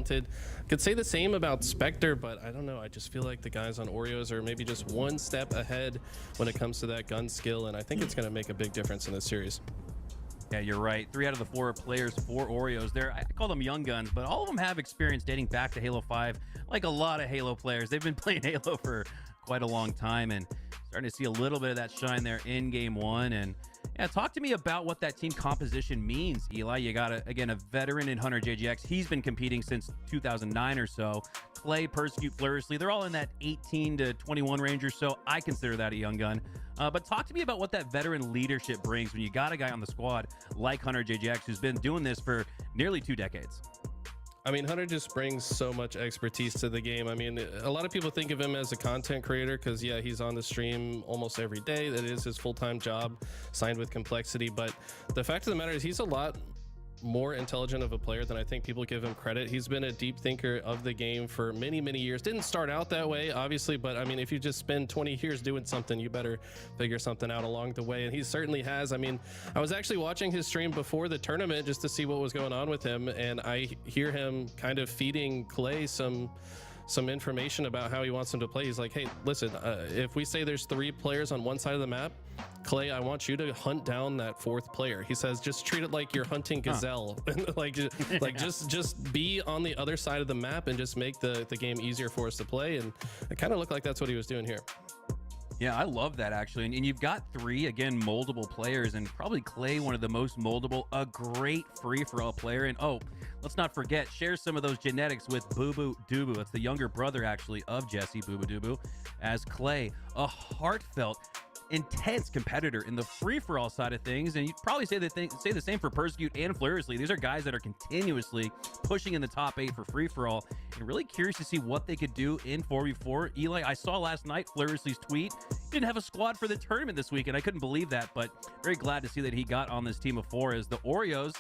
talented. Could say the same about Spectre, but I don't know. I just feel like the guys on Oreos are maybe just one step ahead when it comes to that gun skill, and I think it's going to make a big difference in this series. Yeah, you're right. 3 out of the 4 players for Oreos. I call them young guns, but all of them have experience dating back to Halo 5. Like a lot of Halo players, they've been playing Halo for quite a long time and starting to see a little bit of that shine there in Game 1. And yeah, talk to me about what that team composition means, Eli. You got, again, a veteran in Hunter JGX. He's been competing since 2009 or so. Clay, Persecute, Fluriously, they're all in that 18 to 21 range or so. I consider that a young gun. But talk to me about what that veteran leadership brings when you got a guy on the squad like Hunter JGX, who's been doing this for nearly 2 decades. I mean, Hunter just brings so much expertise to the game. I mean, a lot of people think of him as a content creator because, yeah, he's on the stream almost every day. That is his full-time job, signed with Complexity. But the fact of the matter is he's a lot more intelligent of a player than I think people give him credit. He's been a deep thinker of the game for many, many years. Didn't start out that way, obviously, but I mean, if you just spend 20 years doing something, you better figure something out along the way, and he certainly has. I mean, I was actually watching his stream before the tournament just to see what was going on with him, and I hear him kind of feeding Clay some information about how he wants him to play. He's like, hey, listen, if we say there's 3 players on one side of the map, Clay, I want you to hunt down that 4th player. He says, just treat it like you're hunting gazelle. like just be on the other side of the map and just make the game easier for us to play. And it kind of looked like that's what he was doing here. Yeah, I love that, actually. And you've got 3, again, moldable players, and probably Clay, one of the most moldable, a great free-for-all player. And, oh, let's not forget, share some of those genetics with Boo Boo Doo Boo. It's the younger brother, actually, of Jesse, Boo Boo Doo Boo, as Clay, a heartfelt, intense competitor in the free-for-all side of things. And you'd probably say the same for Persecute and Fluriously. These are guys that are continuously pushing in the top 8 for free-for-all, and really curious to see what they could do in 4v4. Eli, I saw last night Fluriously's tweet. He didn't have a squad for the tournament this week, and I couldn't believe that, but very glad to see that he got on this team of 4 as the Oreos.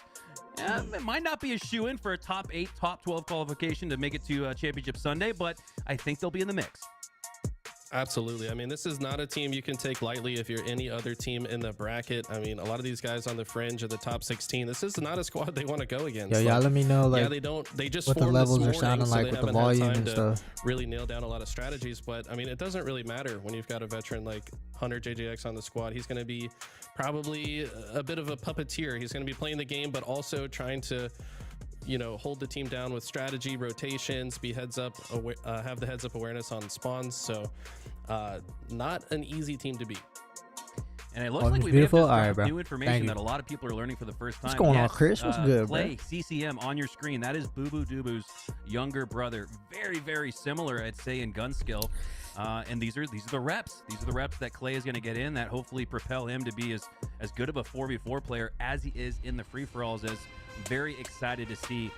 It might not be a shoe-in for a top 8, top 12 qualification to make it to Championship Sunday, but I think they'll be in the mix. Absolutely. I mean, this is not a team you can take lightly if you're any other team in the bracket. I mean, a lot of these guys on the fringe of the top 16, this is not a squad they want to go against. Yo, y'all let me know, like, yeah, they just what the levels are sounding like with the volume and stuff. Really nail down a lot of strategies, but I mean, it doesn't really matter when you've got a veteran like Hunter JJX on the squad. He's going to be probably a bit of a puppeteer. He's going to be playing the game, but also trying to, you know, hold the team down with strategy, rotations, be heads up, have the heads up awareness on spawns. So not an easy team to beat. And it looks like we may have just new information that a lot of people are learning for the first time. What's going on, Chris? What's good, Clay, bro? CCM on your screen. That is Boo Boo Doo Boo's younger brother. Very, very similar, I'd say, in gun skill. And these are the reps. These are the reps that Clay is going to get in that hopefully propel him to be as good of a 4v4 player as he is in the free-for-alls. As very excited to see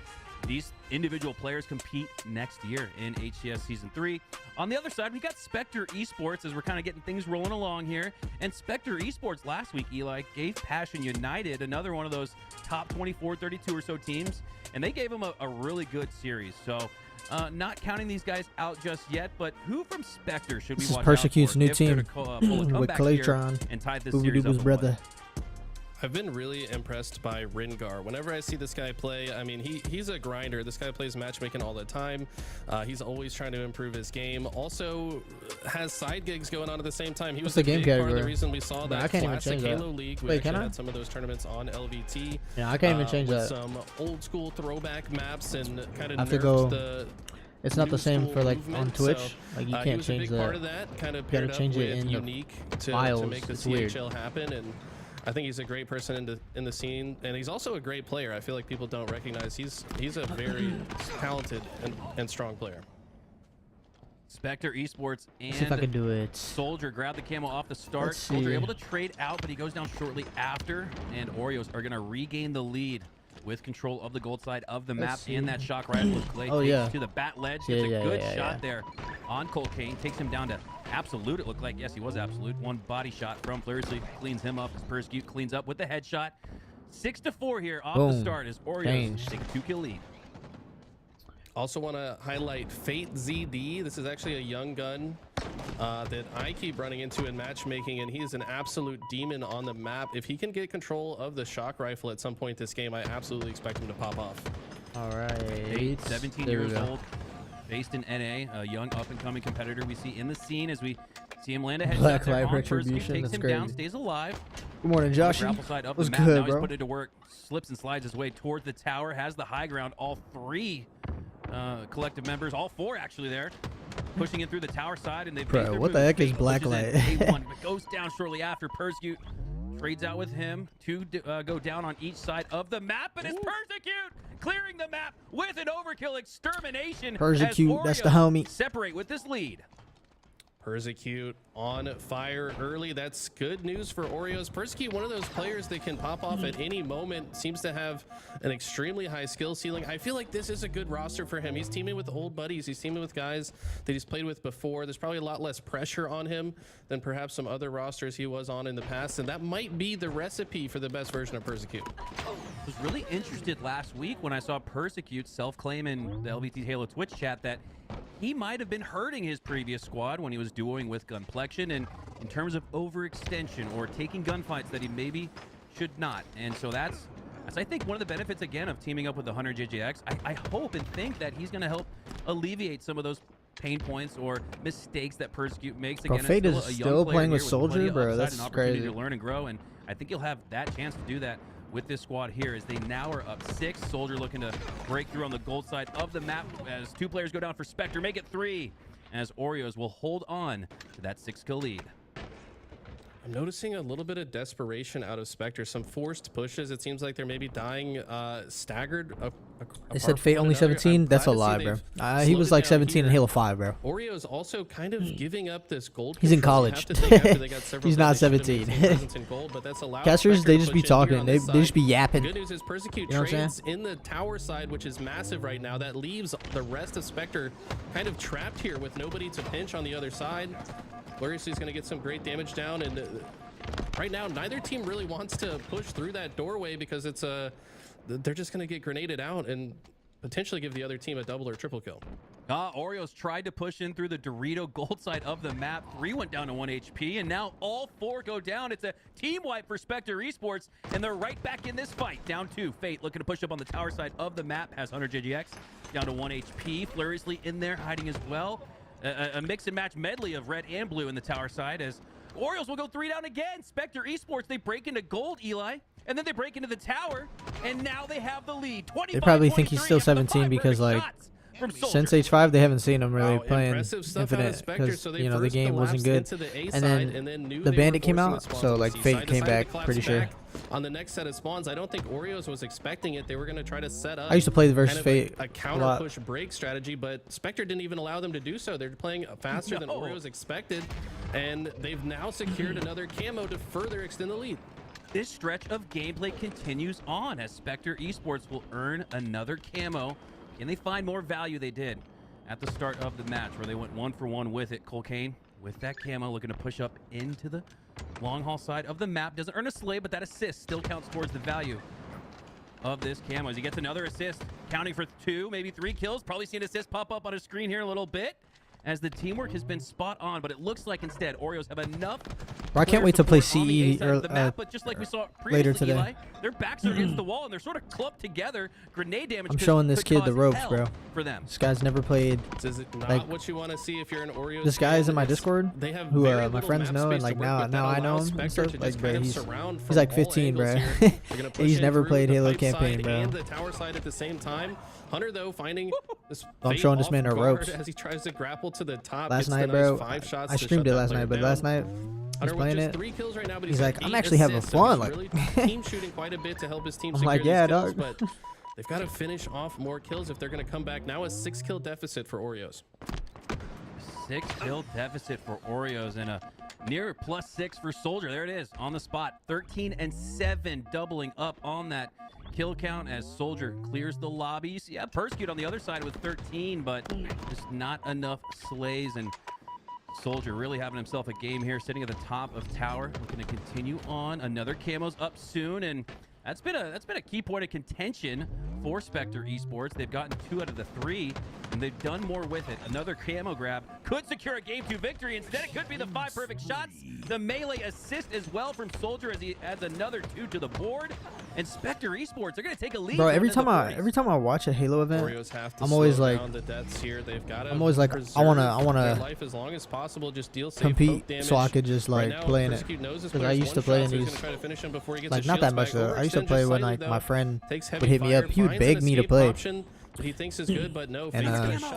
these individual players compete next year in HCS Season 3. On the other side, we got Spectre Esports as we're kind of getting things rolling along here. And Spectre Esports last week, Eli, gave Passion United, another one of those top 24, 32 or so teams, and they gave them a really good series. So not counting these guys out just yet, but who from Spectre should we watch out for? Persecute's new team with Claytron and tie this series up brother. I've been really impressed by Ringar. Whenever I see this guy play, I mean, he's a grinder. This guy plays matchmaking all the time. He's always trying to improve his game. Also has side gigs going on at the same time. He was a big part of the reason we saw that classic Halo League. We actually had some of those tournaments on LVT. Yeah, I can't even change that. Some old school throwback maps and kind of it's not the same for like on Twitch. So, like you can't change that. Part of that kind of paired up change it with in Unique to make the CHL happen. And I think he's a great person in the scene, and he's also a great player. I feel like people don't recognize he's a very talented and strong player. Spectre Esports and see if I can do it. Soldier grab the camo off the start. Soldier able to trade out, but he goes down shortly after, and Oreos are going to regain the lead with control of the gold side of the map and that shock rifle. Clay takes to the bat ledge. Gets a good shot there on Colcane. Takes him down to Absolute. It looked like, yes, he was Absolute. One body shot from Fluriously. Cleans him up as Persecute cleans up with the headshot. 6-4 here off the start as Oreos take a 2-kill lead. Also want to highlight Fate ZD. This is actually a young gun that I keep running into in matchmaking, and he is an absolute demon on the map. If he can get control of the shock rifle at some point this game, I absolutely expect him to pop off. All right. 17 There we years go. old, based in NA, a young up-and-coming competitor we see in the scene as we see him land a headshot. Black there Light on Retribution, Takes that's him down, crazy. stays alive. Good morning, Joshy. Grapple side up What's the map. good, Now he's bro? put it to work. Slips and slides his way towards the tower. Has the high ground. All three collective members, all four actually there, pushing in through the tower side, and they've made Bro, their what the move. heck is Fate Black pushes in Light? A1, but goes down shortly after. Persecute trades out with him. Two go down on each side of the map, and it's Persecute clearing the map with an overkill extermination. Persecute, as that's the Oreos homie. separate with this lead. Persecute on fire early. That's good news for Oreos. Persecute, one of those players that can pop off at any moment, seems to have an extremely high skill ceiling. I feel like this is a good roster for him. He's teaming with old buddies. He's teaming with guys that he's played with before. There's probably a lot less pressure on him than perhaps some other rosters he was on in the past, and that might be the recipe for the best version of Persecute. I was really interested last week when I saw Persecute self-claim in the LVT Halo Twitch chat that he might have been hurting his previous squad when he was duoing with Gunplexion, and in terms of overextension or taking gunfights that he maybe should not. And so that's I think one of the benefits again of teaming up with the 100 JJX. I hope and think that he's going to help alleviate some of those pain points or mistakes that Persecute makes. Bro, Again, Fate it's is still a still young player playing with here Soldier, plenty of bro. upside That's and opportunity crazy. to learn and grow, and I think he'll have that chance to do that with this squad here as they now are up 6. Soldier looking to break through on the gold side of the map as 2 players go down for Spectre, make it 3, as Oreos will hold on to that 6-kill lead. I'm noticing a little bit of desperation out of Spectre, some forced pushes. It seems like they're maybe dying staggered. They said Fate only 17. That's a lie, bro. He was like 17 in Halo 5, bro. Oreo's also kind of giving up this gold. He's in control. You college. have to think after they got several He's not kills, they should have 17. maintained presence in gold, but that's allowed Casters, Spectre they to just be push in here talking. on They this just be side. yapping. Good news is Persecute You know what I'm trades in the tower side, which is massive right now. That leaves the rest of Spectre kind of trapped here with nobody to pinch on the other side. Gloriously is going to get some great damage down, and right now neither team really wants to push through that doorway because it's they're just going to get grenaded out and potentially give the other team a double or triple kill. Oreos tried to push in through the Dorito gold side of the map. 3 went down to 1 HP, and now all 4 go down. It's a team wipe for Spectre Esports, and they're right back in this fight. Down 2. Fate looking to push up on the tower side of the map. Has 100 JGX down to 1 HP. Furiously in there hiding as well. A mix and match medley of red and blue in the tower side as Orioles will go 3 down again. Spectre Esports, they break into gold, Eli, and then they break into the tower, and now they have the lead. They probably think he's still 17 because, like, since H5 they haven't seen him really playing Infinite because, you know, the game wasn't good. And then the Bandit came out, so, like, Fate came back, pretty sure. On the next set of spawns, I don't think Oreos was expecting it. They were going to try to set up. I used to play the versus Fate a counter push break strategy, but Spectre didn't even allow them to do so. They're playing faster than Oreos expected, and they've now secured another camo to further extend the lead. This stretch of gameplay continues on as Spectre Esports will earn another camo. Can they find more value? They did at the start of the match where they went 1 for 1 with it. Colcane with that camo looking to push up into the long haul side of the map. Doesn't earn a slay, but that assist still counts towards the value of this camo as he gets another assist, counting for 2, maybe 3 kills. Probably see an assist pop up on his screen here in a little bit as the teamwork has been spot on, but it looks like instead Oreos have enough. Bro, I can't wait to play CE But just like we saw later today. Eli, their backs are against the wall and they're sort of clumped together. Grenade damage. I'm showing this kid the ropes, bro. For them. This guy's never played. Is it not like, what you want to see if you're an Oreos? This guy is in my Discord, they have who very my little friends map know, and space like to work with now that I know allows him and Spectre stuff. to just Like, bro, kind of he's surround from like all 15, bro. angles here. They're gonna push He's in never through played the Halo pipe campaign, side bro. and the tower side at the same time. Hunter though finding this I'm showing this off man the guard ropes. as he tries to grapple to the top. Last gets the night, nice bro, 5 shots I to streamed shut it that last player night, but down. last night he's Hunter with playing just it. 3 kills right now, but He's got like, I'm 8 actually having assists, fun, so he's like- really team shooting quite a bit to help his team I'm secure like, these yeah, kills, dog. but they've got to finish off more kills if they're going to come back. Now a 6-kill deficit for Oreos. 6-kill deficit for Oreos and a near +6 for Soldier. There it is on the spot. 13 and 7, doubling up on that kill count as Soldier clears the lobbies. Yeah, Persecute on the other side with 13, but just not enough slays, and Soldier really having himself a game here, sitting at the top of tower, looking to continue on. Another camo's up soon, and that's been a key point of contention for Spectre Esports. They've gotten 2 out of the 3, and they've done more with it. Another camo grab could secure a Game 2 victory. Instead, it could be the 5 perfect shots. The melee assist as well from Soldier as he adds another 2 to the board. And Spectre Esports, they're gonna take a lead. Bro, every time I watch a Halo event, I'm always like, I wanna compete so I could just like play in it. Because I used to play in these, like not that much though. I used to play when like my friend would hit me up. He would beg me to play. And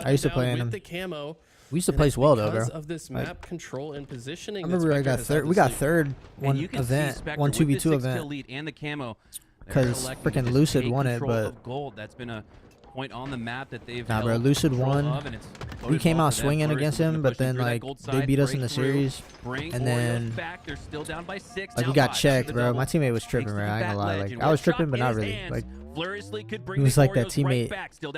I used to play in them. We used to place well though, bro. Of this map control and positioning, I remember I got third. We got third one event, 1-2v2 event. And the camo. Because freaking Lucid won it, but gold. That's been a point on the map that they've nah, bro. Lucid won. We came out swinging against him, but then like they beat us in the series, and then like we got checked, bro. My teammate was tripping, bro. I ain't gonna lie. Like I was tripping, but not really. Like he was like that teammate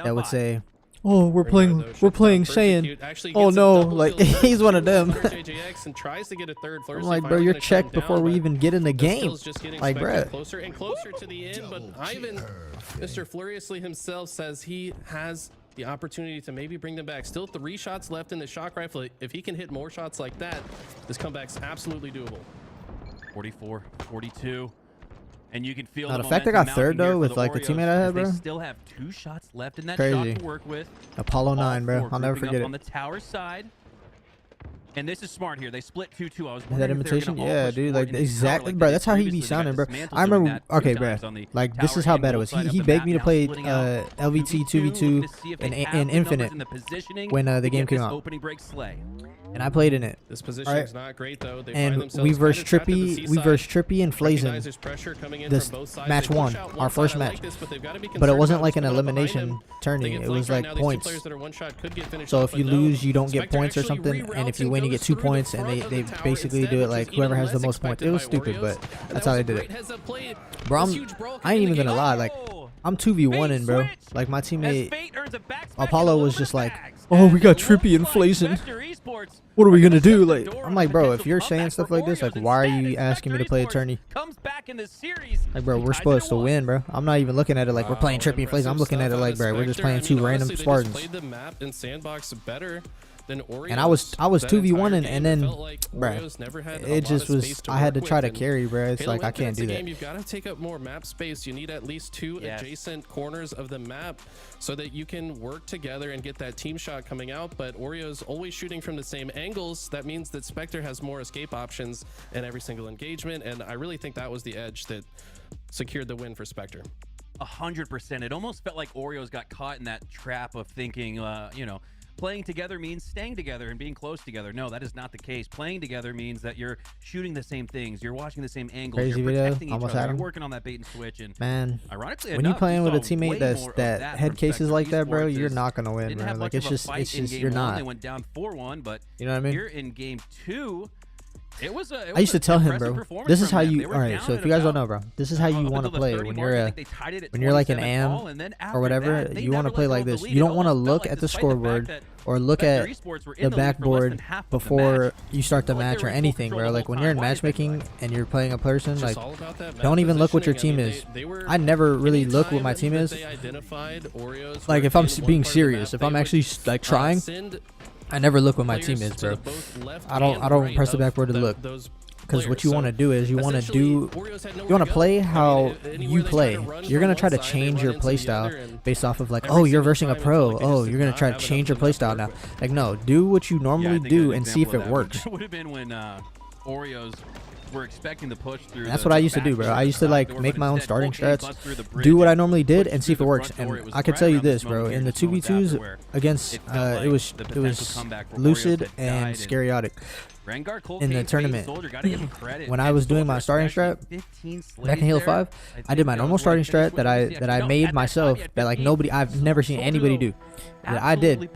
that would say, "Oh, we're playing Saiyan." Oh no, like he's one of them. I'm like, bro, you're checked before we even get in the game. Like, bro. Closer and closer to the end, but Ivan, Mr. Furiously himself, says he has the opportunity to maybe bring them back. Still 3 shots left in the shock rifle. If he can hit more shots like that, this comeback's absolutely doable. 44, 42. And you can feel the fact I got third though with like the teammate I had, bro. They still have 2 shots left in that crazy shot to work with. Apollo 9, bro. I'll never forget it. On the tower side. And this is smart here. They split 2-2. I was that imitation, yeah, dude. Like exactly, bro. That's how he be sounding, bro. I remember. Okay, bro. Like this is how bad it was. He begged me to play LVT 2v2 in Infinite when the game came out. And I played in it. This position is not great though. And we versed Trippy and Flazen. This match 1, our first match. But it wasn't like an elimination tourney. It was like points. So if you lose, you don't get points or something. And if you win, you get 2 points. And they basically do it like whoever has the most points. It was stupid, but that's how they did it. Bro, I ain't even gonna lie. Like I'm 2v1ing, bro. Like my teammate Apollo was just like, "Oh, we got Trippy and Flazen. What are we gonna do?" Like I'm like, bro, if you're saying stuff like this, like why are you asking me to play a tourney? Like, bro, we're supposed to win, bro. I'm not even looking at it like we're playing Trippy and Flazen. I'm looking at it like, bro, we're just playing 2 random Spartans. And I was 2v1 and then, bro, it just was. I had to try to carry, bro. It's like I can't do that. You've got to take up more map space. You need at least 2 adjacent corners of the map so that you can work together and get that team shot coming out. But Oreo's always shooting from the same angles. That means that Spectre has more escape options in every single engagement. And I really think that was the edge that secured the win for Spectre. 100%. It almost felt like Oreo's got caught in that trap of thinking, you know, playing together means staying together and being close together. No, that is not the case. Playing together means that you're shooting the same things, you're watching the same angles, crazy you're protecting video. each other, you're working on that bait and switch. And man, ironically when enough, you playing with a teammate that head cases like that, bro, you're not gonna win, bro. Like it's just you're not. They went down 4-1, but you know what I mean? Here in game 2, it was I used to tell him, bro, this is how you. All right, so if you guys don't know, bro, this is how you want to play when you're like an AM or whatever. You want to play like this. You don't want to look at the scoreboard or look at the backboard before you start the match or anything, bro. Like when you're in matchmaking and you're playing a person, like don't even look what your team is. I never really look what my team is. Like if I'm being serious, if I'm actually like trying, I never look what my team is, bro. I don't press the backboard to look. Because what you want to do is you want to play how you play. You're going to try to change your playstyle based off of like, oh, you're versing a pro. Oh, you're going to try to change your playstyle now. Like, no, do what you normally do and see if it works. Would have been when Oreos were expecting to push through. That's what I used to do, bro. I used to like make my own starting strats, do what I normally did, and see if it works. And I could tell you this, bro. In the 2v2s against, it was Lucid and Scariotic. In the tournament, when I was doing my starting strat back in Halo 5, I did my normal starting strat that I made myself, that like I've never seen anybody do. That I did,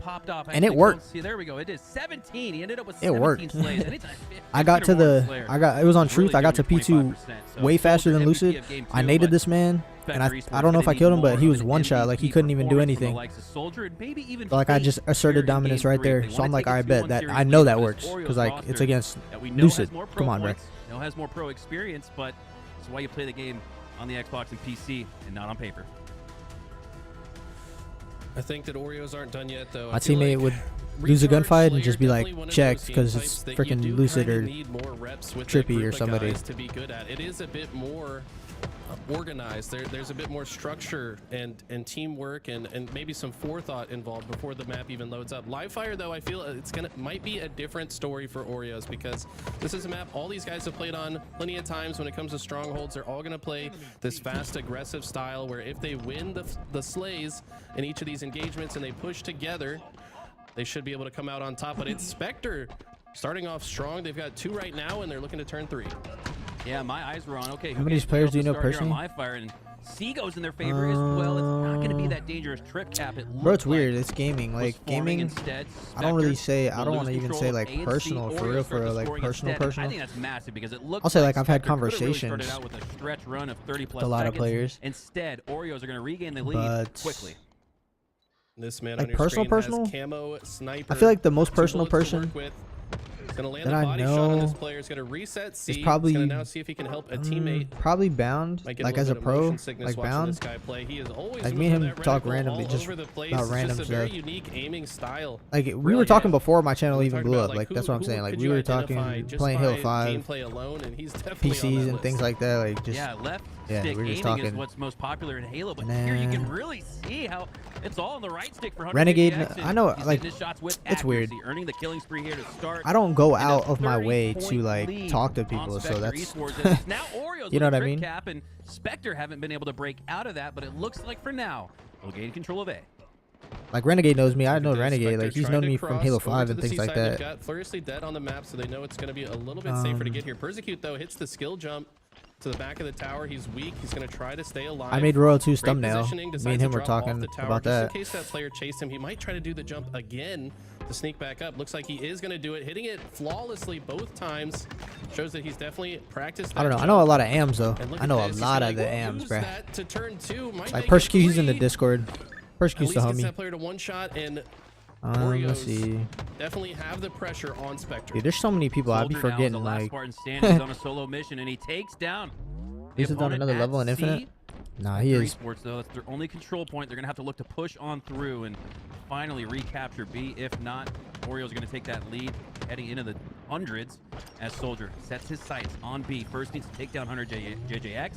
and it worked. There we go. It is 17. He ended up with 17 worked. It was on Truth. I got to P2 way faster than Lucid. I naded this man, and I don't know if I killed him, but he was one shot. Like he couldn't even do anything. Like I just asserted dominance right there. So I'm like, I bet that I know that works because like it's against Lucid. Come on, bro. No, has more pro experience, but it's why you play the game on the Xbox and PC and not on paper. I think that Oreos aren't done yet, though. My teammate would lose a gunfight and just be like, checked because it's freaking Lucid or Trippy or somebody. To be good at. It is a bit more organized. There's a bit more structure and teamwork and maybe some forethought involved before the map even loads up. Live fire, though, I feel might be a different story for Oreos, because this is a map all these guys have played on plenty of times. When it comes to strongholds, they're all going to play this fast, aggressive style where if they win the slays in each of these engagements and they push together, they should be able to come out on top. But it's Spectre starting off strong. They've got 2 right now, and they're looking to turn 3. Yeah, my eyes were on. Okay, how many of these players do you know personally? Live fire, and C goes in their favor as well. It's not going to be that dangerous trip cap. Bro, it's weird. It's gaming. Like gaming. Instead, I don't really say. I don't want to even say like personal for real, like personal. I think that's massive because it looks. I'll say like I've had conversations really out with a stretch run of 30+ with a lot of players. Instead, Oreos are going to regain the lead quickly. This man like on your personal. Camo sniper. I feel like the most personal person gonna land that a body shot on this player. Is gonna reset C. He's probably gonna now see if he can help a teammate. Probably bound, like as a pro, like bound. This guy play. He is always like me and him talk randomly, just about random stuff. Very unique aiming style. Like we were talking before my channel even blew up. Like that's what I'm saying. Like we were talking, playing Halo 5, alone, and he's PCs and things like that. Like just left yeah, stick we were just aiming talking. is what's most popular in Halo, but here you can really see how it's all on the right stick for Renegade. I know, like it's weird. Earning the killing spree here to start. I don't go out of my way to like talk to people, so that's now Oreos you know what I mean. Cap and Spectre haven't been able to break out of that, but it looks like for now they'll gain control of A. Like Renegade knows me. I know Renegade. Like he's known me from Halo 5 and things like that. They've got Furiously dead on the map, so they know it's going to be a little bit safer to get here. Persecute though hits the skill jump to the back of the tower. He's weak. He's going to try to stay alive. I made Royal 2's thumbnail. Me and him were talking about that. Just in case that player chased him, he might try to do the jump again to sneak back up. Looks like he is going to do it, hitting it flawlessly both times. Shows that he's definitely practiced that. I don't know. Jump. I know a lot of AMs though. I know a lot of the AMs, bro. To turn 2. Like Persecute, he's in the Discord. Persecute's the homie. That player to one shot, and let's see. Definitely have the pressure on Spectre. Dude, there's so many people I'd be forgetting. Like Spartan standing on a solo mission, and he takes down. He's on another level in Infinite. Nah, he is. Esports, though, that's their only control point. They're gonna have to look to push on through and finally recapture B. If not, Oreos are gonna take that lead, heading into the hundreds as Soldier sets his sights on B. First needs to take down Hunter JJX.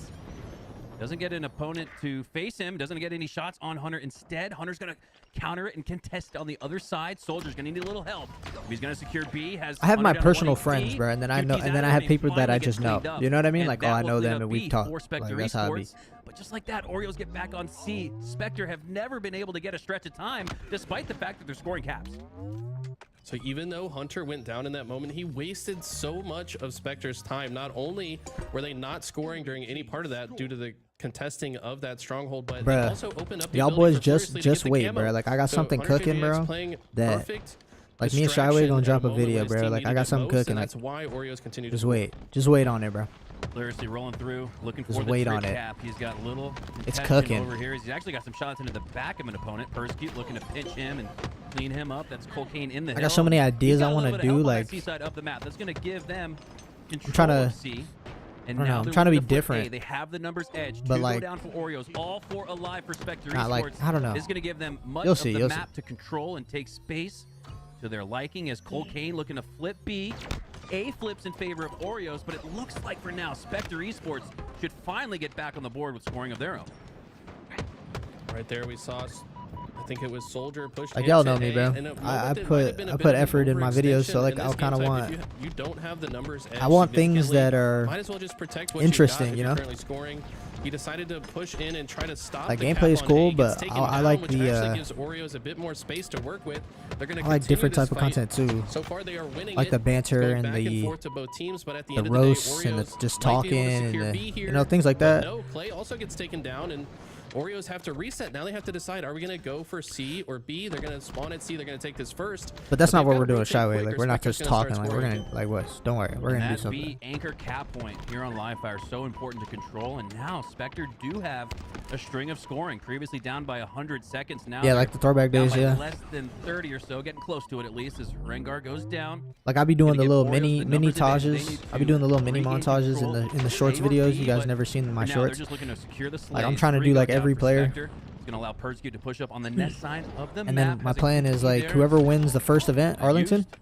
Doesn't get an opponent to face him. Doesn't get any shots on Hunter. Instead, Hunter's going to counter it and contest on the other side. Soldier's going to need a little help. He's going to secure B. I have my personal friends, bro, and then I know, and then I have people that I just know. You know what I mean? Like, oh, I know them and we've talked. Like, that's how it be. But just like that, Oreos get back on C. Spectre have never been able to get a stretch of time, despite the fact that they're scoring caps. So even though Hunter went down in that moment, he wasted so much of Spectre's time. Not only were they not scoring during any part of that due to the contesting of that stronghold, but they also opened up the y'all boys just wait, bro. Like I got something cooking, bro. That like me and Shyway gonna drop a video, bro. Like I got something cooking. Like, that's why Oreos continue. Just wait on it, bro. Seriously, rolling through, looking for just the wait on cap. He's got little. It's cooking over here. He's actually got some shots into the back of an opponent. Persecute looking to pinch him and clean him up. That's Cocaine in the hill. I got so many ideas I want to do. Like seaside up the map. That's gonna give them control. I'm trying to see. And I don't know, I'm trying to be different. They have the numbers edged. But like, go down for Oreos. All 4 alive for Spectre Esports. Like, I don't know. Is going to give them much of the map to control and take space to their liking as Cocaine looking to flip B. A flips in favor of Oreos, but it looks like for now Spectre Esports should finally get back on the board with scoring of their own. Right there we saw, I think it was Soldier pushed. Like y'all know me, bro. I put effort in my videos, so like I'll kind of want. You don't have the numbers. I want things that are might as well just protect what interesting, you know. Currently scoring. He decided to push in and try to stop. Like gameplay is cool, but I like the gives Oreos a bit more space to work with. They're going to I like different type of content too. So far they are winning. Like the banter and the roasts and the just talking and you know, things like that. No, Clay also gets taken down and Oreos have to reset. Now they have to decide, are we going to go for C or B? They're going to spawn at C. They're going to take this first. But that's not what we're doing, Shyway. Like, we're not just talking. Like, we're going to, like, what? Don't worry. We're going to do something. B anchor cap point here on Livefire, so important to control. And now Spectre do have a string of scoring. Previously down by 100 seconds. Now yeah, like the throwback days, yeah. Less than 30 or so, getting close to it at least as Rengar goes down. Like, I'll be doing the little mini montages. I'll be doing the little mini montages in the shorts videos. You guys never seen my shorts. Like, I'm trying to do, like, every player. It's going to allow Persecute to push up on the net side of the map. And then my plan is, like, whoever wins the first event, Arlington,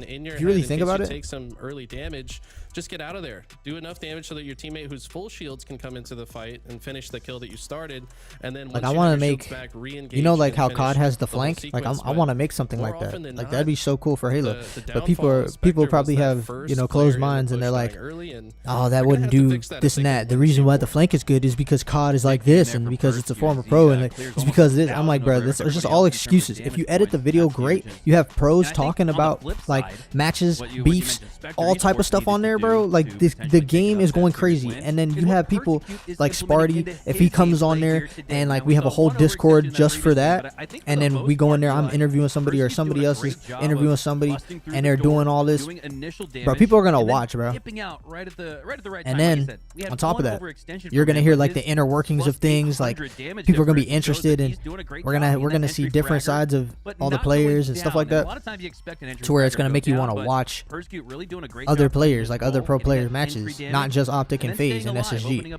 position in your if you really head think in case about you it, take some early damage, just get out of there. Do enough damage so that your teammate who's full shields can come into the fight and finish the kill that you started. And then like once I want to your make, shields back, re-engage you know, like and how finish COD has the whole flank. Like sequence. I want to make something more like that. often than Like not, that'd be so cool for Halo. the But downfall of people Spectre probably was that have, first you know, player closed in the minds, and push they're like, dying early, and oh, that they're gonna wouldn't have to do fix that if this they and can that. The win reason why sequel. the flank is good is because COD is like this, and because it's a former pro, and it's because of this. I'm like, bro, this is just all excuses. If you edit the video, great. You have pros talking about like matches, beefs, all type of stuff on there, bro. Like the game is going crazy. And then you have people like Sparty, if he comes on there and like we have a whole Discord just for that, and then we go in there, I'm interviewing somebody or somebody else is interviewing somebody, and they're doing all this, bro. People are gonna watch, bro. And then on top of that, you're gonna hear like the inner workings of things. Like people are gonna be interested, and we're gonna see different sides of all the players and stuff like that, to where it's gonna make you want to watch other players, like other pro players matches, not just Optic and FaZe and SSG.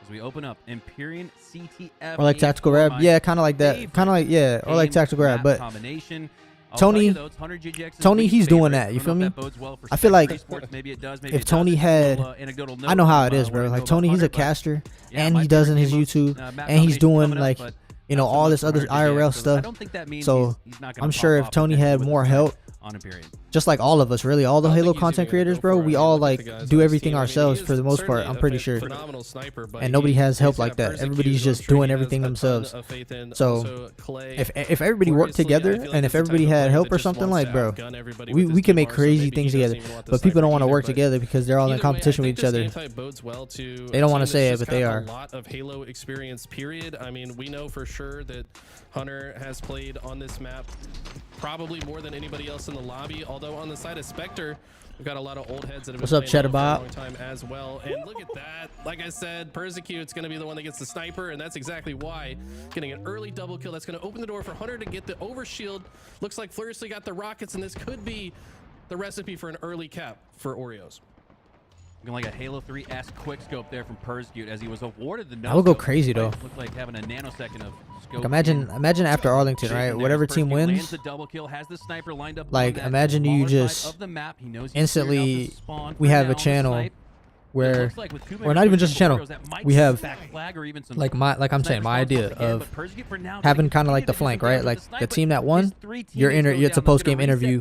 We open up Empyrean CTF or like tactical grab, yeah, kind of like that, kind of like, yeah, or like tactical grab. But Tourney, he's doing that. You feel me? I feel like if Tourney had, I know how it is, bro. Like Tourney, he's a caster, and he does in his YouTube, and he's doing like, you know, all this other IRL stuff. So I'm sure if Tourney had more help, just like all of us, really, all the Halo content creators, bro, we all like do everything ourselves for the most part, I'm pretty sure. And nobody has help like that. Everybody's just doing everything themselves. So if everybody worked together, and if everybody had help or something, like, bro, we can make crazy things together. But people don't want to work together because they're all in competition with each other. They don't want to say it, but they are. I mean, we know for sure that Hunter has played on this map probably more than anybody else in the lobby, although on the side of Spectre, we've got a lot of old heads that have been playing for a long time as well. And look at that. Like I said, Persecute's going to be the one that gets the sniper, and that's exactly why. Getting an early double kill, that's going to open the door for Hunter to get the overshield. Looks like Fluriously got the rockets, and this could be the recipe for an early cap for Oreos. Looking like a Halo 3-esque quickscope there from Persecute as he was awarded the no. I would go crazy though. Looked like having a nanosecond of scope. Like imagine after Arlington, right? Whatever team wins, like imagine you just instantly, we have a channel where, or not even just a channel, we have like I'm saying, my idea of having kind of like the flank, right? Like the team that won, it's a post game interview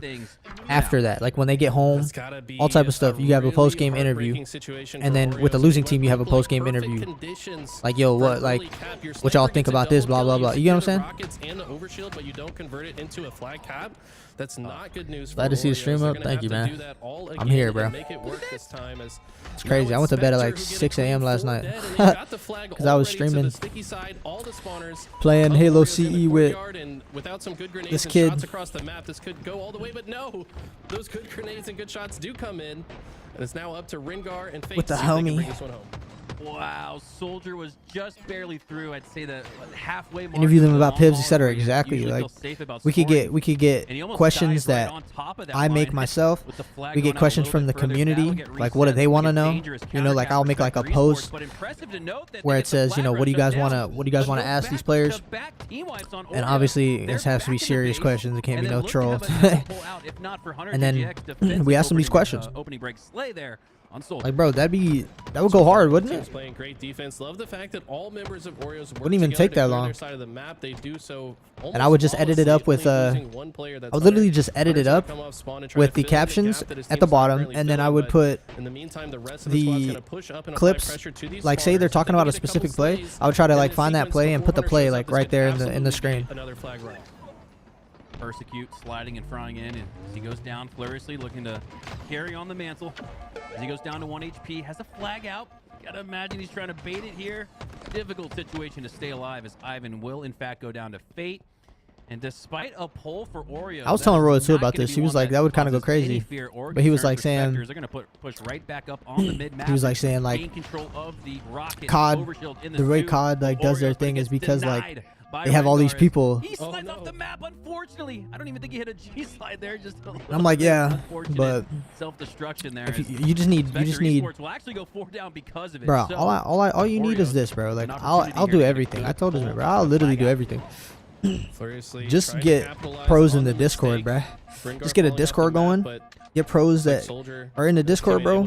after that. Like when they get home, all type of stuff. You have a post game interview, and then with the losing team, you have a post game interview. Like, yo, what y'all think about this? Blah blah blah. You get what I'm saying? That's not good news. Glad to see the stream up. Thank you, man. I'm here, bro. It's crazy. I went to bed at like 6 a.m. last night because I was streaming, playing Halo CE with this kid. This could go all the way, but no, those good grenades and good shots do come in, and it's now up to Ringar and FaZe with the homie. Wow, Soldier was just barely through. I'd say the halfway mark. Interview them about Pibs, etc. Exactly. Like we could get questions that I make myself. We get questions from the community. Like, what do they want to know? You know, like I'll make like a post where it says, you know, what do you guys want to ask these players? And obviously, this has to be serious questions. It can't be no troll. And then we ask them these questions. Like, bro, that would go hard, wouldn't it? Playing great defense. Love the fact that all members of Oreos wouldn't even take that long. They do so, and I would just edit it up with I would literally just edit it up with the captions at the bottom, and then I would put the clips. Like, say they're talking about a specific play, I would try to like find that play and put the play like right there in the screen. Persecute sliding and frying in, and as he goes down, Fluriously looking to carry on the mantle. As he goes down to 1 HP, has a flag out. Gotta imagine he's trying to bait it here. Difficult situation to stay alive as Ivan will in fact go down to Fate. And despite a pull for Oreo, I was telling Roy too about this. He was like, that would kind of go crazy. But he was like saying, they're gonna push right back up on the mid-map. He was like saying like, COD, the way COD like does their thing is because like they have all these people. He slides off the map, unfortunately. I don't even think he hit a G slide there. Just I'm like, yeah, but self-destruction there. You just need will actually go 4 down because of it. Bro, all you need is this, bro. Like I'll do everything. I told him, bro. I'll literally do everything. Just get pros in the Discord, bro. Just get a Discord going. Get pros that are in the Discord, bro.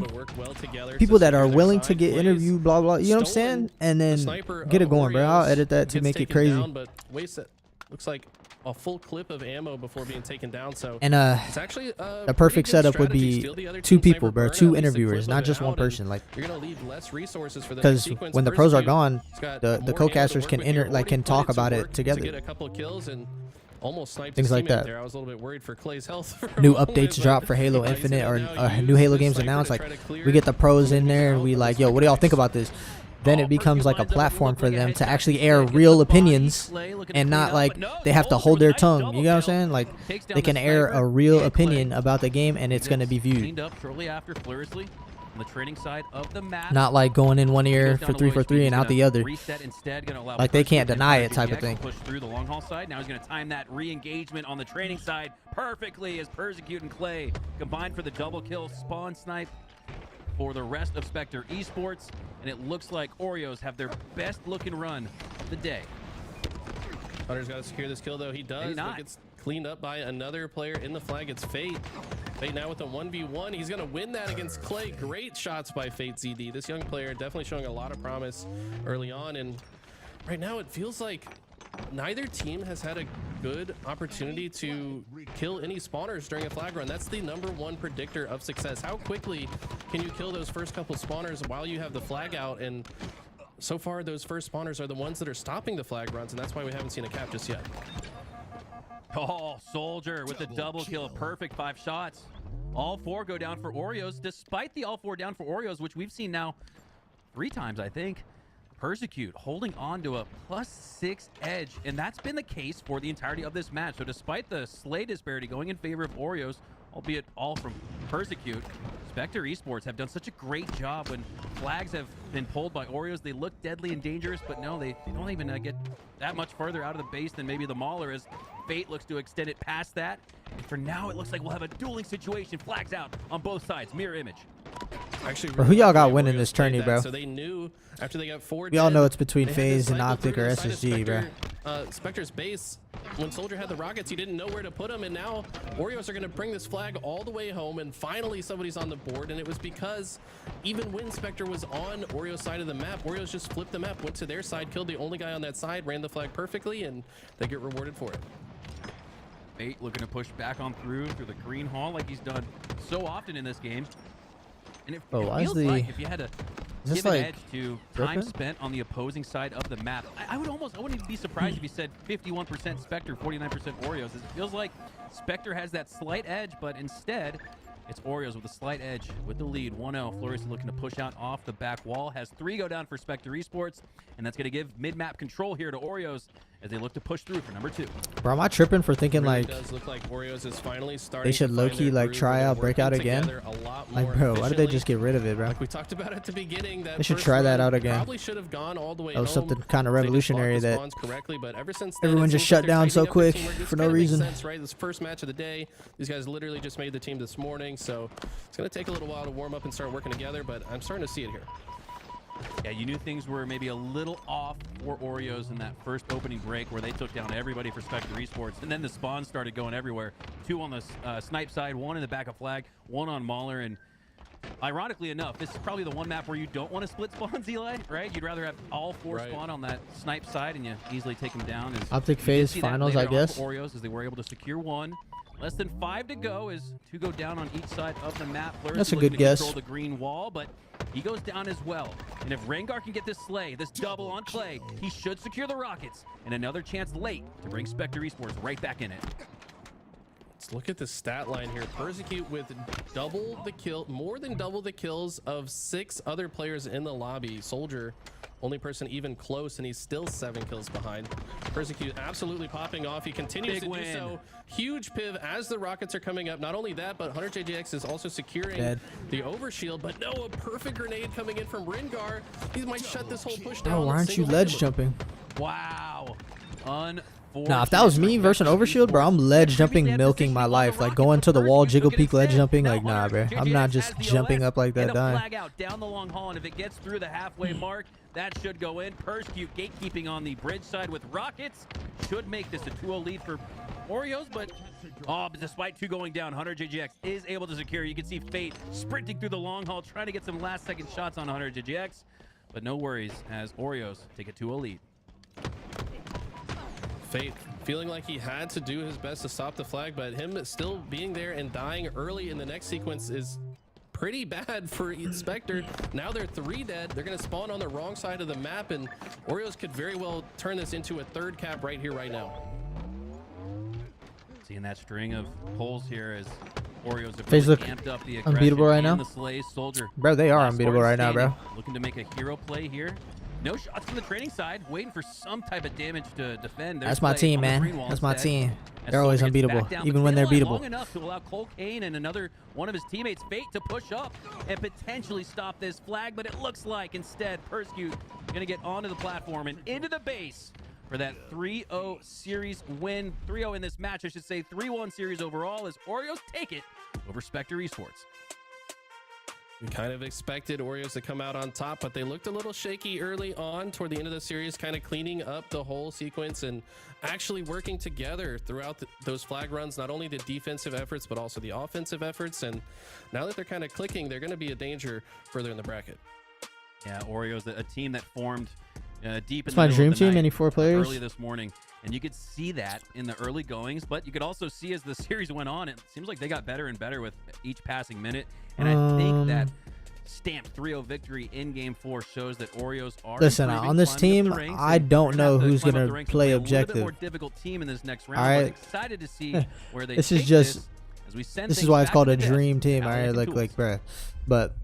People that are willing to get interviewed, blah blah. You know what I'm saying? And then get it going, bro. I'll edit that to make it crazy. Looks like a full clip of ammo before being taken down. So and it's actually a perfect setup would be 2 people, bro, 2 interviewers, not just 1 person. Like, you're gonna leave less resources for the because when the pros are gone, the co-casters can talk about it together. To get a couple of kills and almost sniped things like that. There. I was a little bit worried for Clay's health. New updates drop for Halo Infinite or new Halo games announced. Like, we get the pros in there and we like, yo, what do y'all think about this? Then it becomes like a platform for them to actually air real opinions and not like they have to hold their tongue. You know what I'm saying? Like, they can air a real opinion about the game and it's going to be viewed. On the training side of the map. Not like going in one ear for 3 for 3 and out the other. Like, they can't deny it type of thing. Push through the long haul side. Now he's going to time that re-engagement on the training side perfectly as Persecute and Clay combined for the double kill spawn snipe for the rest of Spectre Esports. And it looks like Oreos have their best looking run of the day. Hunter's got to secure this kill though. He does. It gets cleaned up by another player in the flag. It's Fate. Fate now with a 1v1. He's going to win that against Clay. Great shots by Fate ZD. This young player definitely showing a lot of promise early on. And right now it feels like neither team has had a good opportunity to kill any spawners during a flag run. That's the #1 predictor of success. How quickly can you kill those first couple spawners while you have the flag out? And so far, those first spawners are the ones that are stopping the flag runs, and that's why we haven't seen a cap just yet. Oh, Soldier with a double kill. Perfect 5 shots. All 4 go down for Oreos, despite the all 4 down for Oreos, which we've seen now 3 times, I think. Persecute holding on to a +6 edge, and that's been the case for the entirety of this match. So despite the slay disparity going in favor of Oreos, albeit all from Persecute, Spectre Esports have done such a great job when flags have been pulled by Oreos. They look deadly and dangerous, but no, they don't even get that much further out of the base than maybe the Mauler, as Fate looks to extend it past that. And for now, it looks like we'll have a dueling situation. Flags out on both sides. Mirror image. Actually, bro, who y'all got winning this tourney, bro? So they knew after they got 4 we all know it's between FaZe and Optic or SSG, bro. Spectre's base, when Soldier had the rockets, he didn't know where to put them, and now Oreos are going to bring this flag all the way home, and finally somebody's on the board. And it was because even when Spectre was on Oreo's side of the map, Oreos just flipped the map, went to their side, killed the only guy on that side, ran the flag perfectly, and they get rewarded for it. Fate looking to push back on through the green hall like he's done so often in this game. And it feels like if you had to give an edge to time spent on the opposing side of the map, I wouldn't even be surprised if you said 51% Spectre, 49% Oreos. It feels like Spectre has that slight edge, but instead it's Oreos with a slight edge with the lead. 1-0. Flores is looking to push out off the back wall. Has 3 go down for Spectre Esports, and that's going to give mid-map control here to Oreos as they look to push through for #2. Bro, am I tripping for thinking really like does look like Oreos is finally starting they should low-key like try out breakout again? Like, bro, why did they just get rid of it, bro? Like we talked about at the beginning, that they should try that out again. Probably should have gone all the way. That was something kind of revolutionary that correctly, but ever since then, everyone just shut down so quick for no reason. Sense, right? This first match of the day, these guys literally just made the team this morning, so it's going to take a little while to warm up and start working together, but I'm starting to see it here. Yeah, you knew things were maybe a little off for Oreos in that first opening break where they took down everybody for Spectre Esports, and then the spawns started going everywhere. 2 on the snipe side, 1 in the back of flag, 1 on Mauler, and ironically enough, this is probably the one map where you don't want to split spawns, Eli, right? You'd rather have all 4 spawn on that snipe side and you easily take them down. Optic FaZe finals, I guess. Oreos, as they were able to secure 1. Less than 5 to go as 2 go down on each side of the map. Flores that's a good guess. Control the green wall, but he goes down as well. And if Rengar can get this slay, this double on Clay, he should secure the rockets. And another chance late to bring Spectre Esports right back in it. Let's look at the stat line here. Persecute with more than double the kills of 6 other players in the lobby. Soldier, only person even close, and he's still 7 kills behind. Persecute absolutely popping off. He continues to do so. Huge piv as the rockets are coming up. Not only that, but Hunter JJX is also securing the overshield. But no, a perfect grenade coming in from Rengar. He might shut this whole push down. Oh, why aren't you ledge jumping? Wow. Nah, if that was me versus an overshield, bro, I'm ledge jumping, milking my life. Like going to the wall, jiggle peek, ledge jumping. Like, nah, bro. I'm not just jumping up like that, dying. Flag out down the long hall, and if it gets through the halfway mark, that should go in. Persecute gatekeeping on the bridge side with rockets. Should make this a 2-0 lead for Oreos, but despite 2 going down, Hunter JJX is able to secure. You can see Fate sprinting through the long hall, trying to get some last-second shots on Hunter JJX, but no worries as Oreos take a 2-0 lead. Fate feeling like he had to do his best to stop the flag, but him still being there and dying early in the next sequence is pretty bad for Spectre. Now they're 3 dead. They're going to spawn on the wrong side of the map, and Oreos could very well turn this into a 3rd cap right here, right now. Seeing that string of pulls here as Oreos have FaZe look amped up the unbeatable right now. The Slay Soldier. Bro, they are unbeatable right now, bro. Looking to make a hero play here. No shots from the training side, waiting for some type of damage to defend. That's my team, man. That's my team. They're always unbeatable, even when they're beatable. Long enough to allow Cole Kane and another one of his teammates, Fate, to push up and potentially stop this flag, but it looks like instead Persecute going to get onto the platform and into the base for that 3-0 series win. 3-0 in this match, I should say. 3-1 series overall as Oreos take it over Spectre Esports. We kind of expected Oreos to come out on top, but they looked a little shaky early on toward the end of the series, kind of cleaning up the whole sequence and actually working together throughout those flag runs, not only the defensive efforts, but also the offensive efforts. And now that they're kind of clicking, they're going to be a danger further in the bracket. Yeah, Oreos, a team that formed deep in it's my dream team, any 4 players. Early this morning. And you could see that in the early goings, but you could also see as the series went on, it seems like they got better and better with each passing minute. And I think that stamped 3-0 victory in Game 4 shows that Oreos are listen on this team. I don't know who's gonna play objective. A more difficult team in this next round. All right, excited to see where they. This is just. This is why it's called a dream team. All right, like bruh. But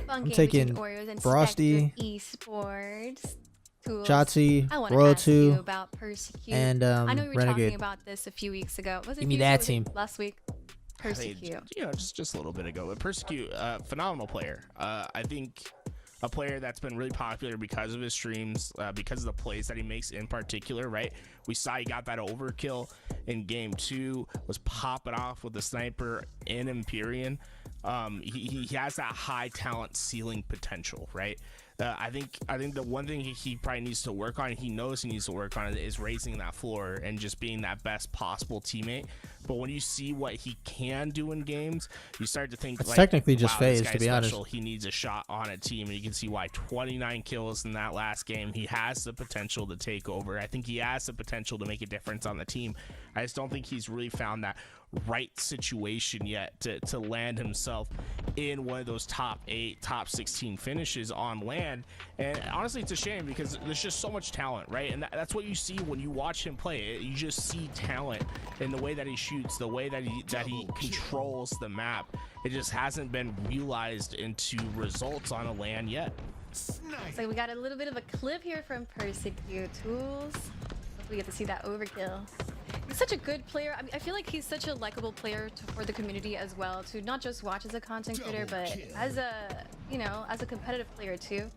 I'm taking Frosty, Esports, Shotzi, Royal 2, and I know we were Renegade. talking about this a few weeks ago. Was it Give me that team. Last week. Persecute. Just a little bit ago. But Persecute, phenomenal player. I think a player that's been really popular because of his streams, because of the plays that he makes in particular, right? We saw he got that overkill in Game 2, was popping off with the sniper in Empyrean. He has that high talent ceiling potential, right? I think the one thing he probably needs to work on, he knows he needs to work on, is raising that floor and just being that best possible teammate. But when you see what he can do in games, you start to think, it's like, technically just wow, FaZe, to be honest. He needs a shot on a team, and you can see why 29 kills in that last game. He has the potential to take over. I think he has the potential to make a difference on the team. I just don't think he's really found that right situation yet to land himself in one of those top 8, top 16 finishes on land. And honestly, it's a shame because there's just so much talent, right? And that's what you see when you watch him play. You just see talent in the way that he shoots, the way that he controls the map. It just hasn't been realized into results on a land yet. So we got a little bit of a clip here from Persecute Tools. We get to see that overkill. He's such a good player. I mean, I feel like he's such a likable player for the community as well, to not just watch as a content creator, but as a, as a competitive player too.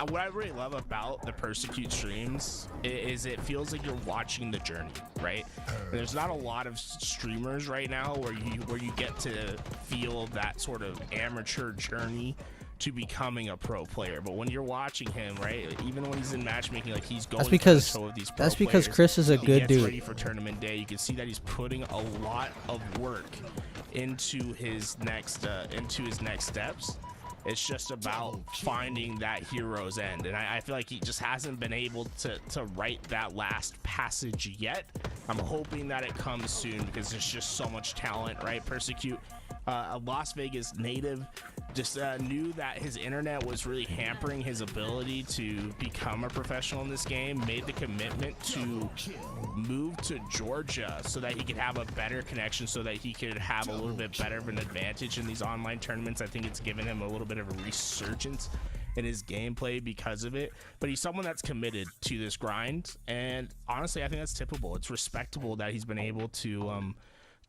What I really love about the Persecute streams is it feels like you're watching the journey, right? There's not a lot of streamers right now where you get to feel that sort of amateur journey to becoming a pro player. But when you're watching him, right, even when he's in matchmaking, like, he's going because with these pro because players, Chris is a good dude. Ready for tournament day. You can see that he's putting a lot of work into his next steps. It's just about finding that hero's end, and I feel like he just hasn't been able to write that last passage yet. I'm hoping that it comes soon because there's just so much talent, right? Persecute, a Las Vegas native, just knew that his internet was really hampering his ability to become a professional in this game, made the commitment to move to Georgia so that he could have a better connection, so that he could have a little bit better of an advantage in these online tournaments. I think it's given him a little bit of a resurgence in his gameplay because of it. But he's someone that's committed to this grind, and honestly, I think that's tippable. It's respectable that he's been able to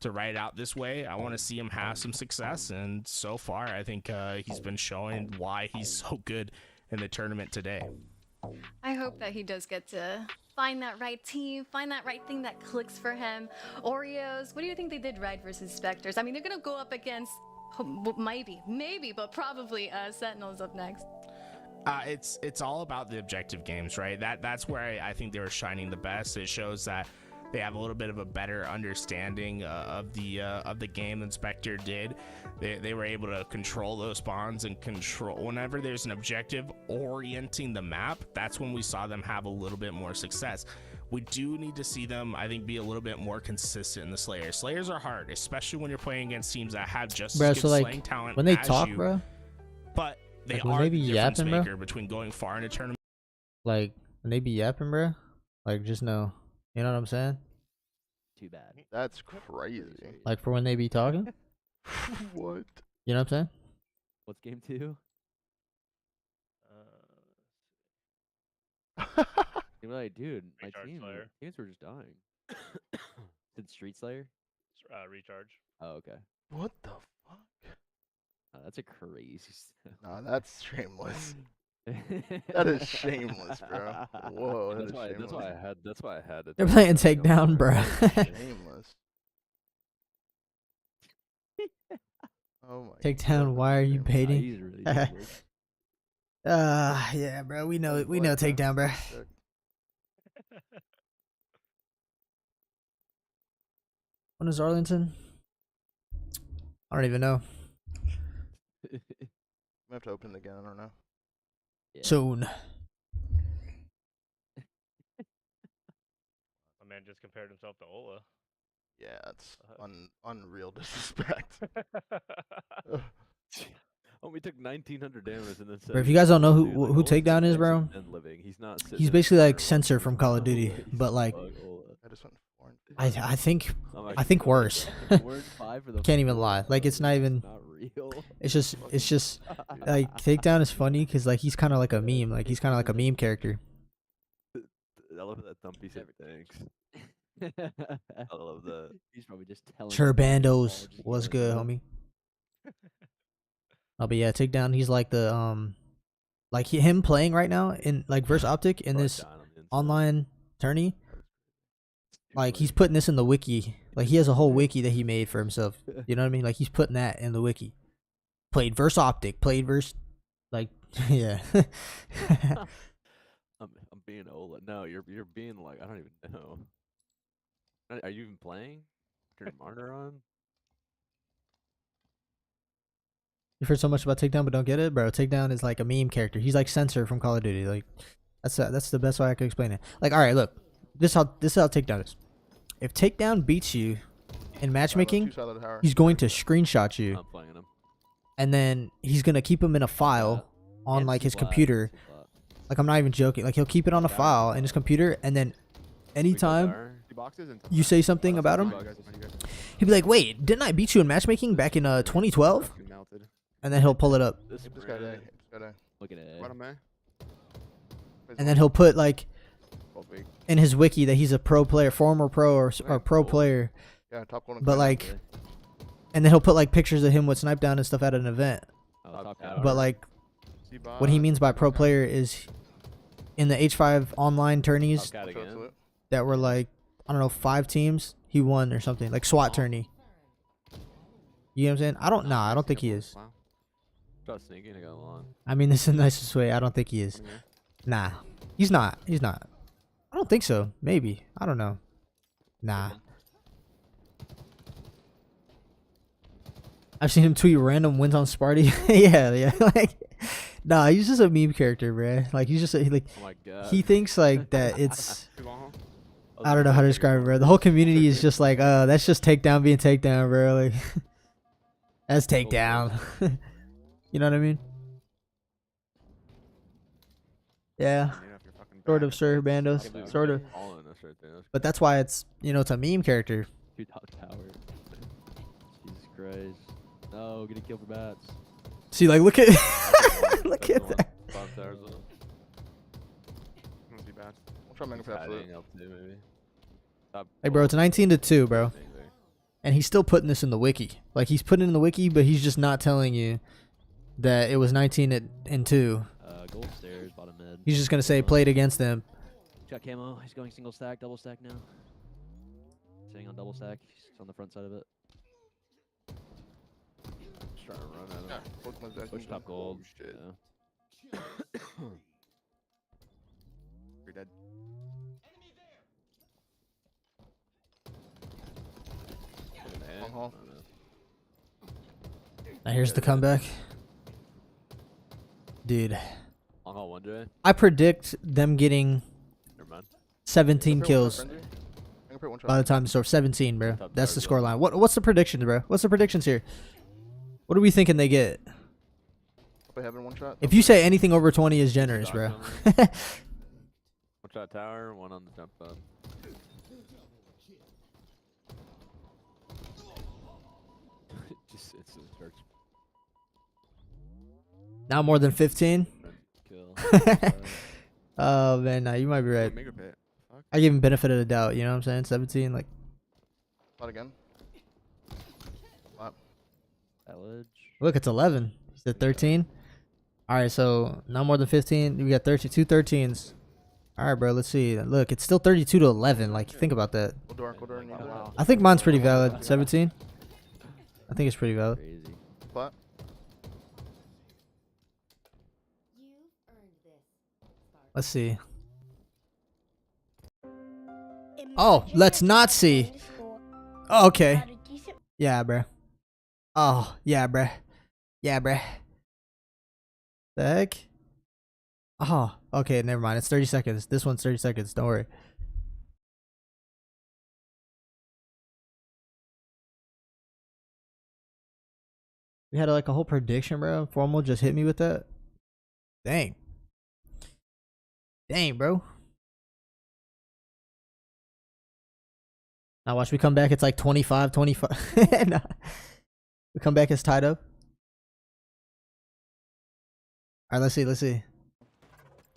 ride out this way. I want to see him have some success, and so far I think he's been showing why he's so good in the tournament today. I hope that he does get to find that right team, find that right thing that clicks for him. Oreos, what do you think they did right versus Spectres? I mean, they're gonna go up against maybe, but probably Sentinels up next. It's all about the objective games, right? That's where I think they were shining the best. It shows that they have a little bit of a better understanding of the game than Spectre did. They were able to control those spawns and control whenever there's an objective orienting the map. That's when we saw them have a little bit more success. We do need to see them, I think, be a little bit more consistent in the Slayers. Slayers are hard, especially when you're playing against teams that have just as good slaying talent when they as talk, you, bro. But they like, are the difference yapping, maker bro? between going far in a tournament. Like when they be yapping, bro. Like just know, you know what I'm saying? Too bad. That's crazy. Like for when they be talking. What? You know what I'm saying? What's game 2? You're like, dude, my teams were just dying. Did Street Slayer? Recharge. Oh, okay. What the fuck? That's a crazy. Nah, that's shameless. That is shameless, bro. Whoa, That's why I had it. They're playing takedown, bro. Shameless. Oh my. Takedown. Why are you baiting? He's really good. Yeah, bro. We know takedown, bro. When is Arlington? I don't even know. We have to open it again. I don't know. Yeah. Soon. My man just compared himself to Ola. Yeah, it's unreal disrespect. Oh, we took 1900 damage and then said. Bro, if you guys don't know dude, who Ola's Takedown is, sitting bro, and living. He's not. he's basically like Sensor from Call of Duty, but like I just went foreign. I think I'm worse. We're in 5 for the Can't even lie. Like it's not even. not real. It's just like Takedown is funny because like he's kind of like a meme. Like he's kind of like a meme character. I love that Thumpy said thanks. I love that. He's probably just telling. Turbandos was good, homie. Oh, but yeah, Takedown. He's like the like him playing right now in like Verse Optic in this online tourney. Like he's putting this in the wiki. Like he has a whole wiki that he made for himself. You know what I mean? Like he's putting that in the wiki. Played Verse Optic. Played Verse. Like yeah. I'm being Ola. No, you're being like I don't even know. Are you even playing? Turn monitor on. You've heard so much about Takedown, but don't get it, bro. Takedown is like a meme character. He's like Sensor from Call of Duty. Like that's the best way I could explain it. Like, all right, look, this is how Takedown is. If Takedown beats you in matchmaking, he's going to screenshot you, I'm playing him. and then he's gonna keep him in a file on like his computer. Like I'm not even joking. Like he'll keep it on a file in his computer, and then anytime you say something about him, he'll be like, "Wait, didn't I beat you in matchmaking back in 2012?" And then he'll pull it up, Look at it. and then he'll put like in his wiki that he's a pro player, former pro or pro player. Yeah, top one. But like, and then he'll put like pictures of him with snipe down and stuff at an event. But like, what he means by pro player is in the H5 online tourneys that were like, I don't know, 5 teams, he won or something, like SWAT tourney. You know what I'm saying? I don't think he is. I mean, this is the nicest way. I don't think he is. Nah, he's not. He's not. I don't think so. Maybe. I don't know. Nah. I've seen him tweet random wins on Sparty. yeah. Like, nah, he's just a meme character, bruh. Like, he's just like, Oh my god. he thinks like that it's. I don't know how to describe it, bro. The whole community is just like, that's just Takedown being Takedown, bro. Like, that's Takedown. You know what I mean? Yeah. Sort of, sir, Bandos. Sort of. But that's why it's, it's a meme character. 2 top tower. Jesus Christ. No, get a kill for bats. See, like, look at look at that. Hey, bro, it's 19-2, bro. And he's still putting this in the wiki. Like, he's putting it in the wiki, but he's just not telling you that it was 19-2. Gold stairs, bottom mid. He's just gonna say played against them. He's got camo. He's going single stack, double stack now. Sitting on double stack. He's on the front side of it. Just trying to run at him. Push top gold. Shit. Yeah. You're dead. long haul. Now here's the comeback. Dude. Long haul 1J. I predict them getting Never mind. 17 kills I can put one shot. by the time the store. 17, bro. That's the score line. What's the predictions, bro? What's the predictions here? What are we thinking they get? Play heaven one shot. If you say anything over 20 is generous, bro. One shot tower, one on the jump up. It's Not more than 15? kill. Oh, man, nah, you might be right. Make her pay it. Fuck. I give him benefit of the doubt, you know what I'm saying? 17, like. Shot again. Ledge. Look, it's 11. He said 13. All right, so not more than 15. We got 32 13s. All right, bro, let's see. Look, it's still 32 to 11. Like, think about that. Wow. I think mine's pretty valid. 17. I think it's pretty valid. Crazy. But Let's see. Oh, let's not see. Oh, okay. Yeah, bro. Oh, yeah, bro. Yeah, bro. The heck? Oh, okay, never mind. It's 30 seconds. This one's 30 seconds. Don't worry. We had like a whole prediction, bro. Formal just hit me with that. Dang. Dang, bro. Now watch, we come back. It's like 25. Nah. We come back, it's tied up. All right, let's see.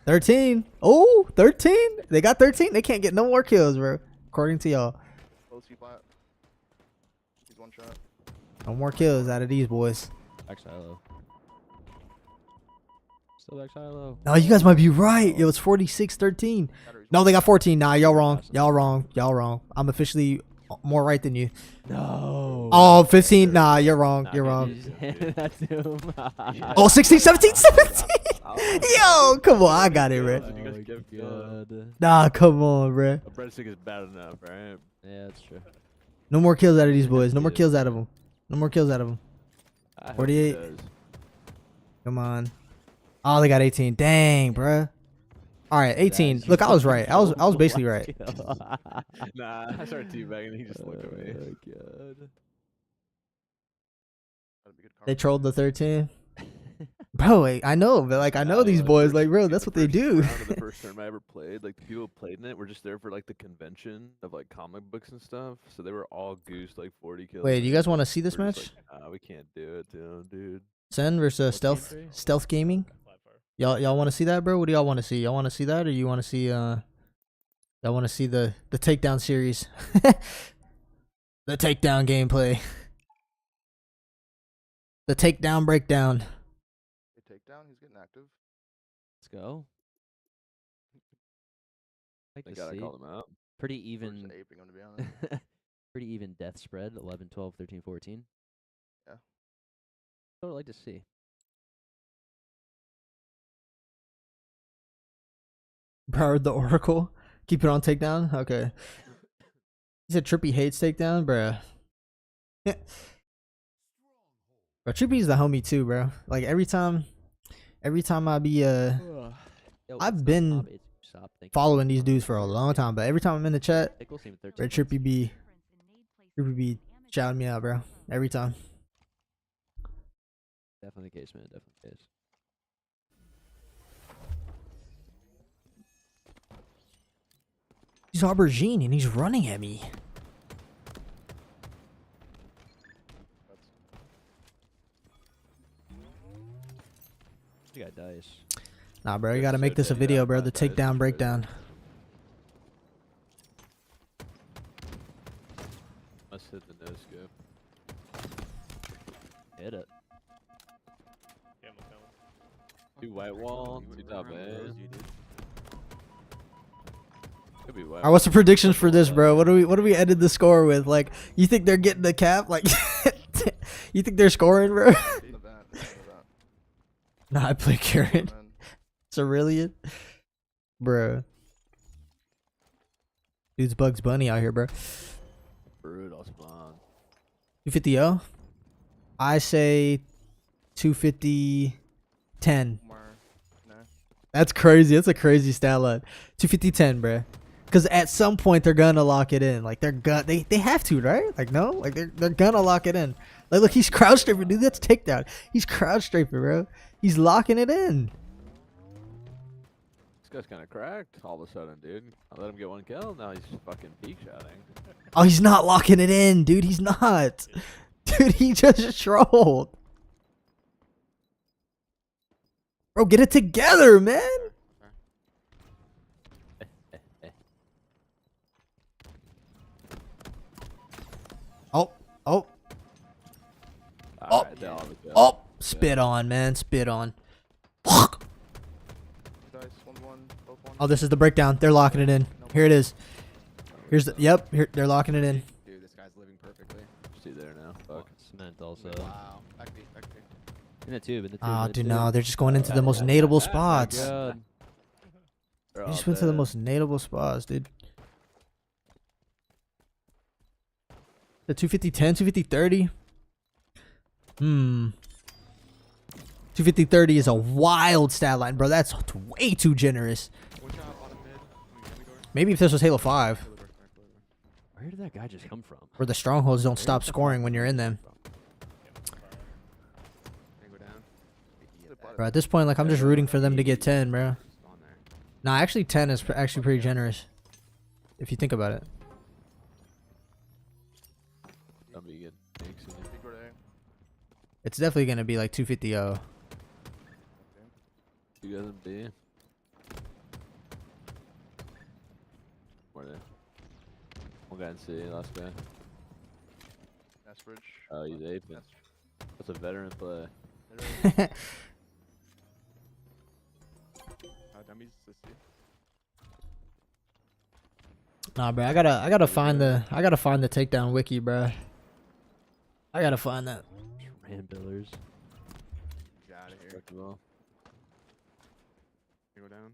13. Oh, 13. They got 13. They can't get no more kills, bro. According to y'all. one shot. No more kills out of these boys. Back silo. Still back silo. No, you guys might be right. Yo, it's 46-13. No, they got 14. Nah, y'all wrong. Y'all wrong. I'm officially more right than you. No. Oh, 15. Nah, you're wrong. You're wrong. That's him. Oh, 16, 17, 17. Yo, come on. I got it, bro. God. Nah, come on, bro. A breadstick is bad enough, right? Yeah, that's true. No more kills out of these boys. No more kills out of them. No more kills out of them. I hope 48. he does. Come on. Oh, they got 18. Dang, bruh. All right, 18. Look, I was right. I was basically right. Nah, I started teabagging and he just looked at me. Oh, God. They trolled the 13. Bro, I know, but like I know these boys, like, bro, that's what they do. Round of the first tournament I ever played, like the people who played in it were just there for like the convention of like comic books and stuff. So they were all goosed like 40 kills. Wait, you guys want to see this We're match? just like, nah, we can't do it, dude. Sen versus Stealth Gaming. Y'all want to see that, bro? What do y'all want to see? Y'all want to see that, or you want to see y'all want to see the takedown series, the takedown gameplay, the takedown breakdown. Takedown, he's getting active. Let's go. Like Thank to God I see. called him out. Pretty We're even. just aping him, to be honest. Pretty even death spread. 11, 12, 13, 14. Yeah. I would like to see. Bro, the Oracle. Keep it on takedown? Okay. He said Trippy hates takedown, bro. Bro, Trippy's the homie too, bro. Like every time I be Yo, I've been following these dudes for a long time, but every time I'm in the chat, bro, Trippy be shouting me out, bro. Every time. Definitely the case, man. Definitely the case. He's aubergine and he's running at me. You got dice. Nah, bro, you gotta make this a video, bro. The takedown breakdown. Must hit the no scope. Hit it. Two white wall, two top A. Could be white. Alright, what's the predictions for this, bro? What do we ended the score with? Like, you think they're getting the cap? Like, you think they're scoring, bro? Nah, I play Karen. Cerulean, bro. Dude's Bugs Bunny out here, bro. Brutal spawn. 250-0? I say 250-10. That's crazy. That's a crazy stat line. 250-10, bruh. Because at some point they're gonna lock it in. Like they have to, right? Like no, like they're gonna lock it in. Like look, he's crouch strafing, dude. That's takedown. He's crouch strafing, bro. He's locking it in. This guy's kind of cracked all of a sudden, dude. I let him get one kill. Now he's fucking peak shotting. Oh, he's not locking it in, dude. He's not. Dude, he just trolled. Bro, get it together, man. Oh. Oh, spit on, man. Spit on. Fuck. Oh, this is the breakdown. They're locking it in. Here it is. Here's the, yep, here, they're locking it in. Dude, this guy's living perfectly. See there now. Fuck. Cement also. Wow. Back B. In the tube, in the tube. Oh, in the dude, tube. no. They're just going into the most nadeable spots. God. They just went to the most nadeable spots, dude. The 250-10, 250-30. 250-30 is a wild stat line, bro. That's way too generous. Maybe if this was Halo 5. Where did that guy just come from? Where the strongholds don't stop scoring when you're in them. Bro, at this point, like, I'm just rooting for them to get 10, bro. Nah, actually 10 is actually pretty generous. If you think about it. It's definitely going to be like 250-0. You guys in B? Where they? One guy in C, last guy. Oh, he's aping. That's a veteran play. Nah, bro, I gotta find the takedown wiki, bro. I gotta find that. Rambillers. Get out of here. Well. Go down.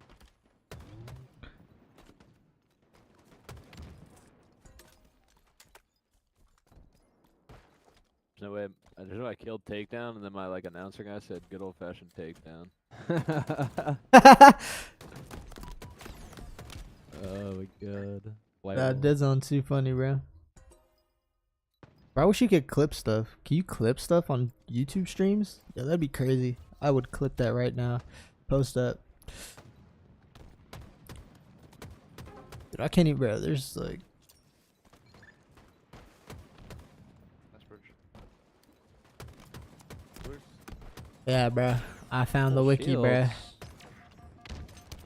There's no way I killed takedown, and then my like announcer guy said good old fashioned takedown. Oh my god. That dead zone too funny, bro. Bro, I wish you could clip stuff. Can you clip stuff on YouTube streams? Yeah, that'd be crazy. I would clip that right now. Post that. Dude, I can't even, bro. There's like. Yeah, bro. I found the wiki, bro.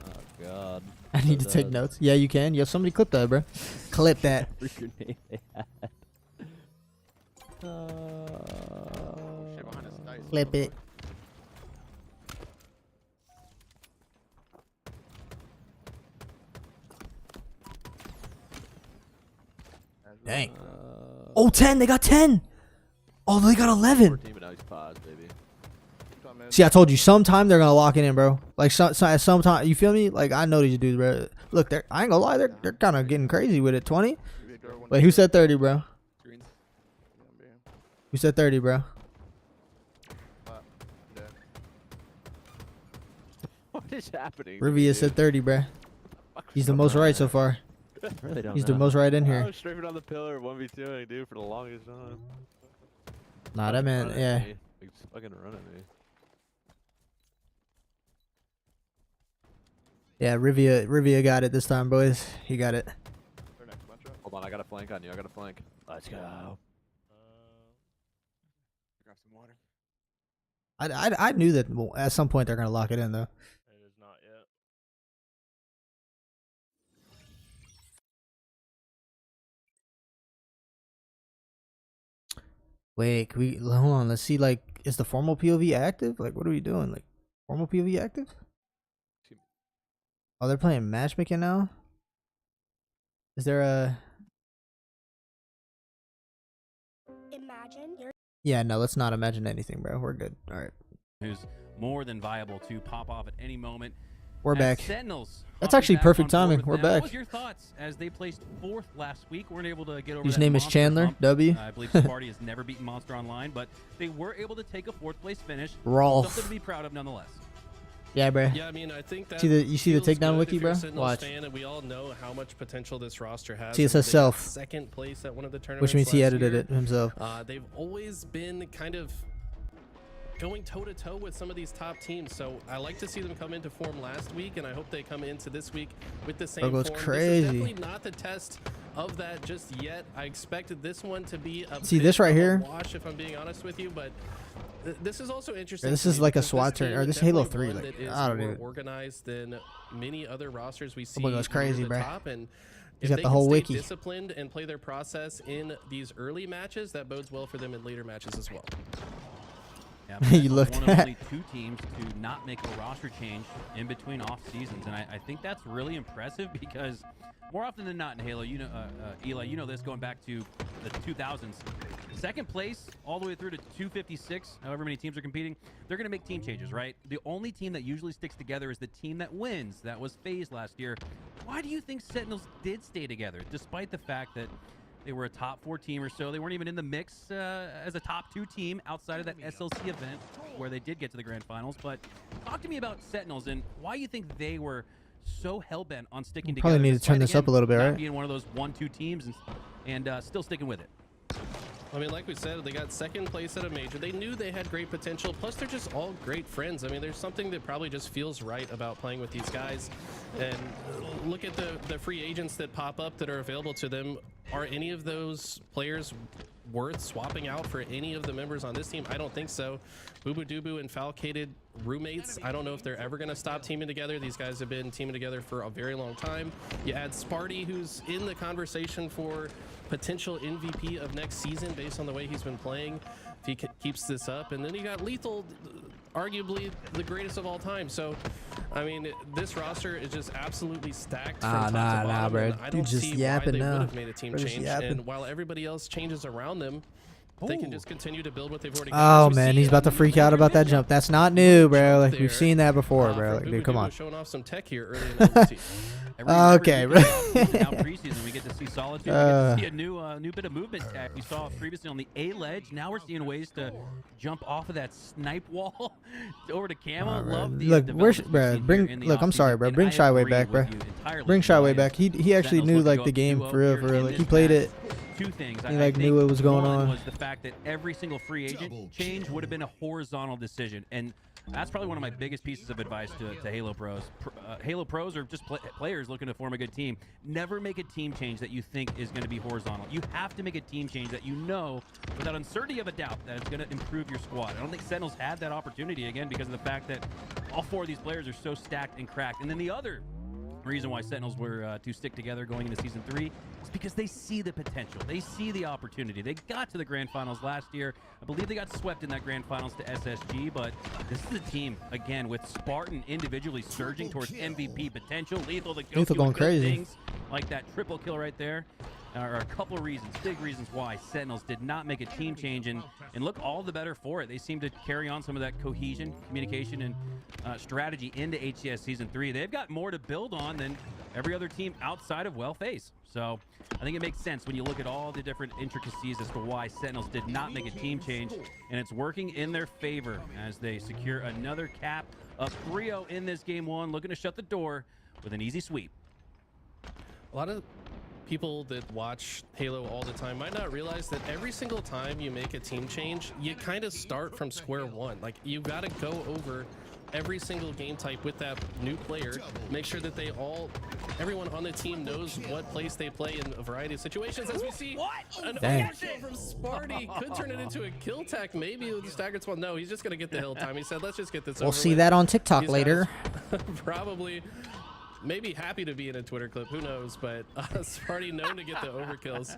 Oh god. I need to take notes. Yeah, you can. Yeah, somebody clip that, bro. Clip that. Grenade they had. Clip it. Dang. Oh, 10. They got 10. Oh, they got 11. See, I told you, sometime they're gonna lock it in, bro. Like, at some time, you feel me? Like, I know these dudes, bro. Look, I ain't gonna lie, they're kind of getting crazy with it. 20? Wait, who said 30, bro? Who said 30, bro? What is happening? Rivia said 30, bro. He's the most right so far. Really don't He's know. the most right in I here. was strafing on the pillar 1v2ing, dude, for the longest time. Nah, that man, yeah. He's fucking running me. Yeah, Rivia got it this time, boys. He got it. Hold on, I got a flank on you. I got a flank. Let's go. Grab some water. I knew that at some point they're gonna lock it in, though. It is not yet. Wait, hold on. Let's see. Like, is the formal POV active? Like, what are we doing? Like, formal POV active? Oh, they're playing matchmaking now. Is there a? Imagine you're. Yeah, no. Let's not imagine anything, bro. We're good. All right. Who's more than viable to pop off at any moment. We're as back. Sentinels That's hopping actually back perfect on board timing. with We're them. back. What was your thoughts as they placed 4th last week? Weren't able to get over His that name is Monster Chandler, hump. W. I believe Sparty has never beaten Monster Online, but they were able to take a 4th place finish. Rolf. Something to be proud of nonetheless. Yeah, bro. Yeah, I mean, I think that You see the feels takedown good wiki, if you're a bro? Sentinels Watch. fan, and we all know how much potential this roster has. See, it I mean, says they got self. 2nd place at one of the tournaments. Which means he last edited year. it himself. They've always been kind of going toe-to-toe with some of these top teams, so I like to see them come into form last week, and I hope they come into this week with the same goes form. crazy. This is definitely not the test of that just yet. I expected this one to be a See bit this right of a here? wash, if I'm being honest with you, but this is also interesting. This to is me like a because SWAT team turn, or this is Halo definitely 3. one Like, that is I don't more know. organized than many other rosters we see. boy goes crazy, near the bro. top, and He's if got they the can whole stay wiki. disciplined and play their process in these early matches, that bodes well for them in later matches as well. Yeah, You Sentinels looked one of at- only 2 teams to not make a roster change in between off seasons, and I think that's really impressive because more often than not in Halo, you know, Eli, you know this going back to the 2000s. 2nd place all the way through to 256, however many teams are competing, they're going to make team changes, right? The only team that usually sticks together is the team that wins. That was FaZe last year. Why do you think Sentinels did stay together, despite the fact that they were a top 4 team or so? They weren't even in the mix as a top 2 team outside of that SLC event where they did get to the grand finals. But talk to me about Sentinels and why you think they were so hell-bent on sticking together. Probably need to turn despite, this up a little bit, not right? being one of those 1-2 teams and still sticking with it. I mean, like we said, they got 2nd place at a major. They knew they had great potential. Plus, they're just all great friends. I mean, there's something that probably just feels right about playing with these guys. And look at the free agents that pop up that are available to them. Are any of those players worth swapping out for any of the members on this team? I don't think so. Boobu Dubu and Falcated roommates. I don't know if they're ever going to stop teaming together. These guys have been teaming together for a very long time. You add Sparty, who's in the conversation for potential MVP of next season based on the way he's been playing, if he keeps this up. And then you got Lethal, arguably the greatest of all time. So, I mean, this roster is just absolutely stacked from top to bottom. bro. And I don't just see why yapping they would now. have made a team Bro, just change. yapping. And while everybody else changes around them, they can just continue to build what they've already got. Oh As we man, see he's about to on freak out about that jump. That's not new, bro. Like there, we've seen that before, bro. from Like, dude, come Boobu on. showing off some tech here early in the Okay, bro. Now preseason, we get to see Solitude. We get to see a new bit of movement tech. We saw previously on the A ledge. Now we're seeing ways to jump off of that snipe wall over to camo. Love the Look, developments we've bro. seen Bring. here in the Look, I'm sorry, offseason, bro. and Bring I Shyway agree back, bro. with you entirely. Bring Shyway Eli, back. He actually Sentinels knew looking to like go the game 2-0 for real, here for real. in Like he this played match. it. 2 things. He I like think knew what was going one on. was the fact that every single free agent change would have been a horizontal decision, and that's probably one of my biggest pieces of advice to Halo Pros. Halo Pros are just players looking to form a good team. Never make a team change that you think is going to be horizontal. You have to make a team change that you know, without uncertainty of a doubt, that it's going to improve your squad. I don't think Sentinels had that opportunity, again, because of the fact that all 4 of these players are so stacked and cracked. And then the other reason why Sentinels were to stick together going into Season 3 is because they see the potential. They see the opportunity. They got to the Grand Finals last year. I believe they got swept in that Grand Finals to SSG, but this is a team, again, with Spartan individually surging towards MVP potential. Lethal Lethal going crazy. Things like that triple kill right there are a couple of reasons, big reasons why Sentinels did not make a team change and look all the better for it. They seem to carry on some of that cohesion, communication, and strategy into HCS Season 3. They've got more to build on than every other team outside of FaZe. So I think it makes sense when you look at all the different intricacies as to why Sentinels did not make a team change, and it's working in their favor as they secure another cap of 3-0 in this Game 1, looking to shut the door with an easy sweep. A lot of people that watch Halo all the time might not realize that every single time you make a team change, you kind of start from square one. Like, you got to go over every single game type with that new player, make sure that everyone on the team knows what place they play in a variety of situations. As we see, an overkill from Sparty could turn it into a kill tech, maybe with the staggered spawn. No, he's just gonna get the hill time. He said, let's just get this over We'll see with. that on TikTok These later. guys probably maybe happy to be in a Twitter clip, who knows, but Sparty known to get the overkills.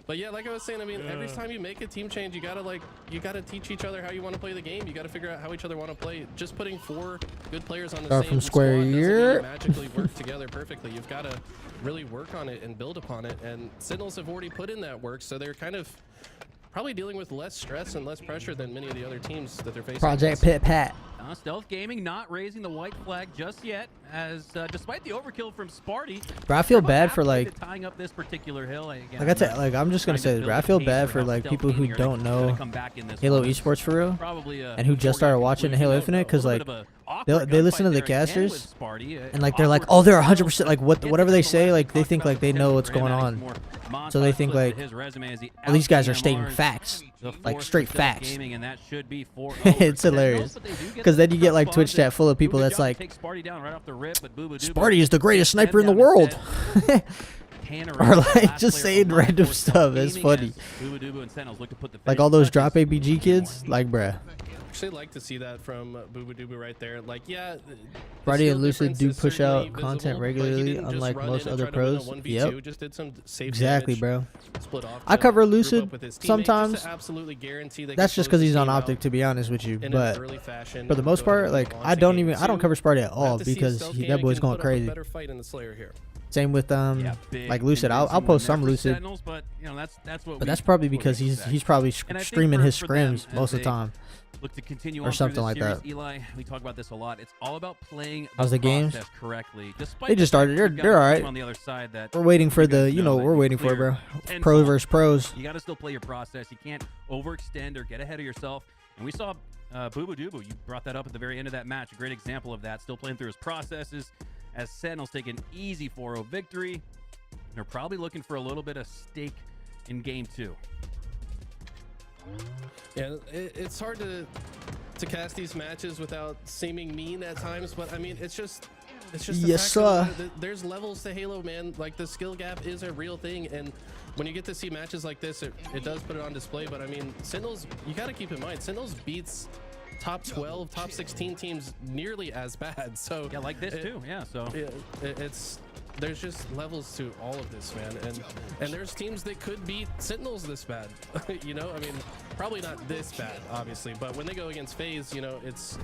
But yeah, like I was saying, I mean, every time you make a team change, you gotta teach each other how you want to play the game. You gotta figure out how each other want to play. Just putting 4 good players on the Start same from squad square doesn't year. magically work together perfectly. You've got to really work on it and build upon it. And Sentinels have already put in that work, so they're kind of probably dealing with less stress and less pressure than many of the other teams that they're facing. Project Pit Pat. Stealth Gaming not raising the white flag just yet, as despite the overkill from Sparty. Bro, I feel bad for like tying up this particular hill. Again, like I said, like I'm just gonna say, bro, I feel bad for like people who don't know Halo esports for real, and who just started watching Halo Infinite, because like they listen to the casters and like they're like, oh, they're 100% like whatever they say, like they think like they know what's going on, so they think like, well, these guys are stating facts, like straight facts. It's hilarious, because then you get like Twitch chat full of people that's like, Sparty is the greatest sniper in the world. Or like just saying random stuff. It's funny. Like all those drop ABG kids, like bruh. Actually like to see that from Boo Boo Doo right there. Like, yeah, Brady and Lucid do push out content regularly, unlike most other pros. Yep. Just did some safe exactly, bro. Split off I cover Lucid sometimes. Guarantee that's just because he's on Optic, to be honest with you. But for the most part, like I don't cover Sparty at all, because that boy's going crazy. Same with like Lucid. I'll post some Lucid, but that's probably because he's probably streaming his scrims most of the time. Look to continue or something like series, that. Eli, we talk about this a lot. It's all about playing how's the games correctly. They just started. They're all right. On the other side that we're waiting for the we're waiting for it, bro. Pro versus pros. You got to still play your process. You can't overextend or get ahead of yourself. And we saw Boo Boo Doo. You brought that up at the very end of that match. A great example of that. Still playing through his processes as Sentinels take an easy 4-0 victory. They're probably looking for a little bit of stake in game 2. Yeah, it's hard to cast these matches without seeming mean at times, but I mean, it's just yes, sir. There's levels to Halo, man. Like, the skill gap is a real thing, and when you get to see matches like this, it does put it on display. But I mean, Sentinels, you got to keep in mind, Sentinels beats top 12, top 16 teams nearly as bad. So yeah, like this too. Yeah, so there's just levels to all of this, man, and there's teams that could beat Sentinels this bad. I mean, probably not this bad, obviously, but when they go against FaZe, it's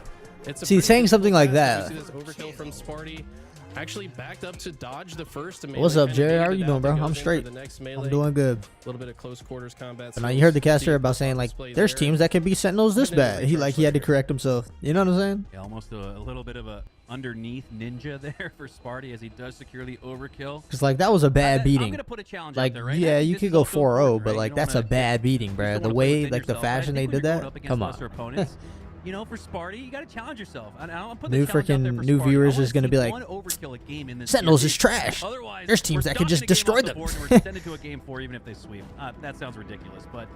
a saying something like that. You see this overkill from Sparty, actually backed up to dodge the first. What's up, Jerry? How are you doing, bro? I'm straight. I'm doing good. A little bit of close quarters combat. But now you heard the caster about saying like, there's teams that can beat Sentinels this bad. He had to correct himself. You know what I'm saying? Yeah, almost a little bit of a underneath ninja there for Sparty as he does secure the overkill. Because like that was a bad beating. I'm gonna put a challenge like out there, right? yeah, you could go 4-0, but like that's a bad beating, bro. The way like the fashion they did that. Come on. Opponents, for Sparty, you got to challenge yourself. And I'll put new viewers is going to be like, Sentinels is trash. Otherwise, there's teams that could just destroy them. We're extended to a game 4 even if they sweep. That sounds ridiculous, but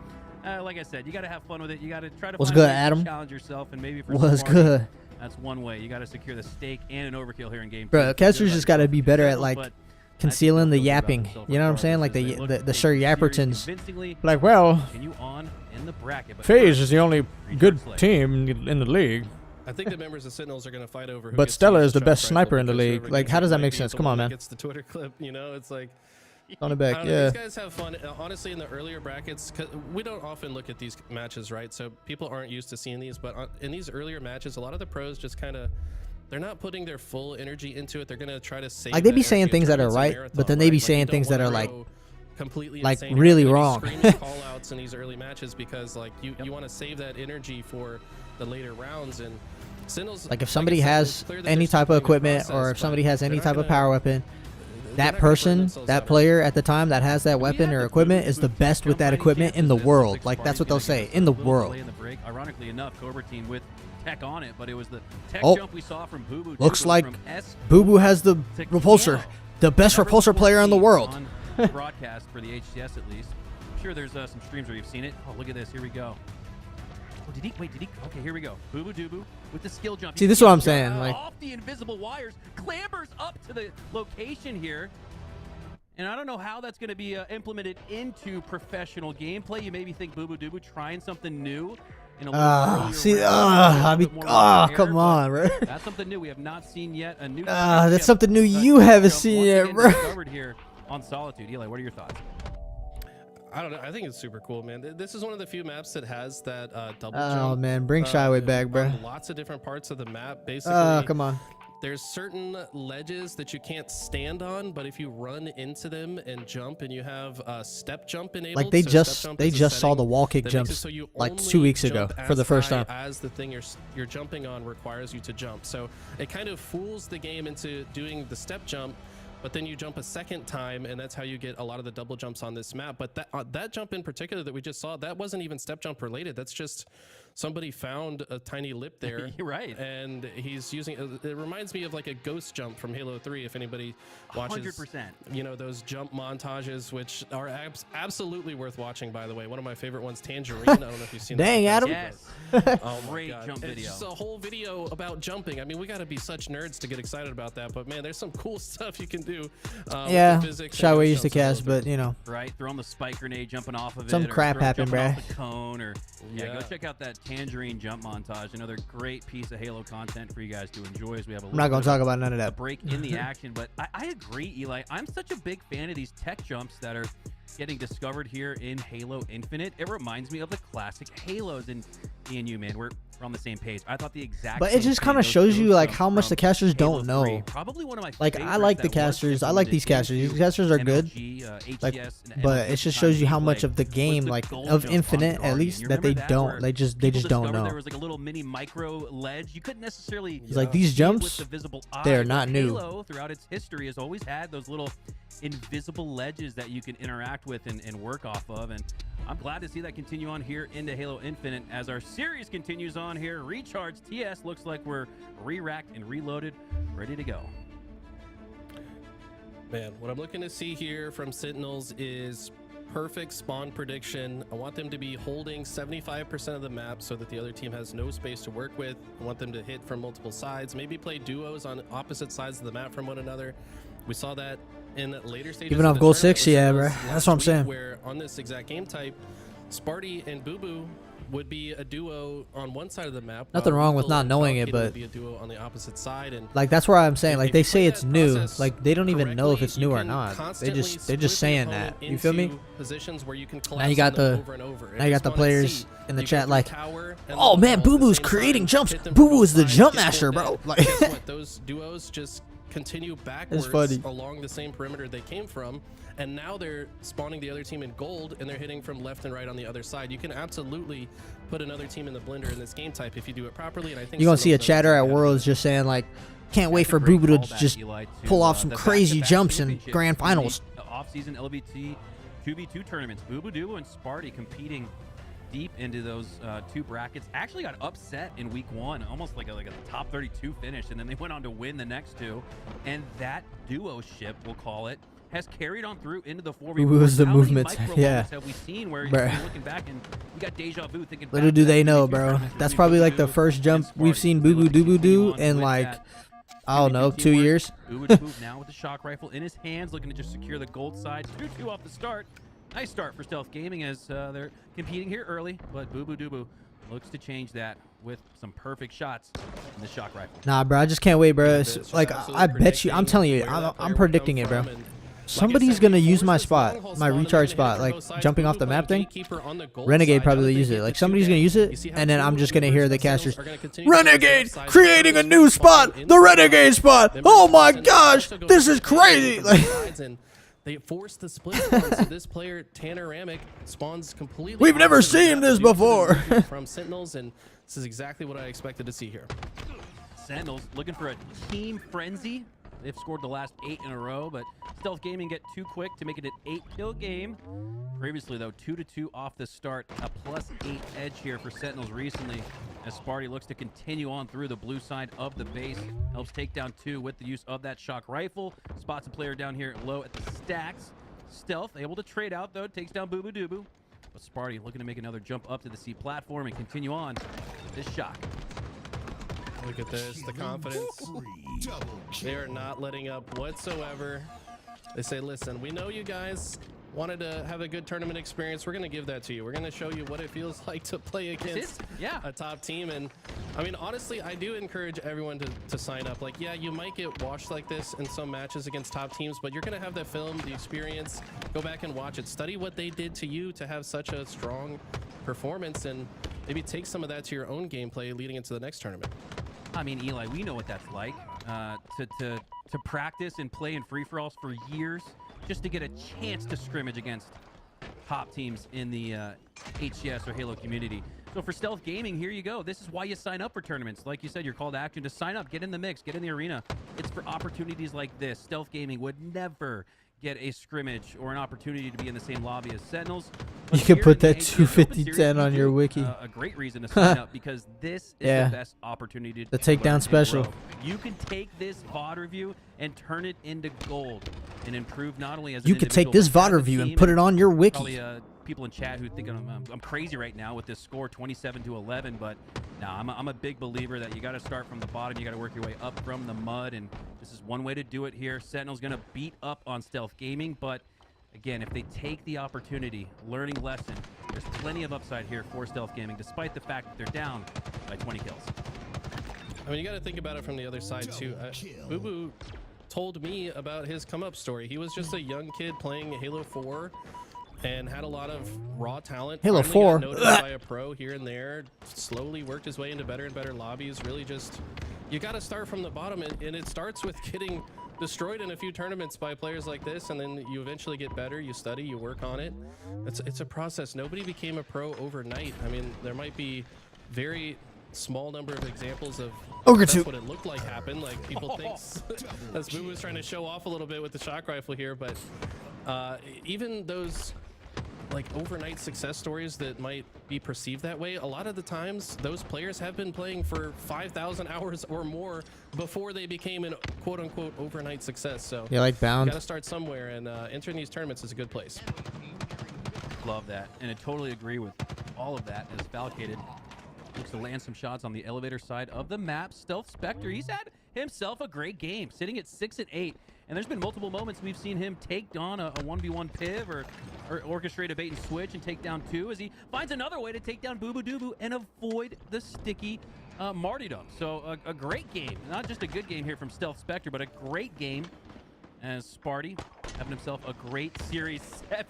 like I said, you got to have fun with it. You got to try to challenge yourself, and maybe for What's Sparty, good? That's one way. You got to secure the stake and an overkill here in game 2. Bro, casters just got to be better at like concealing the yapping. You know what I'm saying? Like the Sir Yappertons. Like, well, FaZe is the only good team in the league. I think the members of Sentinels are going to fight over who but Stella is the best sniper in the league. Like, how does that make sense? Come on, man. Gets the Twitter clip, it's like on the back, yeah. These guys have fun. Honestly, in the earlier brackets, 'cause we don't often look at these matches, right? So people aren't used to seeing these. But in these earlier matches, a lot of the pros just kind of, they're not putting their full energy into it. They're going to try to save. Like, they be saying things that are right, but then they be saying things that are like completely like really wrong. Call outs in these early matches because like you want to save that energy for the later rounds. And Sentinels, like if somebody has any type of equipment or if somebody has any type of power weapon, that person, that player at the time that has that weapon or equipment is the best with that equipment in the world. Like that's what they'll say, in the world. Ironically enough, Cobra team with tech on it, but it was the tech jump we saw from Boo Boo. Looks like Boo Boo has the repulsor, the best repulsor player in the world. Broadcast for the HCS at least. I'm sure there's some streams where you've seen it. Oh, look at this. Here we go. Oh, did he? Okay, here we go. Boo Boo Doo Boo with the skill jump. See, this is what I'm saying. Like off the invisible wires, clambers up to the location here. And I don't know how that's going to be implemented into professional gameplay. You maybe think Boo Boo Doo Boo trying something new. In a see, come on, bro. That's something new we have not seen yet. A new. That's something new you haven't seen yet, bro. Covered here on Solitude. Eli, what are your thoughts? I don't know. I think it's super cool, man. This is one of the few maps that has that double jump. Oh man, bring Shyway back, bro. Lots of different parts of the map, basically. Come on. there's certain ledges that you can't stand on, but if you run into them and jump, and you have step jump enabled, Like they so just saw the wall kick jumps so you like only 2 weeks ago jump for the as first high time. as the thing you're jumping on requires you to jump. So it kind of fools the game into doing the step jump, but then you jump a second time, and that's how you get a lot of the double jumps on this map. But that jump in particular that we just saw, that wasn't even step jump related. That's just somebody found a tiny lip there. You're right. And he's using it. Reminds me of like a ghost jump from Halo 3. If anybody watches, 100%. you know, those jump montages, which are absolutely worth watching, by the way. One of my favorite ones, Tangerine. I don't know if you've seen Dang, that. Adam. Yes. Oh my Great God. jump It's video. just a whole video about jumping. I mean, we got to be such nerds to get excited about that. But man, there's some cool stuff you can do. Yeah, with the physics Shy and Way those used to jumps cast, and but you know. Right, throwing the spike grenade, jumping off of Some it. crap happened, jumping bruh. off the cone, or Yeah. go check out that Tangerine jump montage. Another great piece of Halo content for you guys to enjoy. As we have a I'm not gonna talk about none of a that. break in the action, but I agree, Eli. I'm such a big fan of these tech jumps that are getting discovered here in Halo Infinite. It reminds me of the classic Halos, and me and you, man, we're on the same page. I thought the exact But same it just thing. kind of Those shows you like jumps how much the from casters Halo don't 3, know. Probably one of my Like I favorites like the that was casters. I like these casters. implemented These casters are good. MLG, Like, HES, and but MLG it just shows you how times much gameplay of the game, was the like gold of jump on Infinite at Guardian. least, You that they remember don't. where They just people don't discovered know. There was like a little mini micro ledge. You couldn't necessarily It's like these see it with jumps, the visible they are eye, not but new. Halo, throughout its history, has always had those little invisible ledges that you can interact with and work off of. And I'm glad to see that continue on here into Halo Infinite as our series continues on here. Recharge TS looks like we're re-racked and reloaded, ready to go. Man, what I'm looking to see here from Sentinels is perfect spawn prediction. I want them to be holding 75% of the map so that the other team has no space to work with. I want them to hit from multiple sides, maybe play duos on opposite sides of the map from one another. We saw that in later stages. Even of off the Gold tournament 6, with yeah, Sentinels bruh. That's last what I'm week, saying. Where on this exact game type, Sparty and Boo Boo would be a duo on one side of the map. Nothing while wrong with Eagle not and knowing it, Falcon but would be a duo on the opposite side. And like that's where I'm saying, if like you they play say it's that new, process like they don't even know if it's correctly, new you or can not. They're constantly just split saying the that. opponent You feel me? into positions where you can Now you collapse got them the over and over. If now you they got the spawn at players C, in the you chat go like, tower and oh then man, all at the Boo Boo's same creating time, jumps. hit them Boo from Boo both is the sides, jump get master, pulled bro. down. Like Guess what? Those duos just continue backwards funny. along the same perimeter they came from, and now they're spawning the other team in gold, and they're hitting from left and right on the other side. You can absolutely put another team in the blender in this game type if you do it properly, and I think you're gonna see a Sentinels chatter knows at how to Worlds just saying like, can't wait That's a for great Boo Boo to callback, just Eli, to, pull off some the crazy back-to-back jumps in championships grand in the finals. Off-season LBT 2v2 tournaments. Boo Boo Doo and Sparty competing deep into those two brackets. Actually got upset in week one, almost like a top 32 finish, and then they went on to win the next two. And that duo ship, we'll call it, has carried on through into the 4v4. Who was the How many movements? micro Yeah. moments have we seen where Bruh. you're looking back and we got deja vu thinking Little back do to they that know, 2v2 bro. tournament That's between probably Boo like the Boo first and jump we've Sparty. seen They Boo look Boo to continue do on in with like, that I don't know, 2 teamwork. years. Boo Boo Doo now with the shock rifle in his hands, looking to just secure the gold side. 2-2 off the start. Nice start for Stealth Gaming as they're competing here early, but Boo Boo Doo looks to change that with some perfect shots in the shock rifle. Nah, bro, I just can't wait, bro. It's just Like absolutely I bet you, I'm predicting telling you, where that I'm player will predicting come it, bro. from, and like I Somebody's said, gonna we use forced my the spot, stronghold my spawn, and recharge they're gonna spot, hit like from both sides. jumping Boo off Boo the playing map thing. gatekeeper on the gold Renegade side. probably How do use they it. get Like the somebody's two gonna use down? it, You see how and then I'm two just gonna hear the movers of casters. Sentinels are gonna continue to Renegade push both sides. creating a First new one spot, spawned in the Renegade spot. then Oh Boo my Boo gosh, also goes this to is the corner crazy. from Like, both sides, and they forced the split spawn, so this player Tanoramic spawns completely. We've never opposite of the seen map this due to the before. movement from Sentinels, and this is exactly what I expected to see here. Sentinels looking for a team frenzy. They've scored the last 8 in a row, but Stealth Gaming get too quick to make it an 8-kill game. Previously, though, 2-2 off the start. A +8 edge here for Sentinels recently as Sparty looks to continue on through the blue side of the base. Helps take down 2 with the use of that shock rifle. Spots a player down here low at the stacks. Stealth able to trade out, though. Takes down Boo Boo Doo Boo. But Sparty looking to make another jump up to the C platform and continue on with this shock. Look at this, the confidence. They are not letting up whatsoever. They say, listen, we know you guys wanted to have a good tournament experience. We're going to give that to you. We're going to show you what it feels like to play against a top team. And I mean, honestly, I do encourage everyone to sign up. Like, yeah, you might get washed like this in some matches against top teams, but you're going to have that film, the experience. Go back and watch it. Study what they did to you to have such a strong performance, and maybe take some of that to your own gameplay leading into the next tournament. I mean, Eli, we know what that's like. to practice and play in free-for-alls for years just to get a chance to scrimmage against top teams in the HCS or Halo community. So for Stealth Gaming, here you go. This is why you sign up for tournaments. Like you said, your call to action to sign up, get in the mix, get in the arena. It's for opportunities like this. Stealth Gaming would never get a scrimmage or an opportunity to be in the same lobby as Sentinels. You can put that 250-10 on your wiki. A great reason to sign up because this is the best opportunity to the takedown special. grow. You can take this VOD review and turn it into gold and improve not only as an You could take this VOD review and put it on your wiki. Probably, people in chat who think I'm crazy right now with this score 27-11, but no, I'm a big believer that you got to start from the bottom. You got to work your way up from the mud, and this is one way to do it here. Sentinel's going to beat up on Stealth Gaming, but again, if they take the opportunity, learning lesson, there's plenty of upside here for Stealth Gaming, despite the fact that they're down by 20 kills. I mean, you got to think about it from the other side too. Boo Boo told me about his come-up story. He was just a young kid playing Halo 4 and had a lot of raw talent. Halo Finally 4 got noticed by a pro here and there, slowly worked his way into better and better lobbies. Really just, you got to start from the bottom, and it starts with getting destroyed in a few tournaments by players like this, and then you eventually get better, you study, you work on it. It's a process. Nobody became a pro overnight. I mean, there might be very small number of examples of that's what it looked like happened. Like people think as Boo was trying to show off a little bit with the shock rifle here, but even those like overnight success stories that might be perceived that way, a lot of the times those players have been playing for 5,000 hours or more before they became an quote-unquote overnight success. So yeah, like Bound. You gotta start somewhere, and entering these tournaments is a good place. Love that, and I totally agree with all of that. As Falcated looks to land some shots on the elevator side of the map. Stealth Spectre, he's had himself a great game, sitting at 6 and 8. And there's been multiple moments we've seen him take down a 1v1 Piv or orchestrate a bait and switch and take down 2 as he finds another way to take down Boo Boo Doo Boo and avoid the sticky martyrdom. So a great game, not just a good game here from Stealth Spectre, but a great game as Sparty having himself a great series.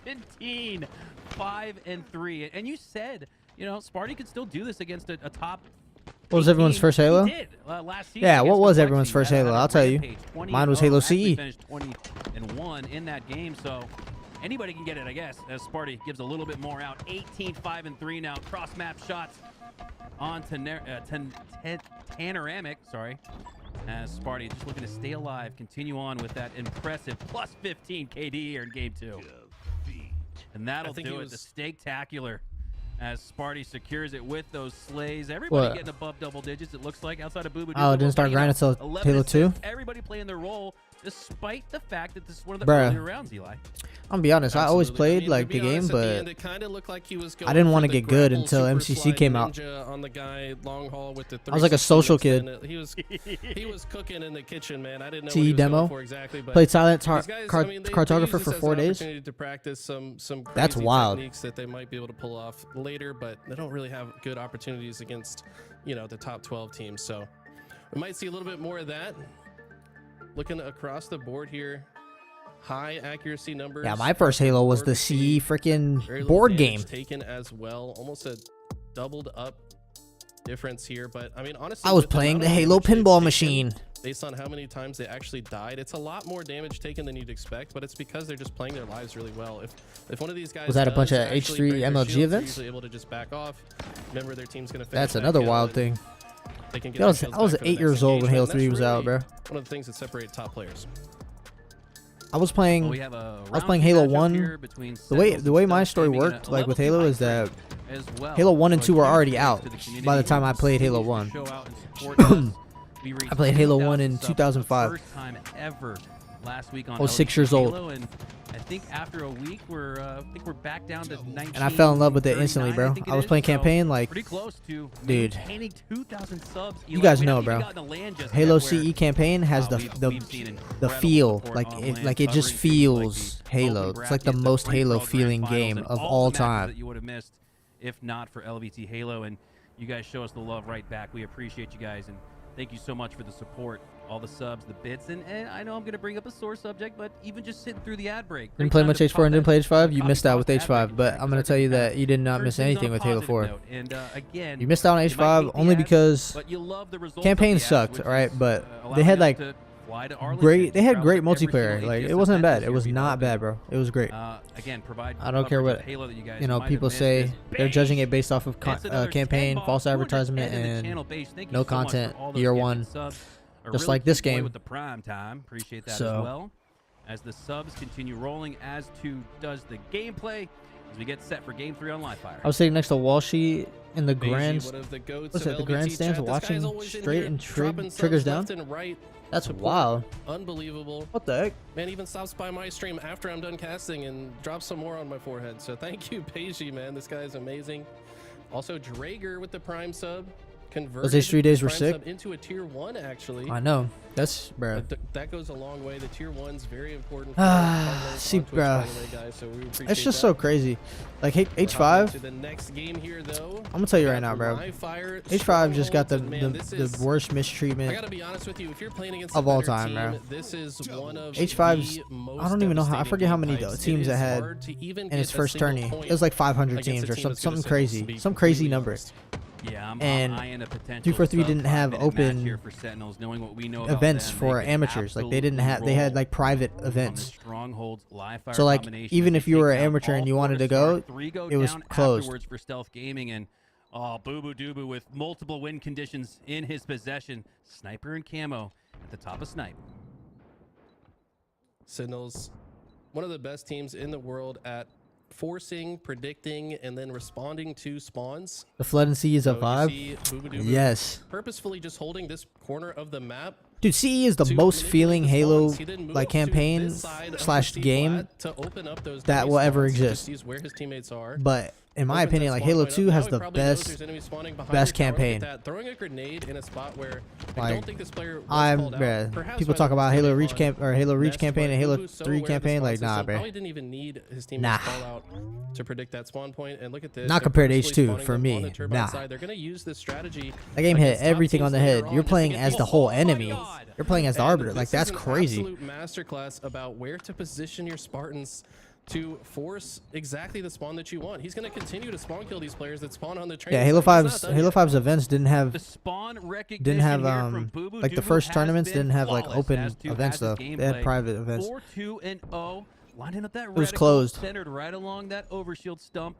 17, 5 and 3. And you said, you know, Sparty could still do this against a top. What was everyone's first Halo? He did, last season. Yeah, what was everyone's first Halo? I'll tell you. Mine was Halo CE. Finished 20-1 in that game, so anybody can get it, I guess, as Sparty gives a little bit more out. 18, 5 and 3 now. Cross map shots on Panoramic, sorry. As Sparty just looking to stay alive, continue on with that impressive plus 15 KD here in game 2. And that'll do it. The Steaktacular. As Sparty secures it with those slays. Everybody getting above double digits, it looks like, outside of Boo Boo. Oh, it didn't start grinding until Halo 2? Everybody playing their role, despite the fact that this is one of the earlier rounds, Eli. I'm gonna be honest, I always played like the game, but I didn't want to get good until MCC came out. On the guy long haul with the I was like a social kid. He was cooking in the kitchen, man. I didn't know TE what he was demo. going for exactly, but played silent guys, cartographer for 4 days. To practice some That's crazy wild. techniques that they might be able to pull off later, but they don't really have good opportunities against, you know, the top 12 teams. So we might see a little bit more of that. Looking across the board here, high accuracy numbers. Yeah, my first Halo was the CE freaking board game. Taken as well, almost a doubled up difference here. But I mean, honestly, I was playing the Halo pinball machine. Based on how many times they actually died, it's a lot more damage taken than you'd expect. But it's because they're just playing their lives really well. If one of these guys was that a bunch of H3 MLG events? Able to just back off. Remember, their team's gonna. That's another wild thing. I was 8 years old when Halo 3 was out, bro. One of the things that separate top players. I was playing Halo 1. The way my story worked, like with Halo, is that Halo 1 and 2 were already out by the time I played Halo 1. I played Halo 1 in 2005. I was 6 years old. I think after a week, we're back down to 19. And I fell in love with it instantly, bro. I was playing campaign like, pretty close to dude. 2,000 subs. You guys know, bro. Halo CE campaign has the feel, like it just feels Halo. It's like the most Halo feeling game of all time. That you would have missed if not for LVT Halo, and you guys show us the love right back. We appreciate you guys, and thank you so much for the support. All the subs, the bits, and I know I'm going to bring up a sore subject, but even just sitting through the ad break. Didn't play much H4 and didn't play H5? You missed out with H5, but I'm going to tell you that you did not miss anything with Halo 4. And again, you missed out on H5 only because campaign sucked, alright, but they had like great. They had great multiplayer. Like it wasn't bad. It was not bad, bro. It was great. Again, provide. I don't care what Halo that you guys people say. They're judging it based off of campaign, false advertisement, and no content year one. Just like this game. With the prime time, appreciate that as well. As the subs continue rolling, as to does the gameplay. As we get set for Game 3 on Livefire. I was sitting next to Walshy in the the grandstands watching straight and triggers down. Right. That's wild. Unbelievable. What the heck? Man, even stops by my stream after I'm done casting and drops some more on my forehead. So thank you, Peji, man. This guy is amazing. Also, Drager with the Prime sub. Those 3 days were sick. Into a tier 1, actually. I know. That's, bro. That goes a long way. The tier 1's very important. See, bro. So it's just so crazy. Like H5. To the next game here, though. I'm gonna tell you right now, bro. H5 just got the worst mistreatment. I gotta be honest with you. If you're playing against of all time, bro. This is one of H5's. I don't even know how. I forget how many teams it had in its first tourney. It was like 500 teams or something crazy. Some crazy number. Yeah, and 243 didn't have open events for amateurs. Like they didn't have. They had like private events. So like even if you were an amateur and you wanted to go, it was closed. For Stealth Gaming and Boo Boo Doo with multiple win conditions in his possession. Sniper and camo at the top of Snipe. Sentinels, one of the best teams in the world at forcing, predicting, and then responding to spawns. The Flood and Sea is a vibe. Yes. Purposefully just holding this corner of the map. Dude, CE is the most feeling Halo like campaign slash game that will ever exist. But in my opinion, like Halo 2 has the best campaign. Throwing a grenade in a spot where like, people talk about Halo Reach campaign and Halo 3 campaign. Like, nah, bro. Probably didn't even need his teammates call out to predict that spawn point. And look at this. Not compared to H2 for me. Nah. They're gonna use this strategy. That game hit everything on the head. You're playing as the whole enemy. You're playing as the Arbiter. Like, that's crazy. Absolute masterclass about where to position your Spartans to force exactly the spawn that you want. He's going to continue to spawn kill these players that spawn on the train. Yeah, Halo 5's events didn't have like the first tournaments didn't have like open events though. They had private events. 4-2-0, lining up that it was closed. Centered right along that overshield stump.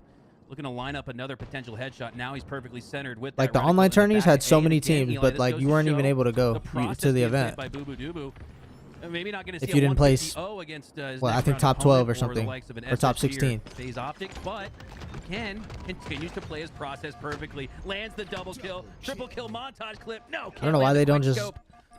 Looking to line up another potential headshot. Now he's perfectly centered with like the online tourneys had so many teams, but like you weren't even able to go to the event. Maybe not going to see if you didn't place, against, well, I think top 12 or something, or top 16. Phase optic, but again continues to play his process perfectly. Lands the double kill, triple kill montage clip. No, I don't know why they don't just.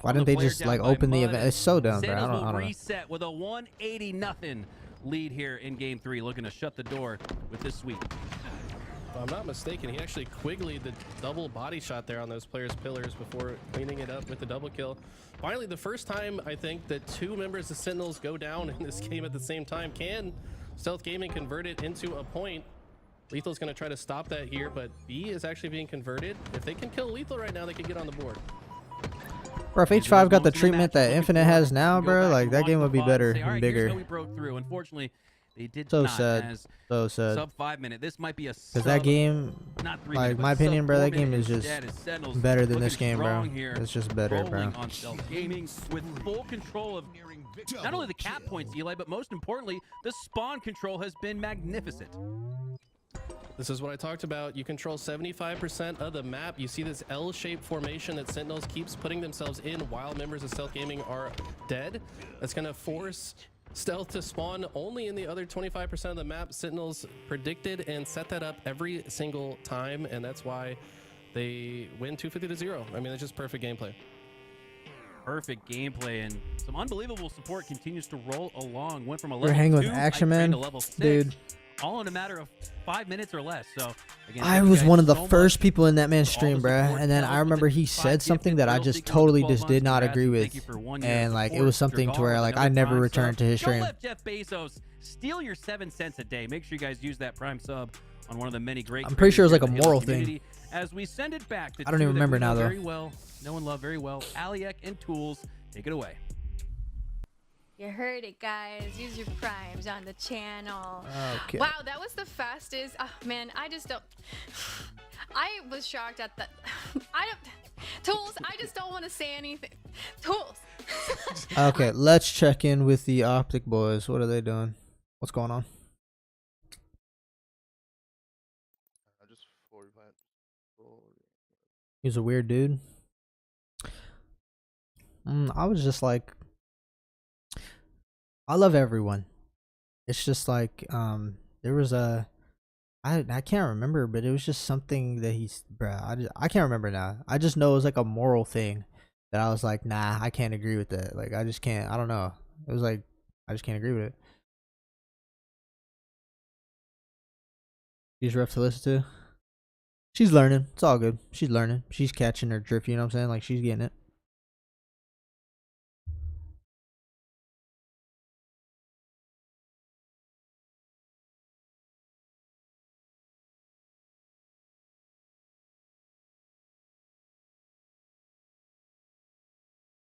Why didn't they just like open the event? It's so dumb, bro. I don't know. Reset with a 180-0 lead here in Game 3, looking to shut the door with this sweep. If I'm not mistaken, he actually quiglied the double body shot there on those players' pillars before cleaning it up with the double kill. Finally, the first time I think that 2 members of Sentinels go down in this game at the same time. Can Stealth Gaming convert it into a point? Lethal's going to try to stop that here, but B is actually being converted. If they can kill Lethal right now, they can get on the board. Bro, if H5 got the treatment that Infinite has now, bro, like that game would be better and bigger. We broke through. Unfortunately, they did so not. Sad. So sad. Sub 5 minute. This might be a because that game, like my opinion, bro, that game is just better than this game, bro. It's just better, bro. On Stealth Gaming with full control of not only the cap points, Eli, but most importantly, the spawn control has been magnificent. This is what I talked about. You control 75% of the map. You see this L-shaped formation that Sentinels keeps putting themselves in while members of Stealth Gaming are dead. That's going to force Stealth to spawn only in the other 25% of the map. Sentinels predicted and set that up every single time, and that's why they win 250-0. I mean, it's just perfect gameplay. Perfect gameplay, and some unbelievable support continues to roll along. Went from a We're level hanging 2 with Action Man, to level 6, dude. All in a matter of 5 minutes or less. So again, I was one of the first people in that man's stream, bruh. And then I remember he said something that I just totally just did not agree with. And like it was something to where like I never returned to his stream. Let Jeff Bezos steal your 7 cents a day. Make sure you guys use that Prime sub on one of the many great. I'm pretty sure it was like a moral thing. As we send it back to I don't even remember now though. Very well, no one loved very well. Aliak and Tools, take it away. You heard it, guys. Use your primes on the channel. Okay. Wow, that was the fastest. Oh, man, I just don't. I was shocked at the. Tools, I just don't want to say anything. Tools. Okay, let's check in with the Optic boys. What are they doing? What's going on? I just forward plant. He's a weird dude. I was just like, I love everyone. It's just like, there was I can't remember, but it was just something that I can't remember now. I just know it was like a moral thing that I was like, nah, I can't agree with that. Like, I just can't. I don't know. It was like, I just can't agree with it. She's rough to listen to. She's learning. It's all good. She's learning. She's catching her drift. You know what I'm saying? Like, she's getting it.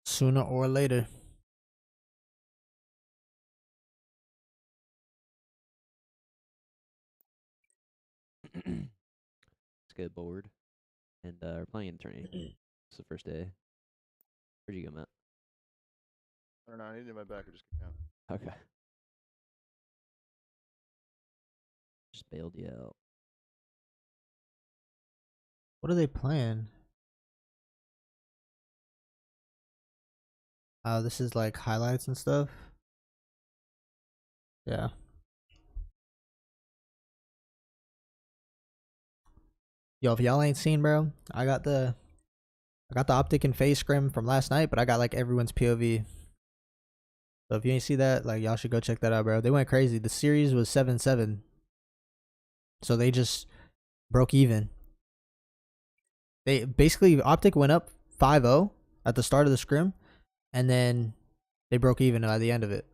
Sooner or later. Let's get bored. And we're playing in Tourney. It's the first day. Where'd you go, Matt? I don't know. I needed my back. Or just kicked out. Okay. Just bailed you out. What are they playing? Oh, this is like highlights and stuff. Yeah. Yo, if y'all ain't seen, bro, I got the optic and phase scrim from last night, but I got like everyone's POV. So if you ain't see that, like, y'all should go check that out, bro. They went crazy. The series was 7-7. So they just broke even. They basically, optic went up 5-0 at the start of the scrim, and then they broke even at the end of it.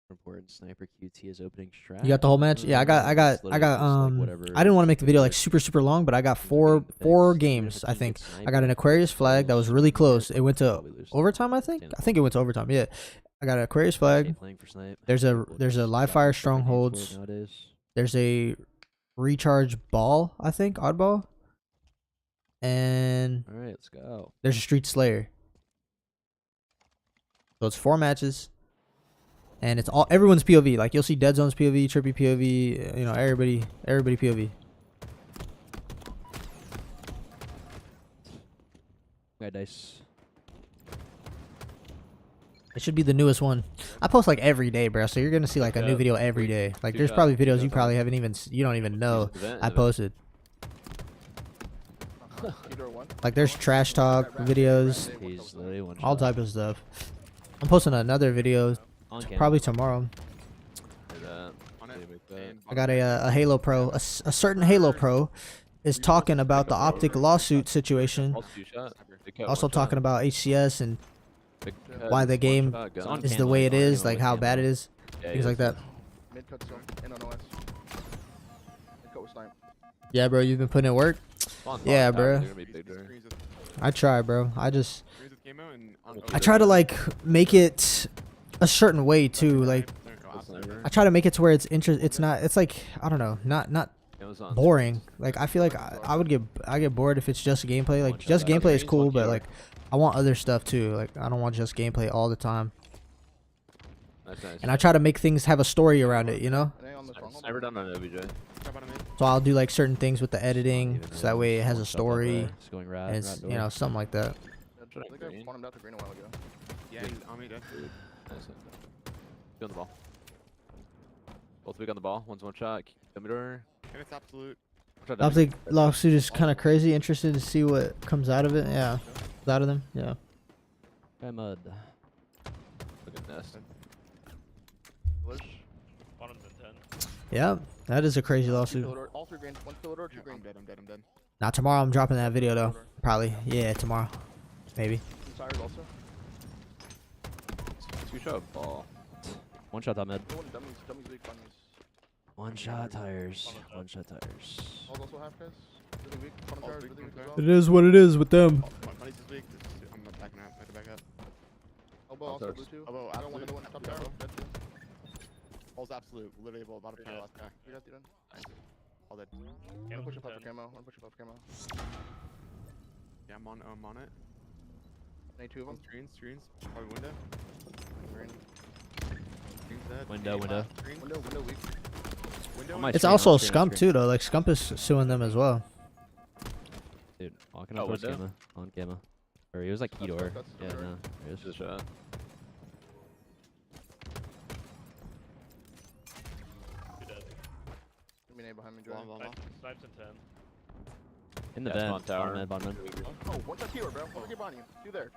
Important sniper QT is opening strat. You got the whole match? Yeah, I got I didn't want to make the video like super long, but I got four games, I think. I got an Aquarius flag that was really close. It went to overtime, I think. I think it went to overtime. Yeah. I got an Aquarius flag. There's a live fire strongholds. There's a recharge ball, I think, oddball. And all right, let's go. There's a street slayer. So it's 4 matches. And it's all everyone's POV. Like, you'll see Dead Zone's POV, Trippy POV, you know, everybody POV. Got dice. It should be the newest one. I post like every day, bro. So you're gonna see like a new video every day. Like, there's probably videos you probably haven't even, you don't even know I posted. Like, there's trash talk videos, all type of stuff. I'm posting another video probably tomorrow. I got a Halo Pro. A certain Halo Pro is talking about the optic lawsuit situation. Also talking about HCS and why the game is the way it is, like how bad it is, things like that. Yeah, bro, you've been putting in work. Yeah, bro. I try, bro. I try to like make it a certain way too. Like, I try to make it to where it's not. It's like, I don't know, not boring. Like, I feel like I get bored if it's just gameplay. Like, just gameplay is cool, but like, I want other stuff too. Like, I don't want just gameplay all the time. And I try to make things have a story around it, you know? So I'll do like certain things with the editing, so that way it has a story, and it's, you know, something like that. I think I spawned him out the green a while ago. Yeah, on me, dude. Be on the ball. Both weak on the ball. One's one shot. Door. And it's absolute. Optic lawsuit is kind of crazy. Interested to see what comes out of it. Yeah, out of them. Yeah. Try mud. Look at nest. Bottom's in 10. Yeah, that is a crazy lawsuit. All 3 green. 1 killer door, 2 green. I'm dead. Not tomorrow. I'm dropping that video though. Probably. Yeah, tomorrow. Maybe. Tires also. 2-shot ball. One shot top mid. Dummies weak, bunnies. One shot tires. One shot tires. Hold also half guys. Really weak. Bottom tires, really weak as well. It is what it is with them. Bunnies is weak. I'm not backing up. I have to back up. Oh, Elbow also blue too. Elbow, I don't want absolute. another one. Top tower. Dead too. All's absolute. Literally able about to turn last guy. You got Steven. All dead. I'm pushing up for camo. I'm pushing up for camo. Yeah, I'm on it. Need two of them. Screens. Probably window. Green. Screens dead. Window. Window weak. Window. My It's screen, also on screen, on Scump screen. too, though. Like Scump is suing them as well. Dude, walking up towards window? Gamma. On Gamma. Or he was like That's Kedor. that's Yeah, Kedor. no. There Just a is. shot. You're dead. Give me an A behind me, Joey. Long. Snipes in 10. In the Yeah, vent. spawn tower. Bottom mid. Oh, one shot keyword, bro. One get behind you. Two there.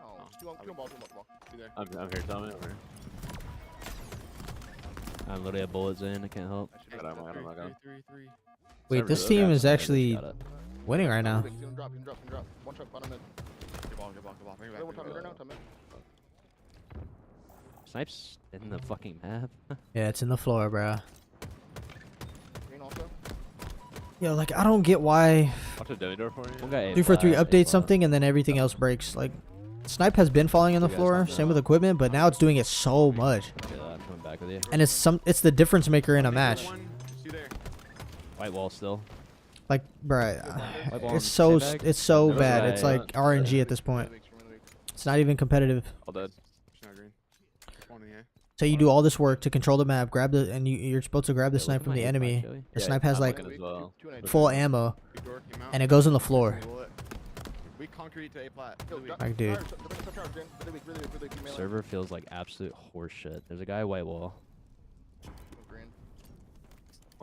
Oh, two on ball. Be there. I'm here, Tommy. I'm here. I'm literally have bullets in. I can't help. I should Got him, I got him. Three. Wait, Never this did. team Yeah, is actually Got it. winning right now. He's gonna drop. One shot bottom mid. Good ball. Bring it Wait, one back. top mid right now. Top mid. Snipes in the fucking map. Yeah, it's in the floor, bro. Green also. Yo, like I don't get why Watch a dummy door for you. One guy 343 A5, updates A5. something and then everything else breaks. Like Snipe has been falling on the You guys floor, have same with equipment, but now it's doing it so much. Yeah, I'm coming back with you. And it's the difference maker in a match. Two there. White wall still. Like, bruh, White wall it's on so sandbag. it's so Another bad. guy, It's like RNG at this point. Really weak. It's not even competitive. All dead. Pushing out green. One in the air. So you do all this work to control the map, grab the and you're supposed to grab the Yeah, snipe look from at the my enemy. A5, Joey. The Yeah, snipe has I'm like looking as well. Two and A. full ammo Big door came out. and it goes on the floor. We concrete to A plat. Yo, Really drop- Like, dude. towers, top towers, Jen. Really weak. Melee. Server feels like absolute horseshit. There's a guy white wall. Green.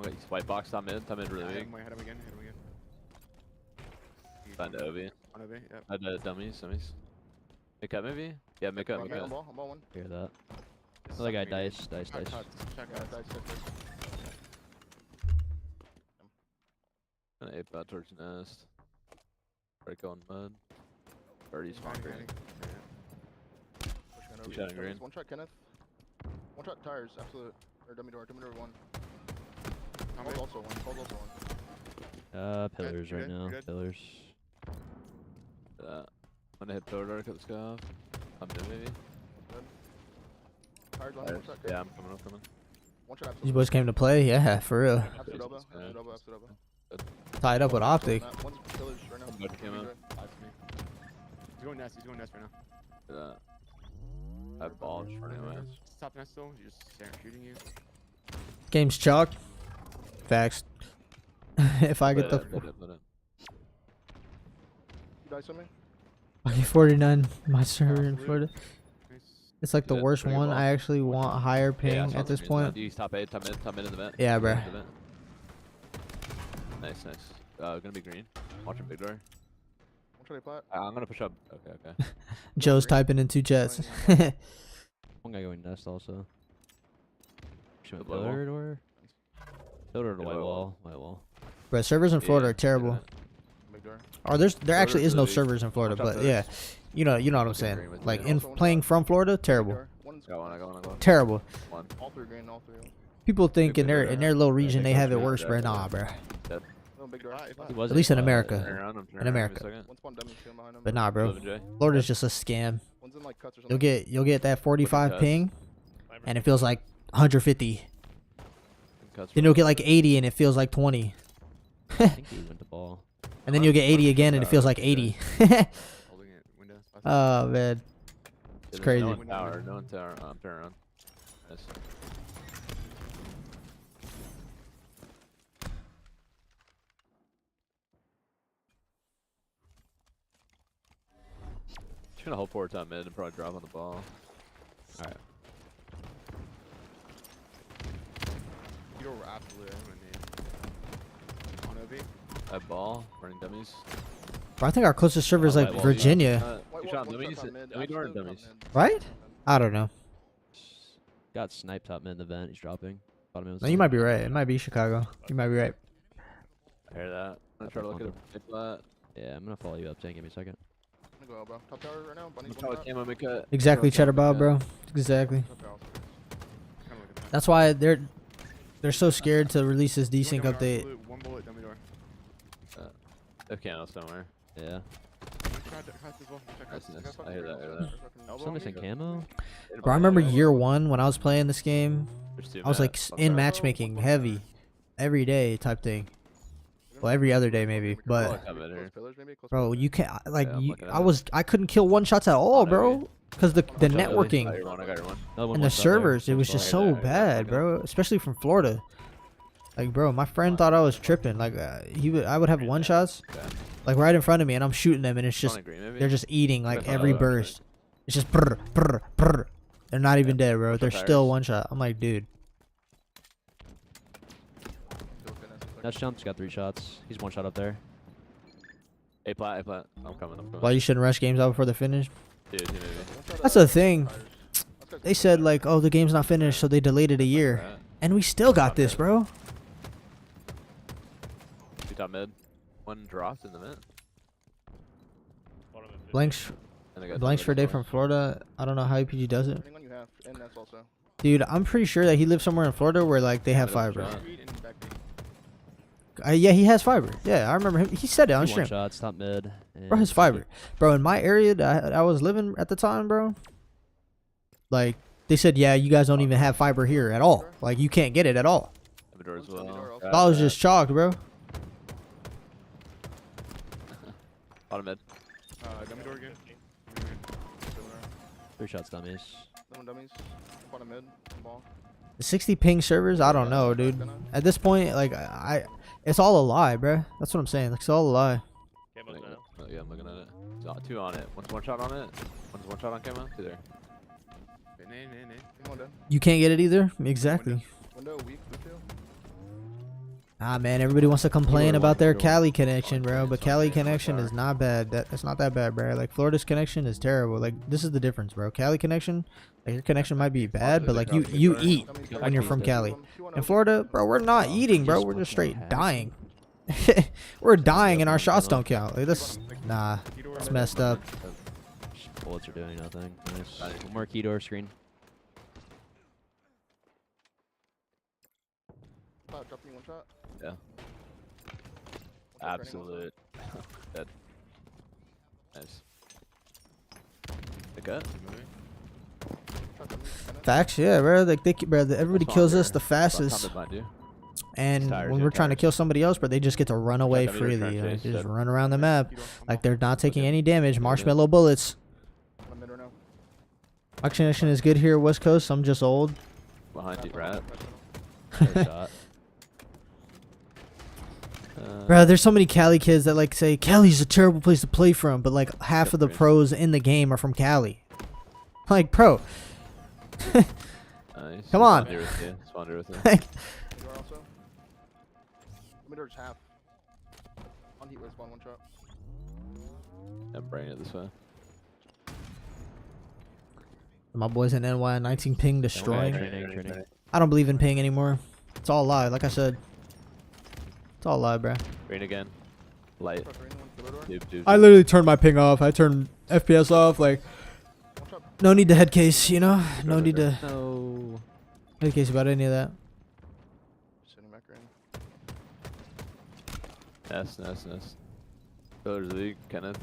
Okay, white box, top mid really Hit weak. him again. Find Obi. On OB, yep. Had dummies. Make up maybe? Yeah, make up. On ball one. Hear that. This Another guy is green. dice. Check cuts. Check Yeah, cuts. dice. Gonna ape that towards nest. Break on mud. Already spawn green. Two shot green. One shot Kenneth. One shot tires. Absolute. Or dummy door one. Paul's also one. Pillars you're right good, now. you're good. Pillars. I'm gonna hit pillar door, cut the sky off. I'm dead maybe. Tires on. One shot. Yeah, I'm coming. One shot. These Absolute. boys came to play, yeah, for real. Absolute elbow. Yeah. Absolute elbow. Tied up with optic. One's pillars right now. I'm about to come out. He's going nest right now. Yeah. I have ball just running away. Top nest still. You're just shooting you. Game's chalk. Facts. If I get the Let it. You dice on me? fucking 49, my server in Florida. Nice. It's like the Yeah, worst pretty one. well. I actually want higher Yeah, ping I saw at this the point. Use top mid in the vent. Yeah, Top bruh. mid in the vent. Nice. Gonna be green. Watching big door. One shot A plat. I'm gonna push up. Okay. Joe's typing in two chats. One guy going nest also. Should The we low wall? pillar door? Pillar to Yeah, white low wall. White wall. Bro, servers in Florida Yeah, are terrible. Big door. Or there actually is no really- servers in Florida, Watch out but yeah, pillars. you know what I'm Fucking saying. agree with Like you. in Also one playing shot. from Florida, terrible, Big door. One's I go. terrible. One. all three green. All three. People think in their little region they think have it that's worse, really bro. bad. Nah, bro. No big door. He was At least in A5, America. Turn around. I'm turning In around America. Give me a second. One spawn dummy shooting behind him. But nah, bro. Living J. Florida's just a scam. One's in like cuts or something. You'll get that 45 cuts. ping, and it feels like 150. Cuts Then you'll get like 80, and it feels like 20. I think he went to ball. And then you'll get 80 again, and it feels like 80. Holding it. Window. Oh man, it's crazy. No one tower. Turn around. Nice. Just gonna hold forward top mid and probably drop on the ball. Alright. You go absolutely. I'm gonna need. On OB. I have ball. Running dummies. Bro, I think our closest server is Oh, like white wall, Virginia, White Two wall, shot one dummies. top mid, Dummy door and absolute top dummies. mid. right? I don't know. Got sniped top mid in the vent. He's dropping. Bottom of No, you might be right. It might be Chicago. You might be right. I hear that. I'm gonna try to look at it. Flat. Yeah, I'm gonna follow you up. Tank, give me a second. I'm gonna go, bro. Top tower right now. Bunny's I'm one trying shot. to camo make cut. Exactly, Try to Cheddar camo Bob, make cut. bro. Exactly. Top tower. Kinda look at that. That's why they're so scared to release this desync update. One bullet dummy door. They have camo somewhere. Yeah. One shot as well. Check That's house. nice. I hear that. I hear that. Elbow Still on me? missing camo. Bro, I remember year 1 when I was playing this game. There's two I was like mats. in Okay. matchmaking heavy, every day type thing. Well, every other day maybe, but Come in here. bro, you can't like Yeah, I'm you. looking at I couldn't kill one shots at all, On bro, because the I got networking your one. I got your one. Another one and the west out there. servers, it was Close just ball. so Yeah, yeah, bad, yeah. bro. Especially from Florida. Like, bro, my friend thought I was tripping. Like, I would have one shots, Okay. like right in front of me, and I'm shooting them, and it's just On green, maybe? they're just eating like That's every not bad, burst. It's just brr, brr, brr. They're not even dead, bro. What's They're up, still Tyrus? one shot. I'm like, dude. That jump's got 3 shots. He's 1 shot up there. A plat, A plat. I'm coming. I'm coming. Why you shouldn't rush games out before they're finished? Dude, maybe. That's the thing. They said like, oh, the game's not finished, so they delayed it a year, and we still got this, bro. Two top mid. One dropped in the mid. Bottom of it. Blanks, And I got blanks for a somebody day close. from Florida. I don't know how UPG does it, Depending on you have, and that's also. dude. I'm pretty sure that he lives somewhere in Florida where like they have Another fiber. shot. Yeah, he has fiber. Yeah, I remember him. He said it on 2 stream. 1 shots, top mid. Bro, his fiber. Bro, in my area that I was living at the time, bro, like, they said, yeah, you guys don't even have fiber here at all. Like, you can't get it at all. Have a door as well. I was just shocked, bro. Bottom mid. Dummy door again. 3 shots dummies. Dummies. Bottom mid. Ball. The 60 ping servers, I don't know, dude. At this point, like, it's all a lie, bro. That's what I'm saying. Like, it's all a lie. Camo's now. Oh, yeah, I'm looking at it. There's 2 on it. One's 1 shot on it. One's 1 shot on camo. 2 there. Come on, down. You can't get it either? Exactly. Window, weak, blue two. Ah, man, everybody wants to complain about their Cali connection, bro. But Cali connection is not bad. It's not that bad, bro. Like, Florida's connection is terrible. Like, this is the difference, bro. Cali connection, like, your connection might be bad, but, like, you eat when you're from Cali. In Florida, bro, we're not eating, bro. We're just straight dying. We're dying and our shots don't count. Like, this, nah, it's messed up. Bullets are doing nothing. Nice. One more key door screen. Drop me 1 shot. Yeah. Absolute. Dead. Nice. Pick up. Facts, yeah, bro. Like, bro, everybody That's kills fine, us the bro. fastest. Top mid behind you. And Tires, when yeah, we're trying to tires. kill somebody else, but they just get to run away Dummy door, freely. trying Like, chase, they just dead. run around the map. Like, they're not taking any damage. Yeah. Marshmallow bullets. Bottom mid right now. My connection is good here, West Coast. I'm just old. Behind you, rat. Third shot. Bro, there's so many Cali kids that like say Cali's a terrible place to play from, but like half of the pros in the game are from Cali. Like, bro. Nice. Come on. Spawn with you. Spawn with you. Like, Door also. Mid door's half. On heat with spawn 1 shot. I'm bringing it this way. my boys in NY 19 ping destroying. Training. I don't believe in ping anymore. It's all a lie, like I said. It's all a lie, bro. Green again. Light. Truck green, 1 killer door. Dude. I literally turned my ping off. I turned FPS off. Like, 1 shot. no need to head case, you know? No need to No. head case about any of that. Sitting back green. Nice. Pillars league, Kenneth.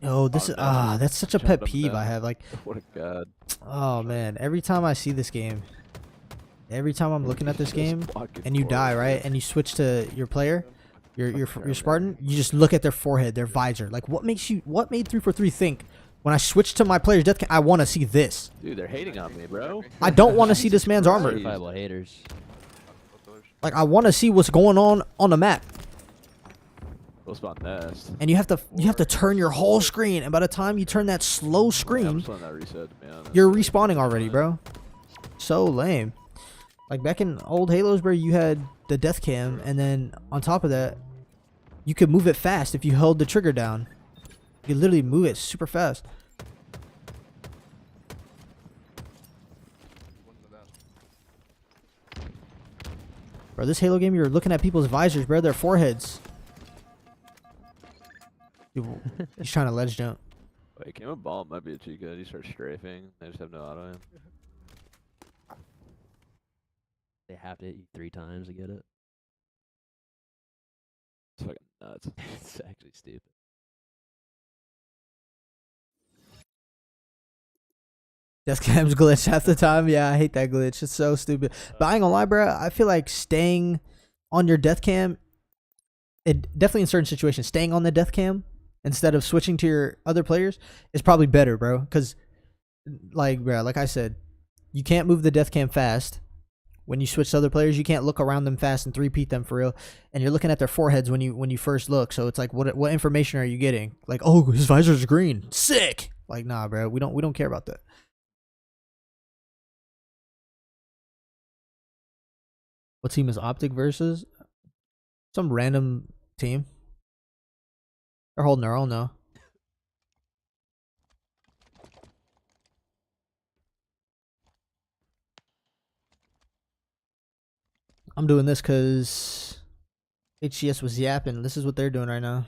Oh, this is that's such a Jumped pet up peeve I down. have. Like, What a god. oh man, every time I see this game, every time I'm looking at this game, and you die, right? And you switch to your player, your Spartan, you just look at their forehead, their visor. Like, what made 343 think when I switch to my player's death cam, I want to see this? Dude, they're hating on me, bro. I don't want to see this man's armor. Certifiable haters. Like, I want to see what's going on the map. We'll spawn nest. And you have to turn your whole screen, and by the time you turn that slow I'm screen, just letting that reset, to be honest. you're respawning already, bro. So lame. Like, back in old Halos, bro, you had the death cam, and then on top of that, you could move it fast if you held the trigger down. You could literally move it super fast. Bro, this Halo game, you're looking at people's visors, bro, their foreheads. He's trying to ledge jump. Wait, came a ball might be a cheat code. He starts strafing. They just have no auto aim. They have to hit you 3 times to get it. It's fucking nuts. It's actually stupid. Death cam's glitch half the time. Yeah, I hate that glitch. It's so stupid. But I ain't gonna lie, bro. I feel like staying on your death cam, it definitely in certain situations, staying on the death cam instead of switching to your other players is probably better, bro. Because, like, bro, like I said, you can't move the death cam fast. When you switch to other players, you can't look around them fast and 3-peat them for real. And you're looking at their foreheads when you first look. So it's like, what information are you getting? Like, oh, his visor's green, sick. Like, nah, bro, we don't care about that. What team is Optic versus? Some random team. They're holding their own though. I'm doing this because HCS was yapping. This is what they're doing right now.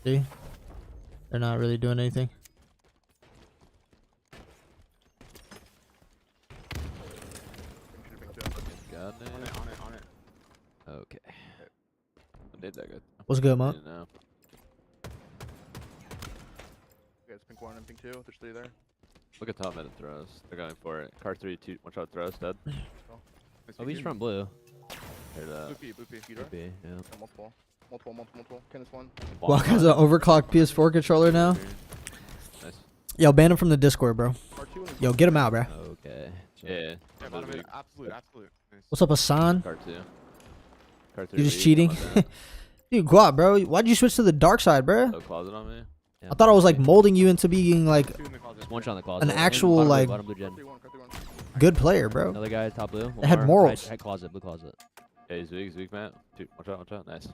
See? They're not really doing anything. On it. Okay. I did that good. What's good, Monk? Okay, it's pink 1 and pink 2. There's 3 there. Look at top mid and throws. They're going for it. Car 3, 2, 1 shot throws, dead. Oh, he's from blue. Hear that. Blue P. Could be, yeah. Multiple. Kenneth 1. Walk has an overclocked PS4 controller now. Nice. Yo, ban him from the Discord, bro. Yo, get him out, bro. Okay. Yeah. Yeah, bottom mid. Absolute. Nice. What's up, Hassan? Car 2. Car 3. You just cheating? Dude, Guap, bro. Why'd you switch to the dark side, bro? No closet on me. Yeah, I thought I was like molding you into being like Two in the closet. Just one shot in the closet. an actual Bottom blue, like bottom blue gen. Car 3 1. good player, bro. Another guy top blue. One They had more. morals. Head closet, blue closet. Yeah, he's weak, Matt. Dude, one shot. Nice.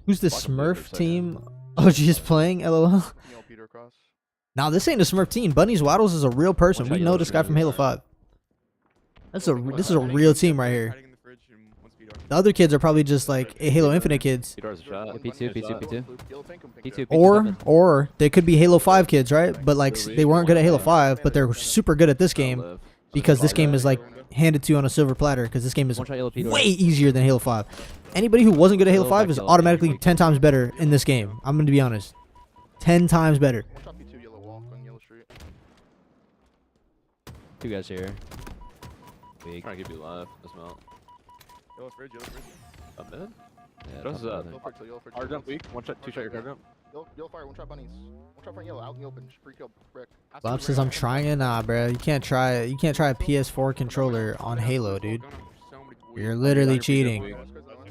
Who's this Fucking blue for a Smurf second. team? OG is playing, LOL. Peter across. Nah, this ain't a Smurf team. Bunnies Waddles is a real person. One We shot know yellow this guy green. from Halo 5. This is a Hiding real in the team right fridge, here. hiding in the fridge and one speed arc. The other kids are probably just like Halo Infinite kids. P-Door's a shot. P2, P2, P2. P2, Or they could be Halo 5 kids, right? But like they weren't good at Halo 5, but they're super good at this game because this game is like handed to you on a silver platter because this game is One shot yellow P door. way easier than Halo 5. Anybody who wasn't good at Halo 5 is automatically 10 times better in this game. I'm going to be honest. 10 times better. One shot P2 yellow walk on yellow street. Two guys here. Weak. Trying to keep you alive. This mount. Yellow fridge. Up mid? Yeah, Throws top up. blue. Yellow fridge. Hard jump weak. One shot, 2 shot your car jump. Yellow fire. One shot bunnies. One shot front yellow. Out in the open. Just pre-kill. Brick. Bob says I'm trying. Nah, bro. You can't try a PS4 controller on Halo, dude. You're literally cheating.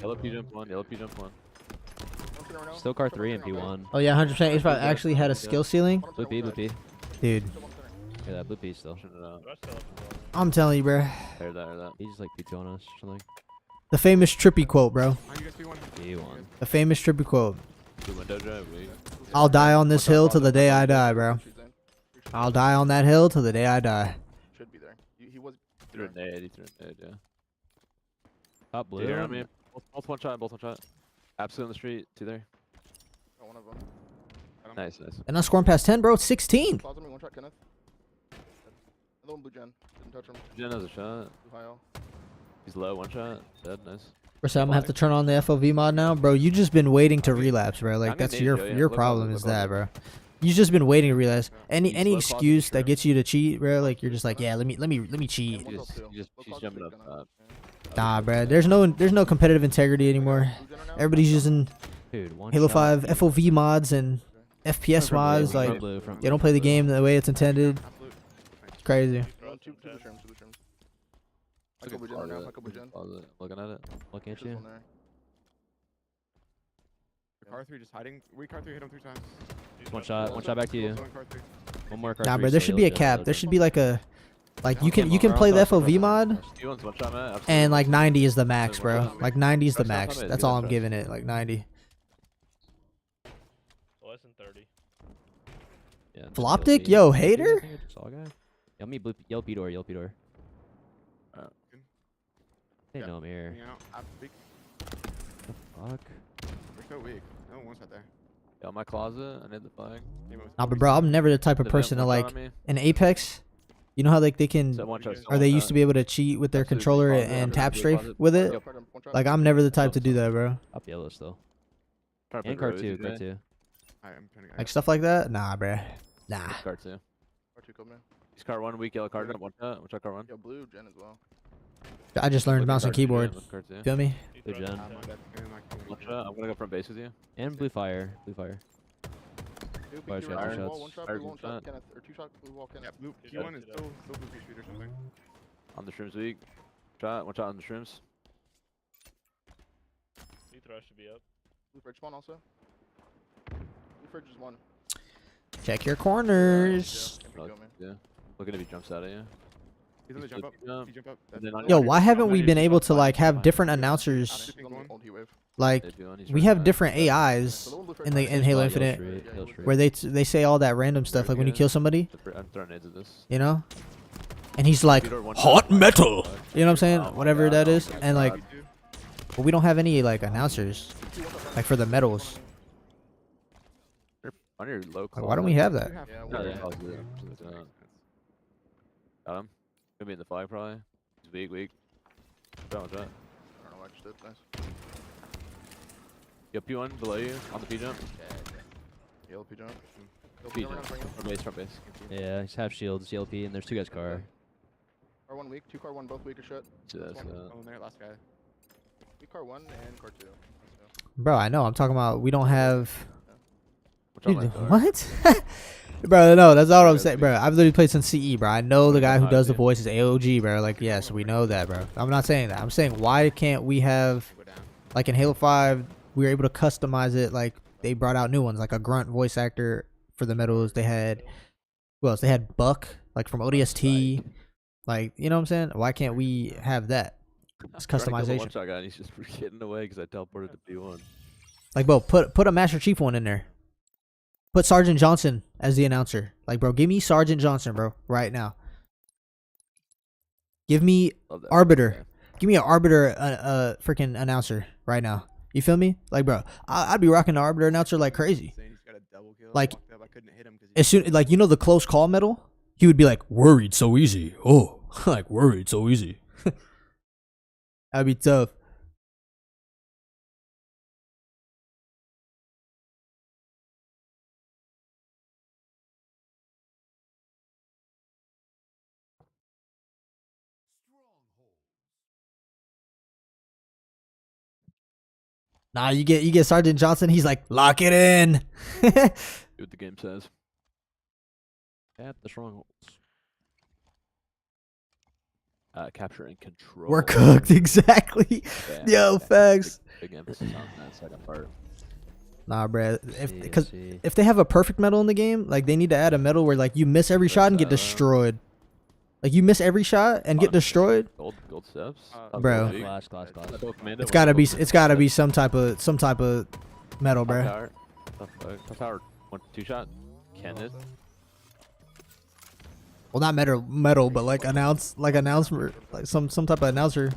Yellow P jump 1. Yellow P jump 1. Still car 3 and P1. Oh yeah, 100%. H5 actually had a skill ceiling. Blue P, blue P. Dude, Yeah, that blue P still. Pushing it out. The rest still up as well. I'm telling you, bro. Hear that. He's just like P2 on us or something. The famous Trippy quote, bro. P1. The famous Trippy quote. Two window drive weak. I'll die on this hill till the day I die, bro. I'll die on that hill till the day I die. Should be there. He was. Threw a nade, yeah. Top blue. Dude, you're on me. Both one shot. Absolute on the street. 2 there. Oh, one of them. Nice. And I'm scoring past 10, bro. It's 16. Closet me. One shot Kenneth. Another one blue gen. Didn't touch him. Jen has a shot. Blue high L. He's low. One shot. Dead. Nice. Bro, I'm gonna have to turn on the FOV mod now, bro. You just been waiting to relapse, bro. Like I'm that's gonna your need to, yeah. your Look problem on is the that, bro. You just been waiting to relapse. Any He's low excuse closet, that sure. gets you to cheat, bro. Like you're just like, yeah, let me cheat. He's jumping up top. Nah, bro. There's no competitive integrity anymore. Everybody's using Dude, one Halo shot. 5 FOV mods and FPS Front mods. blue, Like front blue, front they don't play the game the way it's intended. It's crazy. Two the trims. Look Couple gen now. Couple gen. Closet. Looking at it. Looking at This you. one there. Car 3 just hiding. We car 3 hit him 3 times. One shot back to you. Car 3. One more car Nah, 3, bro. There so should be a yellow cap. jet, There should be like a you can Or play the else I'll FOV mod. He wants one shot, Matt. And like 90 is the max, bro. Like 90 is the max. That's all I'm giving it. Like 90. Less than 30. Yeah, just Floptic? yellow Yo, P. hater? I think I just saw a guy. Yell me blue, yellow P door, yellow P door. They know I'm here. You know, I'm big. Fuck. We're so weak. No one shot there. Yeah, my closet. I need the flag. Nah, but bro, I'm never the type of person to like in Apex. You know how like they can, So one shot, or they used to be able to cheat with their controller and tap strafe with it. Like I'm never the type to do that, bro. Up yellow still. Trying to And put car Rose 2, in car there. 2. I'm trying to get Like stuff like that. Nah, bro. Nah. Car 2. Car 2 coming in. It's car 1, weak yellow card drop, one shot. One shot, car 1. Yo, blue gen as well. I just learned Look at mouse and card two, keyboard. look at card two. Feel me? Blue gen. One shot. I'm gonna go front base with you. And blue fire. Blue fire. Blue Fire peek shot, through two wall, shots. one shot, Fire blue, one shot. shot, Kenneth, or 2 shot, blue wall, Kenneth. Yeah, blue Q1 is still blue speed or something. On the shrooms weak. Shot. One shot on the shrooms. Blue throw should be up. Blue fridge spawn also. Blue fridge is 1. Check your corners. Yeah, go, man. Yeah. Looking if he jumps out at you. He's on the jump up. He jump up. And then on Yo, your- why haven't we on been your able shot to like flag, have fine. different announcers? He's on the old heat wave. Like They do on, he's we right have back. different So AIs the one blue fridge in the spawn in is Halo fine. Infinite Hill Street. where they say all that random stuff like when you kill somebody, I'm throwing nades at this. you know, and he's like Theodore, one hot shot. metal. You know what I'm saying? Oh my Whatever God, that oh is, my and like God. but we don't have any like announcers like for the medals. On your low Like, why don't we have that? Yeah, No, we're yeah. in. I'll do that. Got him. Gonna be in the flag probably. He's weak. Shot, shot. I don't know why I just did. Nice. Yo, P1 below you on the P jump. Yellow P jump. Yellow P P jump. jump. Front base, front base. Yeah, he's half shields, CLP, and there's 2 guys car. Car 1 weak, 2 car 1 both weak or shit. See that, see that. Oh, there, last guy. Weak car 1 and car 2. Bro, I know. I'm talking about we don't have. Which I Dude, like, though. what? Bro, no, that's not what I'm saying, bro. I've literally played since CE, bro. I know the guy who does the Yeah. voice is AOG, bro. Like, yes, we know that, bro. I'm not saying that. I'm saying why can't we have, Go down. like in Halo 5, we were able to customize it. Like they brought out new ones, like a grunt voice actor for the medals. They had, who else? They had Buck, like from ODST. Like, you know what I'm saying? Why can't we have that? It's I'm trying to kill the customization. one-shot guy and he's just getting away because I teleported to P1. Like, bro, put a Master Chief one in there. Put Sergeant Johnson as the announcer. Like, bro, give me Sergeant Johnson, bro, right now. Give me Love that. Arbiter. Give me an Arbiter, freaking announcer right now. You feel me? Like, bro, I'd be rocking the Arbiter announcer like crazy. Saying he's got a double kill. Like, Walked up, I couldn't hit him 'cause he as soon, like, you know the close call medal? He would be like, worried so easy. Oh, like, worried so easy. That'd be tough. Nah, you get Sergeant Johnson. He's like, lock it in. See what the game says. At the strongholds. Capture and control. We're cooked, exactly. Yeah, Yo, yeah, facts. Big emphasis on that second part. Nah, bruh. Because See. if they have a perfect medal in the game, like they need to add a medal where like you miss every shot and get destroyed. Like you miss every shot and get destroyed. Gold steps. Bro. Class. It's gotta be some type of medal, Top bruh. tower. Top tower. 1-2 shot. Kenneth. Well, not medal, but like announcement, like some type of announcer.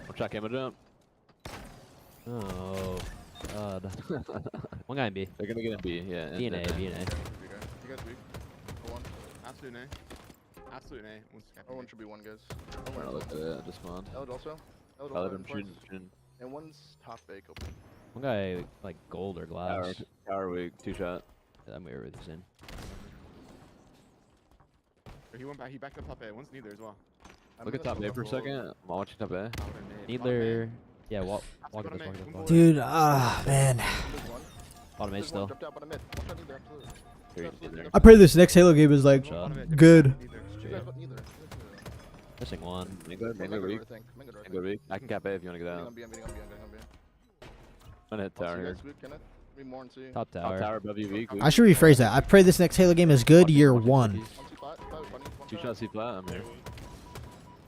One shot camo jump. Oh, God. One guy in B. They're gonna get in B. Yeah. B and A, B and A. You guys weak. Car 1. absolute nay. Absolute nay. One's Car 1 should be 1, guys. I'm gonna look at it. Just spawned. Elwood also. Elwood I also. let him shooting. And one's top fake open. One guy, like, gold or glass. Tower weak. 2 shot. Yeah, I'm weird with this in. He went back. He backed up top A. One's neither as well. Look at top A for a second. I'm watching top A. Neither. Yeah, walk Let's go this, to walk mid. this, One walk bullet. Dude, man. Bottom A still. Jumped out bottom mid. One shot neither, absolutely. Here, he's in there. I pray this next Halo game is like Shot. good. You guys neither. Missing one. Mango weak. Mango weak. I can cap A if you wanna get out. I'm being on B. I'm gonna hit tower here. More and C. Top Top tower. tower above you weak. I should rephrase that. I pray this next Halo game is good year 1. 2 shots C flat. I'm here.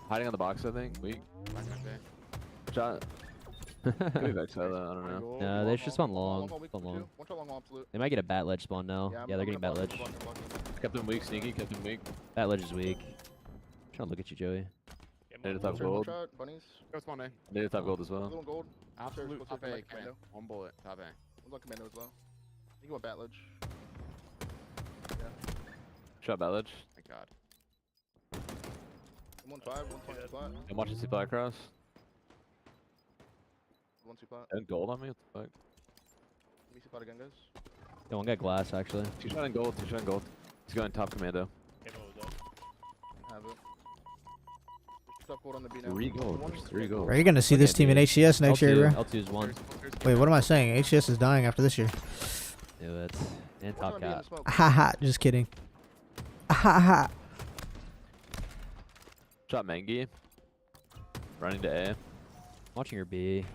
Hiding on the box, I think. Weak. Shot. Could be back side though. I don't know. No, they should spawn long. Spawn long. They might get a bat ledge spawn now. Yeah, they're getting bat ledge. Kept him weak. Sneaky. Kept him weak. Bat ledge is weak. Trying to look at you, Joey. Need a top gold. Bunnies. Go spawn A. Need a top gold as well. Little gold. Absolute Looks top like A. like commando. One bullet. Top A. One's on commando as well. You can go bat ledge. Shot ballage. Thank God. 1-5, 1-20 flat. I'm watching C flat cross. 1-2 flat. And gold on me. What the fuck? Let me see flat again, guys. Yeah, one got glass actually. 2 shot and gold. 2 shot and gold. He's going top commando. Camo was up. have it. Stop gold on the B now. 3 gold. There's 3 gold. Bro, you're gonna see this team in HCS next year, bro. L2 is 1. Wait, what am I saying? HCS is dying after this year. Do it. And top cat. Haha, just kidding. Haha. Shot Mengi. Running to A. Watching your B.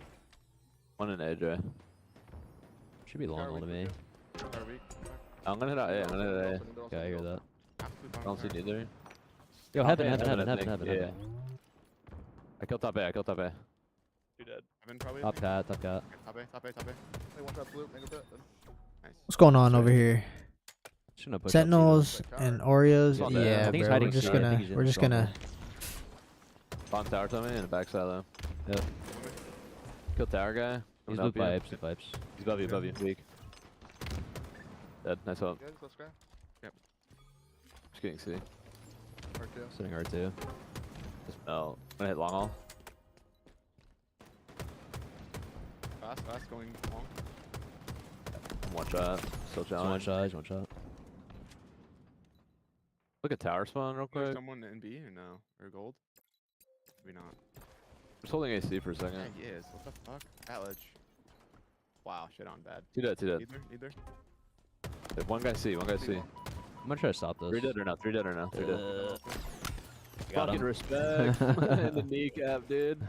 1 in AJ. Should be long to me. I'm gonna hit out A. I'm gonna hit A. Okay, I hear that. I don't see neither. Yo, Top heaven, A, heaven, heaven, I heaven, think. heaven, Yeah. heaven. I killed top A. I killed top A. 2 dead. Evan probably. Top cat, top cat. Top A, top A, top A. Hey, one shot blue, make a bet. Nice. What's going on over here? Just gonna push Sentinels and Oreos. It's not bad. Yeah, I think he's bro. hiding We're just C. I think gonna. he's in We're the just gonna. Bomb tower to me in the backside though. Yep. Kill tower guy. He's Coming with up you. pipes, with pipes. He's above you, above you. Weak. Dead. Nice hope. Good, let's go. Just getting C. R2. Sitting R2. Just, oh, I'm gonna hit long haul. Fast, going long. One shot. Still Just one challenge. shot, just one shot. Look at tower spawn real There's quick. someone in B or no? Or gold? Maybe not. Just holding AC for a second. Yeah, he is. What the fuck? That ledge. Wow, shit on bad. 2 dead, 2 dead. Either. One guy C, one guy C. I'm gonna try to stop this. 3 dead or no? 3 dead or no? 3 dead. Got Fucking him. respect. In the kneecap, dude.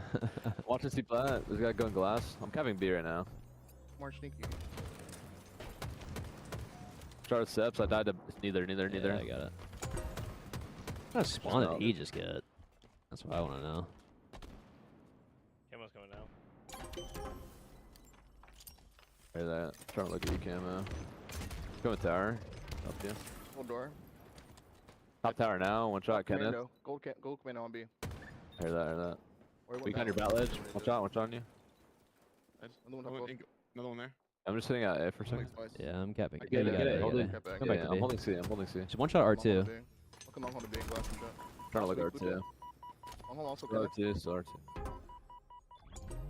Watching C plat. This guy going glass. I'm capping B right now. More sneaky. Started steps. I died to neither. Yeah, I got it. What kind of spawn did he just get? That's what I want to know. Camo's coming now. Hear that. Trying to look at you, camo. Going tower. Up you. Gold door. Top tower now. One shot, Kenneth. Commando. Gold commando on B. Hear that, hear that. Or Weak on your bat ledge. Watch on you. Another one top gold. Another one there. I'm just sitting at A for a second. Yeah, I'm capping. Get it, You get got it. you Hold got it. Get back. Come Yeah, back to I'm B. holding C. I'm holding C. Just one shot R2. I'll come on hold the B. Glass and shot. Trying to look R2. I'm hold also Still Kenneth. R2, still R2.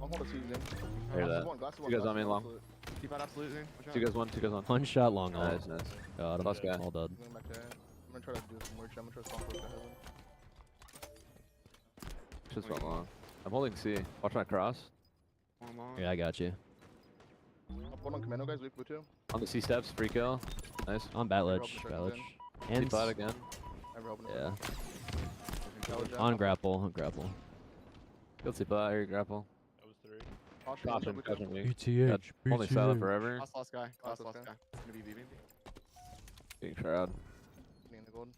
I'm hold a season. Hear that. You guys on me long? Keep out absolutely. 2 guys one, 2 guys on. One shot long on. Nice, nice. Got him. Last guy. All dead. I'm gonna try to do some more shit. I'm gonna try to spawn close to heaven. Just went long. I'm holding C. Watch my cross. One long. Yeah, I got you. Up one on commando guys, weak blue too. On the C steps, free kill. Nice. On bat ledge. Rob Bat ledge. protected And C plat again. Never open yeah. On On grapple. On grapple. Killed C plat, here, grapple. That was 3. Caution, weak. BTH. Holding silent forever. Last guy. Last Last guy. guy. Gonna be BB. Getting shroud. in the gold.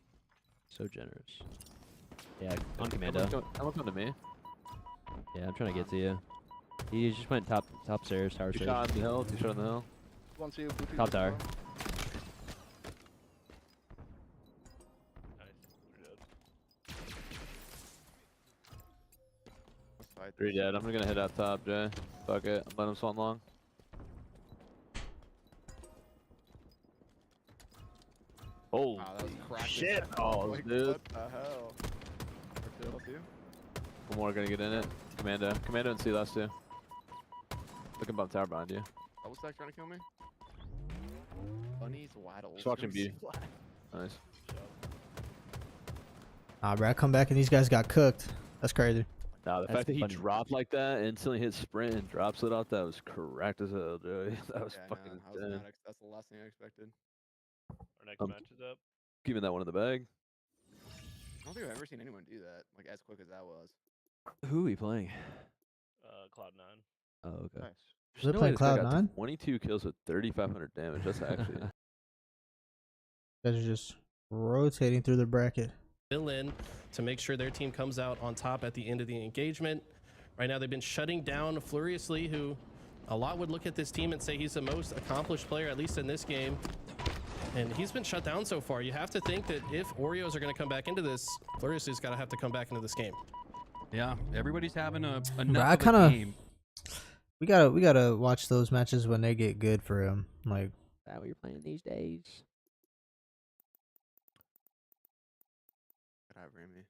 So generous. Yeah, on commando. Someone come to me. Yeah, I'm trying to get to you. He just went top stairs, tower 2 stairs. shot on the hill, 2 shot on the hill. One to you, blue Top tower. Nice. 3 dead. 3 dead. I'm gonna hit out top, Jay. Fuck it. I'm letting him spawn long. Oh, Wow, that was cracking. shit. Oh, Like, dude. what the hell? One more gonna get in it. Commando. Commando and C last 2. Looking above tower behind you. Double stack trying to kill me? Bunnies, waddles. Just watching B. Nice. Ah, bro, I come back and these guys got cooked. That's crazy. Nah, the That's fact that he funny. dropped like that, instantly hit sprint and drops it off, that was correct as hell, Joey. That was Yeah, fucking I was insane. not that's the last thing I expected. Our next Um, match is up. Keeping that one in the bag. I don't think I've ever seen anyone do that, like as quick as that was. Who are we playing? Cloud9. Oh, okay. Nice. There's they no way playing this guy got Cloud9? 22 kills with 3,500 damage. That's actually. You guys are just rotating through the bracket. Fill in to make sure their team comes out on top at the end of the engagement. Right now, they've been shutting down Furiously, who a lot would look at this team and say he's the most accomplished player, at least in this game. And he's been shut down so far. You have to think that if Oreos are going to come back into this, Furiously's got to have to come back into this game. Yeah, everybody's having a Bro, I enough of kinda- a game. We gotta watch those matches when they get good for him. Like, That what you're playing these days? Good eye, Remy.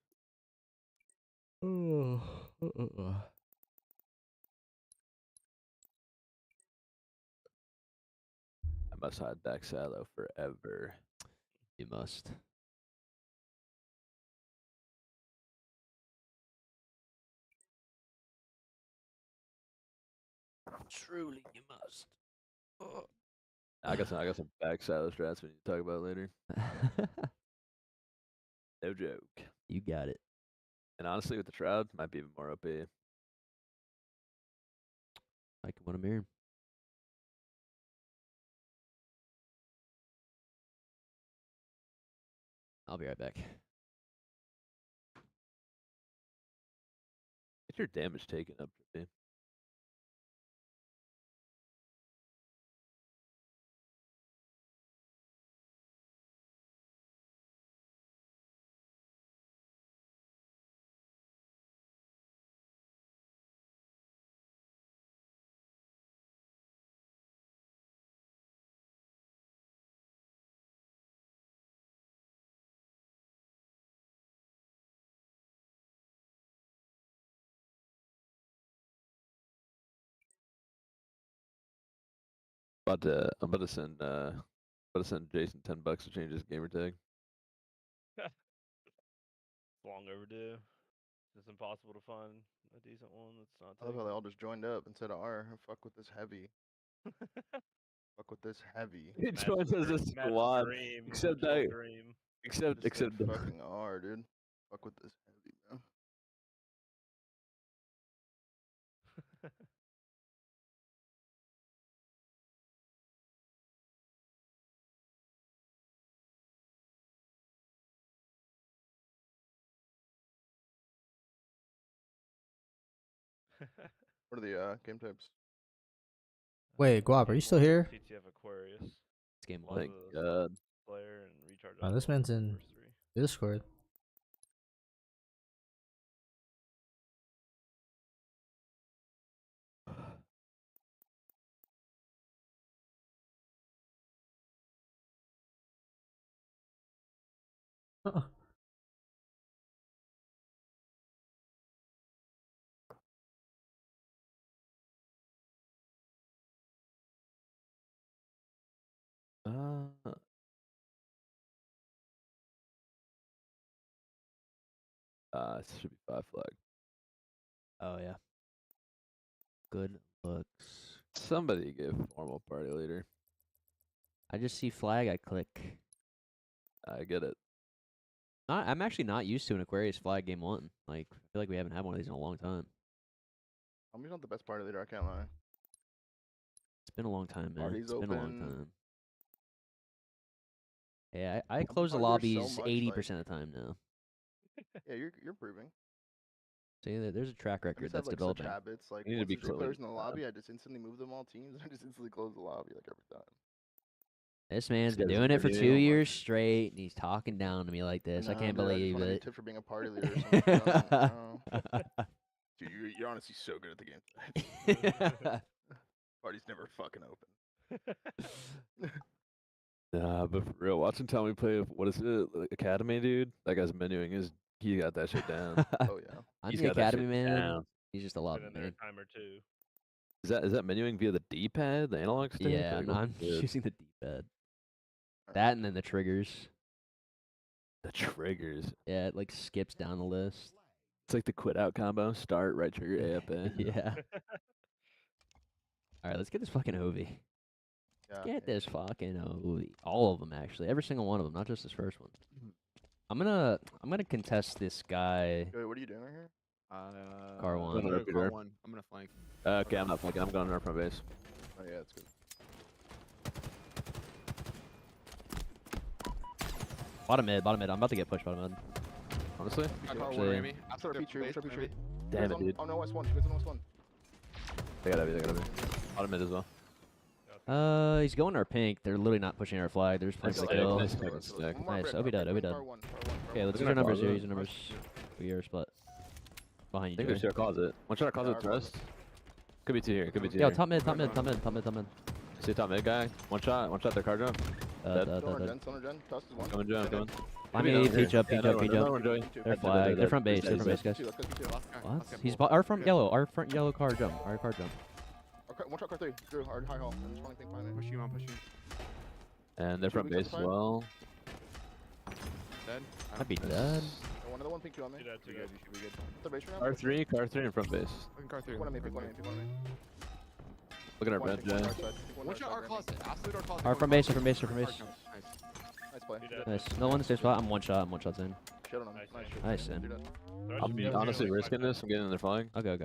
I must hide Dak Salo forever. You must. Truly, you must. Oh. I got some back silo strats we need to talk about later. No joke. You got it. And honestly, with the Shroud, might be even more OP. I can want to mirror. I'll be right back. Get your damage taken up, Trippy. I'm about to send Jason $10 to change his gamer tag. Long overdue. It's impossible to find a decent one that's not. I love how they all just joined up and said R. Fuck with this heavy. Fuck with this heavy. He joins as a squad. Except I. Except fucking R, dude. Fuck with this heavy, bro. What are the game types? Wait, Guap, are you still here? PTF Aquarius. It's game Thank one. God. Player and recharge. Oh, this man's in Discord. It should be 5 flag. Oh yeah. Good looks. Somebody give formal party leader. I just see flag. I click. I get it. I'm actually not used to an Aquarius flag game one. Like I feel like we haven't had one of these in a long time. I'm not the best party leader. I can't lie. It's been a long time, man. Party's It's been a long open. time. Yeah, I close the lobbies 80% of the time now. Yeah, you're improving. See, there's a track I record just that's have, like, developing. such habits. Like, You need to once be there's two players in the close. lobby, I just instantly move them all teams, and I just instantly close the lobby, like, every time. This man's been This doing it for guy's 2 years straight, and he's talking down to me like this. I can't Dude, believe I just it. tip for being a party leader or something. Dude, you're honestly so good at the game. Party's never fucking open. Nah, but for real, watching Tommy play, what is it, like Academy, dude? That guy's menuing he got that shit down. Oh yeah. I'm He's the got that academy shit man. down. He's just a lobby Been in there man. a time or two. Is that menuing via the D-pad, the analog stick? Yeah, Like, no, I'm shit? using the D-pad. That and then the triggers. The triggers. Yeah, it like skips down the list. It's like the quit out combo. Start, right trigger, A up, A. Yeah. All right, let's get this fucking Ovi. Yeah, Get this fucking Ovi. All of them, actually. Every single one of them, not just this first one. I'm gonna contest this guy. Wait, what are you doing right here? Car one. I'm Repeater. car one. I'm gonna flank. Okay, I'm not flanking. I'm going to our front base. Oh yeah, it's good. Bottom mid. I'm about to get pushed bottom mid. Honestly? Got car one, Actually- Remy. Let's throw a feature. Let's throw a feature. Damn it, dude. Oh no, S1. She goes on S1. They gotta be. Bottom mid as well. He's going our pink. They're literally not pushing our flag. They're just playing for the kill. Nice fucking stick. Nice. Obi dud. Okay, let's use our numbers here. Use our numbers. We are split. Behind I you, think we Jerry. should closet. One shot closet thrust. Could be two here. Could be two Yo, here. top mid. See top mid guy. One shot their car jump. Dead. Gen. Toss is one. Coming jump. I mean, peach up. They're They're flag. They're front base. Guys. Let's go. What? He's our front yellow. Our front yellow car jump. Our car jump. One shot car 3. Drew, hard high hall. I'm just running pink behind me. Push you on, push you. And they're front base as well. Dead. I'd be dead. One other one pink 2 on me. Do that, You do good, that. you should be good. The base right now. Car 3 in front base. Fucking car 3. One on me, pick one on me. Look at our bed, Jay. One shot our closet. Absolute our closet. Our from base, from base, from base. Nice. Nice play. Nice. No one in the safe spot. I'm one shot in. Shit on him. Nice shit. Nice, Dude, in. I'm honestly risking this. I'm getting in their flying. Okay.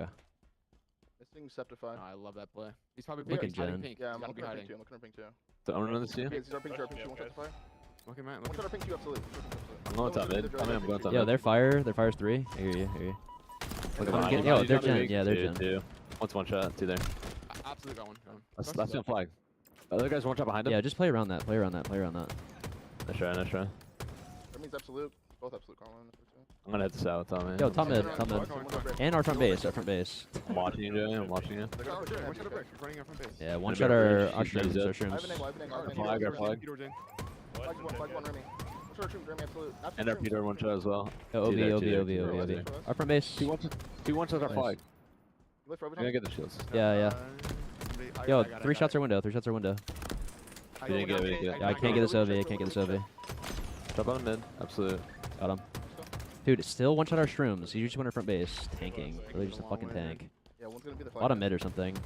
Missing Septify. I love that play. He's probably Looking hiding Jen. pink. Yeah, He's I'm gotta looking be at hiding. pink too. I'm looking at pink too. The owner of the team. Yeah, these are pink, sharp, pink, one Septify. Looking, man. One shot our pink two, absolute. I'm going top mid. I'm going top Yo, mid. their fire's 3. I hear you. Look at I'm mine. getting- yo, He's they're on the Jen. weak. Yeah, they're Two, Jen. two. One's one shot. Two there. Absolute got one. That's on flag. The other guy's one shot behind him. Yeah, just play around that. Nice try. That means absolute. Both absolute Colin. I'm gonna hit this out, Tommy. Yo, top mid. And our front base. I'm watching you, Jay. I'm watching you. Oh, Jay, one shot a brick. He's running out from base. Yeah, one Yeah, shot but our Rich, shrooms. he's Our up. shrooms. I have an angle, I have an angle. Flag, our flag. Peter, Jay. Flag one, Remy. One shot our shrooms, Remy, absolute. And our Peter one shot as well. Yo, Two there, OB. Our front base. Two one shots our Nice. flag. You lift for We're gonna overtime? get the shields. Yeah. I Yo, got it, 3 I shots got are window. You didn't get it, you didn't get it. Yeah, I can't get this OV. Drop on mid. Absolute. Got him. Dude, still one shot our shrooms. He just went our front base. Tanking. Really just a fucking tank. Yeah, one's gonna be the flag. Bottom mid or something.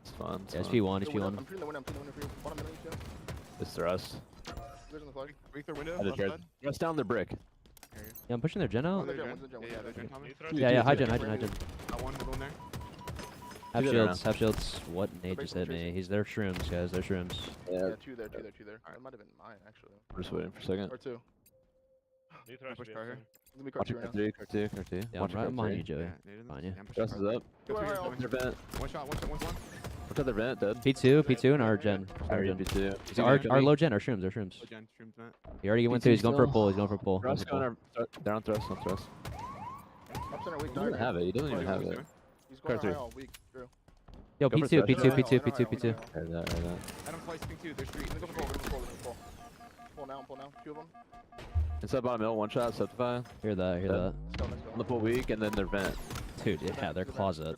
It's fun. Yeah, it's fun. P1. It's I'm P1. shooting the window for you. Bottom middle, you two. It's thrust. You guys on the flag? Break their window. I just Left tried. side. Rest down the brick. Yeah, I'm pushing their gen out. One's a gen, one's a gen, Yeah, one's a they're gen. Jen, Tommy. Yeah, high gen. Got one. Hold on there. Have Two there shields. What nade just hit me? He's their shrooms, guys. Their shrooms. Yeah. Yeah, two there. That might have been mine, actually. We're just waiting for a second. Or two. Push car here. Let me Watch card two it. right now. Three. Yeah, Watch I'm right behind you, three. Joey. Yeah, needed Behind them. you. Yeah, I'm pushing Trust car. is up. Go ahead, Going. Their vent. One shot. One. Watch out their vent. Dead. P2 and our gen. I already did two. So our low gen, our shrooms. Oh, Jen, streams that. He already went through. He's going for a still. pull. He's going for a pull. Thrust going our. They're on thrust. On thrust. Up center, weak. He doesn't have it. He doesn't even have it. He's going Car high three. all week. Drew. Yo, Go for P2, thrush. P2. Heard that. Adam slicing too. They're street. Let me go for pull. Pull now. Two of them. Inside bottom middle. One shot. Septify. Hear that. Let's go. On the pull weak and then their vent. Dude, yeah, their closet.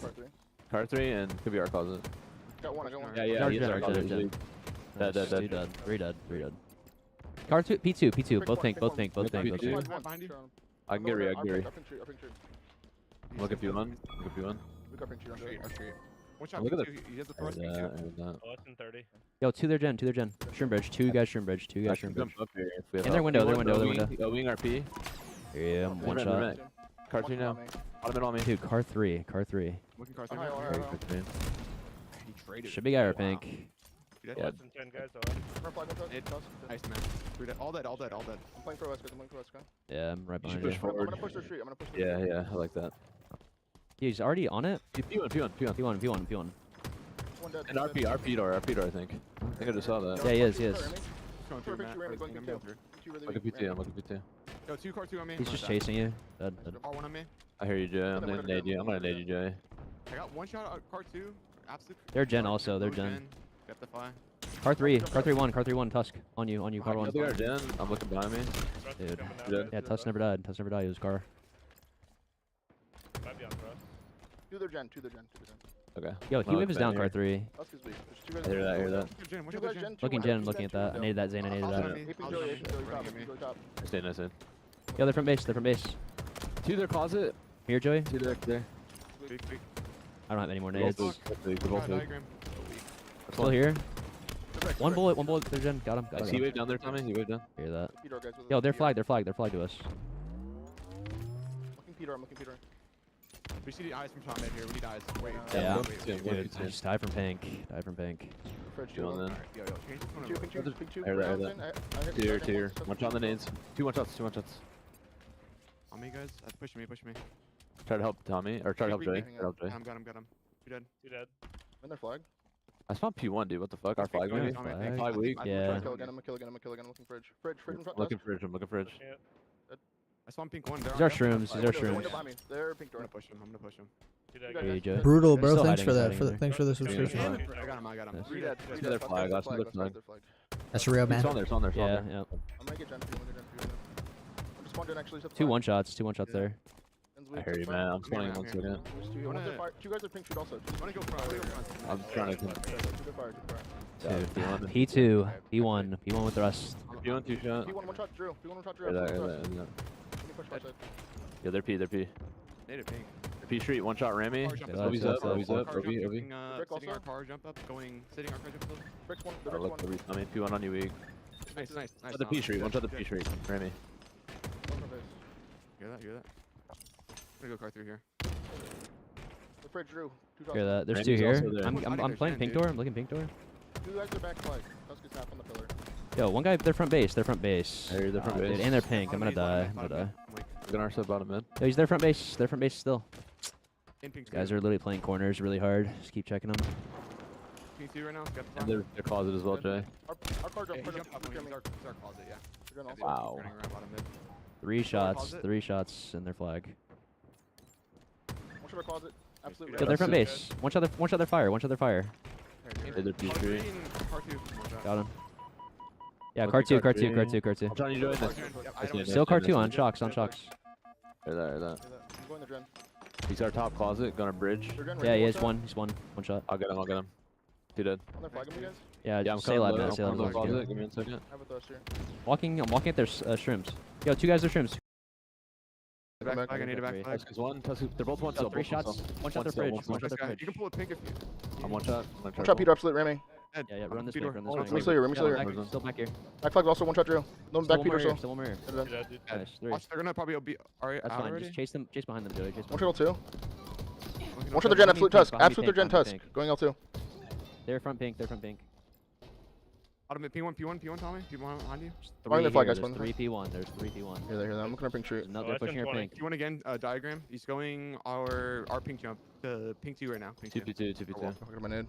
Car three and could be our closet. Got one. Yeah. Our He's gen, our our closet. gen. Dead. Two dead. 3 dead. Car 2, P2. Both pink. P2. Behind you. I can get re. I'm Look if you won. We got pink tree. Our street. One shot. Look at P2. He has the Heard thrust. P2. that. Less than 30. Yo, 2 their gen. Shroom bridge. 2 guys shroom bridge. I can jump up here if we have In their help. window, their P1, window. Wing RP. Yeah, I'm one Revent, shot. revent. Car three now. Bottom middle on me. Dude, car 3. Looking car Alright, three. alright. Car three. He traded. Should be guy or Wow. pink. You dead? Yeah. Less than 10 guys though. Nice man. All dead. I'm playing for West, guys. I'm playing for West, guys. Yeah, I'm right You should behind push you. I'm forward. gonna push the street. Yeah. I like that. Yeah, he's already on it. P1. P1. One dead. And RP door, I think. I think I just saw that. Yeah, he is. Going Sure, through, picture Matt. Remy, Going going through. through. Look at PT, I'm looking at PT. Yo, two car two on me. He's just chasing you. Dead. R1 on me. I hear you, Jay. I'm gonna nade you. Jay. I got one shot at car two. Absolute. They're gen also. They're gen. Got the fly. Car 3. Car 1. Tusk. On you. Car I 1. think our gen. I'm looking behind me. Dude. Dead. Yeah, Tusk never died. He was car. Might be on thrust. To their gen. Okay. Yo, I'm he lives looking down here. car 3. Us is weak. There's I hear that. Jen, one Two shot guys Jen. gen. Looking gen, looking at that. I needed that, Zane. I needed I'll that. shoot him. Ape and Joey top. I stay nice in. Yo, they're from base. To their closet. Here, Joey. To there. Big. I don't have any more They're nades. both weak. They're both weak. Diagram. Still here. One bullet. They're gen. Got him. I see wave down there, Tommy. You wave down. Hear that. Peter, guys. Yo, they're flagged to us. I'm looking Peter. We see the eyes from Tom here. We need eyes. Wait. Yeah. Wait. Dude, nice. Die from pink. Fred, You on then? Yo, change this one over. Pink two. I heard that. Tier. One shot on the nades. Two one shots. On me, guys. Push me. Try to help Tommy, or try to help Jay. Got him. Got him. You dead? Two dead. In their flag. I spawned P1, dude. What the fuck? Our flag, maybe? Flag. Flag weak. Yeah. I'm gonna kill again. I'm looking Fridge. Fridge in front. I'm looking fridge. Pushing it. I saw him pink one. These are shrooms. They're pink I'm door. gonna push him. Two dead Got Here guys. you, Joey. Brutal, They're bro. still Thanks for hiding, that. hiding. Thanks for the Yeah, subscription. yeah. I got him. Nice. Three dead. their flag, that's their flag. That's real, man. It's on there. Yeah. I'm gonna get Gen 2. I'm just wondering actually. 2 one shots there. I hear you, man. I'm spawning I'm 1 here. second. Two guys are pink shoot also. I'm gonna go front. I'm trying to. Dude, P1. P2, P1 with rust. P1 2 shot. P1 one shot Drew. Hear that. Let me push my side. Yeah, they're P. Native pink. P Street, one shot Remy. Obi's up, Obi's up. Obi. Sitting our car jump up, sitting our car jump up. Bricks one. Oh, look, Obi's coming. P1 on you, weak. Nice. One shot the P Street, one shot the P Street. Remy. Hear that? I'm gonna go car through here. The fridge, Drew. Hear that? There's two Randy's here. also there. I'm playing pink door. I'm looking pink door. Two guys are back flag. Tusk is half on the pillar. Yo, one guy, they're front base. They're front base. Hey, they're front base. Dude, and they're pink. I'm gonna die. I'm gonna die. Look at our side bottom mid. Yo, he's their front base. They're front base still. In pink Guys are literally playing corners really hard. Just keep checking them. Pink 2 right now. Got the And front. they're closet as well, Jay. Our car Yeah, jump. he jumped up. He's our closet, yeah. You're going Yeah, also. Wow. running around bottom mid. Three shots. closet. 3 shots in their flag. One shot our closet. Absolutely. Yo, they're front Good. base. One shot their fire. One shot their fire. Hey, they're P Street. Car 2. One shot. Got him. Yeah, Look car at two. car three. Two. I'm trying to join this. Yep, I don't- Yes, Still car yes, 2 yes. on shocks. On shocks. Hear that. I'm going the gen. He's our top closet, gonna bridge. They're gen Yeah, ready, he has shot. one. He's one shot. I'll get him. Two dead. On their flag, you guys. Yeah, Yeah, I'm stay coming. alive, I'm man. Stay coming to the alive. closet. Give me 1 second. I have a thrust here. I'm walking at their shrooms. Yo, 2 guys are shrooms. Back flag, I need a back flag. Tusk is one. They're both one Shot, still. 3 both one shots. still. One shot their still, fridge. one still. One shot their You fridge. can pull a pink if you. I'm one shot. One shot Peter, absolute Remy. Yeah, run this way. Peter, Run hold on, this Remy way. still here. Remy still Yeah, here. Still back here. Back flag's also one shot Drew. No, Still back one Peter more here. still. Still one more here. They're done. Yeah, dude. Nice. 3. Watch, they're gonna probably be That's out fine. already. Just chase them. Chase behind them, Joey. Chase One behind shot them. L2. One shot the gen, absolute Tusk. Behind me, Absolute gen pink, behind Tusk. me, pink. Going L2. They're front pink. Automate P1, Tommy. P1 behind you. Behind the Three flag, here. guys, There's one. 3 P1. There's 3 P1. Here they. I'm looking at pink street. No, Oh, they're that's pushing your 20. pink. P1 again, diagram. He's going our pink jump. The pink 2 right now. Pink 2. 2p2, 2p2. Look at my nade.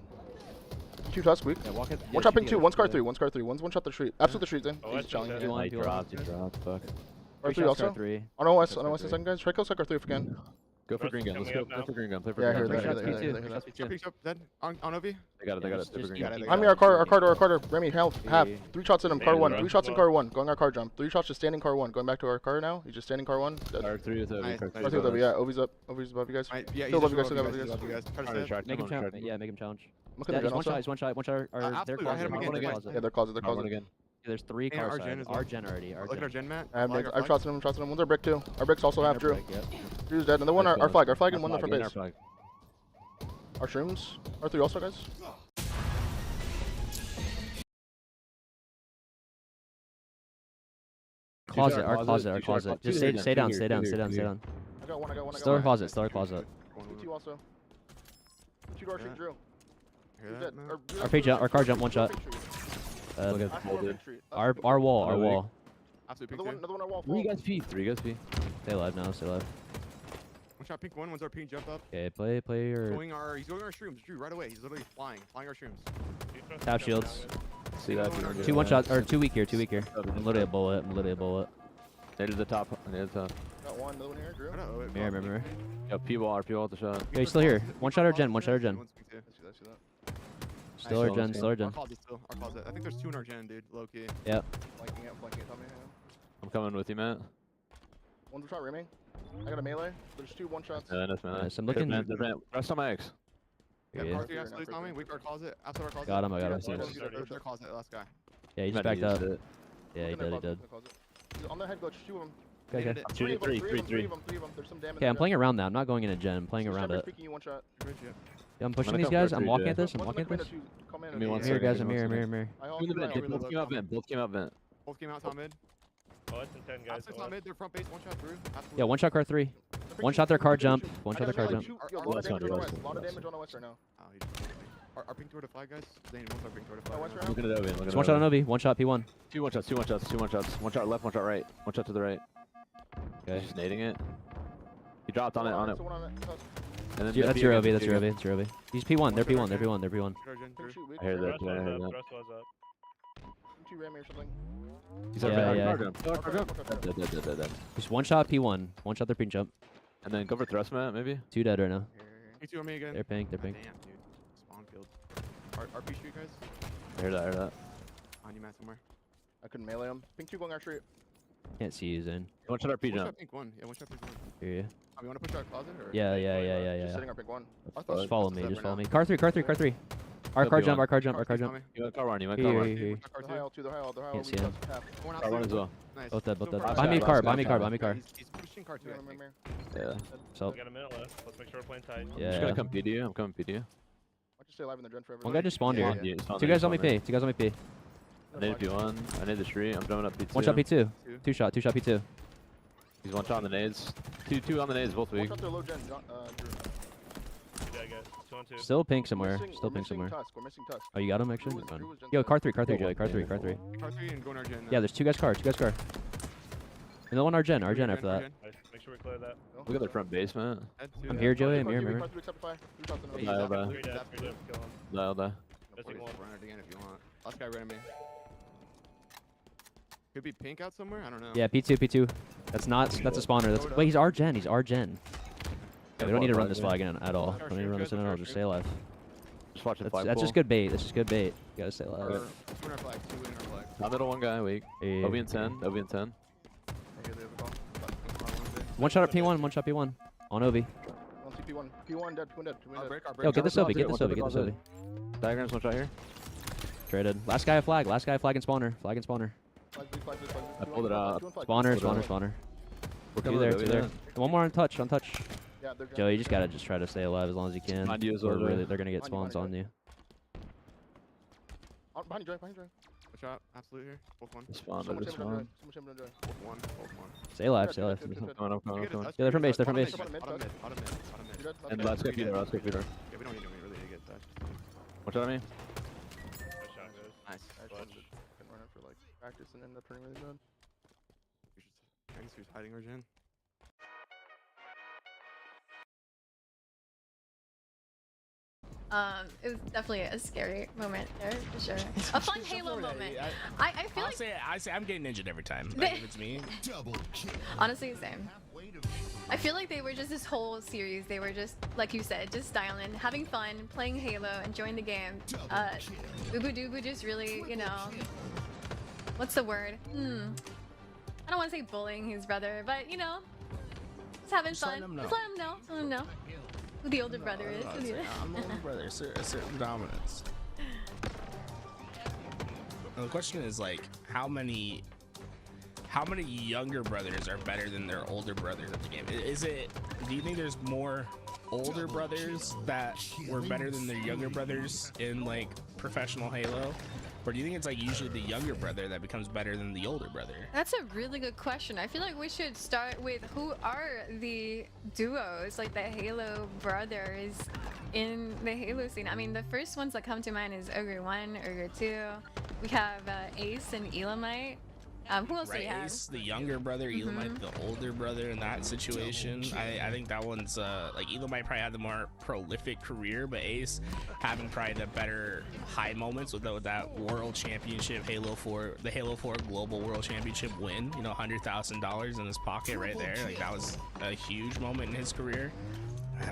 2 Tusk, weak. Yeah, walk it. One shot pink 2. One's car 3. One's car 3. One's one shot the street. Absolute the street, then. Oh, He's that's challenging. okay. P1, He P1. dropped. Fuck. Car 3 shots, also. car 3. On OS, Shots on car OS, 3. second guys. Try kill sector 3 if you can. Go for Trust green gun. Let's coming go. up Play for green gun. Play for Yeah, green here gun. they shots, are. P2. They Shots, P2. Pink jump dead. On OV. They got it. Play Just for green keep gun. keep I'm here, our car. Remy, half. 3 shots in him, car Hey, 1. bro. 3 shots in car 1. Going our car jump. 3 shots just standing car 1. Going back to our car now. He's just standing car 1. Dead. Car 3 with Obi. Nice. Car I 3 think with yeah, Ovi's up. Ovi's above you guys. Yeah, Still love you guys, still still love love you you guys. Try to Trying to stay. try. Make him challenge. Yeah, make him challenge. Look at Yeah, the he's gun one shot. also. He's one shot. One shot. Their absolutely, I hit him closet. again. Their Nice. closet. Yeah, they're closet. One again. There's 3 And car our gen sides. as well. Our gen already. Our Look at our gen. gen mat. I've shots in him. One's our brick too. Our brick's also half Drew. Yep. Drew's dead. And the one our flag and one the front Our base. flag. Our shrooms. Our 3 also guys. Closet. Our closet, closet. Our two shot closet. closet. Just Two here, stay down. two Stay here, down. two Stay here, down. two Stay here. down. I got one. Still our closet. Still our closet. 2 also. 2 to our street, Drew. Hear He's that, dead. man? Our page jump. Our car jump. One shot. Look at Our folded. Our wall. Our wall. Absolute Another pink one, 2. another one on our wall. 3 guys P. 3 guys P. Stay alive now. Stay alive. One shot pink 1. One's our pink jump up. Okay, play your He's going our shrooms. Drew, right away. He's literally flying our shrooms. tap shields. See that? 2 1 shots or 2 weak here. 2 weak here. I'm literally a bullet. They did the top. They did the top. Got one, another one here, Drew. I know, it- Mirror. Yo, P-wall at the shot. Okay, he's still here. One shot our gen. One's One shot our pink gen. two, one's pink 2. See that. Still our Nice. gen. Still our Our gen. closet still. Our closet. I think there's 2 in our gen, dude. Low key. Yep. Flanking it, tell me. I'm coming with you, Matt. One shot Remy. I got a melee. There's 2 1 shots. Yeah, that's man. Nice, I'm looking- Rest on my X. Yeah, Yeah. car 3 absolute Tommy. Weak our closet. Absolute our closet. Got him. I got him. There's our closet. Last guy. Yeah, he just Matt backed up. used it. Yeah, he did. He's on the head glitch. 2 of them. Okay. Needed it. Two to three. 3 of them. There's some damage. Okay, I'm playing around that. I'm not going in a gen. I'm playing around it. Peeking you 1 shot. Bridge, yeah. Yeah, I'm pushing gonna these come guys. for I'm three, walking Jay. at this. I'm One's walking in at the this. window, come in Give me and- one I'm here, second, guys. give I'm me here. one I'm here. I Both hold came you out right vent. now. Both came out vent. Both came out top mid. Oh, it's in 10 guys. Absolute top mid. They're front base. 1 shot Drew. Absolute. Yeah, 1 shot car 3. One shot their car jump. One shot their car jump. Yo, Our- a lot Let's of not damage do on that. OS. A lot of damage on OS right now. Oh, he just killed me. Our pink door to flag, guys. They need 1 our pink door to flag. what's right your now. Looking at Obi. Just 1 shot on Obi. 1 shot P1. 2 1 shots. 2 1 shots. 1 shot left. 1 shot right. 1 shot to the right. Okay. Just nading it. He dropped on it. Someone on it. Tusk. And then That's P your again, Obi. That's P your again. Obi. That's your Obi. He's P1. They're P1. They're P1. They're P1. Our gen, Drew. Pink shoot, weak. I heard that. Thrust Yeah, I was heard up. that. Thrust was up. 2 Remy or something. He's Yeah, our car yeah. jump. Car jump. Dead. Just 1 shot P1. 1 shot their pink jump. And then go for thrust, Matt, maybe? 2 dead right now. Pink 2 on me again. They're pink. They're pink. Damn, dude. Spawn killed. Our P street, guys. I heard that. On you, Matt, somewhere. I couldn't melee him. Pink 2 going our street. Can't see you, Zane. 1 shot RP 1 jump. shot pink 1. Yeah, 1 shot pink 1. Hear you. You want to push our closet or? Yeah. Just sitting our pink 1. Just follow me. That's Just right follow now. me. Car 3. Car 3. Car 3. Car jump, car jump. You went car run, you went Here, car here, run. here. They're high all, they're high all, they're high all. Can't see him. Car run as well. Nice. Both dead, both dead. Go Behind me, for car, it. behind me, car, behind me, car. He's pushing car too, I think. Yeah. So, We got a minute left. Let's make sure we're playing tight. I'm just yeah. gonna come PD you. I'm coming PD you. Watch you stay alive in the gen for One guy just spawned here. Yeah, spawn Two there, guys on me spawn there. P. Two guys on me P. I need P1. I need the street. I'm jumping up P2. One shot P2. Two shot P2. He's one shot on the nades. Two on the nades, both weak. Watch out their low gen, Drew. Yeah, guys. 2 on 2. Still pink somewhere. We're missing- Still we're pink missing somewhere. Tusk, we're missing Tusk. Oh, you got him actually? Drew That's was- fine. Drew was gen Yo, seven. car 3, car 3, Yeah, Joey. Car 3, yeah. car 3. Car 3 and going our gen. Yeah, there's two guys car. Another one our gen after that. Nice. Make sure we clear that. Look at the front basement. I'm here, Joey. I'm here, remember? Car 3 accepted 5. 3 shots in a row. Dial back. 3 dead. 3 dead. Kill him. Dial back. Missing one. Run it again if you want. Last guy ran me. Could be pink out somewhere. I don't know. Yeah, P2. That's a spawner. That's wait, he's our gen. Yeah, we don't need to run this flag in at all. Don't need to run this in at all. Just stay alive. Just watch the flag That's just good bait. That's just good bait. You gotta stay Or alive. 2 in our flag, 2 in our flag. Top middle one guy weak. Hey. They'll be in 10. They'll be in 10. Okay, they have a call. One shot at P1. One shot P1. On Ovi. 1 CP1. P1 dead, 2 dead. 2 Yo, dead. get this Ovi. Get this Ovi. Get this Ovi. Diagrams one shot here. Traded. Last guy a flag. Flag and spawner. Flag, flag. I pulled it out. Spawner. Two there. One more on touch. Yeah, they're Joe, you just gotta try to stay alive as long as you can. Behind you as Or well, really, Joey. they're gonna get Behind you, spawns on you. behind you, Joy. Watch out. Absolute here. Both 1. Spawn, So much just chamber, spawn. Joy. So much chamber, Joy. Both 1. Both 1. Stay alive. Good, I'm coming. You get it, Yeah, they're from base. Bottom mid, Bottom mid. Bottom mid. You good? And last guy feeder. Yeah, we don't need to really get that. Watch out at me. Nice shot, guys. Nice. Clutch. Can run it for like practice and end up turning really good. I guess he was hiding our gen. It was definitely a scary moment there for sure. A fun Halo moment. I feel like I say I'm getting injured every time. Like, if it's me. honestly same. I feel like they were just this whole series. They were just like you said, just styling, having fun, playing Halo, enjoying the game. Ubu Dubu just really, you know, what's the word? I don't want to say bullying his brother, but you know, just having fun. letting him know. Just let him know. Let him know who the older brother is. I'm the older brother. Assert dominance. Now, the question is like, how many younger brothers are better than their older brothers at the game? Is it? Do you think there's more older brothers that were better than their younger brothers in like professional Halo? Or do you think it's like usually the younger brother that becomes better than the older brother? That's a really good question. I feel like we should start with who are the duos, like the Halo brothers in the Halo scene. I mean, the first ones that come to mind is Ogre 1, Ogre 2. We have Ace and Elamite. Who else do we have? Ace, the younger brother, Elamite, the older brother in that situation. I think that one's like Elamite probably had the more prolific career, but Ace having probably the better high moments with that World Championship Halo 4, the Halo 4 Global World Championship win. You know, $100,000 in his pocket right there. Like that was a huge moment in his career.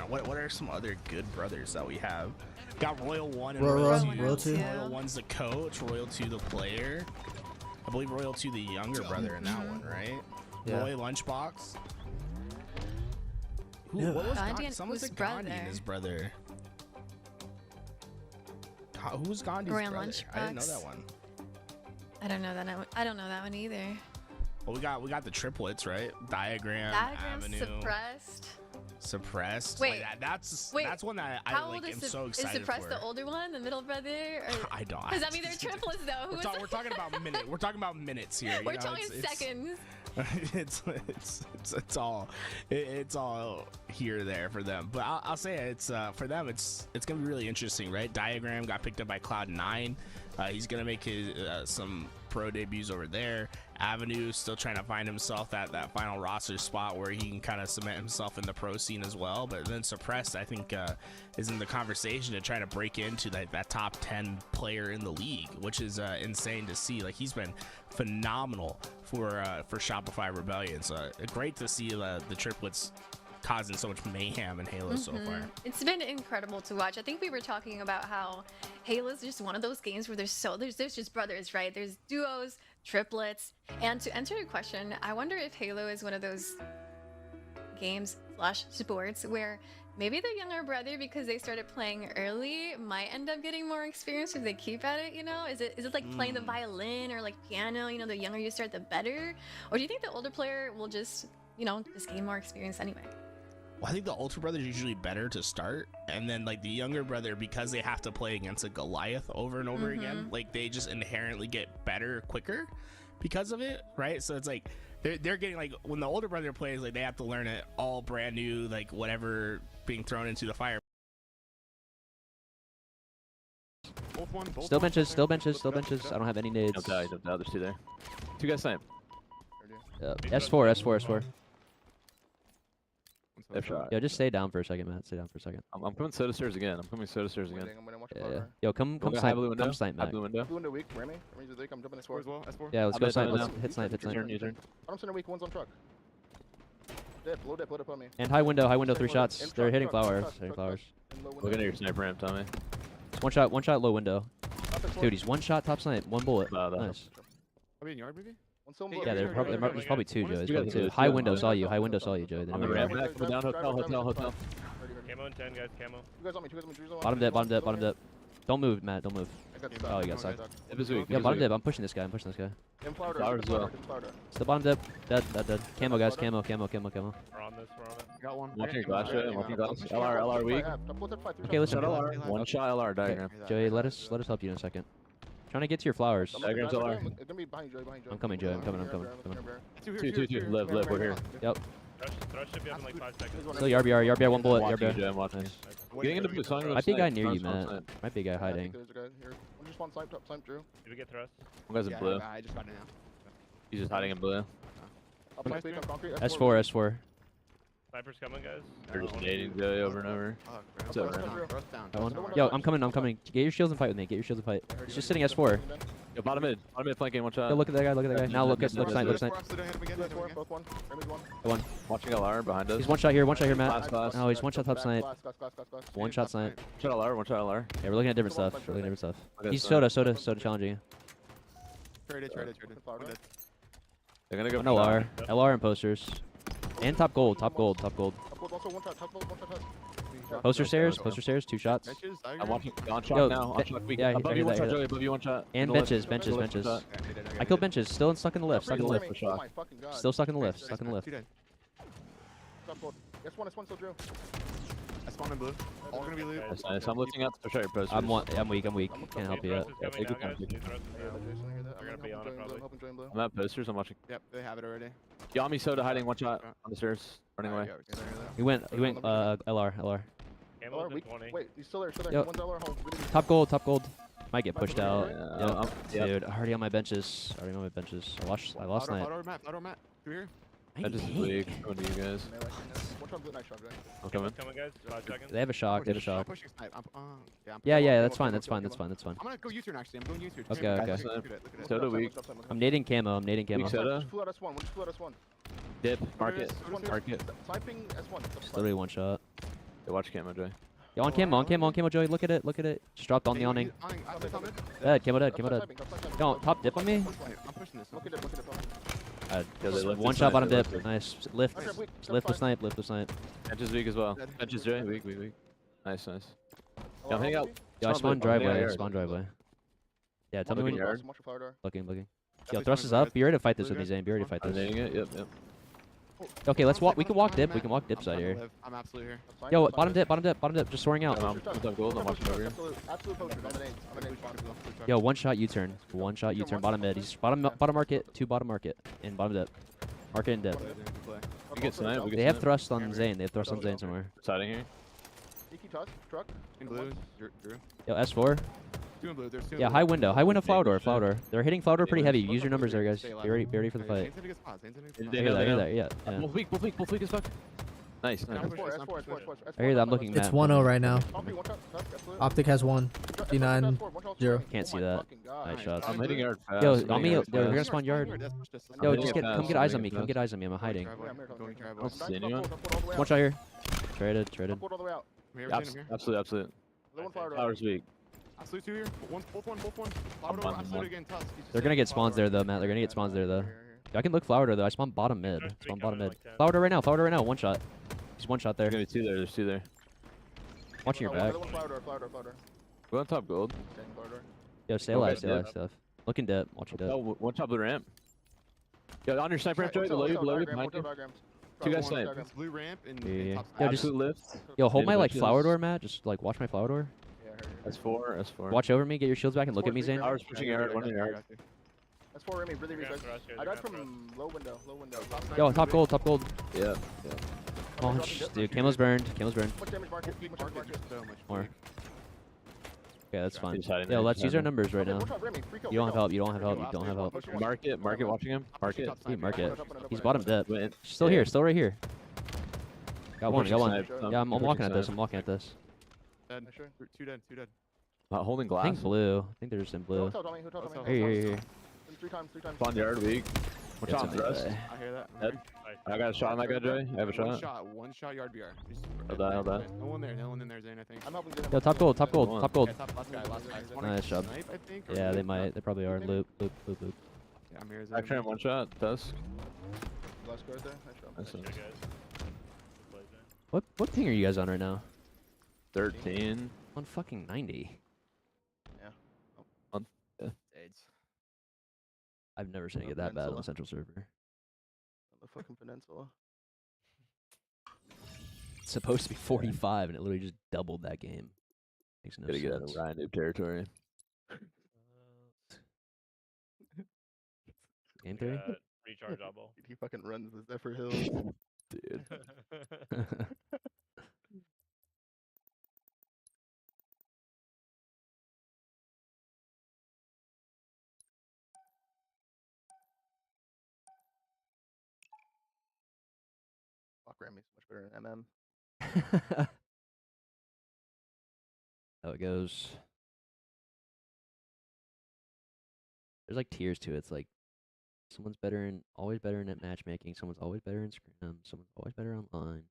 What are some other good brothers that we have? Got Royal 1 and Royal 2. Royal 1's the coach, Royal 2 the player. I believe Royal 2 the younger brother in that one, right? Yeah. Roy Lunchbox. Yeah. What was Gandhi and someone whose said Gandhi and brother? his brother. Who's Gandhi's Roy brother? I didn't know Lunchbox. that one. I don't know that. I don't know that one either. Well, we got the triplets, right? Diagram, Diagram Avenue, suppressed. Wait, Wait, that's wait, one that I How like. old am is, so excited is suppressed for. the older one, the middle brother? Or, I don't. Because I mean, they're triplets though. Who is We're talking about minute. We're talking about minutes here. We're you know? talking seconds. It's all here or there for them, but I'll say it's for them it's gonna be really interesting, right? Diagram got picked up by Cloud9. He's gonna make his some pro debuts over there. Avenue still trying to find himself that final roster spot where he can kind of cement himself in the pro scene as well. But then Suppressed, I think, is in the conversation to try to break into that top 10 player in the league, which is insane to see. Like, he's been phenomenal for Shopify Rebellion. So great to see the triplets causing so much mayhem in Halo so far. It's been incredible to watch. I think we were talking about how Halo is just one of those games where there's just brothers, right? There's duos, triplets. And to answer your question, I wonder if Halo is one of those games / sports where maybe the younger brother, because they started playing early, might end up getting more experience if they keep at it, you know? Is it like playing the violin or like piano, you know, the younger you start, the better? Or do you think the older player will just, you know, just gain more experience anyway? Well, I think the older brother is usually better to start, and then like the younger brother, because they have to play against a Goliath over and over again, like they just inherently get better quicker because of it, right? So it's like they're getting like when the older brother plays, like they have to learn it all brand new, like whatever being thrown into the fire. Still benches, still benches, still benches. I don't have any nades. Don't die, there's two there. Two guys snipe. S4, S4, S4. F shot. Yo, just stay down for a second, Matt. Stay down for a second. I'm coming soda stairs again. I'm coming soda stairs again. Yeah. Yo, come snipe. Come snipe, Matt. Blue window. Blue window weak. Remy. Remy's weak. I'm jumping S4 as well. S4. Yeah, let's go snipe. now. Let's hit snipe. Hit snipe. Turn. Bottom center weak. One's on truck. Dip. Low dip on me. And high window, 3 shots. And They're truck, hitting truck, flowers. truck, Hitting truck, flowers. And low Look window. at your sniper ramp, Tommy. One shot, low window. Dude, he's one shot top snipe. One bullet. Nice. Are we in yard maybe? Yeah, there's probably two, Joey. There's probably two. Two. High window saw you. High window saw you, Joey. They On know the where you ramp. are. Back, down, hotel. Camo and 10 guys, camo. Two guys on me. Two guys on me. Bottom dip, bottom dip. Don't move, Matt. Don't move. Oh, you got sucked. Dip is weak. Yo, bottom dip. I'm pushing this guy. Flowers as well. Still bottom dip. Dead. Camo, guys. Camo. We're on this, Got one. Watching your glass, Joey. Watching glass. LR weak. Okay, listen. LR. One shot LR diagram. Joey, let us help you in a second. Trying to get to your flowers. Diagrams LR. I'm coming, Joey. I'm coming. Two. Live. We're here. Yep. Thrush should be up in like 5 seconds. Still YBR. One bullet. Watching you, YBR. Joey. I'm watching. Getting into blue. Might be a guy near you, Matt. Might be a guy hiding. Did we get thrust? One guy's in blue. I just got it now. He's just hiding in blue. S4. Sniper's coming, guys. They're just nading Joey over and over. What's up, man? Got one. Yo, I'm coming. Get your shields and fight with me. He's just sitting S4. Yo, bottom mid flanking, one shot. Yo, look at that guy. Now look snipe. One. Watching LR behind us. He's one shot here, Matt. Class. Oh, he's one shot top snipe. One shot snipe. One shot LR. Yeah, we're looking at different stuff. Okay, He's sorry. soda challenging you. Traded. They're gonna go One LR and posters. And top gold. Poster stairs, 2 shots. I'm watching on shot Yo, now. On shot weak. yeah, Above I you, hear one that, shot, I hear Joey. Above you, one shot. And On the left. benches. On the left shot. I killed benches, still stuck in the lift. Still stuck in the lift. S1 still Drew. I spawned in blue. All gonna be loot. That's nice. I'm looking out to show your posters. I'm weak. Can't help you yet. Yeah, take your time. They're gonna be on it probably. I'm at posters. I'm watching. Yep, they have it already. Yami soda hiding one shot on the stairs, running away. He went LR. Camo's in 20. Wait, he's still there. Yo. One's LR home. Top gold. Might get pushed out. Yeah, Dude, already on my benches. I lost night. Flower mat. Through here. I just weak. Coming to you guys. I'm coming. Coming, guys. 5 seconds. They have a shock. I'm pushing snipe. Yeah, that's fine. I'm gonna go U-turn actually. I'm going U-turn. Okay. Look at it. Soda weak. I'm nading camo. Weak soda. S1. Dip. Market. Sniping S1. Just literally one shot. They watch camo, Joey. Yo, on camo, Joey. Look at it. Just dropped on the awning. Dead. Camo dead. Yo, top dip on me. I'm pushing this. One shot bottom dip. Nice. Lift with snipe. Bench is weak as well. Bench is Joey. Weak. Nice. Yeah, I'm hitting out. Yo, I spawned driveway. Yeah, tell me when you're looking. Yo, thrust is up. Be ready to fight this with me, Zane. Be ready to fight I'm this. hitting it. Yep. Okay, let's walk. We can walk dip. Side here. I'm absolutely here. Yo, bottom dip. Just soaring out. I'm top gold. I'm watching over here. Absolute poacher on the nades. Yo, one shot U-turn. Bottom mid. He's bottom market. 2 bottom market. And bottom dip. Market and dip. We get snipe. They have thrust on Zane. Somewhere. Siding here. Sneaky truck. In blue. Drew. Yo, S4. 2 in blue. There's 2 in Yeah, blue. high window. Flower door. They're hitting flower door pretty heavy. Use your numbers there, guys. Be ready for the fight. Zane's in a good spot. I hear that. Yeah. Both weak as fuck. Nice. S4. I hear that. I'm looking It's Matt. 1-0 right now. Optic has 1. D9 0. Can't see that. Nice shots. I'm hitting yard fast. Yo, I'm on me. hitting Yo, yard we're gonna fast. spawn yard. Yo, hitting just it come fast. get eyes on I'm me. hitting it I'm hiding. I don't see anyone. One shot here. Traded. Absolute. Flowers weak. Absolute 2 here. Both one. I'm on Absolute one. again. Tusk. They're gonna get spawns there though, Matt. I can look flower door though. I spawn bottom mid. Flower door right now. One shot. He's one shot there. There's gonna be 2 there. There's 2 there. Watching your back. Flower. Go on top gold. Yo, stay Okay, alive, stay yeah. alive, stuff. Looking dip, watching dip. Oh, one top of the ramp. Yo, on your sniper ramp, Joey, below you, behind you. Two guys snipe. It's blue ramp and, Yeah, and yeah. top Yo, just Absolute lift. yo, hold Mid my like bushes. flower door, Matt. Just like watch my flower door. That's four. Watch over me, get your shields back, and look at me, Zane. Ours pushing yard, one in yard. That's 4 Remy, really reflex. I got from low window. Yo, top gold, top gold. Yeah. Oh, dude, camo's burned, camo's burned. Much damage market, So much More. Okay, that's fine. He's hiding Yo, there, let's he's use our hiding. numbers right now. You don't have help, you don't have help, you don't have help. Market watching him. Market. Sweet market. He's bottom dip. Wait, Still here, still right here. Got one, got one. Snipe. Yeah, I'm walking at this, Snipe. I'm walking at this. Dead. Two dead. Holding I glass. think blue. I think they're just in blue. Here. Three times. Spawn yard weak. Watch It's out, a thrust. melee. I hear that. Dead. I got a shot on that guy, Joey. I have a shot. One shot yard BR. Hold that. No one in there, Zane, I think. I'm helping Zane. Yo, top gold, top gold, One. top gold. Yeah, top last guy. Nice job. Snipe, I think, or Yeah, they loop. might. They probably are. Loop. Yeah, I'm here. Zane. Actually, one shot. Dusk. Last guy right there. Nice job. Nice. Yeah, guys. What ping are you guys on right now? 13. On fucking 90. AIDS. I've never seen it get that bad on the central server. The fucking peninsula. It's supposed to be 45, and it literally just doubled that game. Makes no Gotta get out sense. of Ryan Noob territory. Game theory? Rechargeable. He fucking runs the Zephyr Hills. Dude. Fuck, Remy's much better than MM. How it goes. There's like tiers to it. It's like someone's always better in at matchmaking. Someone's always better in scrim. Someone's always better online.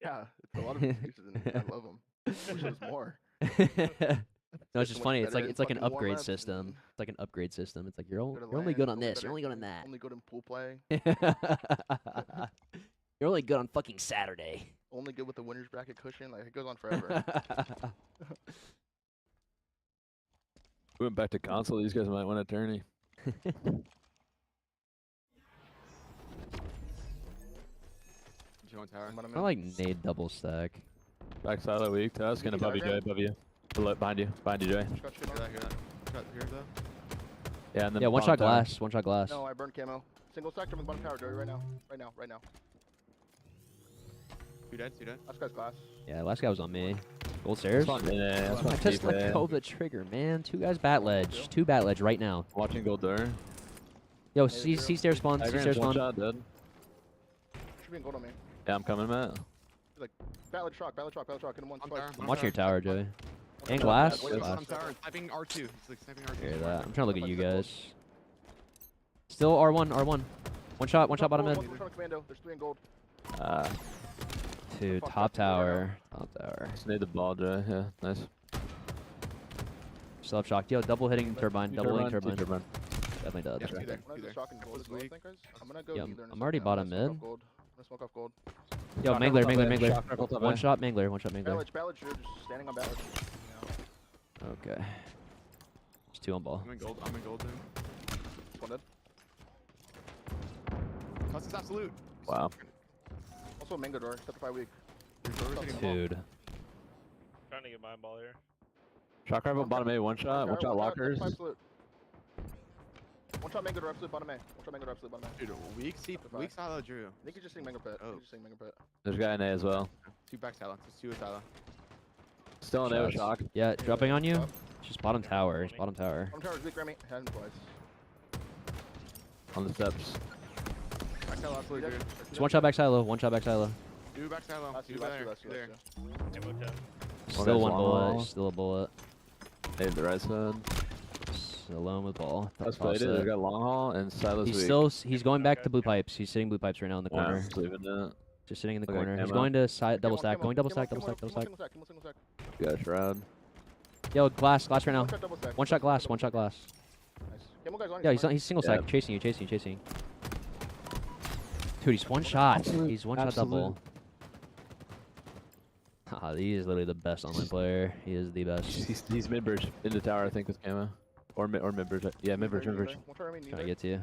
Yeah, it's a lot of excuses, and I love them. Wish there was more. No, it's just so much funny. It's better like in it's like an fucking upgrade warm-ups system. and- It's like an upgrade system. It's like you're Go to only LAN, good on only this. You're better- only good on that. Only good in pool play. You're only good on fucking Saturday. Only good with the winners bracket cushion. Like it goes on forever. We went back to console. These guys might win a tourney. Tower. I like nade double stack. Back silo weak. Tusk and above you, Joey. Above you. Behind you. Behind you, Joey. Hear that. Shot here though. Yeah, and then Yeah, one bottom shot tower. glass. One shot glass. No, I burned camo. Single sector with bottom tower, Joey. Right now. Two dead. Last guy's glass. Yeah, last guy was on me. Gold stairs. That's fine. Yeah, that's I fine. just Keep let it. go of the trigger, man. Two guys bat ledge. Two bat ledge right now. Watching gold door. Yo, Hey, C zero. stairs spawn. C Diagram's stairs one spawn. shot dead. Should be in gold on me. Yeah, I'm coming, Matt. Ballad shock. Hit him once, On twice. tower. I'm watching your tower, Joey. And tower. glass. Wait, Glass. On tower. Sniping R2. He's like sniping R2. Hear that. I'm trying to look at you guys. Still R1. One shot bottom mid. One shot commando. There's 3 in gold. Two. Fuck, Top that's the winner. tower. Top tower. Just need the ball, Joey. Yeah, nice. Still have shock. Yo, double hitting turbine. Double hitting Two turbine. Definitely does. Yeah, That's right. two there. One has a shock in gold as well, I think, guys. I'm gonna go Yeah, either in a I'm already second. bottom I'm gonna mid. smoke off gold. I'm gonna smoke off gold. Yo, Shock Mangler. rifle top A. Shock rifle top One A. shot Mangler. Ballad, just standing on ballad. Okay. There's two on ball. I'm in gold then. One dead. Toss is absolute. Wow. Also mango door, except if I weak. Dude. Trying to get my ball here. Shock rifle bottom A. One shot lockers. One shot mango door, absolute bottom A. One shot mango door, absolute bottom A. Dude, weak silo Drew. I think he's just seeing mango pit. Oh. There's a guy in A as well. Two back silo. Just two silo. Still in A with shock. Yeah, dropping on you. It's just bottom tower. It's bottom tower. Bottom tower is weak, Remy. Had him twice. On the steps. Back silo absolute Drew. Just one shot back silo. One shot back silo. Two back silo. Last Two two, there. last two, Two there. Ammo 10. Still guy's one long bullet. wall. Still a bullet. Hey, the right side. Still alone with ball. That's Top played it. set. They got long haul and silos weak. He's going back to blue pipes. He's sitting blue pipes right now in the Yeah, corner. I'm just leaving that. Just sitting in the Okay, corner. He's camo. going to side double Camo, stack. camo, Going double camo, stack. Double camo, stack. Double camo, stack. single stack. Got shroud. Yo, glass right now. One shot double stack. One shot glass. One shot glass. Nice. Camo guy's on. Yeah, he's single stack. Yeah. Chasing you. Dude, he's one shot. He's one shot double. Ah, he is literally the best online player. He is the best. He's mid-bridge in the tower, I think, with camo. Or mid-bridge. Yeah, mid-bridge. Trying to get to you.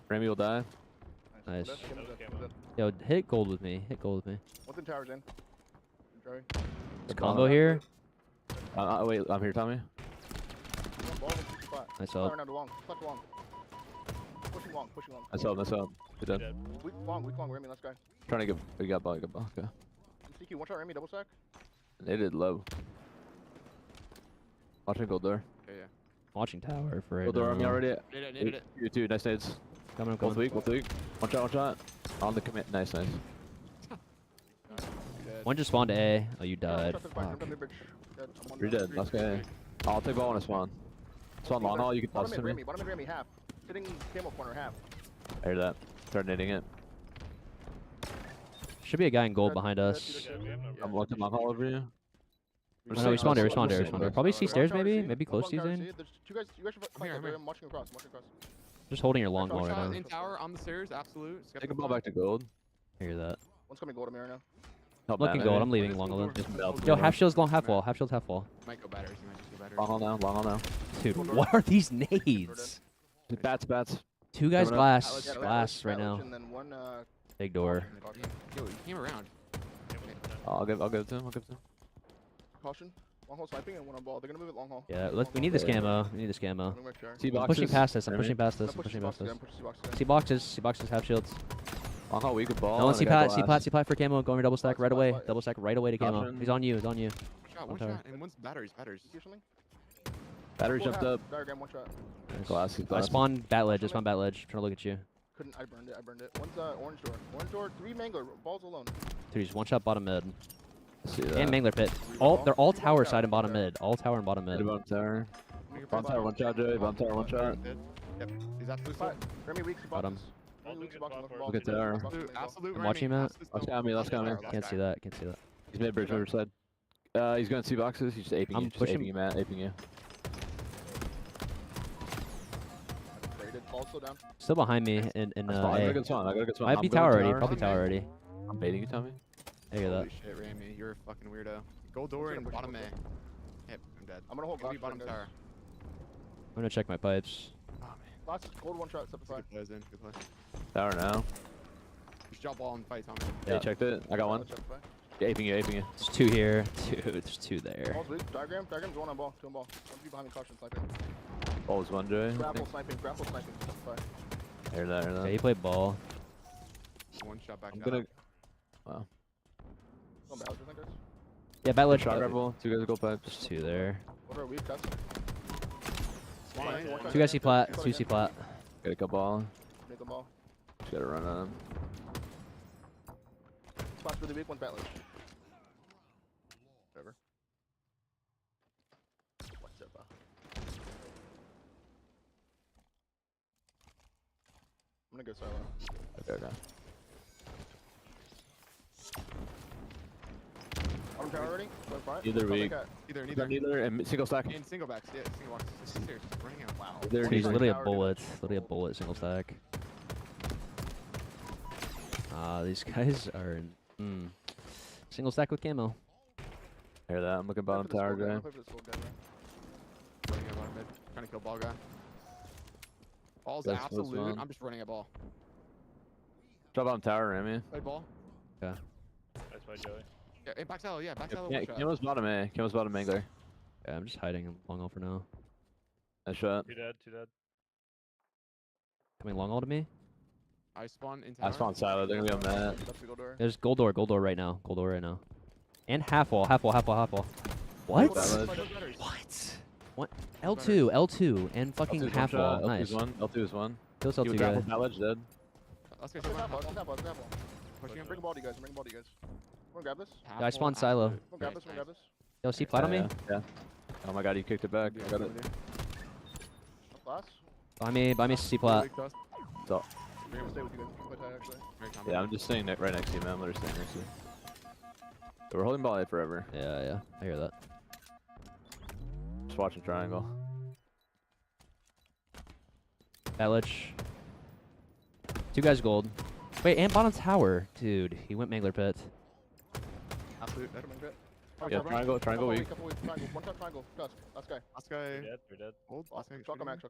Remy will die. Nice. Yo, hit gold with me. Hit gold with me. What's in towers in? Joey. There's combo here. Wait, I'm here, Tommy. Nice help. Pushing long, pushing long. Nice help. Good dead. Weak long, Remy, let's go. Trying to get, we got ball, Okay. CQ, one shot, Remy, double stack. They did low. Watching gold door. Okay, yeah. Watching tower for right Gold door on me now. already. Needed it. You two, nice nades. Coming. Both weak. One shot. On the commit. Nice. One just spawned to A. Oh, you died. Fuck. You're dead. Let's go. I'll take ball when I spawn. Spawn long haul, you can toss to me. Bottom mid Remy, half. Sitting camo corner, half. I hear that. Start knitting it. Should be a guy in gold behind us. I'm looking long haul over you. Oh, no, respond there. Probably see stairs, maybe close to Zane. You guys should fight there. I'm watching across. Just holding your long ball right now. In tower, on the stairs, absolute. Take a ball back to gold. I hear that. One's coming gold on me right now. Help Looking gold. I'm leaving long alone. Yo, half shield's long, half wall. Half shield's half wall. Might go batteries. You might just go batteries. Long haul now. Dude, what are these nades? Bats. Two guys Coming up. glass right now. And then one, Big door. Yo, he came around. I'll give it to him. Caution. Long haul sniping and one on ball. They're gonna move it long haul. Yeah, we need this camo. I'm pushing past this. See boxes, half shields. Long haul weak with ball. No one see plat for camo. Going for double stack right away. Double stack right away to camo. Caution. He's on you. One shot. And one's batteries. You something? Battery jumped up. Diagram, one shot. Glass. I spawned bat ledge. Trying to look at you. I burned it. One's orange door. 3 mango. Balls alone. Dude, he's one shot bottom mid. See that. And mangler pit. They're all tower side and bottom mid. All tower and bottom mid. Bottom tower. Bottom tower, one shot, Joey. Bottom tower, one shot. Yep. He's absolute. Remy weeks Bottom. Look at tower. I'm watching him out. Let's go me. Can't see that. He's mid-bridge, side. He's going to see boxes. He's just aping I'm you. Just pushing. aping you, Matt. Aping you. Still behind me in I got a good spawn. Might be tower already. Probably tower already. I'm baiting you, Tommy. I hear that. Holy shit, Ramy. You're a fucking weirdo. Gold door and bottom A. Yep, I'm dead. I'm gonna hold bottom tower. I'm gonna check my pipes. Oh, man. Last is gold one shot, step aside. Good play. Tower now. Just drop ball and fight, Tommy. Yeah, you checked it. I got one. Yeah, aping you. There's two here. There's two there. Ball's weak. Diagram's one on ball. Two on ball. One behind me, caution, sniping. Ball was one, Joey. Grapple sniping. Step aside. Hear that. Yeah, he played ball. One shot back I'm down. gonna. Wow. Yeah, bat ledge. Shot rebel. Two guys gold pipes. There's two there. What are we, guys? Two guys see plat. Two see plat. Got a couple ball. Make the ball. Just gotta run on him. Spots really weak, one's bat ledge. Whatever. What's up, I'm gonna go solo. Okay. Bottom tower already? Either weak. Neither. And single stack. In single backs, yeah, single backs. Just stairs, running out. Wow. Either He's weak. literally a bullet. Single stack. These guys are in. Single stack with camo. Hear that. I'm looking bottom tower, guy. Running out bottom mid. Trying to kill ball guy. Ball's That's absolute. I'm just running a ball. Drop bottom tower, Remy. Play ball. Yeah. That's my Joey. Yeah, back to yeah, back to Yeah, Camo's bottom A. Camo's bottom angler. Yeah, I'm just hiding long all for now. Nice shot. Two dead. Coming long all to me. I spawn in tower. I spawned silo. They're gonna be on that. There's gold door right now. And half wall. What? What? L2, and fucking L2's half one wall. shot. Nice. L2 is one. Kills He L2 would guy. grapple knowledge, dead. Let's go. Pushing him. Bring a ball to you guys. Wanna grab this? Yeah, I spawned silo. Wanna grab this? Yo, see plat on me? Yeah. Oh my god, he kicked it back. I got it. Last? Buy me C plat. So, We're gonna stay with you guys. Quite tight, actually. yeah, I'm just staying right next to you, man. I'm literally staying next to you. So we're holding ball A forever. Yeah. I hear that. Just watching triangle. Lich. Two guys gold. Wait, and bottom tower. Dude, he went mangler pit. Absolute dead. Yeah, triangle weak. Couple weak, triangle. One shot triangle. Gus, last guy. Last guy. You're dead. Hold. Last guy. Shock him max.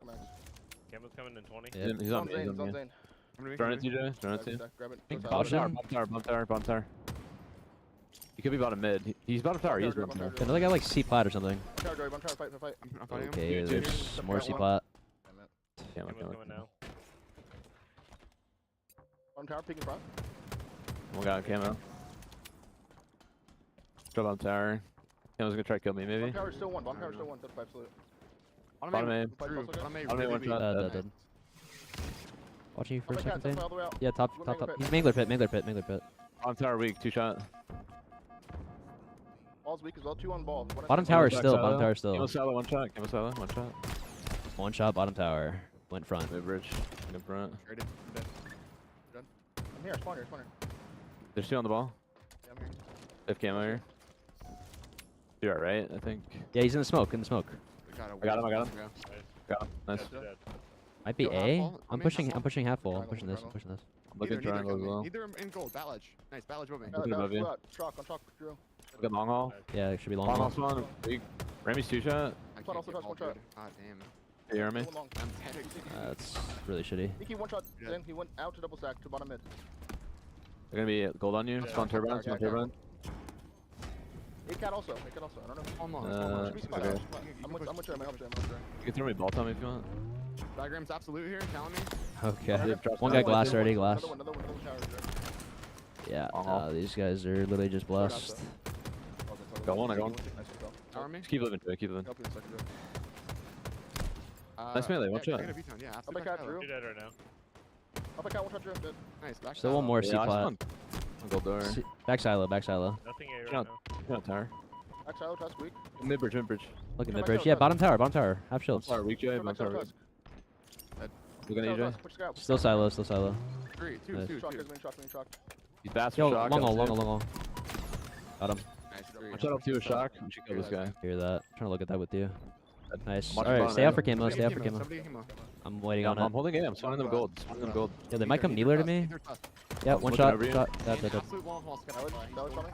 Camo's coming in 20. Yeah. He's on me. Zane, He's he's on on me. Zane. Turn it, TJ. Turn it, to you. Grab it. Think Go caution. side. Bomb tower. He could be bottom mid. He's bottom tower. He's Bomb bottom tower, tower. Another guy like C plat or something. Bomb tower, fight. I'm fighting him. Okay, Dude, there's dude. more C One. plat. Yeah, Camo's coming now. Bomb tower, peek in front. One guy on camo. Drop on tower. Camo's gonna try to kill me, maybe. Bomb tower still one. That's absolute. Bottom A. True. Bottom A. Bottom A, one shot. Dead. Watching you for a Top second, side, Zane. all the way out. Yeah, top. He's Mangler pit. Bottom tower weak. 2 shot. Ball's weak as well. 2 on ball. One Bottom on tower Back still. silo. Bottom tower Camo still. silo, 1 shot. Camo silo, 1 shot. One shot. Bottom tower. Went front. Mid bridge. In front. Ready. I'm dead. I'm here. Spawner. There's 2 on the ball. Yeah, I'm here. 5 camo here. You're alright, I think. Yeah, he's in the smoke. We got I got him. Yeah. Got him. Nice. Dead. Might be Yo, half A. wall. I'm I mean, pushing. half I'm pushing half wall. I'm Triangle, pushing this. triangle. I'm pushing this. I'm looking triangle as well. Neither in gold. Bat ledge. Nice. Bat ledge above me. Looking above you. Shock on top. Drew. Look at long haul. Yeah, it should be long. Long haul wall. spawn. Big. Ramy's 2 shot. I Spot can't also get touch, ball, one shot. dude. God damn. You hear me? Going long. I'm dead. That's really shitty. He one shot. Yeah. Then he went out to double stack to bottom mid. They're gonna be gold on you. Yeah. Spawn turbine. Spawn turbine. 8 cat also. I don't know. One long. Uh, Should be Should spot. okay. I'm with you. I'm up there. You can throw me ball time if you want. Diagram's absolute here. Telling me. Okay. Drop One down. guy glass already. Glass. Another one tower. Yeah. Uh-huh. These guys are literally just blessed. Got one, I got one. Tower me. Just keep living to it. Keep living. Help you in a second, Drew. Nice melee, one yeah, shot. I'm gonna V-town, yeah, Up absolute a cat, back Drew. You're dead right now. Up a cat, one shot, Drew. Dead. Nice. Back Still side. one more C Yeah, I plat. spawned. On gold door. Back silo. Back silo. Nothing A right Yeah. now. Yeah, tower. Back silo, task weak. Mid bridge. Look at Come mid back bridge. out, Yeah, Gus. bottom tower. Half shields. Tower weak, Jay. Back Bottom silo, tower weak. task. Look at Silo, AJ. task, push scout. Still silo. 3, 2, Nice. 2, Shock, 2. main shock. He's bats Yo, for shock. long on two. haul. Got him. Nice. 3. One shot up to a shock. We should kill this guy. Hear that. Trying to look at that with you. Nice. Watch Alright, bottom stay end. out for camo. Stay out for camo. Somebody camo. I'm waiting Yeah, on I'm it. holding it. I'm spawning them gold. Spawning them gold. Yeah, they might come kneeler to me. Yeah, one looking shot. over you. Dead. Absolute long haul scout. Balance on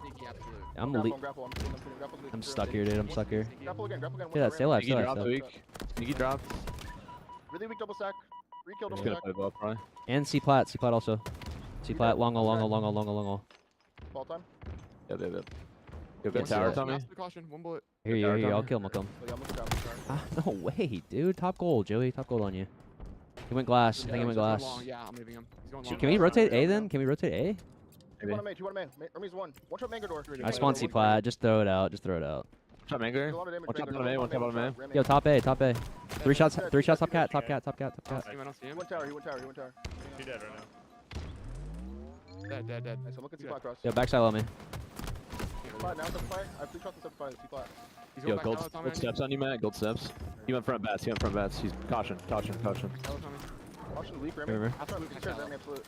me. I'm Grapple. I'm stuck here, dude. I'm stuck here. Grapple again. Yeah, stay alive. Sneaky drop weak. Sneaky drop. Really weak double stack. Re-kill Just double gonna stack. play ball probably. And C plat also. C plat, long haul. Ball time. Yep. Go Yeah, get tower, so- Tommy. Caution. One bullet. Here you, I'll kill him. Oh, yeah, I'm looking grapple. Sorry. Ah, no way, dude. Top gold, Joey. Top gold on you. He went glass. I think he went glass. Yeah, I'm leaving him. He's going long. Can we rotate A then? Can we rotate A? Two Maybe. one main. Remy's one. One shot Mango door. I spawned C plat. Just throw it out. One shot Mangler. A lot of damage. One shot Mango bottom A, door. one shot bottom A. Remy. Yo, top A. 3 shots. 3 shots. Top cat. I don't see He him. went tower. You're dead right now. Dead. Nice. I'm looking at C-Flat cross. Yo, backside on me. C-Flat, now C-Flat. I have 3 shots in C-Flat. C-Flat. He's Yo, going back gold out, Tommy. steps on you, Matt. Gold steps. He went front bats. He's caution. Caution leak, Remy. Remember? Absolute. Sure, Remy, absolute.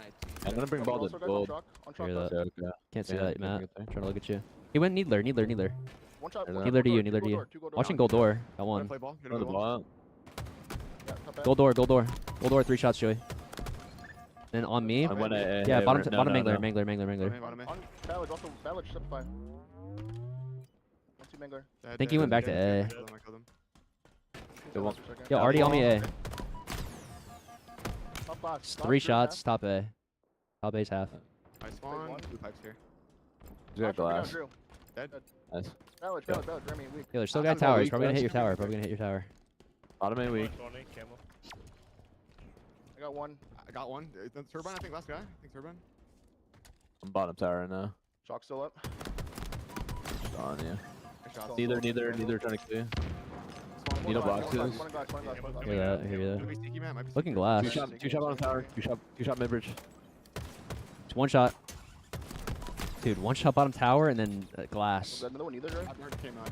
I'm gonna bring ball to Also, guys, gold. on shock. Hear that. Okay. Can't see Yeah, that, Matt. good there. Trying to look at you. He went needler. One shot. Neither Neither to you. Two gold door. Watching gold door. Got Gonna one. play ball. Throw the ball out. Yeah, top Gold door. Gold door. 3 shots, Joey. Then on me. I went Yeah, bottom no, Mangler. no. Mangler. On Ballage, also Ballage, step 5. One, two Mangler. I think he went back to A. I killed him. Good one. Yo, already on me A. Top 5. It's 3 shots. Top A. Top A's half. I spawned. Blue pipes here. He's got glass. Dead. Nice. Ballage, Remy, weak. Yo, there's still got I'm tower. weak, He's probably gonna hit your guys. tower. Bottom A weak. 20, Camel. I got one. I got one. The turbine, I think last guy. I think turbine. I'm bottom tower right now. Shock still up. Just on you. I shot. Neither trying to kill you. Spawned. Needle One boxes. One glass. Hear that. Might be sneaky, man. Might be Looking sneaky. glass. Two shot bottom tower. Two shot mid bridge. It's 1 shot. Dude, 1 shot bottom tower and then glass. Another one either, Drew? I burnt came out.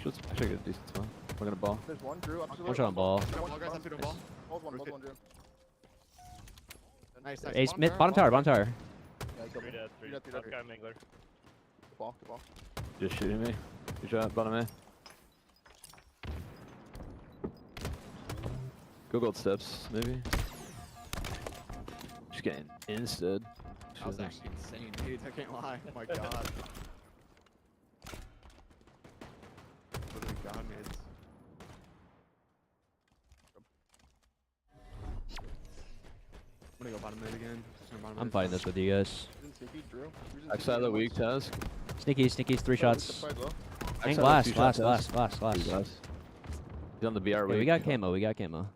Should actually get a decent spawn. We're gonna ball. There's one, Drew. Up to the 1 shot on ball. Ball, guys, I'm shooting ball. Ball's one, Drew. Nice. Ace mid. Bottom tower. Yeah, he's Three dead. Three dead. Top guy Mangler. Good ball. Just shooting me. Good shot. Bottom A. Go gold steps, maybe. Just getting instead. That was actually insane, dude. I can't lie. Oh my god. bottom mid again. I'm fighting this with you guys. Backside of the weak task. Sneaky, 3 shots. Hang Backside glass, of two glass. He's on the BR Okay, weak. we got camo,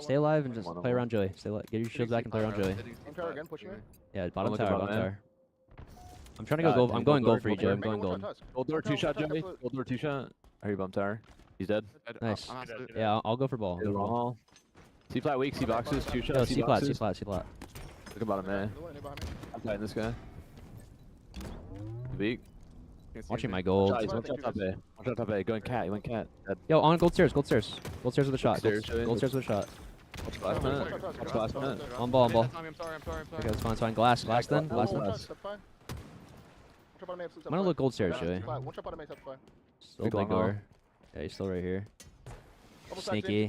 Stay alive and just play around Joey. Stay alive. Get your shields back and play around Joey. Yeah, bottom looking tower, bottom bottom man. tower. I'm trying to go gold. I'm going gold for you, Joey. I'm going gold. gold. Gold door 2-shot, Joey. Gold door 2-shot. I hear you bump tower. He's dead. Nice. Yeah, I'll go for ball. Hit the wrong hall. C flat weak, C boxes, 2-shot. Yo, C flat. Look about him, man. I'm fighting this guy. Weak. Watching my gold. He's one shot top A. One shot top A. Going cat. He went cat. Dead. Yo, on gold stairs. Gold stairs with a shot. Gold stairs, Gold stairs with a shot. Watch last minute. Watch last minute. On ball. I'm sorry. Okay, that's fine. Glass then. Glass then. I'm gonna look gold stairs, Joey. Still big door. Yeah, he's still right here. Sneaky.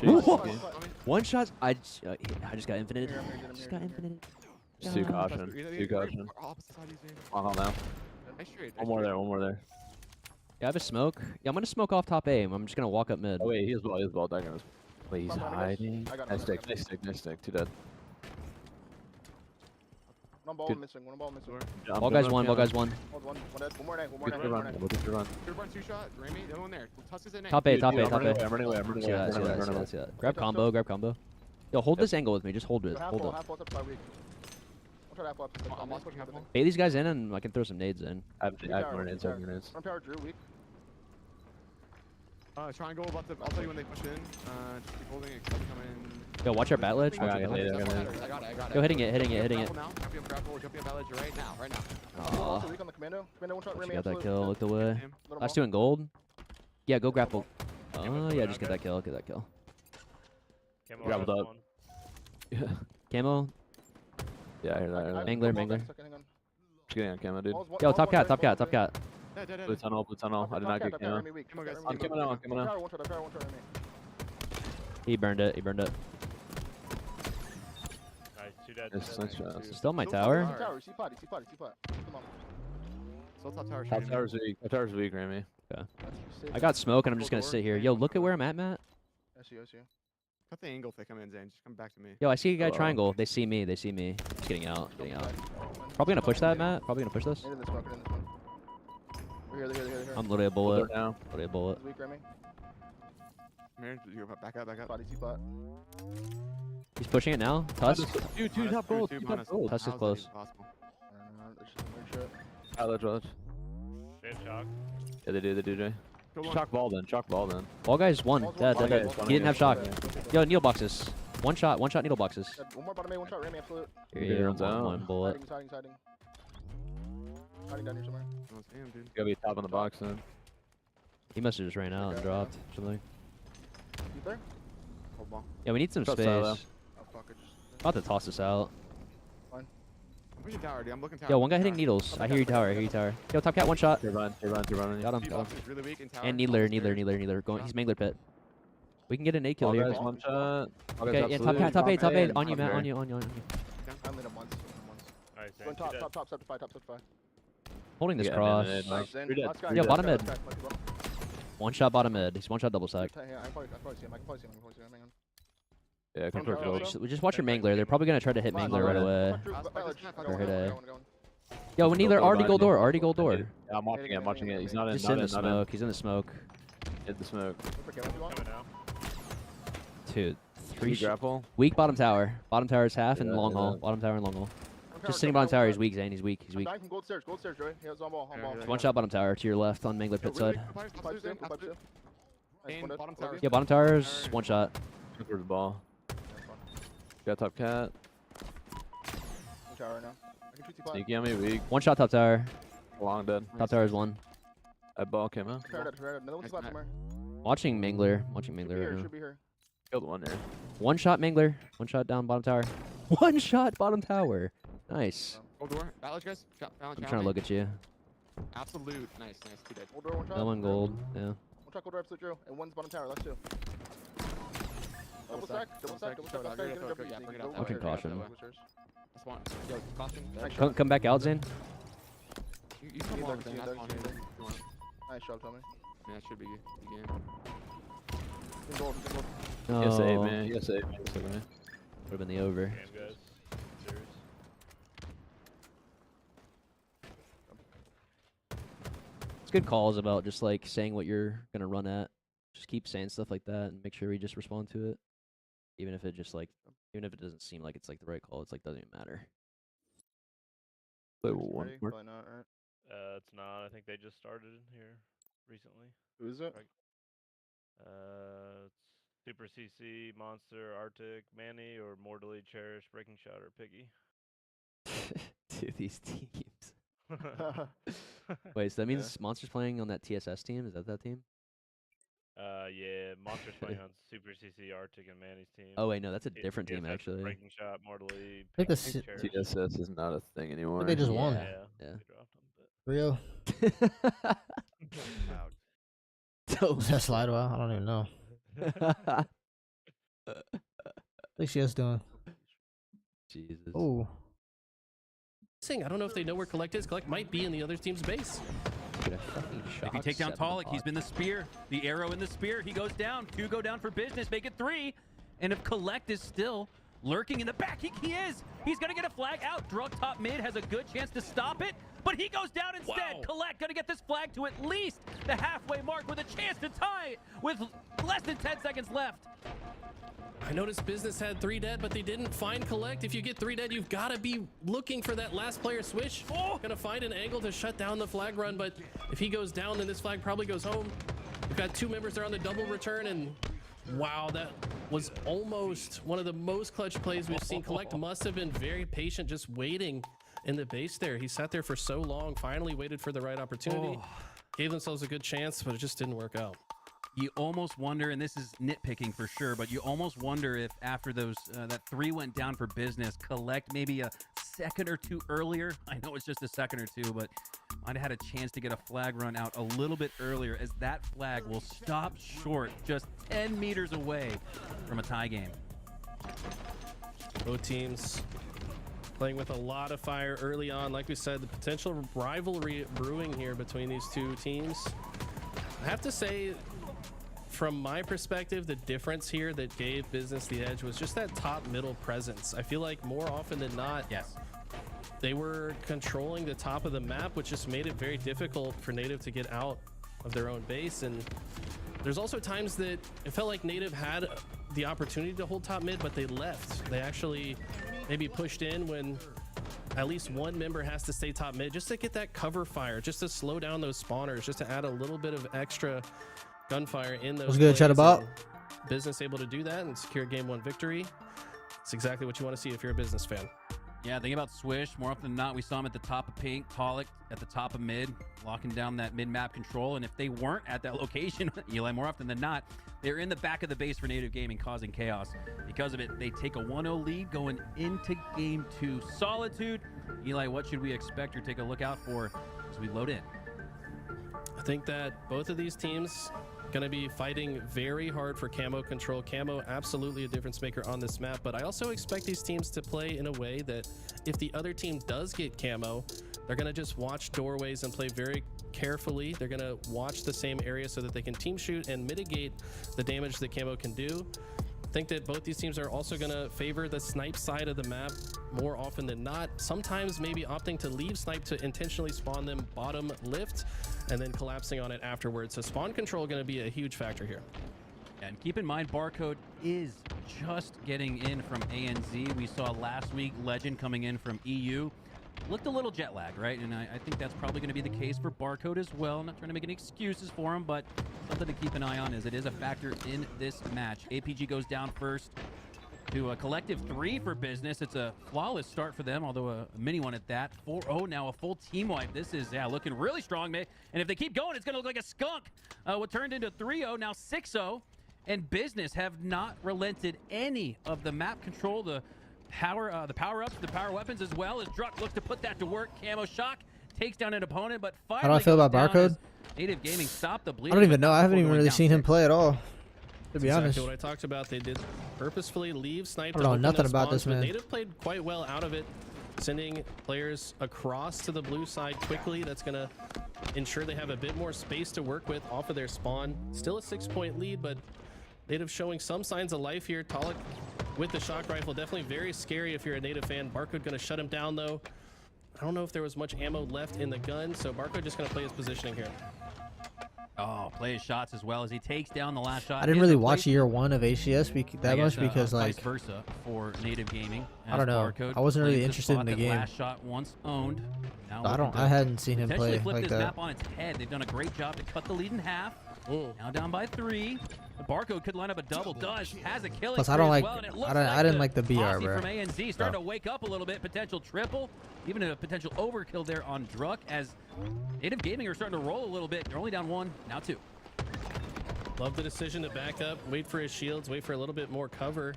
Ooh. One shot. I just got infinite. Just too caution. Too caution. Long hall now. One more there. Yeah, I have a smoke. Yeah, I'm gonna smoke off top A. I'm just gonna walk up mid. Oh wait, he has ball. Wait, he's hiding. Nice stick. Too dead. One ball missing. Ball guys one. One more net. Good run. 2-shot. Remy, the other one there. Tusk is in Top A. I'm running away. See that. Grab combo. Yo, hold this angle with me. Just hold it. Hold it. Bait these guys in and I can throw some nades in. I have grenades. Triangle, I'll tell you when they push in. Just keep holding it, coming. Yo, watch our bat ledge. I got it. Yo, hitting it. Jumping on bat ledge right now. Aw. She got that kill. Looked away. Last two in gold. Yeah, go grapple. Oh, yeah, just get that kill. Grappled up. Yeah. Camo. Yeah, I hear that. Mangler. Just getting on camo, dude. Yo, top cat. Blue tunnel. I did not get camo. I'm coming now. He burned it. Nice, 2 dead. Nice shots. Still my tower. Still top tower. Top tower's weak, Remy. Okay. I got smoke and I'm just gonna sit here. Yo, look at where I'm at, Matt. I see you. Cut the angle if they come in, Zane. Just come back to me. Yo, I see a guy triangle. They see me. Just getting out. Probably gonna push that, Matt. Probably gonna push this. I'm literally a bullet. Now. Literally a bullet. Here, you go back up. He's pushing it now. Tusk. Dude, top gold. Tusk is close. Ledge. They have shock. Yeah, they do, Jay. Shock ball then. Ball guy's one. Dead. He didn't have shock. Yo, needle boxes. One shot needle boxes. One more bottom A, one shot, Remy, absolute. Here, one bullet. Hiding. Hiding down here somewhere. Gotta be top on the box then. He must have just ran out and dropped something. You there? Hold ball. Yeah, we need some Trust space. Tyler. Oh, fuck it. About to toss this out. I'm pushing tower, dude. I'm looking tower. Yo, one guy hitting needles. I hear you tower. Yo, top cat, one shot. They're running. Got him. Really weak in tower. And Needler. He's Mangler pit. We can get an 8 kill All here. guys, one shot. Okay, yeah, top A. On you, Matt. On you. I only hit him once. Nice, Going top, step to 5. Holding this Yeah, cross. Nice, Zane. You're dead. Last guy. Yo, bottom mid. Back. One shot bottom mid. He's one shot double stack. Yeah, I can probably see him. Hang on. Yeah, control One gold. shot. We just watch your Mangler. They're probably gonna try to hit Mangler right away. Or hit A. Going. Yo, Needler, already gold door. Yeah, I'm watching it. He's not in. Just in the smoke. He's in the smoke. Hit the smoke. Coming now. Two, three. Grapple. Weak bottom tower. Bottom tower is half and Yeah, long yeah. hall. Bottom tower and long hall. Just sitting bottom tower. He's weak, Zane. He's weak. I'm dying from gold stairs, Joey. He was on ball. One shot bottom tower to your left on Mangler pit side. Bottom tower. Yeah, bottom tower's one shot. Look for the ball. Got top cat. Sneaky on me, weak. One shot top tower. Long dead. Top tower is one. That ball came out. Watching Mangler. Watching Mangler right now. Killed one there. One shot Mangler. One shot down bottom tower. One shot bottom tower. Nice. Gold door. Balance, guys. I'm trying to look at you. Absolute. Nice. 2 dead. No one gold. Yeah. One shot gold door, absolute Drew. And one's bottom tower, that's 2. Double stack. Fucking caution. That's one. Yo, caution. Come back out, Zane. You come on, Zane. That's one. Nice shot, Tommy. Yeah, that should be good. Gold. No. Yes, 8, man. Yes, 8, man. Would have been the over. Game, guys. Serious. It's good calls about just like saying what you're gonna run at. Just keep saying stuff like that and make sure we just respond to it. Even if it just like, even if it doesn't seem like it's like the right call, it's like doesn't even matter. Play one. Probably not, right? It's not. I think they just started here recently. Who is it? It's Super CC, Monster, Arctic, Manny, or Mortally Cherished, Breaking Shot, or Piggy. To these teams. Wait, so that means Monster's playing on that TSS team? Is that team? Yeah, Monster's playing on Super CC, Arctic, and Manny's team. Oh wait, no, that's a different team actually. Breaking Shot, Mortally. I think the TSS is not a thing anymore. They just won. Yeah. Yeah. They dropped Rio. them, Is that slide well? I don't even know. What's she doing? Jesus. Oh. I don't know if they know where Collect is. Collect might be in the other team's base. If you take down Talik, he's been the spear. The arrow in the spear. He goes down. 2 go down for business. Make it 3. And if Collect is still lurking in the back, he is. He's going to get a flag out. Drug top mid has a good chance to stop it. But he goes down instead. Wow. Collect going to get this flag to at least the halfway mark with a chance to tie it with less than 10 seconds left. I noticed Business had 3 dead, but they didn't find Collect. If you get 3 dead, you've got to be looking for that last player switch. Gonna find an angle to shut down the flag run, but if he goes down, then this flag probably goes home. We've got 2 members there on the double return, and wow, that was almost one of the most clutch plays we've seen. Collect must have been very patient, just waiting in the base there. He sat there for so long, finally waited for the right opportunity, gave themselves a good chance, but it just didn't work out. You almost wonder, and this is nitpicking for sure, but you almost wonder if after those that 3 went down for business, Collect maybe a second or 2 earlier. I know it's just a second or 2, but might have had a chance to get a flag run out a little bit earlier, as that flag will stop short just 10 meters away from a tie game. Both teams playing with a lot of fire early on. Like we said, the potential rivalry brewing here between these 2 teams. I have to say, from my perspective, the difference here that gave Business the edge was just that top middle presence. I feel like more often than not, they were controlling the top of the map, which just made it very difficult for Native to get out of their own base. And there's also times that it felt like Native had the opportunity to hold top mid, but they left. They actually maybe pushed in when at least one member has to stay top mid just to get that cover fire, just to slow down those spawners, just to add a little bit of extra gunfire in those. What's good, chat about? Business able to do that and secure game 1 victory. It's exactly what you want to see if you're a Business fan. Yeah, think about Swish. More often than not, we saw him at the top of pink, Pollock at the top of mid, locking down that mid-map control. And if they weren't at that location, Eli, more often than not, they're in the back of the base for Native Gaming, causing chaos. Because of it, they take a 1-0 lead going into game 2. Solitude. Eli, what should we expect or take a look out for as we load in? I think that both of these teams going to be fighting very hard for camo control. Camo, absolutely a difference maker on this map, but I also expect these teams to play in a way that if the other team does get camo, they're going to just watch doorways and play very carefully. They're going to watch the same area so that they can team shoot and mitigate the damage that camo can do. I think that both these teams are also going to favor the snipe side of the map more often than not. Sometimes maybe opting to leave snipe to intentionally spawn them bottom lift and then collapsing on it afterwards. So spawn control going to be a huge factor here. And keep in mind, Barcode is just getting in from ANZ. We saw last week Legend coming in from EU. Looked a little jet lag, right? And I think that's probably going to be the case for Barcode as well. I'm not trying to make any excuses for him, but something to keep an eye on, as it is a factor in this match. APG goes down first to a collective 3 for Business. It's a flawless start for them, although a mini one at that. 4-0 now, a full team wipe. This is, looking really strong, man. And if they keep going, it's going to look like a skunk. What turned into 3-0, now 6-0. And Business have not relented any of the map control, the power-ups, the power weapons, as well as Druck looks to put that to work. Camo Shock takes down an opponent, but finally how do I feel about Barcode? Native Gaming stopped the bleeding. I don't even know. I haven't even really seen him play at all, to be honest. Exactly what I talked about. They did purposefully leave snipe. I don't know nothing about this man. Native played quite well out of it, sending players across to the blue side quickly. That's going to ensure they have a bit more space to work with off of their spawn. Still a 6-point lead, but Native showing some signs of life here. Talik with the shock rifle. Definitely very scary if you're a Native fan. Barcode going to shut him down, though. I don't know if there was much ammo left in the gun, so Barcode just going to play his positioning here. Oh, play his shots as well as he takes down the last shot. I didn't really watch year 1 of HCS that much because like vice versa for Native Gaming. I don't know. I wasn't really interested in the game. Last shot once owned. Now I hadn't seen him play flip like this that. map on its head. They've done a great job to cut the lead in half. Now down by 3. The Barcode could line up a double. Has a killing. Plus, I don't like. Well, I didn't like the BR, Aussie bro. from ANZ starting to wake up a little bit. Potential triple, even a potential overkill there on Druck as Native Gaming are starting to roll a little bit. They're only down 1, now 2. Love the decision to back up, wait for his shields, wait for a little bit more cover.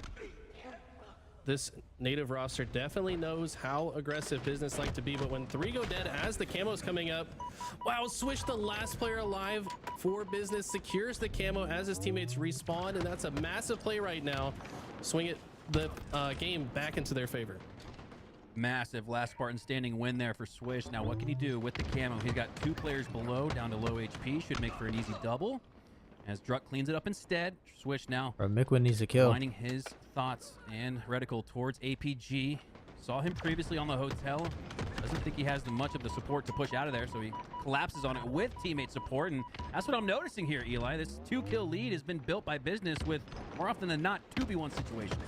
This Native roster definitely knows how aggressive Business like to be, but when 3 go dead as the camo's coming up, wow, Swish, the last player alive for Business, secures the camo as his teammates respawn, and that's a massive play right now. Swing it, the game back into their favor. Massive last Spartan standing win there for Swish. Now what can he do with the camo? He's got 2 players below, down to low HP, should make for an easy double. As Druck cleans it up instead, Swish now. Bro, Mikwin needs a kill. Finding his thoughts and reticle towards APG. Saw him previously on the hotel. Doesn't think he has much of the support to push out of there, so he collapses on it with teammate support. And that's what I'm noticing here, Eli. This 2-kill lead has been built by Business with, more often than not, 2v1 situations.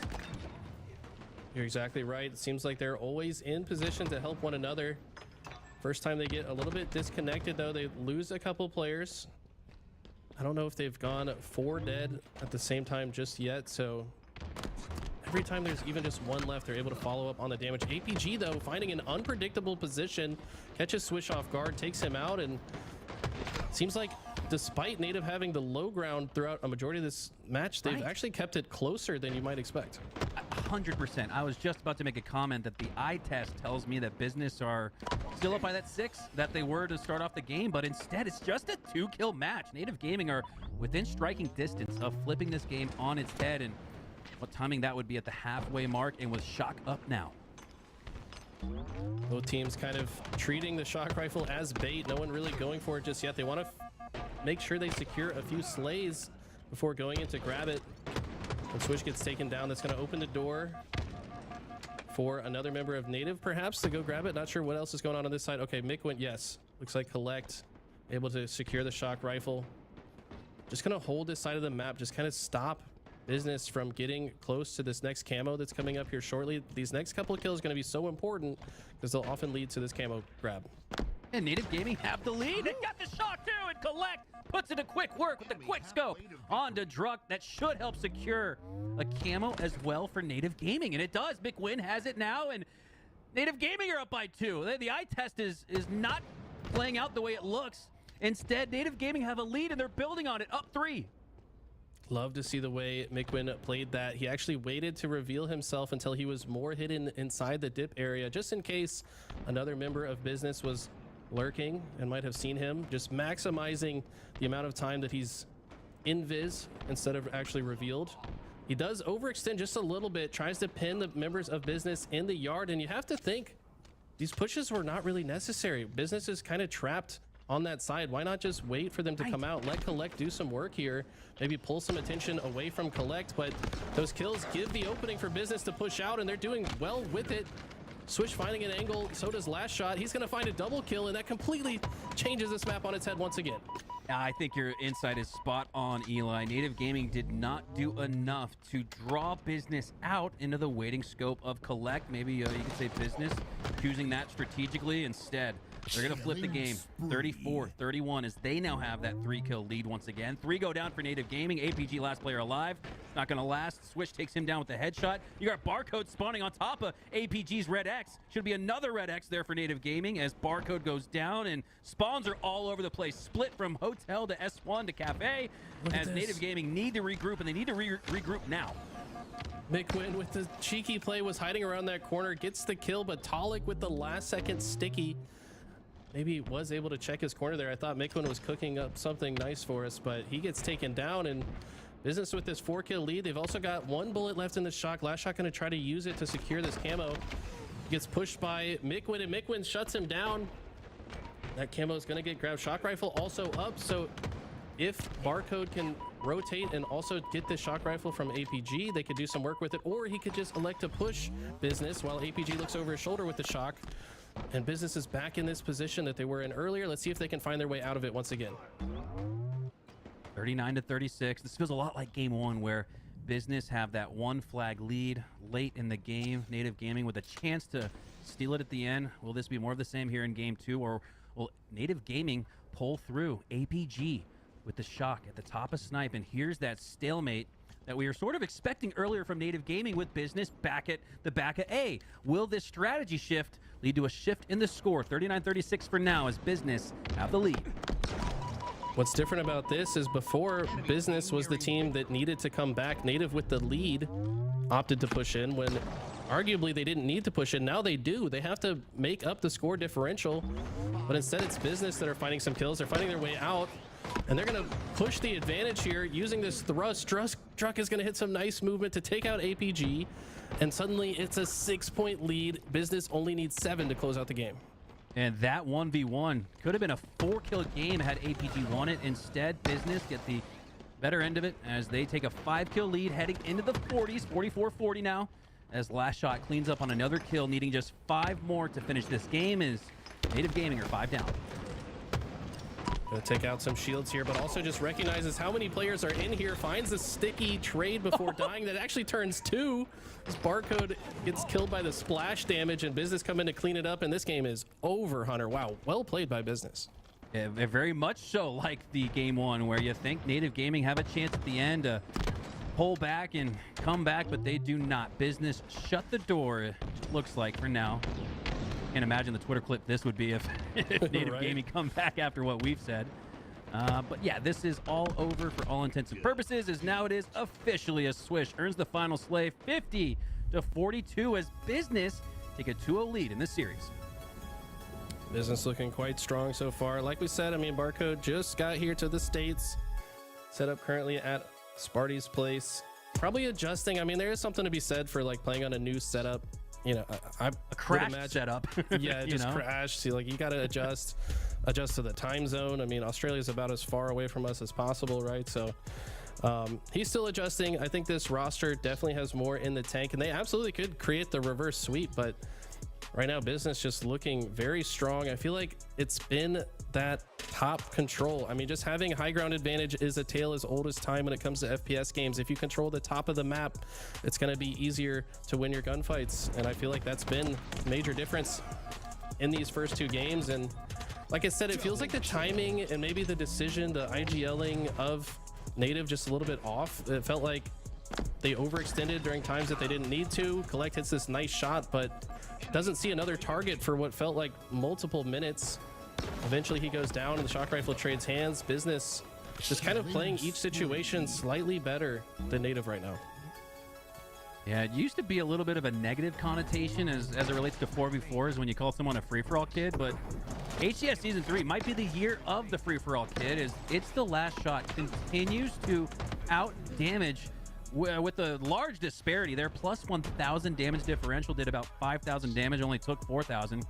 You're exactly right. It seems like they're always in position to help one another. First time they get a little bit disconnected, though, they lose a couple players. I don't know if they've gone 4 dead at the same time just yet, so every time there's even just 1 left, they're able to follow up on the damage. APG, though, finding an unpredictable position, catches Swish off guard, takes him out, and seems like despite Native having the low ground throughout a majority of this match, they've actually kept it closer than you might expect. 100%. I was just about to make a comment that the eye test tells me that Business are still up by that 6 that they were to start off the game, but instead it's just a 2-kill match. Native Gaming are within striking distance of flipping this game on its head, and what timing that would be at the halfway mark, and with shock up now. Both teams kind of treating the shock rifle as bait. No one really going for it just yet. They want to make sure they secure a few slays before going in to grab it. When Swish gets taken down, that's going to open the door for another member of Native, perhaps, to go grab it. Not sure what else is going on this side. Okay, Mick went, yes. Looks like Collect able to secure the shock rifle. Just going to hold this side of the map, just kind of stop Business from getting close to this next camo that's coming up here shortly. These next couple of kills are going to be so important because they'll often lead to this camo grab. And Native Gaming have the lead. They got the shot too, and Collect puts it to quick work with the quick scope onto Druck. That should help secure a camo as well for Native Gaming, and it does. McWin has it now, and Native Gaming are up by 2. The eye test is not playing out the way it looks. Instead, Native Gaming have a lead, and they're building on it, up 3. Love to see the way McWin played that. He actually waited to reveal himself until he was more hidden inside the dip area, just in case another member of Business was lurking and might have seen him, just maximizing the amount of time that he's invis instead of actually revealed. He does overextend just a little bit, tries to pin the members of Business in the yard, and you have to think these pushes were not really necessary. Business is kind of trapped on that side. Why not just wait for them to come out, let Collect do some work here, maybe pull some attention away from Collect, but those kills give the opening for Business to push out, and they're doing well with it. Swish finding an angle, so does Last Shot. He's going to find a double kill, and that completely changes this map on its head once again. I think your insight is spot on, Eli. Native Gaming did not do enough to draw Business out into the waiting scope of Collect. Maybe you could say Business choosing that strategically. Instead, they're going to flip the game 34-31 as they now have that 3-kill lead once again. 3 go down for Native Gaming. APG last player alive. Not going to last. Swish takes him down with the headshot. You got Barcode spawning on top of APG's Red X. Should be another Red X there for Native Gaming as Barcode goes down, and spawns are all over the place. Split from Hotel to S1 to Cafe as Native Gaming need to regroup, and they need to regroup now. McWin with the cheeky play was hiding around that corner, gets the kill, but Talik with the last second sticky maybe was able to check his corner there. I thought McWin was cooking up something nice for us, but he gets taken down, and Business with this 4-kill lead. They've also got 1 bullet left in the shock. Last Shot going to try to use it to secure this camo. Gets pushed by McWin, and McWin shuts him down. That camo is going to get grabbed. Shock rifle also up, so if Barcode can rotate and also get the shock rifle from APG, they could do some work with it, or he could just elect to push Business while APG looks over his shoulder with the shock. And Business is back in this position that they were in earlier. Let's see if they can find their way out of it once again. 39-36. This feels a lot like game one, where Business have that one flag lead late in the game. Native Gaming with a chance to steal it at the end. Will this be more of the same here in game two, or will Native Gaming pull through? APG with the shock at the top of Snipe, and here's that stalemate that we were sort of expecting earlier from Native Gaming, with Business back at the back of A. Will this strategy shift lead to a shift in the score? 39-36 for now, as Business have the lead. What's different about this is before, Business was the team that needed to come back. Native with the lead opted to push in when arguably they didn't need to push in. Now they do. They have to make up the score differential, but instead it's Business that are finding some kills. They're finding their way out, and they're going to push the advantage here using this thrust. Druck is going to hit some nice movement to take out APG, and suddenly it's a 6-point lead. Business only needs 7 to close out the game. And that 1v1 could have been a 4-kill game had APG won it. Instead, Business get the better end of it as they take a 5-kill lead heading into the 40s, 44-40 now, as Last Shot cleans up on another kill, needing just 5 more to finish this game, as Native Gaming are 5 down. Gonna take out some shields here, but also just recognizes how many players are in here, finds a sticky trade before dying that actually turns 2. This Barcode gets killed by the splash damage, and Business come in to clean it up, and this game is over, Hunter. Wow, well played by Business. Yeah, very much so like the game one, where you think Native Gaming have a chance at the end to pull back and come back, but they do not. Business shut the door, it looks like, for now. Can't imagine the Twitter clip this would be if Native Right? Gaming come back after what we've said. But yeah, this is all over for all intents and purposes, as now it is officially a Swish earns the final slay 50-42 as Business take a 2-0 lead in this series. Business looking quite strong so far. Like we said, I mean, Barcode just got here to the States, set up currently at Sparty's place, probably adjusting. I mean, there is something to be said for like playing on a new setup. You know, I A crash setup. Yeah, it just crashed. See, like, you got to adjust to the time zone. I mean, Australia is about as far away from us as possible, right? So he's still adjusting. I think this roster definitely has more in the tank, and they absolutely could create the reverse sweep, but right now Business just looking very strong. I feel like it's been that top control. I mean, just having high ground advantage is a tale as old as time when it comes to FPS games. If you control the top of the map, it's going to be easier to win your gunfights, and I feel like that's been a major difference in these first 2 games. And like I said, it feels like the timing and maybe the decision, the IGLing of Native, just a little bit off. It felt like they overextended during times that they didn't need to. Collect hits this nice shot, but doesn't see another target for what felt like multiple minutes. Eventually he goes down and the shock rifle trades hands. Business just kind of playing each situation slightly better than Native right now. Yeah, it used to be a little bit of a negative connotation as it relates to 4v4s when you call someone a free-for-all kid, but HCS Season 3 might be the year of the free-for-all kid, as It's the Last Shot continues to out-damage with a large disparity. Their plus 1,000 damage differential did about 5,000 damage, only took 4,000.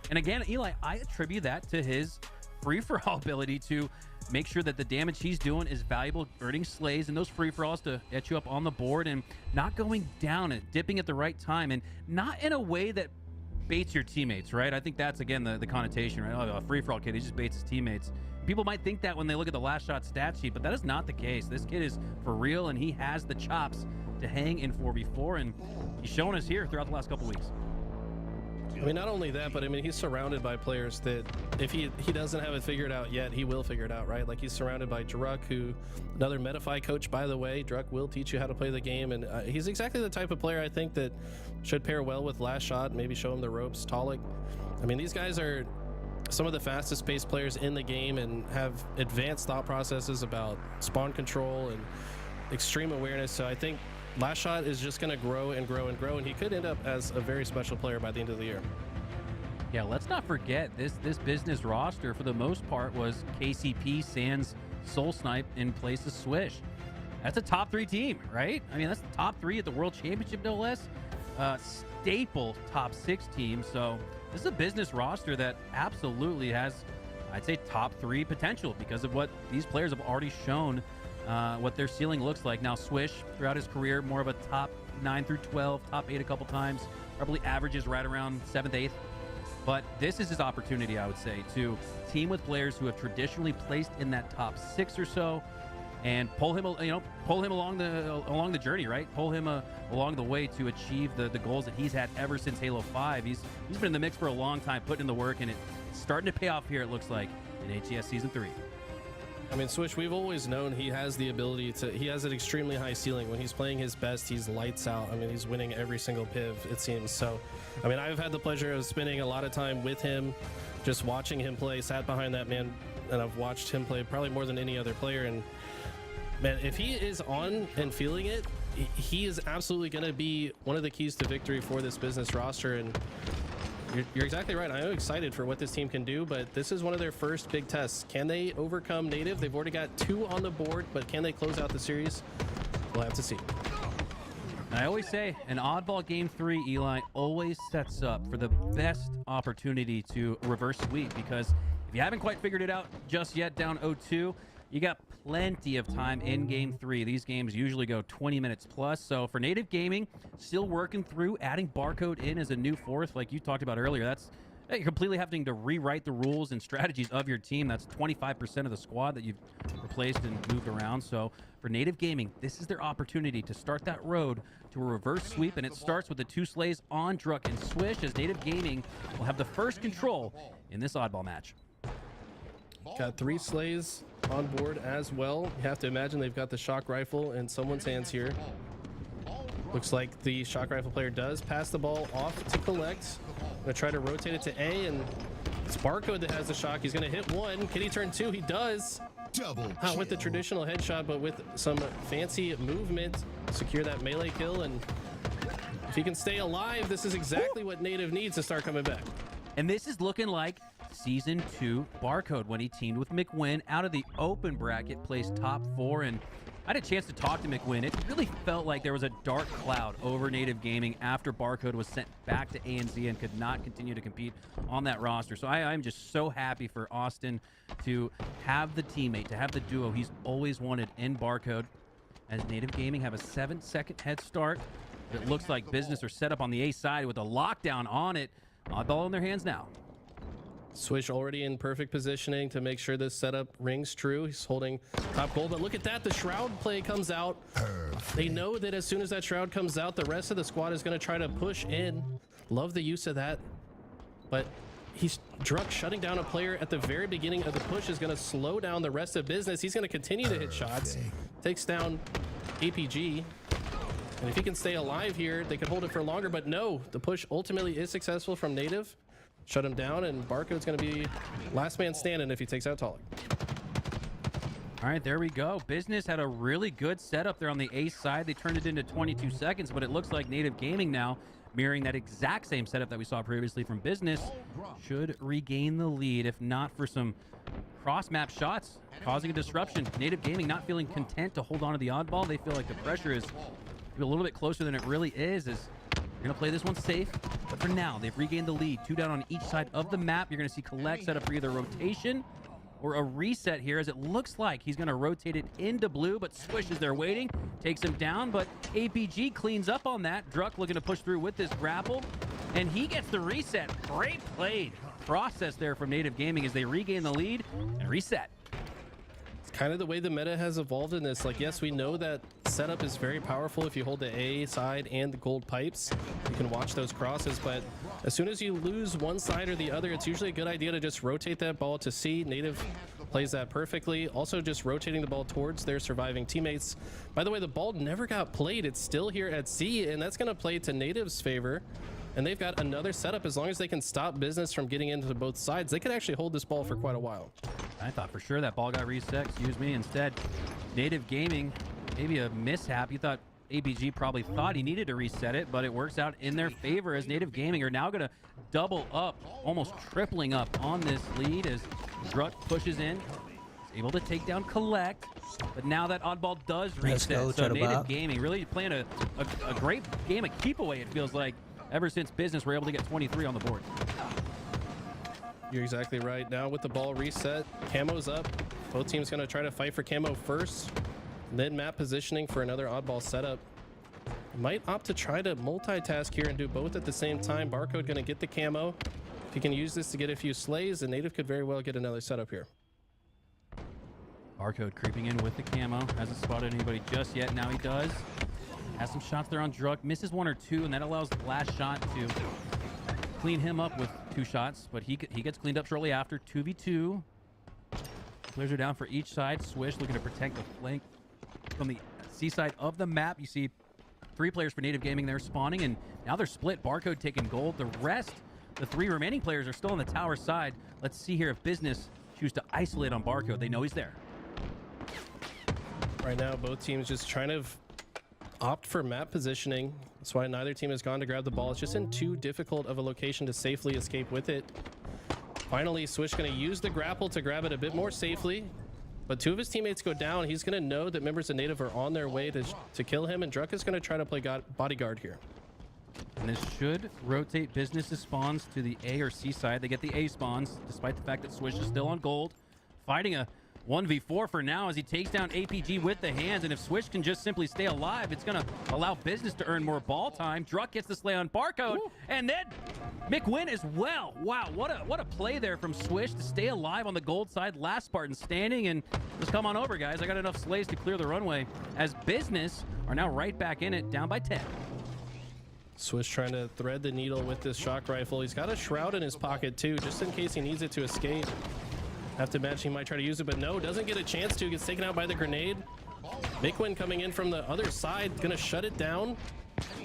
And again, Eli, I attribute that to his free-for-all ability to make sure that the damage he's doing is valuable, earning slays and those free-for-alls to get you up on the board and not going down and dipping at the right time, and not in a way that baits your teammates, right? I think that's, again, the connotation, right? Oh, a free-for-all kid, he just baits his teammates. People might think that when they look at the Last Shot stat sheet, but that is not the case. This kid is for real, and he has the chops to hang in 4v4, and he's shown us here throughout the last couple weeks. I mean, not only that, but I mean, he's surrounded by players that if he doesn't have it figured out yet, he will figure it out, right? Like, he's surrounded by Druck, who, another Metafy coach, by the way. Druck will teach you how to play the game, and he's exactly the type of player I think that should pair well with Last Shot, maybe show him the ropes. Talik. I mean, these guys are some of the fastest paced players in the game and have advanced thought processes about spawn control and extreme awareness. So I think Last Shot is just going to grow and grow and grow, and he could end up as a very special player by the end of the year. Yeah, let's not forget this Business roster for the most part was KCP, Sans, Soul Snipe in place of Swish. That's a top 3 team, right? I mean, that's the top 3 at the World Championship, no less. Staple top 6 team. So this is a Business roster that absolutely has I'd say top 3 potential because of what these players have already shown, what their ceiling looks like. Now, Swish, throughout his career, more of a top 9 through 12, top 8 a couple times, probably averages right around 7th, 8th. But this is his opportunity, I would say, to team with players who have traditionally placed in that top 6 or so, and pull him along the journey, right? Pull him along the way to achieve the goals that he's had ever since Halo 5. He's been in the mix for a long time, putting in the work, and it's starting to pay off here, it looks like, in HCS Season 3. I mean, Swish, we've always known he has the ability to, he has an extremely high ceiling. When he's playing his best, he's lights out. I mean, he's winning every single piv, it seems. So, I mean, I've had the pleasure of spending a lot of time with him, just watching him play, sat behind that man, and I've watched him play probably more than any other player. And man, if he is on and feeling it, he is absolutely going to be one of the keys to victory for this business roster. And you're exactly right. I am excited for what this team can do, but this is one of their first big tests. Can they overcome Native? They've already got 2 on the board, but can they close out the series? We'll have to see. I always say an oddball game 3, Eli, always sets up for the best opportunity to reverse sweep, because if you haven't quite figured it out just yet, down 0-2, you got plenty of time in game 3. These games usually go 20 minutes plus. So for Native Gaming, still working through adding Barcode in as a new 4th, like you talked about earlier. That's you're completely having to rewrite the rules and strategies of your team. That's 25% of the squad that you've replaced and moved around. So for Native Gaming, this is their opportunity to start that road to a reverse sweep, and it starts with the 2 slays on Druck and Swish, as Native Gaming will have the first control in this oddball match. Got 3 slays on board as well. You have to imagine they've got the shock rifle in someone's hands here. Looks like the shock rifle player does pass the ball off to Collect. Gonna try to rotate it to A, and it's Barcode that has the shock. He's gonna hit 1. Can he turn 2? He does. Not with the traditional headshot, but with some fancy movement, secure that melee kill. And if he can stay alive, this is exactly what Native needs to start coming back. And this is looking like Season 2 Barcode when he teamed with McWin out of the open bracket, placed top 4. And I had a chance to talk to McWin. It really felt like there was a dark cloud over Native Gaming after Barcode was sent back to ANZ and could not continue to compete on that roster. So I'm just so happy for Austin to have the teammate, to have the duo he's always wanted in Barcode, as Native Gaming have a 7-second head start. It looks like business are set up on the A side with a lockdown on it. Oddball in their hands now. Swish already in perfect positioning to make sure this setup rings true. He's holding top goal, but look at that. The Shroud play comes out. They know that as soon as that Shroud comes out, the rest of the squad is going to try to push in. Love the use of that. But Druck shutting down a player at the very beginning of the push is going to slow down the rest of business. He's going to continue to hit shots. Takes down APG. And if he can stay alive here, they could hold it for longer. But no, the push ultimately is successful from Native. Shut him down, and Barcode's going to be last man standing if he takes out Talik. All right, there we go. Business had a really good setup there on the A side. They turned it into 22 seconds, but it looks like Native Gaming now, mirroring that exact same setup that we saw previously from Business, should regain the lead, if not for some cross-map shots causing a disruption. Native Gaming not feeling content to hold on to the oddball. They feel like the pressure is a little bit closer than it really is, as you're going to play this one safe. But for now, they've regained the lead. 2 down on each side of the map. You're going to see Collect set up for either rotation or a reset here, as it looks like he's going to rotate it into blue, but Swish is there waiting, takes him down, but APG cleans up on that. Druck looking to push through with this grapple, and he gets the reset. Great played process there from Native Gaming as they regain the lead and reset. Kind of the way the meta has evolved in this. Like, yes, we know that setup is very powerful if you hold the A side and the gold pipes. You can watch those crosses, but as soon as you lose one side or the other, it's usually a good idea to just rotate that ball to C. Native plays that perfectly. Also just rotating the ball towards their surviving teammates. By the way, the ball never got played. It's still here at C, and that's going to play to Native's favor. And they've got another setup. As long as they can stop Business from getting into both sides, they could actually hold this ball for quite a while. I thought for sure that ball got reset. Excuse me. Instead, Native Gaming, maybe a mishap. You thought ABG probably thought he needed to reset it, but it works out in their favor, as Native Gaming are now going to double up, almost tripling up on this lead as Druck pushes in. He's able to take down Collect, but now that oddball does reset. So Native Gaming really playing a great game of keep away, it feels like, ever since Business were able to get 23 on the board. You're exactly right. Now with the ball reset, camo's up. Both teams going to try to fight for camo first, then map positioning for another oddball setup. Might opt to try to multitask here and do both at the same time. Barcode going to get the camo. If he can use this to get a few slays, and Native could very well get another setup here. Barcode creeping in with the camo. Hasn't spotted anybody just yet. Now he does. Has some shots there on Druk. Misses one or two, and that allows the last shot to clean him up with 2 shots. But he gets cleaned up shortly after. 2v2. Players are down for each side. Swish looking to protect the flank from the C side of the map. You see 3 players for Native Gaming there spawning, and now they're split. Barcode taking gold. The rest, the 3 remaining players, are still on the tower side. Let's see here if Business choose to isolate on Barcode. They know he's there. Right now, both teams just trying to opt for map positioning. That's why neither team has gone to grab the ball. It's just in too difficult of a location to safely escape with it. Finally, Swish going to use the grapple to grab it a bit more safely. But 2 of his teammates go down. He's going to know that members of Native are on their way to kill him. And Druk is going to try to play bodyguard here. And this should rotate Business's spawns to the A or C side. They get the A spawns, despite the fact that Swish is still on gold. Fighting a 1v4 for now as he takes down APG with the hands, and if Swish can just simply stay alive, it's going to allow Business to earn more ball time. Druk gets the slay on Barcode, and then McWin as well. Wow, what a play there from Swish to stay alive on the gold side. Last Spartan standing, and just come on over, guys. I got enough slays to clear the runway as Business are now right back in it, down by 10. Swish trying to thread the needle with this shock rifle. He's got a shroud in his pocket too, just in case he needs it to escape. Have to imagine he might try to use it, but no, doesn't get a chance to. Gets taken out by the grenade. Mikwin coming in from the other side, gonna shut it down.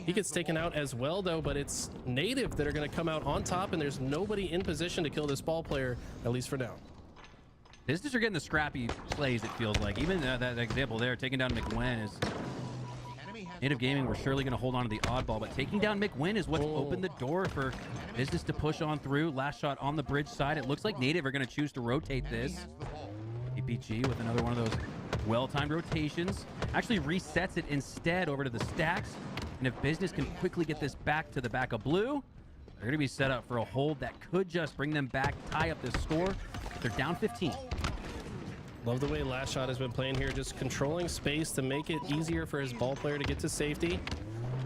He gets taken out as well though, but it's Native that are gonna come out on top, and there's nobody in position to kill this ball player, at least for now. Business are getting the scrappy plays, it feels like. Even that example there, taking down McWin is... Native Gaming were surely going to hold on to the oddball, but taking down McWin is what's opened the door for Business to push on through. Last shot on the bridge side. It looks like Native are going to choose to rotate this. APG with another one of those well-timed rotations. Actually resets it instead over to the stacks. And if Business can quickly get this back to the back of blue, they're going to be set up for a hold that could just bring them back, tie up this score. They're down 15. Love the way Last Shot has been playing here, just controlling space to make it easier for his ball player to get to safety.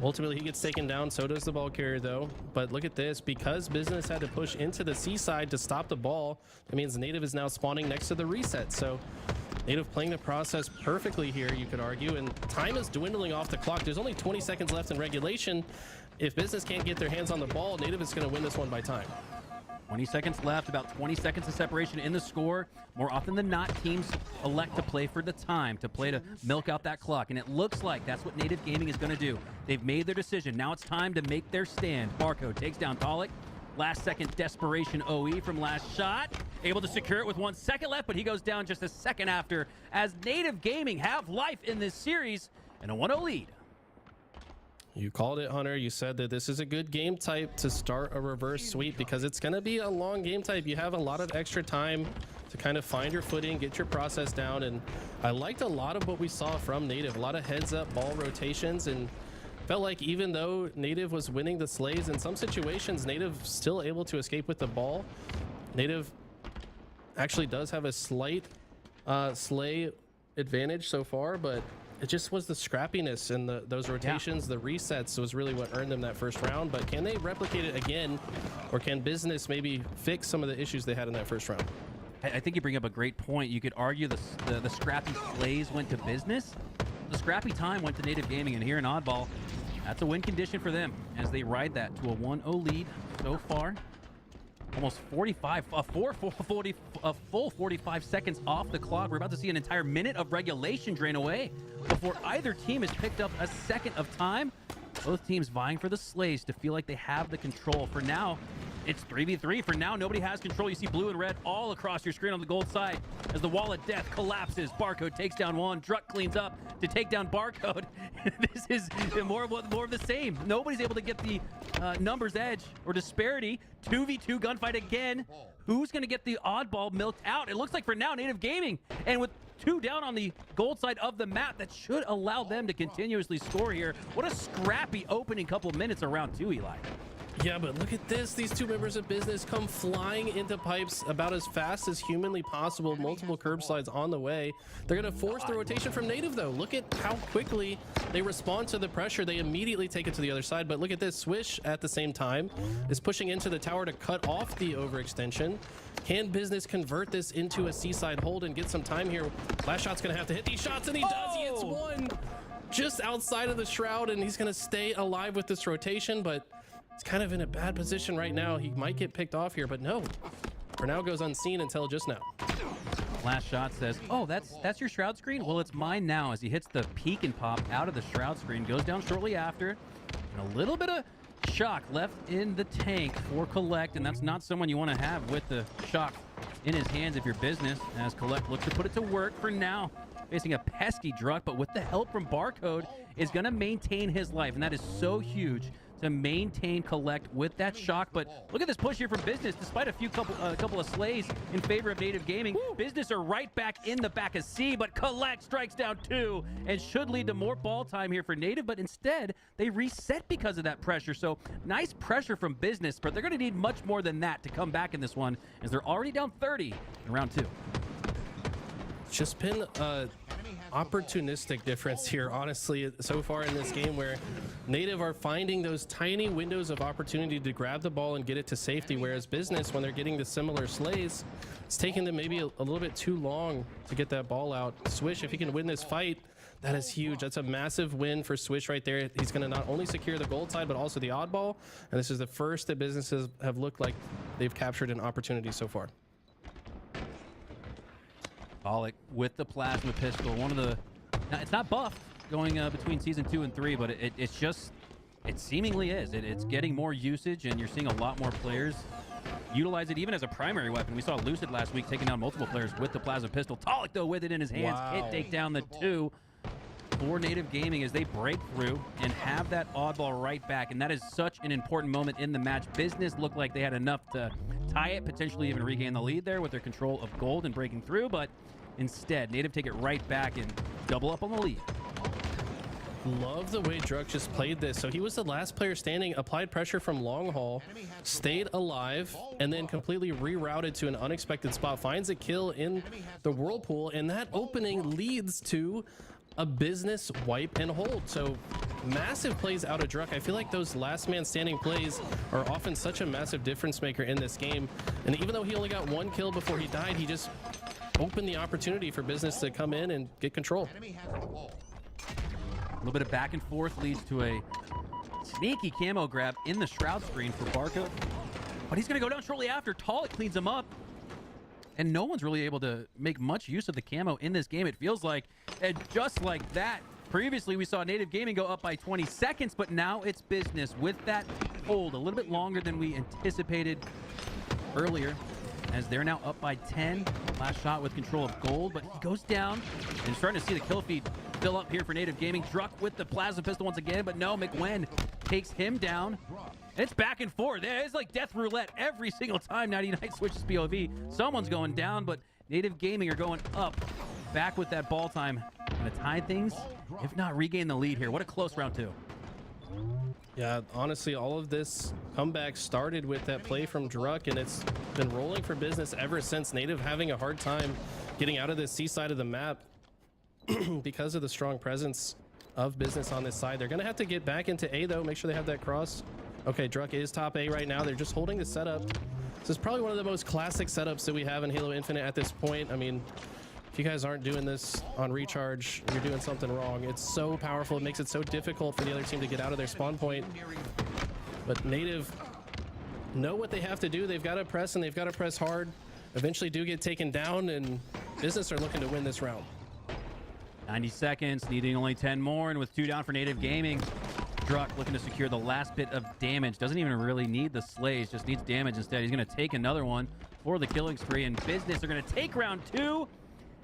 Ultimately, he gets taken down, so does the ball carrier though. But look at this, because Business had to push into the C side to stop the ball, that means Native is now spawning next to the reset. So Native playing the process perfectly here, you could argue, and time is dwindling off the clock. There's only 20 seconds left in regulation. If Business can't get their hands on the ball, Native is going to win this one by time. 20 seconds left, about 20 seconds of separation in the score. More often than not, teams elect to play for the time, to play to milk out that clock. And it looks like that's what Native Gaming is going to do. They've made their decision. Now it's time to make their stand. Barcode takes down Tolik. Last second desperation OE from Last Shot. Able to secure it with 1 second left, but he goes down just a second after as Native Gaming have life in this series and a 1-0 lead. You called it, Hunter. You said that this is a good game type to start a reverse sweep because it's going to be a long game type. You have a lot of extra time to kind of find your footing, get your process down. And I liked a lot of what we saw from Native. A lot of heads up ball rotations, and felt like even though Native was winning the slays, in some situations, Native still able to escape with the ball. Native actually does have a slight slay advantage so far, but it just was the scrappiness and those rotations, the resets was really what earned them that first round. But can they replicate it again, or can Business maybe fix some of the issues they had in that first round? I think you bring up a great point. You could argue the scrappy plays went to Business. The scrappy time went to Native Gaming, and here in Oddball, that's a win condition for them as they ride that to a 1-0 lead so far. Almost 45, a full 45 seconds off the clock. We're about to see an entire minute of regulation drain away before either team has picked up a second of time. Both teams vying for the slays to feel like they have the control. For now, it's 3v3. For now, nobody has control. You see blue and red all across your screen on the gold side as the wall of death collapses. Barcode takes down one. Druk cleans up to take down Barcode. This is more of the same. Nobody's able to get the numbers edge or disparity. 2v2 gunfight again. Who's going to get the oddball milked out? It looks like for now, Native Gaming. And with 2 down on the gold side of the map, that should allow them to continuously score here. What a scrappy opening couple minutes of round 2, Eli. Yeah, but look at this. These two members of business come flying into pipes about as fast as humanly possible. Multiple curb slides on the way. They're going to force the rotation from Native, though. Look at how quickly they respond to the pressure. They immediately take it to the other side. But look at this. Swish at the same time is pushing into the tower to cut off the overextension. Can business convert this into a seaside hold and get some time here? Last shot's going to have to hit these shots, and he does. He hits one just outside of the shroud, and he's going to stay alive with this rotation, but it's kind of in a bad position right now. He might get picked off here, but no. For now goes unseen until just now. Last shot says, oh, that's your shroud screen? Well, it's mine now, as he hits the peek and pop out of the shroud screen. Goes down shortly after. And a little bit of shock left in the tank for Collect, and that's not someone you want to have with the shock in his hands if you're business, as Collect looks to put it to work for now. Facing a pesky Druck, but with the help from Barcode, is going to maintain his life, and that is so huge to maintain Collect with that shock. But look at this push here from business. Despite a couple of slays in favor of Native Gaming, business are right back in the back of C, but Collect strikes down 2 and should lead to more ball time here for Native, but instead they reset because of that pressure. So nice pressure from business, but they're going to need much more than that to come back in this one, as they're already down 30 in round 2. It's just been opportunistic difference here, honestly, so far in this game, where Native are finding those tiny windows of opportunity to grab the ball and get it to safety, whereas business, when they're getting the similar slays, it's taking them maybe a little bit too long to get that ball out. Swish, if he can win this fight, that is huge. That's a massive win for Swish right there. He's going to not only secure the gold side, but also the oddball, and this is the first that businesses have looked like they've captured an opportunity so far. Pollock with the plasma pistol, one of the, now it's not buffed going between season 2 and 3, but it seemingly is. It's getting more usage, and you're seeing a lot more players utilize it even as a primary weapon. We saw Lucid last week taking down multiple players with the plasma pistol. Pollock, though, with it in his hands, can't take down the 2 for Native Gaming as they break through and have that oddball right back, and that is such an important moment in the match. Business looked like they had enough to tie it, potentially even regain the lead there with their control of gold and breaking through, but instead, Native take it right back and double up on the lead. Love the way Druck just played this. So he was the last player standing, applied pressure from long haul, stayed alive, and then completely rerouted to an unexpected spot, finds a kill in the whirlpool, and that opening leads to a business wipe and hold. So massive plays out of Druck. I feel like those last man standing plays are often such a massive difference maker in this game. And even though he only got 1 kill before he died, he just opened the opportunity for business to come in and get control. A little bit of back and forth leads to a sneaky camo grab in the shroud screen for Barcode, but he's going to go down shortly after. Talik cleans him up, and no one's really able to make much use of the camo in this game, it feels like. And just like that, previously we saw Native Gaming go up by 20 seconds, but now it's business with that hold a little bit longer than we anticipated earlier, as they're now up by 10. Last shot with control of gold, but he goes down, and starting to see the kill feed fill up here for Native Gaming. Druck with the plasma pistol once again, but no, McWen takes him down. And it's back and forth. It's like death roulette every single time 99 switches POV. Someone's going down, but Native Gaming are going up. Back with that ball time. Gonna tie things, if not regain the lead here. What a close round 2. Yeah, honestly, all of this comeback started with that play from Druck, and it's been rolling for business ever since. Native having a hard time getting out of this C side of the map because of the strong presence of business on this side. They're going to have to get back into A, though. Make sure they have that cross. Okay, Druck is top A right now. They're just holding the setup. This is probably one of the most classic setups that we have in Halo Infinite at this point. I mean, if you guys aren't doing this on recharge, you're doing something wrong. It's so powerful. It makes it so difficult for the other team to get out of their spawn point. But Native know what they have to do. They've got to press, and they've got to press hard. Eventually do get taken down, and business are looking to win this round. 90 seconds, needing only 10 more, and with 2 down for Native Gaming, Druck looking to secure the last bit of damage. Doesn't even really need the slays, just needs damage instead. He's going to take another one for the killing spree, and business are going to take round 2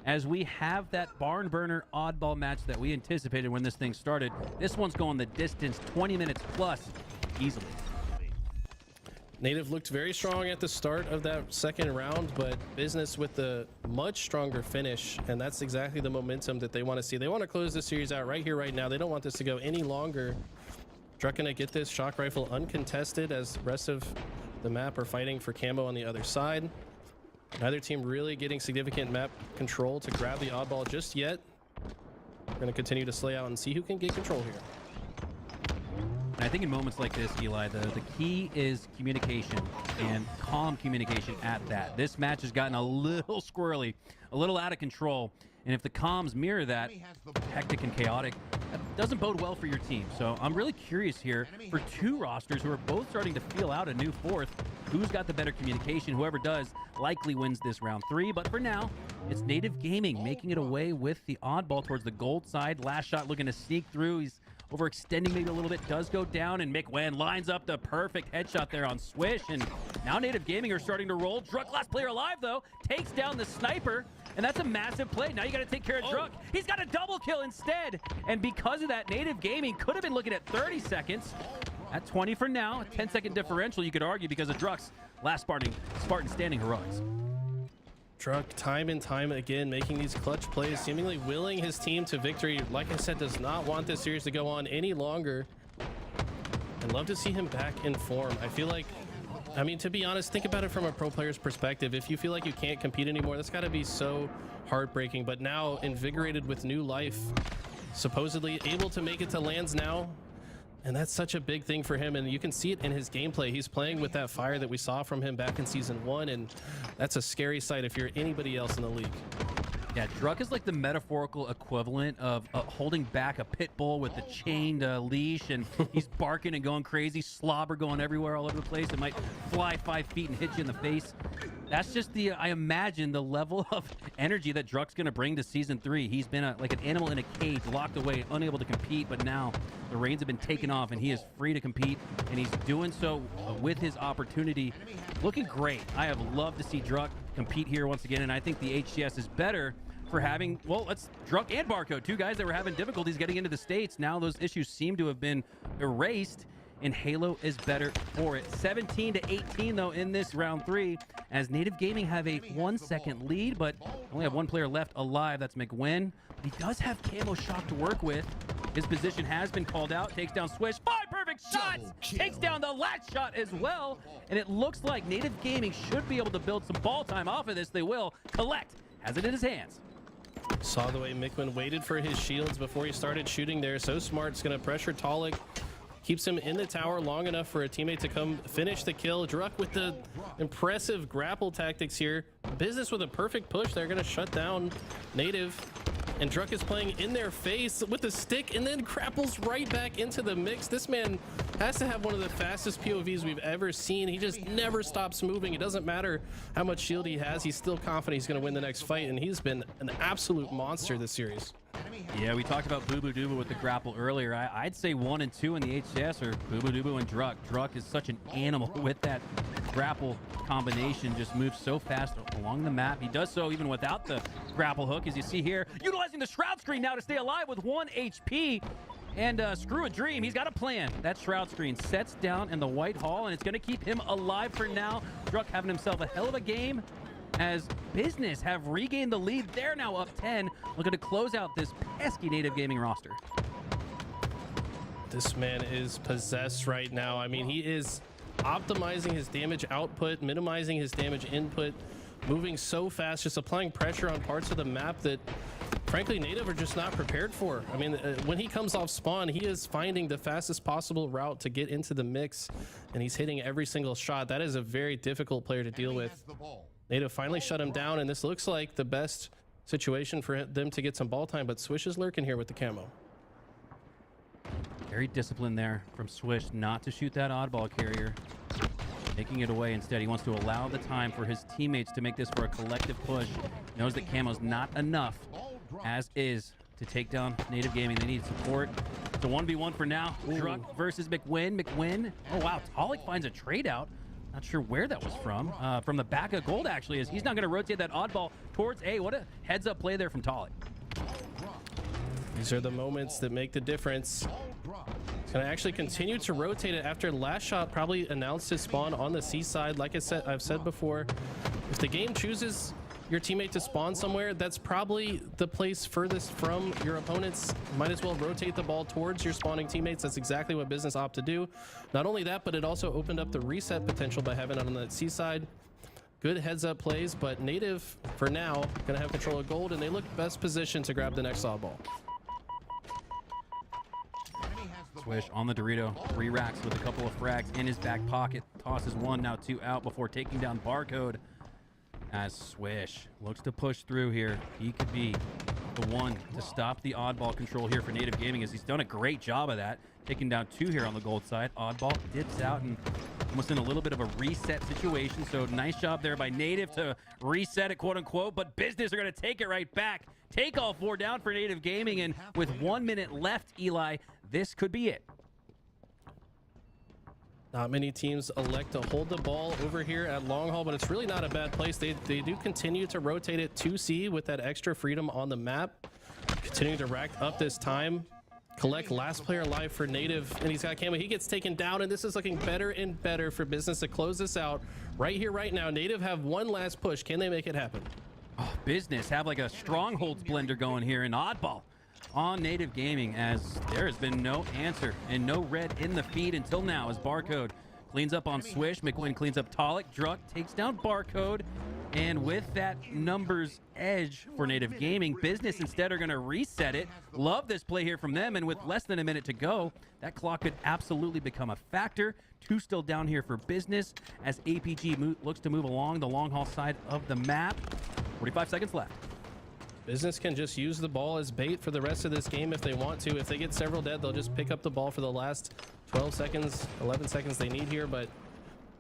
as we have that barn burner oddball match that we anticipated when this thing started. This one's going the distance, 20 minutes plus, easily. Native looked very strong at the start of that second round, but business with the much stronger finish, and that's exactly the momentum that they want to see. They want to close this series out right here, right now. They don't want this to go any longer. Druck gonna get this shock rifle uncontested as the rest of the map are fighting for camo on the other side. Neither team really getting significant map control to grab the oddball just yet. We're gonna continue to slay out and see who can get control here. And I think in moments like this, Eli, the key is communication, and calm communication at that. This match has gotten a little squirrely, a little out of control. And if the comms mirror that, hectic and chaotic, that doesn't bode well for your team. So I'm really curious here for two rosters who are both starting to feel out a new fourth. Who's got the better communication? Whoever does likely wins this round 3. But for now, it's Native Gaming making it away with the oddball towards the gold side. Last shot looking to sneak through. He's overextending maybe a little bit, does go down, and McWen lines up the perfect headshot there on Swish. And now Native Gaming are starting to roll. Druck, last player alive though, takes down the sniper, and that's a massive play. Now you got to take care of Druck. He's got a double kill instead, and because of that, Native Gaming could have been looking at 30 seconds. At 20 for now, a 10-second differential, you could argue, because of Druck's last Spartan standing heroics. Druck time and time again making these clutch plays, seemingly willing his team to victory. Like I said, does not want this series to go on any longer. I'd love to see him back in form. I feel like, I mean, to be honest, think about it from a pro player's perspective. If you feel like you can't compete anymore, that's got to be so heartbreaking. But now, invigorated with new life, supposedly able to make it to lands now. And that's such a big thing for him, and you can see it in his gameplay. He's playing with that fire that we saw from him back in Season 1, and that's a scary sight if you're anybody else in the league. Yeah, Druck is like the metaphorical equivalent of holding back a pit bull with the chained leash, and he's barking and going crazy, slobber going everywhere all over the place. It might fly 5 feet and hit you in the face. That's just the, I imagine, the level of energy that Druck's going to bring to Season 3. He's been like an animal in a cage, locked away, unable to compete, but now the reins have been taken off, and he is free to compete, and he's doing so with his opportunity. Looking great. I have loved to see Druck compete here once again, and I think the HCS is better for having, well, it's Druck and Barcode, two guys that were having difficulties getting into the States. Now those issues seem to have been erased, and Halo is better for it. 17-18 though in this round 3, as Native Gaming have a 1-second lead, but only have one player left alive. That's McWen. But he does have camo shock to work with. His position has been called out. Takes down Swish. 5 perfect shots. Takes down the last shot as well. And it looks like Native Gaming should be able to build some ball time off of this. They will. Collect has it in his hands. Saw the way McWen waited for his shields before he started shooting there. So smart. It's going to pressure Tolik. Keeps him in the tower long enough for a teammate to come finish the kill. Druck with the impressive grapple tactics here. Business with a perfect push. They're going to shut down Native. And Druck is playing in their face with the stick and then grapples right back into the mix. This man has to have one of the fastest POVs we've ever seen. He just never stops moving. It doesn't matter how much shield he has. He's still confident he's going to win the next fight. And he's been an absolute monster this series. Yeah, we talked about Boo Boo Doo Boo with the grapple earlier. I'd say 1 and 2 in the HCS are Boo Boo Doo Boo and Druck. Druck is such an animal with that grapple combination, just moves so fast along the map. He does so even without the grapple hook, as you see here, utilizing the Shroud Screen now to stay alive with 1 HP. And screw a dream, he's got a plan. That Shroud Screen sets down in the White Hall, and it's going to keep him alive for now. Druck having himself a hell of a game, as Business have regained the lead. They're now up 10, looking to close out this pesky Native Gaming roster. This man is possessed right now. I mean, he is optimizing his damage output, minimizing his damage input, moving so fast, just applying pressure on parts of the map that, frankly, Native are just not prepared for. I mean, when he comes off spawn, he is finding the fastest possible route to get into the mix, and he's hitting every single shot. That is a very difficult player to deal with. Native finally shut him down, and this looks like the best situation for them to get some ball time, but Swish is lurking here with the camo. Very disciplined there from Swish not to shoot that oddball carrier, taking it away. Instead, he wants to allow the time for his teammates to make this for a collective push. Knows that camo's not enough, as is, to take down Native Gaming. They need support. It's a 1v1 for now. Druck versus McWen. McWen, oh wow, Tolik finds a trade out. Not sure where that was from the back of gold, actually, as he's not going to rotate that oddball towards A. What a heads-up play there from Tolik. These are the moments that make the difference. He's going to actually continue to rotate it after last shot probably announced his spawn on the C side. Like I've said before, if the game chooses your teammate to spawn somewhere, that's probably the place furthest from your opponents. Might as well rotate the ball towards your spawning teammates. That's exactly what Business opted to do. Not only that, but it also opened up the reset potential by having it on that C side. Good heads up plays, but Native for now gonna have control of gold, and they look best positioned to grab the next oddball. Swish on the Dorito, 3 racks with a couple of frags in his back pocket. Tosses 1, now 2 out before taking down Barcode. As Swish looks to push through here, he could be the one to stop the oddball control here for Native Gaming, as he's done a great job of that, taking down 2 here on the gold side. Oddball dips out and almost in a little bit of a reset situation, so nice job there by Native to reset it, quote unquote, but Business are going to take it right back. Take all 4 down for Native Gaming, and with 1 minute left, Eli, this could be it. Not many teams elect to hold the ball over here at long haul, but it's really not a bad place. They do continue to rotate it to C with that extra freedom on the map. Continuing to rack up this time. Collect last player alive for Native, and he's got Camo. He gets taken down, and this is looking better and better for Business to close this out right here, right now. Native have one last push. Can they make it happen? Oh, Business have like a strongholds blender going here in oddball on Native Gaming, as there has been no answer and no red in the feed until now, as Barcode cleans up on Swish. McWin cleans up Tolic. Druck takes down Barcode. And with that numbers edge for Native Gaming, Business instead are going to reset it. Love this play here from them, and with less than a minute to go, that clock could absolutely become a factor. 2 still down here for Business as APG looks to move along the long haul side of the map. 45 seconds left. Business can just use the ball as bait for the rest of this game if they want to. If they get several dead, they'll just pick up the ball for the last 12 seconds, 11 seconds they need here, but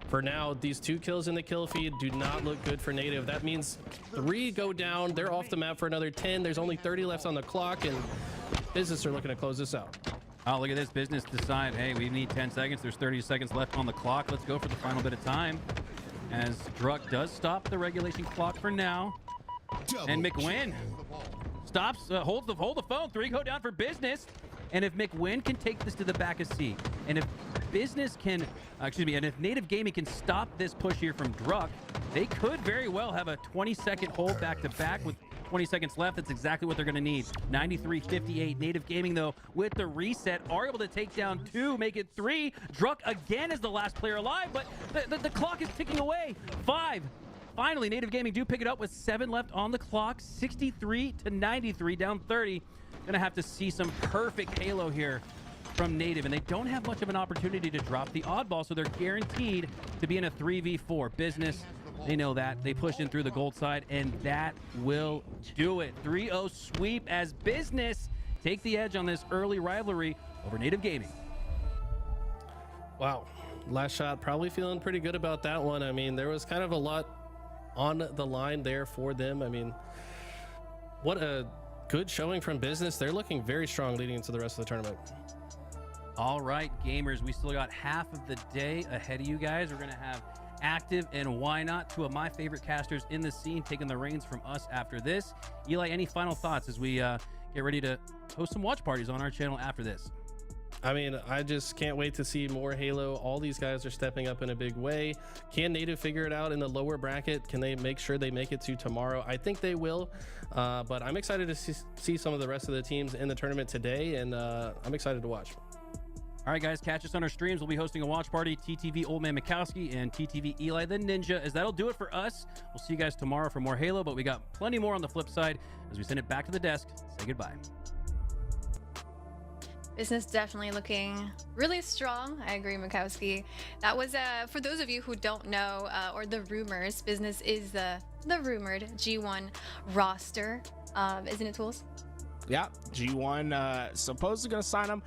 for now, these 2 kills in the kill feed do not look good for Native. That means 3 go down. They're off the map for another 10. There's only 30 left on the clock, and Business are looking to close this out. Oh, look at this. Business decide, hey, we need 10 seconds. There's 30 seconds left on the clock. Let's go for the final bit of time, as Druck does stop the regulation clock for now. And McWin stops, hold the phone. 3 go down for Business. And if McWin can take this to the back of C, and if Business can, and if Native Gaming can stop this push here from Druck, they could very well have a 20-second hold back-to-back with 20 seconds left. That's exactly what they're going to need. 93-58. Native Gaming, though, with the reset, are able to take down 2, make it 3. Druck again is the last player alive, but the clock is ticking away. 5. Finally, Native Gaming do pick it up with 7 left on the clock. 63-93, down 30. Gonna have to see some perfect Halo here from Native, and they don't have much of an opportunity to drop the oddball, so they're guaranteed to be in a 3v4. Business, they know that. They push in through the gold side, and that will do it. 3-0 sweep as Business take the edge on this early rivalry over Native Gaming. Wow. Last shot, probably feeling pretty good about that one. I mean, there was kind of a lot on the line there for them. I mean, what a good showing from Business. They're looking very strong leading into the rest of the tournament. All right, gamers, we still got half of the day ahead of you guys. We're going to have Active and Why Not, 2 of my favorite casters in the scene, taking the reins from us after this. Eli, any final thoughts as we get ready to host some watch parties on our channel after this? I mean, I just can't wait to see more Halo. All these guys are stepping up in a big way. Can Native figure it out in the lower bracket? Can they make sure they make it to tomorrow? I think they will, but I'm excited to see some of the rest of the teams in the tournament today, and I'm excited to watch. All right, guys, catch us on our streams. We'll be hosting a watch party, TTV Old Man Mikowski and TTV Eli the Ninja, as that'll do it for us. We'll see you guys tomorrow for more Halo, but we got plenty more on the flip side as we send it back to the desk. Say goodbye. Business definitely looking really strong. I agree, Mikowski. That was, for those of you who don't know, or the rumors, Business is the rumored G1 roster. Isn't it, Tools? Yeah, G1 supposedly gonna sign him.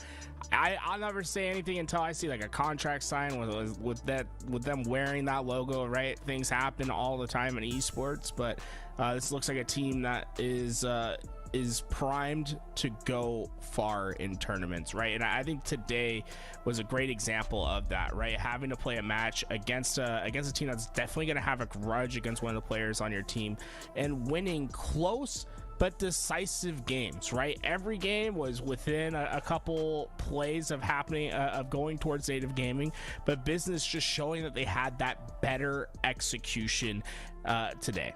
I'll never say anything until I see like a contract sign with them wearing that logo, right? Things happen all the time in esports, but this looks like a team that is primed to go far in tournaments, right? And I think today was a great example of that, right? Having to play a match against a team that's definitely going to have a grudge against one of the players on your team, and winning close but decisive games, right? Every game was within a couple plays of happening, of going towards Native Gaming, but Business just showing that they had that better execution today.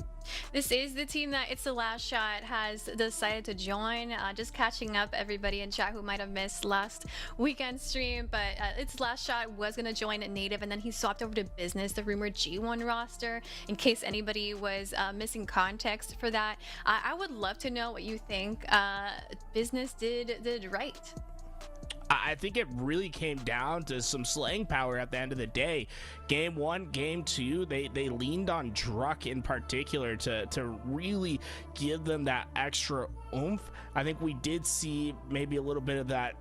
This is the team that It's the Last Shot has decided to join. Just catching up everybody in chat who might have missed last weekend stream, but It's the Last Shot was going to join Native, and then he swapped over to Business, the rumored G1 roster, in case anybody was missing context for that. I would love to know what you think Business did right. I think it really came down to some slaying power at the end of the day. Game 1, game 2, they leaned on Druck in particular to really give them that extra oomph. I think we did see maybe a little bit of that,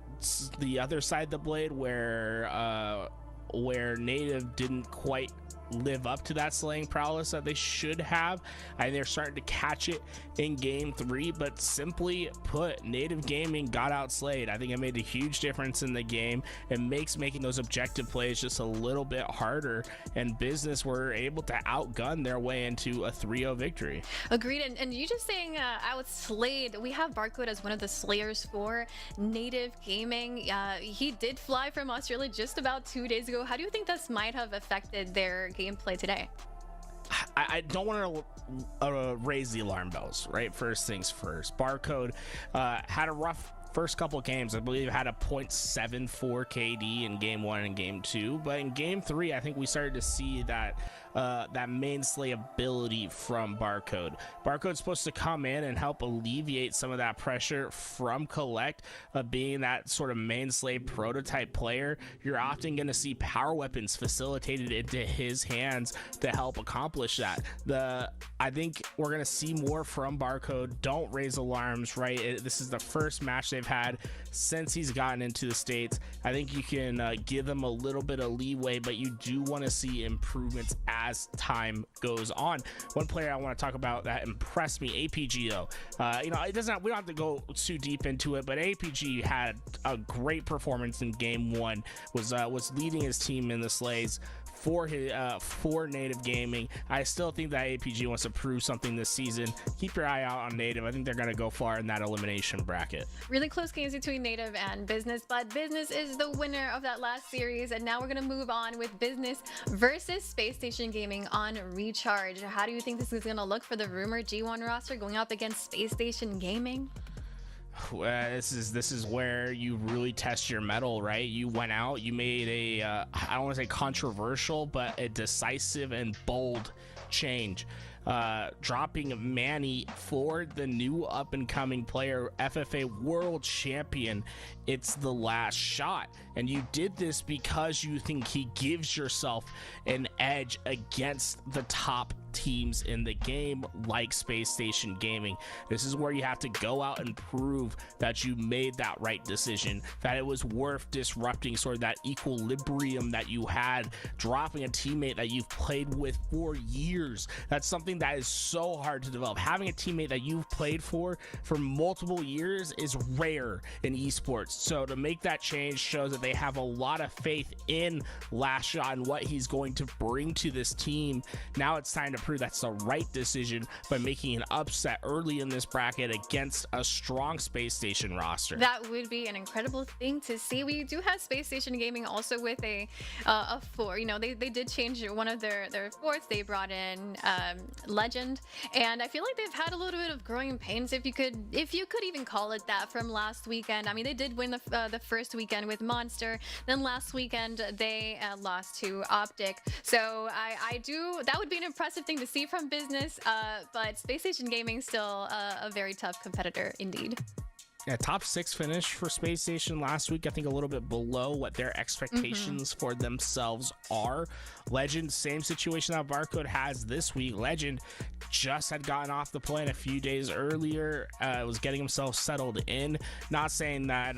the other side of the blade, where Native didn't quite live up to that slaying prowess that they should have. And they're starting to catch it in game 3, but simply put, Native Gaming got outslayed. I think it made a huge difference in the game. It makes making those objective plays just a little bit harder, and Business were able to outgun their way into a 3-0 victory. Agreed. And you just saying outslayed, we have Barcode as one of the slayers for Native Gaming. He did fly from Australia just about 2 days ago. How do you think this might have affected their gameplay today? I don't want to raise the alarm bells, right? First things first. Barcode had a rough first couple games. I believe had a 0.74 KD in game 1 and game 2, but in game 3 I think we started to see that that main slay ability from Barcode. Barcode's supposed to come in and help alleviate some of that pressure from Collect, being that sort of main slay prototype player. You're often going to see power weapons facilitated into his hands to help accomplish that. I think we're going to see more from Barcode. Don't raise alarms, right? This is the first match they've had since he's gotten into the States. I think you can give them a little bit of leeway, but you do want to see improvements as time goes on. One player I want to talk about that impressed me, APG, though. It doesn't. We don't have to go too deep into it, but APG had a great performance in game 1. Was leading his team in the slays for Native Gaming. I still think that APG wants to prove something this season. Keep your eye out on Native. I think they're going to go far in that elimination bracket. Really close games between Native and Business, but Business is the winner of that last series, and now we're going to move on with Business versus Space Station Gaming on Recharge. How do you think this is going to look for the rumored G1 roster going up against Space Station Gaming? This is where you really test your mettle, right? You went out, you made a I don't want to say controversial, but a decisive and bold change, dropping Manny for the new up-and-coming player, FFA world champion. It's the last shot, and you did this because you think he gives yourself an edge against the top teams in the game, like Space Station Gaming. This is where you have to go out and prove that you made that right decision, that it was worth disrupting sort of that equilibrium that you had, dropping a teammate that you've played with for years. That's something that is so hard to develop. Having a teammate that you've played for multiple years is rare in esports. So to make that change shows that they have a lot of faith in Last Shot and what he's going to bring to this team. Now it's time to prove that's the right decision by making an upset early in this bracket against a strong Space Station roster. That would be an incredible thing to see. We do have Space Station Gaming also with a 4. You know, they did change one of their fourths. They brought in Legend, and I feel like they've had a little bit of growing pains, if you could even call it that, from last weekend. I mean, they did win the first weekend with Monster, then last weekend they lost to Optic. So that would be an impressive thing to see from Business, but Space Station Gaming still a very tough competitor indeed. Yeah, top 6 finish for Space Station last week. I think a little bit below what their expectations for themselves are. Legend, same situation that Barcode has this week. Legend just had gotten off the plane a few days earlier, was getting himself settled in. Not saying that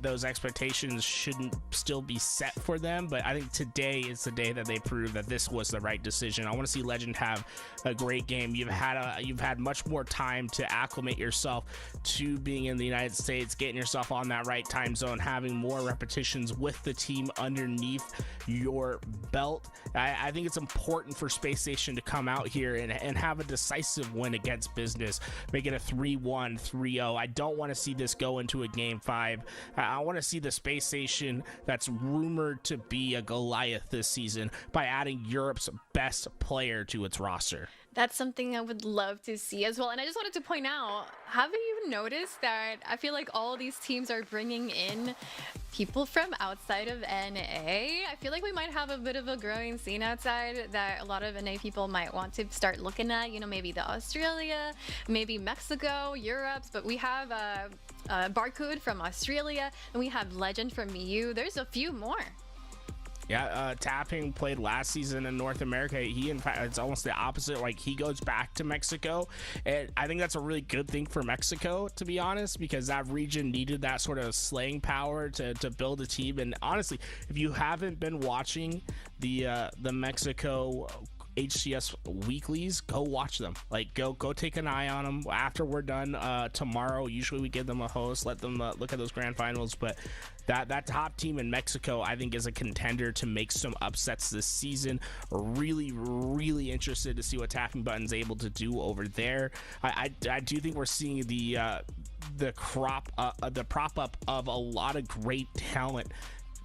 those expectations shouldn't still be set for them, but I think today is the day that they prove that this was the right decision. I want to see Legend have a great game. You've had much more time to acclimate yourself to being in the United States, getting yourself on that right time zone, having more repetitions with the team underneath your belt. I think it's important for Space Station to come out here and have a decisive win against Business, make it a 3-1, 3-0. I don't want to see this go into a game 5. I want to see the Space Station that's rumored to be a Goliath this season by adding Europe's best player to its roster. That's something I would love to see as well. And I just wanted to point out, have you noticed that I feel like all these teams are bringing in people from outside of NA? I feel like we might have a bit of a growing scene outside that a lot of NA people might want to start looking at. You know, maybe the Australia, maybe Mexico, Europe, but we have Barcode from Australia, and we have Legend from EU. There's a few more. Yeah, Tapping played last season in North America. He, in fact, it's almost the opposite. Like, he goes back to Mexico, and I think that's a really good thing for Mexico, to be honest, because that region needed that sort of slaying power to build a team. And honestly, if you haven't been watching the Mexico HCS weeklies, go watch them. Like, go take an eye on them after we're done tomorrow. Usually we give them a host, let them look at those grand finals, but that top team in Mexico, I think, is a contender to make some upsets this season. Really interested to see what Tapping Button's able to do over there. I do think we're seeing the prop up of a lot of great talent,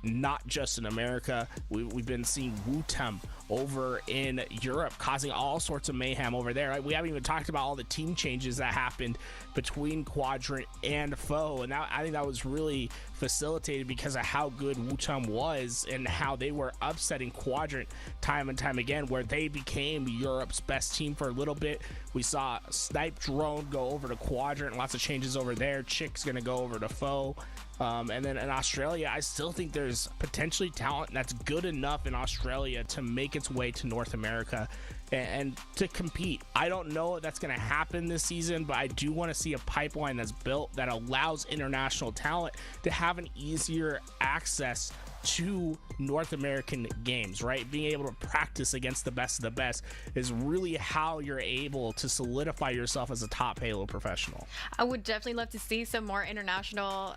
not just in America. We've been seeing Wutem over in Europe causing all sorts of mayhem over there, right? We haven't even talked about all the team changes that happened between Quadrant and Foe, and I think that was really facilitated because of how good Wutem was and how they were upsetting Quadrant time and time again, where they became Europe's best team for a little bit. We saw Snipe Drone go over to Quadrant, lots of changes over there. Chick's gonna go over to Foe. And then in Australia, I still think there's potentially talent that's good enough in Australia to make its way to North America and to compete. I don't know if that's going to happen this season, but I do want to see a pipeline that's built that allows international talent to have an easier access to North American games, right? Being able to practice against the best of the best is really how you're able to solidify yourself as a top Halo professional. I would definitely love to see some more international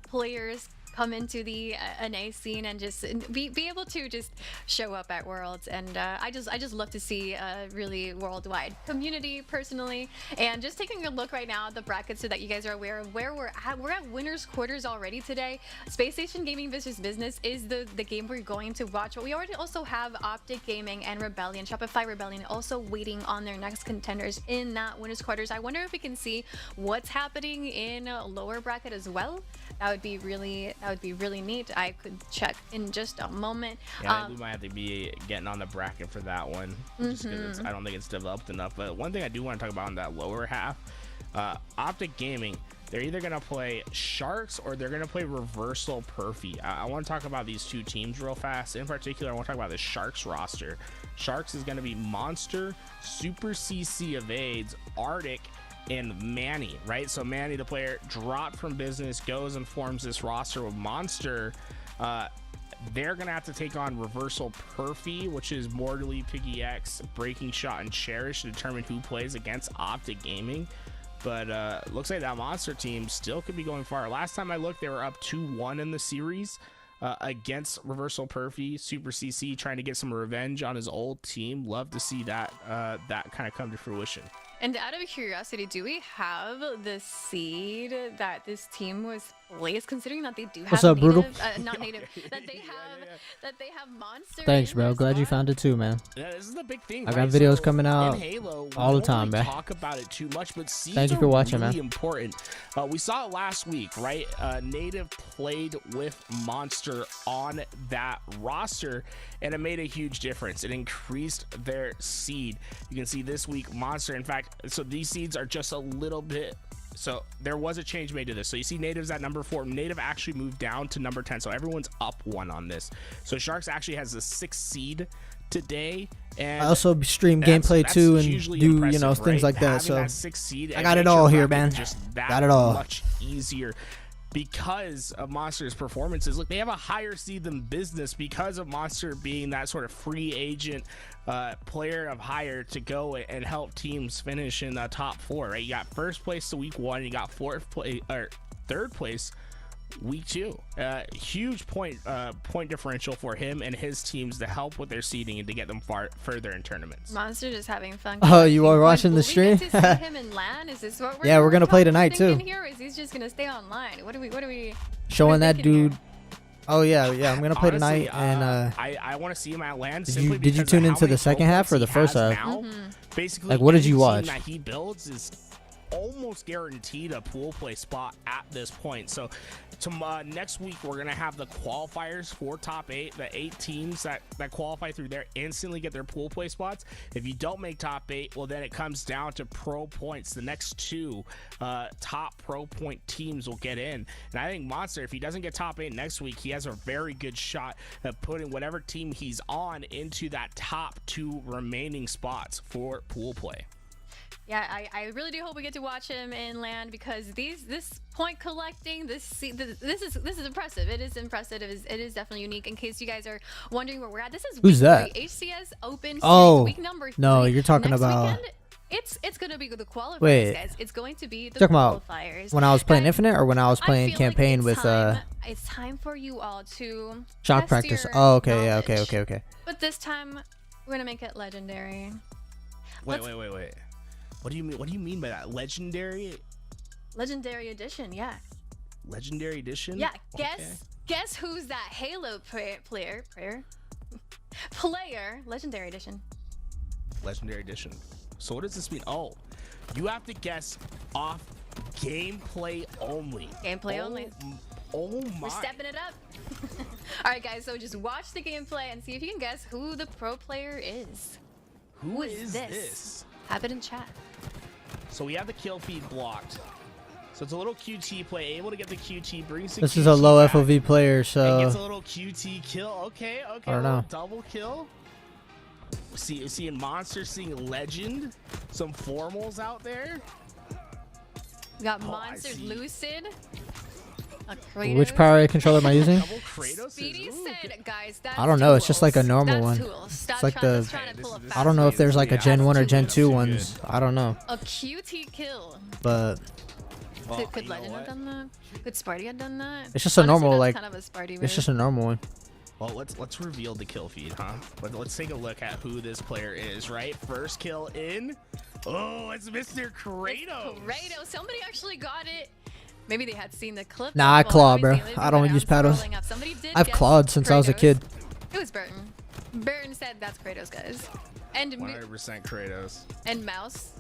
players come into the NA scene and just be able to just show up at Worlds. And I just love to see a really worldwide community personally. And just taking a look right now at the brackets so that you guys are aware of where we're at. We're at winners quarters already today. Space Station Gaming vs Business is the game we're going to watch, but we already also have Optic Gaming and Rebellion, Shopify Rebellion, also waiting on their next contenders in that winners quarters. I wonder if we can see what's happening in lower bracket as well. That would be really neat. I could check in just a moment. Yeah, we might have to be getting on the bracket for that one, just because I don't think it's developed enough. But one thing I do want to talk about on that lower half, Optic Gaming, they're either going to play Sharks or they're going to play Reversal Perfy. I want to talk about these two teams real fast. In particular, I want to talk about the Sharks roster. Sharks is going to be Monster, Super CC of AIDS, Arctic, and Manny, right? So Manny, the player, dropped from Business, goes and forms this roster with Monster. They're gonna have to take on Reversal Perfy, which is Mortally, Piggy X, Breaking Shot, and Cherish to determine who plays against Optic Gaming. But looks like that Monster team still could be going far. Last time I looked, they were up 2-1 in the series against Reversal Perfy. Super CC trying to get some revenge on his old team. Love to see that that kind of come to fruition. And out of curiosity, do we have the seed that this team was placed, considering that they do have What's up, native, Brutal? Not native, that they have Monster. Thanks, bro. Glad you found it too, man. Yeah, this is the big thing. I got videos coming out Halo, all the time, man. Talk about it too much, but seeds Thank you for watching, really man. Important. We saw it last week, right? Native played with Monster on that roster, and it made a huge difference. It increased their seed. You can see this week Monster, in fact, so these seeds are just a little bit. So there was a change made to this. So you see Native's at number 4. Native actually moved down to number 10. So everyone's up 1 on this. So Sharks actually has the 6th seed today. And I also stream gameplay too and do, you know, things like that. So that 6th seed, I got it all here, man. Got it all. Much easier because of Monster's performances. Look, they have a higher seed than Business because of Monster being that sort of free agent player of hire to go and help teams finish in the top 4, right? You got first place to week 1, you got 4th place or 3rd place week 2. Huge point differential for him and his teams to help with their seeding and to get them further in tournaments. Monster just having fun. Oh, you are watching the stream? We get to see him in LAN? Is this what yeah, we're gonna play tonight too. Here, or is he just gonna stay online? What are we showing that dude Oh yeah, I'm gonna play Honestly, tonight, and I want to see him at land. did you tune into the second half or the first half? Basically, like, what did you watch? That he builds is almost guaranteed a pool play spot at this point. So next week we're gonna have the qualifiers for top 8. The 8 teams that qualify through there instantly get their pool play spots. If you don't make top 8, well, then it comes down to pro points. The next 2 top pro point teams will get in, and I think Monster, if he doesn't get top 8 next week, he has a very good shot at putting whatever team he's on into that top 2 remaining spots for pool play. Yeah, I really do hope we get to watch him in land, because this point collecting, this is impressive. It is impressive. It is definitely unique. In case you guys are wondering where we're at, this is who's that? HCS Open Oh, week number 3. No, you're talking Next about. Weekend, it's gonna be the qualifiers, Wait, guys. It's going to be the talking about qualifiers. when I was playing Infinite or when I was I playing feel campaign like with it's time for you all to shock test practice. your Oh, okay, yeah, knowledge. okay. But this time we're gonna make it legendary. Wait. What do you mean by that? Legendary Legendary edition, yeah. Legendary edition? Yeah, Okay. guess who's that Halo player? Legendary edition. Legendary edition. So what does this mean? Oh, you have to guess off gameplay only. Gameplay only. Oh my. We're stepping it up. All right, guys. So just watch the gameplay and see if you can guess who the pro player is. Who is this? Have it in chat. So we have the kill feed blocked. So it's a little QT play, able to get the QT, brings the This QT is a low back, FOV player, and so gets a little QT kill. Okay, I don't a know. little double kill. Seeing Monster, seeing Legend, some formals out there. We got Oh, I Monsters, see. Lucid. which power controller am I using? Double Kratos. Speedy said, guys, that's I don't know. It's just like a tools. normal That's one. tools. Stop It's like trying, the. trying to pull a I don't know if fast there's like a Gen 1 or Gen 2 Too ones. good. I don't know, a QT kill. but Could you know Legend have what? done that? Could Sparty have done that? it's just a Honestly, normal that's like. kind of a Sparty move. It's just a normal one. Well, let's reveal the kill feed, huh? But let's take a look at who this player is. Right, first kill in. Oh, it's Mr. Kratos. Kratos. Somebody actually got it. Maybe they had seen the clip. Nah, I Well, claw, obviously, bro. Lizzie I don't got it. use I'm paddles. scrolling up. Somebody did I've guess clawed since I was a Kratos. kid. It was Burton. Burton said that's Kratos, guys. And 100% Kratos. and Mouse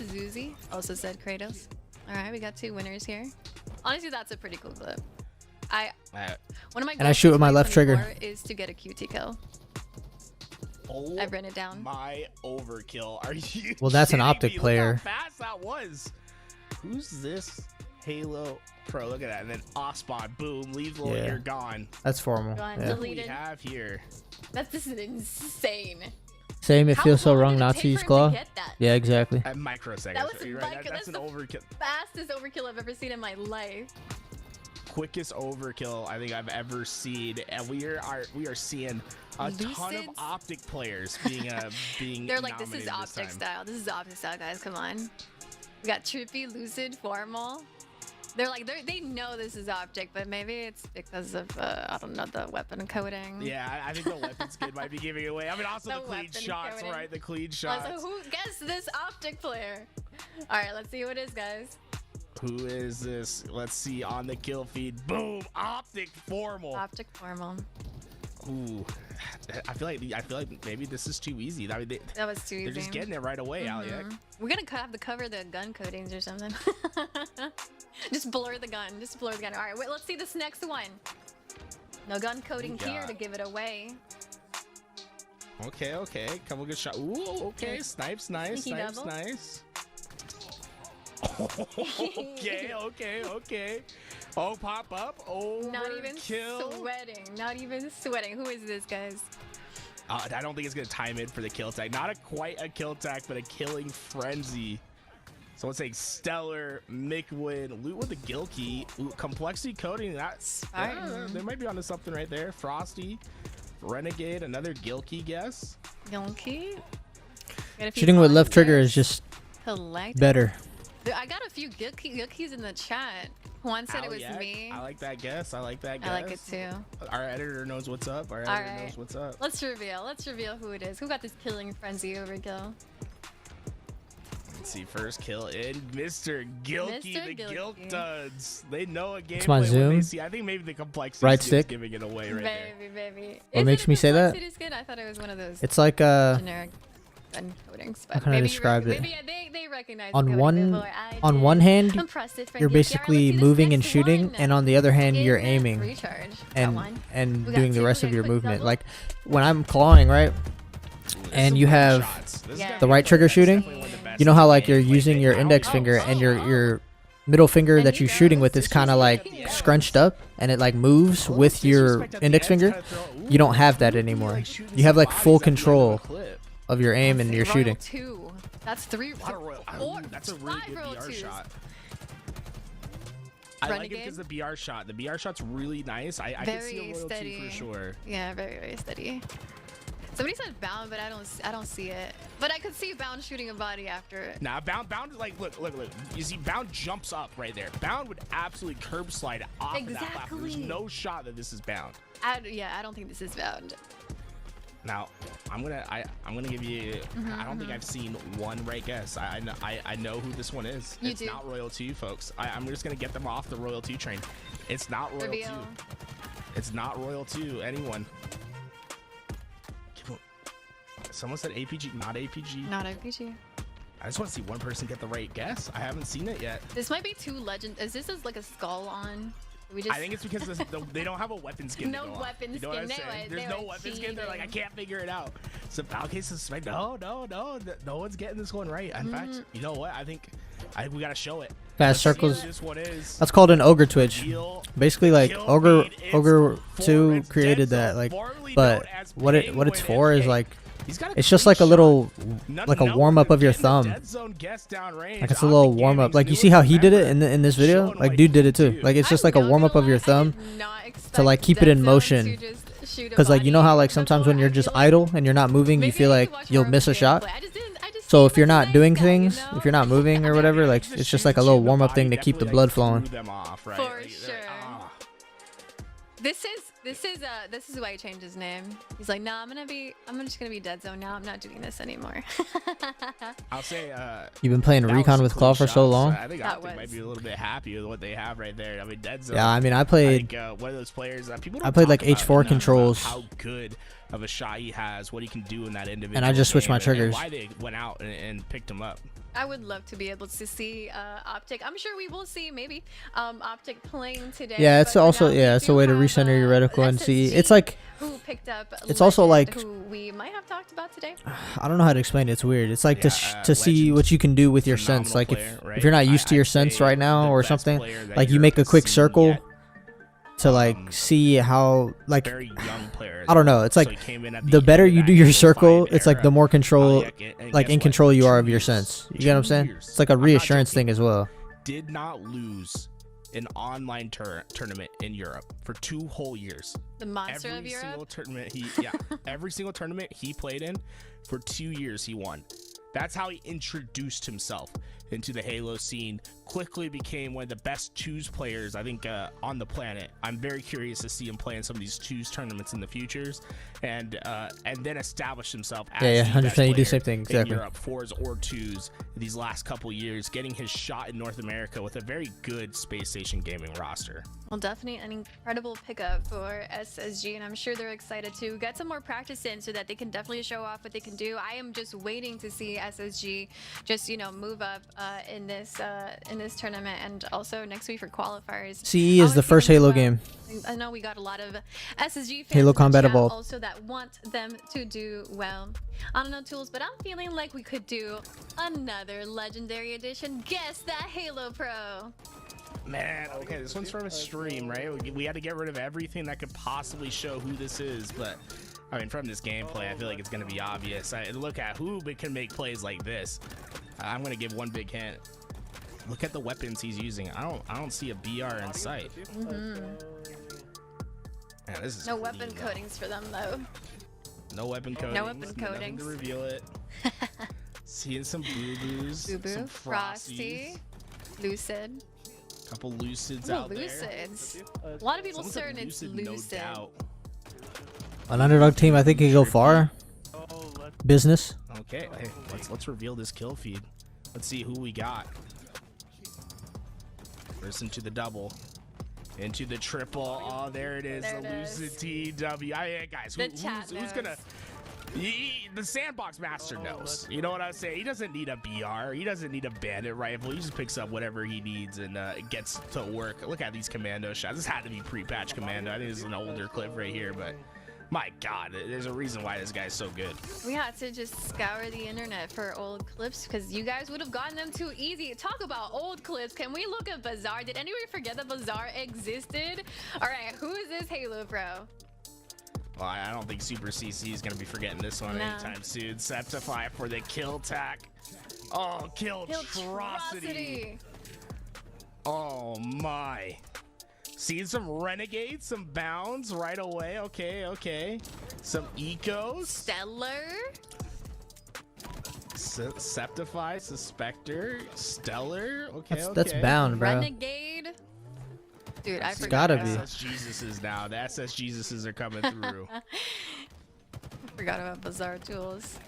is Uzi also said Kratos. All right, we got 2 winners here. Honestly, that's a pretty cool clip. One of my And I goals shoot for with my left trigger. 2024 is to get a QT kill. Oh, I've written it down. My overkill. Are you? Well, that's an kidding optic me? player. Look how fast that was. Who's this Halo Pro? Look at that. And then Osbot, boom, leaves the little Yeah. ear gone. That's formal. Go on, Yeah. What do we deleted. have here? This is insane. Same. It How feels so long wrong did it not take to use for him claw. get that? Yeah, exactly. At microseconds. That was You're right. micro- That's an that's the overkill. Fastest overkill I've ever seen in my life. Quickest overkill I think I've ever seen, and we are seeing a ton of Lucids? optic players being They're like, this is nominated optic time. style. This is optic style, guys. Come on. We got Trippy, Lucid, Formal. They're like, they know this is optic, but maybe it's because of, I don't know, the weapon coding. Yeah, I think the weapon skin might be giving it away. I mean, also The the clean weapon shots, coding. right? The clean So shots. who guessed this optic player? All right, let's see who it is, guys. Who is this? Let's see on the kill feed. Boom! Optic formal. Optic Formal. Ooh, I feel like maybe this is too easy. I mean, That was too easy. they're just getting it right away, Aliak. We're gonna have to cover the gun codings or something. Just blur the gun. Just blur the gun. All right, wait. Let's see this next one. No gun coding We here got- to give it away. Okay, couple good shots. Ooh, okay, snipes, nice, Sneaky snipes, double. nice. Okay. Oh, pop up. Over Not even kill. sweating. Not even sweating. Who is this, guys? I don't think it's gonna time in for the kill tag. Not quite a kill tag, but a killing frenzy. So let's say Stellar, Mickwin, loot with the gill key, ooh, complexity coding. That's they might be onto something right there. Frosty, Renegade, another gill key guess. Yonky. Shooting with left trigger is just Collect. better. I got a few gill keys in the chat. Juan said it was Aliak, me. I like that guess. I like that guess. I like it too. Our editor knows what's up. Our All editor right. knows what's up. Let's reveal who it is. Who got this killing frenzy overkill? see first kill in Mr. Gilky, the Gilk Duds. They know a game. It's my zoom. I think maybe the complexity Right is stick. giving it away right Baby. What makes me say that? Skin? I thought it was one of those It's like generic encodings. How can I describe it? Maybe they recognize on one hand, you're basically moving and shooting, and on the other hand, you're aiming and doing the rest of your movement. Like when I'm clawing, right? And you have the right trigger shooting. You know how like you're using your index finger and your middle finger that you're shooting with is kind of like scrunched up and it like moves with your index finger. You don't have that anymore. You have like full control of your aim and your shooting. That's 3 That's a really good BR shot. I like it because the BR shot. The BR shot's really nice. I can see a Royal 2 for sure. Yeah, very steady. Somebody said Bound, but I don't see it. But I could see Bound shooting a body after it. Nah, Bound like look. You see Bound jumps up right there. Bound would absolutely curb slide off of that platform. There's no shot that this is Bound. Yeah, I don't think this is Bound. Now, I'm gonna give you. I don't think I've seen one right guess. I know who this one is. It's not Royal 2, folks. I'm just gonna get them off the Royal 2 train. It's not Royal 2. It's not Royal 2. Anyone? Someone said APG, not APG. Not APG. I just want to see one person get the right guess. I haven't seen it yet. This might be too legend. Is this like a skull on? I think it's because they don't have a weapon skin. No weapon skin. There's no weapon skin. They're like, I can't figure it out. So Valkyrie suspect. No. No one's getting this one right. In fact, you know what? I think we gotta show it. Fast circles. This one is. That's called an ogre twitch. Basically, like ogre 2 created that. Like, but what it's for is like. It's just like a little, like a warm up of your thumb. Like it's a little warm up. Like you see how he did it in this video? Like dude did it too. Like it's just like a warm up of your thumb to like keep it in motion. Cause like you know how like sometimes when you're just idle and you're not moving, you feel like you'll miss a shot. So if you're not doing things, if you're not moving or whatever, like it's just like a little warm up thing to keep the blood flowing. For sure. This is why he changed his name. He's like, nah, I'm just gonna be Dead Zone now. I'm not doing this anymore. I'll say you've been playing Recon with Claw for so long. I think Optic might be a little bit happy with what they have right there. I mean, Dead Zone. Yeah, I mean, I played one of those players that people don't I played like talk H4 about controls. How good of a shot he has, what he can do in that individual. And I just switched my game, triggers. And why they went out and picked him up. I would love to be able to see Optic. I'm sure we will see maybe Optic playing today. Yeah, it's also it's a way to recenter your reticle and see. It's like who picked up. It's also like who we might have talked about today. I don't know how to explain it. It's weird. It's like to see what you can do with your sense. Like if you're not used to your sense right now or something, like you make a quick circle to like see how like I don't know. It's like the better you do your circle, it's like the more control, like in control you are of your sense. You get what I'm saying? It's like a reassurance thing as well. Did not lose an online tournament in Europe for 2 whole years. The monster of Europe. Every single tournament every single tournament he played in for 2 years he won. That's how he introduced himself into the Halo scene. Quickly became one of the best 2s players, I think, on the planet. I'm very curious to see him play in some of these 2s tournaments in the futures, and then establish himself as 100%. You do the same thing in Europe, 4s or 2s these last couple years, getting his shot in North America with a very good Space Station Gaming roster. Well, definitely an incredible pickup for SSG, and I'm sure they're excited to get some more practice in so that they can definitely show off what they can do. I am just waiting to see SSG just move up in this tournament, and also next week for qualifiers. CE is the first Halo game. I know we got a lot of SSG fans Halo Combat Evolved also that want them to do well. I don't know, Tools, but I'm feeling like we could do another legendary edition. Guess that Halo Pro. Man, okay, this one's from a stream, right? We had to get rid of everything that could possibly show who this is, but I mean, from this gameplay, I feel like it's going to be obvious. Look at who can make plays like this. I'm going to give one big hint. Look at the weapons he's using. I don't see a BR in sight. Man, this is no weapon coatings for them though. No weapon coatings. No weapon coatings. Nothing to reveal it. Seeing some boo-boos. Boo-boo, some Frosty, Lucid. Couple Lucids out Lucids. there. A lot of people certain it's Lucid. No doubt. An underdog team, I think, can go far. Business. Okay, hey, let's reveal this kill feed. Let's see who we got. Listen to the double. Into the triple. Oh, there it is. The Lucid TW. Yeah, guys, who's gonna... the Sandbox Master knows. You know what I'm saying? He doesn't need a BR. He doesn't need a bandit rifle. He just picks up whatever he needs and gets to work. Look at these commando shots. This had to be pre-patch commando. I think this is an older clip right here, but my God, there's a reason why this guy's so good. We had to just scour the internet for old clips because you guys would have gotten them too easy. Talk about old clips. Can we look at Bazaar? Did anybody forget that Bazaar existed? All right, who is this Halo Pro? Well, I don't think Super CC is going to be forgetting this one anytime soon. Septify for the kill tack. Oh, Killtrocity. Oh, my. Seeing some Renegades, some Bounds right away. Okay. Some Ecos. Stellar. Septify, Suspector, Stellar. Okay, That's Bound, bro. Renegade. Dude, I forgot. Gotta be. SS Jesuses now. The SS Jesuses are coming through. I forgot about Bazaar Tools.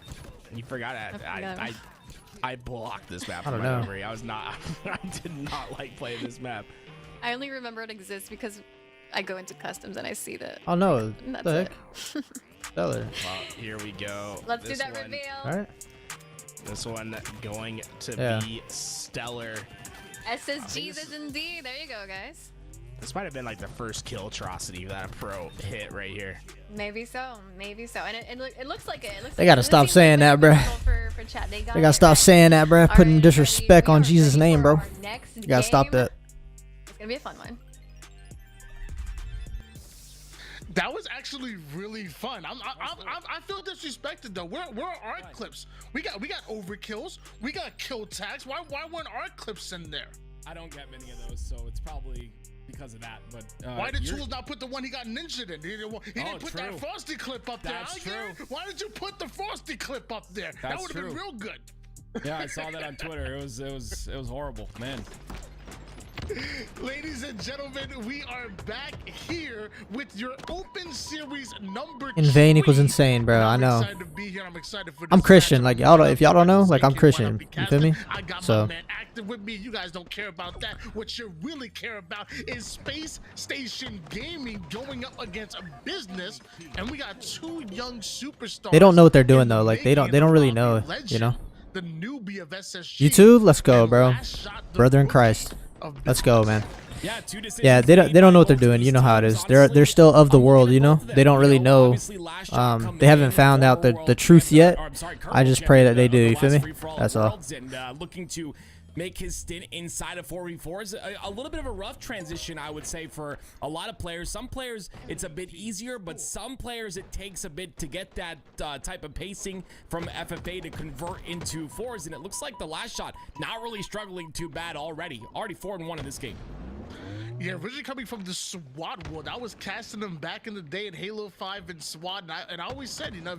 You forgot I blocked this map from my memory. I did not like playing this map. I only remember it exists because I go into customs and I see that. Oh no. That's it. Stellar. Well, here we go. Let's do that reveal. All right. This one going to be Stellar. SSGs indeed. There you go, guys. This might have been like the first Killtrocity that a pro hit right here. Maybe so. And it looks like it. They gotta stop saying that, bro. They gotta stop saying that, bro. Putting disrespect on Jesus' name, bro. You gotta stop that. It's gonna be a fun one. That was actually really fun. I feel disrespected though. Where are our clips? We got overkills. We got kill tags. Why weren't our clips in there? I don't get many of those, so it's probably because of that. But why did Tools not put the one he got ninja'd in? He didn't put that Frosty clip up there. That's true. Why did you put the Frosty clip up there? That would have been real good. Yeah, I saw that on Twitter. It was horrible, man. Ladies and gentlemen, we are back here with your Open Series number 2. In vain equals insane, bro. I know. Excited to be here. I'm excited for I'm Christian. Like y'all, if y'all don't know, like I'm Christian. You feel me? I got so. my man active with me. You guys don't care about that. What you really care about is Space Station Gaming going up against a business, and we got 2 young superstars. They don't know what they're doing though. Like they don't really know. You know. The newbie of SSG. You too? Let's go, bro. Brother in Christ. Let's go, man. Yeah, they don't know what they're doing. You know how it is. They're still of the world, you know. They don't really know. They haven't found out the truth yet. I just pray that they do. You feel me? That's all. Looking to make his stint inside of 4v4 is a little bit of a rough transition, I would say, for a lot of players. Some players it's a bit easier, but some players it takes a bit to get that type of pacing from FFA to convert into 4s, and it looks like the last shot not really struggling too bad already 4-1 in this game. Yeah, originally coming from the SWAT world, I was casting them back in the day in Halo 5 and SWAT, and I always said, you know,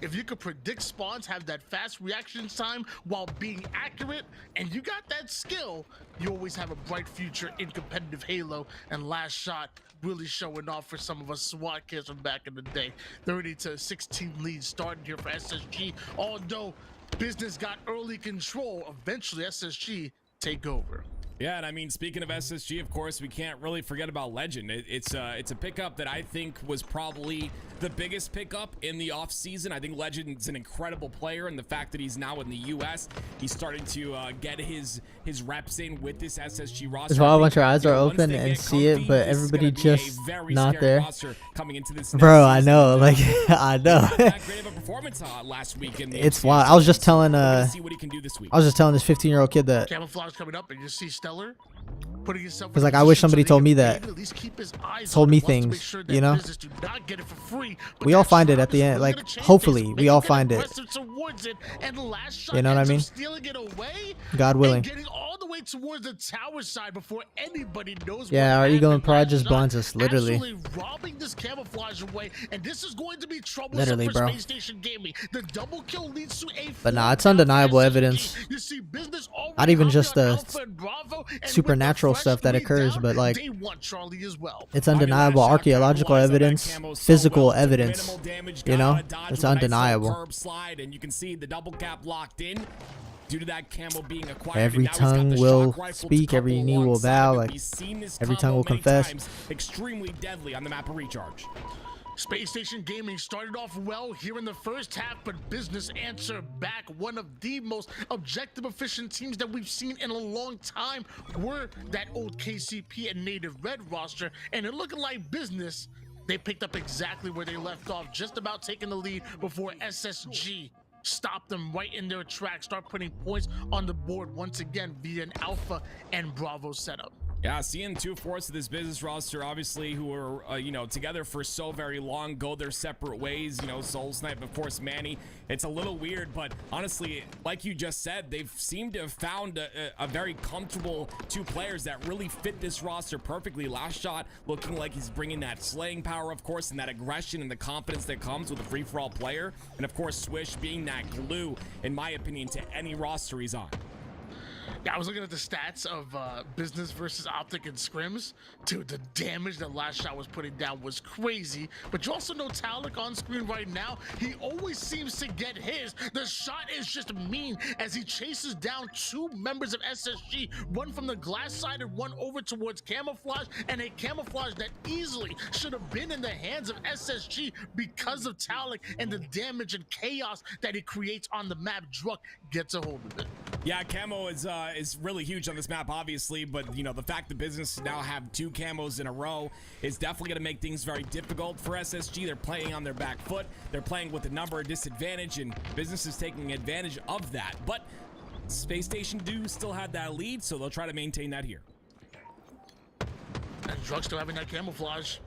if you could predict spawns, have that fast reaction time while being accurate, and you got that skill, you always have a bright future in competitive Halo. And last shot really showing off for some of us SWAT kids from back in the day. 30-16 lead starting here for SSG, although business got early control. Eventually SSG take over. Yeah, and I mean, speaking of SSG, of course, we can't really forget about Legend. It's a pickup that I think was probably the biggest pickup in the offseason. I think Legend's an incredible player, and the fact that he's now in the U.S., he's starting to get his reps in with this SSG roster. That's why I want your eyes are open and see it, but everybody just not there. Coming into this bro, I know, like I know. Great of a performance last week. It's wild. I was just telling this 15-year-old kid that. Camouflage coming up, and you see Stellar putting himself. Because like I wish somebody told me that. Told me things, you know. We all find it at the end. Like hopefully we all find it. You know what I mean? God willing. Towards the tower side before anybody knows. Yeah, our ego and pride just blinds us, literally. Robbing this camouflage away, and this is going to be trouble. Literally, bro. Space Station Gaming. The double kill leads to a. But nah, it's undeniable evidence. You see business not even just the supernatural stuff that occurs, but like it's undeniable archaeological evidence, physical evidence. You know, it's undeniable. And you can see the double cap locked in. due to that camo being acquired. Every tongue will speak, every knee will bow, like every tongue will confess. Extremely deadly on the map of Recharge. Space Station Gaming started off well here in the first half, but Business answered back. One of the most objective efficient teams that we've seen in a long time were that old KCP and Native Red roster, and it looking like Business, they picked up exactly where they left off, just about taking the lead before SSG stopped them right in their tracks, start putting points on the board once again via an Alpha and Bravo setup. Yeah, seeing 2/4 of this Business roster, obviously, who are, you know, together for so very long, go their separate ways, you know, Soul Snipe, of course, Manny. It's a little weird, but honestly, like you just said, they've seemed to have found a very comfortable two players that really fit this roster perfectly. Last shot looking like he's bringing that slaying power, of course, and that aggression and the confidence that comes with a free-for-all player. And, of course, Swish being that glue, in my opinion, to any roster he's on. Yeah, I was looking at the stats of Business versus Optic and Scrims. Dude, the damage that Last Shot was putting down was crazy. But you also know Talik on screen right now. He always seems to get his. The shot is just mean as he chases down two members of SSG, one from the glass side and one over towards Camouflage, and a Camouflage that easily should have been in the hands of SSG because of Talik and the damage and chaos that it creates on the map. Druk gets a hold of it. Yeah, camo is really huge on this map, obviously, but you know, the fact that Business now have two camos in a row is definitely going to make things very difficult for SSG. They're playing on their back foot. They're playing with a number disadvantage, and Business is taking advantage of that. But Space Station do still have that lead, so they'll try to maintain that here. And Druk still having that Camouflage.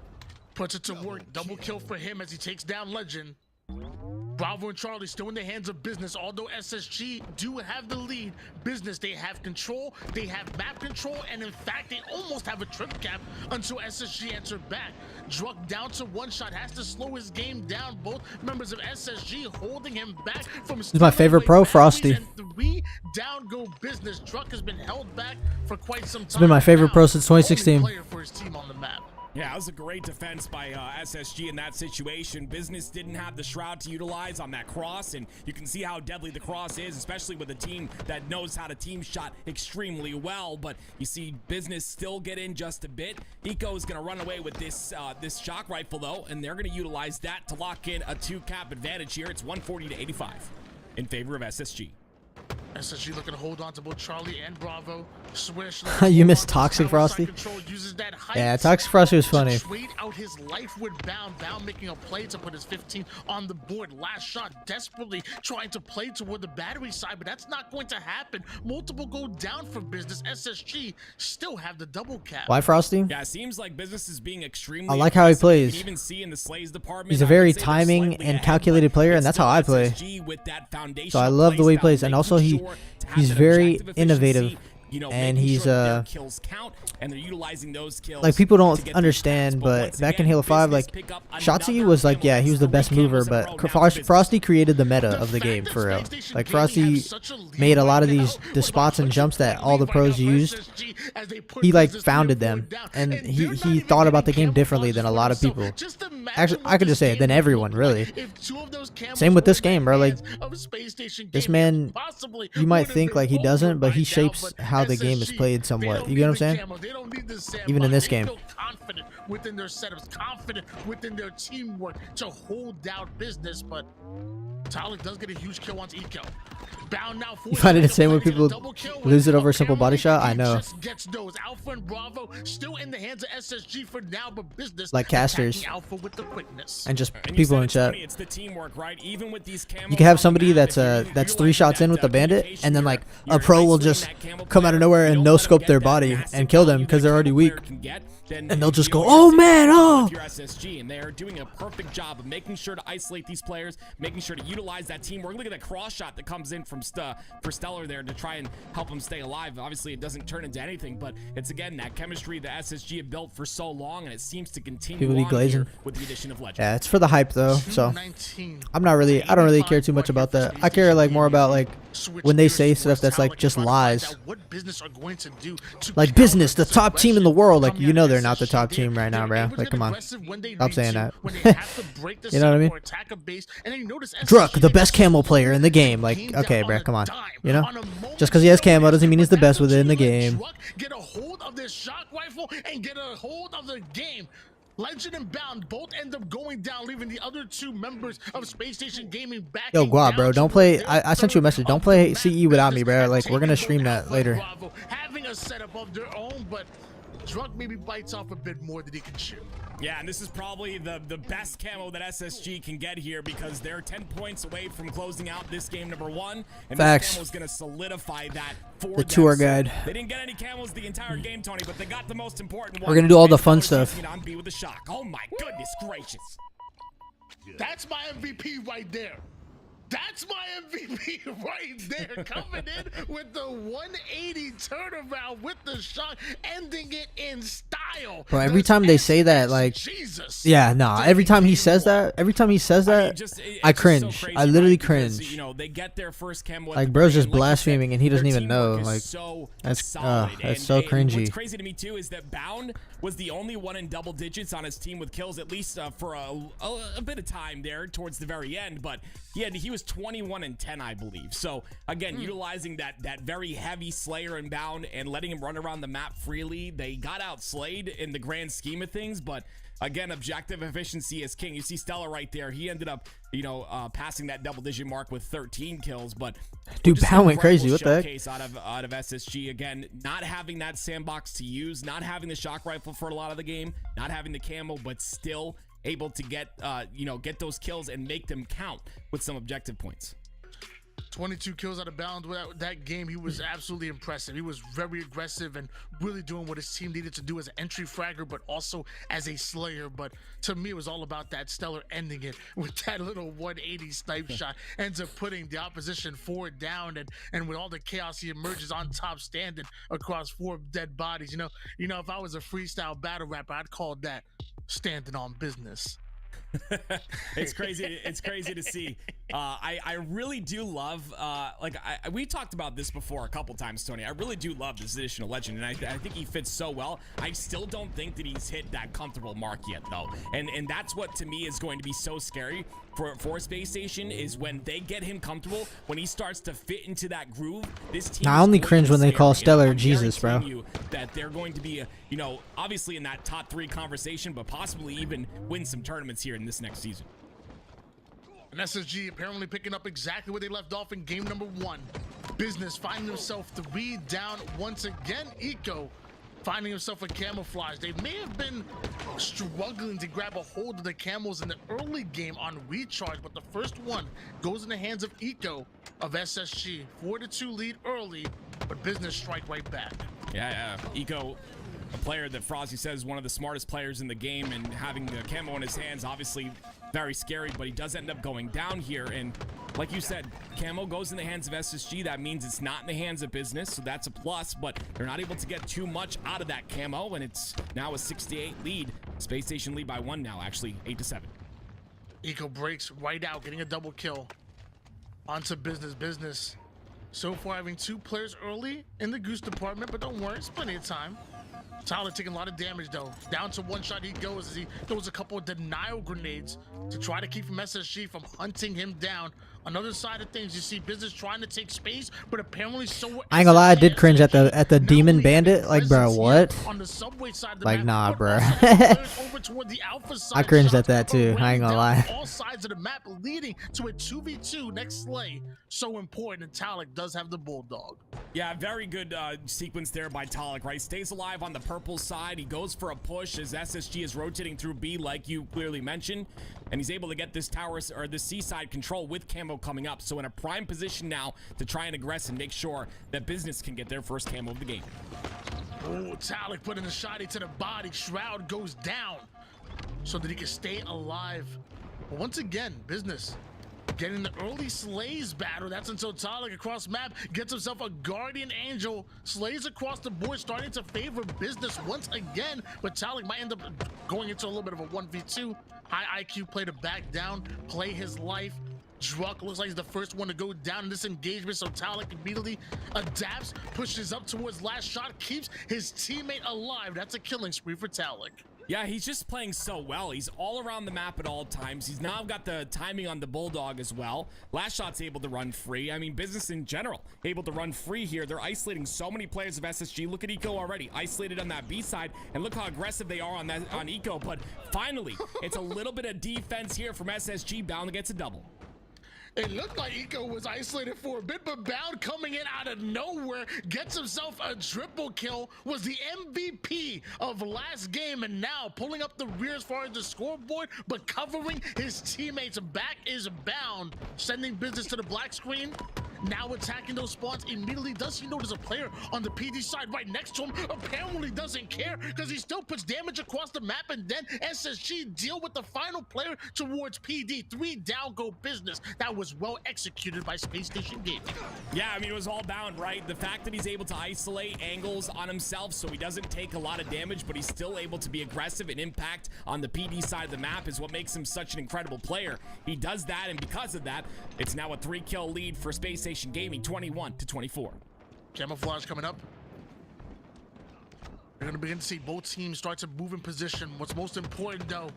Puts it to work. Double kill for him as he takes down Legend. Bravo and Charlie still in the hands of Business. Although SSG do have the lead, Business, they have control, they have map control, and in fact, they almost have a trip cap until SSG answered back. Druk down to one shot, has to slow his game down. Both members of SSG holding him back from... This is my favorite pro, Frosty. And 3 down go Business. Druk has been held back for quite some time. It's been my favorite pro since 2016. Player for his team on the map. Yeah, that was a great defense by SSG in that situation. Business didn't have the Shroud to utilize on that cross, and you can see how deadly the cross is, especially with a team that knows how to team shot extremely well. But you see Business still get in just a bit. Eco is going to run away with this this shock rifle, though, and they're going to utilize that to lock in a 2-cap advantage here. It's 140 to 85 in favor of SSG. SSG looking to hold on to both Charlie and Bravo. Swish. You missed Toxic Frosty? Yeah, Toxic Frosty was funny. Trade out his life with Bound. Bound making a play to put his 15 on the board. Last shot desperately trying to play toward the battery side, but that's not going to happen. Multiple go down for Business. SSG still have the double cap. Why Frosty? Yeah, it seems like Business is being extremely... I like how he plays. You can even see in the Slays department. He's a very timing and calculated player, and that's how I play. So I love the way he plays, and also he's very innovative. You know, and he's kills count, and they're utilizing those kills. Like, people don't understand, but back in Halo 5, like, Shotzi was like, yeah, he was the best mover, but Frosty created the meta of the game for real. Like, Frosty made a lot of the spots and jumps that all the pros used. He like founded them, and he thought about the game differently than a lot of people. Actually, I could just say it, than everyone, really. Same with this game, bro. Like, this man, you might think like he doesn't, but he shapes how the game is played somewhat. You get what I'm saying? Even in this game. Confident within their setups, confident within their teamwork to hold down Business, but Talik does get a huge kill onto Eco. Bound now. You find it insane when people lose it over a simple body shot? I know. Gets those. Alpha and Bravo still in the hands of SSG for now, but Business like casters Alpha with the quickness. and just people in chat. It's the teamwork, right? Even with these You can have somebody that's 3 shots in with the bandit, and then like a pro will just come out of nowhere and no scope their body and kill them because they're already weak. And they'll just go, oh man, oh! Your SSG, and they're doing a perfect job of making sure to isolate these players, making sure to utilize that teamwork. Look at that cross shot that comes in from for Stellar there to try and help him stay alive. Obviously, it doesn't turn into anything, but it's again that chemistry that SSG have built for so long, and it seems to continue on here with the addition of Legend. Yeah, it's for the hype though, so I don't really care too much about that. I care like more about like when they say stuff that's like just lies. Like Business, the top team in the world, like you know they're not the top team right now, bro. Like come on, stop saying that. You know what I mean? Druk, the best camo player in the game. Like, okay, bro, come on. You know, just because he has camo doesn't mean he's the best with it in the game. Get a hold of this shock rifle and get a hold of the game. Legend and Bound both end up going down, leaving the other two members of Space Station Gaming back. Yo, Guap, bro, don't play. I sent you a message. Don't play CE without me, bro. Like, we're gonna stream that later. Having a setup of their own, but Druk maybe bites off a bit more than he can chew. Yeah, and this is probably the best camo that SSG can get here because they're 10 points away from closing out this game number 1. And Facts. this camo is going to solidify that for The tour guide. They didn't get any camos the entire game, Tony, but they got the most important one. We're gonna do all the fun stuff. On B with the shock. Oh my goodness gracious. That's my MVP right there. That's my MVP right there, coming in with the 180 turnaround with the shot, ending it in style. Bro, every time they say that, like, yeah, nah. Every time he says that, I cringe. So crazy, I literally right? Because, cringe. you know, they get their first camo Like, bro's just blaspheming and he doesn't even know. Like, that's so cringy. What's crazy to me too is that Bound was the only one in double digits on his team with kills, at least for a bit of time there towards the very end. But he was 21 and 10, I believe. So again, utilizing that very heavy Slayer and Bound and letting him run around the map freely, they got outslayed in the grand scheme of things. But again, objective efficiency is king. You see Stella right there. He ended up, passing that double-digit mark with 13 kills. But dude, Bound went crazy. What the heck? Out of SSG again, not having that sandbox to use, not having the shock rifle for a lot of the game, not having the camo, but still able to get get those kills and make them count with some objective points. 22 kills out of Bound with that game. He was absolutely impressive. He was very aggressive and really doing what his team needed to do as an entry fragger, but also as a slayer. But to me, it was all about that Stellar ending it with that little 180 snipe shot. Ends up putting the opposition 4 down, and with all the chaos, he emerges on top, standing across 4 dead bodies. You know, if I was a freestyle battle rapper, I'd call that standing on business. It's crazy. It's crazy to see. I really do love, we talked about this before a couple times, Tony. I really do love this additional legend, and I think he fits so well. I still don't think that he's hit that comfortable mark yet, though. And that's what, to me, is going to be so scary for Space Station, is when they get him comfortable, when he starts to fit into that groove. This team I only cringe when they call Stellar Jesus, bro. That they're going to be, obviously in that top 3 conversation, but possibly even win some tournaments here in this next season. And SSG apparently picking up exactly where they left off in game number 1. Business finding himself 3 down once again. Eco finding himself a camouflage. They may have been struggling to grab a hold of the camos in the early game on recharge, but the first one goes in the hands of Eco of SSG. 4-2 lead early, but Business strike right back. Yeah. Eco, a player that Frosty says is one of the smartest players in the game, and having the camo in his hands, obviously very scary, but he does end up going down here. And like you said, camo goes in the hands of SSG. That means it's not in the hands of Business, so that's a plus, but they're not able to get too much out of that camo, and it's now a 6-8 lead. Space Station lead by 1 now, actually 8-7. Eco breaks right out, getting a double kill. Onto Business. So far having 2 players early in the Goose department, but don't worry, it's plenty of time. Tyler taking a lot of damage though. Down to 1 shot he goes as he throws a couple of denial grenades to try to keep SSG from hunting him down. Another side of things, you see Business trying to take space, but apparently so. I ain't gonna lie, I did cringe at the Demon Bandit. Like, bro, what? On the subway side of the like, map, nah, bro. over toward the Alpha side. I cringed at that too. I ain't gonna lie. All sides of the map leading to a 2v2 next slay. So important, and Talik does have the Bulldog. Yeah, very good sequence there by Talik, right? Stays alive on the purple side. He goes for a push as SSG is rotating through B, like you clearly mentioned. And he's able to get this tower, or the C-side control with camo coming up. So in a prime position now to try and aggress and make sure that Business can get their first camo of the game. Oh, Talik putting a shotty to the body. Shroud goes down so that he can stay alive. But once again, Business getting the early slays battle. That's until Talik across map gets himself a Guardian Angel. Slays across the board, starting to favor Business once again. But Talik might end up going into a little bit of a 1v2. High IQ play to back down, play his life. Druk looks like he's the first one to go down in this engagement, so Talik immediately adapts, pushes up towards last shot, keeps his teammate alive. That's a killing spree for Talik. Yeah, he's just playing so well. He's all around the map at all times. He's now got the timing on the Bulldog as well. Last shot's able to run free. I mean, business in general, able to run free here. They're isolating so many players of SSG. Look at Eco already, isolated on that B side, and look how aggressive they are on Eco. But finally, it's a little bit of defense here from SSG. Bound gets a double. It looked like Eco was isolated for a bit, but Bound coming in out of nowhere gets himself a triple kill, was the MVP of last game, and now pulling up the rear as far as the scoreboard, but covering his teammates. Back is Bound, sending business to the black screen. Now attacking those spawns immediately. Does he notice a player on the PD side right next to him? Apparently doesn't care, because he still puts damage across the map, and then SSG deal with the final player towards PD. 3 down, go business. That was well executed by Space Station Gaming. Yeah, I mean, it was all Bound, right? The fact that he's able to isolate angles on himself so he doesn't take a lot of damage, but he's still able to be aggressive and impact on the PD side of the map is what makes him such an incredible player. He does that, and because of that, it's now a 3-kill lead for Space Station Gaming, 21-24. Camouflage coming up. You're gonna begin to see both teams start to move in position. What's most important though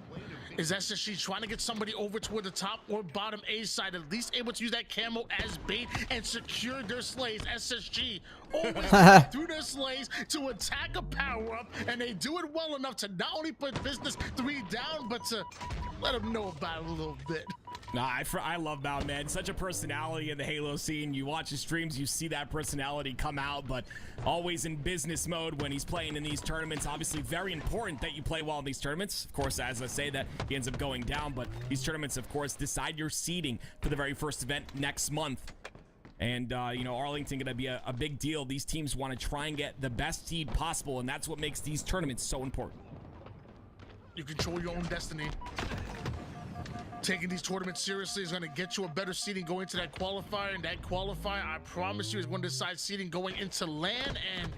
is SSG trying to get somebody over toward the top or bottom A side, at least able to use that camo as bait and secure their slays. SSG always through their slays to attack a power-up, and they do it well enough to not only put business 3 down, but to let them know about it a little bit. Nah, I love Bound, man. Such a personality in the Halo scene. You watch his streams, you see that personality come out, but always in business mode when he's playing in these tournaments. Obviously, very important that you play well in these tournaments. Of course, as I say that, he ends up going down, but these tournaments, of course, decide your seeding for the very first event next month. And, you know, Arlington gonna be a big deal. These teams want to try and get the best seed possible, and that's what makes these tournaments so important. You control your own destiny. Taking these tournaments seriously is going to get you a better seeding going into that qualifier, and that qualifier, I promise you, is going to decide seeding going into LAN and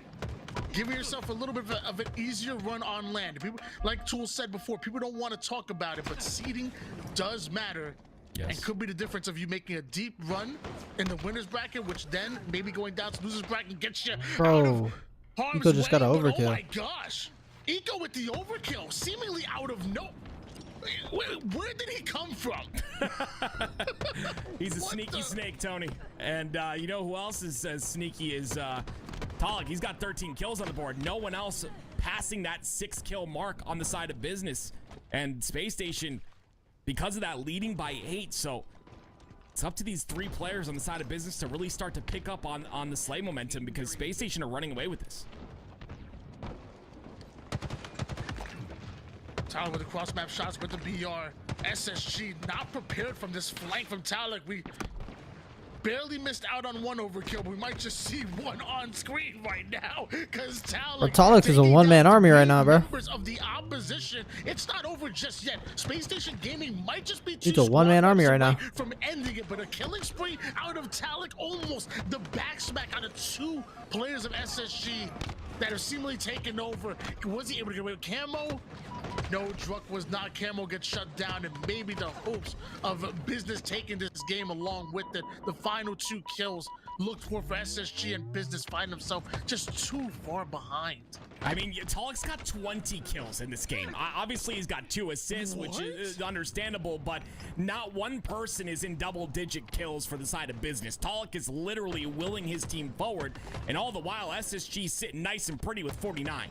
giving yourself a little bit of an easier run on LAN. People, like Tool said before, people don't want to talk about it, but seeding does matter. Yes. And could be the difference of you making a deep run in the winner's bracket, which then maybe going down to loser's bracket gets you out of harm's Eco just got an way, overkill. Oh my gosh, Eco with the overkill, seemingly out of no. Where did he come from? He's a sneaky snake, Tony. And you know who else is as sneaky as Talik? He's got 13 kills on the board. No one else passing that 6-kill mark on the side of business. And Space Station, because of that, leading by 8. So it's up to these 3 players on the side of business to really start to pick up on the slay momentum, because Space Station are running away with this. Tyler with the cross map shots with the BR. SSG not prepared from this flank from Talik. We barely missed out on 1 overkill, but we might just see 1 on screen right now, because Talik is a 1-man army right now, bro. Members of the opposition. It's not over just yet. Space Station Gaming might just be He's a 1-man army right now from ending it, but a killing spree out of Talik, almost the back smack out of 2 players of SSG that are seemingly taken over. Was he able to get away with camo? No, Druck was not. Camo gets shut down, and maybe the hopes of business taking this game along with it. The final 2 kills looked for SSG, and business find himself just too far behind. I mean, Talik's got 20 kills in this game. Obviously, he's got 2 assists, which is understandable, but not one person is in double-digit kills for the side of business. Talik is literally willing his team forward, and all the while, SSG sitting nice and pretty with 49.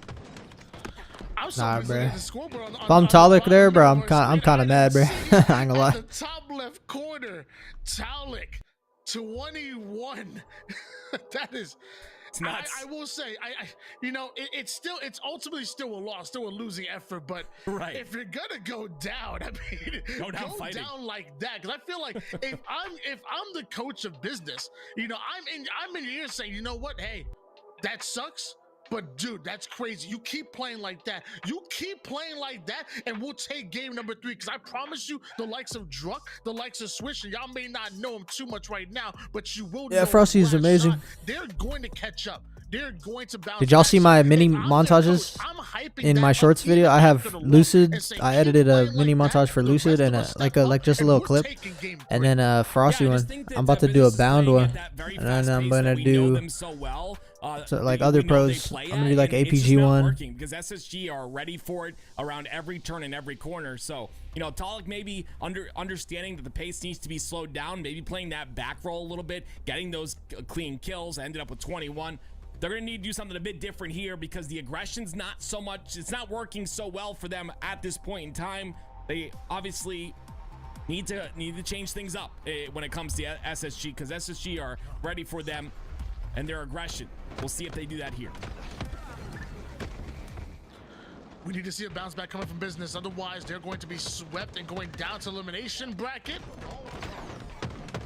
Nah, bro. If I'm Talik there, bro, I'm kind of mad, bro. I ain't gonna lie. The top left corner, Talik, 21. That is. It's nuts. I will say, you know, it's ultimately still a loss, still a losing effort. But if you're gonna go down, I mean, go down like that. Because I feel like if I'm the coach of business, you know, I'm in here saying, you know what, hey, that sucks. But dude, that's crazy. You keep playing like that. You keep playing like that, and we'll take game number 3. Because I promise you, the likes of Druck, the likes of Swish, and y'all may not know him too much right now, but you will. Yeah, Frosty is amazing. They're going to catch up. They're going to bounce. Did y'all see my mini montages in my shorts video? I have Lucid. I edited a mini montage for Lucid and like just a little clip, and then Frosty one. I'm about to do a Bound one, and then I'm gonna do So like other pros, I'm gonna do like APG one. Because SSG are ready for it around every turn and every corner. So Talik maybe understanding that the pace needs to be slowed down, maybe playing that back roll a little bit, getting those clean kills. Ended up with 21. They're gonna need to do something a bit different here because the aggression's not so much. It's not working so well for them at this point in time. They obviously need to change things up when it comes to SSG, because SSG are ready for them and their aggression. We'll see if they do that here. We need to see a bounce back coming from business. Otherwise, they're going to be swept and going down to elimination bracket.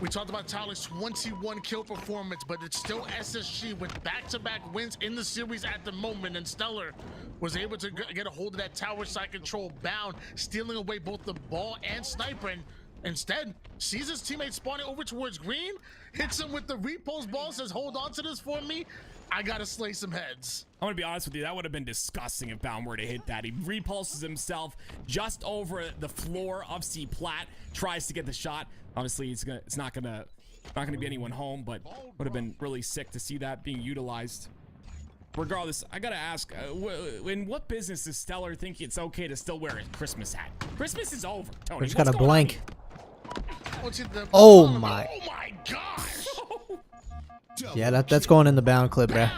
We talked about Talik's 21 kill performance, but it's still SSG with back-to-back wins in the series at the moment, and Stellar was able to get a hold of that tower side control bound, stealing away both the ball and sniper, and instead sees his teammate spawning over towards green, hits him with the repulse ball, says hold on to this for me, I gotta slay some heads. I'm gonna be honest with you, that would have been disgusting if Bound were to hit that. He repulses himself just over the floor of C Plat, tries to get the shot. Obviously it's not gonna be anyone home, but would have been really sick to see that being utilized. Regardless, I gotta ask, in what business does Stellar think it's okay to still wear a Christmas hat? Christmas is over, Tony. Just got a blank. Oh my gosh! Yeah, that's going in the bound clip, bruh.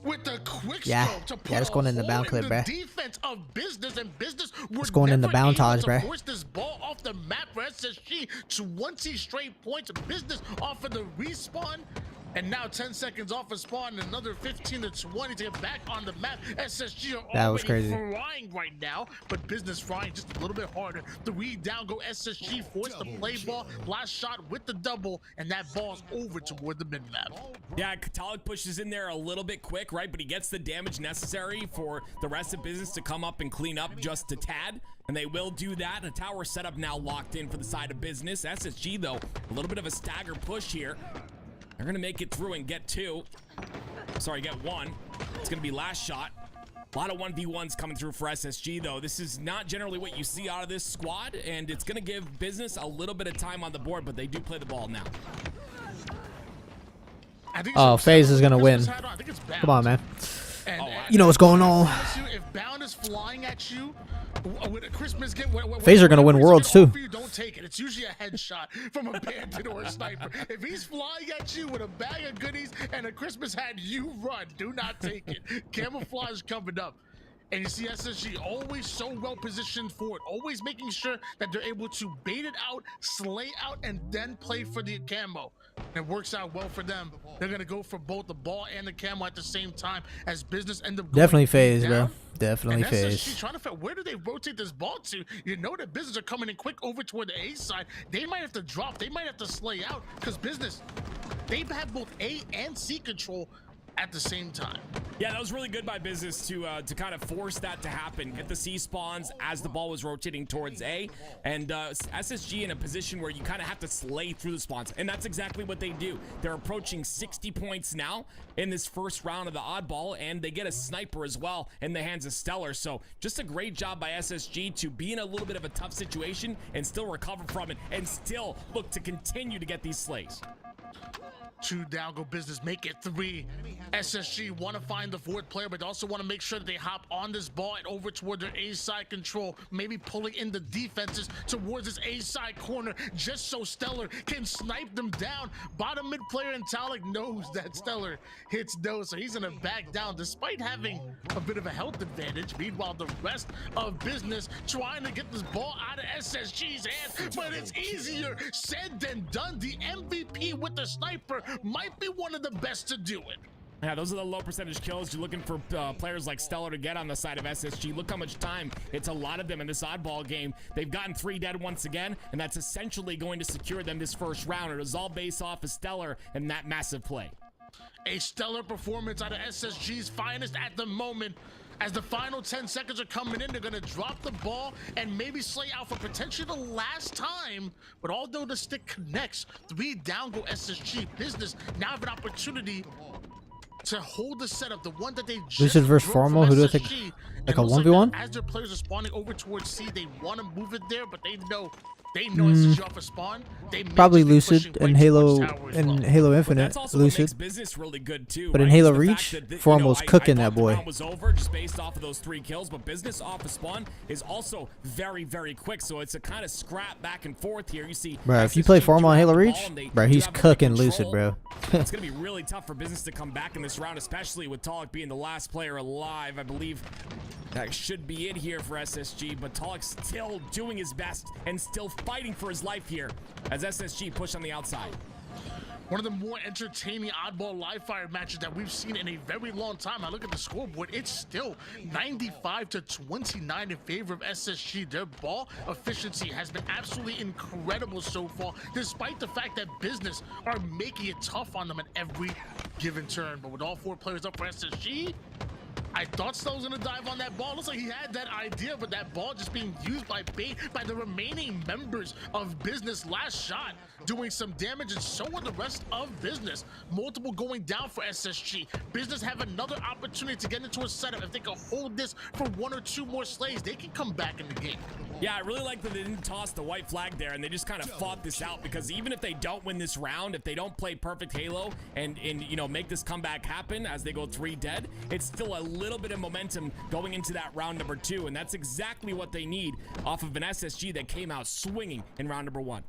With the quick Yeah, that's going in the bound clip, bruh. Defense of business, and business it's going in the bound ties, bruh. Force this ball off the map for SSG. 20 straight points. Business off of the respawn. And now 10 seconds off of spawn, and another 15 to 20 to get back on the map. SSG are that was already crazy. flying right now, but business flying just a little bit harder. 3 down go SSG, force the play ball, last shot with the double, and that ball's over toward the mid map. Yeah, Talik pushes in there a little bit quick, right? But he gets the damage necessary for the rest of business to come up and clean up just a tad. And they will do that. A tower setup now locked in for the side of business. SSG, though, a little bit of a stagger push here. They're gonna make it through and get 2. Sorry, get 1. It's gonna be last shot. A lot of 1v1s coming through for SSG, though. This is not generally what you see out of this squad, and it's gonna give business a little bit of time on the board, but they do play the ball now. Oh, FaZe is gonna win. Come on, man. You know what's going on. If Bound is flying at you with a Christmas gift, FaZe are gonna win Worlds too. Don't take it. It's usually a headshot from a bandit or a sniper. If he's flying at you with a bag of goodies and a Christmas hat, you run. Do not take it. Camouflage coming up. And you see SSG always so well positioned for it, always making sure that they're able to bait it out, slay out, and then play for the camo. And it works out well for them. They're going to go for both the ball and the camo at the same time as business end up going definitely FaZe, down. bro. Definitely and FaZe. SSG trying to figure where do they rotate this ball to? You know that business are coming in quick over toward the A side. They might have to drop. They might have to slay out because business, they have both A and C control at the same time. Yeah, that was really good by business to kind of force that to happen. Get the C spawns as the ball was rotating towards A, and SSG in a position where you kind of have to slay through the spawns, and that's exactly what they do. They're approaching 60 points now in this first round of the oddball, and they get a sniper as well in the hands of Stellar. So just a great job by SSG to be in a little bit of a tough situation and still recover from it and still look to continue to get these slays. 2 down, go business, make it 3. SSG want to find the 4th player, but also want to make sure that they hop on this ball and over toward their A side control, maybe pulling in the defenses towards this A side corner, just so Stellar can snipe them down. Bottom mid player and Talik knows that Stellar hits no, so he's gonna back down despite having a bit of a health advantage. Meanwhile, the rest of business trying to get this ball out of SSG's hands, but it's easier said than done. The MVP with the sniper might be one of the best to do it. Yeah, those are the low percentage kills. You're looking for players like Stellar to get on the side of SSG. Look how much time it's allotted them in this oddball game. They've gotten 3 dead once again, and that's essentially going to secure them this first round. It is all based off of Stellar and that massive play. A stellar performance out of SSG's finest at the moment. As the final 10 seconds are coming in, they're going to drop the ball and maybe slay out for potentially the last time. But although the stick connects, 3 down go SSG. Business now have an opportunity to hold the setup, the one that they just Lucid versus Formal, who do I think? Like a 1v1? As their players are spawning over towards C, they want to move it there, but they know SSG off a spawn. They probably Lucid and Halo Halo Infinite. Lucid. Business really good too, but in right? Halo The Reach, fact that, Formal's cooking I that boy. The round was over just based off of those 3 kills, but business off a spawn is also very, very quick. So it's a kind of scrap back and forth here. You see, bro, if you play Formal on Halo Reach, bro, he's cooking Lucid, bro. It's gonna be really tough for business to come back in this round, especially with Talik being the last player alive. I believe that should be it here for SSG, but Talik's still doing his best and still fighting for his life here as SSG push on the outside. One of the more entertaining oddball live fire matches that we've seen in a very long time. I look at the scoreboard, it's still 95-29 in favor of SSG. Their ball efficiency has been absolutely incredible so far, despite the fact that business are making it tough on them at every given turn. But with all 4 players up for SSG, I thought Snow was gonna dive on that ball. Looks like he had that idea, but that ball just being used by bait by the remaining members of business. Last shot doing some damage, and so are the rest of business. Multiple going down for SSG. Business have another opportunity to get into a setup. If they can hold this for 1 or 2 more slays, they can come back in the game. Yeah, I really like that they didn't toss the white flag there, and they just kind of fought this out, because even if they don't win this round, if they don't play perfect Halo and you know, make this comeback happen as they go 3 dead, it's still a little bit of momentum going into that round number 2, and that's exactly what they need off of an SSG that came out swinging in round number 1.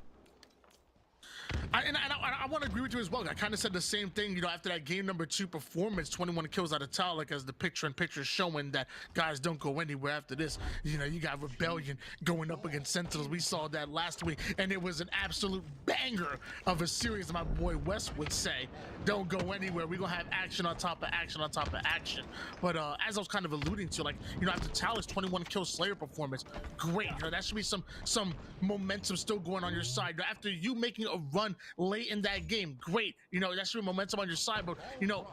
I want to agree with you as well. I kind of said the same thing, you know, after that game number 2 performance, 21 kills out of Talik, as the picture-in-picture showing that guys don't go anywhere after this. You know, you got Rebellion going up against Sentinels. We saw that last week, and it was an absolute banger of a series, my boy Wes would say. Don't go anywhere. We're going to have action on top of action on top of action. But as I was kind of alluding to, like, you know, after Talik's 21 kill Slayer performance, great. You know, that should be some momentum still going on your side. You know, after you making a run late in that game, great. You know, that's your momentum on your side. But, you know,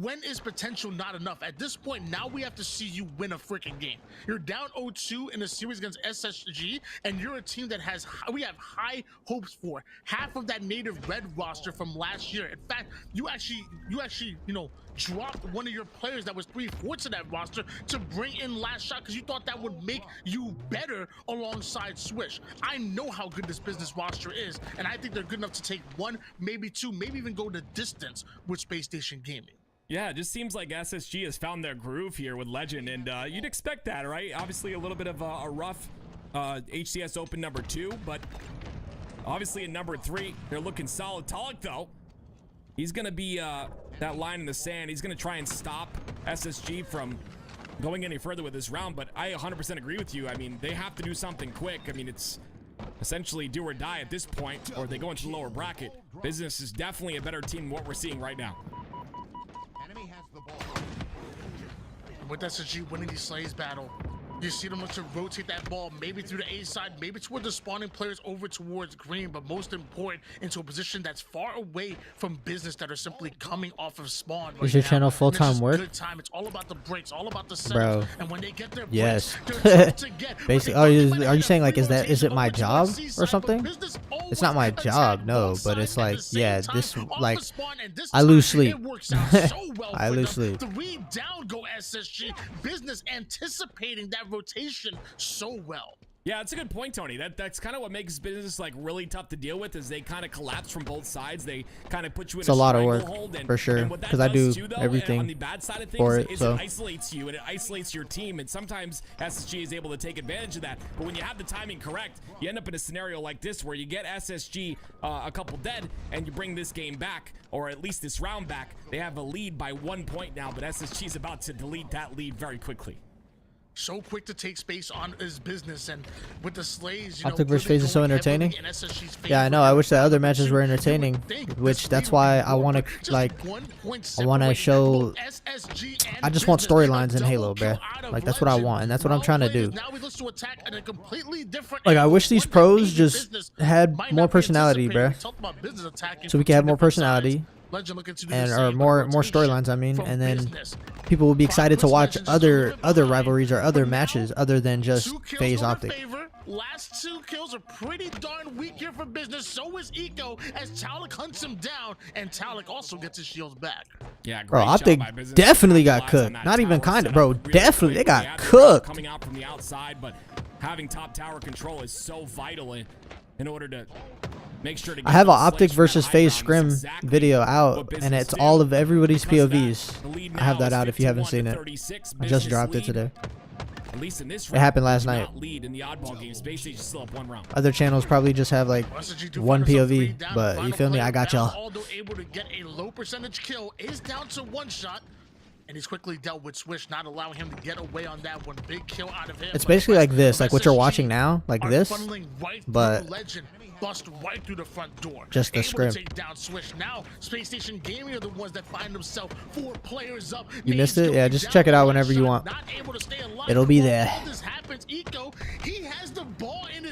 when is potential not enough? At this point, now we have to see you win a freaking game. You're down 0-2 in a series against SSG, and you're a team that we have high hopes for. Half of that native red roster from last year. In fact, you actually, you know, dropped one of your players that was 3/4 of that roster to bring in last shot, because you thought that would make you better alongside Swish. I know how good this business roster is, and I think they're good enough to take 1, maybe 2, maybe even go the distance with Space Station Gaming. Yeah, it just seems like SSG has found their groove here with Legend, and you'd expect that, right? Obviously a little bit of a rough HCS Open number 2, but obviously in number 3, they're looking solid. Talik, though, he's going to be that line in the sand. He's going to try and stop SSG from going any further with this round, but I 100% agree with you. I mean, they have to do something quick. I mean, it's essentially do or die at this point, or they go into the lower bracket. Business is definitely a better team than what we're seeing right now. With SSG winning these Slays battle, you see them look to rotate that ball, maybe through the A side, maybe toward the spawning players over towards green, but most important, into a position that's far away from business that are simply coming off of spawn. Is your channel full-time work? Good time. It's all about the breaks, all about the setups. Bro. And when they get their yes. breaks, Basically, are you saying like is it my job or something? It's not my job, no, but it's like, yeah, this, like, I lose sleep. I lose sleep. 3 down go SSG. Business anticipating that rotation so well. Yeah, that's a good point, Tony. That's kind of what makes business like really tough to deal with, is they kind of collapse from both sides. They kind of put you in a lot of work hold, and, for sure, because I do everything on the bad side of things, for it. So it isolates you and it isolates your team, and sometimes SSG is able to take advantage of that. But when you have the timing correct, you end up in a scenario like this where you get SSG a couple dead, and you bring this game back, or at least this round back. They have a lead by 1 point now, but SSG is about to delete that lead very quickly. So quick to take space on his business, and with the Slays, you know, Octic versus FaZe is so entertaining. Yeah, I know. I wish that other matches were entertaining, which that's why I want to, like, I want to show, I just want storylines in Halo, bruh. Like, that's what I want, and that's what I'm trying to do. Like, I wish these pros just had more personality, bruh. So we can have more personality. And more storylines, I mean, and then people will be excited to watch other rivalries or other matches other than just FaZe Octic. Last 2 kills are pretty darn weak here for business. So is Eco as Talik hunts him down, and Talik also gets his shields back. Yeah, bro, Optic definitely got cooked. Not even kind of, bro. Definitely, they got cooked. Coming out from the outside, but having top tower control is so vital in order to make sure to. I have an Optic versus FaZe Scrim video out, and it's all of everybody's POVs. I have that out if you haven't seen it. I just dropped it today. At least in this it happened last night. Lead in the oddball game. Space Station still up 1 round. Other channels probably just have like one POV, but you feel me? I got y'all. Although able to get a low percentage kill, is down to 1 shot, and he's quickly dealt with Swish, not allowing him to get away on that one. Big kill out of him. It's basically like this, like what you're watching now, like this, but bust right through the front door. Just the script. Take down Swish. Now, Space Station Gaming are the ones that find themselves 4 players up. You missed it? Yeah, just check it out whenever you want. It'll be there.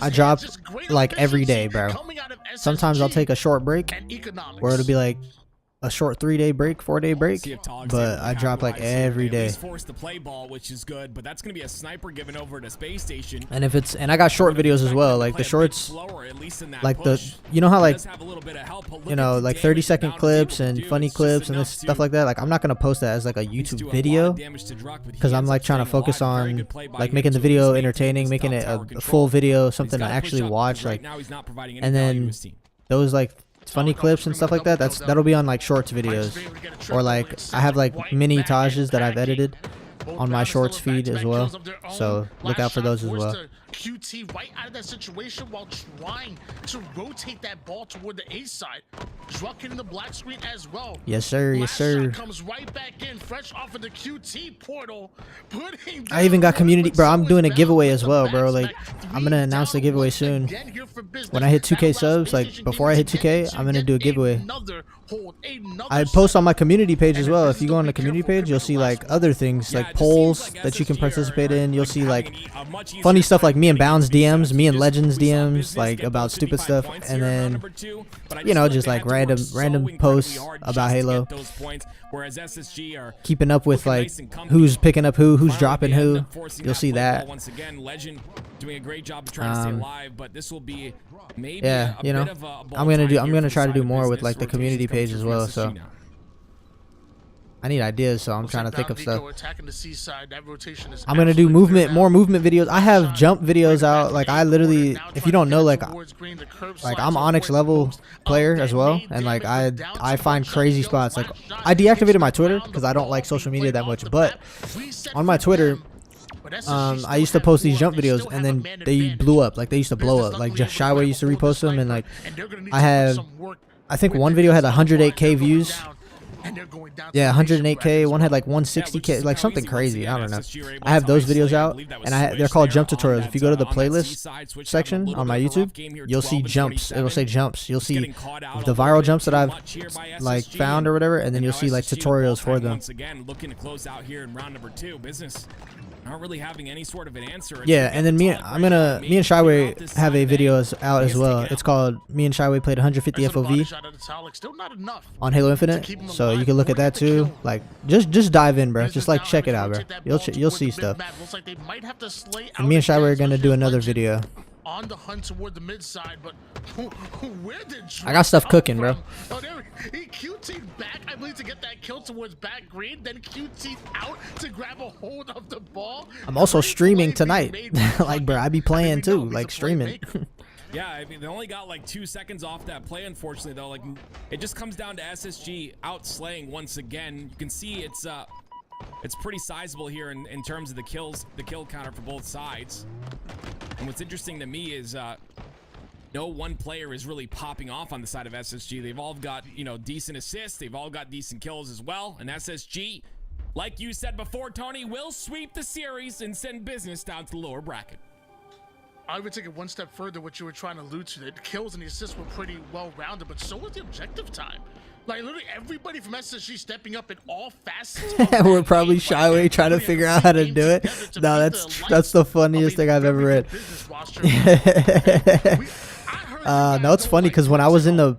I drop like every day, bro. Sometimes I'll take a short break, or it'll be like a short 3-day break, 4-day break, but I drop like every day. Force the play ball, which is good, but that's gonna be a sniper given over to Space Station. And if it's, and I got short videos as well, like the shorts, like the, you know how like, you know, like 30-second clips and funny clips and this stuff like that. Like I'm not gonna post that as like a YouTube video, because I'm like trying to focus on like making the video entertaining, making it a full video, something to actually watch. Like, and then those like funny clips and stuff like that, that'll be on like shorts videos, or like I have like mini Tajes that I've edited on my shorts feed as well, so look out for those as well. QT right out of that situation while trying to rotate that ball toward the A side. Druck in the black screen as well. Yes sir, yes sir. Comes right back in fresh off of the QT portal. I even got community, bro. I'm doing a giveaway as well, bro. Like I'm gonna announce the giveaway soon. When I hit 2K subs, like before I hit 2K, I'm gonna do a giveaway. I post on my community page as well. If you go on the community page, you'll see like other things, like polls that you can participate in. You'll see like funny stuff like me and Bounds DMs, me and Legends DMs, like about stupid stuff, and then you know, just like random posts about Halo. Keeping up with like who's picking up who's dropping who. You'll see that. Once again, Legend doing a great job of trying to stay alive, but this will be maybe yeah, you know, I'm gonna try to do more with like the community page as well. So I need ideas, so I'm trying to think of stuff. I'm gonna do more movement videos. I have jump videos out. Like I literally, if you don't know, like I'm Onyx level player as well, and like I find crazy spots. Like I deactivated my Twitter because I don't like social media that much, but on my Twitter, I used to post these jump videos, and then they blew up. Like they used to blow up. Like just Shyway used to repost them, and like I think one video had 108K views. Yeah, 108K. One had like 160K, like something crazy. I don't know. I have those videos out, and they're called jump tutorials. If you go to the playlist section on my YouTube, you'll see jumps. It'll say jumps. You'll see the viral jumps that I've like found or whatever, and then you'll see like tutorials for them. Once again, looking to close out here in round number 2. Business not really having any sort of an answer. Yeah, and then me and Shyway have a video out as well. It's called Me and Shyway Played 150 FOV on Halo Infinite, so you can look at that too. Like just dive in, bro. Just like check it out, bro. You'll see stuff. And me and Shyway are gonna do another video. On the hunt toward the mid side, but where did I got stuff cooking, bro. Oh, there he QT back, I believe, to get that kill towards back green, then QT out to grab a hold of the ball. I'm also streaming tonight. Like, bro, I be playing too, like streaming. Yeah, I mean, they only got like 2 seconds off that play, unfortunately, though. Like, it just comes down to SSG outslaying once again. You can see it's pretty sizable here in terms of the kill counter for both sides. And what's interesting to me is no one player is really popping off on the side of SSG. They've all got, you know, decent assists. They've all got decent kills as well. And SSG, like you said before, Tony, will sweep the series and send business down to the lower bracket. I would take it one step further, what you were trying to allude to. The kills and the assists were pretty well-rounded, but so was the objective time. Like, literally everybody from SSG stepping up in all facets. We're probably Shyway trying to figure out how to do it. No, that's the funniest thing I've ever read. No, it's funny because when I was in a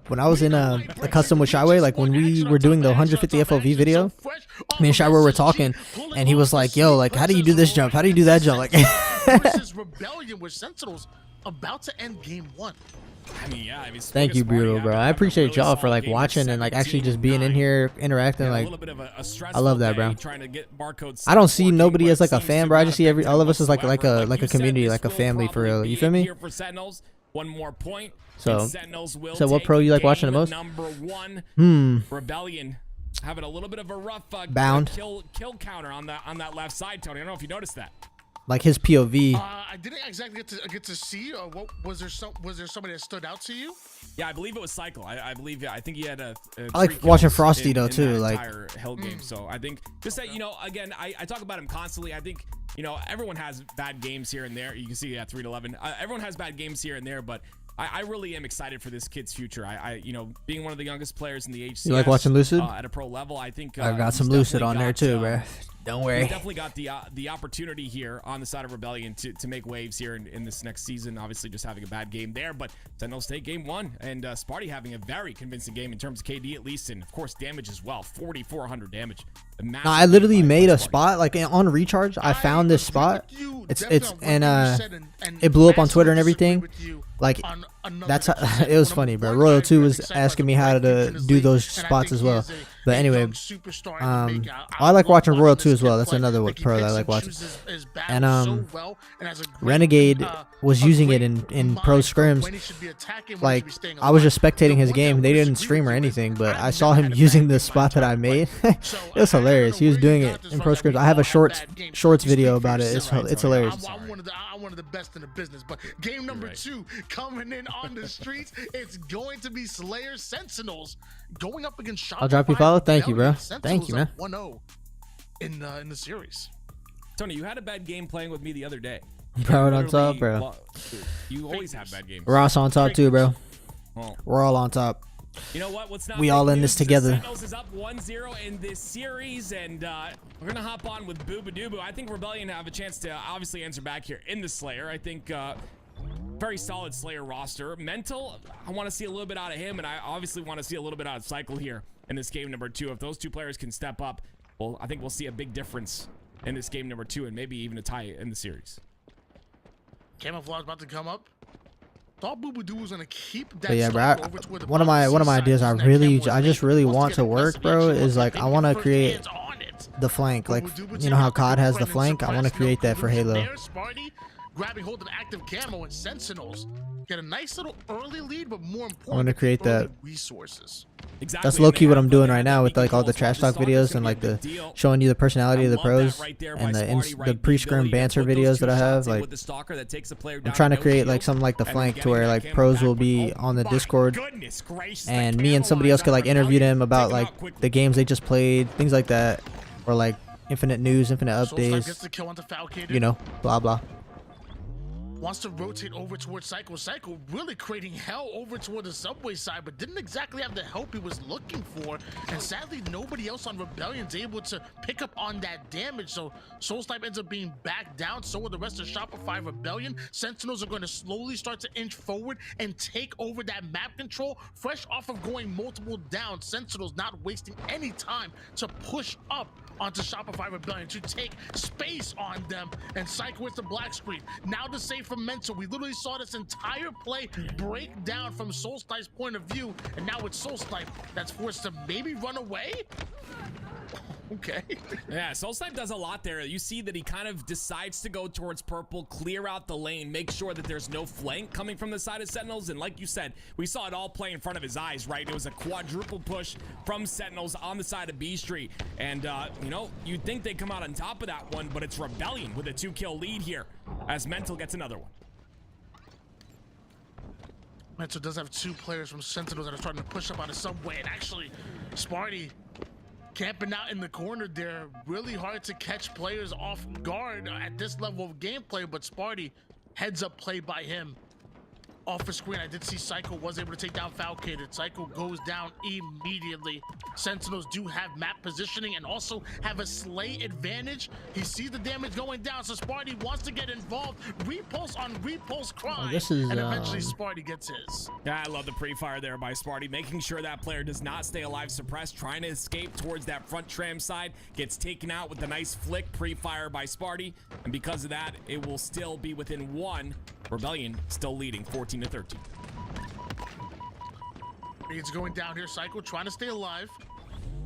custom with Shyway, like when we were doing the 150 FOV video, me and Shyway were talking, and he was like, "Yo, like, how do you do this jump? How do you do that jump?" Like, Rebellion with Sentinels about to end game 1. I mean, yeah. I mean, thank you, Brutal, bro. I appreciate y'all for like watching and like actually just being in here interacting. Like, I love that, bro. I don't see nobody as like a fan, bro. I just see all of us as like a community, like a family for real. You feel me? One more point. So what pro you like watching the most? Number 1, Rebellion having a little bit of a rough bound kill counter on that left side, Tony. I don't know if you noticed that. Like his POV. I didn't exactly get to see. What was there somebody that stood out to you? Yeah, I believe it was Cycle. I think he had a I like watching Frosty though too. Like entire Hell game. So I think just that, you know, again, I talk about him constantly. I think, you know, everyone has bad games here and there. You can see 3-11. Everyone has bad games here and there, but I really am excited for this kid's future. You know, being one of the youngest players in the HCS. You like watching Lucid? At a pro level, I think I got some Lucid on there too, bro. Don't worry. He's definitely got the opportunity here on the side of Rebellion to make waves here in this next season. Obviously, just having a bad game there, but Sentinel State game 1 and Sparty having a very convincing game in terms of KD at least, and of course damage as well. 4,400 damage. No, I literally made a spot like on recharge. I found this spot. It blew up on Twitter and everything. Like that's how, it was funny, bro. Royal 2 was asking me how to do those spots as well. But anyway, I like watching Royal 2 as well. That's another pro that I like watching. And Renegade was using it in pro scrims. Like I was just spectating his game. They didn't stream or anything, but I saw him using the spot that I made. It was hilarious. He was doing it in pro scrims. I have a shorts video about it. It's hilarious. I'm one of the best in the business. But game number 2 coming in on the streets. It's going to be Slayer Sentinels going up against Shopify. I'll drop you a follow. Thank you, bro. Thank you, man. 1-0 in the series. Tony, you had a bad game playing with me the other day. Bro, on top, bro. You always have bad games. Ross on top too, bro. We're all on top. You know what? What's not we all in this together. Sentinels is up 1-0 in this series, and we're gonna hop on with Booba-Doobu. I think Rebellion have a chance to obviously answer back here in the Slayer. I think very solid Slayer roster. Mental, I want to see a little bit out of him, and I obviously want to see a little bit out of Cycle here in this game number 2. If those two players can step up, well, I think we'll see a big difference in this game number 2, and maybe even a tie in the series. Camouflage about to come up. Thought Booba-Doo was gonna keep that. But yeah, bro. One of my ideas I just really want to work, bro, is like I want to create the flank. Like you know how COD has the flank. I want to create that for Halo. Grabbing hold of active camo and Sentinels get a nice little early lead, but more important, I want to create that. Resources. Exactly. That's low key what I'm doing right now with like all the trash talk videos and like the showing you the personality of the pros and the pre-scrim banter videos that I have. Like I'm trying to create like something like the flank to where like pros will be on the Discord and me and somebody else could like interview them about like the games they just played, things like that, or like infinite news, infinite updates, you know, blah blah. Wants to rotate over towards Cycle. Cycle really creating hell over toward the subway side, but didn't exactly have the help he was looking for. And sadly, nobody else on Rebellion's able to pick up on that damage. So Soulsnipe ends up being back down. So are the rest of Shopify Rebellion. Sentinels are going to slowly start to inch forward and take over that map control. Fresh off of going multiple down, Sentinels not wasting any time to push up onto Shopify Rebellion to take space on them, and Psycho with the black screen. Now to save from Mental, we literally saw this entire play break down from Soulsnipe's point of view, and now it's Soulsnipe that's forced to maybe run away. Okay. Yeah, Soulsnipe does a lot there. You see that he kind of decides to go towards purple, clear out the lane, make sure that there's no flank coming from the side of Sentinels. And like you said, we saw it all play in front of his eyes, right? It was a quadruple push from Sentinels on the side of B Street. And, you know, you'd think they'd come out on top of that one, but it's Rebellion with a 2-kill lead here as Mental gets another one. Mental does have 2 players from Sentinels that are starting to push up on the subway. And actually, Sparty camping out in the corner there. Really hard to catch players off guard at this level of gameplay, but Sparty, heads up play by him. Off the screen, I did see Psycho was able to take down Falcated. Psycho goes down immediately. Sentinels do have map positioning and also have a slay advantage. He sees the damage going down, so Sparty wants to get involved. Repulse on repulse crime, and eventually Sparty gets his. Yeah, I love the pre-fire there by Sparty, making sure that player does not stay alive suppressed, trying to escape towards that front tram side, gets taken out with the nice flick pre-fire by Sparty, and because of that, it will still be within 1 Rebellion still leading 14-13. It's going down here. Cycle trying to stay alive.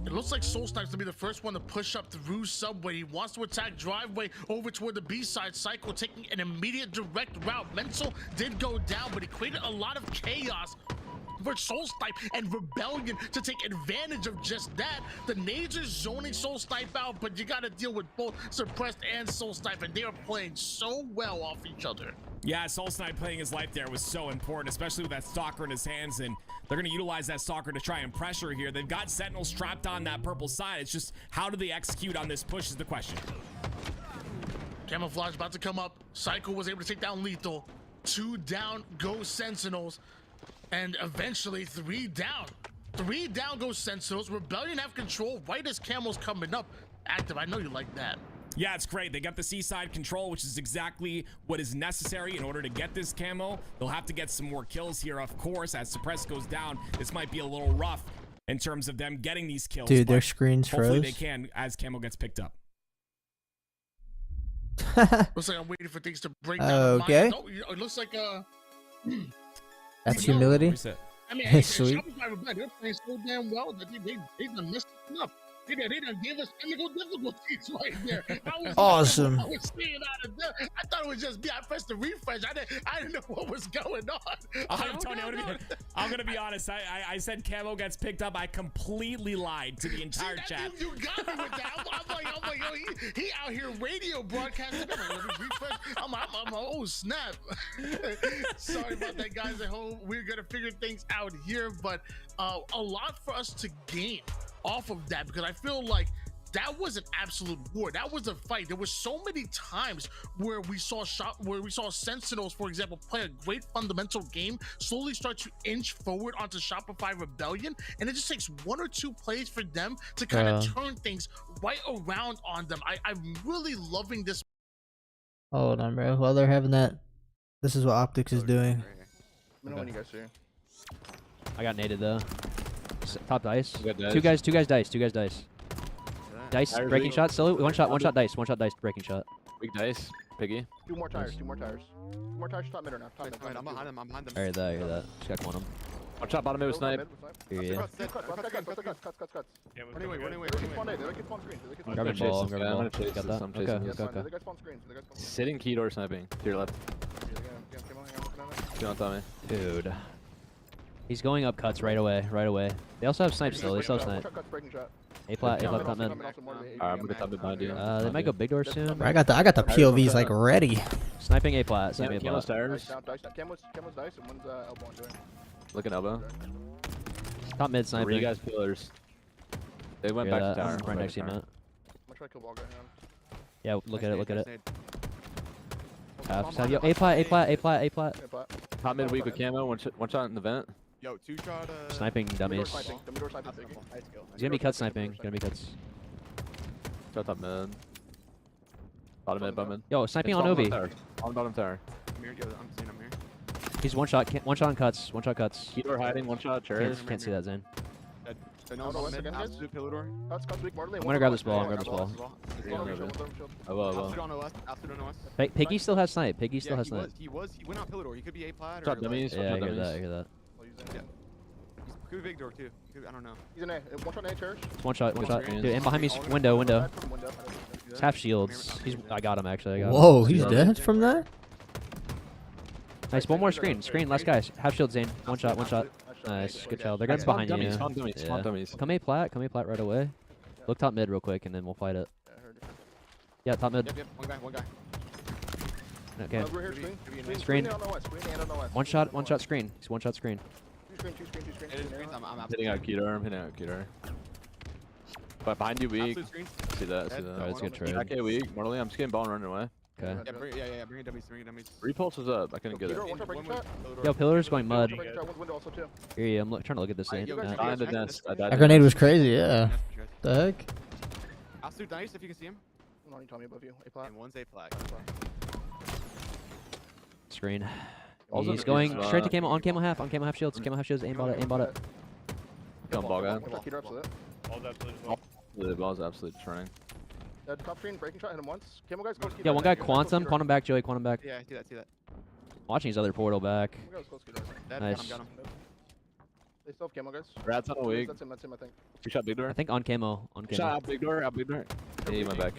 It looks like Soul Snipe's to be the first one to push up through Subway. He wants to attack Driveway over toward the B side. Cycle taking an immediate direct route. Mental did go down, but he created a lot of chaos for Soul Snipe and Rebellion to take advantage of just that. The nades are zoning Soul Snipe out, but you got to deal with both Suppressed and Soul Snipe, and they are playing so well off each other. Yeah, Soul Snipe playing his life there was so important, especially with that Stalker in his hands, and they're going to utilize that Stalker to try and pressure here. They've got Sentinels trapped on that purple side. It's just how do they execute on this push is the question. Camouflage about to come up. Psycho was able to take down Lethal. 2 down go Sentinels. And eventually 3 down. 3 down go Sentinels. Rebellion have control right as Camo's coming up. Active, I know you like that. Yeah, it's great. They got the seaside control, which is exactly what is necessary in order to get this camo. They'll have to get some more kills here, of course, as Suppress goes down. This might be a little rough in terms of them getting these kills. Dude, their screens froze. Hopefully they can as camo gets picked up. Looks like I'm waiting for things to break down. Okay. It looks like That's humility. I mean, hey, Sweet. They're playing so damn well that they done messed it up. They done gave us technical difficulties right there. Awesome. I was seeing out of there. I thought it was just me. I pressed the refresh. I didn't know what was going on. Tony, I'm gonna be honest. I said camo gets picked up. I completely lied to the entire chat. You got me with that. I'm like, yo, he out here radio broadcasting. I'm like, let me refresh. I'm oh snap. Sorry about that, guys at home. We're gonna figure things out here, but a lot for us to gain off of that, because I feel like that was an absolute war. That was a fight. There were so many times where we saw Sentinels, for example, play a great fundamental game, slowly start to inch forward onto Shopify Rebellion, and it just takes 1 or 2 plays for them to kind of turn things right around on them. I'm really loving this. Hold on, bro. While they're having that, this is what Optics is doing. Let me know when you guys see. I got naded though. Top dice. 2 guys dice. Dice, breaking shot, still one shot dice, breaking shot. Weak dice, Piggy. 2 more tires, 2 more tires. 2 more tires, top mid or not? Top mid. I'm behind them, I heard that. Just got quantum. One shot bottom mid with snipe. Here you go. Cuts. Running away. Grabbing ball, I'm gonna chase got this. that. I'm chasing this. Okay. Sitting key door sniping. To your left. Do not tell me. Dude. He's going up cuts right away. They also have snipe still. They still have snipe. A plat top mid. Alright, I'm gonna top mid behind you. They might go big door soon. I got the POVs like ready. Sniping A plat. Sniping A Camo's plat. tires. Camo's dice and one's elbow on doing. Looking elbow. Top mid 3 sniping. guys pillars. They went back to tower. Right next to you, Matt. I'm gonna try to kill ball guy now. Yeah, look at it. Yo, A plat. Top mid weak with camo. One shot in the vent. Yo, 2 shot. Sniping dummies. He's gonna be cut sniping. Shot top mid. Bottom mid. Yo, sniping on Obi. On bottom tower. I'm here. Yo, I'm seeing him here. He's one shot on cuts. Key door hiding. One shot. Chairs. Can't see that, Zane. No, absolute pillar door. I'm gonna grab this ball. I will. Absolute on OS. Piggy still has snipe. He went out pillar door. He could be A plat or. Shot dummies. Yeah, I hear that. Yeah. Could be big door too. I don't know. He's in A. One shot in A church. One shot. Dude, and behind me, window. It's half shields. I got him actually. Whoa, he's dead from that? Nice, one more screen. Last guys. Half shield, Zane. One shot. Nice, good job. They're gonna be behind you. Spawn dummies. Come A plat right away. Look top mid real quick, and then we'll fight it. Yeah, top mid. Yep. One guy. Okay. Screen. One shot screen. He's one shot screen. Two screens. I'm Hitting out key door. But behind you weak. See that. Alright, that's a good trade. Back A weak. Mortally, I'm just getting ball and running away. Okay. Yeah, bring dummies. Repulse was up. I couldn't get it. Yo, pillar's going mud. Here you. I'm trying to look at this thing. Behind the nest. That grenade was crazy, yeah. The heck? Absolute dice if you can see him. Above you. A plat. And one's A plat. Screen. He's going straight to camo, on camo half shields, aimbot it. Come ball guy. Ball's The ball's absolutely turning. Top screen, breaking shot, hit him once. Camo guys, Yeah, one guy quantum back, Joey, quantum back. Yeah, I see that. Watching his other portal back. Nice. Got him. They still have camo, guys. Rats on a wig. That's him, I think. You shot big door? I think on camo. On camo. Shot out big door, Hey, my back,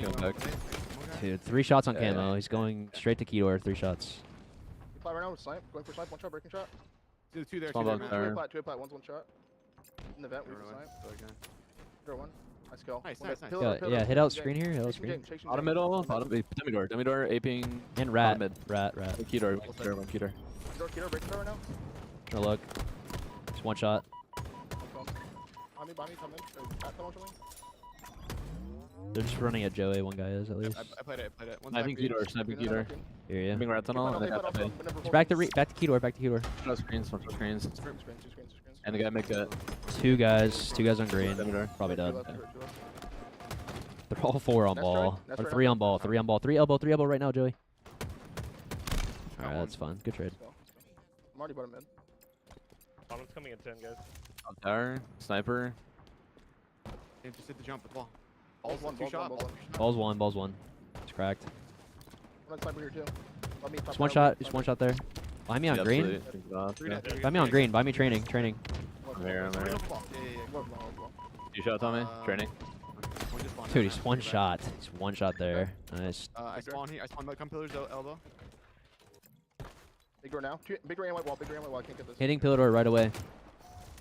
Dude, 3 shots on camo. He's going straight to key door. 3 shots. You fly right now with snipe. Going for snipe. 1 shot, breaking shot. Two there, Small two there, bomb man. there. Two plat, one's 1 shot. In the vent, we snipe. Zero 1. Nice kill. Nice. Yeah, hit out screen here. Hit out screen. Bottom middle, dummy door, aping. And rat. Mid. Rat. Key door, key door. Key door, breaking door right now. No look. Just 1 shot. Behind me, come in. At the one shot. They're just running at Joey. 1 guy is at least. I played it. Sniping key door, sniping key door. Here, yeah. Having rats on all, and they got the He's back to key door. No screens, no screens. Two screens. And the guy make that. 2 guys on green. Probably dead. They're all 4 on ball. Or 3 on ball. 3 on ball. 3 elbow right now, Joey. Alright, that's fun. Good trade. I'm already bottom mid. Bottom's coming in 10, guys. Up tower, sniper. Just hit the jump with ball. Ball's one. Ball's 1. It's cracked. One sniper here too. Just 1 shot. Just 1 shot there. Buy me on green. Buy me on green. Buy me training. I'm there. 2 shots on me, training. Dude, he's 1 shot. He's 1 shot there. Nice. I spawn here. I spawn come pillars, elbow. Big door now. Big ray and white wall. I can't get this. Hitting pillar door right away.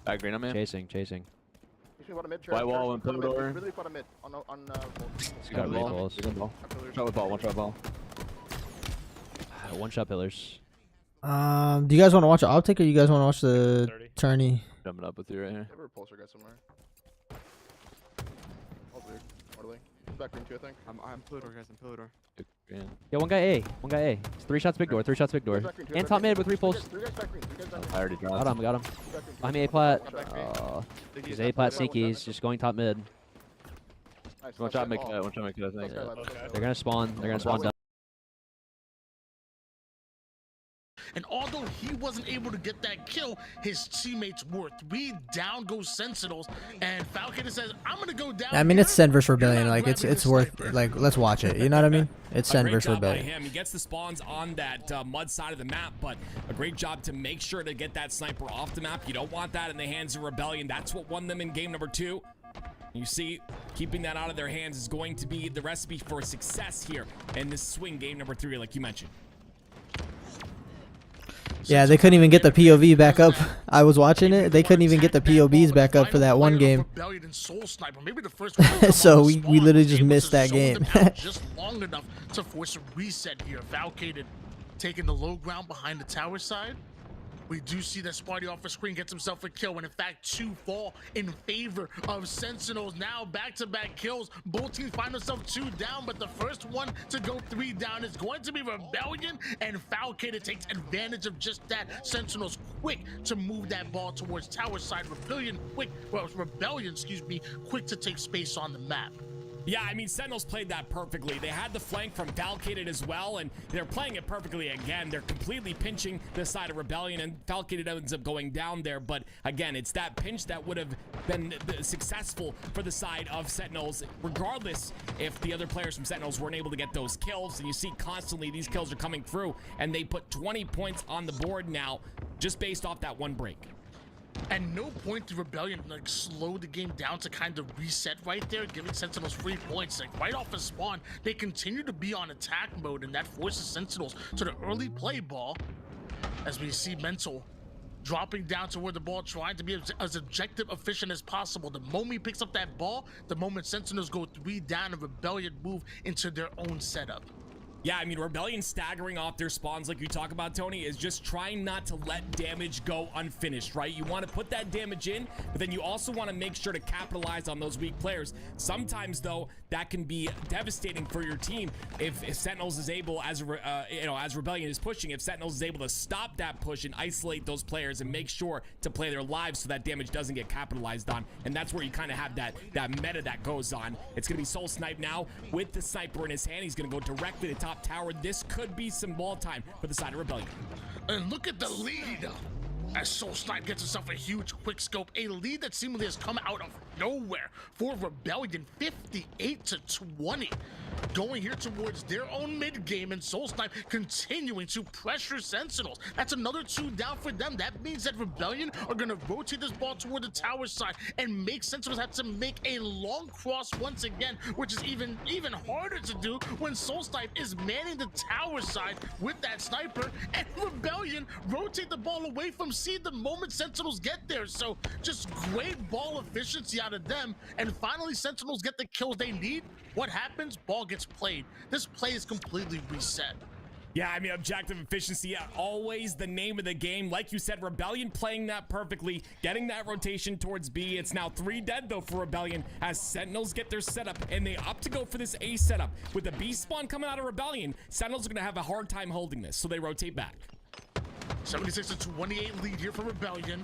Back green on me. Chasing. White wall and pillar door. Really bottom mid. On Got really close. Shot with ball, 1 shot ball. 1 shot pillars. Do you guys want to watch the optic or you guys want to watch the tourney? Jumping up with you right here. Have a repulsor guy somewhere. All weird. Orderly. Back green too, I think. I'm pillar door, guys. I'm pillar door. Yeah, 1 guy A. 1 guy A. It's 3 shots big door. 3 shots big door. And top mid with repulse. 3 guys back green. 3 guys back green. I already dropped. Got him. Behind me A plat. He's A plat sneaky. He's just going top mid. Nice. 1 shot make it, 1 shot make it, I think. They're gonna spawn. Down. And although he wasn't able to get that kill, his teammates were. 3 down goes Sentinels, and Falcon says, "I'm gonna go down." I mean, it's Sen versus Rebellion. Like it's worth. Like let's watch it. You know what I mean? It's Sen versus Rebellion. He gets the spawns on that mud side of the map, but a great job to make sure to get that sniper off the map. You don't want that in the hands of Rebellion. That's what won them in game number 2. You see, keeping that out of their hands is going to be the recipe for success here in this swing game number 3, like you mentioned. Yeah, they couldn't even get the POV back up. I was watching it. They couldn't even get the POVs back up for that one game. So we literally just missed that game. Just long enough to force a reset here. Valkated taking the low ground behind the tower side. We do see that Sparty off the screen gets himself a kill, and in fact 2 fall in favor of Sentinels. Now back-to-back kills. Both teams find themselves 2 down, but the first one to go 3 down is going to be Rebellion, and Falcated takes advantage of just that. Sentinels quick to move that ball towards tower side. Rebellion, excuse me, quick to take space on the map. Yeah, I mean, Sentinels played that perfectly. They had the flank from Falcated as well, and they're playing it perfectly again. They're completely pinching the side of Rebellion, and Falcated ends up going down there. But again, it's that pinch that would have been successful for the side of Sentinels, regardless if the other players from Sentinels weren't able to get those kills. And you see constantly these kills are coming through, and they put 20 points on the board now, just based off that 1 break. And no point to Rebellion like slow the game down to kind of reset right there, giving Sentinels 3 points. Like right off the spawn, they continue to be on attack mode, and that forces Sentinels to the early play ball. As we see Mental dropping down toward the ball, trying to be as objective efficient as possible. The moment he picks up that ball, the moment Sentinels go 3 down, and Rebellion move into their own setup. Yeah, I mean, Rebellion staggering off their spawns like you talk about, Tony, is just trying not to let damage go unfinished, right? You want to put that damage in, but then you also want to make sure to capitalize on those weak players. Sometimes, though, that can be devastating for your team if Sentinels is able, as Rebellion is pushing, if Sentinels is able to stop that push and isolate those players and make sure to play their lives so that damage doesn't get capitalized on. And that's where you kind of have that meta that goes on. It's going to be Soul Snipe now with the sniper in his hand. He's going to go directly to top tower. This could be some ball time for the side of Rebellion. And look at the lead as Soul Snipe gets himself a huge quick scope, a lead that seemingly has come out of nowhere for Rebellion, 58-20. going here towards their own mid game, and Soul Snipe continuing to pressure Sentinels. That's another 2 down for them. That means that Rebellion are going to rotate this ball toward the tower side and make Sentinels have to make a long cross once again, which is even harder to do when Soul Snipe is manning the tower side with that sniper, and Rebellion rotate the ball away from C the moment Sentinels get there. So just great ball efficiency out of them, and finally Sentinels get the kills they need. What happens? Ball gets played. This play is completely reset. Yeah, I mean, objective efficiency, always the name of the game. Like you said, Rebellion playing that perfectly, getting that rotation towards B. It's now 3 dead, though, for Rebellion as Sentinels get their setup, and they opt to go for this A setup. With the B spawn coming out of Rebellion, Sentinels are going to have a hard time holding this, so they rotate back. 76-28 lead here for Rebellion.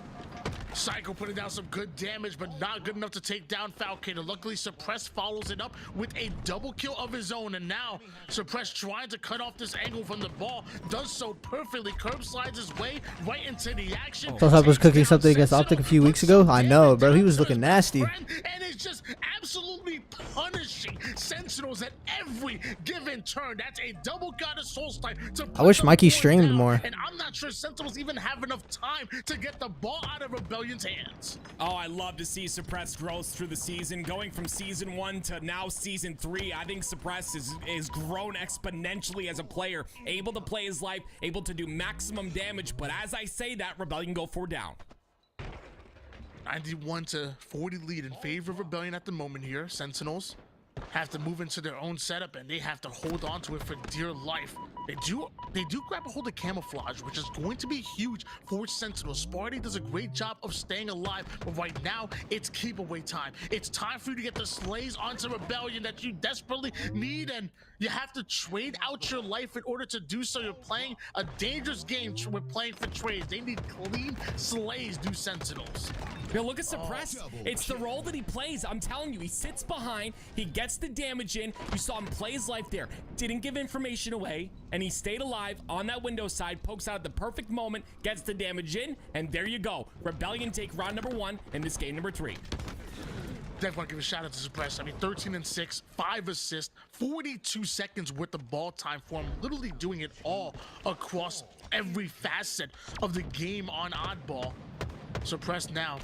Psycho putting down some good damage, but not good enough to take down Falcon. Luckily, Suppress follows it up with a double kill of his own, and now Suppress trying to cut off this angle from the ball, does so perfectly. Curb slides his way right into the action. Soulsnipe was cooking something against Optic a few weeks ago. I know, bro. He was looking nasty. And it's just absolutely punishing Sentinels at every given turn. That's a double goddess Soul Snipe. I wish Mikey streamed more. And I'm not sure Sentinels even have enough time to get the ball out of Rebellion's hands. Oh, I love to see Suppress growth through the season, going from season 1 to now season 3. I think Suppress is grown exponentially as a player, able to play his life, able to do maximum damage. But as I say that, Rebellion go 4 down. 91-40 lead in favor of Rebellion at the moment here. Sentinels have to move into their own setup, and they have to hold on to it for dear life. They do grab a hold of camouflage, which is going to be huge for Sentinels. Sparty does a great job of staying alive, but right now it's keep away time. It's time for you to get the slays onto Rebellion that you desperately need, and you have to trade out your life in order to do so. You're playing a dangerous game. We're playing for trades. They need clean slays, do Sentinels. Yo, look at Suppress. It's the role that he plays. I'm telling you, he sits behind, he gets the damage in. You saw him play his life there. Didn't give information away, and he stayed alive on that window side, pokes out at the perfect moment, gets the damage in, and there you go. Rebellion take round number 1 in this game number 3. Definitely want to give a shout out to Suppress. I mean, 13-6, 5 assists, 42 seconds worth of ball time for him. Literally doing it all across every facet of the game on oddball. Suppress now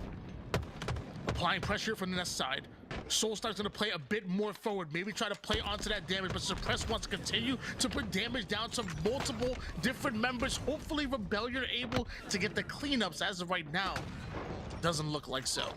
applying pressure from the left side. Soul Snipe's gonna play a bit more forward, maybe try to play onto that damage, but Suppress wants to continue to put damage down to multiple different members. Hopefully Rebellion are able to get the cleanups. As of right now, doesn't look like so.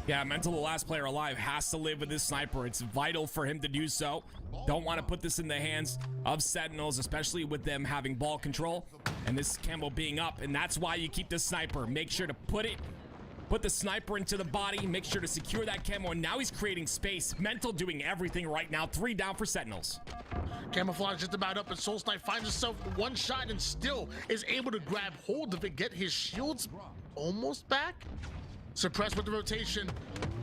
Yeah, Mental, the last player alive, has to live with this sniper. It's vital for him to do so. Don't want to put this in the hands of Sentinels, especially with them having ball control and this camo being up, and that's why you keep the sniper. Make sure to put the sniper into the body, make sure to secure that camo, and now he's creating space. Mental doing everything right now. 3 down for Sentinels. Camouflage just about up, and Soul Snipe finds himself one shot and still is able to grab hold of it, get his shields almost back. Suppressed with the rotation,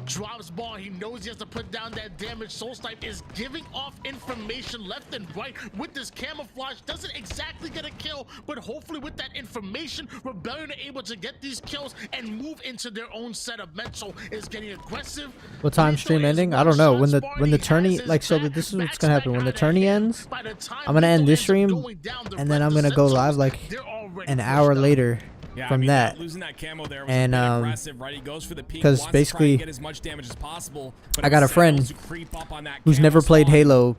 drops ball. He knows he has to put down that damage. Soul Snipe is giving off information left and right with this camouflage. Doesn't exactly get a kill, but hopefully with that information, Rebellion are able to get these kills and move into their own setup. Mental is getting aggressive. What time stream ending? I don't know. When the tourney, like, so this is what's gonna happen. When the tourney ends, I'm gonna end this stream, and then I'm gonna go live like an hour later. Yeah, from that, losing that camo there was and aggressive, right? He goes for the peak, because basically get as much damage as possible, I got a friend who's never played Halo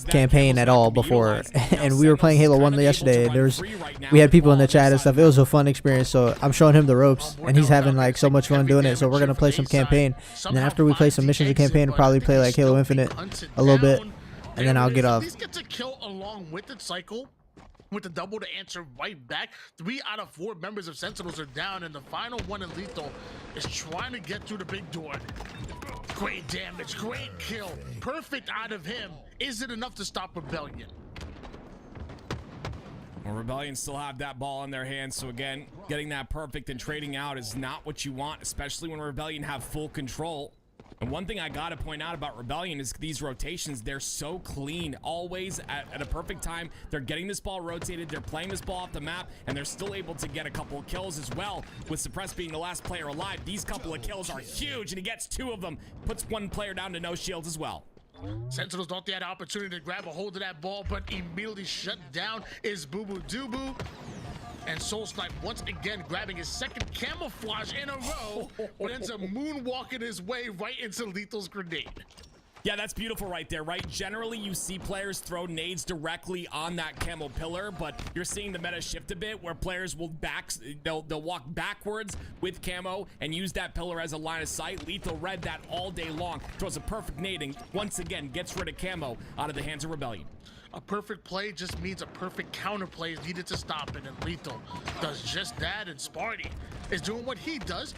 campaign at all before, and we were playing Halo 1 yesterday. We had people in the chat and stuff. It was a fun experience, so I'm showing him the ropes, and he's having like so much fun doing it. So we're gonna play some campaign, and then after we play some missions of campaign, we'll probably play like Halo Infinite a little bit, and then I'll get off. These get to kill along with the cycle. With the double to answer right back. 3 out of 4 members of Sentinels are down, and the final one in lethal is trying to get through the big door. Great damage, great kill, perfect out of him. Is it enough to stop Rebellion? Well, Rebellion still have that ball in their hands, so again, getting that perfect and trading out is not what you want, especially when Rebellion have full control. And one thing I gotta point out about Rebellion is these rotations, they're so clean, always at a perfect time. They're getting this ball rotated, they're playing this ball off the map, and they're still able to get a couple of kills as well. With Suppress being the last player alive, these couple of kills are huge, and he gets 2 of them, puts 1 player down to no shields as well. Sentinels thought they had an opportunity to grab a hold of that ball, but immediately shut down is Boo Boo Doo. And Soul Snipe once again grabbing his second camouflage in a row, but ends up moonwalking his way right into Lethal's grenade. Yeah, that's beautiful right there, right? Generally, you see players throw nades directly on that camo pillar, but you're seeing the meta shift a bit where players will they'll walk backwards with camo and use that pillar as a line of sight. Lethal read that all day long, throws a perfect nade and once again gets rid of camo out of the hands of Rebellion. A perfect play just means a perfect counterplay is needed to stop it, and Lethal does just that, and Sparty is doing what he does.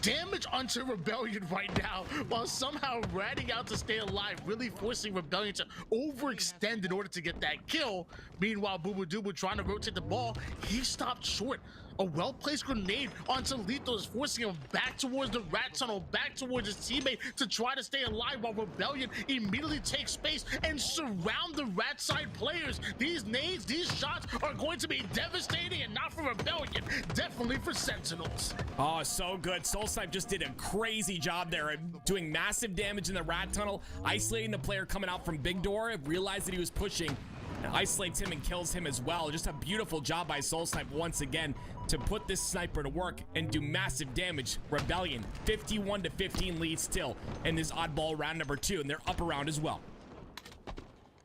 Damage onto Rebellion right now while somehow ratting out to stay alive, really forcing Rebellion to overextend in order to get that kill. Meanwhile, Boo Boo Doo trying to rotate the ball, he stopped short. A well-placed grenade onto Lethal is forcing him back towards the rat tunnel, back towards his teammate to try to stay alive while Rebellion immediately takes space and surround the rat side players. These nades, these shots are going to be devastating, and not for Rebellion, definitely for Sentinels. Oh, so good. Soul Snipe just did a crazy job there, doing massive damage in the rat tunnel, isolating the player coming out from Big Door, realized that he was pushing, and isolates him and kills him as well. Just a beautiful job by Soul Snipe once again to put this sniper to work and do massive damage. Rebellion 51-15 lead still in this oddball round number 2, and they're up around as well.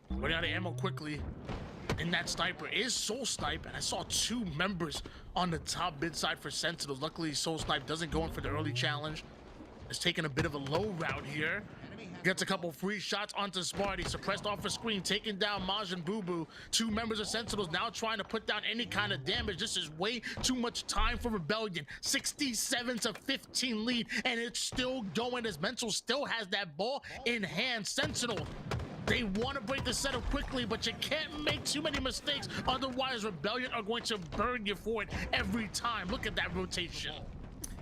Running out of ammo quickly. And that sniper is Soul Snipe, and I saw 2 members on the top mid side for Sentinels. Luckily, Soul Snipe doesn't go in for the early challenge. It's taking a bit of a low route here. Gets a couple free shots onto Sparty, suppressed off a screen, taking down Maj and Boo Boo. 2 members of Sentinels now trying to put down any kind of damage. This is way too much time for Rebellion. 67-15 lead, and it's still going as Mental still has that ball in hand. Sentinel, they want to break the setup quickly, but you can't make too many mistakes. Otherwise, Rebellion are going to burn you for it every time. Look at that rotation.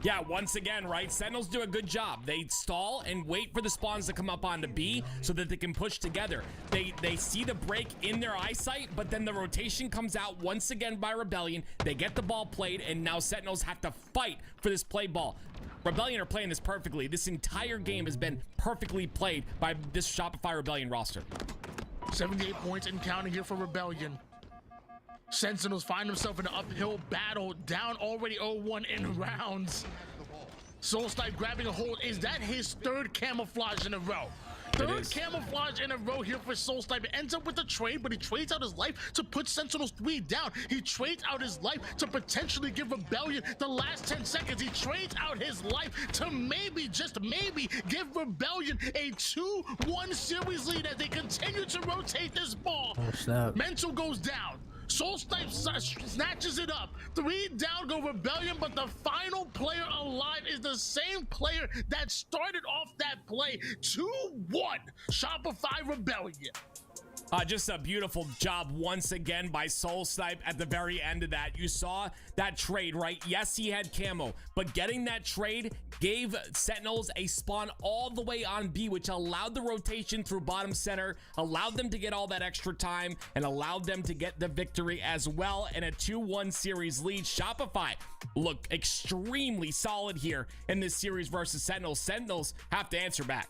Yeah, once again, right? Sentinels do a good job. They stall and wait for the spawns to come up onto B so that they can push together. They see the break in their eyesight, but then the rotation comes out once again by Rebellion. They get the ball played, and now Sentinels have to fight for this play ball. Rebellion are playing this perfectly. This entire game has been perfectly played by this Shopify Rebellion roster. 78 points and counting here for Rebellion. Sentinels find themselves in an uphill battle, down already 0-1 in rounds. Soul Snipe grabbing a hold. Is that his 3rd camouflage in a row? 3rd camouflage in a row here for Soul Snipe. It ends up with a trade, but he trades out his life to put Sentinels 3 down. He trades out his life to potentially give Rebellion the last 10 seconds. He trades out his life to maybe, just maybe, give Rebellion a 2-1 series lead as they continue to rotate this ball. Oh, snap. Mental goes down. Soul Snipe snatches it up. 3 down go Rebellion, but the final player alive is the same player that started off that play. 2-1 Shopify Rebellion. Just a beautiful job once again by Soul Snipe at the very end of that. You saw that trade, right? Yes, he had camo, but getting that trade gave Sentinels a spawn all the way on B, which allowed the rotation through bottom center, allowed them to get all that extra time, and allowed them to get the victory as well, and a 2-1 series lead. Shopify look extremely solid here in this series versus Sentinels. Sentinels have to answer back.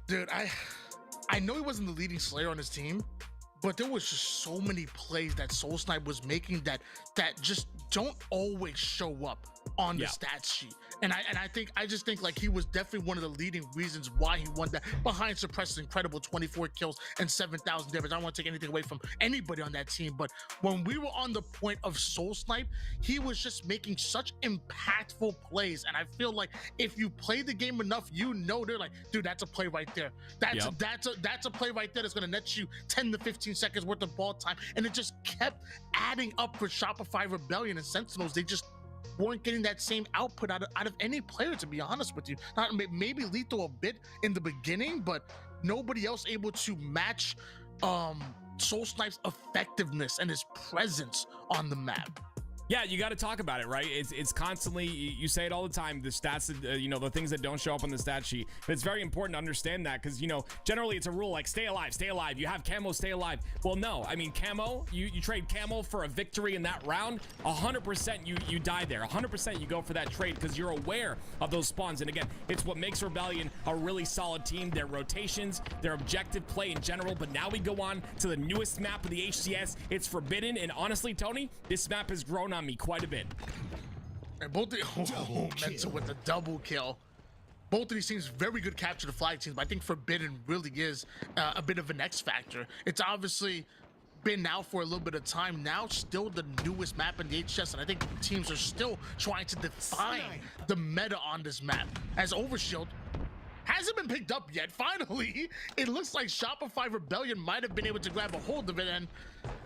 Dude, I know he wasn't the leading slayer on his team, but there was just so many plays that Soul Snipe was making that just don't always show up on the stats sheet. And I just think like he was definitely one of the leading reasons why he won that, behind Suppress's incredible 24 kills and 7,000 damage. I don't want to take anything away from anybody on that team, but when we were on the point of Soul Snipe, he was just making such impactful plays. And I feel like if you play the game enough, you know, they're like, dude, that's a play right there. That's a play right there that's going to net you 10 to 15 seconds worth of ball time. And it just kept adding up for Shopify Rebellion and Sentinels. They just weren't getting that same output out of any player, to be honest with you. Not maybe Lethal a bit in the beginning, but nobody else able to match Soul Snipe's effectiveness and his presence on the map. Yeah, you got to talk about it, right? It's constantly, you say it all the time, the stats, you know, the things that don't show up on the stat sheet. But it's very important to understand that because, you know, generally it's a rule like stay alive, stay alive. You have camo, stay alive. Well, no, I mean, camo, you trade camo for a victory in that round, 100% you die there. 100% you go for that trade because you're aware of those spawns. And again, it's what makes Rebellion a really solid team, their rotations, their objective play in general. But now we go on to the newest map of the HCS. It's Forbidden, and honestly, Tony, this map has grown on me quite a bit. And both the Mental with the double kill. Both of these teams very good capture the flag teams, but I think Forbidden really is a bit of an X factor. It's obviously been now for a little bit of time now, still the newest map in the HCS, and I think teams are still trying to define the meta on this map, as Overshield hasn't been picked up yet. Finally, it looks like Shopify Rebellion might have been able to grab a hold of it, and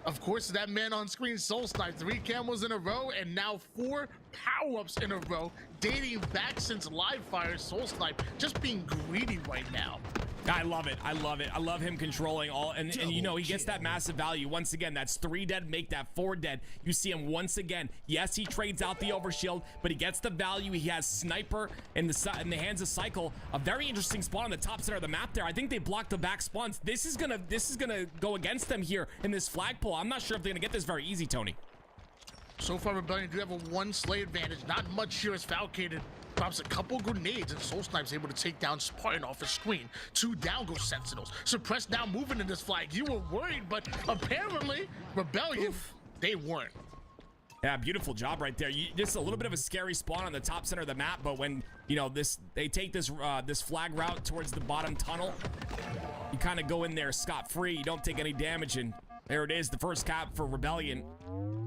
of course that man on screen, Soul Snipe, 3 camos in a row and now 4 power-ups in a row, dating back since Live Fire. Soul Snipe just being greedy right now. I love it. I love it. I love him controlling all, and you know, he gets that massive value. Once again, that's 3 dead, make that 4 dead. You see him once again. Yes, he trades out the overshield, but he gets the value. He has Sniper in the hands of Cycle. A very interesting spawn on the top center of the map there. I think they blocked the back spawns. This is gonna go against them here in this flagpole. I'm not sure if they're gonna get this very easy, Tony. So far, Rebellion do have a 1 slay advantage. Not much here as Falcated drops a couple grenades, and Soul Snipe's able to take down Spartan off his screen. 2 down go Sentinels. Suppressed now moving in this flag. You were worried, but apparently Rebellion, they weren't. Yeah, beautiful job right there. Just a little bit of a scary spawn on the top center of the map, but when, you know, they take this flag route towards the bottom tunnel, you kind of go in there scot-free. You don't take any damage, and there it is, the first cap for Rebellion.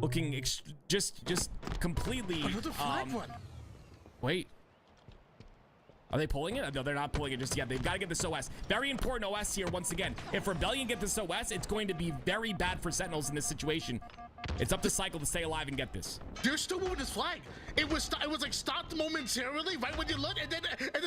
Looking just completely another flag one. Wait. Are they pulling it? No, they're not pulling it just yet. They've got to get this OS. Very important OS here once again. If Rebellion get this OS, it's going to be very bad for Sentinels in this situation. It's up to Cycle to stay alive and get this. They're still moving this flag. It was like stopped momentarily right when you look, and then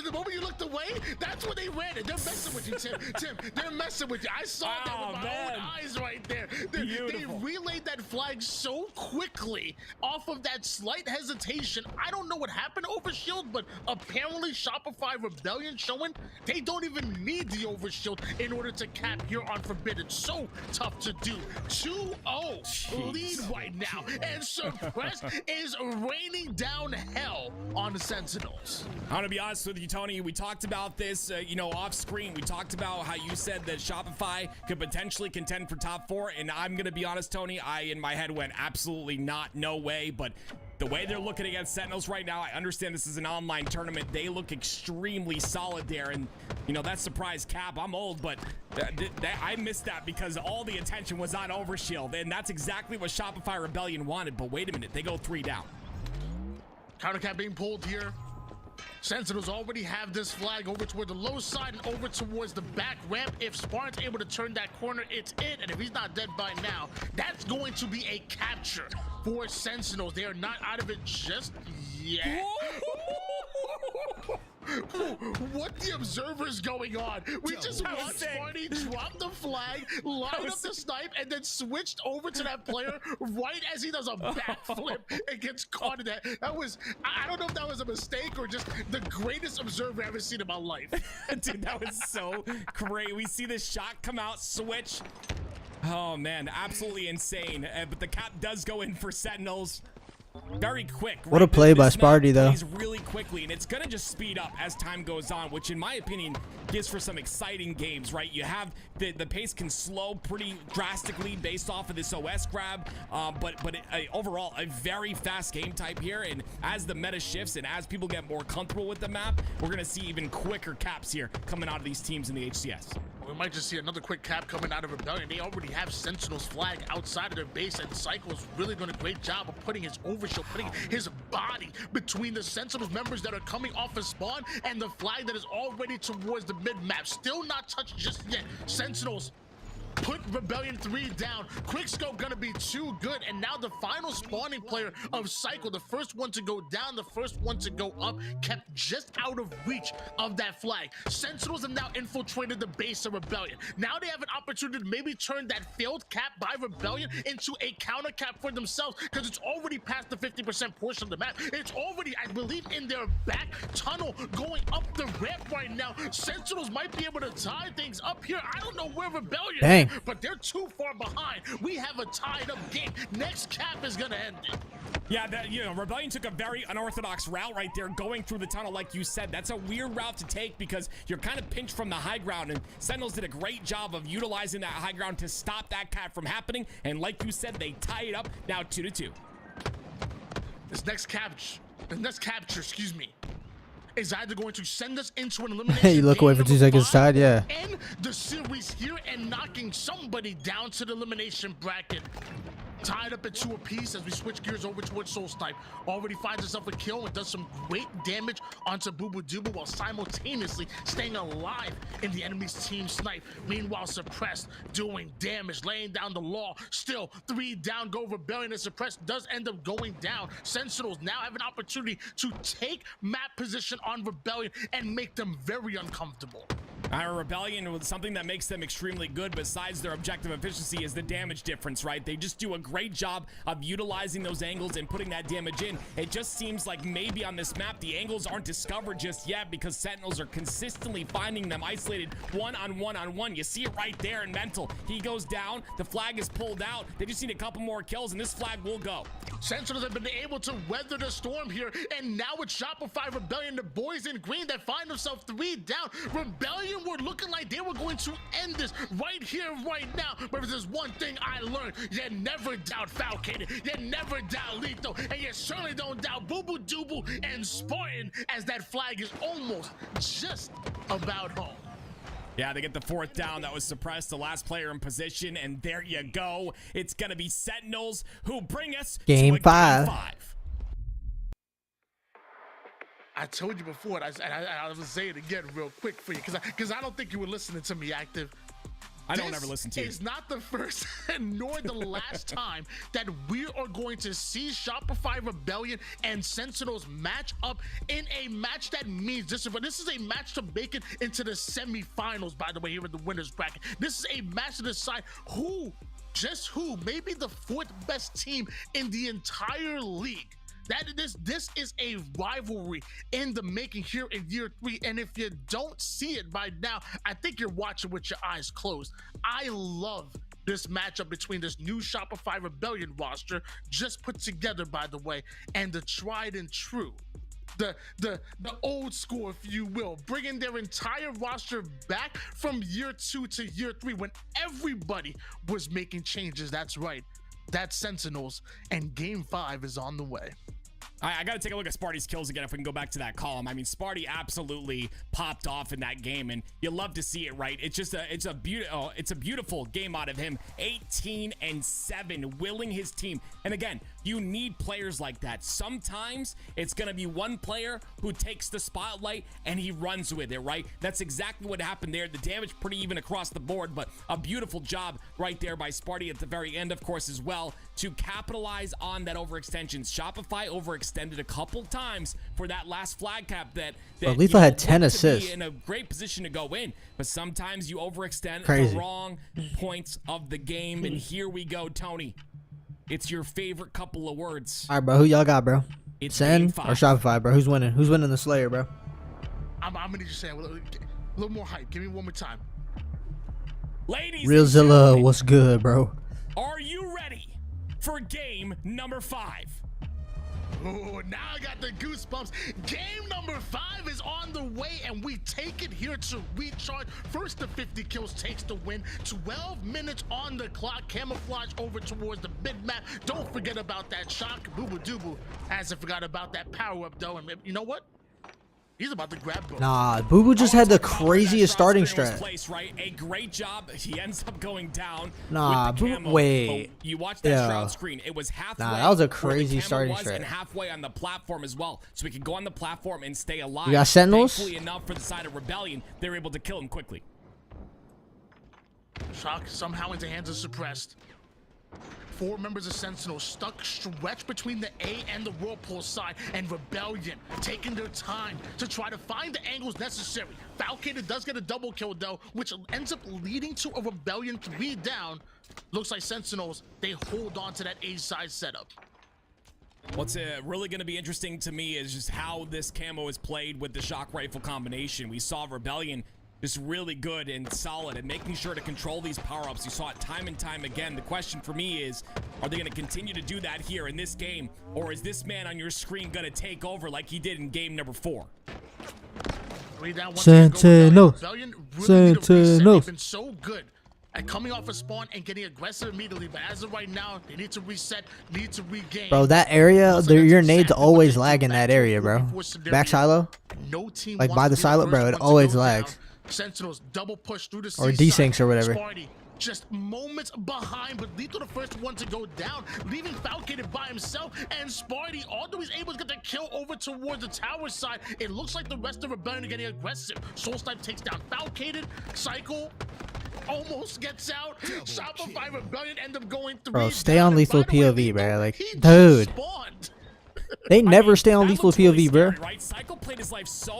the moment you looked away, that's when they ran it. They're messing with you, Tim. They're messing with you. I saw that with my own eyes right there. They relayed that flag so quickly off of that slight hesitation. I don't know what happened to Overshield, but apparently Shopify Rebellion showing they don't even need the Overshield in order to cap here on Forbidden. So tough to do. 2-0 lead right now, and Suppress is raining down hell on the Sentinels. I'm gonna be honest with you, Tony. We talked about this, you know, off screen. We talked about how you said that Shopify could potentially contend for top 4, and I'm gonna be honest, Tony. I in my head went absolutely not, no way. But the way they're looking against Sentinels right now, I understand this is an online tournament. They look extremely solid there, and you know that surprise cap. I'm old, but I missed that because all the attention was on Overshield, and that's exactly what Shopify Rebellion wanted. But wait a minute, they go 3 down. Counter cap being pulled here. Sentinels already have this flag over toward the low side and over towards the back ramp. If Spartan's able to turn that corner, it's in. And if he's not dead by now, that's going to be a capture for Sentinels. They are not out of it just yet. What the observer's going on? We just watched Sparty drop the flag, line up the snipe, and then switched over to that player right as he does a backflip and gets caught in that. That was, I don't know if that was a mistake or just the greatest observer I've ever seen in my life. Dude, that was so great. We see this shot come out, switch. Oh man, absolutely insane. But the cap does go in for Sentinels. Very quick. What a play by Sparty, though. Plays really quickly, and it's gonna just speed up as time goes on, which in my opinion gives for some exciting games, right? You have the pace can slow pretty drastically based off of this OS grab, but overall a very fast game type here. And as the meta shifts and as people get more comfortable with the map, we're gonna see even quicker caps here coming out of these teams in the HCS. We might just see another quick cap coming out of Rebellion. They already have Sentinel's flag outside of their base, and Cycle's really doing a great job of putting his overshield, putting his body between the Sentinels members that are coming off of spawn and the flag that is already towards the mid-map. Still not touched just yet. Sentinels put Rebellion 3 down. Quickscope gonna be too good, and now the final spawning player of Cycle, the first one to go down, the first one to go up, kept just out of reach of that flag. Sentinels have now infiltrated the base of Rebellion. Now they have an opportunity to maybe turn that failed cap by Rebellion into a counter cap for themselves, because it's already past the 50% portion of the map. It's already, I believe, in their back tunnel going up the ramp right now. Sentinels might be able to tie things up here. I don't know where Rebellion but they're too far behind. We have a tied up game. Next cap is gonna end it. Yeah, Rebellion took a very unorthodox route right there, going through the tunnel, like you said. That's a weird route to take because you're kind of pinched from the high ground, and Sentinels did a great job of utilizing that high ground to stop that cap from happening. And like you said, they tie it up now 2-2. This next capture, excuse me, is either going to send us into an elimination. You look away for 2 seconds tied, yeah. End the series here and knocking somebody down to the elimination bracket. Tied up at 2 apiece as we switch gears over towards Soul Snipe. Already finds himself a kill and does some great damage onto Boo Boo Doo Boo while simultaneously staying alive in the enemy's team Snipe. Meanwhile, Suppressed doing damage, laying down the law. Still 3 down, go Rebellion, and Suppressed does end up going down. Sentinels now have an opportunity to take map position on Rebellion and make them very uncomfortable. Our Rebellion, with something that makes them extremely good besides their objective efficiency, is the damage difference, right? They just do a great job of utilizing those angles and putting that damage in. It just seems like maybe on this map the angles aren't discovered just yet because Sentinels are consistently finding them isolated one-on-one. You see it right there in Mental. He goes down, the flag is pulled out. They just need a couple more kills and this flag will go. Sentinels have been able to weather the storm here, and now with Shopify Rebellion, the boys in green that find themselves 3 down. Rebellion were looking like they were going to end this right here, right now. But there's one thing I learned: you never doubt Falcated, you never doubt Lethal, and you certainly don't doubt Boo Boo Doo Boo and Spartan, as that flag is almost just about home. Yeah, they get the 4th down. That was Suppressed, the last player in position, and there you go. It's going to be Sentinels who bring us Game to 5. Game 5. I told you before, and I was saying it again real quick for you, because I don't think you were listening to me, Active. I don't ever listen to you. It's not the first nor the last time that we are going to see Shopify Rebellion and Sentinels match up in a match that means this. But this is a match to make it into the semifinals, by the way, here in the winners bracket. This is a match to decide who, maybe the 4th best team in the entire league. This is a rivalry in the making here in year 3, and if you don't see it by now, I think you're watching with your eyes closed. I love this matchup between this new Shopify Rebellion roster, just put together, by the way, and the tried and true, the old school, if you will, bringing their entire roster back from year 2 to year 3 when everybody was making changes. That's right, that's Sentinels, and Game 5 is on the way. I got to take a look at Sparty's kills again if we can go back to that column. I mean, Sparty absolutely popped off in that game, and you love to see it, right? It's a beautiful game out of him. 18-7, willing his team. And again, you need players like that. Sometimes it's going to be one player who takes the spotlight and he runs with it, right? That's exactly what happened there. The damage pretty even across the board, but a beautiful job right there by Sparty at the very end, of course, as well, to capitalize on that overextension. Shopify overextended a couple times for that last flag cap that Lethal had 10 assists. In a great position to go in, but sometimes you overextend Crazy. the wrong points of the game. And here we go, Tony. It's your favorite couple of words. All right, bro. Who y'all got, bro? It's Sen Game 5. or Shopify, bro? Who's winning? Who's winning the Slayer, bro? I'm gonna need you to say a little more hype. Give me one more time. Ladies Real and Zilla, gentlemen, what's good, bro? are you ready for game number 5? Oh, now I got the goosebumps. Game number 5 is on the way, and we take it here to recharge. First to 50 kills takes the win. 12 minutes on the clock. Camouflage over towards the mid map. Don't forget about that shock. Boo Boo Doo Boo hasn't forgot about that power up, though. And you know what? He's about to grab both. Nah, Boo Boo just had the craziest starting strat. Place, right? A great job. He ends up going down. Nah, with the camo. wait. You watch that shroud screen. It was halfway. Nah, that was a where crazy the camo starting was strat. and halfway on the platform as well. So we could go on the platform and stay alive. You got Sentinels? Thankfully enough for the side of Rebellion, they were able to kill him quickly. Shock somehow into hands of Suppressed. 4 members of Sentinel stuck stretched between the A and the Whirlpool side, and Rebellion taking their time to try to find the angles necessary. Falcated does get a double kill though, which ends up leading to a Rebellion 3 down. Looks like Sentinels, they hold on to that A side setup. What's really going to be interesting to me is just how this camo is played with the shock rifle combination. We saw Rebellion just really good and solid and making sure to control these power-ups. You saw it time and time again. The question for me is, are they going to continue to do that here in this game, or is this man on your screen going to take over like he did in game number 4? Sentinel. They've been so good at coming off a spawn and getting aggressive immediately, but as of right now, they need to reset, need to regain. Bro, that area, your nades always lag in that area, bro. Back silo, like by the silo, bro, it always lags. Sentinels double push through the or desyncs or whatever. Sparty just moments behind, but Lethal the first one to go down, leaving Falcated by himself. And Sparty, although he's able to get the kill over towards the tower side, it looks like the rest of Rebellion are getting aggressive. Soulsnipe takes down Falcated. Cycle almost gets out. Shopify Rebellion end up going 3. Bro, stay on lethal POV, bro. Like, dude. They never stay on lethal POV, bro.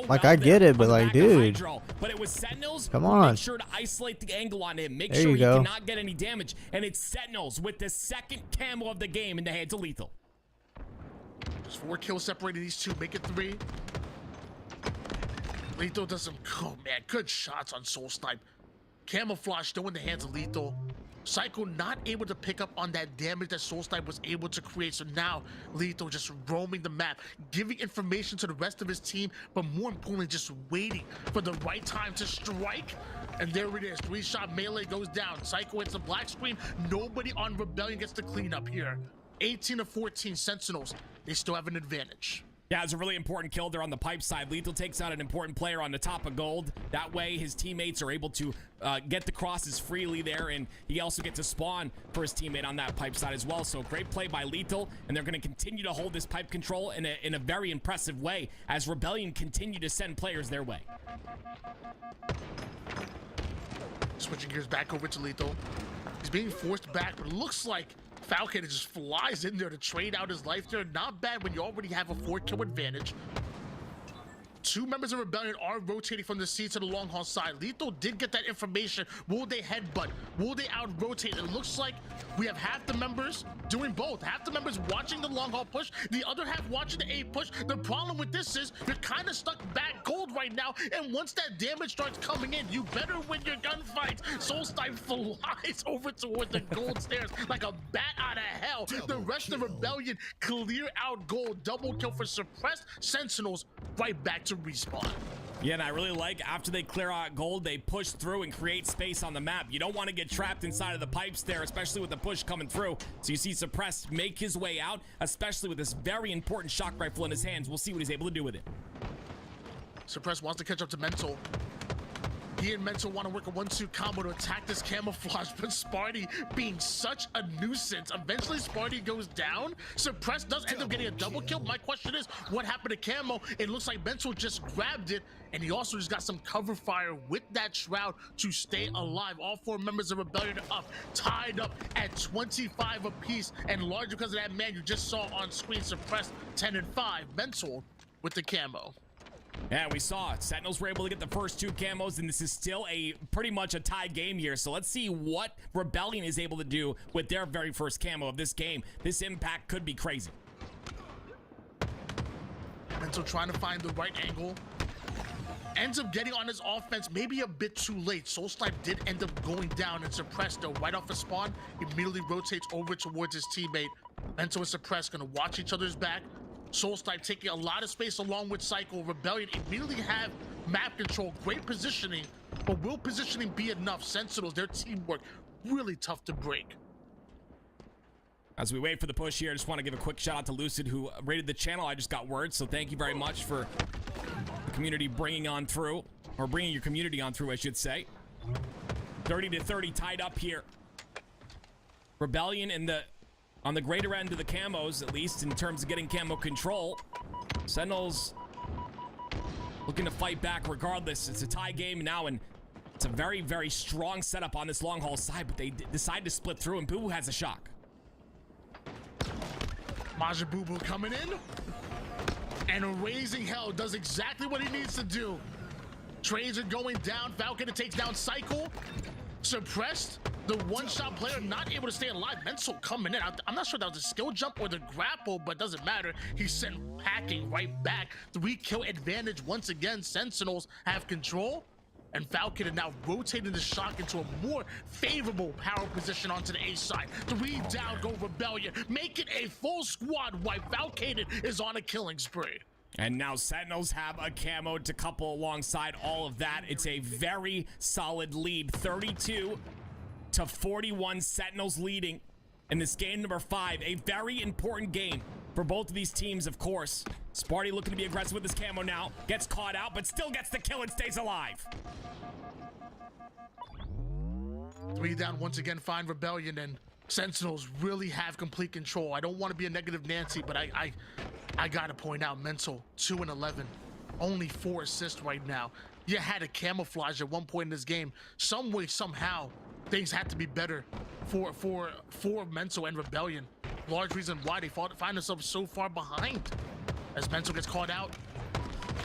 Like, I get it, but like, dude. But it was Sentinels. Come on. Make sure to isolate the angle on him. Make there sure you he go. cannot get any damage. And it's Sentinels with the second camo of the game in the hands of Lethal. Just 4 kills separating these two. Make it 3. Lethal does some, oh man, good shots on Soulsnipe. Camouflage still in the hands of Lethal. Psycho not able to pick up on that damage that Soulsnipe was able to create. So now Lethal just roaming the map, giving information to the rest of his team, but more importantly, just waiting for the right time to strike. And there it is. 3-shot melee goes down. Psycho hits the black screen. Nobody on Rebellion gets to clean up here. 18 to 14 Sentinels. They still have an advantage. Yeah, it's a really important kill there on the pipe side. Lethal takes out an important player on the top of gold. That way, his teammates are able to get the crosses freely there, and he also gets to spawn for his teammate on that pipe side as well. So great play by Lethal, and they're going to continue to hold this pipe control in a very impressive way as Rebellion continue to send players their way. Switching gears back over to Lethal. He's being forced back, but it looks like Falcon just flies in there to trade out his life there. Not bad when you already have a 4-kill advantage. 2 members of Rebellion are rotating from the C to the long haul side. Lethal did get that information. Will they headbutt? Will they out-rotate? It looks like we have half the members doing both. Half the members watching the long haul push, the other half watching the A push. The problem with this is you're kind of stuck back gold right now, and once that damage starts coming in, you better win your gunfights. Soulsnipe flies over towards the gold stairs like a bat out of hell. The rest of Rebellion clear out gold. Double kill for suppressed Sentinels. Right back to respawn. Yeah, and I really like after they clear out gold, they push through and create space on the map. You don't want to get trapped inside of the pipes there, especially with the push coming through. So you see Suppressed make his way out, especially with this very important shock rifle in his hands. We'll see what he's able to do with it. Suppressed wants to catch up to Mental. He and Mental want to work a 1-2 combo to attack this camouflage, but Sparty being such a nuisance. Eventually, Sparty goes down. Suppressed does end up getting a double kill. My question is, what happened to Camo? It looks like Mental just grabbed it, and he also just got some cover fire with that Shroud to stay alive. All 4 members of Rebellion are up, tied up at 25 apiece, and large because of that man you just saw on screen. Suppressed 10 and 5. Mental with the camo. Yeah, we saw it. Sentinels were able to get the first 2 camos, and this is still pretty much a tied game here. So let's see what Rebellion is able to do with their very first camo of this game. This impact could be crazy. Mental trying to find the right angle. Ends up getting on his offense, maybe a bit too late. Soulsnipe did end up going down, and Suppressed, though, right off a spawn, immediately rotates over towards his teammate. Mental and Suppressed gonna watch each other's back. Soulsnipe taking a lot of space along with Cycle. Rebellion immediately have map control, great positioning, but will positioning be enough? Sentinels, their teamwork, really tough to break. As we wait for the push here, I just want to give a quick shout out to Lucid, who rated the channel. I just got word, so thank you very much for the community bringing on through, or bringing your community on through, I should say. 30 to 30 tied up here. Rebellion on the greater end of the camos, at least in terms of getting camo control. Sentinels looking to fight back regardless. It's a tie game now, and it's a very, very strong setup on this long haul side, but they decide to split through, and Boo Boo has a shock. Maja Boo Boo coming in, and Raising Hell does exactly what he needs to do. Trades are going down. Falcon takes down Cycle. Suppressed, the 1-shot player not able to stay alive. Mental coming in. I'm not sure that was a skill jump or the grapple, but doesn't matter. He's sent packing right back. 3-kill advantage once again. Sentinels have control. And Falcon is now rotating the shock into a more favorable power position onto the A side. 3 down, go Rebellion. Make it a full squad wipe. Falcon is on a killing spree. And now Sentinels have a camo to couple alongside all of that. It's a very solid lead, 32-41. Sentinels leading in this game number 5. A very important game for both of these teams, of course. Sparty looking to be aggressive with his camo now. Gets caught out, but still gets the kill and stays alive. 3 down once again, find Rebellion, and Sentinels really have complete control. I don't want to be a negative Nancy, but I gotta point out Mental 2 and 11, only 4 assists right now. You had a camouflage at one point in this game. Some way, somehow, things had to be better for Mental and Rebellion. Large reason why they find themselves so far behind. As Mental gets caught out,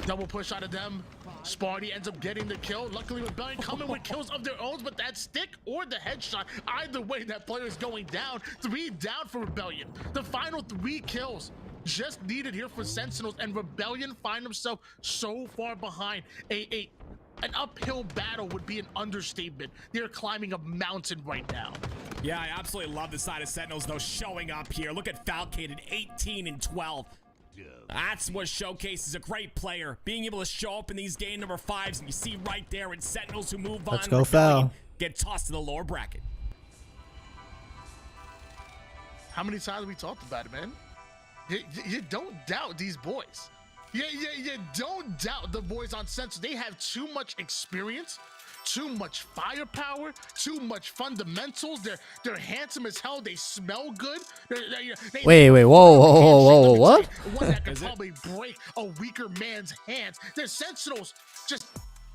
double push out of them. Sparty ends up getting the kill. Luckily, Rebellion coming with kills of their own, but that stick or the headshot, either way, that player is going down. 3 down for Rebellion. The final 3 kills just needed here for Sentinels, and Rebellion find themselves so far behind. An uphill battle would be an understatement. They're climbing a mountain right now. Yeah, I absolutely love the side of Sentinels, though, showing up here. Look at Falcon at 18 and 12. That's what showcases a great player, being able to show up in these game number 5s, and you see right there in Sentinels who move on. Let's go foul. Get tossed to the lower bracket. How many times have we talked about it, man? You don't doubt these boys. You don't doubt the boys on Sentinels. They have too much experience, too much firepower, too much fundamentals. They're handsome as hell. They smell good. Wait, whoa, what? One that could probably break a weaker man's hands. The Sentinels just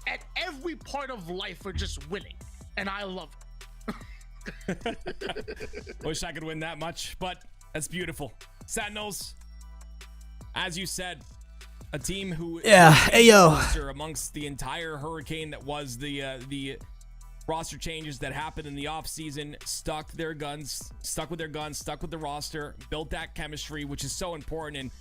at every part of life are just winning, and I love it. Wish I could win that much, but that's beautiful. Sentinels, as you said, a team who amongst the entire hurricane that was the roster changes that happened in the offseason, stuck with their guns, stuck with the roster, built that chemistry, which is so important. And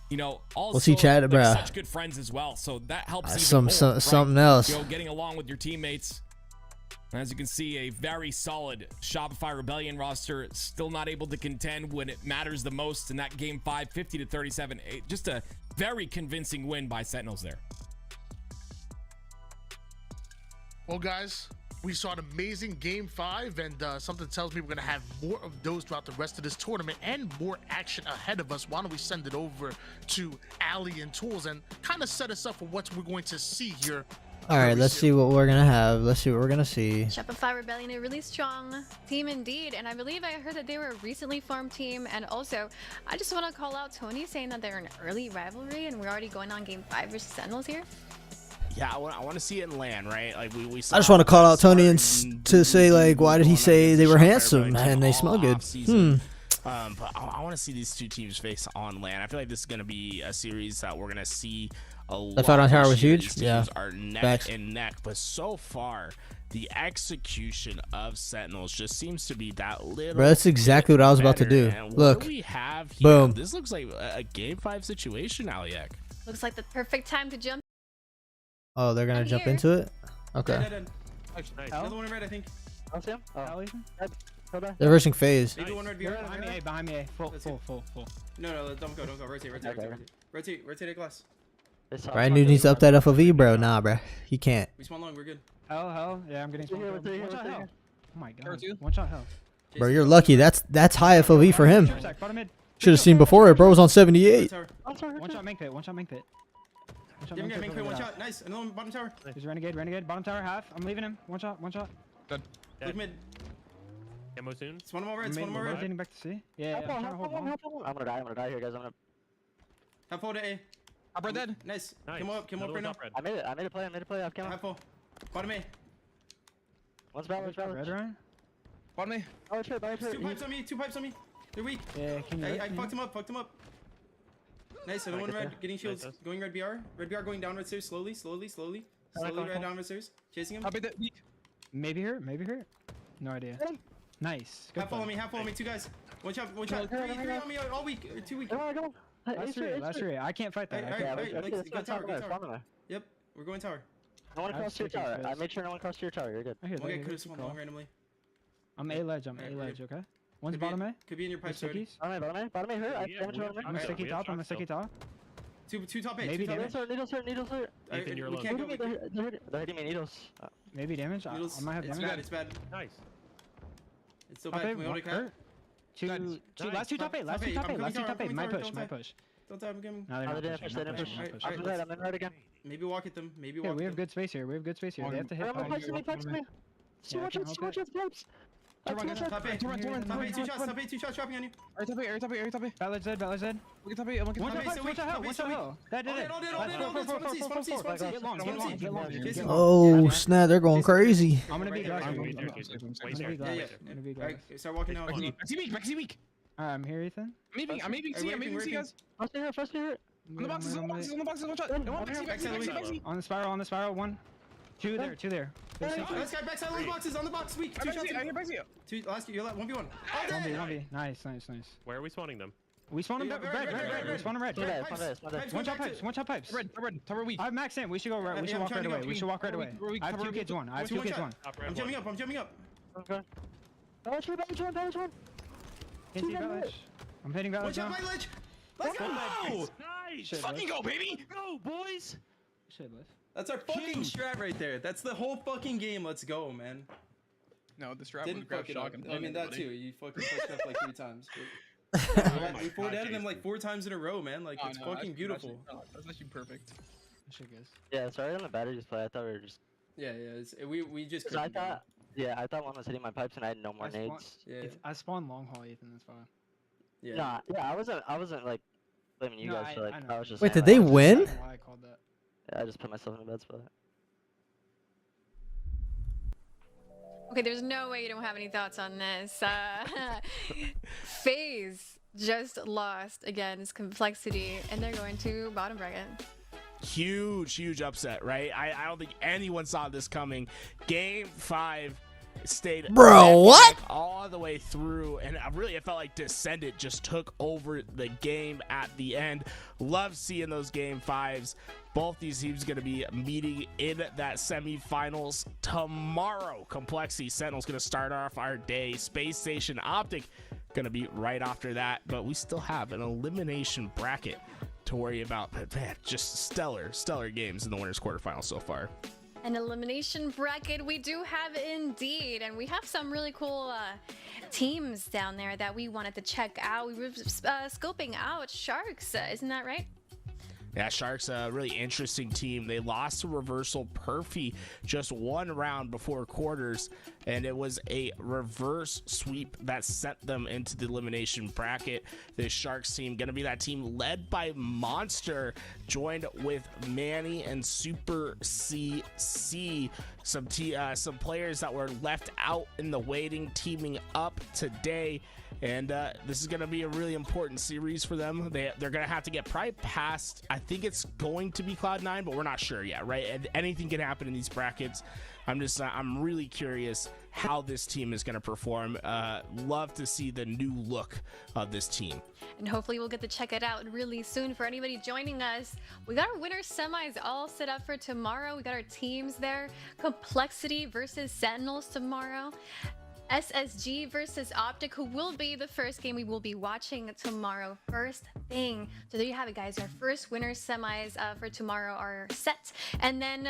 you know, also we'll see Chad, they're such good friends as well, so that helps even more, something else. You know, getting along with your teammates. As you can see, a very solid Shopify Rebellion roster, still not able to contend when it matters the most in that game 5, 50-37. Just a very convincing win by Sentinels there. Well, guys, we saw an amazing game 5, and something tells me we're going to have more of those throughout the rest of this tournament and more action ahead of us. Why don't we send it over to Ali and Tools and kind of set us up for what we're going to see here. All right, let's see what we're gonna have. Let's see what we're gonna see. Shopify Rebellion, a really strong team indeed, and I believe I heard that they were a recently formed team. And also, I just want to call out Tony saying that they're an early rivalry, and we're already going on game 5 versus Sentinels here. Yeah, I want to see it in land, right? Like we I just want to call out Tony and to say, like, why did he say they were handsome and they smell good? But I want to see these two teams face on land. I feel like this is going to be a series that we're going to see a lot. That fight on tower was huge. These teams Yeah. are neck Facts. and neck, but so far the execution of Sentinels just seems to be that little. Bro, that's exactly what I was about to do. And Look, what do we have here? boom. This looks like a game 5 situation, Aliak. Looks like the perfect time to jump. Oh, they're gonna jump into it. Okay. Another one in red, I think. I'll see him. They're rushing phase. Maybe one red behind me. Behind me. Full. No, don't go. Rotate a glass. Brian dude needs to up that FOV, bro. Nah, bro. He can't. We spawn long, we're good. Hell. Yeah, I'm getting One shot hell. Oh my god. Two. One shot hell. Bro, you're lucky. That's high FOV for him. Should have seen before it. Bro was on 78. One shot main pit. One shot main pit. Main pit, one shot. Nice. Another one bottom tower. He's renegade. Bottom tower half. I'm leaving him. One shot. Good. Look mid. Ammo soon. It's one more red. Rotating back to C. Yeah, I'm trying to hold on. I'm gonna die here, guys. I'm gonna. Half full to A. Upper dead. Nice. Come up right now. I made it play. I've come. Half full. Bottom A. One's valid. Red Ryan. Bottom A. Oh, shit. Two pipes on me. They're weak. Yeah, can you? I fucked him up. Nice. Another one red. Getting shields. Going red BR. Red BR going down red stairs. Slowly. Red down red stairs. Chasing him. Maybe hurt. No idea. Nice. Half follow me. Two guys. One shot. Three on me all week. 2 weeks. Last three. I can't fight that. Alright. Go tower. Yep. We're going tower. No one crossed your tower. I made sure no one crossed your tower. You're good. One guy could have spawned long randomly. I'm A ledge. I'm A ledge. Okay. One's bottom A. Could be in your pipes already. Bottom A hurt. I damage bottom A. I'm a sticky top. I'm a sticky top. Two top A. Maybe damage. Needles hurt. Ethan, you're We alone. can't go. They're hitting me needles. Maybe damage. I might have It's damage. bad. It's bad. Nice. It's still Top bad. A, Can we hold it, Cat? hurt. Last two top A. Last two top A. Last two top A. My push. My push. Don't tap. I'm coming. No, they're Oh, not they didn't pushing. push. They Not didn't pushing. push. Not pushing. I'm in red again. Maybe walk at them. Maybe Yeah, walk we have them. good space here. We have good space here. They have to hit. Pipes to me. Pipes to me. Two more shots. Pipes. Top A. Top A. 2 shots. Top A. 2 shots dropping on you. Top A. Ballard Z. Ballard Z. Look at top A. I'm looking One at shot top A. hill. One shot hill. That did it. All in. Get long. Get long. Oh snap! They're going crazy. I'm gonna be glass. I'm Wait there, gonna Jason. be Wait there. glass. Yeah. I'm gonna be glass. Alright, start walking out. Back to weak. Alright, I'm here, Ethan. I'm moving C, guys. First here. On the boxes, one shot. On the spiral, 1. 2 there. Last guy backside on the boxes. On the box. Weak. 2 shots. Two. Last. You're left. 1v1. 1v. Nice. Where are we spawning them? We spawn them red. We spawn them red. One shot pipes. Red. Tower weak. I have max in. We should go right. We should walk right away. I have 2 kids, 1. I have 2 kids, 1. I'm jumping up. Okay. Balance one. Can't see Village. I'm hitting Village now. Watch out, my ledge. Let's go. Nice. Fucking go, baby. Go, boys. Shit, Liz. That's our fucking strat right there. That's the whole fucking game. Let's go, man. No, the strat Didn't would grab fuck it shock up. and I mean that too. You fucking pushed up like 3 times. We forward added them like 4 times in a row, man. Like it's fucking beautiful. That's actually perfect. Shit, guys. Yeah, sorry on the battery display. I thought we were just. Yeah. We just. I thought. Yeah, I thought one was hitting my pipes and I had no more nades. Yeah. I spawned long haul, Ethan. That's fine. Yeah. Nah, yeah, I wasn't like blaming you guys for like. I was just. Wait, saying, did they like, win? Why I called that. Yeah, I just put myself in a bad spot. Okay, there's no way you don't have any thoughts on this. FaZe just lost against Complexity, and they're going to bottom bracket. Huge upset, right? I don't think anyone saw this coming. Game 5 stayed all the way through, and it felt like Descendant just took over the game at the end. Love seeing those game 5s. Both these teams going to be meeting in that semifinals tomorrow. Complexity Sentinel's going to start off our day. Space Station Optic going to be right after that, but we still have an elimination bracket to worry about. But man, just stellar games in the winners quarterfinals so far. An elimination bracket we do have indeed, and we have some really cool teams down there that we wanted to check out. We were scoping out Sharks, isn't that right? Yeah, Sharks a really interesting team. They lost to Reversal Perfy just 1 round before quarters, and it was a reverse sweep that sent them into the elimination bracket. The Sharks team going to be that team led by Monster, joined with Manny and Super CC. Some players that were left out in the waiting teaming up today. And this is going to be a really important series for them. They're going to have to get probably past, I think it's going to be Cloud9, but we're not sure yet, right? And anything can happen in these brackets. I'm really curious how this team is going to perform. Love to see the new look of this team. And hopefully we'll get to check it out really soon. For anybody joining us, we got our winner semis all set up for tomorrow. We got our teams there. Complexity versus Sentinels tomorrow. SSG versus Optic, who will be the first game we will be watching tomorrow first thing. So there you have it, guys. Our first winner semis for tomorrow are set. And then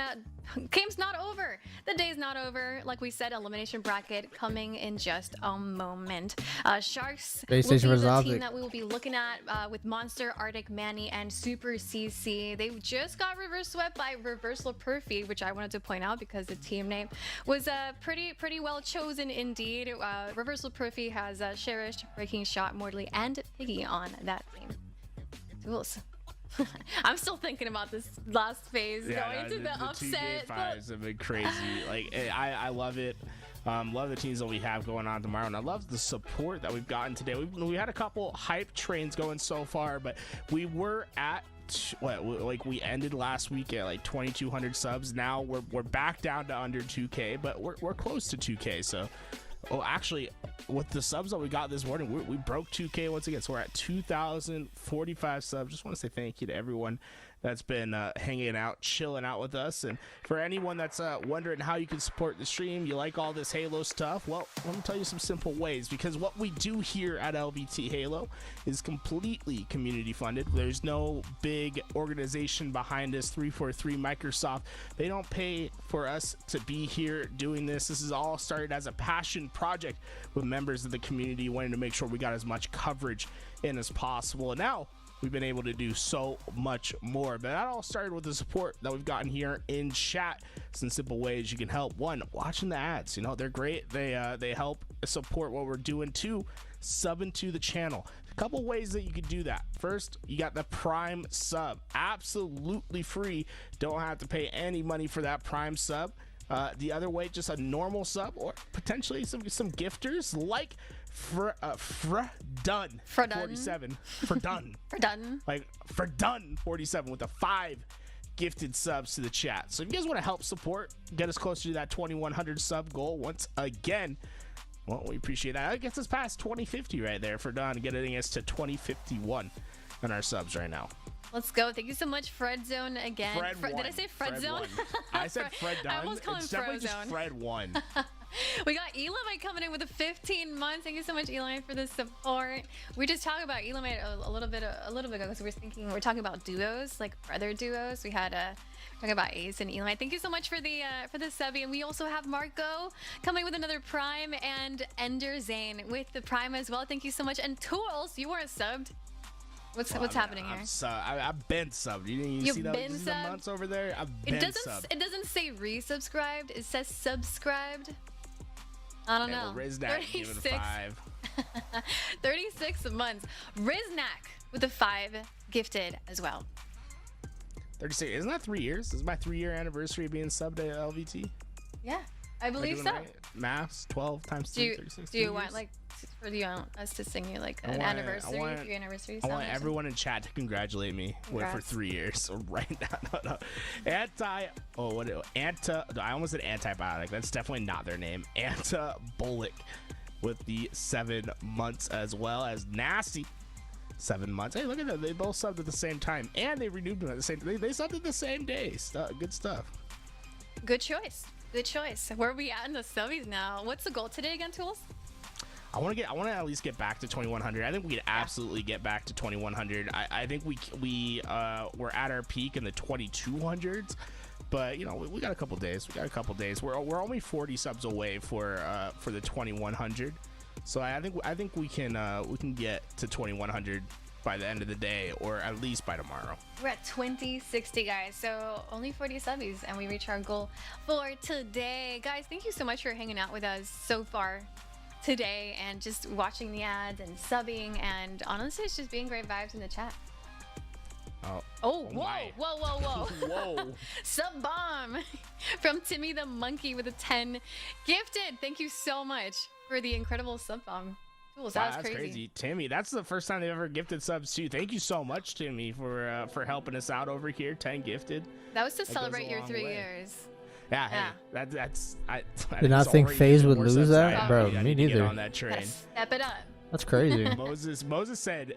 game's not over. The day's not over. Like we said, elimination bracket coming in just a moment. Sharks will be the team that we will be looking at with Monster, Arctic, Manny, and Super CC. They just got reverse swept by Reversal Perfy, which I wanted to point out because the team name was pretty well chosen indeed. Reversal Perfy has Cherish, Breaking Shot, Mortally, and Piggy on that team. Tools. I'm still thinking about this last phase going to the upset. The 2 game 5s have been crazy. Like I love it. Love the teams that we have going on tomorrow, and I love the support that we've gotten today. We had a couple hype trains going so far, but we were at we ended last week at like 2,200 subs. Now we're back down to under 2K, but we're close to 2K. So. Oh, actually, with the subs that we got this morning, we broke 2K once again. So we're at 2,045 subs. Just want to say thank you to everyone that's been hanging out, chilling out with us. And for anyone that's wondering how you can support the stream, you like all this Halo stuff, well, let me tell you some simple ways, because what we do here at LVT Halo is completely community funded. There's no big organization behind us, 343 Microsoft. They don't pay for us to be here doing this. This is all started as a passion project with members of the community wanting to make sure we got as much coverage in as possible. And now we've been able to do so much more, but that all started with the support that we've gotten here in chat. Some simple ways you can help. One, watching the ads, you know, they're great. They help support what we're doing. Two, subbing to the channel. A couple ways that you could do that. First, you got the Prime sub, absolutely free. Don't have to pay any money for that Prime sub. The other way, just a normal sub, or potentially some gifters like Fredun 47. Fredun. Fredun. Like Fredun 47 with the 5 gifted subs to the chat. So if you guys want to help support, get us closer to that 2100 sub goal once again, well, we appreciate that. That gets us past 2050 right there for Don, getting us to 2051 on our subs right now. Let's go. Thank you so much, Fred Zone again. Did I say Fred Zone? I said Fred Dunn. I almost call him definitely Frozone. just Fred 1. We got Elamite coming in with the 15 months. Thank you so much, Elamite, for the support. We just talked about Elamite a little bit ago because we're talking about duos, like brother duos. We had talking about Ace and Elamite. Thank you so much for the subby. And we also have Marco coming with another Prime, and Ender Zane with the Prime as well. Thank you so much. And Tools, you weren't subbed. What's happening here? I've been subbed. You see the months over there? I've been subbed. It doesn't say resubscribed. It says subscribed. I don't know. Well, Riznak giving 5. 36 months. Riznak with the 5 gifted as well. 36. Isn't that 3 years? This is my 3-year anniversary of being subbed to LVT. Yeah, I believe so. Right? Maths 12 times 2, 36. Do you want do you want us to sing you like an anniversary, 3 anniversary song? I want everyone in chat to congratulate me for 3 years. So right now, no. I almost said antibiotic. That's definitely not their name. Antabolic with the 7 months, as well as Nasty 7 months. Hey, look at that. They both subbed at the same time, and they renewed them at the same time. They subbed at the same day. Good stuff. Good choice. Good choice. Where are we at in the subbies now? What's the goal today again, Tools? I want to at least get back to 2100. I think we could absolutely get back to 2100. I think we're at our peak in the 2200s, but you know, we got a couple days. We're only 40 subs away for the 2100. So I think we can get to 2100 by the end of the day, or at least by tomorrow. We're at 2060, guys, so only 40 subbies and we reach our goal for today. Guys, thank you so much for hanging out with us so far today and just watching the ads and subbing, and honestly it's just being great vibes in the chat. Whoa. Sub bomb from Timmy the Monkey with a 10 gifted. Thank you so much for the incredible sub bomb. Tools, wow, that was crazy. Timmy, that's the first time they've ever gifted subs too. Thank you so much, Timmy, for helping us out over here. 10 gifted. That was to celebrate your 3 years. Yeah, hey, that's. I did not think FaZe would lose that, bro. Me neither. On that train. Step it up. That's crazy. Moses said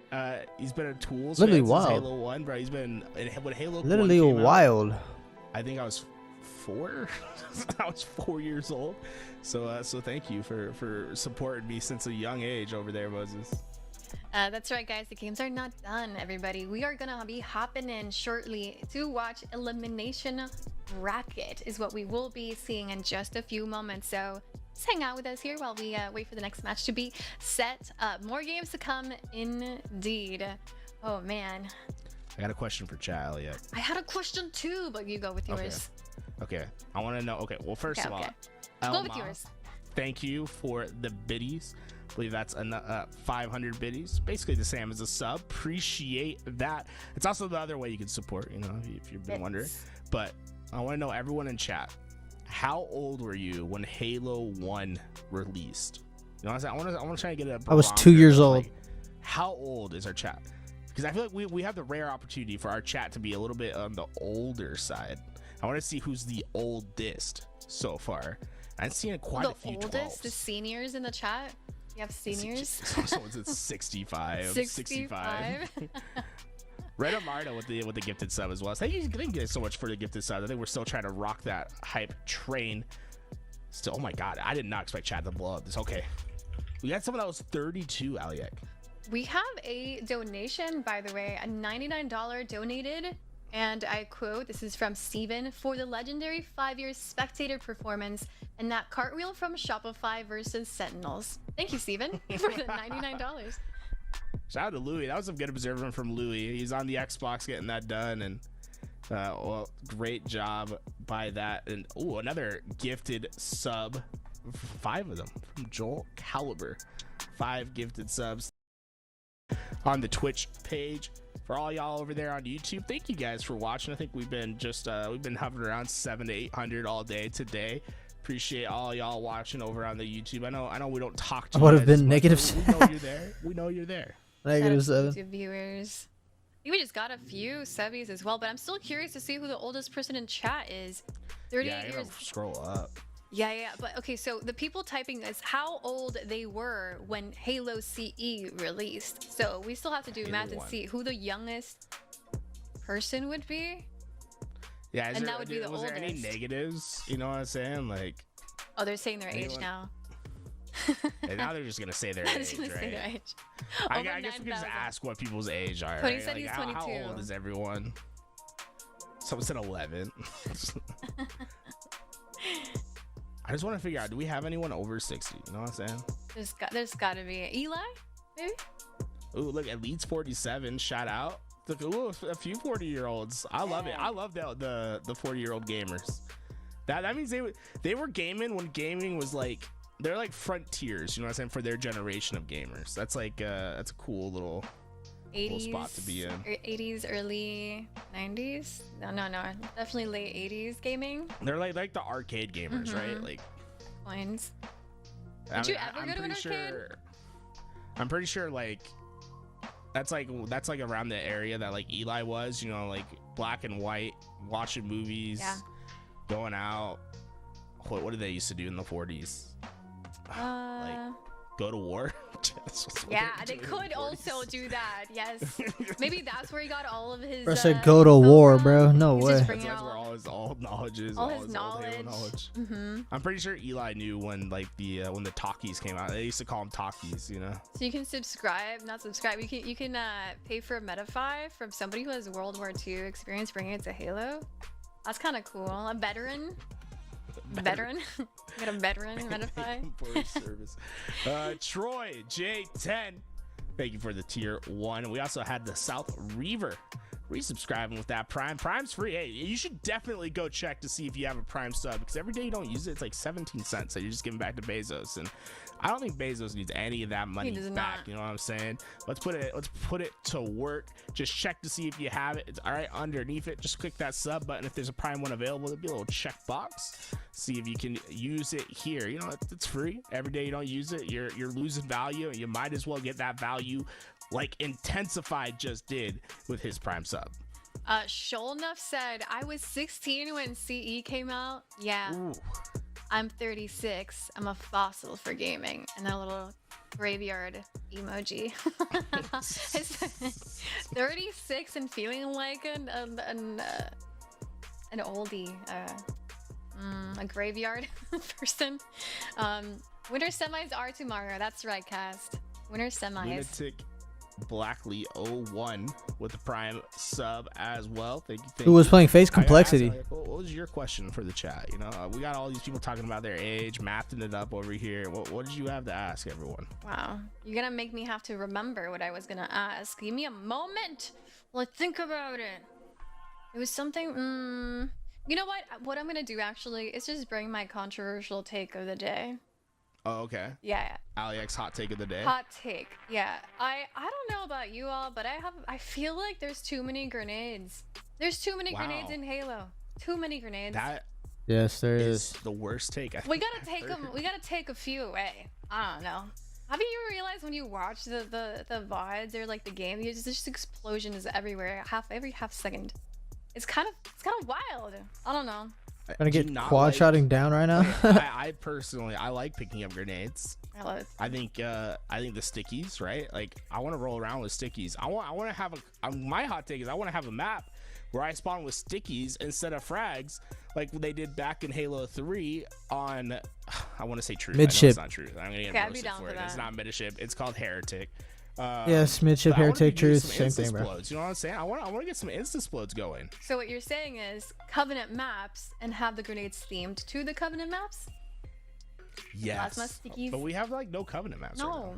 he's been a Tools literally fan wild. Since Halo 1, bro. He's been when Halo literally 1 came wild. Out, I think I was 4. I was 4 years old. So thank you for supporting me since a young age over there, Moses. That's right, guys. The games are not done, everybody. We are gonna be hopping in shortly to watch Elimination Bracket is what we will be seeing in just a few moments. So just hang out with us here while we wait for the next match to be set up. More games to come indeed. Oh man. I got a question for Chad Elliott. I had a question too, but you go with yours. Okay. I want to know. Okay. Well, first of all, go with yours. Thank you for the biddies. I believe that's 500 biddies. Basically the same as a sub. Appreciate that. It's also the other way you can support, you know, if you've been wondering. But I want to know, everyone in chat, how old were you when Halo 1 released? You know what I'm saying? I want to try to get a I was 2 years old. Like, how old is our chat? Because I feel like we have the rare opportunity for our chat to be a little bit on the older side. I want to see who's the oldest so far. I've seen quite a few 12s. The seniors in the chat. You have seniors. Someone said 65. 65. Red Amardo with the gifted sub as well. So thank you guys so much for the gifted sub. I think we're still trying to rock that hype train. Still, oh my god, I did not expect chat to blow up. It's okay. We got someone that was 32, Aliek. We have a donation, by the way, a $99 donated. And I quote, this is from Steven, for the legendary 5-year spectator performance and that cartwheel from Shopify versus Sentinels. Thank you, Steven, for the $99. Shout out to Louis. That was some good observing from Louis. He's on the Xbox getting that done. And well, great job by that. And oh, another gifted sub. 5 of them from Joel Caliber. 5 gifted subs on the Twitch page. For all y'all over there on YouTube, thank you guys for watching. I think we've been hovering around 700 to 800 all day today. Appreciate all y'all watching over on the YouTube. I know we don't talk to you. I would have been negative. We know you're there. We know you're there. -7. YouTube viewers. I think we just got a few subbies as well, but I'm still curious to see who the oldest person in chat is. 38 years. Scroll up. Yeah, but okay, so the people typing is how old they were when Halo CE released. So we still have to do math and see who the youngest person would be. Yeah, and that would be the was oldest. there any negatives? You know what I'm saying? Like, oh, they're saying their age now. And now they're just gonna say their age, right? Say their age. I guess we can just ask what people's age are. Cody Right? said he's 22. How old is everyone? Someone said 11. I just want to figure out, do we have anyone over 60? You know what I'm saying? There's got to be Eli, maybe. Ooh, look, at Leeds 47. Shout out. Look, ooh, a few 40-year-olds. I love it. I love the 40-year-old gamers. That means they were gaming when gaming was like, they're like frontiers. You know what I'm saying? For their generation of gamers. That's like that's a cool little 80s spot to be in. 80s, early 90s. No, definitely late 80s gaming. They're like the arcade gamers, right? Like coins. Did you ever go to an arcade? I'm pretty sure like that's like around the area that like Eli was. You know, like black and white, watching movies, going out. What did they used to do in the 40s? Like go to war. Yeah, they could also do that. Yes, maybe that's where he got all of his. Bro said go to war, bro. No way. That's where all his knowledge is. All his knowledge. I'm pretty sure Eli knew when like when the talkies came out. They used to call them talkies, you know. So you can not subscribe. You can pay for a Metafy from somebody who has World War II experience, bringing it to Halo. That's kind of cool. A veteran. Veteran. Got a veteran Metafy. For service. Troy J10. Thank you for the tier 1. We also had the South Reaver resubscribing with that Prime. Prime's free. Hey, you should definitely go check to see if you have a Prime sub, because every day you don't use it, it's like 17 cents that you're just giving back to Bezos, and I don't think Bezos needs any of that money back. You know what I'm saying? Let's put it to work. Just check to see if you have it. It's all right underneath it. Just click that sub button. If there's a Prime one available, there'll be a little check box. See if you can use it here. You know, it's free. Every day you don't use it, you're losing value, and you might as well get that value like Intensified just did with his Prime sub. Sholnuff said, I was 16 when CE came out. Yeah. Ooh. I'm 36. I'm a fossil for gaming. And a little graveyard emoji. 36 and feeling like an oldie. A graveyard person. Winter semis are tomorrow. That's right, cast. Winter semis. Lunatic Blackley 01 with the Prime sub as well. Thank you. Who was playing Face Complexity? What was your question for the chat? You know, we got all these people talking about their age, mathing it up over here. What did you have to ask everyone? Wow, you're gonna make me have to remember what I was gonna ask. Give me a moment. Let's think about it. It was something. You know what? What I'm gonna do actually is just bring my controversial take of the day. Oh, okay. Yeah. Aliek's hot take of the day. Hot take. Yeah. I don't know about you all, but I feel like there's too many grenades. There's too many grenades in Halo. Too many grenades. That yes, there is the worst take. We gotta take them. We gotta take a few away. I don't know. Have you realized when you watch the VODs or like the game, there's just explosions everywhere, every half second. It's kind of wild. I don't know. Gonna get quad shotting down right now. I personally, I like picking up grenades. I love it. I think the stickies, right? Like I want to roll around with stickies. I want to have my hot take is I want to have a map where I spawn with stickies instead of frags, like they did back in Halo 3 on, I want to say truth. Midship. I know it's not truth. I'm gonna get I'd be roasted down for for it. that. It's not midship. It's called Heretic. Yes, midship, but I wanna Heretic, be doing truth, some same thing, bro. insta-splodes, you know what I'm saying? I want to get some insta-splodes going. So what you're saying is Covenant maps and have the grenades themed to the Covenant maps? Yes. Plasma stickies? But we have like no Covenant maps. Right No. now.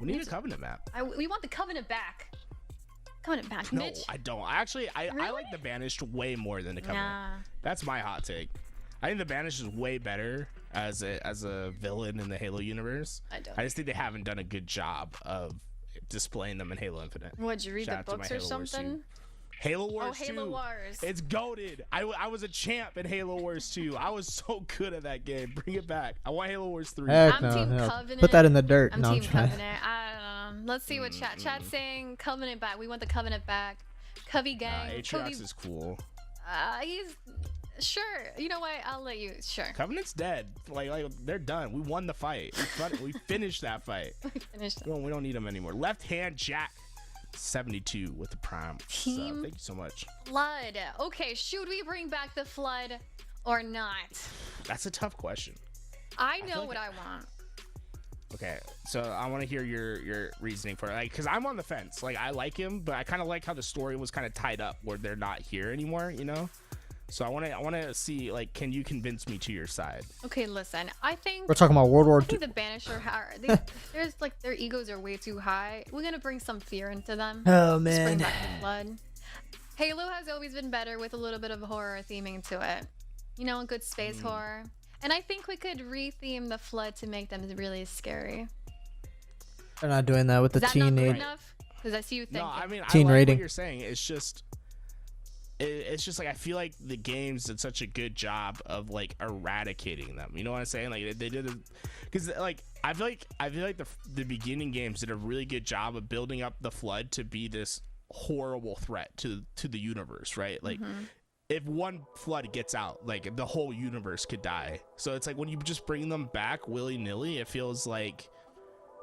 We need a Covenant map. We want the Covenant back. Covenant back, No, Mitch. I don't. Actually, I Really? like the Banished way more than the Covenant. Nah. That's my hot take. I think the Banished is way better as a villain in the Halo universe. I don't. I just think they haven't done a good job of displaying them in Halo Infinite. Would you read Shout the out to my books or Halo Wars 2. something? Halo Wars 2. Halo Wars. It's goated. I was a champ in Halo Wars 2. I was so good at that game. Bring it back. I want Halo Wars 3. Heck I'm no, Team no. Covenant. Put that in the dirt. I'm No, Team I'm trying. Covenant. I don't know. Let's see what chat's saying. Covenant back. We want the Covenant back. Covey gang. Atriox is cool. He's sure. You know what? I'll let you. Sure. Covenant's dead. Like they're done. We won the fight. We finished that fight. Finished. We don't need them anymore. Left hand Jack 72 with the prime. Team So, thank you so much. Flood. Okay, should we bring back the Flood or not? That's a tough question. I know what I want. Okay, so I want to hear your reasoning for it, like, because I'm on the fence. Like, I like him, but I kind of like how the story was kind of tied up where they're not here anymore, you know. So I want to see, like, can you convince me to your side? Okay, listen. I think We're talking about World War I think II. the Banisher there's like their egos are way too high. We're gonna bring some fear into them. Oh, Just bring man. back the Flood. Halo has always been better with a little bit of horror theming to it. You know, a good space horror. And I think we could re-theme the Flood to make them really scary. They're not doing that with the Is that not good teenage. enough? Because I see you thinking. No, I mean, Teen I like rating. what you're saying. It's just like I feel like the games did such a good job of like eradicating them. You know what I'm saying? Like they did, because like I feel like the beginning games did a really good job of building up the Flood to be this horrible threat to the universe, right? Like. If one Flood gets out, like the whole universe could die. So it's like when you just bring them back willy-nilly, it feels like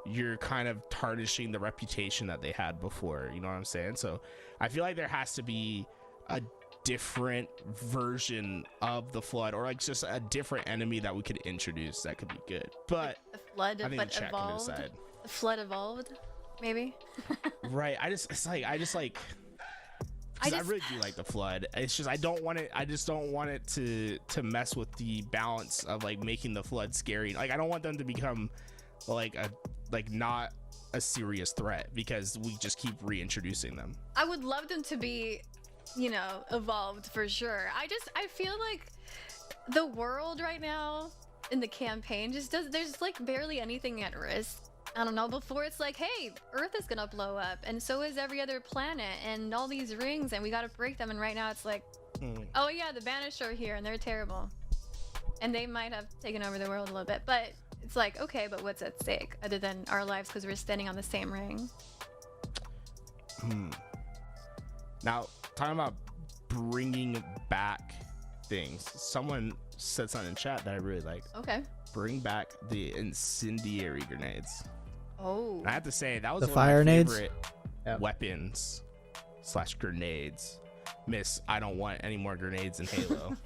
you're kind of tarnishing the reputation that they had before. You know what I'm saying? So I feel like there has to be a different version of the Flood, or like just a different enemy that we could introduce that could be good. But The Flood, I think but the chat can evolved. decide. The Flood evolved, maybe. Right. I just 'cause I really do like the Flood. It's just I just don't want it to mess with the balance of like making the Flood scary. Like I don't want them to become not a serious threat because we just keep reintroducing them. I would love them to be, you know, evolved for sure. I feel like the world right now in the campaign there's like barely anything at risk. I don't know, before it's like, hey, Earth is gonna blow up, and so is every other planet, and all these rings, and we gotta break them, and right now it's like, oh yeah, the Banished are here, and they're terrible. And they might have taken over the world a little bit, but it's like, okay, but what's at stake, other than our lives, because we're standing on the same ring? Now, talking about bringing back things, someone said something in chat that I really like. Okay. Bring back the incendiary grenades. Oh. And I have to say that was The one fire of my nades? favorite Yeah. weapons / grenades. Miss, I don't want any more grenades in Halo.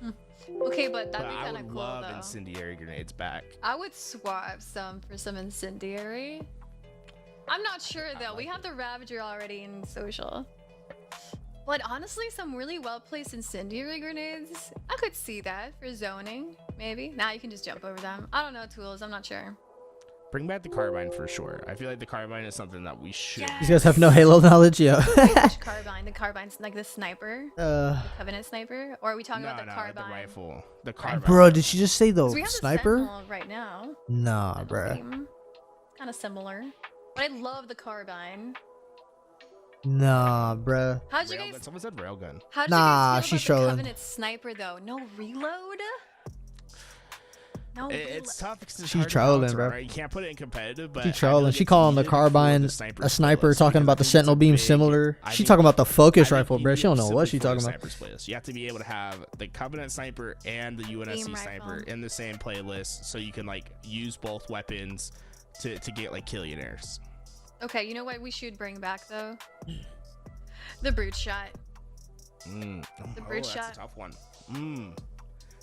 Okay, but that'd But be I kind of would cool, love though. incendiary grenades back. I would swap some for some incendiary. I'm not sure though. We have the Ravager already in social. But honestly, some really well-placed incendiary grenades, I could see that for zoning, maybe. Now you can just jump over them. I don't know, tools. I'm not sure. Bring back the carbine for sure. I feel like the carbine is something that we should. You guys have no Halo knowledge, yo. Which carbine? The carbine's like the sniper? The Covenant sniper? Or are we talking about the carbine? The rifle. The carbine. Bro, did she just say the 'Cause we have sniper? the Sentinel right now. Nah, bro. Kind of similar. But I love the carbine. Nah, bruh. How'd you guys? Someone said railgun. How'd Nah, you guys feel she's about the trolling. Covenant sniper though? No reload? No, it's tough because She's trolling, bro. Right? You can't put it in competitive, but She trolling. She calling the carbine a sniper, talking about the sentinel beam similar. She talking about the focus rifle, bro. She don't know what she talking about. You have to be able to have the Covenant sniper and the UNSC sniper in the same playlist, so you can like use both weapons to get like killionaires. Okay, you know what we should bring back though? The brute shot. The brute shot. That's a tough one.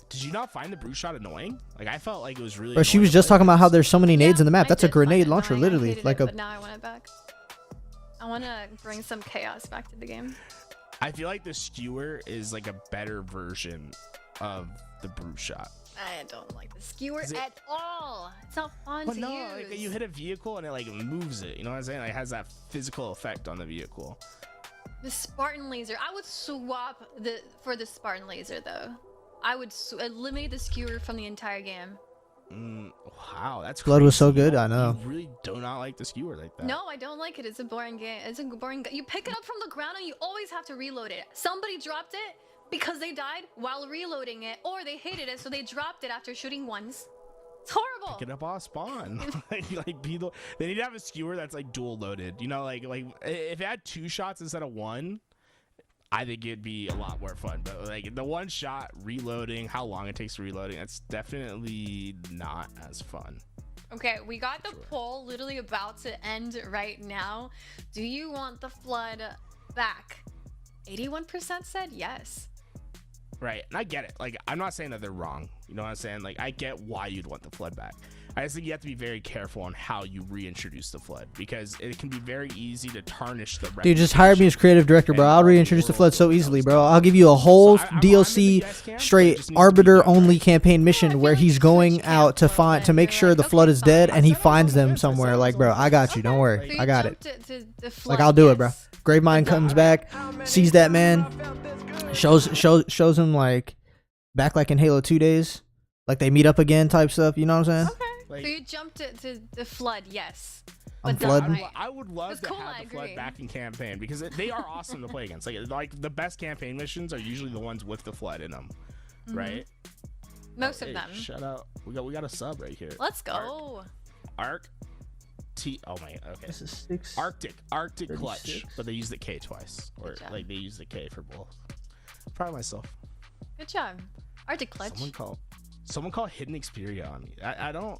Did you not find the brute shot annoying? Like I felt like it was really. But she was just talking about how there's so many nades in the map. That's a grenade launcher, literally, like but now I want it back. I want to bring some chaos back to the game. I feel like the skewer is like a better version of the brute shot. I don't like the skewer at all. It's not fun to use. Like you hit a vehicle and it like moves it. You know what I'm saying? Like, it has that physical effect on the vehicle. The Spartan laser. I would swap for the Spartan laser though. I would eliminate the skewer from the entire game. Wow, that's Blood was so good. I know. You really do not like the skewer like that. No, I don't like it. It's a boring game. It's a boring. You pick it up from the ground and you always have to reload it. Somebody dropped it because they died while reloading it, or they hated it so they dropped it after shooting once. It's horrible. Pick it up off spawn. They need to have a skewer that's like dual loaded. You know, like if it had 2 shots instead of 1, I think it'd be a lot more fun. But like the 1 shot reloading, how long it takes to reloading, that's definitely not as fun. Okay, we got the poll literally about to end right now. Do you want the flood back? 81% said yes. Right, and I get it. Like, I'm not saying that they're wrong. You know what I'm saying? Like, I get why you'd want the flood back. I just think you have to be very careful on how you reintroduce the flood, because it can be very easy to tarnish the. Dude, just hire me as creative director, bro. I'll reintroduce the flood so easily, bro. I'll give you a whole DLC straight arbiter only campaign mission where he's going out to make sure the flood is dead, and he finds them somewhere. Like, bro, I got you. Don't worry, I got it. Like, I'll do it, bro. Gravemind comes back, sees that man, shows him like back like in Halo 2 days, like they meet up again type stuff. You know what I'm saying? Okay. So you jumped to the flood, yes. I'm flooding. I would love to have the flood back in campaign, because they are awesome to play against. Like the best campaign missions are usually the ones with the flood in them, right? Most of them. Shut up. We got a sub right here. Let's go. Arc. Oh my. Okay. This is 6. Arctic 36. clutch, but they use the K twice, or like they use the K for both. Proud of myself. Good job. Arctic clutch. Someone call Hidden Xperia on me. I don't.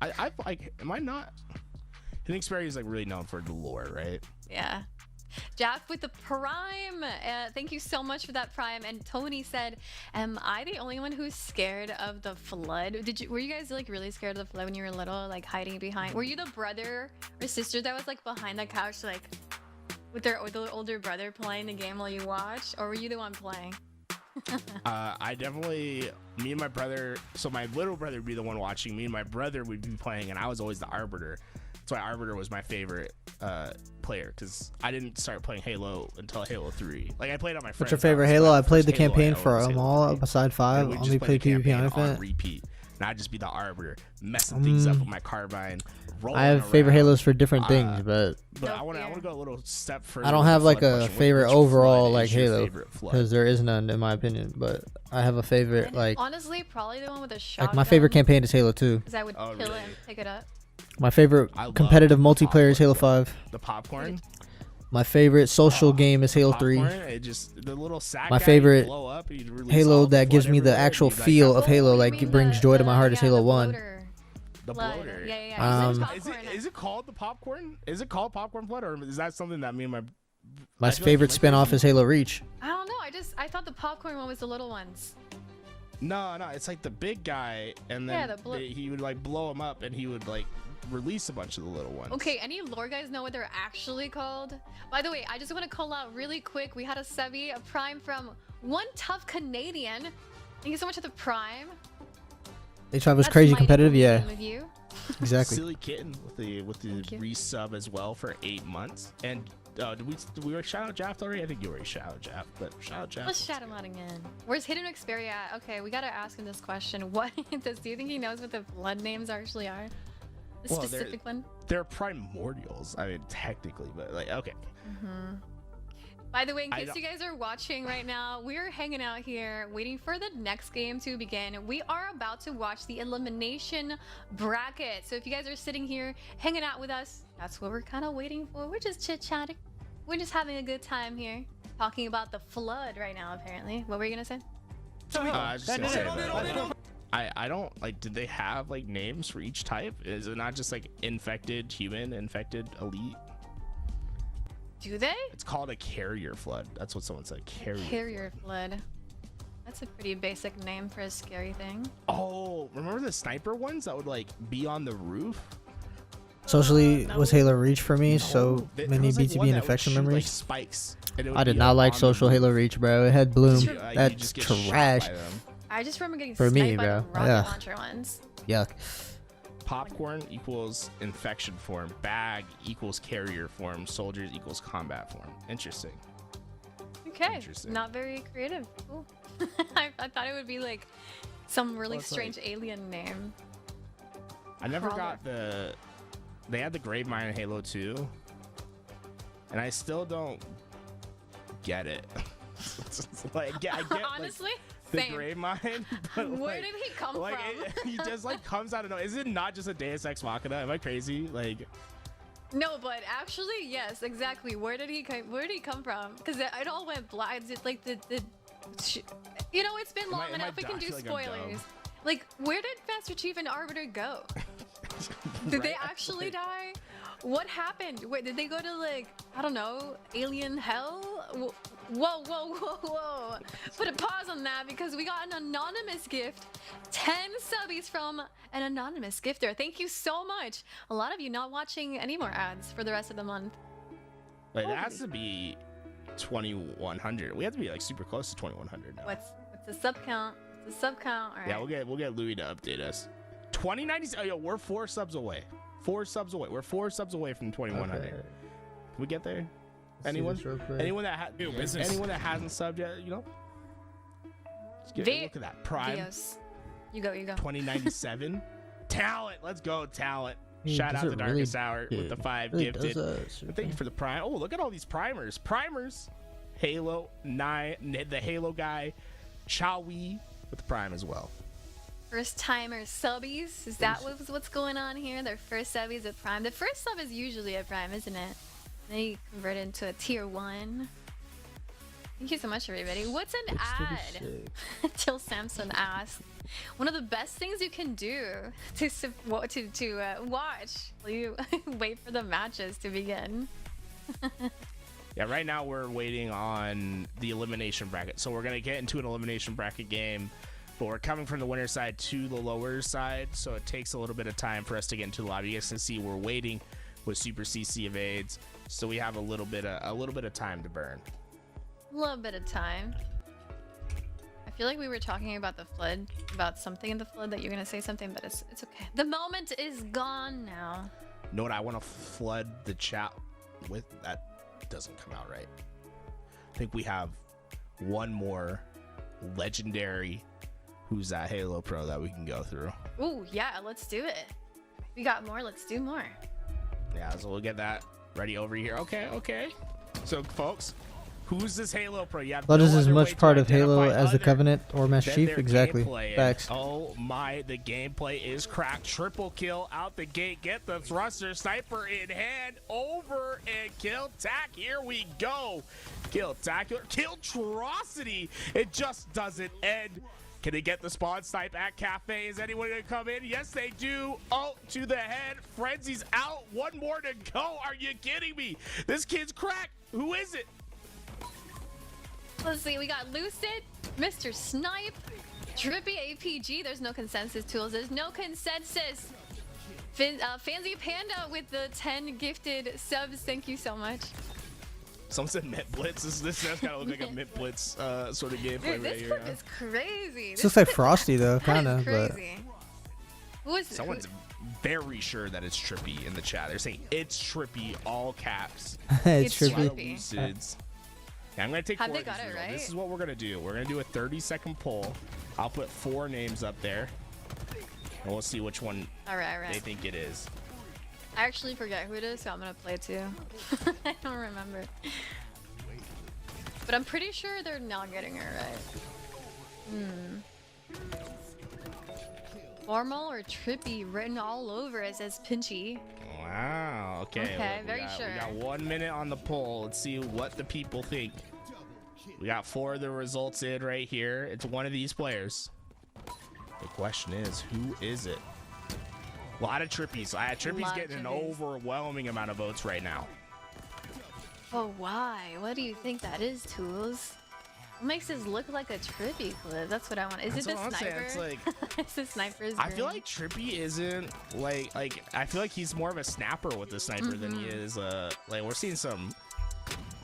I like. Am I not? Hidden Xperia is like really known for the lore, right? Yeah. Jack with the Prime. Thank you so much for that Prime. And Tony said, "Am I the only one who's scared of the flood? Were you guys like really scared of the flood when you were little, like hiding behind? Were you the brother or sister that was like behind the couch, like with their older brother playing the game while you watched, or were you the one playing?" I definitely, me and my brother. So my little brother would be the one watching. Me and my brother would be playing, and I was always the arbiter. That's why Arbiter was my favorite player, because I didn't start playing Halo until Halo 3. Like, I played on my friend's. What's your favorite Halo? I played the campaign for them all beside 5. I only played PvP on Infinite. Repeat. And I'd just be the Arbiter, messing things up with my carbine. I have favorite Halos for different things, but I want to go a little step further. I don't have like a favorite overall like Halo, because there is none in my opinion. But I have a favorite like. Honestly, probably the one with a shotgun. Like my favorite campaign is Halo 2. Because I would kill it and pick it up. My favorite competitive multiplayer is Halo 5. The popcorn. My favorite social game is Halo 3. The little sack my favorite Halo that gives me the actual feel of Halo, like it brings joy to my heart, is Halo 1. The bloater. Is it called the popcorn? Is it called popcorn flood, or is that something that me and my favorite spinoff is Halo Reach? I don't know. I thought the popcorn one was the little ones. No, it's like the big guy, and then he would like blow him up, and he would like release a bunch of the little ones. Okay, any lore guys know what they're actually called? By the way, I just want to call out really quick. We had a Sevi, a Prime from One Tough Canadian. Thank you so much for the Prime. H5 was crazy competitive, yeah. Exactly. Silly Kitten with the resub as well for 8 months. And did we shout out Jaff already? I think you already shout out Jaff, but shout out Jaff. Let's shout him out again. Where's Hidden Xperia at? Okay, we gotta ask him this question. What do you think he knows what the blood names actually are? The specific one? They're primordials. I mean, technically, but like, okay. By the way, in case you guys are watching right now, we're hanging out here waiting for the next game to begin. We are about to watch the elimination bracket. So if you guys are sitting here hanging out with us, that's what we're kind of waiting for. We're just chit-chatting. We're just having a good time here. Talking about the flood right now, apparently. What were you going to say? I was just gonna say that. I don't, like, did they have, like, names for each type? Is it not just, like, infected human, infected elite? Do they? It's called a carrier flood. That's what someone said. Carrier flood. That's a pretty basic name for a scary thing. Oh, remember the sniper ones that would like be on the roof? Socially was Halo Reach for me, so many BTB and infection memories. Spikes. I did not like Social Halo Reach, bro. It had Bloom. That's trash. I just remember getting for sniped me, by bro. the rocket launcher ones. Yuck. Popcorn equals infection form. Bag equals carrier form. Soldiers equals combat form. Interesting. Okay. Not very creative. Cool. I thought it would be like some really strange alien name. I never got the... They had the grave mine in Halo 2. And I still don't get it. Like, I get honestly, like, the grave mine. But where did he come from? He just like comes out of nowhere. Is it not just a Deus Ex Machina? Am I crazy? Like... No, but actually, yes, exactly. Where did he come from? Because it all went blind. It's like you know, it's been long enough. We can do spoilers. Like, where did Master Chief and Arbiter go? Did they actually die? What happened? Wait, did they go to, like, I don't know, alien hell? Whoa. Put a pause on that because we got an anonymous gift. 10 subbies from an anonymous gifter. Thank you so much. A lot of you not watching any more ads for the rest of the month. Like, that has to be 2100. We have to be, like, super close to 2100 now. What's the sub count? The sub count. All right. Yeah, we'll get Louis to update us. 2090. Oh, yo, we're 4 subs away. 4 subs away. We're 4 subs away from 2100. Can we get there? Anyone? Anyone that hasn't subbed yet, you know? Let's get a look at that. Prime. Dios. You go. 2097. Talent. Let's go, talent. Shout out to Darkest Hour with the 5 gifted. Thank you for the prime. Oh, look at all these primers. Halo 9, the Halo guy. Chawi with the prime as well. First timer subbies. Is that what's going on here? Their first subbies at prime. The first sub is usually a prime, isn't it? They convert into a tier 1. Thank you so much, everybody. What's an ad? Till Samson asked. One of the best things you can do to watch while you wait for the matches to begin. Yeah, right now we're waiting on the elimination bracket. So we're going to get into an elimination bracket game, but we're coming from the winner side to the lower side. So it takes a little bit of time for us to get into the lobby. You guys can see we're waiting with Super CC evades. So we have a little bit of time to burn. A little bit of time. I feel like we were talking about the flood, about something in the flood that you're going to say something, but it's okay. The moment is gone now. You know what I want to flood the chat with? That doesn't come out right. I think we have one more legendary Who's That Halo Pro that we can go through. Ooh, yeah, let's do it. We got more, let's do more. Yeah, so we'll get that ready over here. Okay. So, folks, who's this Halo Pro? You have What is as much part of Halo as the Covenant or Master Chief? Exactly. Facts. Oh my, the gameplay is cracked. Triple kill out the gate. Get the thruster. Sniper in hand. Over and kill tack. Here we go. Kill tacular. Killtrocity. It just doesn't end. Can they get the spawn snipe at Cafe? Is anyone going to come in? Yes, they do. Oh, to the head. Frenzy's out. One more to go. Are you kidding me? This kid's cracked. Who is it? Let's see. We got Lucid, Mr. Snipe, Drippy APG. There's no consensus tools. There's no consensus. Fancy Panda with the 10 gifted subs. Thank you so much. Someone said Mint Blitz. This has got to look like a Mint Blitz sort of gameplay. Dude, this clip is crazy. It looks like Frosty though, kind of. Crazy. But someone's very sure that it's Trippy in the chat. They're saying it's Trippy, all caps. It's Trippy. Yeah, I'm gonna take. Have they got it right? This is what we're gonna do. We're gonna do a 30-second poll. I'll put 4 names up there, and we'll see which one they think it is. I actually forget who it is, so I'm gonna play too. I don't remember. But I'm pretty sure they're not getting it right. Formal or trippy written all over it, says Pinchy. Wow. Okay. Okay, look, very sure. We got 1 minute on the poll. Let's see what the people think. We got 4 of the results in right here. It's one of these players. The question is, who is it? A lot of Trippies. Trippy's getting an overwhelming amount of votes right now. Oh, why? What do you think that is, Tools? What makes this look like a Trippy clip? That's what I want. Is it the sniper? It's like, it's the sniper's I feel like Trippy isn't like I feel like he's more of a snapper with the sniper than he is like we're seeing some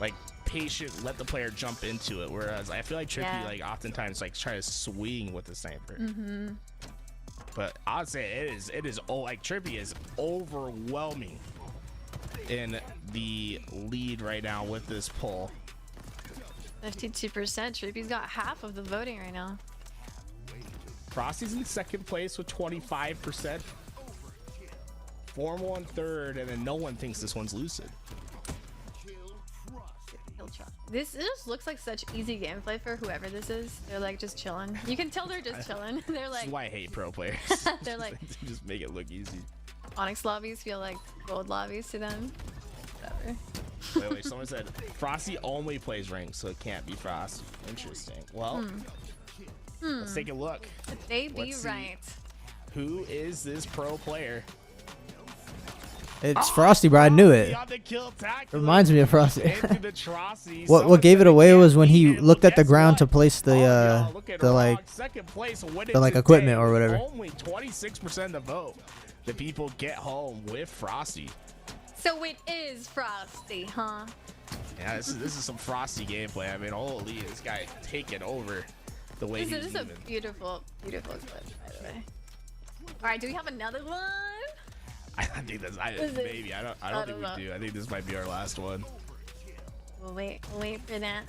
like patient let the player jump into it, whereas I feel like Trippy like oftentimes like try to swing with the sniper. But I'd say it is like Trippy is overwhelming in the lead right now with this poll. 52%. Trippy's got half of the voting right now. Frosty's in second place with 25%. Formal in third, and then no one thinks this one's Lucid. This just looks like such easy gameplay for whoever this is. They're like just chilling. You can tell they're just chilling. They're like. This is why I hate pro players. They're like. Just make it look easy. Onyx lobbies feel like gold lobbies to them. Whatever. Wait, someone said Frosty only plays rings, so it can't be Frost. Interesting. Well, let's take a look. They be right. Who is this pro player? It's Frosty, bro. I knew it. Reminds me of Frosty. What gave it away was when he looked at the ground to place the equipment or whatever. Only 26% of the vote. The people get home with Frosty. So it is Frosty, huh? Yeah, this is some Frosty gameplay. I mean, holy, this guy taking over the way he's moving. This is a beautiful, beautiful clip, by the way. All right, do we have another one? I think that's maybe. I don't think we do. I think this might be our last one. We'll wait for that.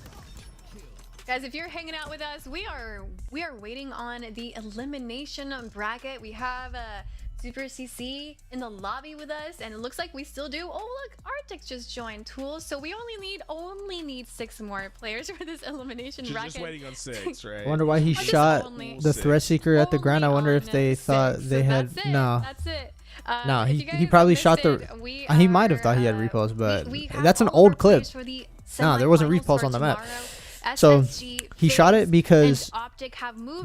Guys, if you're hanging out with us, we are waiting on the elimination bracket. We have Super CC in the lobby with us, and it looks like we still do. Oh look, Arctic just joined Tools, so we only need 6 more players for this elimination bracket. Just waiting on 6, right? I wonder why he shot the threat seeker at the ground. I wonder if they thought they had no. That's it. No, he probably shot the. He might have thought he had repulse, but that's an old clip. No, there wasn't repulse on the map. So he shot it because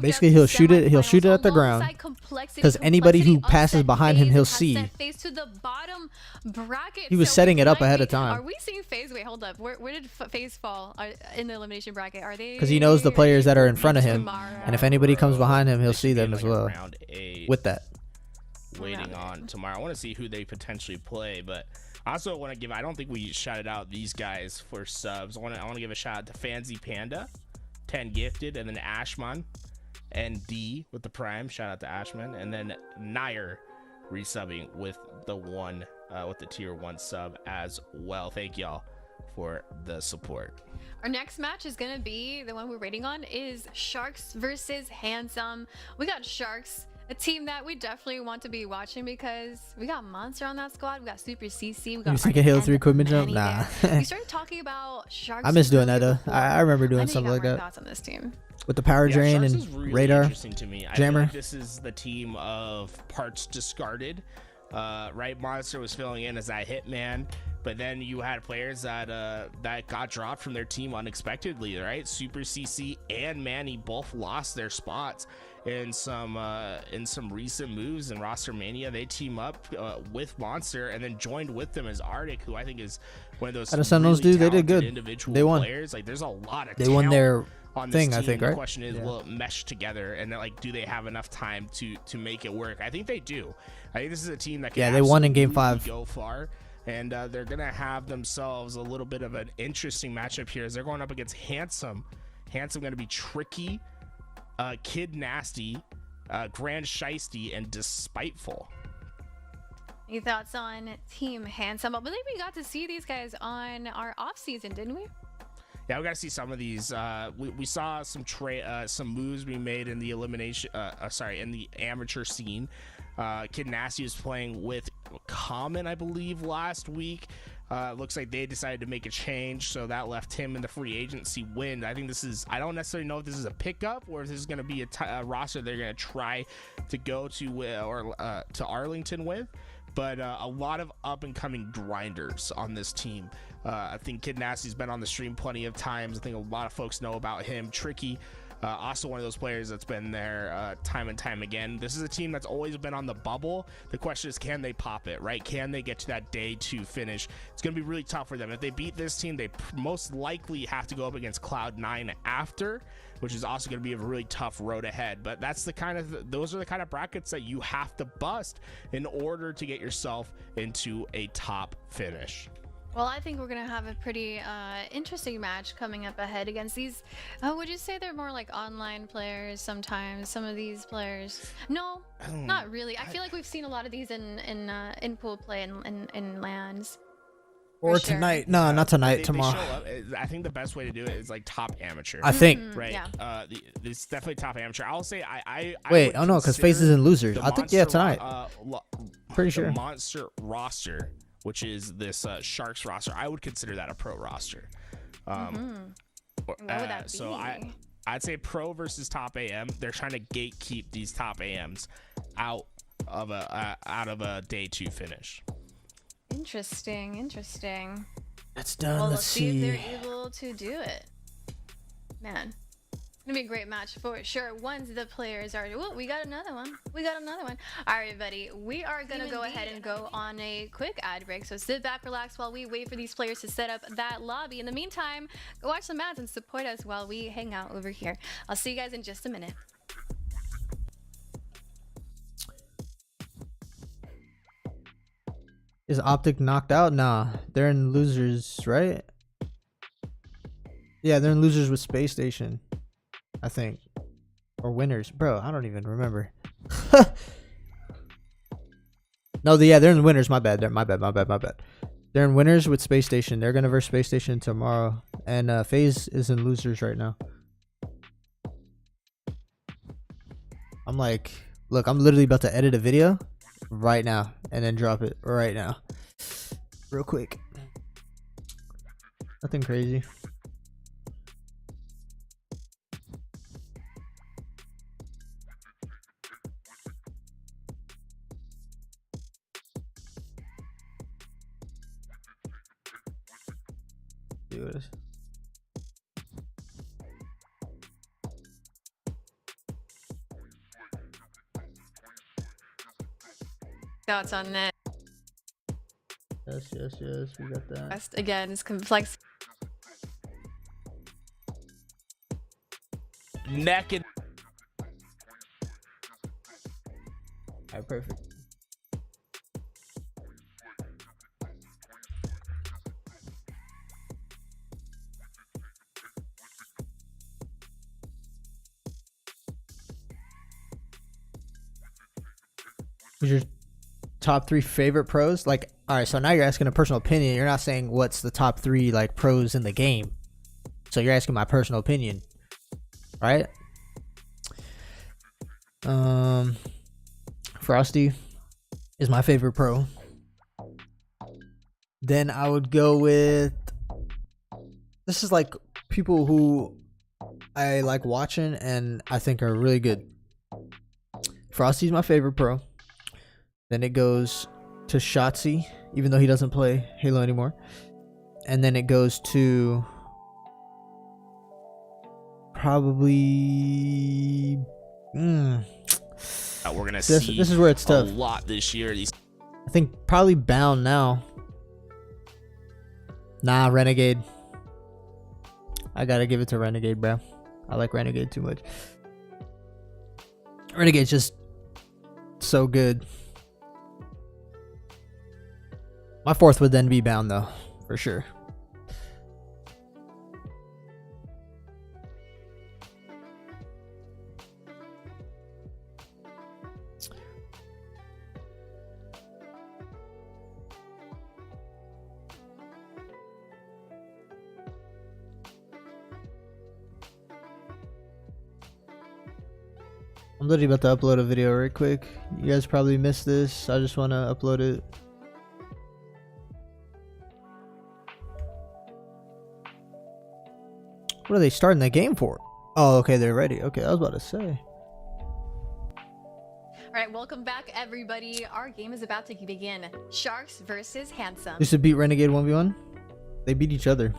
basically he'll shoot it at the ground because anybody who passes behind him he'll see. He was setting it up ahead of time. Are we seeing FaZe? Wait, hold up. Where did FaZe fall in the elimination bracket? Are they? Because he knows the players that are in front of him, and if anybody comes behind him, he'll see them as well. With that. Waiting on tomorrow. I want to see who they potentially play, but I also want to give. I don't think we shouted out these guys for subs. I want to give a shout out to Fancy Panda, 10 gifted, and then Ashman and D with the prime. Shout out to Ashman, and then Nair resubbing with the tier 1 sub as well. Thank y'all for the support. Our next match is gonna be the one we're waiting on. Is Sharks versus Handsome. We got Sharks. A team that we definitely want to be watching because we got Monster on that squad. We got Super CC. We got. You think a Halo 3 equipment jump? Nah. We started talking about Sharks. I miss doing that though. I remember doing something like that. Thoughts on this team? With the power drain and really radar. Interesting to me. Jammer. I feel like this is the team of parts discarded. Right, Monster was filling in as that hitman, but then you had players that got dropped from their team unexpectedly. Right, Super CC and Manny both lost their spots. In some recent moves in Roster Mania, they team up with Monster and then joined with them as Arctic, who I think is one of those really they did good. Individual they won. Players. Like there's a lot of they won their on thing. This I think the right. The question is, will it mesh together, and then, like, do they have enough time to make it work? I think they do. I think this is a team that can they won in Game 5. Go far. And they're gonna have themselves a little bit of an interesting matchup here as they're going up against Handsome. Handsome gonna be tricky. Kid Nasty, Grand Shiesty, and Despiteful. Any thoughts on Team Handsome? I believe we got to see these guys on our off season, didn't we? Yeah, we got to see some of these. We saw some moves being made in the elimination. In the amateur scene. Kid Nasty was playing with Common, I believe, last week. Looks like they decided to make a change, so that left him in the free agency win. I think this is, I don't necessarily know if this is a pickup or if this is going to be a roster they're going to try to go to to Arlington with. But a lot of up-and-coming grinders on this team. I think Kid Nasty's been on the stream plenty of times. I think a lot of folks know about him. Tricky, also one of those players that's been there time and time again. This is a team that's always been on the bubble. The question is, can they pop it, right? Can they get to that day 2 finish? It's going to be really tough for them. If they beat this team, they most likely have to go up against Cloud9 after, which is also going to be a really tough road ahead. But that's the kind of, those are the kind of brackets that you have to bust in order to get yourself into a top finish. Well, I think we're going to have a pretty interesting match coming up ahead against these. Would you say they're more like online players sometimes, some of these players? No, not really. I feel like we've seen a lot of these in pool play and in lands. Or tonight. No, not tonight, tomorrow. I think the best way to do it is like top amateur. I think. Right. Yeah. It's definitely top amateur. I'll say I Wait, oh no, because FaZe is in losers. the I think, yeah, monster, tonight. Pretty sure. The monster roster, which is this Sharks roster, I would consider that a pro roster. What would that so be? I'd say pro versus top AM. They're trying to gatekeep these top AMs out of a day 2 finish. Interesting. It's done. Well, let's see see. if they're able to do it. Man, it's gonna be a great match for sure. Once the players are, oh, we got another one. All right, buddy, we are gonna go ahead and go on a quick ad break. So sit back, relax while we wait for these players to set up that lobby. In the meantime, go watch some ads and support us while we hang out over here. I'll see you guys in just a minute. Is Optic knocked out? Nah, they're in losers, right? Yeah, they're in losers with Space Station, I think, or winners. Bro, I don't even remember. No, yeah, they're in winners. My bad. My bad. They're in winners with Space Station. They're gonna verse Space Station tomorrow, and FaZe is in losers right now. I'm like, look, I'm literally about to edit a video right now and then drop it right now, real quick. Nothing crazy. Do it. Thoughts on that? Yes, we got that. Again, it's complex. Neck and Alright, perfect. Who's your top 3 favorite pros? Like, all right, so now you're asking a personal opinion. You're not saying what's the top 3 like pros in the game. So you're asking my personal opinion, right? Frosty is my favorite pro. Then I would go with, this is like people who I like watching and I think are really good. Frosty's my favorite pro. Then it goes to Shotzi, even though he doesn't play Halo anymore. And then it goes to probably we're gonna see this is where it's tough. A lot this year. I think probably Bound now. Nah, Renegade. I gotta give it to Renegade, bro. I like Renegade too much. Renegade's just so good. My 4th would then be Bound, though, for sure. I'm literally about to upload a video right quick. You guys probably missed this. I just want to upload it. What are they starting the game for? Oh, okay, they're ready. Okay, I was about to say. All right, welcome back, everybody. Our game is about to begin. Sharks versus Handsome. Used to beat Renegade 1v1. They beat each other.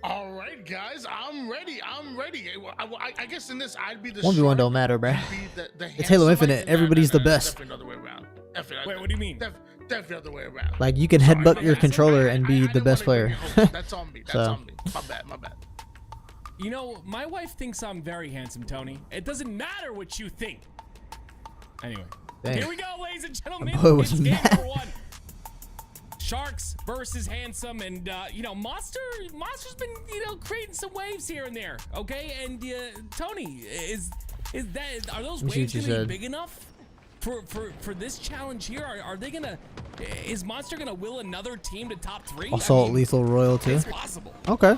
All right, guys, I'm ready. I guess in this, I'd be the 1v1 don't matter, bruh. The It's Halo Infinite. Everybody's the best. Definitely another way around. Wait, what do you mean? Definitely other way around. Like, you can headbutt your controller and be the best player. That's on me. That's So. on me. My bad. You know, my wife thinks I'm very handsome, Tony. It doesn't matter what you think. Anyway, Dang. here we go, ladies and gentlemen. My boy was It's game mad. number 1. Sharks versus Handsome, and you know, Monster's been, you know, creating some waves here and there. Okay, and Tony, are those waves gonna be big enough for this challenge here? Are they gonna? Is Monster gonna will another team to top 3? Assault Lethal Royal too. It's possible. Okay.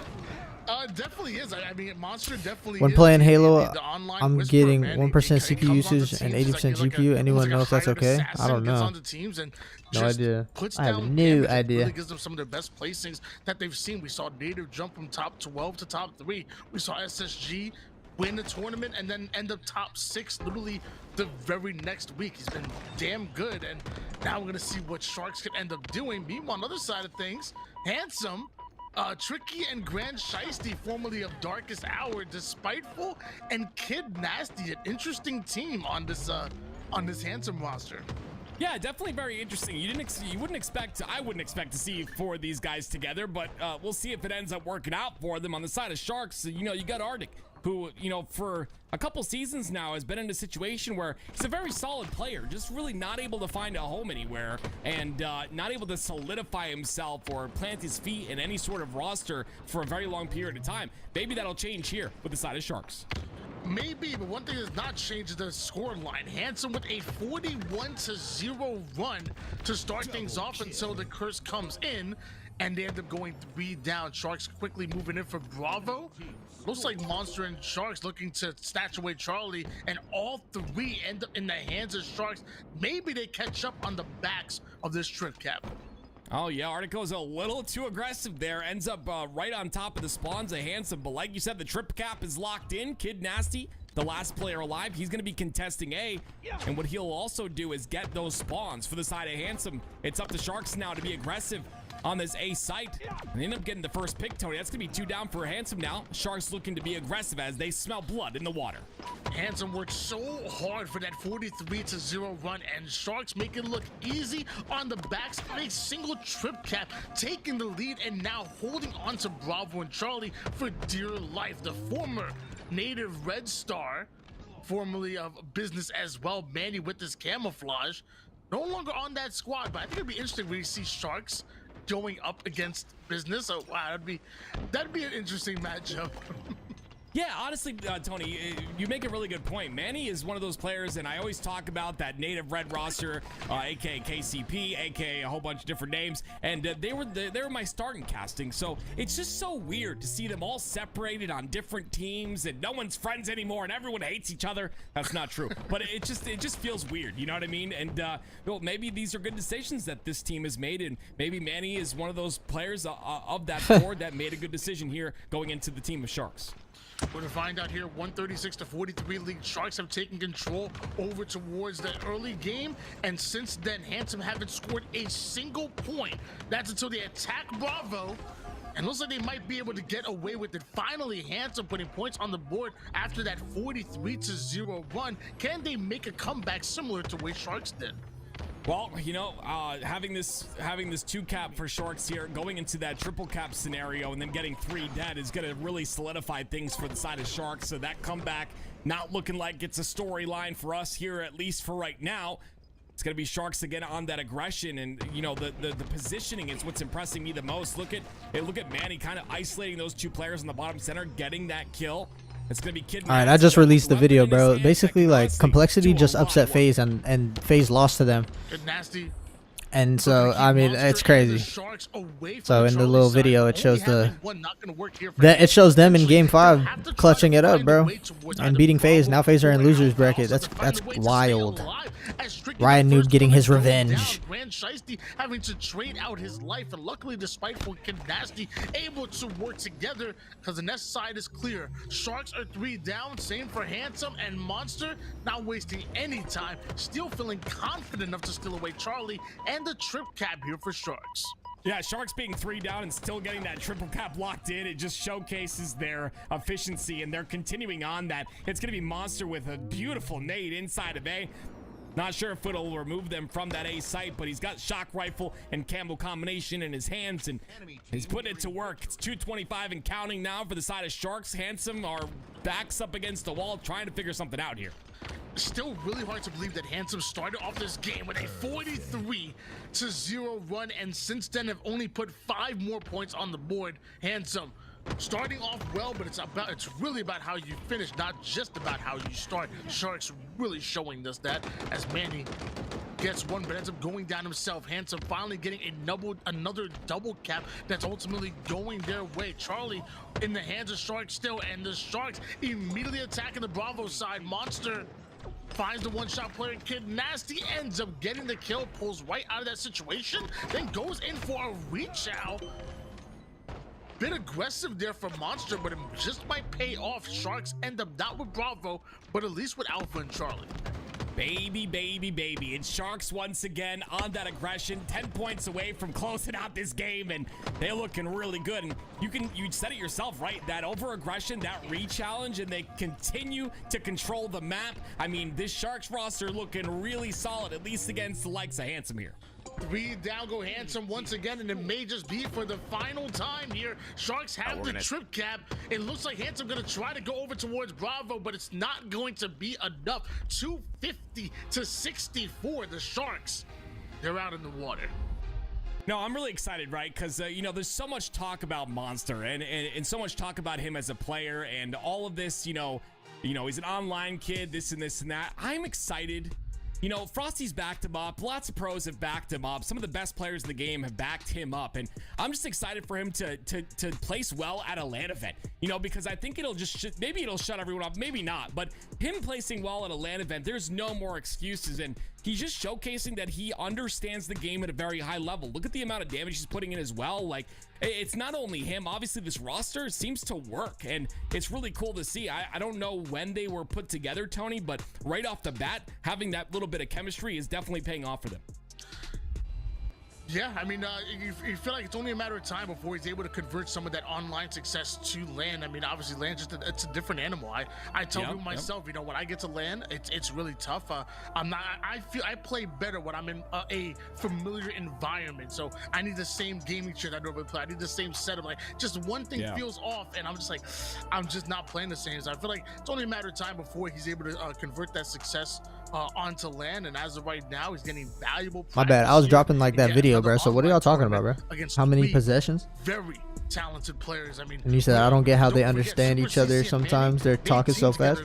Definitely is. I mean, Monster definitely. When is playing Halo, the online I'm whisperer, getting man. 1% He CPU comes onto usage and teams, 80% like GPU. Anyone know if that's hired okay? I assassin, don't gets know. onto teams and No just idea. puts I have down no damage and idea. Really gives them some of the best placings that they've seen. We saw Native jump from top 12 to top 3. We saw SSG win the tournament and then end up top 6 literally the very next week. He's been damn good, and now we're gonna see what Sharks can end up doing. Meanwhile, on the other side of things, Handsome, Tricky and Grand Shiesty, formerly of Darkest Hour, Despiteful and Kid Nasty, an interesting team on this Handsome roster. Yeah, definitely very interesting. You wouldn't expect, I wouldn't expect to see 4 of these guys together, but we'll see if it ends up working out for them. On the side of Sharks, you know, you got Arctic, who, you know, for a couple seasons now has been in a situation where he's a very solid player, just really not able to find a home anywhere, and not able to solidify himself or plant his feet in any sort of roster for a very long period of time. Maybe that'll change here with the side of Sharks. Maybe, but one thing that's not changed is the score line. Handsome with a 41-0 run to start things off until the curse comes in, and they end up going 3 down. Sharks quickly moving in for Bravo. Looks like Monster and Sharks looking to snatch away Charlie, and all 3 end up in the hands of Sharks. Maybe they catch up on the backs of this trip cap. Oh yeah, Artico's a little too aggressive there. Ends up right on top of the spawns of Handsome. But like you said, the trip cap is locked in. Kid Nasty, the last player alive, he's going to be contesting A. And what he'll also do is get those spawns for the side of Handsome. It's up to Sharks now to be aggressive on this A site. And they end up getting the first pick, Tony. That's going to be 2 down for Handsome now. Sharks looking to be aggressive as they smell blood in the water. Handsome worked so hard for that 43-0 run, and Sharks make it look easy on the backs of a single trip cap, taking the lead and now holding on to Bravo and Charlie for dear life. The former native Red Star, formerly of Business as well, Manny with this camouflage, no longer on that squad, but I think it'd be interesting when you see Sharks going up against Business. Oh wow, that'd be an interesting matchup. Yeah, honestly, Tony, you make a really good point. Manny is one of those players, and I always talk about that native red roster, aka KCP, aka a whole bunch of different names, and they were my starting casting. So it's just so weird to see them all separated on different teams, and no one's friends anymore, and everyone hates each other. That's not true, but it just feels weird. You know what I mean? And well, maybe these are good decisions that this team has made, and maybe Manny is one of those players of that board that made a good decision here going into the team of Sharks. We're gonna find out here, 136-43 lead. Sharks have taken control over towards the early game, and since then, Handsome haven't scored a single point. That's until they attack Bravo, and looks like they might be able to get away with it. Finally, Handsome putting points on the board after that 43-0 run. Can they make a comeback similar to the way Sharks did? Well, you know, having this 2 cap for Sharks here, going into that triple cap scenario and then getting 3 dead is going to really solidify things for the side of Sharks. So that comeback not looking like it's a storyline for us here, at least for right now. It's going to be Sharks again on that aggression, and you know, the positioning is what's impressing me the most. Look at Manny kind of isolating those 2 players in the bottom center, getting that kill. It's gonna be Kid. All right, I just released the video, bro. Basically, like, Complexity just upset FaZe, and FaZe lost to them. Good Nasty. And so, I mean, it's crazy. So in the little video, it shows it shows them in Game 5 clutching it up, bro, and beating FaZe. Now FaZe are in losers bracket. That's wild. Ryan Noob getting his revenge. Having to trade out his life, and luckily, despite Kid Nasty able to work together, because the next side is clear. Sharks are 3 down. Same for Handsome and Monster. Not wasting any time. Still feeling confident enough to steal away Charlie and the trip cap here for Sharks. Yeah, Sharks being 3 down and still getting that triple cap locked in, it just showcases their efficiency, and they're continuing on that. It's going to be Monster with a beautiful nade inside of A. Not sure if it'll remove them from that A site, but he's got shock rifle and camo combination in his hands, and he's putting it to work. It's 225 and counting now for the side of Sharks. Handsome are backs up against the wall trying to figure something out here. Still really hard to believe that Handsome started off this game with a 43-0 run, and since then have only put 5 more points on the board. Handsome starting off well, but it's really about how you finish, not just about how you start. Sharks really showing us that as Manny gets one, but ends up going down himself. Handsome finally getting another double cap that's ultimately going their way. Charlie in the hands of Sharks still, and the Sharks immediately attacking the Bravo side. Monster finds the one-shot player. Kid Nasty ends up getting the kill, pulls right out of that situation, then goes in for a reach out. Bit aggressive there for Monster, but it just might pay off. Sharks end up not with Bravo, but at least with Alpha and Charlie. Baby, baby, baby. It's Sharks once again on that aggression, 10 points away from closing out this game, and they're looking really good. And you said it yourself, right? That over-aggression, that re-challenge, and they continue to control the map. I mean, this Sharks roster looking really solid, at least against the likes of Handsome here. 3 down go Handsome once again, and it may just be for the final time here. Sharks have the trip cap. It looks like Handsome gonna try to go over towards Bravo, but it's not going to be enough. 250 to 64. The Sharks, they're out in the water. No, I'm really excited, right? Because, you know, there's so much talk about Monster and so much talk about him as a player and all of this, you know, he's an online kid, this and that. I'm excited. You know, Frosty's backed him up. Lots of pros have backed him up. Some of the best players in the game have backed him up. And I'm just excited for him to place well at a LAN event. You know, because I think it'll just, maybe it'll shut everyone up. Maybe not. But him placing well at a LAN event, there's no more excuses. And he's just showcasing that he understands the game at a very high level. Look at the amount of damage he's putting in as well. Like, it's not only him. Obviously, this roster seems to work, and it's really cool to see. I don't know when they were put together, Tony, but right off the bat, having that little bit of chemistry is definitely paying off for them. Yeah, I mean, you feel like it's only a matter of time before he's able to convert some of that online success to LAN. I mean, obviously, LAN it's a different animal. I tell people myself, you know, when I get to LAN, it's really tough. I play better when I'm in a familiar environment. So I need the same gaming shit I normally play. I need the same setup. Like, just one thing feels off, and I'm just like, I'm just not playing the same. So I feel like it's only a matter of time before he's able to convert that success onto LAN, and as of right now, he's getting valuable. My bad, I was dropping like that video, bro. So what are y'all talking about, bro? How many possessions? Very talented players. I mean, and you said I don't get how they understand each other sometimes. They're talking so fast.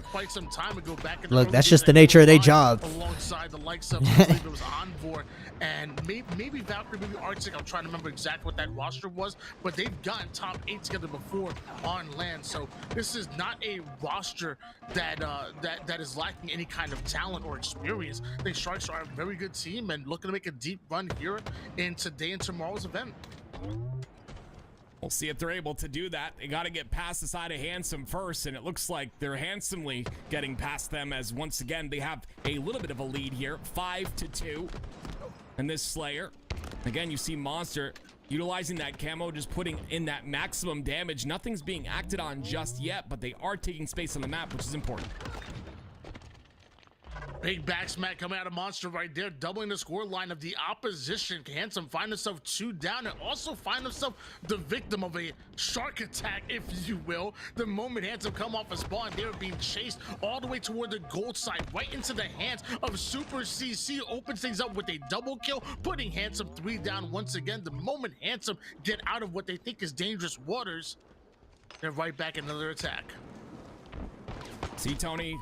Look, that's just the nature of their job. Alongside the likes of it was Envor and maybe Valkyrie, maybe Arctic. I'm trying to remember exactly what that roster was, but they've gotten top 8 together before on LAN. So this is not a roster that is lacking any kind of talent or experience. The Sharks are a very good team and looking to make a deep run here in today and tomorrow's event. We'll see if they're able to do that. They got to get past the side of Handsome first, and it looks like they're handsomely getting past them as once again they have a little bit of a lead here, 5-2. And this Slayer, again, you see Monster utilizing that camo, just putting in that maximum damage. Nothing's being acted on just yet, but they are taking space on the map, which is important. Big back smack coming out of Monster right there, doubling the score line of the opposition. Handsome find himself 2 down and also find himself the victim of a shark attack, if you will. The moment Handsome come off a spawn, they were being chased all the way toward the gold side, right into the hands of Super CC. Opens things up with a double kill, putting Handsome 3 down once again. The moment Handsome get out of what they think is dangerous waters, they're right back in another attack. See, Tony,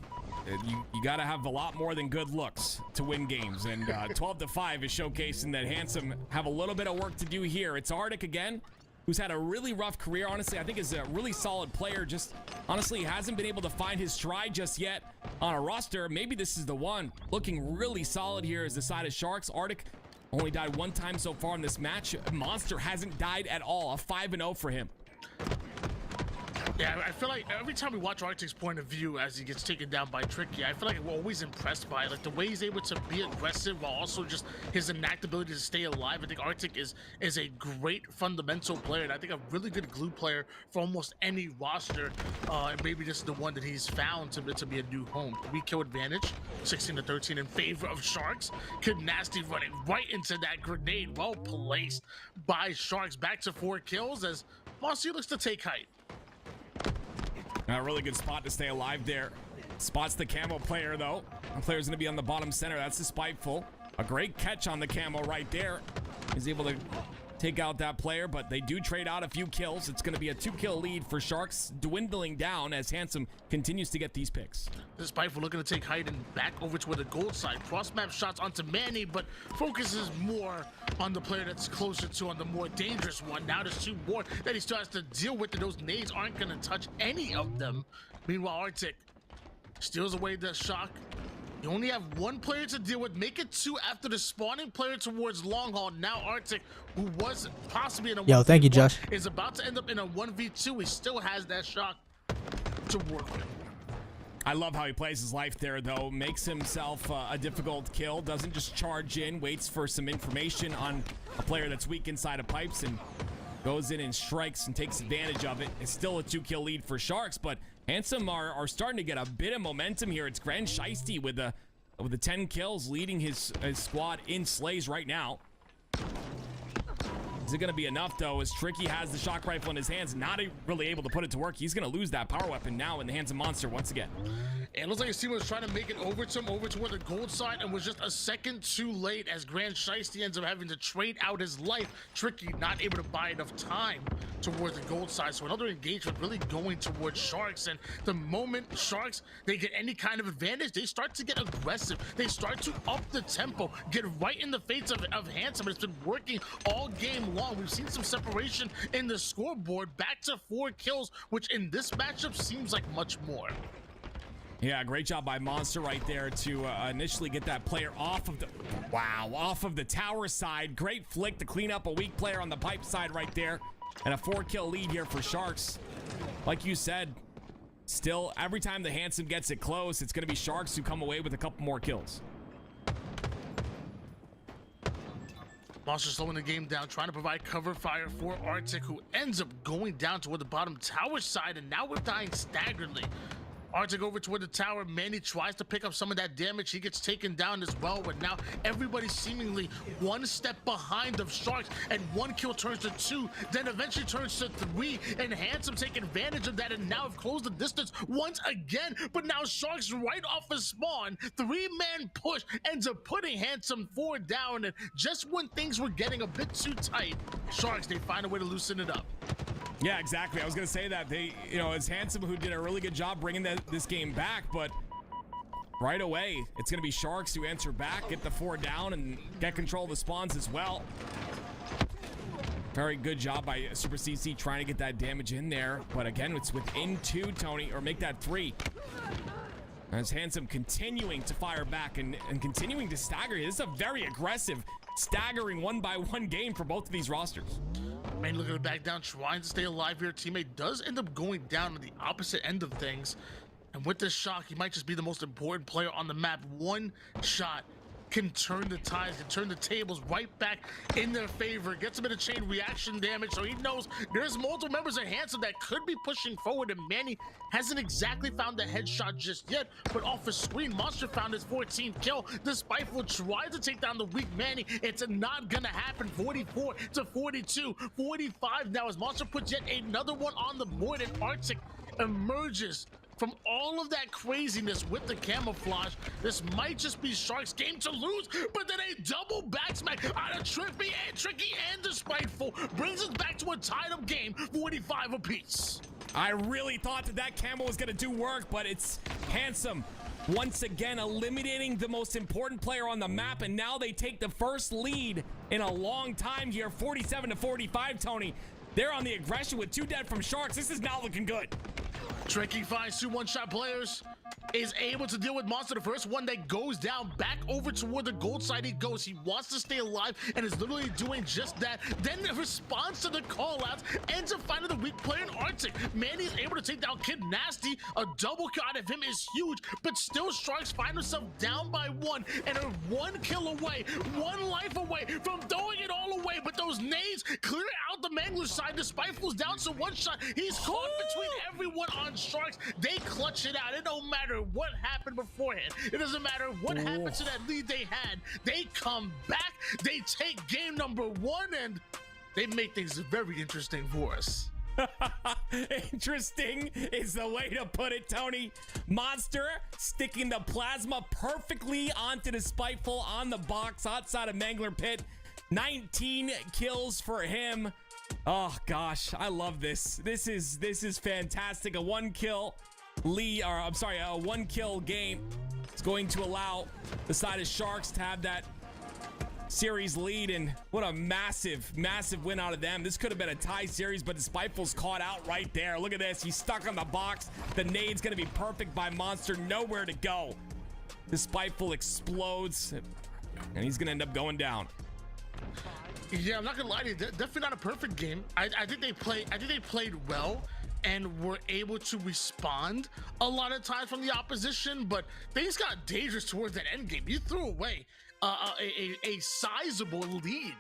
you got to have a lot more than good looks to win games. And 12-5 is showcasing that Handsome have a little bit of work to do here. It's Arctic again, who's had a really rough career. Honestly, I think is a really solid player. Just honestly hasn't been able to find his stride just yet on a roster. Maybe this is the one. Looking really solid here is the side of Sharks. Arctic only died one time so far in this match. Monster hasn't died at all. A 5-0 for him. Yeah, I feel like every time we watch Arctic's point of view as he gets taken down by Tricky, I feel like we're always impressed by it. Like the way he's able to be aggressive while also just his innate ability to stay alive. I think Arctic is a great fundamental player, and I think a really good glue player for almost any roster. And maybe this is the one that he's found to be a new home. 3-kill advantage, 16-13 in favor of Sharks. Kid Nasty running right into that grenade, well placed by Sharks. Back to 4 kills as Mossy looks to take height. A really good spot to stay alive there. Spots the camo player though. The player's gonna be on the bottom center. That's the Spiteful. A great catch on the camo right there. He's able to take out that player, but they do trade out a few kills. It's gonna be a 2-kill lead for Sharks, dwindling down as Handsome continues to get these picks. The Spiteful looking to take height and back over to the gold side. Cross map shots onto Manny, but focuses more on the player that's closer to on the more dangerous one. Now there's 2 more that he still has to deal with, and those nades aren't gonna touch any of them. Meanwhile, Arctic steals away the shock. You only have 1 player to deal with. Make it 2 after the spawning player towards long haul. Now Arctic, who was possibly in a 1v1, thank you, Josh, is about to end up in a 1v2. He still has that shock to work with. I love how he plays his life there, though. Makes himself a difficult kill. Doesn't just charge in, waits for some information on a player that's weak inside of pipes, and goes in and strikes and takes advantage of it. It's still a 2-kill lead for Sharks, but Handsome are starting to get a bit of momentum here. It's Grand Shiesty with the 10 kills, leading his squad in slays right now. Is it going to be enough, though, as Tricky has the shock rifle in his hands, not really able to put it to work? He's going to lose that power weapon now in the hands of Monster once again. It looks like his team was trying to make it over to him, over toward the gold side, and was just a second too late as Grand Shiesty ends up having to trade out his life. Tricky not able to buy enough time towards the gold side. So another engagement really going towards Sharks. And the moment Sharks, they get any kind of advantage, they start to get aggressive. They start to up the tempo, get right in the face of Handsome. It's been working all game long. We've seen some separation in the scoreboard, back to 4 kills, which in this matchup seems like much more. Yeah, great job by Monster right there to initially get that player off of the tower side. Great flick to clean up a weak player on the pipe side right there. And a 4-kill lead here for Sharks. Like you said, still, every time the Handsome gets it close, it's going to be Sharks who come away with a couple more kills. Monster slowing the game down, trying to provide cover fire for Arctic, who ends up going down toward the bottom tower side, and now we're dying staggeringly. Arctic over toward the tower. Manny tries to pick up some of that damage. He gets taken down as well, but now everybody's seemingly 1 step behind of Sharks, and 1 kill turns to 2, then eventually turns to 3, and Handsome taking advantage of that and now have closed the distance once again. But now Sharks right off of spawn, 3-man push ends up putting Handsome 4 down, and just when things were getting a bit too tight, Sharks, they find a way to loosen it up. Yeah, exactly. I was going to say that. It's Handsome who did a really good job bringing this game back, but right away, it's going to be Sharks who answer back, get the 4 down, and get control of the spawns as well. Very good job by Super CC trying to get that damage in there, but again, it's within 2, Tony, or make that 3. As Handsome continuing to fire back and continuing to stagger. This is a very aggressive, staggering 1-by-1 game for both of these rosters. Man, looking to back down, trying to stay alive here. Teammate does end up going down on the opposite end of things. And with this shock, he might just be the most important player on the map. 1 shot can turn the tides, can turn the tables right back in their favor. Gets a bit of chain reaction damage, so he knows there's multiple members of Handsome that could be pushing forward, and Manny hasn't exactly found the headshot just yet, but off his screen, Monster found his 14th kill. The Spiteful tries to take down the weak Manny. It's not gonna happen. 44 to 42, 45 now as Monster puts yet another one on the board, and Arctic emerges from all of that craziness with the camouflage. This might just be Sharks' game to lose, but then a double backsmack out of Tricky and the Spiteful brings us back to a tied-up game, 45 apiece. I really thought that camo was going to do work, but it's Handsome once again eliminating the most important player on the map, and now they take the first lead in a long time here, 47-45, Tony. They're on the aggression with 2 dead from Sharks. This is not looking good. Tricky finds 2 one-shot players, is able to deal with Monster. The first one that goes down, back over toward the gold side he goes. He wants to stay alive and is literally doing just that. Then responds to the call-outs, ends up finding the weak player in Arctic. Manny is able to take down Kid Nasty. A double kill out of him is huge, but still Sharks find himself down by 1 and are 1 kill away, 1 life away from throwing it all away. But those nades clear out the Mangler side. The Spiteful's down to 1 shot. He's caught between everyone on Sharks. They clutch it out. It don't matter what happened beforehand. It doesn't matter what happened to that lead they had. They come back. They take game number 1 and they make things very interesting for us. Interesting is the way to put it, Tony. Monster sticking the plasma perfectly onto the Spiteful on the box outside of Mangler Pit. 19 kills for him. Oh gosh, I love this. This is fantastic. A 1 kill lead, or I'm sorry, a 1 kill game is going to allow the side of Sharks to have that series lead, and what a massive win out of them. This could have been a tie series, but the Spiteful's caught out right there. Look at this. He's stuck on the box. The nade's gonna be perfect by Monster. Nowhere to go. The Spiteful explodes, and he's gonna end up going down. Yeah, I'm not gonna lie to you. Definitely not a perfect game. I think they played well and were able to respond a lot of times from the opposition, but things got dangerous towards that end game. You threw away a sizable lead,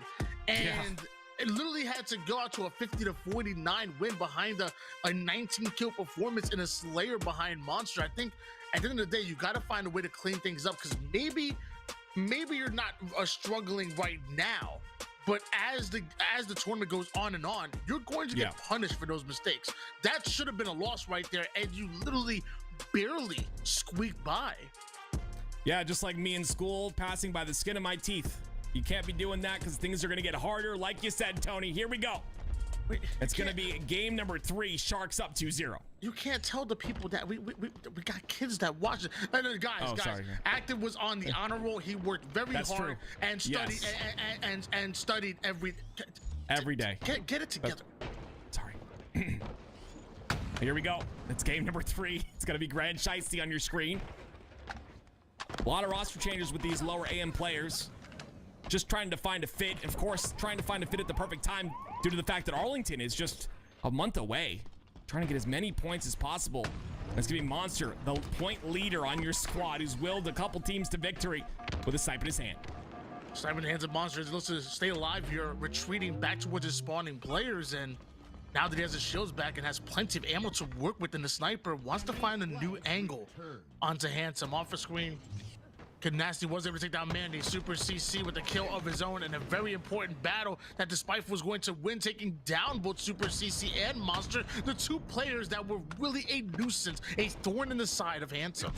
and it literally had to go out to a 50-49 win behind a 19 kill performance and a Slayer behind Monster. I think at the end of the day, you got to find a way to clean things up, because maybe you're not struggling right now, but as the tournament goes on and on, you're going to get punished for those mistakes. That should have been a loss right there, and you literally barely squeaked by. Yeah, just like me in school, passing by the skin of my teeth. You can't be doing that because things are going to get harder. Like you said, Tony, here we go. It's going to be game number 3, Sharks up 2-0. You can't tell the people that we got kids that watch it. Guys, sorry. Active was on the honor roll. He worked very hard and studied and studied every day. Get it together. Sorry. Here we go. It's game number 3. It's going to be Grand Shiesty on your screen. A lot of roster changes with these lower AM players. Just trying to find a fit. Of course, trying to find a fit at the perfect time due to the fact that Arlington is just a month away. Trying to get as many points as possible. It's going to be Monster, the point leader on your squad, who's willed a couple teams to victory with a snipe in his hand. Snipe in the hands of Monster. He looks to stay alive here, retreating back towards his spawning players, and now that he has his shields back and has plenty of ammo to work with in the sniper, wants to find a new angle onto Handsome. Off the screen, Kid Nasty was able to take down Mandy. Super CC with a kill of his own in a very important battle that the Spiteful was going to win, taking down both Super CC and Monster, the 2 players that were really a nuisance, a thorn in the side of Handsome.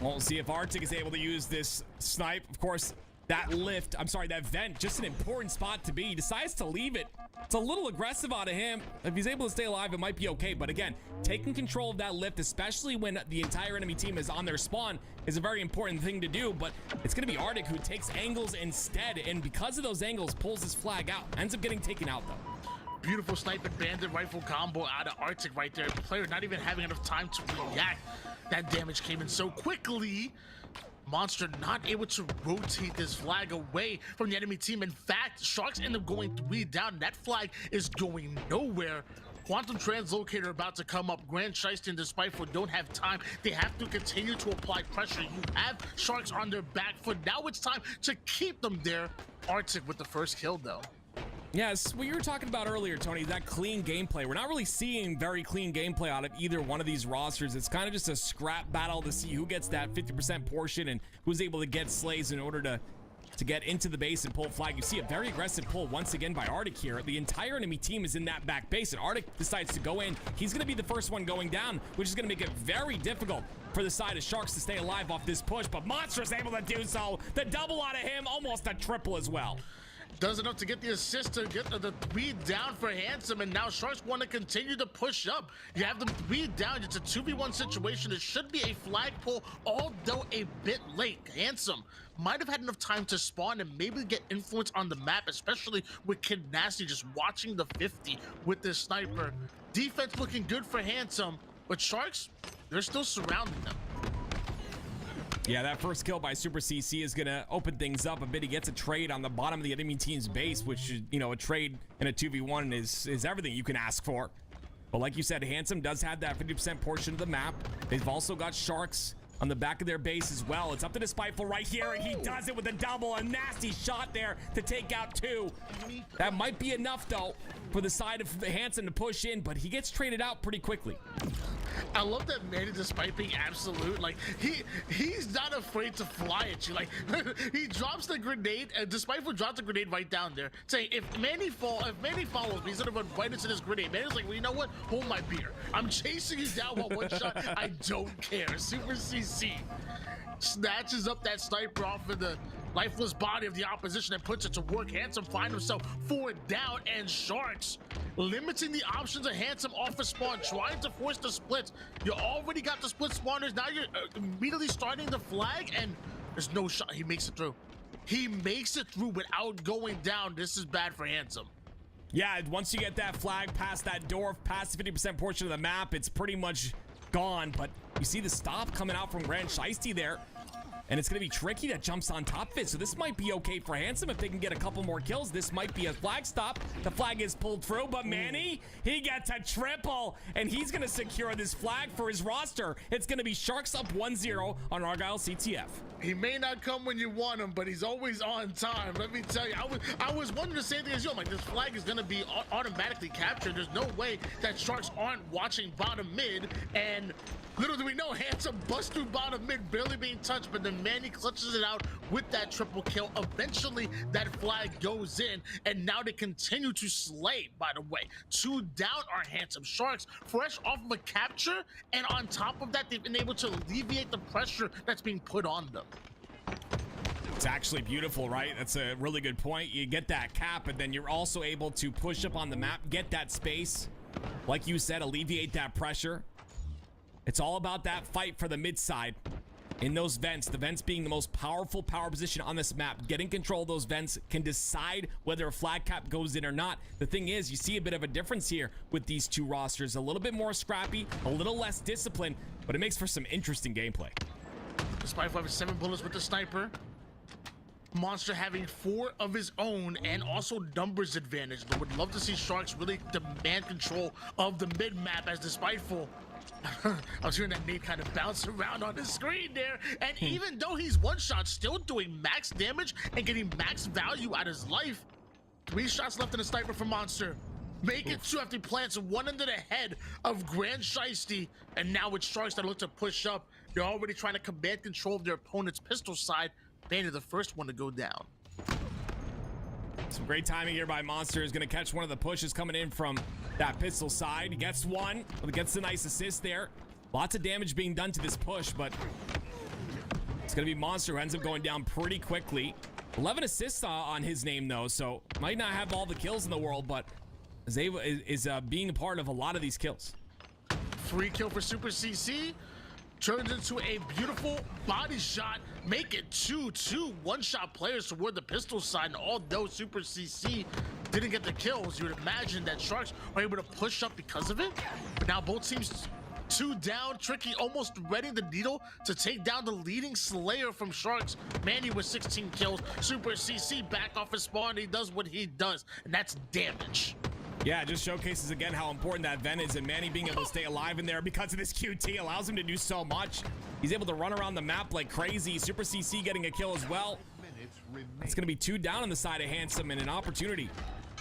We'll see if Arctic is able to use this snipe. Of course, that vent, just an important spot to be. He decides to leave it. It's a little aggressive out of him. If he's able to stay alive, it might be okay. But again, taking control of that lift, especially when the entire enemy team is on their spawn, is a very important thing to do. But it's going to be Arctic who takes angles instead. And because of those angles, pulls his flag out. Ends up getting taken out, though. Beautiful sniper bandit rifle combo out of Arctic right there. The player not even having enough time to react. That damage came in so quickly. Monster not able to rotate this flag away from the enemy team. In fact, Sharks end up going 3 down. That flag is going nowhere. Quantum Translocator about to come up. Grand Shiesty and the Spiteful don't have time. They have to continue to apply pressure. You have Sharks on their back foot. Now it's time to keep them there. Arctic with the first kill, though. Yes, what you were talking about earlier, Tony, that clean gameplay. We're not really seeing very clean gameplay out of either one of these rosters. It's kind of just a scrap battle to see who gets that 50% portion and who's able to get slays in order to get into the base and pull flag. You see a very aggressive pull once again by Arctic here. The entire enemy team is in that back base, and Arctic decides to go in. He's going to be the first one going down, which is going to make it very difficult for the side of Sharks to stay alive off this push, but Monster's able to do so. The double out of him, almost a triple as well. does enough to get the assist to get the three down for Handsome, and now Sharks want to continue to push up. You have them three down. It's a 2v1 situation. It should be a flagpole, although a bit late. Handsome might have had enough time to spawn and maybe get influence on the map, especially with Kid Nasty just watching the 50 with this sniper. Defense looking good for Handsome, but Sharks, they're still surrounding them. Yeah, that first kill by Super CC is going to open things up a bit. He gets a trade on the bottom of the enemy team's base, which is, you know, a trade in a 2v1 is everything you can ask for. But like you said, Handsome does have that 50% portion of the map. They've also got Sharks on the back of their base as well. It's up to Despiteful right here, and he does it with a double. A nasty shot there to take out two. That might be enough, though, for the side of Handsome to push in, but he gets traded out pretty quickly. I love that Manny, despite being absolute, like he's not afraid to fly at you. Like he drops the grenade, and Despiteful drops the grenade right down there, saying if Manny follows me, he's gonna run right into this grenade. Manny's like, well, you know what? Hold my beer. I'm chasing you down while one shot. I don't care. Super CC snatches up that sniper off of the lifeless body of the opposition and puts it to work. Handsome find himself 4 down, and Sharks limiting the options of Handsome off of spawn, trying to force the splits. You already got the split spawners. Now you're immediately starting the flag, and there's no shot. He makes it through. He makes it through without going down. This is bad for Handsome. Yeah, once you get that flag past that door, past the 50% portion of the map, it's pretty much gone. But you see the stop coming out from Grand Shiesty there. And it's going to be Tricky that jumps on top of it. So this might be okay for Handsome if they can get a couple more kills. This might be a flag stop. The flag is pulled through, but Manny, he gets a triple, and he's going to secure this flag for his roster. It's going to be Sharks up 1-0 on Argyle CTF. He may not come when you want him, but he's always on time. Let me tell you, I was wondering the same thing as you. I'm like, this flag is going to be automatically captured. There's no way that Sharks aren't watching bottom mid, and little do we know, Handsome busts through bottom mid, barely being touched, but then Manny clutches it out with that triple kill. Eventually, that flag goes in, and now they continue to slay, by the way. 2 down are Handsome. Sharks fresh off of a capture, and on top of that, they've been able to alleviate the pressure that's being put on them. It's actually beautiful, right? That's a really good point. You get that cap, and then you're also able to push up on the map, get that space. Like you said, alleviate that pressure. It's all about that fight for the mid side in those vents. The vents being the most powerful power position on this map. Getting control of those vents can decide whether a flag cap goes in or not. The thing is, you see a bit of a difference here with these two rosters. A little bit more scrappy, a little less disciplined, but it makes for some interesting gameplay. Despiteful having 7 bullets with the sniper. Monster having 4 of his own, and also numbers advantage. But would love to see Sharks really demand control of the mid map as Despiteful. I was hearing that nade kind of bounce around on the screen there, and even though he's one shot, still doing max damage and getting max value out of his life. 3 shots left in the sniper for Monster. Make it 2 after he plants 1 under the head of Grand Shiesty, and now with Sharks that look to push up, they're already trying to command control of their opponent's pistol side. They're the first one to go down. Some great timing here by Monster. Is going to catch one of the pushes coming in from that pistol side. He gets one, gets a nice assist there. Lots of damage being done to this push, but it's going to be Monster who ends up going down pretty quickly. 11 assists on his name, though, so might not have all the kills in the world, but is being a part of a lot of these kills. Free kill for Super CC. Turns into a beautiful body shot. Make it 2-2 one-shot players toward the pistol side. And although Super CC didn't get the kills, you would imagine that Sharks are able to push up because of it. But now both teams 2 down. Tricky almost readying the needle to take down the leading slayer from Sharks. Manny with 16 kills. Super CC back off his spawn. He does what he does, and that's damage. Yeah, it just showcases again how important that vent is, and Manny being able to stay alive in there because of this QT allows him to do so much. He's able to run around the map like crazy. Super CC getting a kill as well. It's going to be 2 down on the side of Handsome, and an opportunity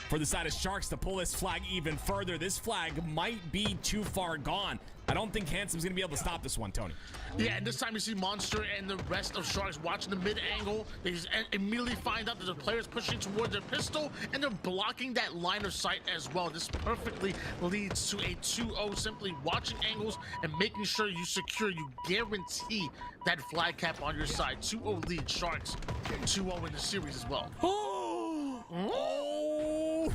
for the side of Sharks to pull this flag even further. This flag might be too far gone. I don't think Handsome's going to be able to stop this one, Tony. Yeah, and this time you see Monster and the rest of Sharks watching the mid angle. They just immediately find out that the player's pushing towards their pistol, and they're blocking that line of sight as well. This perfectly leads to a 2-0, simply watching angles and making sure you secure, you guarantee that flag cap on your side. 2-0 lead Sharks, 2-0 in the series as well. Oh!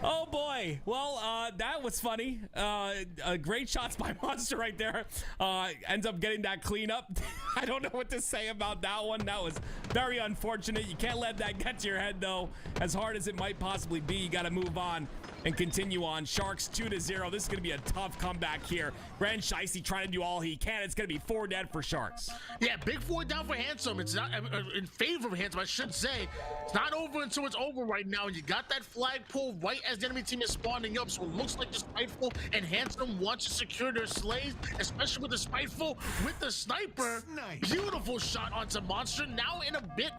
Oh boy. Well, that was funny. Great shots by Monster right there. Ends up getting that cleanup. I don't know what to say about that one. That was very unfortunate. You can't let that get to your head though. As hard as it might possibly be, you got to move on and continue on. Sharks 2-0. This is going to be a tough comeback here. Grand Shiesty trying to do all he can. It's going to be 4 dead for Sharks. Yeah, big 4 down for Handsome. It's not in favor of Handsome, I should say. It's not over until it's over right now. You got that flagpole right as the enemy team is spawning up, so it looks like the Spiteful and Handsome want to secure their slays, especially with the Spiteful with the sniper. Beautiful shot onto Monster. Now in a bit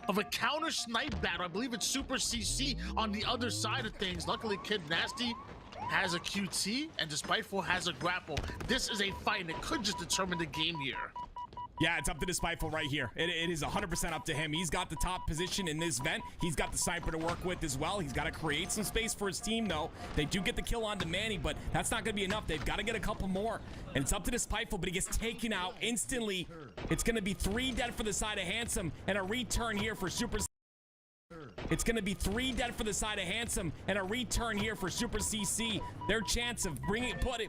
of a counter snipe battle. I believe it's Super CC on the other side of things. Luckily, Kid Nasty has a QT and Despiteful has a grapple. This is a fight and it could just determine the game here. Yeah, it's up to Despiteful right here. It is 100% up to him. He's got the top position in this vent. He's got the sniper to work with as well. He's got to create some space for his team, though. They do get the kill onto Manny, but that's not going to be enough. They've got to get a couple more. And it's up to Despiteful, but he gets taken out instantly. It's going to be 3 dead for the side of Handsome and a return here for Super. It's going to be 3 dead for the side of Handsome and a return here for Super CC. Their chance of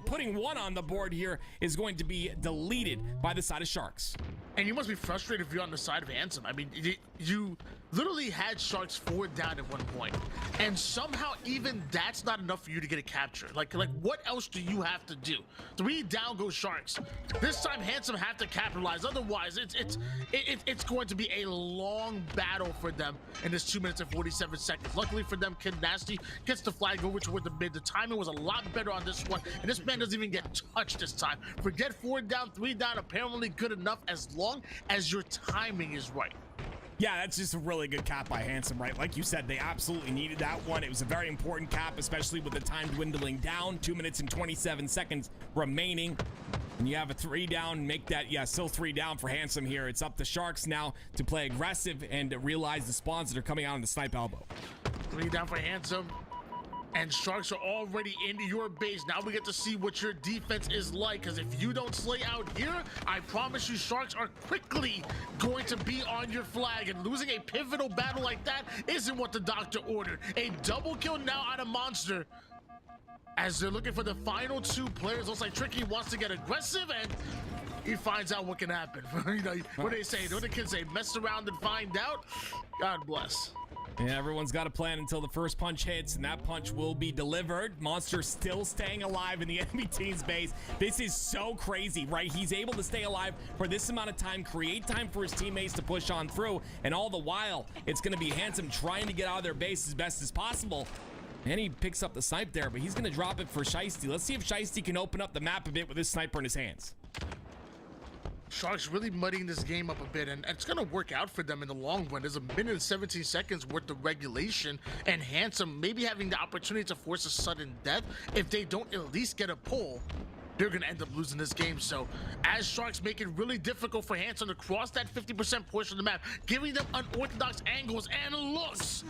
putting 1 on the board here is going to be deleted by the side of Sharks. And you must be frustrated if you're on the side of Handsome. I mean, you literally had Sharks 4 down at one point, and somehow even that's not enough for you to get a capture. Like what else do you have to do? 3 down goes Sharks. This time Handsome have to capitalize. Otherwise, it's going to be a long battle for them in this 2 minutes and 47 seconds. Luckily for them, Kid Nasty gets the flag over toward the mid. The timing was a lot better on this one, and this man doesn't even get touched this time. Forget 4 down, 3 down, apparently good enough as long as your timing is right. Yeah, that's just a really good cap by Handsome, right? Like you said, they absolutely needed that one. It was a very important cap, especially with the time dwindling down. 2 minutes and 27 seconds remaining. And you have a 3 down, make that, yeah, still 3 down for Handsome here. It's up to Sharks now to play aggressive and realize the spawns that are coming out on the snipe elbow. 3 down for Handsome. And Sharks are already into your base. Now we get to see what your defense is like, because if you don't slay out here, I promise you Sharks are quickly going to be on your flag, and losing a pivotal battle like that isn't what the doctor ordered. A double kill now out of Monster. As they're looking for the final 2 players, looks like Tricky wants to get aggressive, and he finds out what can happen. You know, what they say, what the kids say, mess around and find out. God bless. Yeah, everyone's got a plan until the first punch hits, and that punch will be delivered. Monster still staying alive in the enemy team's base. This is so crazy, right? He's able to stay alive for this amount of time, create time for his teammates to push on through, and all the while, it's going to be Handsome trying to get out of their base as best as possible. And he picks up the snipe there, but he's going to drop it for Shiesty. Let's see if Shiesty can open up the map a bit with his sniper in his hands. Sharks really muddying this game up a bit, and it's gonna work out for them in the long run. There's a minute and 17 seconds worth of regulation, and Handsome maybe having the opportunity to force a sudden death. If they don't at least get a pull, they're gonna end up losing this game. So as Sharks make it really difficult for Handsome to cross that 50% portion of the map, giving them unorthodox angles and looks,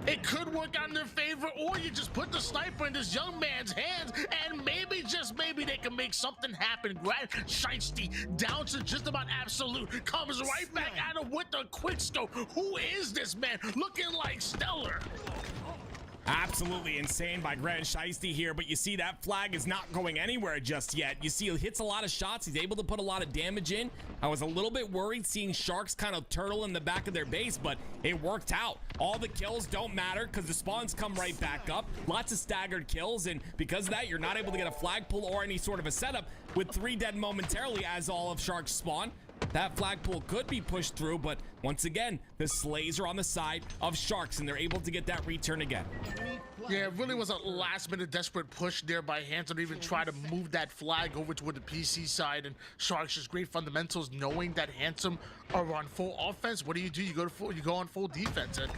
it could work out in their favor, or you just put the sniper in this young man's hands, and maybe, just maybe, they can make something happen. Grand Shiesty down to just about absolute, comes right back at him with the quick scope. Who is this man? Looking like stellar. Absolutely insane by Grand Shiesty here, but you see that flag is not going anywhere just yet. You see he hits a lot of shots. He's able to put a lot of damage in. I was a little bit worried seeing Sharks kind of turtle in the back of their base, but it worked out. All the kills don't matter because the spawns come right back up. Lots of staggered kills, and because of that, you're not able to get a flagpole or any sort of a setup with 3 dead momentarily as all of Sharks spawn. That flagpole could be pushed through, but once again, the slays are on the side of Sharks, and they're able to get that return again. Yeah, it really was a last-minute desperate push there by Handsome to even try to move that flag over toward the PC side, and Sharks just great fundamentals, knowing that Handsome are on full offense. What do? You go on full defense, and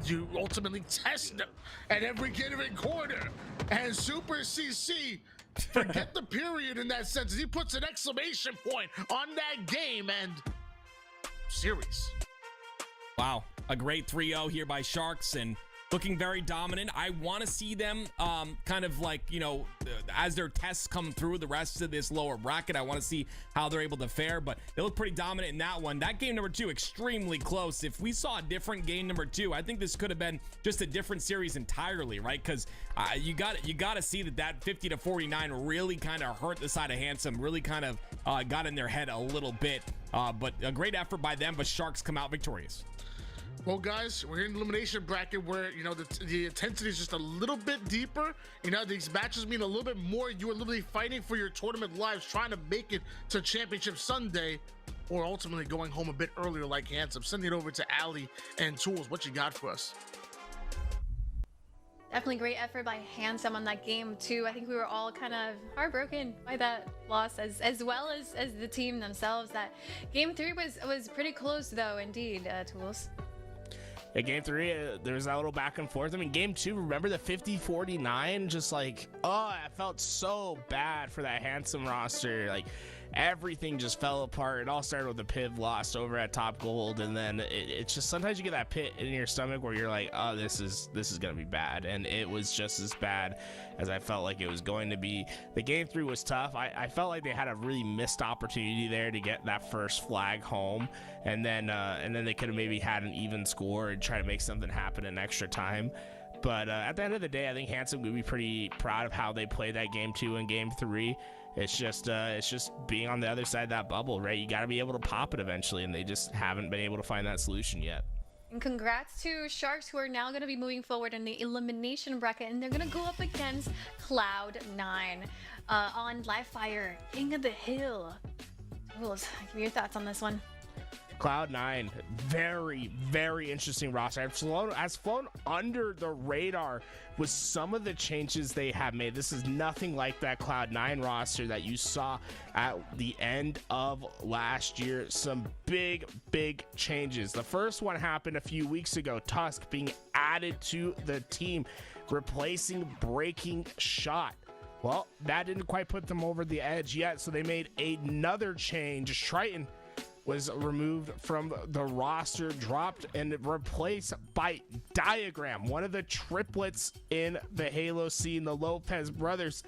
you ultimately test them at every given corner. And Super CC, forget the period in that sense. He puts an exclamation point on that game and series. Wow, a great 3-0 here by Sharks, and looking very dominant. I want to see them kind of like, you know, as their tests come through the rest of this lower bracket, I want to see how they're able to fare, but they look pretty dominant in that one. That game number 2, extremely close. If we saw a different game number 2, I think this could have been just a different series entirely, right? Because you got to see that 50-49 really kind of hurt the side of Handsome, really kind of got in their head a little bit, but a great effort by them, but Sharks come out victorious. Well, guys, we're in the elimination bracket where, you know, the intensity is just a little bit deeper. You know, these matches mean a little bit more. You are literally fighting for your tournament lives, trying to make it to Championship Sunday, or ultimately going home a bit earlier like Handsome. Sending it over to Ali and Tools. What you got for us? Definitely great effort by Handsome on that game too. I think we were all kind of heartbroken by that loss, as well as the team themselves. That game 3 was pretty close though, indeed, Tools. Yeah, game 3, there was that little back and forth. I mean, game 2, remember the 50-49? Just like, oh, I felt so bad for that Handsome roster. Like, everything just fell apart. It all started with the Piv loss over at Top Gold, and then it's just sometimes you get that pit in your stomach where you're like, oh, this is gonna be bad, and it was just as bad as I felt like it was going to be. The game 3 was tough. I felt like they had a really missed opportunity there to get that first flag home, and then they could have maybe had an even score and try to make something happen in extra time. But at the end of the day, I think Handsome would be pretty proud of how they played that game 2 and game 3. It's just being on the other side of that bubble, right? You got to be able to pop it eventually, and they just haven't been able to find that solution yet. And congrats to Sharks, who are now going to be moving forward in the elimination bracket, and they're going to go up against Cloud9 on Live Fire, King of the Hill. Rules, give me your thoughts on this one. Cloud9, very, very interesting roster. Has flown under the radar with some of the changes they have made. This is nothing like that Cloud9 roster that you saw at the end of last year. Some big, big changes. The first one happened a few weeks ago. Tusk being added to the team, replacing Breaking Shot. Well, that didn't quite put them over the edge yet, so they made another change. Triton was removed from the roster, dropped, and replaced by Diagram, one of the triplets in the Halo scene, the Lopez brothers,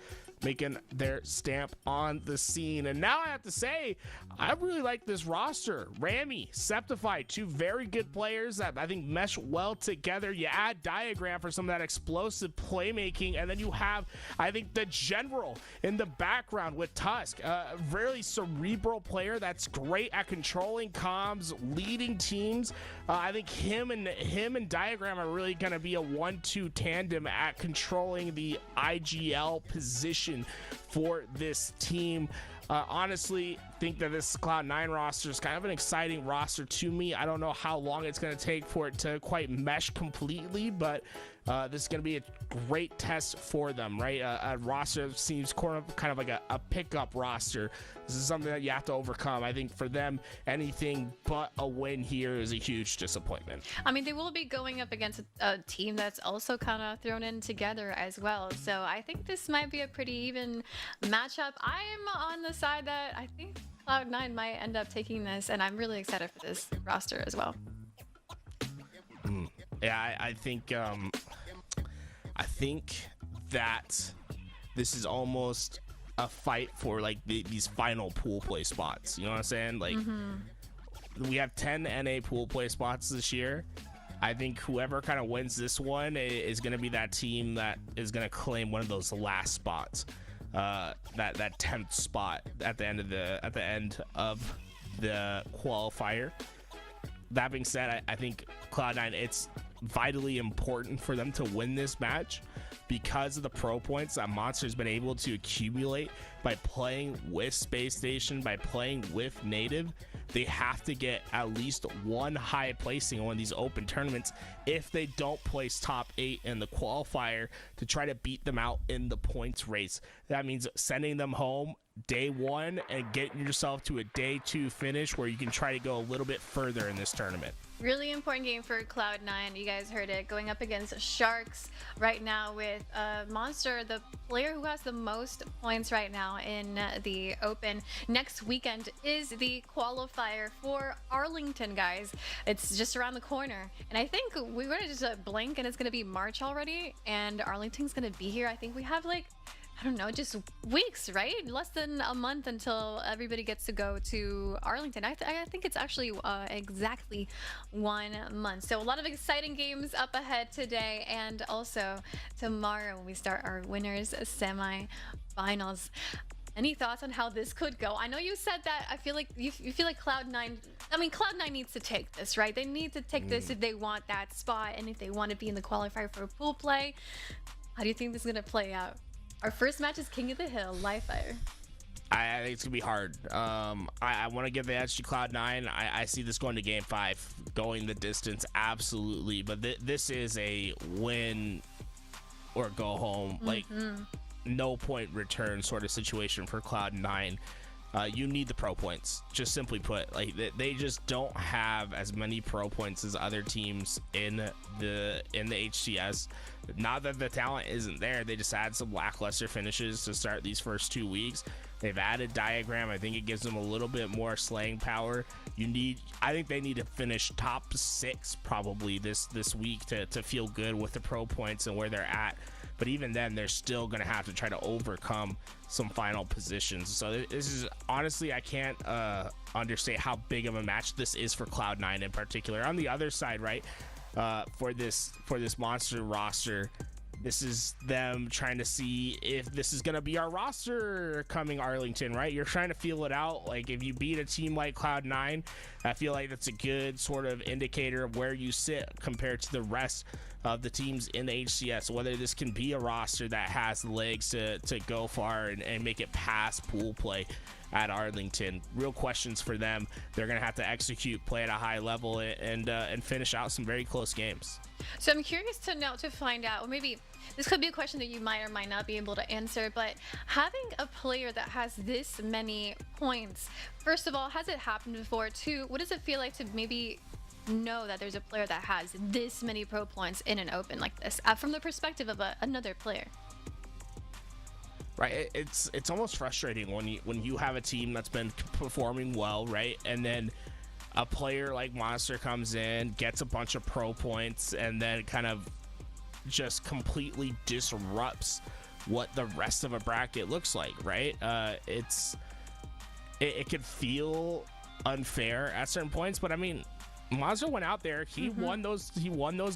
making their stamp on the scene. And now I have to say, I really like this roster. Rami, Septify, 2 very good players that I think mesh well together. You add Diagram for some of that explosive playmaking, and then you have, I think, the General in the background with Tusk, a very cerebral player that's great at controlling comms, leading teams. I think him and Diagram are really going to be a 1-2 tandem at controlling the IGL position for this team. Honestly, think that this Cloud9 roster is kind of an exciting roster to me. I don't know how long it's going to take for it to quite mesh completely, but this is going to be a great test for them, right? A roster seems kind of like a pickup roster. This is something that you have to overcome. I think for them, anything but a win here is a huge disappointment. I mean, they will be going up against a team that's also kind of thrown in together as well. So I think this might be a pretty even matchup. I'm on the side that I think Cloud9 might end up taking this, and I'm really excited for this roster as well. Yeah, I think that this is almost a fight for like these final pool play spots. You know what I'm saying? Like, we have 10 NA pool play spots this year. I think whoever kind of wins this one is going to be that team that is going to claim one of those last spots, that 10th spot at the end of the qualifier. That being said, I think Cloud9, it's vitally important for them to win this match because of the pro points that Monster's been able to accumulate by playing with Space Station, by playing with Native. They have to get at least one high placing on one of these open tournaments if they don't place top 8 in the qualifier to try to beat them out in the points race. That means sending them home day one and getting yourself to a day two finish where you can try to go a little bit further in this tournament. Really important game for Cloud9. You guys heard it, going up against Sharks right now with Monster, the player who has the most points right now in the Open. Next weekend is the qualifier for Arlington, guys. It's just around the corner. And I think we're going to just blink and it's going to be March already. And Arlington's going to be here. I think we have like, I don't know, just weeks, right? Less than a month until everybody gets to go to Arlington. I think it's actually exactly 1 month. So a lot of exciting games up ahead today and also tomorrow when we start our winners semi-finals. Any thoughts on how this could go? I know you said that. I feel like you feel like Cloud9. I mean, Cloud9 needs to take this, right? They need to take this if they want that spot and if they want to be in the qualifier for pool play. How do you think this is gonna play out? Our first match is King of the Hill, live fire. I think it's gonna be hard. I want to give the edge to Cloud9. I see this going to game 5, going the distance, absolutely. But this is a win or go home, like no point return sort of situation for Cloud9. You need the pro points, just simply put. Like they just don't have as many pro points as other teams in the HCS. Not that the talent isn't there, they just had some lackluster finishes to start these first 2 weeks. They've added Diagram. I think it gives them a little bit more slaying power. I think they need to finish top 6 probably this week to feel good with the pro points and where they're at. But even then, they're still going to have to try to overcome some final positions. So this is, honestly, I can't understate how big of a match this is for Cloud9 in particular. On the other side, right, for this Monster roster, this is them trying to see if this is going to be our roster coming Arlington, right? You're trying to feel it out. Like, if you beat a team like Cloud9, I feel like that's a good sort of indicator of where you sit compared to the rest of the teams in the HCS, whether this can be a roster that has legs to go far and make it past pool play at Arlington. Real questions for them. They're going to have to execute, play at a high level, and finish out some very close games. So I'm curious to find out, or maybe this could be a question that you might or might not be able to answer, but having a player that has this many points, first of all, has it happened before? 2, what does it feel like to maybe know that there's a player that has this many pro points in an Open like this, from the perspective of another player? Right, it's almost frustrating when you have a team that's been performing well, right, and then a player like Monster comes in, gets a bunch of pro points, and then kind of just completely disrupts what the rest of a bracket looks like, right? It could feel unfair at certain points, but I mean, Monster went out there, he won those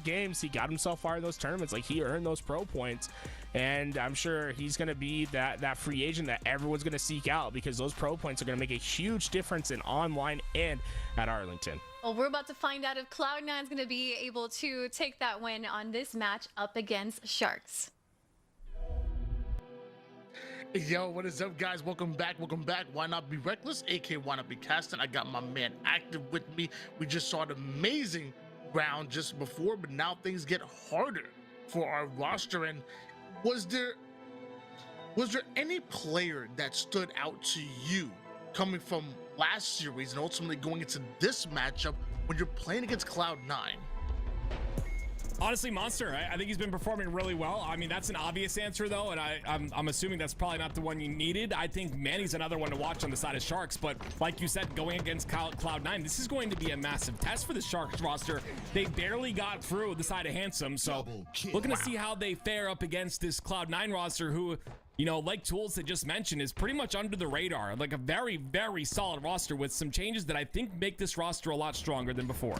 games, he got himself far in those tournaments, like he earned those pro points, and I'm sure he's going to be that free agent that everyone's going to seek out, because those pro points are going to make a huge difference in online and at Arlington. Well, we're about to find out if Cloud9 is going to be able to take that win on this match up against Sharks. Yo, what is up, guys? Welcome back. Why not be reckless? AK why not be casting? I got my man Active with me. We just saw an amazing round just before, but now things get harder for our roster. And was there any player that stood out to you coming from last series and ultimately going into this matchup when you're playing against Cloud9? Honestly, Monster, I think he's been performing really well. I mean, that's an obvious answer, though, and I'm assuming that's probably not the one you needed. I think Manny's another one to watch on the side of Sharks, but like you said, going against Cloud9, this is going to be a massive test for the Sharks roster. They barely got through the side of Handsome, so looking to see how they fare up against this Cloud9 roster who, you know, like Tools that just mentioned, is pretty much under the radar. Like a very, very solid roster with some changes that I think make this roster a lot stronger than before.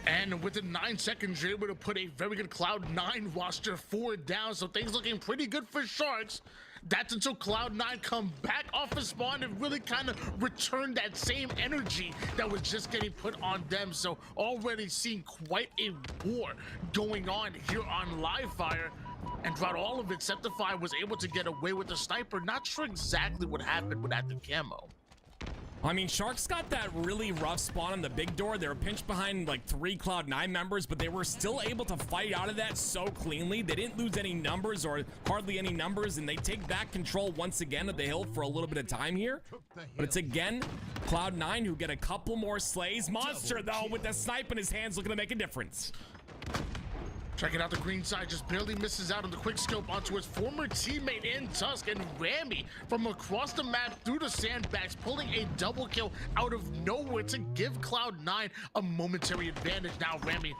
And within 9 seconds, you're able to put a very good Cloud9 roster 4 down, so things looking pretty good for Sharks. That's until Cloud9 come back off the spawn and really kind of return that same energy that was just getting put on them. So already seeing quite a war going on here on Live Fire. And throughout all of it, Septify was able to get away with the sniper. Not sure exactly what happened without the camo. I mean, Sharks got that really rough spawn on the big door. They were pinched behind like 3 Cloud9 members, but they were still able to fight out of that so cleanly. They didn't lose any numbers or hardly any numbers, and they take back control once again of the hill for a little bit of time here. But it's again Cloud9 who get a couple more slays. Monster, though, with the snipe in his hands, looking to make a difference. Checking out the green side, just barely misses out on the quick scope onto his former teammate in Tusk, and Rami from across the map through the sandbags, pulling a double kill out of nowhere to give Cloud9 a momentary advantage. Now Rami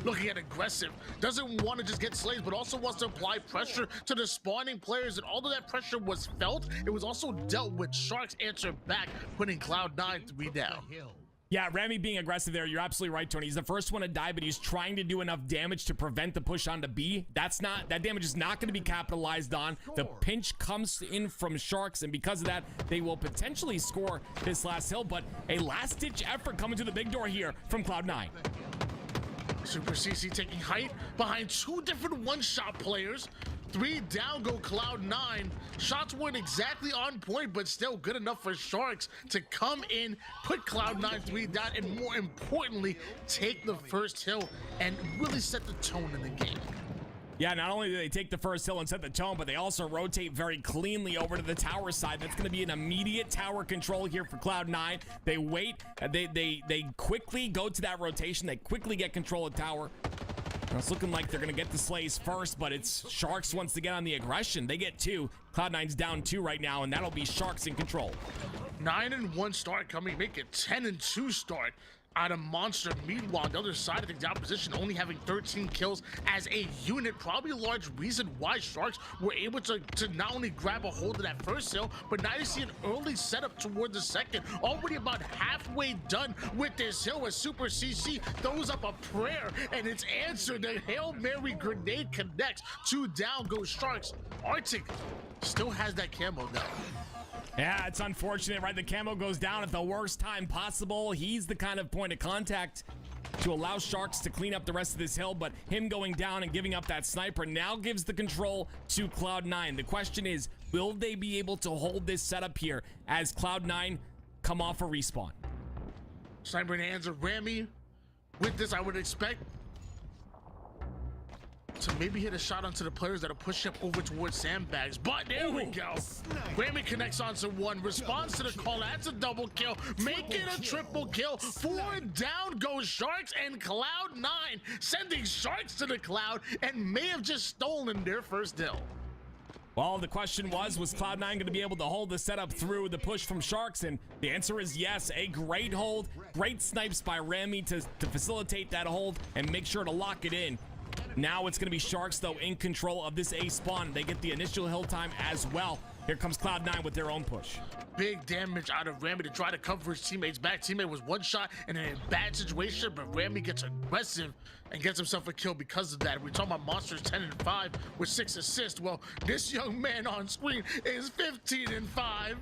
looking at aggressive, doesn't want to just get slays, but also wants to apply pressure to the spawning players, and although that pressure was felt, it was also dealt with. Sharks answer back, putting Cloud9 3 down. Yeah, Rami being aggressive there. You're absolutely right, Tony. He's the first one to die, but he's trying to do enough damage to prevent the push onto B. That damage is not going to be capitalized on. The pinch comes in from Sharks, and because of that, they will potentially score this last hill, but a last-ditch effort coming to the big door here from Cloud9. Super CC taking height behind 2 different one-shot players. 3 down go Cloud9. Shots weren't exactly on point, but still good enough for Sharks to come in, put Cloud9 3 down, and more importantly, take the first hill and really set the tone in the game. Yeah, not only do they take the first hill and set the tone, but they also rotate very cleanly over to the tower side. That's going to be an immediate tower control here for Cloud9. They wait, they quickly go to that rotation. They quickly get control of tower. It's looking like they're going to get the slays first, but it's Sharks once again on the aggression. They get 2. Cloud9's down 2 right now, and that'll be Sharks in control. 9-1 start coming, make it 10-2 start out of Monster. Meanwhile, on the other side, I think the opposition only having 13 kills as a unit. Probably a large reason why Sharks were able to not only grab a hold of that first hill, but now you see an early setup toward the second. Already about halfway done with this hill as Super CC throws up a prayer, and it's answered. The Hail Mary grenade connects. 2 down goes Sharks. Arctic still has that camo though. Yeah, it's unfortunate, right? The camo goes down at the worst time possible. He's the kind of point of contact to allow Sharks to clean up the rest of this hill, but him going down and giving up that sniper now gives the control to Cloud9. The question is, will they be able to hold this setup here as Cloud9 come off a respawn? Sniper in the hands of Rami. With this, I would expect to maybe hit a shot onto the players that are pushing up over towards sandbags, but there we go. Rami connects onto 1, responds to the call. That's a double kill, make it a triple kill. 4 down goes Sharks, and Cloud9 sending Sharks to the cloud and may have just stolen their first hill. Well, the question was Cloud9 going to be able to hold the setup through the push from Sharks? And the answer is yes. A great hold, great snipes by Rami to facilitate that hold and make sure to lock it in. Now it's going to be Sharks, though, in control of this A spawn. They get the initial hill time as well. Here comes Cloud9 with their own push. Big damage out of Rami to try to cover his teammates back. Teammate was 1 shot and in a bad situation, but Rami gets aggressive and gets himself a kill because of that. We're talking about Monsters 10-5 with 6 assists. Well, this young man on screen is 15-5,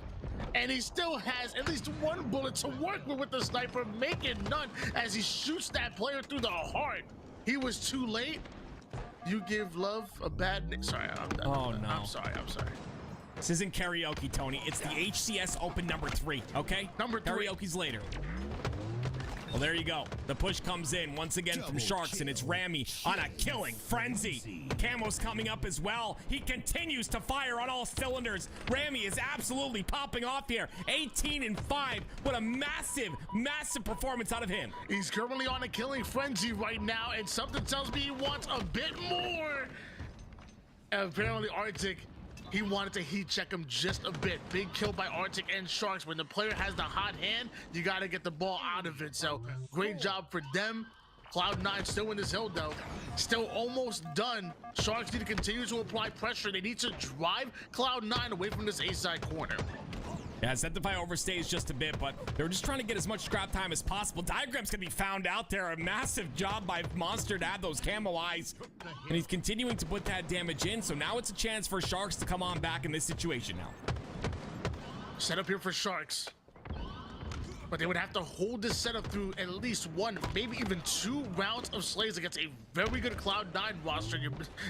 and he still has at least 1 bullet to work with the sniper, making none as he shoots that player through the heart. He was too late. You give love a bad name. Sorry, I'm sorry. This isn't karaoke, Tony. It's the HCS Open number 3, okay? Number 3. Karaoke's later. Well, there you go. The push comes in once again from Sharks, and it's Rami on a killing frenzy. Camo's coming up as well. He continues to fire on all cylinders. Rami is absolutely popping off here. 18-5. What a massive, massive performance out of him. He's currently on a killing frenzy right now, and something tells me he wants a bit more. Apparently, Arctic, he wanted to heat check him just a bit. Big kill by Arctic and Sharks. When the player has the hot hand, you got to get the ball out of it. So great job for them. Cloud9 still in this hill though. Still almost done. Sharks need to continue to apply pressure. They need to drive Cloud9 away from this A-side corner. Yeah, Zentify overstays just a bit, but they're just trying to get as much scrap time as possible. Diagrams can be found out there. A massive job by Monster to have those camo eyes. And he's continuing to put that damage in, so now it's a chance for Sharks to come on back in this situation now. Set up here for Sharks. but they would have to hold this setup through at least one, maybe even 2 rounds of slays against a very good Cloud9 roster.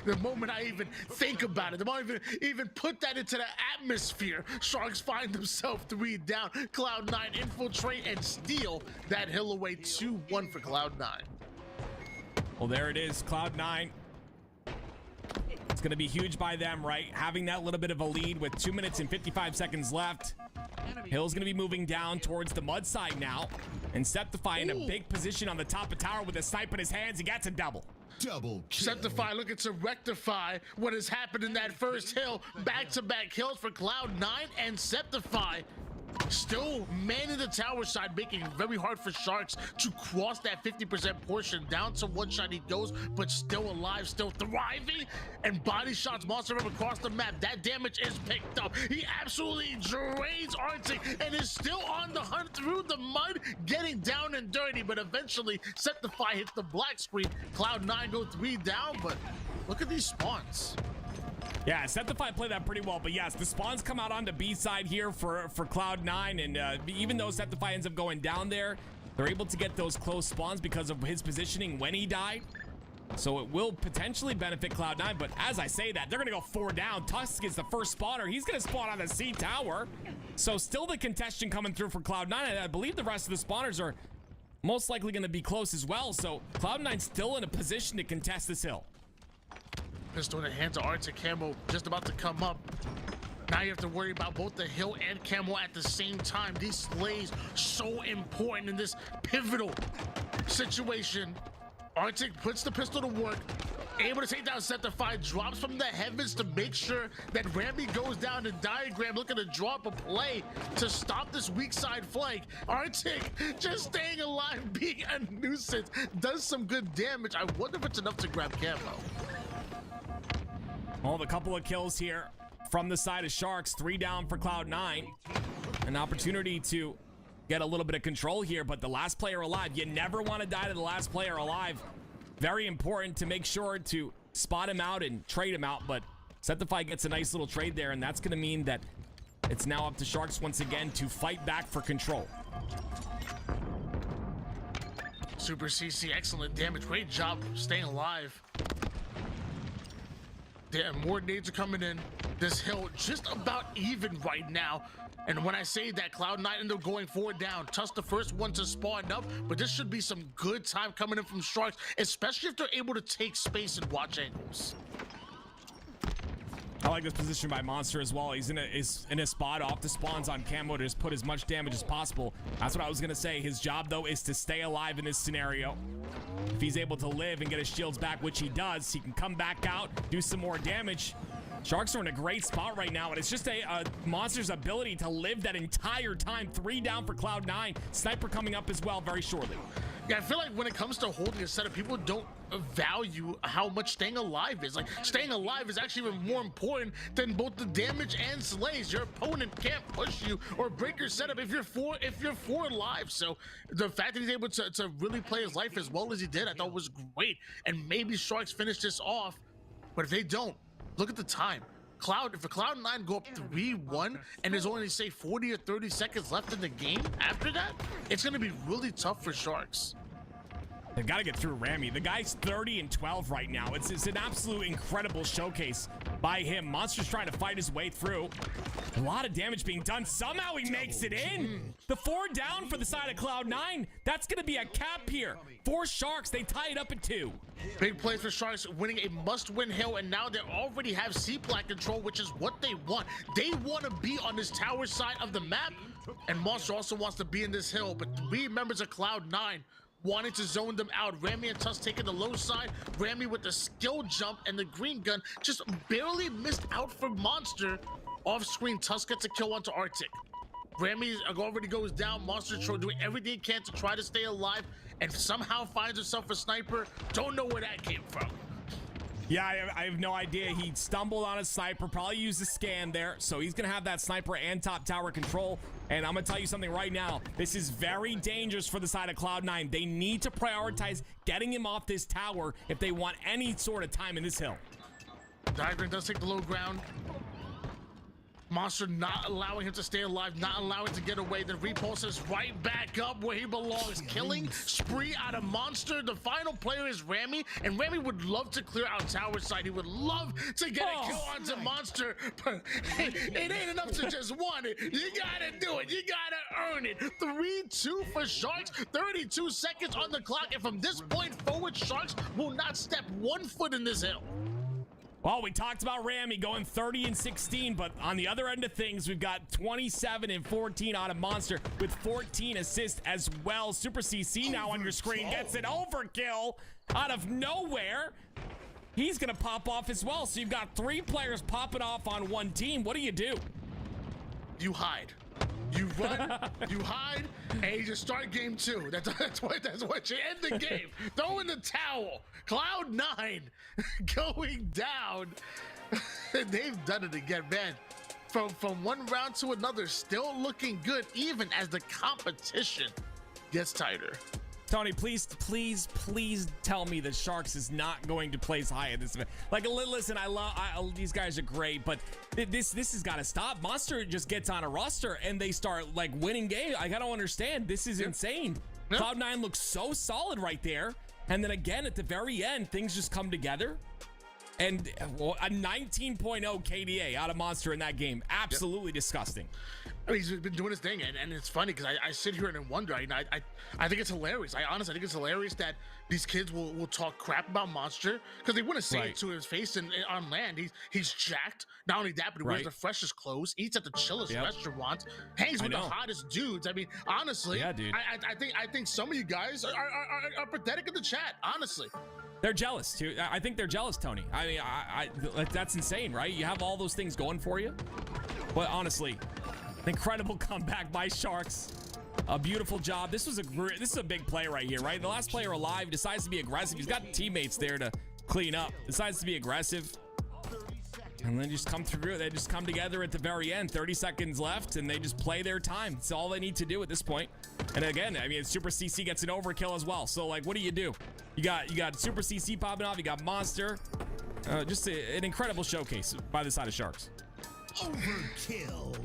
The moment I even think about it, the moment I even put that into the atmosphere, Sharks find themselves 3 down. Cloud9 infiltrate and steal that hill away. 2-1 for Cloud9. Well, there it is, Cloud9. It's going to be huge by them, right? Having that little bit of a lead with 2 minutes and 55 seconds left. Hill's going to be moving down towards the mud side now. And Septify in a big position on the top of tower with a snipe in his hands. He gets a double. Double kill. Septify looking to rectify what has happened in that first hill. Back-to-back kills for Cloud9 and Septify. Still manning the tower side, making it very hard for Sharks to cross that 50% portion. Down to 1 shot he goes, but still alive, still thriving. And body shots Monster from across the map. That damage is picked up. He absolutely drains Arctic and is still on the hunt through the mud, getting down and dirty. But eventually, Septify hits the black screen. Cloud9 go 3 down, but look at these spawns. Yeah, Septify played that pretty well, but yes, the spawns come out onto B side here for Cloud9, and even though Septify ends up going down there, they're able to get those close spawns because of his positioning when he died. So it will potentially benefit Cloud9, but as I say that, they're gonna go 4 down. Tusk is the first spawner. He's gonna spawn on the C tower. So still the contention coming through for Cloud9, and I believe the rest of the spawners are most likely gonna be close as well. So Cloud9's still in a position to contest this hill. Pistol in the hands of Arctic. Camo just about to come up. Now you have to worry about both the hill and Camo at the same time. These slays so important in this pivotal situation. Arctic puts the pistol to work, able to take down Septify, drops from the heavens to make sure that Rami goes down the diagram, looking to drop a play to stop this weak side flank. Arctic just staying alive, being a nuisance, does some good damage. I wonder if it's enough to grab Camo. Well, the couple of kills here from the side of Sharks. 3 down for Cloud9. An opportunity to get a little bit of control here, but the last player alive, you never want to die to the last player alive. Very important to make sure to spot him out and trade him out, but Septify gets a nice little trade there, and that's going to mean that it's now up to Sharks once again to fight back for control. Super CC, excellent damage. Great job staying alive. Yeah, more nades are coming in. This hill just about even right now. And when I say that, Cloud9 ended up going 4 down. Tusk the first one to spawn up, but this should be some good time coming in from Sharks, especially if they're able to take space and watch angles. I like this position by Monster as well. He's in a spot off the spawns on Camo to just put as much damage as possible. That's what I was gonna say. His job though is to stay alive in this scenario. If he's able to live and get his shields back, which he does, he can come back out, do some more damage. Sharks are in a great spot right now, and it's just a Monster's ability to live that entire time. 3 down for Cloud9. Sniper coming up as well very shortly. Yeah, I feel like when it comes to holding a setup, people don't value how much staying alive is. Like, staying alive is actually even more important than both the damage and slays. Your opponent can't push you or break your setup if you're 4 alive. So the fact that he's able to really play his life as well as he did, I thought was great. And maybe Sharks finish this off, but if they don't, look at the time. If a Cloud9 go up 3-1 and there's only, say, 40 or 30 seconds left in the game after that, it's going to be really tough for Sharks. They've got to get through Rami. The guy's 30-12 right now. It's an absolute incredible showcase by him. Monster's trying to fight his way through. A lot of damage being done. Somehow he makes it in. The 4 down for the side of Cloud9. That's going to be a cap here. 4 Sharks. They tie it up at 2. Big plays for Sharks, winning a must-win hill, and now they already have C-Plat control, which is what they want. They want to be on this tower side of the map, and Monster also wants to be in this hill, but 3 members of Cloud9 wanting to zone them out. Rami and Tusk taking the low side. Rami with the skill jump and the green gun just barely missed out for Monster. Off screen, Tusk gets a kill onto Arctic. Rami already goes down. Monster doing everything he can to try to stay alive and somehow finds himself a sniper. Don't know where that came from. Yeah, I have no idea. He stumbled on a sniper, probably used a scan there, so he's going to have that sniper and top tower control. And I'm going to tell you something right now. This is very dangerous for the side of Cloud9. They need to prioritize getting him off this tower if they want any sort of time in this hill. Diagram does take the low ground. Monster not allowing him to stay alive, not allowing him to get away. Then repulses right back up where he belongs. Killing spree out of Monster. The final player is Rami, and Rami would love to clear out tower side. He would love to get a kill onto Monster, but it ain't enough to just want it. You gotta do it. You gotta earn it. 3-2 for Sharks. 32 seconds on the clock, and from this point forward, Sharks will not step 1 foot in this hill. Well, we talked about Rami going 30 and 16, but on the other end of things, we've got 27 and 14 out of Monster with 14 assists as well. Super CC now on your screen gets an overkill out of nowhere. He's going to pop off as well. So you've got 3 players popping off on one team. What do? You hide. You run, you hide, and you just start game 2. That's what you end the game. Throw in the towel. Cloud9 going down. They've done it again, man. From one round to another, still looking good, even as the competition gets tighter. Tony, please tell me that Sharks is not going to place high at this event. Like, listen, these guys are great, but this has got to stop. Monster just gets on a roster and they start like winning games. I don't understand. This is insane. Cloud9 looks so solid right there, and then again at the very end, things just come together. And a 19.0 KDA out of Monster in that game. Absolutely disgusting. I mean, he's been doing his thing, and it's funny because I sit here and wonder. I think it's hilarious. I honestly think it's hilarious that these kids will talk crap about Monster because they wouldn't say it to his face. And on land, he's jacked. Not only that, but he wears the freshest clothes, eats at the chillest restaurants, hangs with the hottest dudes. I mean, honestly, dude. I think some of you guys are pathetic in the chat. Honestly. They're jealous too. I think they're jealous, Tony. I mean, that's insane, right? You have all those things going for you, but honestly, incredible comeback by Sharks. A beautiful job. This is a big play right here, right? The last player alive decides to be aggressive. He's got teammates there to clean up. Decides to be aggressive, and then just come through. They just come together at the very end. 30 seconds left, and they just play their time. It's all they need to do at this point. And again, I mean, Super CC gets an overkill as well. So like, what do? You got Super CC popping off. You got Monster. Just an incredible showcase by the side of Sharks. Overkill.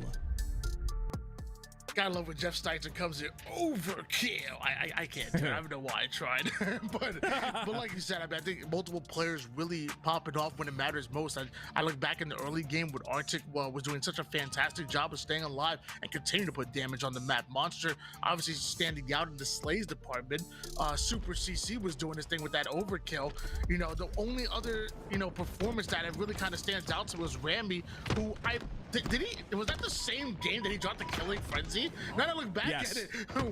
Gotta love when Jeff Steitzer comes in. Overkill. I can't do it. I don't know why I tried. but like you said, I think multiple players really popping off when it matters most. I look back in the early game when Arctic was doing such a fantastic job of staying alive and continuing to put damage on the map. Monster obviously standing out in the slays department. Super CC was doing his thing with that overkill. You know, the only other performance that it really kind of stands out to was Rami, who was that the same game that he dropped the Killing Frenzy? Now I look back at it,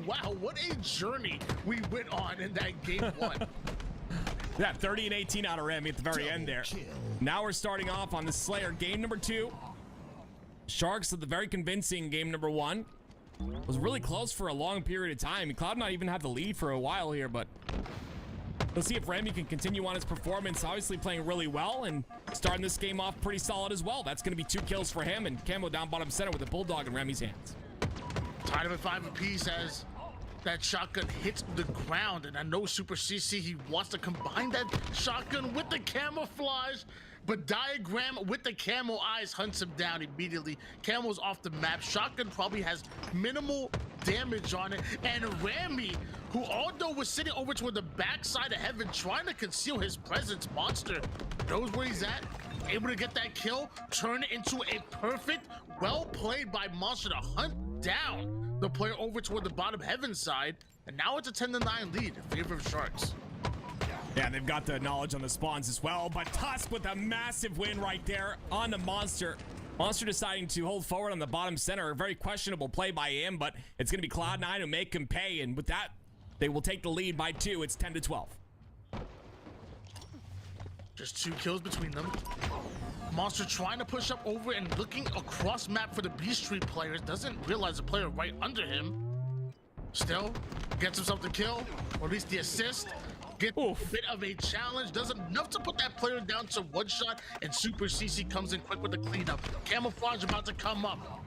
wow, what a journey we went on in that game 1. Yeah, 30 and 18 out of Rami at the very end there. Now we're starting off on the Slayer game number 2. Sharks with the very convincing game number 1. Was really close for a long period of time. Cloud9 even had the lead for a while here, but let's see if Rami can continue on his performance. Obviously playing really well and starting this game off pretty solid as well. That's going to be 2 kills for him, and Camo down bottom center with a Bulldog in Rami's hands. Tied up at 5 apiece as that shotgun hits the ground, and I know Super CC, he wants to combine that shotgun with the camouflage, but Diagram with the camo eyes hunts him down immediately. Camo's off the map. Shotgun probably has minimal damage on it, and Rami, who although was sitting over toward the backside of heaven trying to conceal his presence, Monster knows where he's at, able to get that kill, turn it into a perfect, well played by Monster to hunt down the player over toward the bottom heaven side, and now it's a 10-9 lead in favor of Sharks. Yeah, they've got the knowledge on the spawns as well, but Tusk with a massive win right there on the Monster. Monster deciding to hold forward on the bottom center. A very questionable play by him, but it's going to be Cloud9 who make him pay, and with that, they will take the lead by 2. It's 10-12. Just 2 kills between them. Monster trying to push up over and looking across map for the B Street players. Doesn't realize the player right under him. Still gets himself the kill, or at least the assist. Get a bit of a challenge. Does enough to put that player down to 1 shot, and Super CC comes in quick with the cleanup. Camouflage about to come up.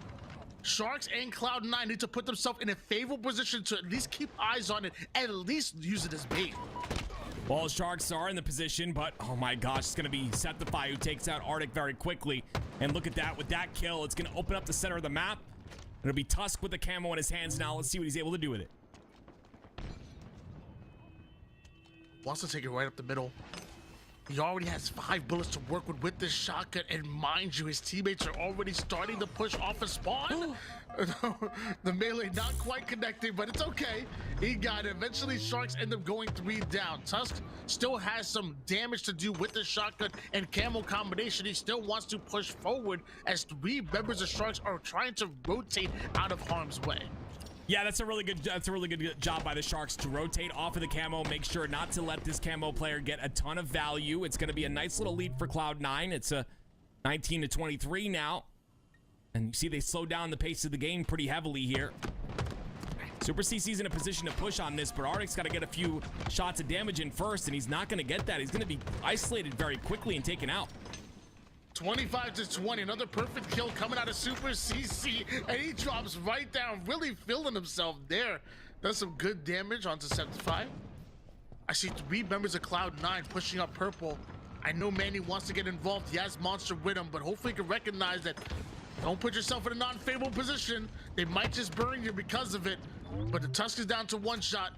Sharks and Cloud9 need to put themselves in a favorable position to at least keep eyes on it, at least use it as bait. Well, Sharks are in the position, but oh my gosh, it's going to be Septify who takes out Arctic very quickly. And look at that, with that kill, it's going to open up the center of the map. It'll be Tusk with the camo in his hands now. Let's see what he's able to do with it. Wants to take it right up the middle. He already has 5 bullets to work with this shotgun, and mind you, his teammates are already starting to push off a spawn. The melee not quite connecting, but it's okay. He got it. Eventually, Sharks end up going 3 down. Tusk still has some damage to do with the shotgun and camo combination. He still wants to push forward as 3 members of Sharks are trying to rotate out of harm's way. Yeah, that's a really good job by the Sharks to rotate off of the camo, make sure not to let this camo player get a ton of value. It's going to be a nice little lead for Cloud9. It's a 19-23 now. And you see they slowed down the pace of the game pretty heavily here. Super CC's in a position to push on this, but Arctic's got to get a few shots of damage in first, and he's not going to get that. He's going to be isolated very quickly and taken out. 25-20, another perfect kill coming out of Super CC, and he drops right down, really feeling himself there. Does some good damage onto 75. I see 3 members of Cloud9 pushing up purple. I know Manny wants to get involved. He has Monster with him, but hopefully he can recognize that. Don't put yourself in a non-favorable position. They might just burn you because of it. But the Tusk is down to 1 shot.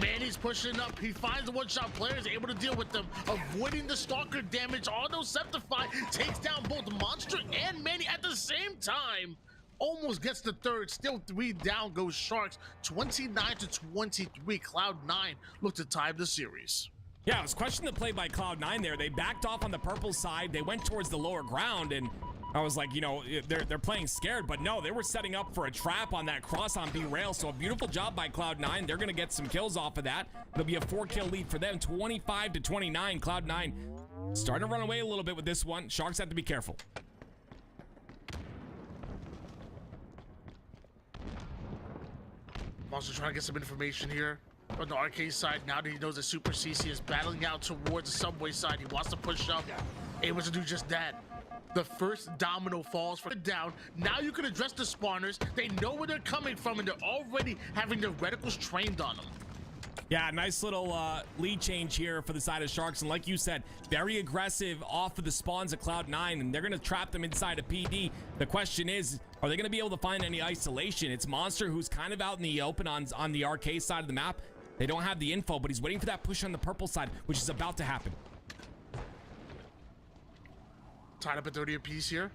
Manny's pushing up. He finds the 1-shot players, able to deal with them, avoiding the Stalker damage. Although Septify takes down both Monster and Manny at the same time. Almost gets the 3rd. Still 3 down goes Sharks. 29-23. Cloud9 look to tie the series. Yeah, it was questioning the play by Cloud9 there. They backed off on the purple side. They went towards the lower ground, and I was like, you know, they're playing scared, but no, they were setting up for a trap on that cross on B rail. So a beautiful job by Cloud9. They're going to get some kills off of that. It'll be a 4-kill lead for them, 25-29. Cloud9 starting to run away a little bit with this one. Sharks have to be careful. I'm also trying to get some information here on the arcade side. Now that he knows that Super CC is battling out towards the subway side, he wants to push up, able to do just that. The first domino falls for down. Now you can address the spawners. They know where they're coming from, and they're already having their reticles trained on them. Yeah, nice little lead change here for the side of Sharks. And like you said, very aggressive off of the spawns of Cloud9, and they're going to trap them inside of PD. The question is, are they going to be able to find any isolation? It's Monster who's kind of out in the open on the arcade side of the map. They don't have the info, but he's waiting for that push on the purple side, which is about to happen. Tied up at 30 apiece here.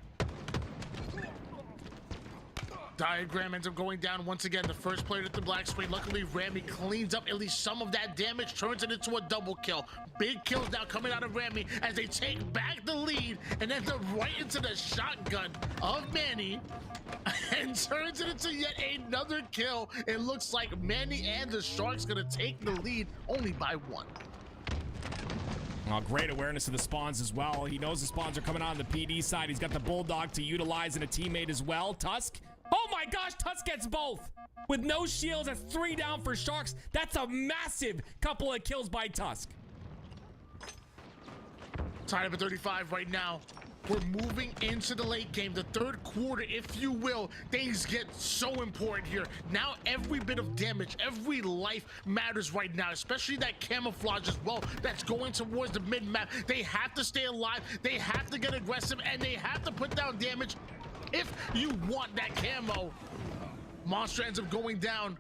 Diagram ends up going down once again. The first player at the black screen. Luckily, Rami cleans up at least some of that damage, turns it into a double kill. Big kills now coming out of Rami as they take back the lead and end up right into the shotgun of Manny and turns it into yet another kill. It looks like Manny and the Sharks gonna take the lead only by 1. Oh, great awareness of the spawns as well. He knows the spawns are coming on the PD side. He's got the Bulldog to utilize and a teammate as well. Tusk. Oh my gosh, Tusk gets both. With no shields, that's 3 down for Sharks. That's a massive couple of kills by Tusk. Tied up at 35 right now. We're moving into the late game, the 3rd quarter, if you will. Things get so important here. Now every bit of damage, every life matters right now, especially that camouflage as well that's going towards the mid-map. They have to stay alive, they have to get aggressive, and they have to put down damage if you want that camo. Monster ends up going down.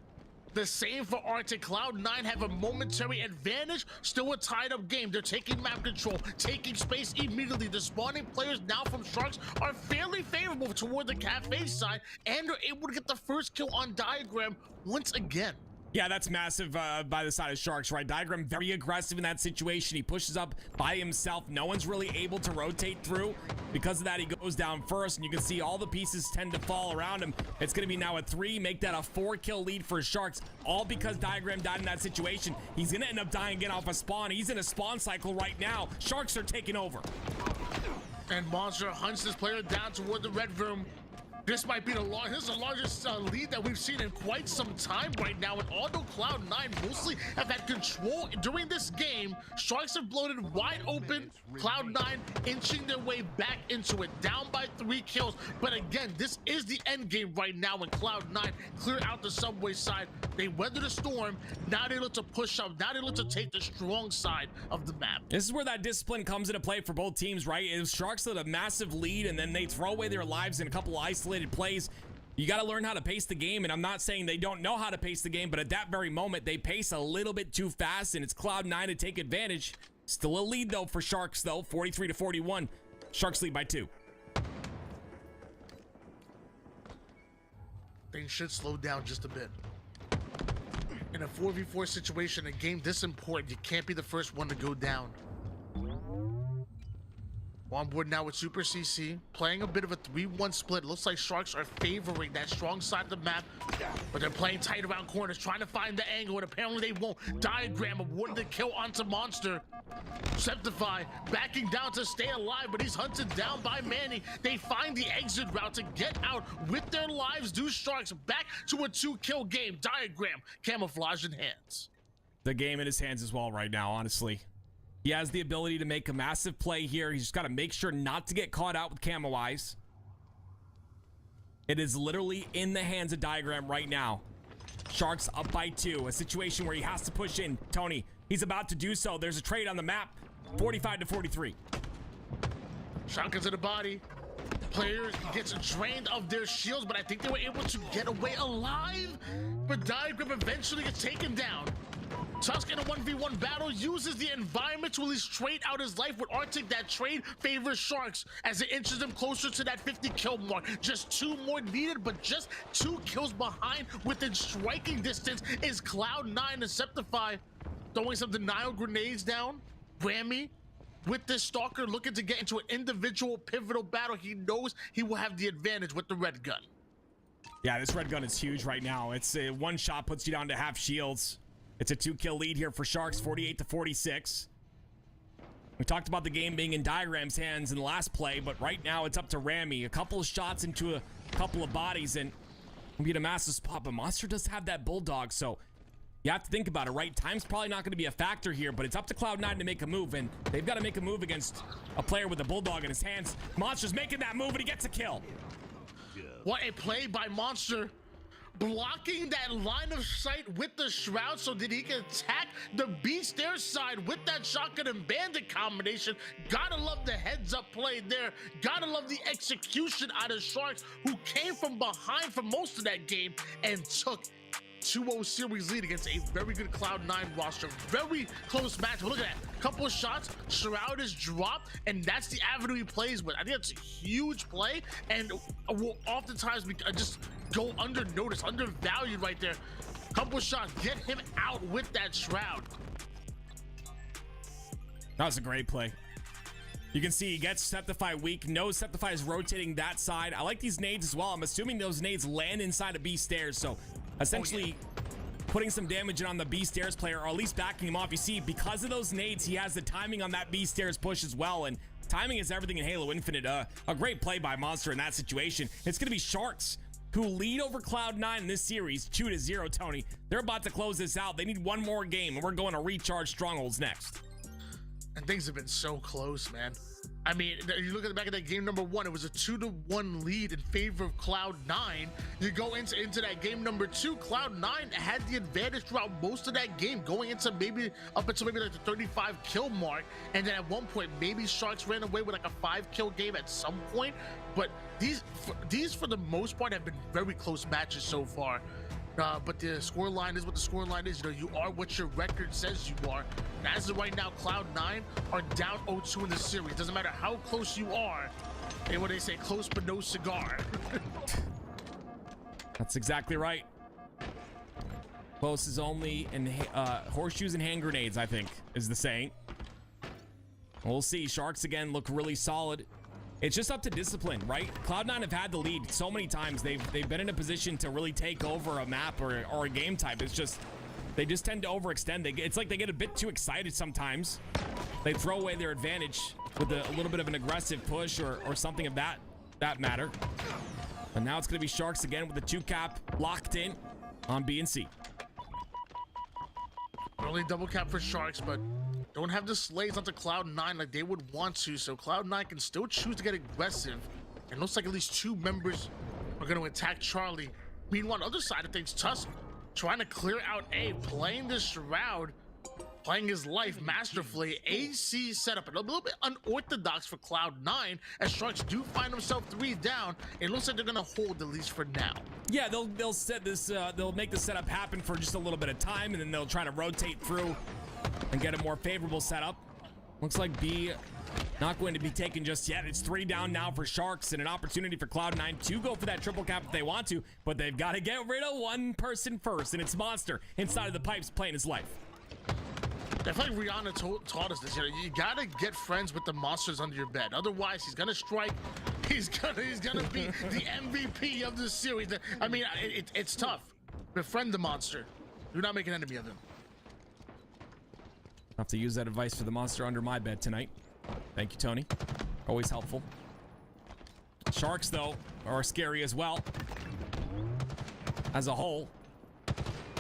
The same for Arctic. Cloud9 have a momentary advantage. Still a tied up game. They're taking map control, taking space immediately. The spawning players now from Sharks are fairly favorable toward the cafe side and are able to get the first kill on Diagram once again. Yeah, that's massive by the side of Sharks, right? Diagram very aggressive in that situation. He pushes up by himself. No one's really able to rotate through. Because of that, he goes down first, and you can see all the pieces tend to fall around him. It's going to be now a 3, make that a 4-kill lead for Sharks, all because Diagram died in that situation. He's going to end up dying again off a spawn. He's in a spawn cycle right now. Sharks are taking over. And Monster hunts this player down toward the red room. This might be the largest lead that we've seen in quite some time right now. And although Cloud9 mostly have had control during this game, Sharks have bloated wide open. Cloud9 inching their way back into it, down by 3 kills. But again, this is the end game right now when Cloud9 clear out the subway side. They weather the storm. Now they look to push up. Now they look to take the strong side of the map. This is where that discipline comes into play for both teams, right? If Sharks had a massive lead and then they throw away their lives in a couple of isolated plays, you got to learn how to pace the game. And I'm not saying they don't know how to pace the game, but at that very moment they pace a little bit too fast, and it's Cloud9 to take advantage. Still a lead though for Sharks, though, 43-41. Sharks lead by 2. Things should slow down just a bit. In a 4v4 situation, a game this important, you can't be the first one to go down. On board now with Super CC, playing a bit of a 3-1 split. Looks like Sharks are favoring that strong side of the map, but they're playing tight around corners, trying to find the angle, and apparently they won't. Diagram awarded the kill onto Monster. Septify backing down to stay alive, but he's hunted down by Manny. They find the exit route to get out with their lives. Do Sharks back to a 2-kill game. Diagram, camouflage in hands. The game in his hands as well right now, honestly. He has the ability to make a massive play here. He's just got to make sure not to get caught out with camo eyes. It is literally in the hands of Diagram right now. Sharks up by 2. A situation where he has to push in. Tony, he's about to do so. There's a trade on the map. 45-43. Shotgun to the body. Players gets drained of their shields, but I think they were able to get away alive. But Diagram eventually gets taken down. Tusk in a 1v1 battle uses the environment to at least trade out his life with Arctic. That trade favors Sharks as it inches them closer to that 50 kill mark. Just 2 more needed, but just 2 kills behind within striking distance is Cloud9 and Septify. Throwing some denial grenades down. Grammy with this Stalker looking to get into an individual pivotal battle. He knows he will have the advantage with the red gun. Yeah, this red gun is huge right now. It's a 1 shot puts you down to half shields. It's a 2-kill lead here for Sharks, 48-46. We talked about the game being in Diagram's hands in the last play, but right now it's up to Rami. A couple of shots into a couple of bodies and be in a massive spot, but Monster does have that Bulldog, so you have to think about it, right? Time's probably not going to be a factor here, but it's up to Cloud9 to make a move, and they've got to make a move against a player with a Bulldog in his hands. Monster's making that move, and he gets a kill. What a play by Monster. Blocking that line of sight with the Shroud so that he can attack the B stair side with that shotgun and bandit combination. Gotta love the heads up play there. Gotta love the execution out of Sharks, who came from behind for most of that game and took 2-0 series lead against a very good Cloud9 roster. Very close match. But look at that. Couple of shots. Shroud is dropped, and that's the avenue he plays with. I think that's a huge play, and will oftentimes be just go under notice, undervalued right there. Couple of shots. Get him out with that Shroud. That was a great play. You can see he gets Septify weak. Knows Septify is rotating that side. I like these nades as well. I'm assuming those nades land inside of B stairs, so essentially putting some damage in on the B stairs player, or at least backing him off. You see, because of those nades, he has the timing on that B stairs push as well, and timing is everything in Halo Infinite. A great play by Monster in that situation. It's going to be Sharks who lead over Cloud9 in this series, 2-0, Tony. They're about to close this out. They need 1 more game, and we're going to recharge strongholds next. And things have been so close, man. I mean, you look at the back of that game number 1, it was a 2-1 lead in favor of Cloud9. You go into that game number 2, Cloud9 had the advantage throughout most of that game, going into maybe up until maybe like the 35 kill mark. And then at one point, maybe Sharks ran away with like a 5-kill game at some point. But these for the most part have been very close matches so far. But the scoreline is what the scoreline is. You know, you are what your record says you are. And as of right now, Cloud9 are down 0-2 in the series. Doesn't matter how close you are. And what they say, close but no cigar. That's exactly right. Close is only in horseshoes and hand grenades, I think, is the saying. We'll see. Sharks again look really solid. It's just up to discipline, right? Cloud9 have had the lead so many times. They've been in a position to really take over a map or a game type. It's just, they just tend to overextend. It's like they get a bit too excited sometimes. They throw away their advantage with a little bit of an aggressive push or something of that matter. But now it's going to be Sharks again with the 2-cap locked in on B and C. Early double cap for Sharks, but don't have the slays onto Cloud9 like they would want to, so Cloud9 can still choose to get aggressive. And looks like at least 2 members are going to attack Charlie. Meanwhile, on the other side of things, Tusk trying to clear out A, playing this Shroud, playing his life masterfully. AC setup, a little bit unorthodox for Cloud9 as Sharks do find themselves 3 down. It looks like they're gonna hold at least for now. Yeah, they'll set this. They'll make the setup happen for just a little bit of time, and then they'll try to rotate through and get a more favorable setup. Looks like B not going to be taken just yet. It's 3 down now for Sharks and an opportunity for Cloud9 to go for that triple cap if they want to, but they've got to get rid of one person first, and it's Monster inside of the pipes playing his life. I feel like Rihanna taught us this. You know, you gotta get friends with the monsters under your bed. Otherwise, he's gonna strike. He's gonna be the MVP of the series. I mean, it's tough. Befriend the monster. Do not make an enemy of him. I'll have to use that advice for the monster under my bed tonight. Thank you, Tony. Always helpful. Sharks, though, are scary as well as a whole.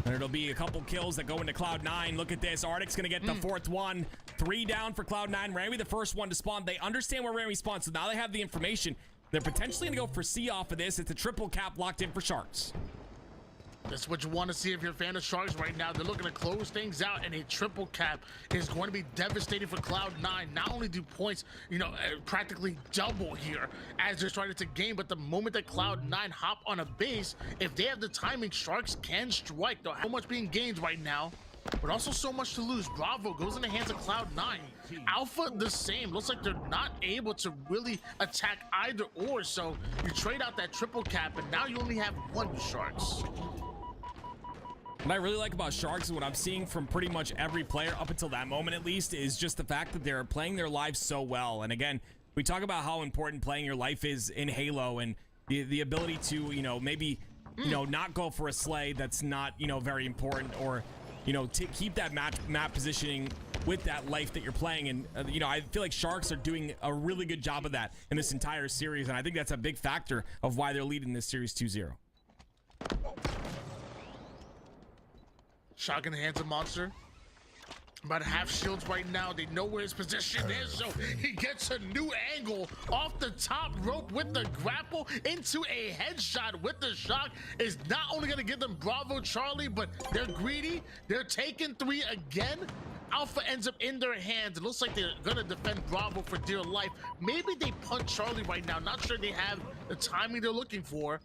And it'll be a couple kills that go into Cloud9. Look at this. Arctic's going to get the 4th one. 3 down for Cloud9. Rami the first one to spawn. They understand where Rami spawns, so now they have the information. They're potentially going to go for C off of this. It's a triple cap locked in for Sharks. That's what you want to see if you're a fan of Sharks right now. They're looking to close things out, and a triple cap is going to be devastating for Cloud9. Not only do points, you know, practically double here as they're starting to gain, but the moment that Cloud9 hop on a base, if they have the timing, Sharks can strike. Though how much being gained right now, but also so much to lose. Bravo goes in the hands of Cloud9. Alpha the same. Looks like they're not able to really attack either or, so you trade out that triple cap, and now you only have 1 Sharks. What I really like about Sharks and what I'm seeing from pretty much every player up until that moment at least is just the fact that they're playing their lives so well. And again, we talk about how important playing your life is in Halo and the ability to, you know, maybe, you know, not go for a slay that's not, you know, very important, or, you know, to keep that map positioning with that life that you're playing. And, you know, I feel like Sharks are doing a really good job of that in this entire series. And I think that's a big factor of why they're leading this series 2-0. Shotgun in the hands of Monster. About half shields right now. They know where his position is, so he gets a new angle off the top rope with the grapple into a headshot with the shock. Is not only going to give them Bravo Charlie, but they're greedy. They're taking 3 again. Alpha ends up in their hands. It looks like they're going to defend Bravo for dear life. Maybe they punch Charlie right now. Not sure they have the timing they're looking for.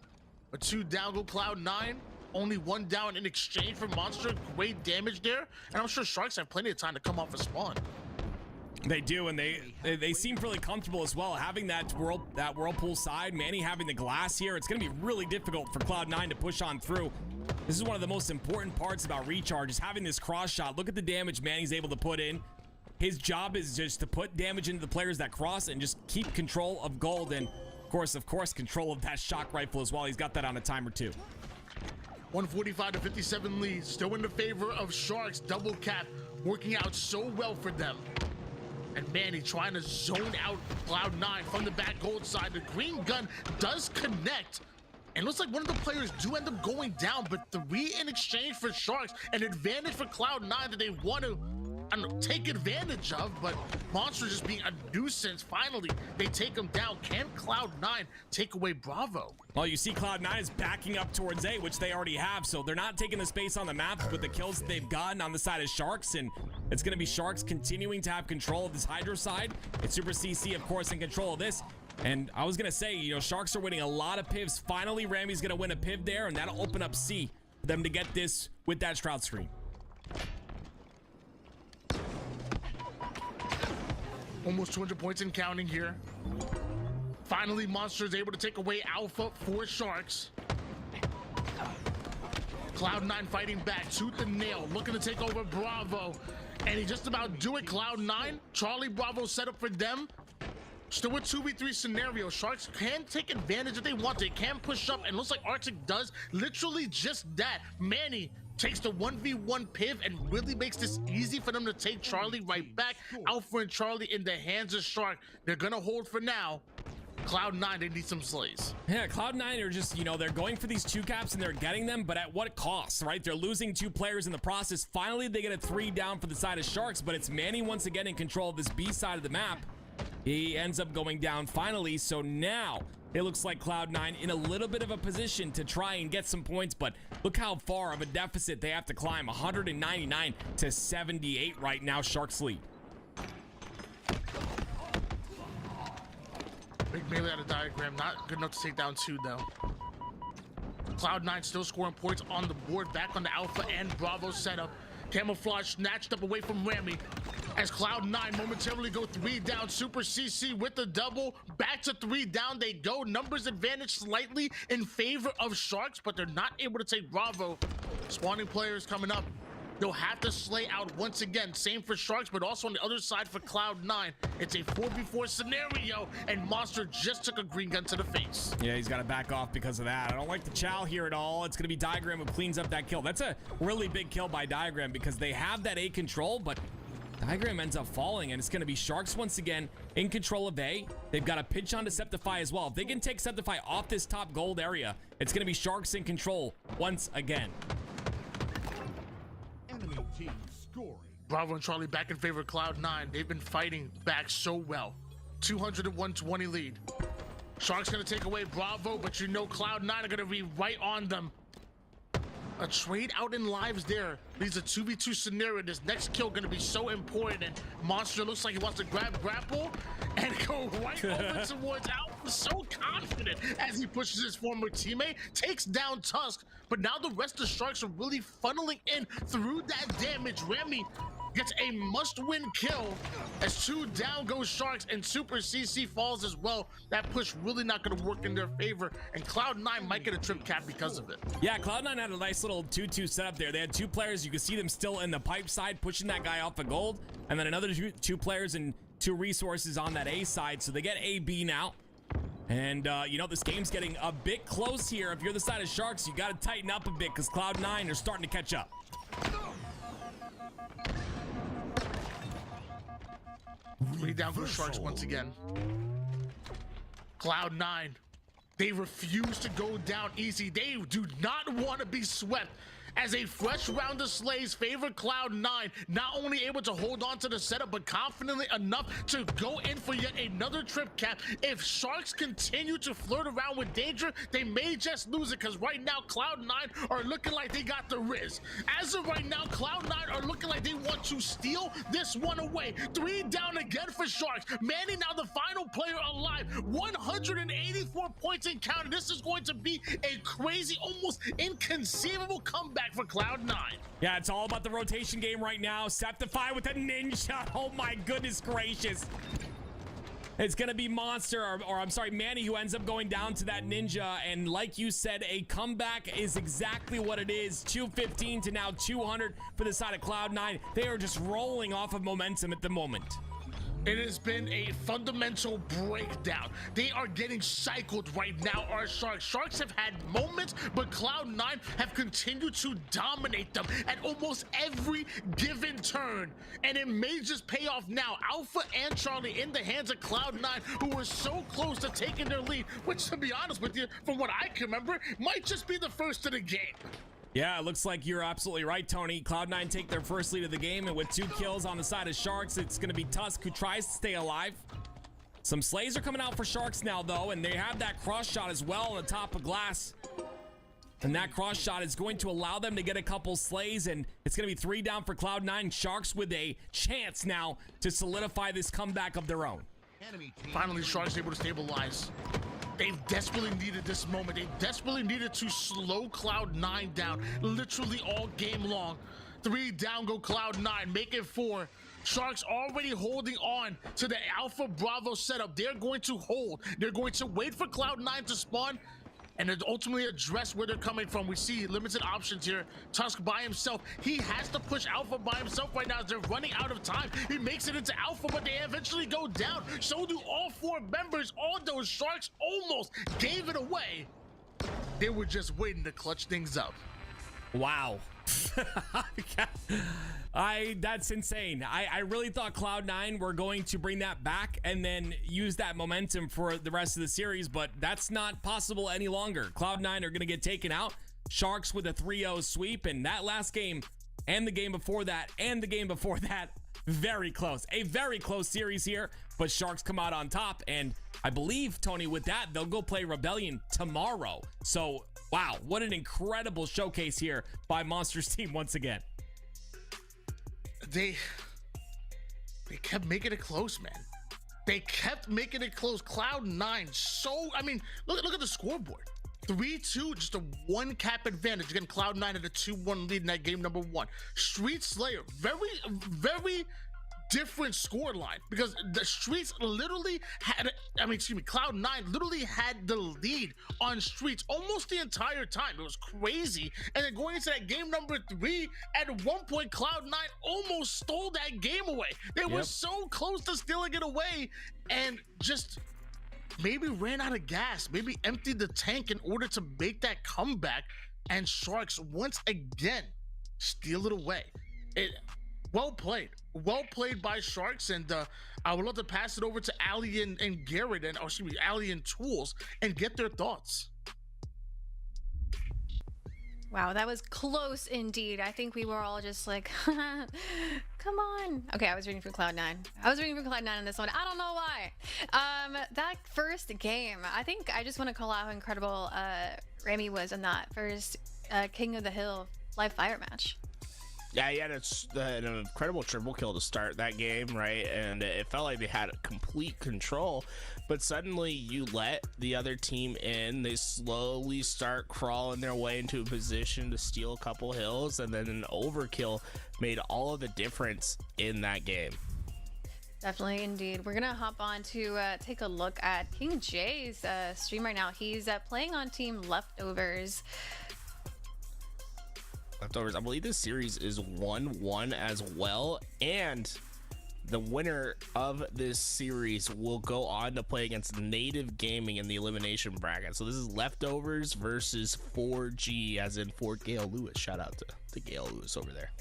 But 2 down go Cloud9. Only 1 down in exchange for Monster. Great damage there. And I'm sure Sharks have plenty of time to come off a spawn. They do, and they seem really comfortable as well. Having that whirlpool side, Manny having the glass here, it's going to be really difficult for Cloud9 to push on through. This is one of the most important parts about Recharge, is having this cross shot. Look at the damage Manny's able to put in. His job is just to put damage into the players that cross and just keep control of gold, and of course, control of that shock rifle as well. He's got that on a timer too. 145 to 57 lead, still in the favor of Sharks. Double cap working out so well for them. And Manny trying to zone out Cloud9 from the back gold side. The green gun does connect. And looks like one of the players do end up going down, but 3 in exchange for Sharks. An advantage for Cloud9 that they want to take advantage of, but Monster just being a nuisance. Finally, they take him down. Can Cloud9 take away Bravo? Well, you see Cloud9 is backing up towards A, which they already have, so they're not taking the space on the map with the kills that they've gotten on the side of Sharks, and it's going to be Sharks continuing to have control of this Hydro side. It's Super CC, of course, in control of this. And I was going to say, you know, Sharks are winning a lot of pivs. Finally, Rami's going to win a piv there, and that'll open up C for them to get this with that Shroud screen. Almost 200 points and counting here. Finally, Monster is able to take away Alpha for Sharks. Cloud9 fighting back, tooth and nail, looking to take over Bravo. And he just about do it, Cloud9. Charlie Bravo set up for them. Still a 2v3 scenario. Sharks can take advantage if they want to. They can push up, and looks like Arctic does literally just that. Manny takes the 1v1 piv and really makes this easy for them to take Charlie right back. Alpha and Charlie in the hands of Shark. They're gonna hold for now. Cloud9, they need some slays. Yeah, Cloud9 are just, you know, they're going for these 2 caps and they're getting them, but at what cost, right? They're losing 2 players in the process. Finally, they get a 3 down for the side of Sharks, but it's Manny once again in control of this B side of the map. He ends up going down finally, so now it looks like Cloud9 in a little bit of a position to try and get some points, but look how far of a deficit they have to climb. 199 to 78 right now, Sharks lead. Big melee out of diagram, not good enough to take down 2 though. Cloud9 still scoring points on the board, back on the Alpha and Bravo setup. Camouflage snatched up away from Rami as Cloud9 momentarily go 3 down. Super CC with the double, back to 3 down they go. Numbers advantage slightly in favor of Sharks, but they're not able to take Bravo. Spawning players coming up. They'll have to slay out once again. Same for Sharks, but also on the other side for Cloud9. It's a 4v4 scenario, and Monster just took a green gun to the face. Yeah, he's got to back off because of that. I don't like the chow here at all. It's going to be Diagram who cleans up that kill. That's a really big kill by Diagram because they have that A control, but Diagram ends up falling, and it's going to be Sharks once again in control of A. They've got a pinch on to Septify as well. If they can take Septify off this top gold area, it's going to be Sharks in control once again. Bravo and Charlie back in favor of Cloud9. They've been fighting back so well. 200 to 120 lead. Sharks gonna take away Bravo, but you know Cloud9 are gonna be right on them. A trade out in lives there. Leads a 2v2 scenario. This next kill gonna be so important. And Monster looks like he wants to grapple and go right over towards Alpha. So confident as he pushes his former teammate, takes down Tusk. But now the rest of Sharks are really funneling in through that damage. Remy gets a must-win kill as 2 down goes Sharks, and Super CC falls as well. That push really not going to work in their favor, and Cloud9 might get a trip cap because of it. Yeah, Cloud9 had a nice little 2-2 setup there. They had 2 players. You can see them still in the pipe side pushing that guy off the gold, and then another 2 players and 2 resources on that A side. So they get AB now. And, you know, this game's getting a bit close here. If you're the side of Sharks, you got to tighten up a bit because Cloud9 are starting to catch up. Three down for Sharks once again. Cloud9, they refuse to go down easy. They do not want to be swept. As a fresh round of slays favor Cloud9, not only able to hold on to the setup, but confidently enough to go in for yet another trip cap. If Sharks continue to flirt around with danger, they may just lose it, because right now Cloud9 are looking like they got the Riz. As of right now, Cloud9 are looking like they want to steal this one away. 3 down again for Sharks. Manny now the final player alive. 184 points in counting. This is going to be a crazy, almost inconceivable comeback for Cloud9. Yeah, it's all about the rotation game right now. Septify with a ninja. Oh my goodness gracious. It's gonna be Monster, or I'm sorry, Manny, who ends up going down to that ninja. And like you said, a comeback is exactly what it is. 215 to now 200 for the side of Cloud9. They are just rolling off of momentum at the moment. It has been a fundamental breakdown. They are getting cycled right now, our Sharks. Sharks have had moments, but Cloud9 have continued to dominate them at almost every given turn. And it may just pay off now. Alpha and Charlie in the hands of Cloud9, who were so close to taking their lead, which, to be honest with you, from what I can remember, might just be the first of the game. Yeah, it looks like you're absolutely right, Tony. Cloud9 take their first lead of the game, and with 2 kills on the side of Sharks, it's going to be Tusk who tries to stay alive. Some slays are coming out for Sharks now, though, and they have that cross shot as well on the top of glass. And that cross shot is going to allow them to get a couple slays, and it's going to be 3 down for Cloud9. Sharks with a chance now to solidify this comeback of their own. Finally, Sharks able to stabilize. They've desperately needed this moment. They desperately needed to slow Cloud9 down literally all game long. 3 down go Cloud9, make it 4. Sharks already holding on to the Alpha Bravo setup. They're going to hold. They're going to wait for Cloud9 to spawn and then ultimately address where they're coming from. We see limited options here. Tusk by himself. He has to push Alpha by himself right now as they're running out of time. He makes it into Alpha, but they eventually go down. So do all 4 members. All those Sharks almost gave it away. They were just waiting to clutch things up. Wow. That's insane. I really thought Cloud9 were going to bring that back and then use that momentum for the rest of the series, but that's not possible any longer. Cloud9 are going to get taken out. Sharks with a 3-0 sweep, and that last game and the game before that and the game before that, very close. A very close series here, but Sharks come out on top, and I believe, Tony, with that, they'll go play Rebellion tomorrow. So, wow, what an incredible showcase here by Monster's team once again. They kept making it close, man. They kept making it close. Cloud9, so, I mean, look at the scoreboard. 3-2, just a one cap advantage. Again, Cloud9 had a 2-1 lead in that game number 1. Street Slayer, very different score line, because the Streets literally had, Cloud9 literally had the lead on Streets almost the entire time. It was crazy. And then going into that game number 3, at one point, Cloud9 almost stole that game away. They were so close to stealing it away, and just maybe ran out of gas, maybe emptied the tank in order to make that comeback, and Sharks once again steal it away. Well played by Sharks, and I would love to pass it over to Ali and Garrett, and Ali and Tools, and get their thoughts. Wow, that was close indeed. I think we were all just like, come on. Okay, I was rooting for Cloud9. I was rooting for Cloud9 in this one. I don't know why. That first game, I think I just want to call out how incredible Remy was in that first King of the Hill live fire match. Yeah, he had an incredible triple kill to start that game, right? And it felt like they had complete control, but suddenly you let the other team in. They slowly start crawling their way into a position to steal a couple hills, and then an overkill made all of the difference in that game. Definitely, indeed. We're gonna hop on to take a look at King J's stream right now. He's playing on Team Leftovers. I believe this series is 1-1 as well, and the winner of this series will go on to play against Native Gaming in the elimination bracket. So this is Leftovers versus 4G, as in Fort Gale Lewis. Shout out to Gale Lewis over there.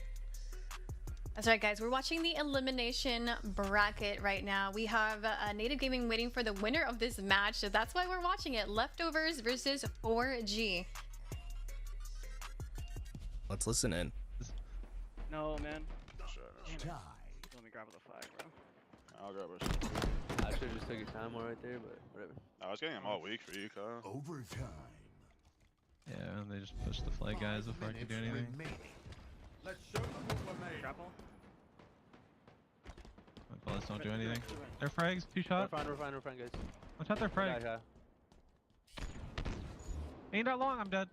That's right, guys. We're watching the elimination bracket right now. We have Native Gaming waiting for the winner of this match, so that's why we're watching it. Leftovers versus 4G. Let's listen in. No, man. Let me grab the flag, bro. I'll grab it. I should have just took your time more right there, but whatever. I was getting them all weak for you, Kyle. Overtime. Yeah, and they just push the flag guys before I can do anything. Let's show them what we're made. Grapple. My bullets don't do anything. They're frags, 2 shots. We're fine, guys. One shot, they're frags. Yeah. Ain't that long, I'm dead.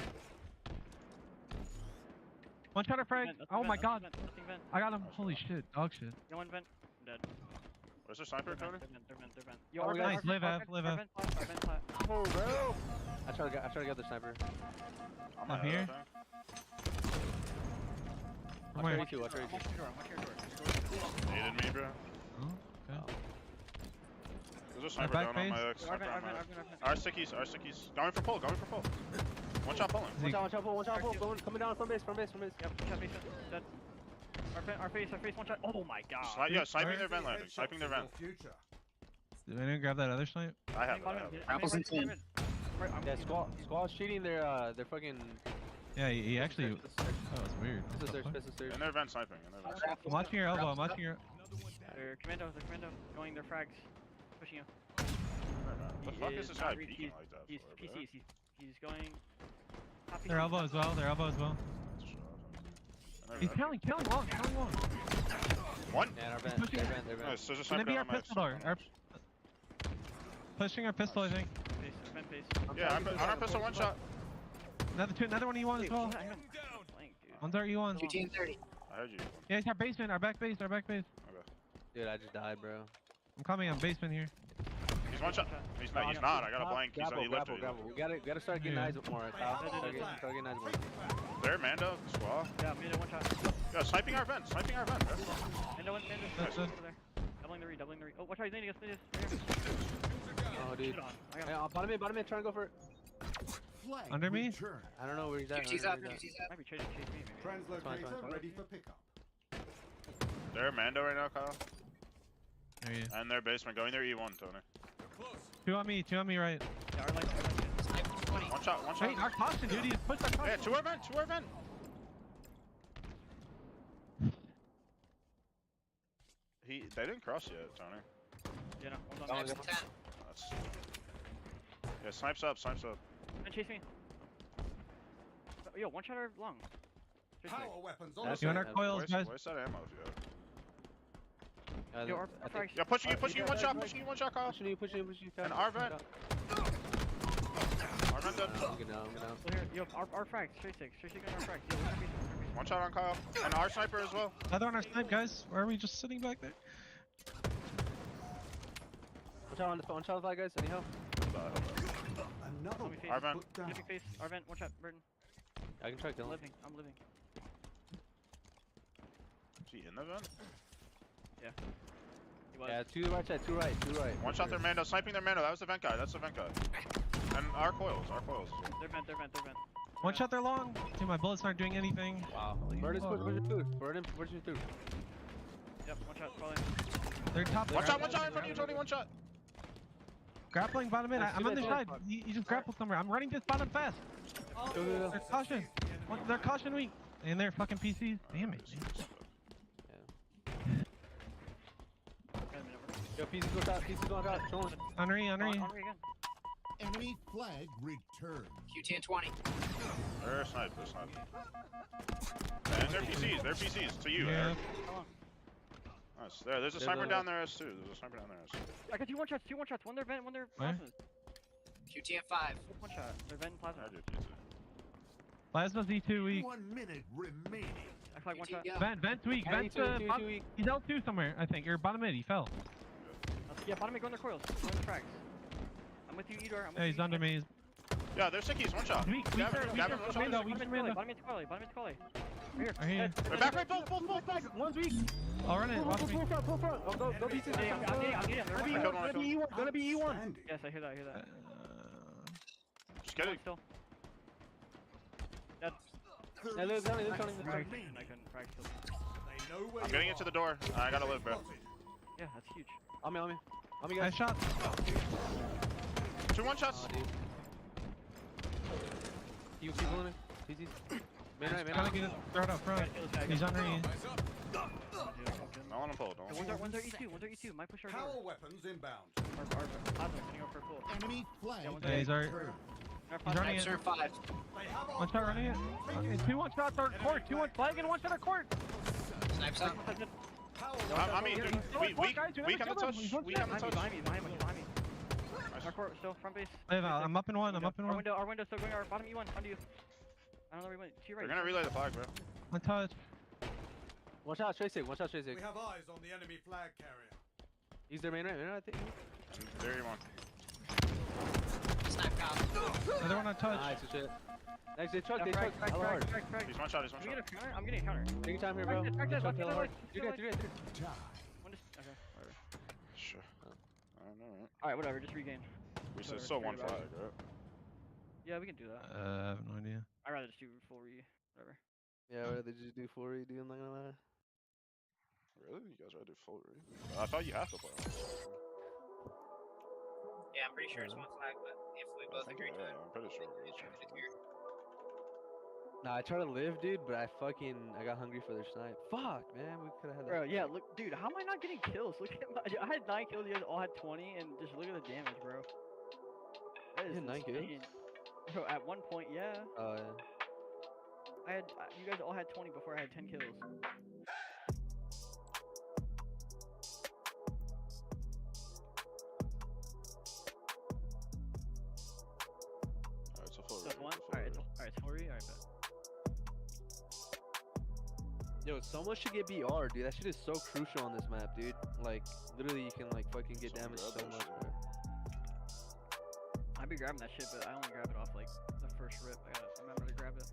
One shot of frag. Oh my god. I got him. Holy shit. Dog shit. No one vent. I'm dead. Where's the sniper, Tony? They're vent. Oh, nice. Live F. Oh, bro. I try to get the sniper. I'm here. I'll try you. Needed me, bro. Oh, okay. There's a sniper down on my X. Our stickies. Going for pull. One shot pulling. One shot pull. Coming down from base. Yep, shot base. Dead. Our face, one shot. Oh my god. Sniping their vent landing. Sniping their vent. Did anyone grab that other snipe? I have it. Yeah, Squall's cheating their fucking... Yeah, he actually... Oh, it's weird. This is search. And they're vent sniping. I'm watching your elbow, They're commando, going their frags. Pushing you. The fuck is this guy peeking like that? He's PCs. He's going... Their elbow as well. He's killing long. One? Yeah, our vent. They're vent. Nice, there's a sniper Maybe our down on my pistol door. Pushing our pistol, I think. Yeah, on our pistol, one shot. Another one E1 as well. One's our E1. 1530. I heard you. Yeah, it's our basement, our back base. Okay. Dude, I just died, bro. I'm coming, I'm basement here. He's one shot. He's not. I got a blank. He lifted. We gotta start getting eyes more. Start getting eyes more. There, Mando, Squall. Yeah, Mando, one shot. Yeah, sniping our vent, bro. Mando over there. Doubling the re. Oh, watch out, he's leading us. Oh, dude. Hey, bottom mid, trying to go for it. Under me? I don't know where he's at. QT's up, Might QT's be chase me, maybe. Translocator ready for pickup. They're Mando right now, Kyle. There you. And their basement. Going their E1, Tony. Two on me right. Yeah, our lights. One shot, one shot. Wait, our caution, dude. He just pushed our caution. Yeah, two are vent, two are vent. They didn't cross yet, Tony. Yeah, no, hold on. That's, yeah, snipes up, snipes up. And chase me. Yo, one shot or long. Power weapons on You want our coils, guys? Where's that ammo if you have? Yo, our frags. Yeah, pushing you, one shot, Kyle. Pushing you, And our vent. Our vent dead. I'm good now. Well, here, yo, our frags. Straight six on our frags. Yo, One shot on Kyle. And our sniper as well. Another on our snipe, guys. Why are we just sitting back there? One shot on the guys. Anyhow. Another Our vent. Living face. Our vent. One shot. Burton. I can try killing. I'm living. Is he in the vent? Yeah. He was. Yeah, two right. One shot their Mando, sniping their Mando. That was the vent guy. That's the vent guy. And our coils. They're vent. One shot, they're long. Dude, my bullets aren't doing anything. Wow. Where's your food? Where's your food? Yep, one shot, probably. They're top. One shot in front of you, Tony. One shot. Grappling bottom mid. I'm on the side. He just grappled somewhere. I'm running this bottom fast. They're caution. They're caution weak. And they're fucking PCs. Damn it. Yo, pieces go out. Henri. Again. enemy flag returned. QT and 20. They're snipe. And they're PCs. To you, yeah. Eric. Nice. There's a sniper down there, S2. I got two one shots. One they're vent, one they're plasmas. QT and 5. One shot. They're vent and plasma. Plasma's E2 weak. 1 minute remaining. I feel like one shot. Vent's weak. Vent's weak. He's L2 somewhere, I think. Or bottom mid, he fell. Yeah, bottom mid, go in their coils. Go in the frags. I'm with you, Edor. Yeah, he's under me. Yeah, they're sickies. One shot. Weak. Gavin, one shot. Bottom mid's Collie. Right here. Back right, both. One's weak. I'll run it. Watch me. Pull front. Oh, go pieces. I'm getting him. Gonna be E1. Yes, I hear that. Just get it. Still. That's... They're coming. I couldn't frag still. I'm getting into the door. I gotta live, bro. Yeah, that's huge. On me, I guys. shot. 2 1-shots. You keep pulling me. PCs. Man right. Trying to get it. Throw it up front. He's under me. Don't let him pull. One's our E2. Might push our door. Power weapons inbound. Our plasma sitting over full. Enemy flag. Yeah, he's running it. 5. One shot running it. Okay, 2 1-shots are court. 2 1 flag and 1 shot are court. Snipes up. I mean, dude, we haven't touched. We haven't touched. Behind me. Our court still front base. I'm up in one. Our window still going. Our bottom E1 onto you. I don't know where he went. To your right. They're gonna relay the flag, bro. One touch. One shot, straight six. We have eyes on the enemy flag carrier. He's their main right, I think. There you are. Snipe out. Another one on touch. Nice shit. Nice, they truck. He's one shot. I'm getting a counter. Take your time here, bro. You're good. Okay, whatever. Sure. I don't know, man. Alright, whatever. Just regain. We said still one flag, right? Yeah, we can do that. I have no idea. I'd rather just do full whatever. Yeah, I'd rather just do 4 dude, I'm not gonna lie. Really? You guys rather do full read? I thought you have to play on this. Yeah, I'm pretty sure it's one flag, but if we both agree to it, I'm pretty sure. Nah, I try to live, dude, but I got hungry for their snipe. Fuck, man, we could've had that. Bro, yeah, look, dude, how am I not getting kills? Look at my, I had 9 kills, you guys all had 20, and just look at the damage, bro. That is 9 kills? Bro, at one point, yeah. Oh, yeah. You guys all had 20 before I had 10 kills. Alright, so full read. Alright, it's full read. Alright, bet. Yo, someone should get BR, dude. That shit is so crucial on this map, dude. Like, literally, you can like fucking get damaged so much, bro. I'd be grabbing that shit, but I only grab it off like the first rip. I gotta remember to grab it.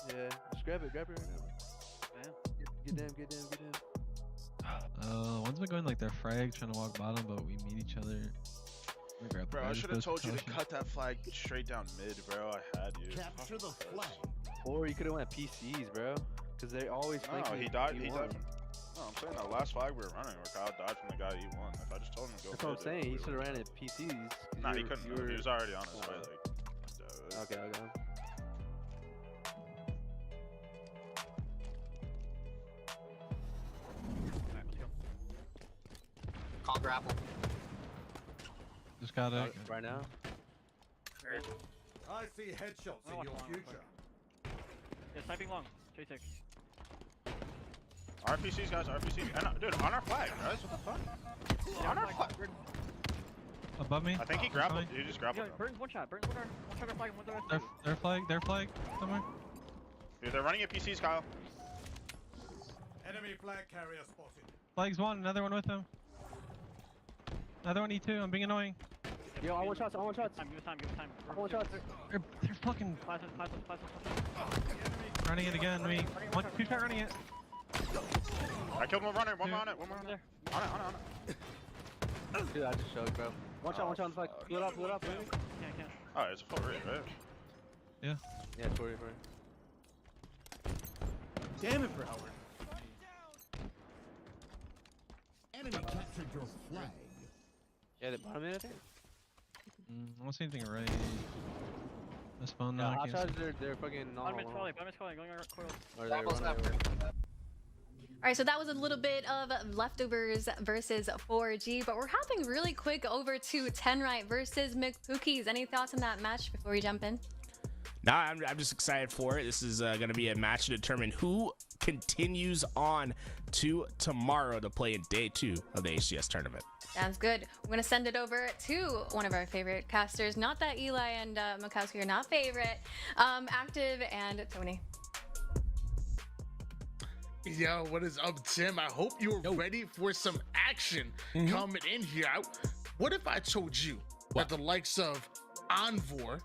Yeah, just grab it right now. Man. Get down. One's been going like their frag, trying to walk bottom, but we meet each other. Bro, I should have told you to cut that flag straight down mid, bro. I had you. Capture the flag. Or you could have went PCs, bro. Because they always flank. No, he died. He died. No, I'm saying that last flag we were running where Kyle died from the guy at E1. If I just told him to go. That's what I'm saying. He should have ran at PCs. Nah, he couldn't. He was already on his way. Like. Okay. Call grapple. Just got it. Right now. I see headshots in your future. Yeah, sniping long. J6. RPCs, guys. RPCs. And, dude, on our flag, guys. What the fuck? Yeah, on our flag. Above me. I think he grappled. He just grappled. Yeah, Burns one shot. Burns one shot our flag. One the rest. Their flag somewhere. Dude, they're running at PCs, Kyle. Enemy flag carrier spotted. Flag's one. Another one with him. Another one E2. I'm being annoying. Yo, I want shots. Give us time. I want shots. They're fucking Classes. running it again. Two shot running it. I killed one runner. One more on it. On it. Dude, I just choked, bro. One shot on the flag. Blew it up. Maybe. Can't. Oh, it's a full rate, right? Yeah. Yeah, for you. Damn it, bro. Enemy captured your flag. Yeah, the bottom mid, I think. I don't see anything right. That's fun. Yeah, I hot can't shots, they're fucking Bottom mid's calling. Going on coil. Or they're running. All right, so that was a little bit of leftovers versus 4G, but we're hopping really quick over to Tourney versus McPookies. Any thoughts on that match before we jump in? No, I'm just excited for it. This is going to be a match to determine who continues on to tomorrow to play in day 2 of the HCS tournament. Sounds good. We're going to send it over to one of our favorite casters. Not that Eli and Mikowski are not favorite. Active and Tony. Yo, what is up, Tim? I hope you're ready for some action coming in here. What if I told you that the likes of Envor,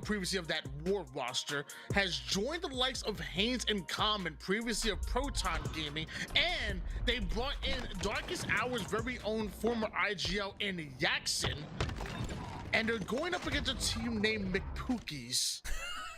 previously of that War roster, has joined the likes of Haynes and Common, previously of Proton Gaming, and they brought in Darkest Hour's very own former IGL in Yaxon, and they're going up against a team named McPookies.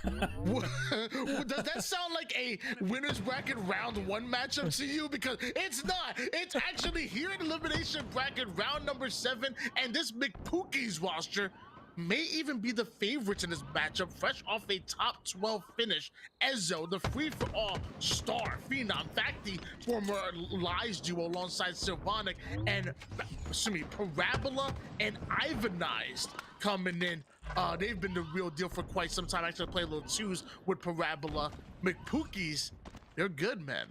Does that sound like a winner's bracket round 1 matchup to you? Because it's not. It's actually here in elimination bracket round number 7, and this McPookies roster may even be the favorites in this matchup, fresh off a top 12 finish. Ezzo, the free-for-all star phenom, Facti, former Lies duo alongside Sylvanic, and Parabola and Ivanized coming in. They've been the real deal for quite some time. I actually played a little twos with Parabola. McPookies, they're good, man.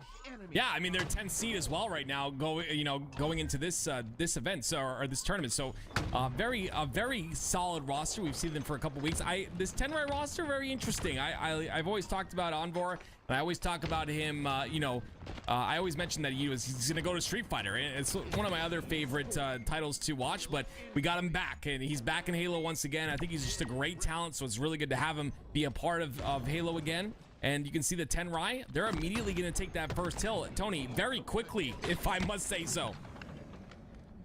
Yeah, I mean they're 10th seed as well right now, going into this this event, or this tournament. So, very solid roster. We've seen them for a couple weeks. This Tourney roster very interesting. I've always talked about Envor, and I always talk about him. I always mention that he's gonna go to Street Fighter. It's one of my other favorite titles to watch. But we got him back, and he's back in Halo once again. I think he's just a great talent. So it's really good to have him be a part of Halo again. And you can see the Tourney, they're immediately going to take that first hill, Tony, very quickly, if I must say so.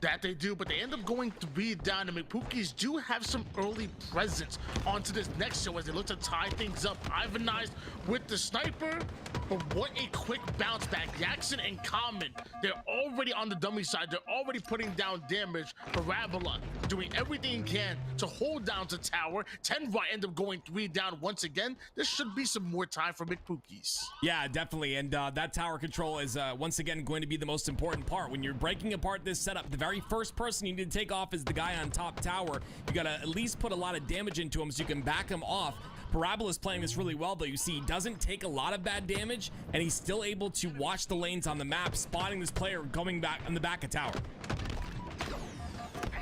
That they do, but they end up going 3 down, and McPookies do have some early presence onto this next show as they look to tie things up. Ivanized with the sniper, but what a quick bounce back. Yaxon and Common, they're already on the dummy side. They're already putting down damage. Parabola doing everything he can to hold down to tower. Tourney end up going 3 down once again. There should be some more time for McPookies. Yeah, definitely, and that tower control is once again going to be the most important part. When you're breaking apart this setup, the very first person you need to take off is the guy on top tower. You gotta at least put a lot of damage into him so you can back him off. Parabola's playing this really well, though. You see, he doesn't take a lot of bad damage, and he's still able to watch the lanes on the map, spotting this player going back on the back of tower.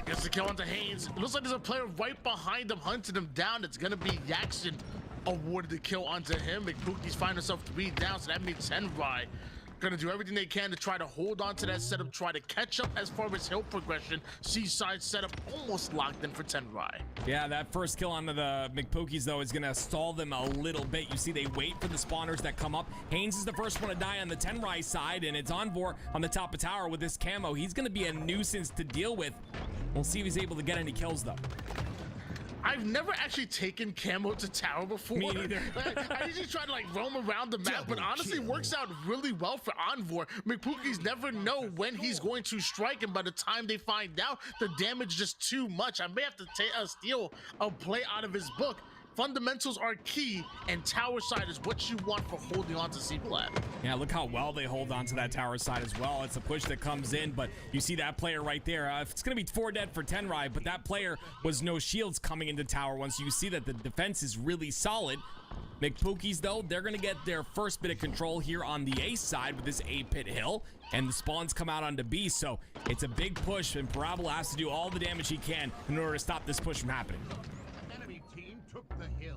Gets the kill onto Haynes. It looks like there's a player right behind him, hunting him down. It's gonna be Yaxon awarded the kill onto him. McPookies find himself 3 down, so that means Tourney gonna do everything they can to try to hold on to that setup, try to catch up as far as hill progression. Seaside setup almost locked in for Tourney. Yeah, that first kill onto the McPookies, though, is gonna stall them a little bit. You see, they wait for the spawners that come up. Haynes is the first one to die on the Tourney side, and it's Envor on the top of tower with this camo. He's gonna be a nuisance to deal with. We'll see if he's able to get any kills though. I've never actually taken camo to tower before. Me neither. I usually try to like roam around the map, but honestly, it works out really well for Envor. McPookies never know when he's going to strike, and by the time they find out, the damage is just too much. I may have to steal a play out of his book. Fundamentals are key, and tower side is what you want for holding on to C-Plat. Yeah, look how well they hold on to that tower side as well. It's a push that comes in, but you see that player right there. It's going to be 4 dead for Tourney, but that player was no shields coming into tower once you see that the defense is really solid. McPookies, though, they're going to get their first bit of control here on the A side with this A-pit hill, and the spawns come out onto B, so it's a big push, and Parabola has to do all the damage he can in order to stop this push from happening.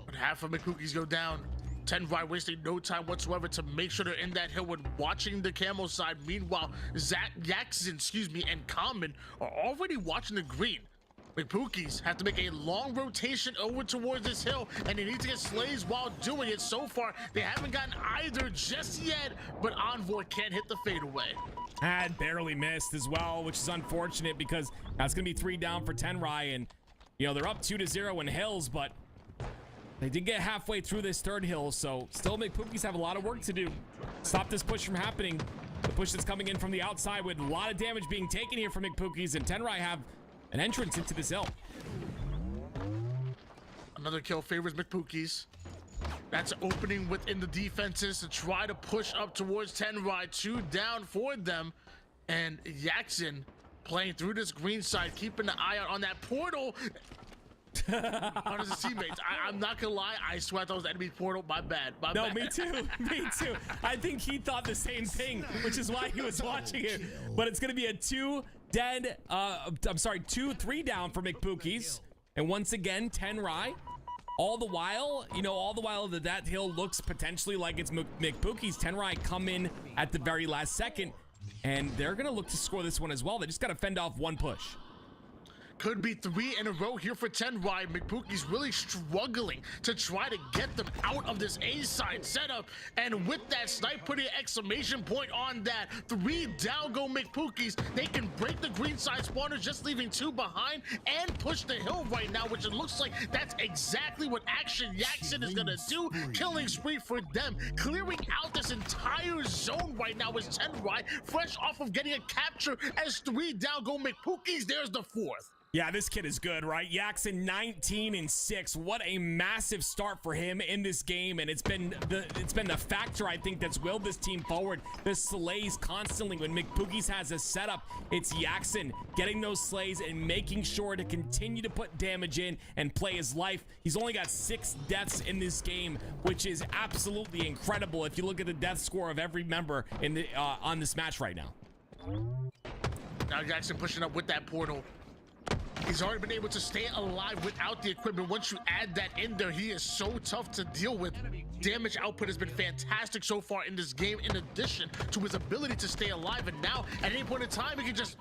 But half of McPookies go down. Tourney wasting no time whatsoever to make sure they're in that hill when watching the camo side. Meanwhile, Jackson, and Common are already watching the green. McPookies have to make a long rotation over towards this hill, and they need to get slays while doing it. So far, they haven't gotten either just yet, but Envor can't hit the fadeaway. And barely missed as well, which is unfortunate because that's going to be 3 down for Tourney, and you know, they're up 2-0 in hills, but they did get halfway through this third hill, so still McPookies have a lot of work to do. Stop this push from happening. The push that's coming in from the outside with a lot of damage being taken here from McPookies, and Tourney have an entrance into this hill. Another kill favors McPookies. That's opening within the defenses to try to push up towards Tourney. 2 down for them, and Jackson playing through this green side, keeping an eye out on that portal. On his teammates. I'm not gonna lie, I swear that was the enemy portal. My bad. No, me too. Me too. I think he thought the same thing, which is why he was watching it. But it's gonna be a 2 dead. I'm sorry, 2-3 down for McPookies, and once again, Tourney. All the while, you know, that hill looks potentially like it's McPookies. Tourney come in at the very last second, and they're gonna look to score this one as well. They just gotta fend off one push. Could be 3 in a row here for Tourney. McPookie's really struggling to try to get them out of this A-side setup. And with that snipe, putting an exclamation point on that. 3 down go McPookies. They can break the green side spawners, just leaving 2 behind, and push the hill right now, which it looks like that's exactly what Action Jackson is gonna do. Killing spree for them. Clearing out this entire zone right now is Tourney, fresh off of getting a capture as 3 down go McPookies. There's the 4th. Yeah, this kid is good, right? Jackson 19-6. What a massive start for him in this game, and it's been the factor I think that's willed this team forward. The slays constantly when McPookies has a setup. It's Jackson getting those slays and making sure to continue to put damage in and play his life. He's only got 6 deaths in this game, which is absolutely incredible if you look at the death score of every member in the on this match right now. Now Jackson pushing up with that portal. He's already been able to stay alive without the equipment. Once you add that in there, he is so tough to deal with. Damage output has been fantastic so far in this game, in addition to his ability to stay alive. And now, at any point in time, he can just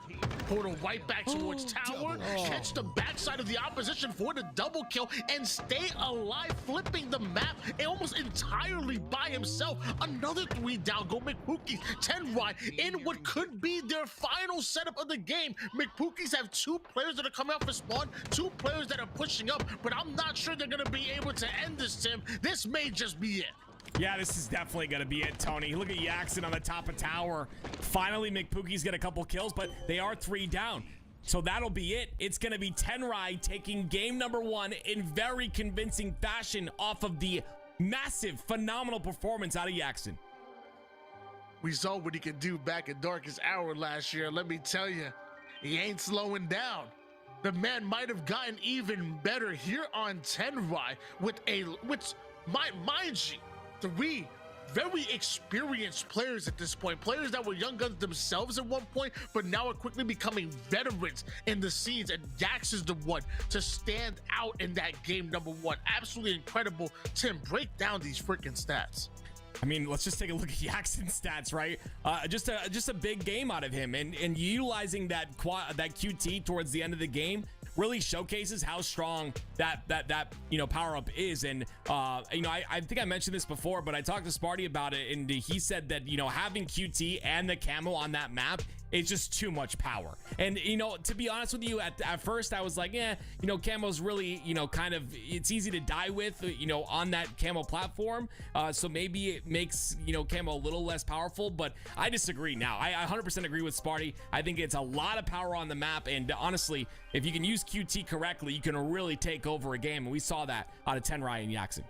portal right back towards tower, catch the backside of the opposition for the double kill, and stay alive, flipping the map almost entirely by himself. Another 3 down go McPookies. Tourney in what could be their final setup of the game. McPookies have 2 players that are coming out for spawn, 2 players that are pushing up, but I'm not sure they're gonna be able to end this, Tim. This may just be it. Yeah, this is definitely gonna be it, Tony. Look at Jackson on the top of tower. Finally, McPookie's get a couple kills, but they are 3 down. So that'll be it. It's gonna be Tourney taking game number 1 in very convincing fashion off of the massive, phenomenal performance out of Jackson. We saw what he could do back in Darkest Hour last year. Let me tell you, he ain't slowing down. The man might have gotten even better here on Tourney with mind you, 3 very experienced players at this point. Players that were young guns themselves at one point, but now are quickly becoming veterans in the scenes. And Dax is the one to stand out in that game number 1. Absolutely incredible. Tim, break down these freaking stats. I mean, let's just take a look at Jackson's stats, right? Just a big game out of him, and utilizing that QT towards the end of the game really showcases how strong that you know, power up is. And you know, I think I mentioned this before, but I talked to Sparty about it, and he said that, you know, having QT and the camo on that map, it's just too much power. And, you know, to be honest with you, at first I was like, yeah, you know, camo's really, you know, kind of, it's easy to die with, you know, on that camo platform. So maybe it makes, you know, camo a little less powerful, but I disagree now. I 100% agree with Sparty. I think it's a lot of power on the map. And honestly, if you can use QT correctly, you can really take over a game. And we saw that out of Tenrai and Yaxin.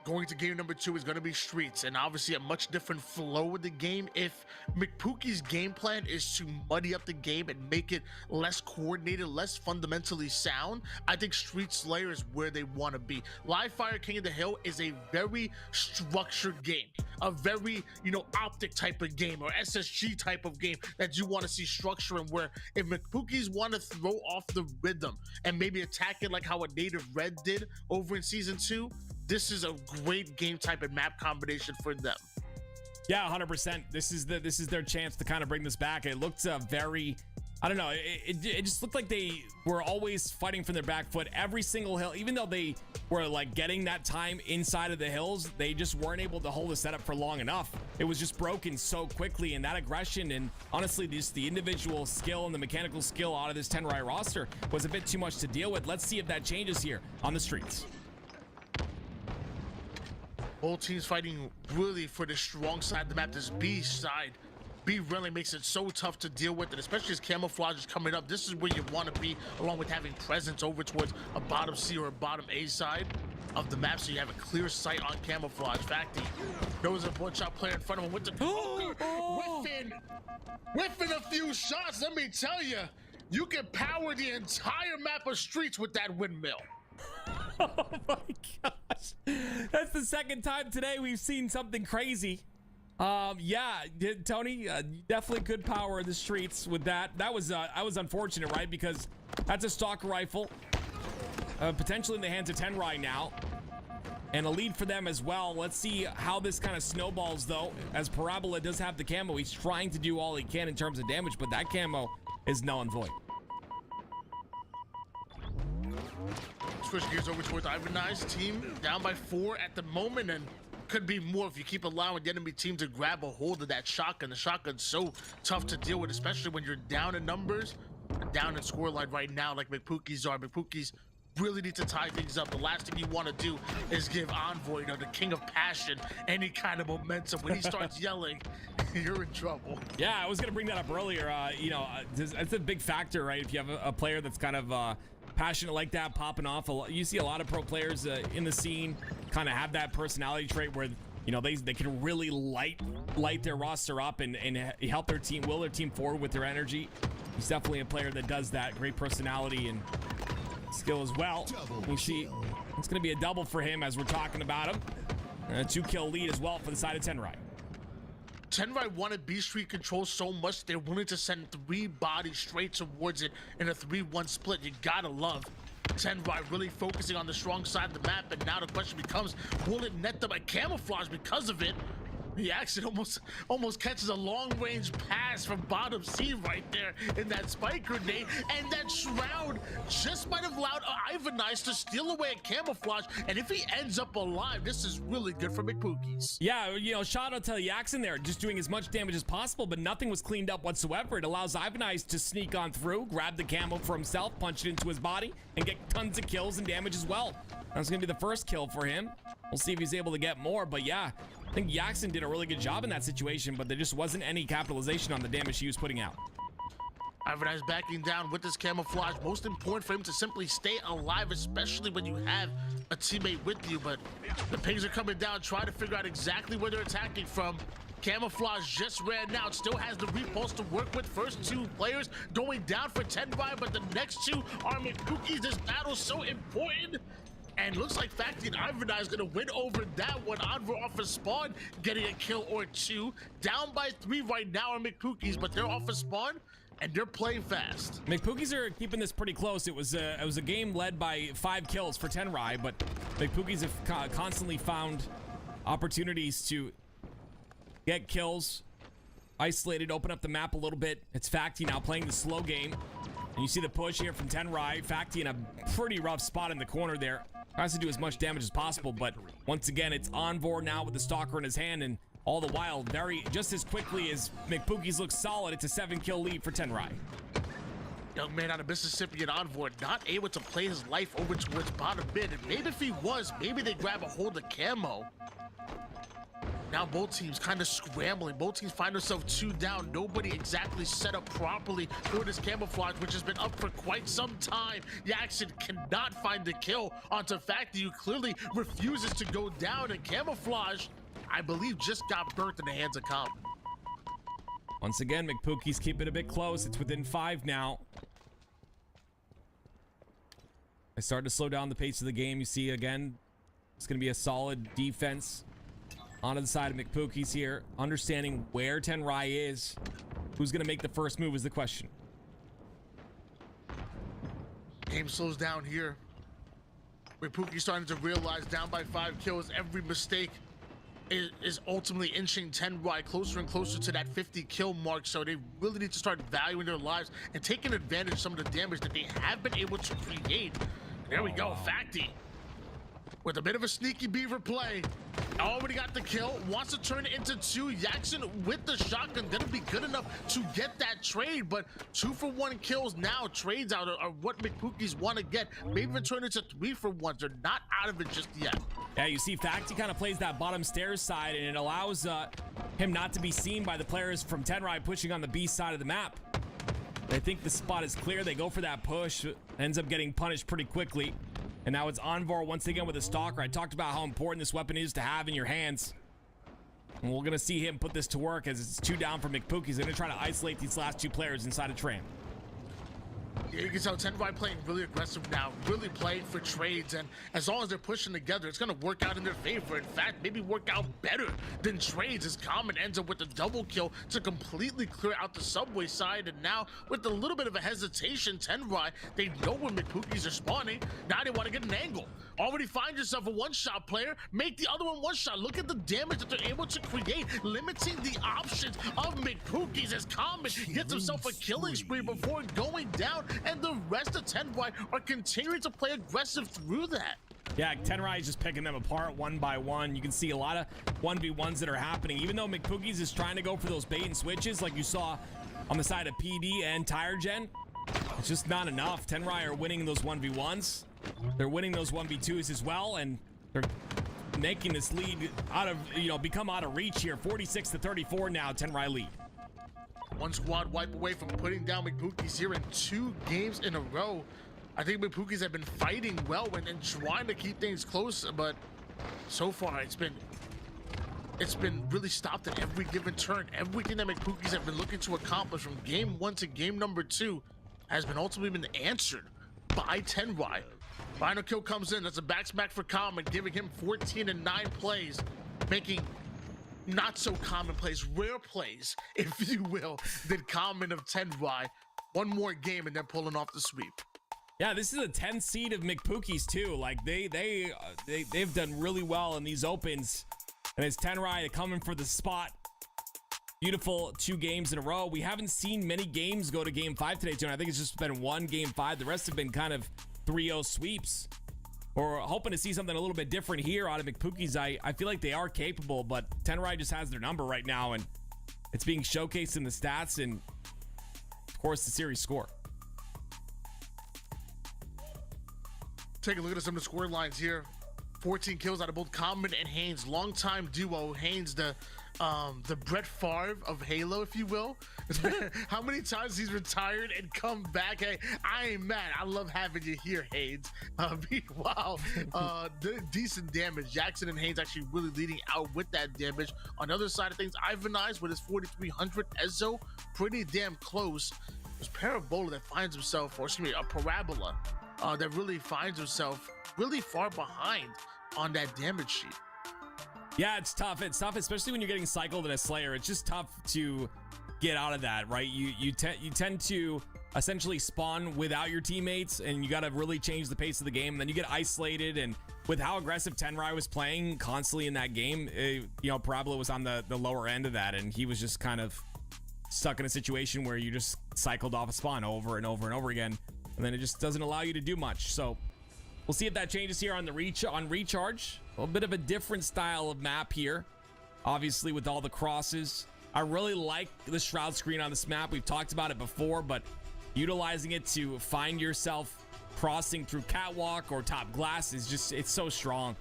Going to game number 2 is going to be Streets, and obviously a much different flow with the game. If McPookie's game plan is to muddy up the game and make it less coordinated, less fundamentally sound, I think Street Slayer is where they want to be. Live Fire King of the Hill is a very structured game, a very, you know, optic type of game or SSG type of game that you want to see structure. And where if McPookies want to throw off the rhythm and maybe attack it like how a Native Red did over in Season 2, this is a great game type and map combination for them. Yeah, 100%. This is their chance to kind of bring this back. It looked very, I don't know, it just looked like they were always fighting from their back foot. Every single hill, even though they were like getting that time inside of the hills, they just weren't able to hold the setup for long enough. It was just broken so quickly, and that aggression and honestly just the individual skill and the mechanical skill out of this Tenrai roster was a bit too much to deal with. Let's see if that changes here on the streets. Both teams fighting really for the strong side of the map. This B side, B really makes it so tough to deal with, and especially as camouflage is coming up, this is where you want to be, along with having presence over towards a bottom C or a bottom A side of the map, so you have a clear sight on camouflage. Facty, there was a one-shot player in front of him with the whiffing a few shots. Let me tell you, you can power the entire map of Streets with that windmill. Oh my gosh, that's the second time today we've seen something crazy. Yeah, Tony, definitely good power in the streets with that. That was unfortunate, right? Because that's a stalker rifle, potentially in the hands of Tenrai now, and a lead for them as well. Let's see how this kind of snowballs, though, as Parabola does have the camo. He's trying to do all he can in terms of damage, but that camo is null and void. Switch gears over towards Ivaniz's team, down by 4 at the moment, and could be more if you keep allowing the enemy team to grab a hold of that shotgun. The shotgun's so tough to deal with, especially when you're down in numbers, down in scoreline right now like McPookies are. McPookies really need to tie things up. The last thing you want to do is give Envoy, you know, the king of passion, any kind of momentum. When he starts yelling, you're in trouble. Yeah, I was gonna bring that up earlier. You know, it's a big factor, right? If you have a player that's kind of passionate like that, popping off. You see a lot of pro players in the scene kind of have that personality trait where, you know, they can really light their roster up and help their team, will their team forward with their energy. He's definitely a player that does that. Great personality and skill as well. We see it's going to be a double for him as we're talking about him. A 2-kill lead as well for the side of Tenrai. Tenrai wanted B Street control so much they're willing to send 3 bodies straight towards it in a 3-1 split. You gotta love Tenrai really focusing on the strong side of the map, and now the question becomes, will it net them a camouflage because of it? He actually almost catches a long-range pass from bottom C right there in that spike grenade, and that Shroud just might have allowed Ivanize to steal away a camouflage, and if he ends up alive, this is really good for McPookies. Yeah, you know, shout out to Yaxin there, just doing as much damage as possible, but nothing was cleaned up whatsoever. It allows Ivanize to sneak on through, grab the camo for himself, punch it into his body, and get tons of kills and damage as well. That's gonna be the first kill for him. We'll see if he's able to get more, but yeah, I think Yaxin did a really good job in that situation, but there just wasn't any capitalization on the damage he was putting out. Ivanize backing down with this camouflage. Most important for him to simply stay alive, especially when you have a teammate with you, but the pings are coming down, trying to figure out exactly where they're attacking from. Camouflage just ran out, still has the repulse to work with. First 2 players going down for Tenrai, but the next 2 are McPookies. This battle's so important. And looks like Facty and Ivanize is going to win over that one. Envoy off of spawn, getting a kill or 2. Down by 3 right now are McPookies, but they're off of spawn, and they're playing fast. McPookies are keeping this pretty close. It was a game led by 5 kills for Tenrai, but McPookies have constantly found opportunities to get kills, isolated, open up the map a little bit. It's Facty now playing the slow game. And you see the push here from Tourney. Facti in a pretty rough spot in the corner there. Tries to do as much damage as possible, but once again, it's Envor now with the Stalker in his hand, and all the while, just as quickly as McPookies looks solid, it's a 7-kill lead for Tourney. Young man out of Mississippi and Envor not able to play his life over towards bottom mid. And maybe if he was, maybe they grab a hold of camo. Now both teams kind of scrambling. Both teams find themselves 2 down. Nobody exactly set up properly for this camouflage, which has been up for quite some time. Jackson cannot find the kill onto Facti, who clearly refuses to go down. And camouflage, I believe, just got burnt in the hands of Calm. Once again, McPookie's keep it a bit close. It's within 5 now. I start to slow down the pace of the game. You see, again, it's going to be a solid defense onto the side of McPookie's here. Understanding where Tourney is. Who's going to make the first move is the question. Game slows down here. McPookie's starting to realize down by 5 kills, every mistake is ultimately inching Tourney closer and closer to that 50 kill mark. So they really need to start valuing their lives and taking advantage of some of the damage that they have been able to create. There we go, Facti with a bit of a sneaky beaver play. Already got the kill, wants to turn it into 2. Jackson with the shotgun gonna be good enough to get that trade, but 2-for-1 kills now. Trades out are what McPookies want to get. Maybe even turn into 3-for-1s. They're not out of it just yet. Yeah, you see Facti kind of plays that bottom stairs side, and it allows him not to be seen by the players from Tourney pushing on the B side of the map. They think the spot is clear. They go for that push. Ends up getting punished pretty quickly. And now it's Envor once again with a Stalker. I talked about how important this weapon is to have in your hands. And we're going to see him put this to work as it's 2 down for McPookie. He's going to try to isolate these last 2 players inside a tram. Yeah, you can tell Tourney playing really aggressive now, really playing for trades, and as long as they're pushing together, it's going to work out in their favor. In fact, maybe work out better than trades, as Common ends up with a double kill to completely clear out the subway side. And now, with a little bit of a hesitation, Tourney, they know when McPookies are spawning. Now they want to get an angle. Already find yourself a one-shot player, make the other one one-shot. Look at the damage that they're able to create, limiting the options of McPookies as Common gets himself a killing spree before going down. And the rest of Tourney are continuing to play aggressive through that. Yeah, Tourney is just picking them apart 1 by 1. You can see a lot of 1v1s that are happening. Even though McPookies is trying to go for those bait and switches like you saw on the side of PD and Tire Gen, it's just not enough. Tourney are winning those 1v1s. They're winning those 1v2s as well, and they're making this lead out of, become out of reach here. 46-34 now, Tourney lead. One squad wipe away from putting down McPookies here in 2 games in a row. I think McPookies have been fighting well and trying to keep things close, but so far it's been really stopped at every given turn. Everything that McPookies have been looking to accomplish from game 1 to game number 2 has been ultimately been answered by Tourney. Final kill comes in. That's a back smack for Common, giving him 14 and 9 plays, making not so common plays, rare plays, if you will, did Common of Tourney. 1 more game and then pulling off the sweep. Yeah, this is a 10 seed of McPookies too. Like they've done really well in these opens, and it's Tourney coming for the spot. Beautiful 2 games in a row. We haven't seen many games go to game 5 today, Tony. I think it's just been 1 game 5. The rest have been kind of 3-0 sweeps. We're hoping to see something a little bit different here out of McPookies. I feel like they are capable, but Tourney just has their number right now, and it's being showcased in the stats and, of course, the series score. Take a look at some of the score lines here. 14 kills out of both Common and Haynes. Longtime duo. Haynes, the Brett Favre of Halo, if you will. How many times he's retired and come back? Hey, I ain't mad. I love having you here, Haynes. Wow. Decent damage. Jackson and Haynes actually really leading out with that damage. On the other side of things, Ivan Eyes with his 4,300. Ezzo, pretty damn close. There's Parabola that finds himself, or excuse me, a Parabola that really finds himself really far behind on that damage sheet. Yeah, it's tough. It's tough, especially when you're getting cycled in a Slayer. It's just tough to get out of that, right? You tend to essentially spawn without your teammates, and you got to really change the pace of the game. And then you get isolated, and with how aggressive Tourney was playing constantly in that game, Parabola was on the lower end of that, and he was just kind of stuck in a situation where you just cycled off a spawn over and over and over again, and then it just doesn't allow you to do much. So we'll see if that changes here on the recharge. A little bit of a different style of map here, obviously, with all the crosses. I really like the shroud screen on this map. We've talked about it before, but utilizing it to find yourself crossing through catwalk or top glass is just, it's so strong.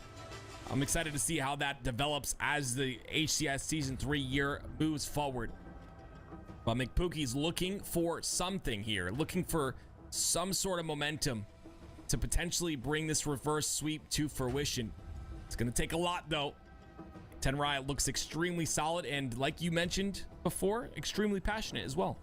I'm excited to see how that develops as the HCS Season 3 year moves forward. But McPookie's looking for something here, looking for some sort of momentum to potentially bring this reverse sweep to fruition. It's going to take a lot, though. Tourney looks extremely solid, and like you mentioned before, extremely passionate as well.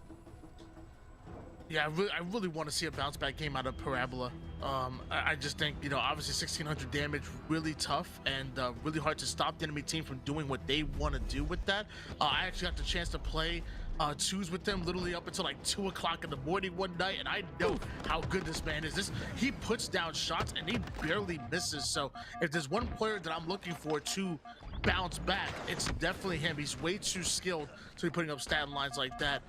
Yeah, I really want to see a bounce back game out of Parabola. I just think, you know, obviously 1600 damage, really tough and really hard to stop the enemy team from doing what they want to do with that. I actually got the chance to play twos with them literally up until like 2 o'clock in the morning one night, and I know how good this man is. He puts down shots and he barely misses. So if there's one player that I'm looking for to bounce back, it's definitely him. He's way too skilled to be putting up stat lines like that.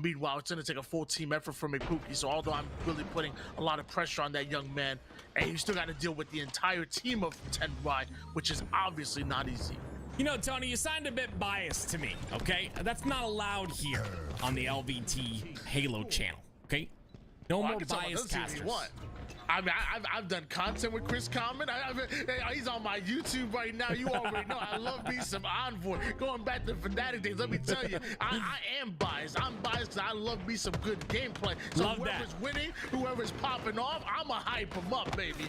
Meanwhile, it's going to take a full team effort from McPookie. So although I'm really putting a lot of pressure on that young man, and you still got to deal with the entire team of Tourney, which is obviously not easy. You know, Tony, you sound a bit biased to me, okay? That's not allowed here on the LVT Halo channel, okay? No more biased casters. I mean, I've done content with Chris Common. He's on my YouTube right now. You already know I love me some Envoy. Going back to Fnatic days, let me tell you, I am biased. I'm biased because I love me some good gameplay. So whoever's winning, whoever's popping off, I'ma hype them up, baby.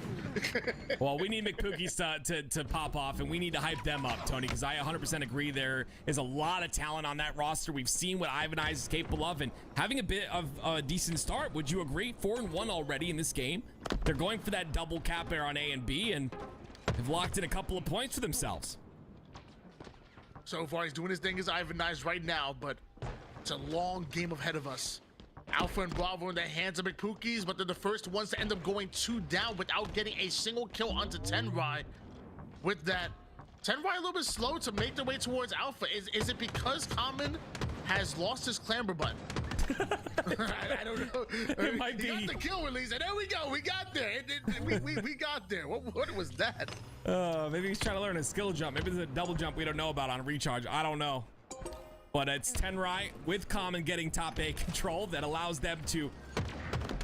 Well, we need McPookies to pop off, and we need to hype them up, Tony, because I 100% agree there is a lot of talent on that roster. We've seen what Ivanize is capable of, and having a bit of a decent start. Would you agree? 4-1 already in this game. They're going for that double cap air on A and B, and have locked in a couple of points for themselves. So far, he's doing his thing as Ivanize right now, but it's a long game ahead of us. Alpha and Bravo in the hands of McPookies, but they're the first ones to end up going 2 down without getting a single kill onto Tourney. With that, Tourney a little bit slow to make their way towards Alpha. Is it because Common has lost his clamber button? I don't know. It might be. He got the kill release, and there we go. We got there. We got there. What was that? Maybe he's trying to learn a skill jump. Maybe there's a double jump we don't know about on a recharge. I don't know. But it's Tourney with Common getting top A control that allows them to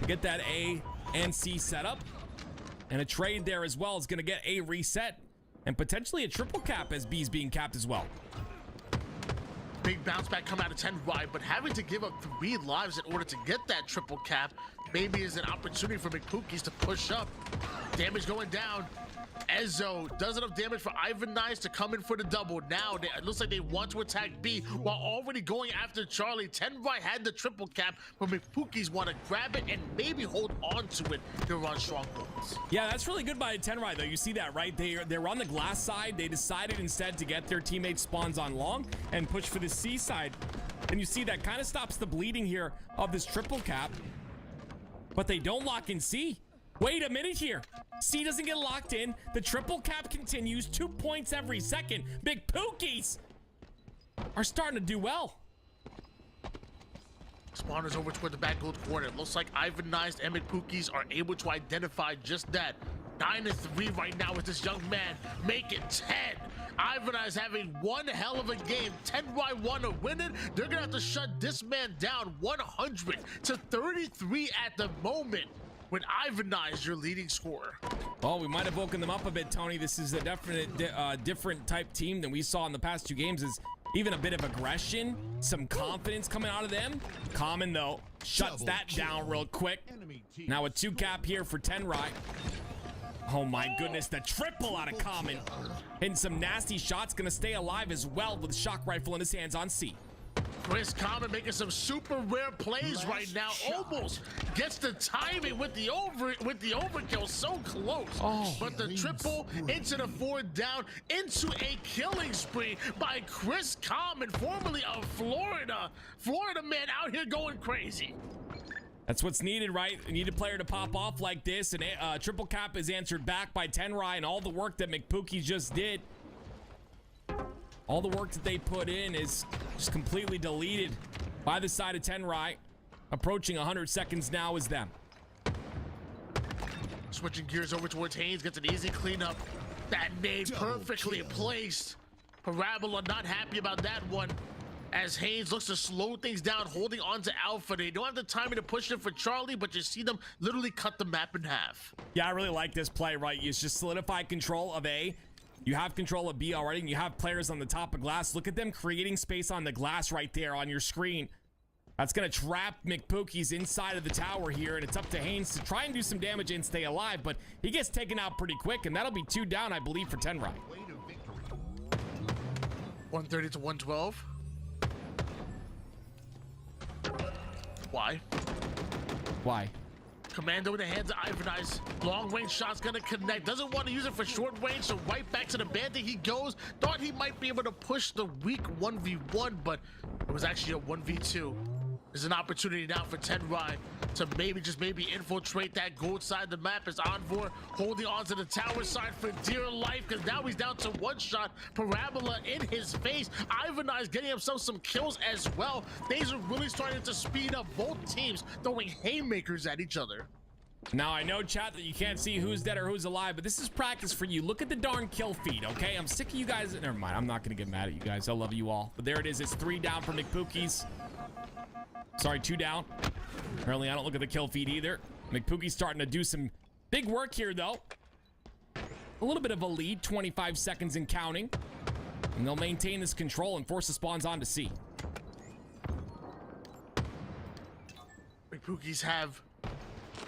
get that A and C set up. And a trade there as well is going to get A reset. And potentially a triple cap as B's being capped as well. Big bounce back come out of Tourney, but having to give up 3 lives in order to get that triple cap maybe is an opportunity for McPookies to push up. Damage going down. Ezo does enough damage for Ivanize to come in for the double. Now it looks like they want to attack B while already going after Charlie. Tourney had the triple cap, but McPookies want to grab it and maybe hold on to it to run strongholds. Yeah, that's really good by Tourney, though. You see that, right? They're on the glass side. They decided instead to get their teammate spawns on long and push for the C side. And you see that kind of stops the bleeding here of this triple cap. But they don't lock in C. Wait a minute here. C doesn't get locked in. The triple cap continues. 2 points every second. McPookies are starting to do well. Spawners over toward the back gold corner. It looks like Ivanize and McPookies are able to identify just that. 9-3 right now with this young man. Make it 10. Ivanize having one hell of a game. Tourney want to win it. They're going to have to shut this man down 100-33 at the moment. With Ivanize, your leading scorer. Well, we might have woken them up a bit, Tony. This is a definite different type team than we saw in the past 2 games. Is even a bit of aggression, some confidence coming out of them. Common, though, shuts that down real quick. Now a 2 cap here for Tourney. Oh my goodness, the triple out of Common. Hitting some nasty shots, gonna stay alive as well with the shock rifle in his hands on C. Chris Common making some super rare plays right now. Almost gets the timing with the overkill, so close. But the triple into the 4 down, into a killing spree by Chris Common, formerly of Florida. Florida man out here going crazy. That's what's needed, right? You need a player to pop off like this, and triple cap is answered back by Tourney and all the work that McPookie just did. All the work that they put in is just completely deleted by the side of Tourney. Approaching 100 seconds now is them. Switching gears over towards Haynes, gets an easy cleanup. That nade perfectly placed. Parabola not happy about that one, as Haynes looks to slow things down, holding on to Alpha. They don't have the timing to push it for Charlie, but you see them literally cut the map in half. Yeah, I really like this play, right? You just solidify control of A. You have control of B already, and you have players on the top of glass. Look at them creating space on the glass right there on your screen. That's going to trap McPookie's inside of the tower here, and it's up to Haynes to try and do some damage and stay alive, but he gets taken out pretty quick, and that'll be 2 down, I believe, for Tourney. 130 to 112. Why? Why? Commando in the hands of Ivanize. Long range shot's gonna connect. Doesn't want to use it for short range, so right back to the bandit he goes. Thought he might be able to push the weak 1v1, but it was actually a 1v2. There's an opportunity now for Tourney to maybe infiltrate that gold side of the map as Envor holding on to the tower side for dear life, because now he's down to 1 shot. Parabola in his face. Ivanize getting himself some kills as well. Things are really starting to speed up, both teams throwing haymakers at each other. Now, I know, chat, that you can't see who's dead or who's alive, but this is practice for you. Look at the darn kill feed, okay? I'm sick of you guys. Never mind, I'm not going to get mad at you guys. I love you all. But there it is. It's 3 down for McPookie's. Sorry, 2 down. Apparently, I don't look at the kill feed either. McPookie's starting to do some big work here, though. A little bit of a lead, 25 seconds and counting. And they'll maintain this control and force the spawns on to C. McPookie's have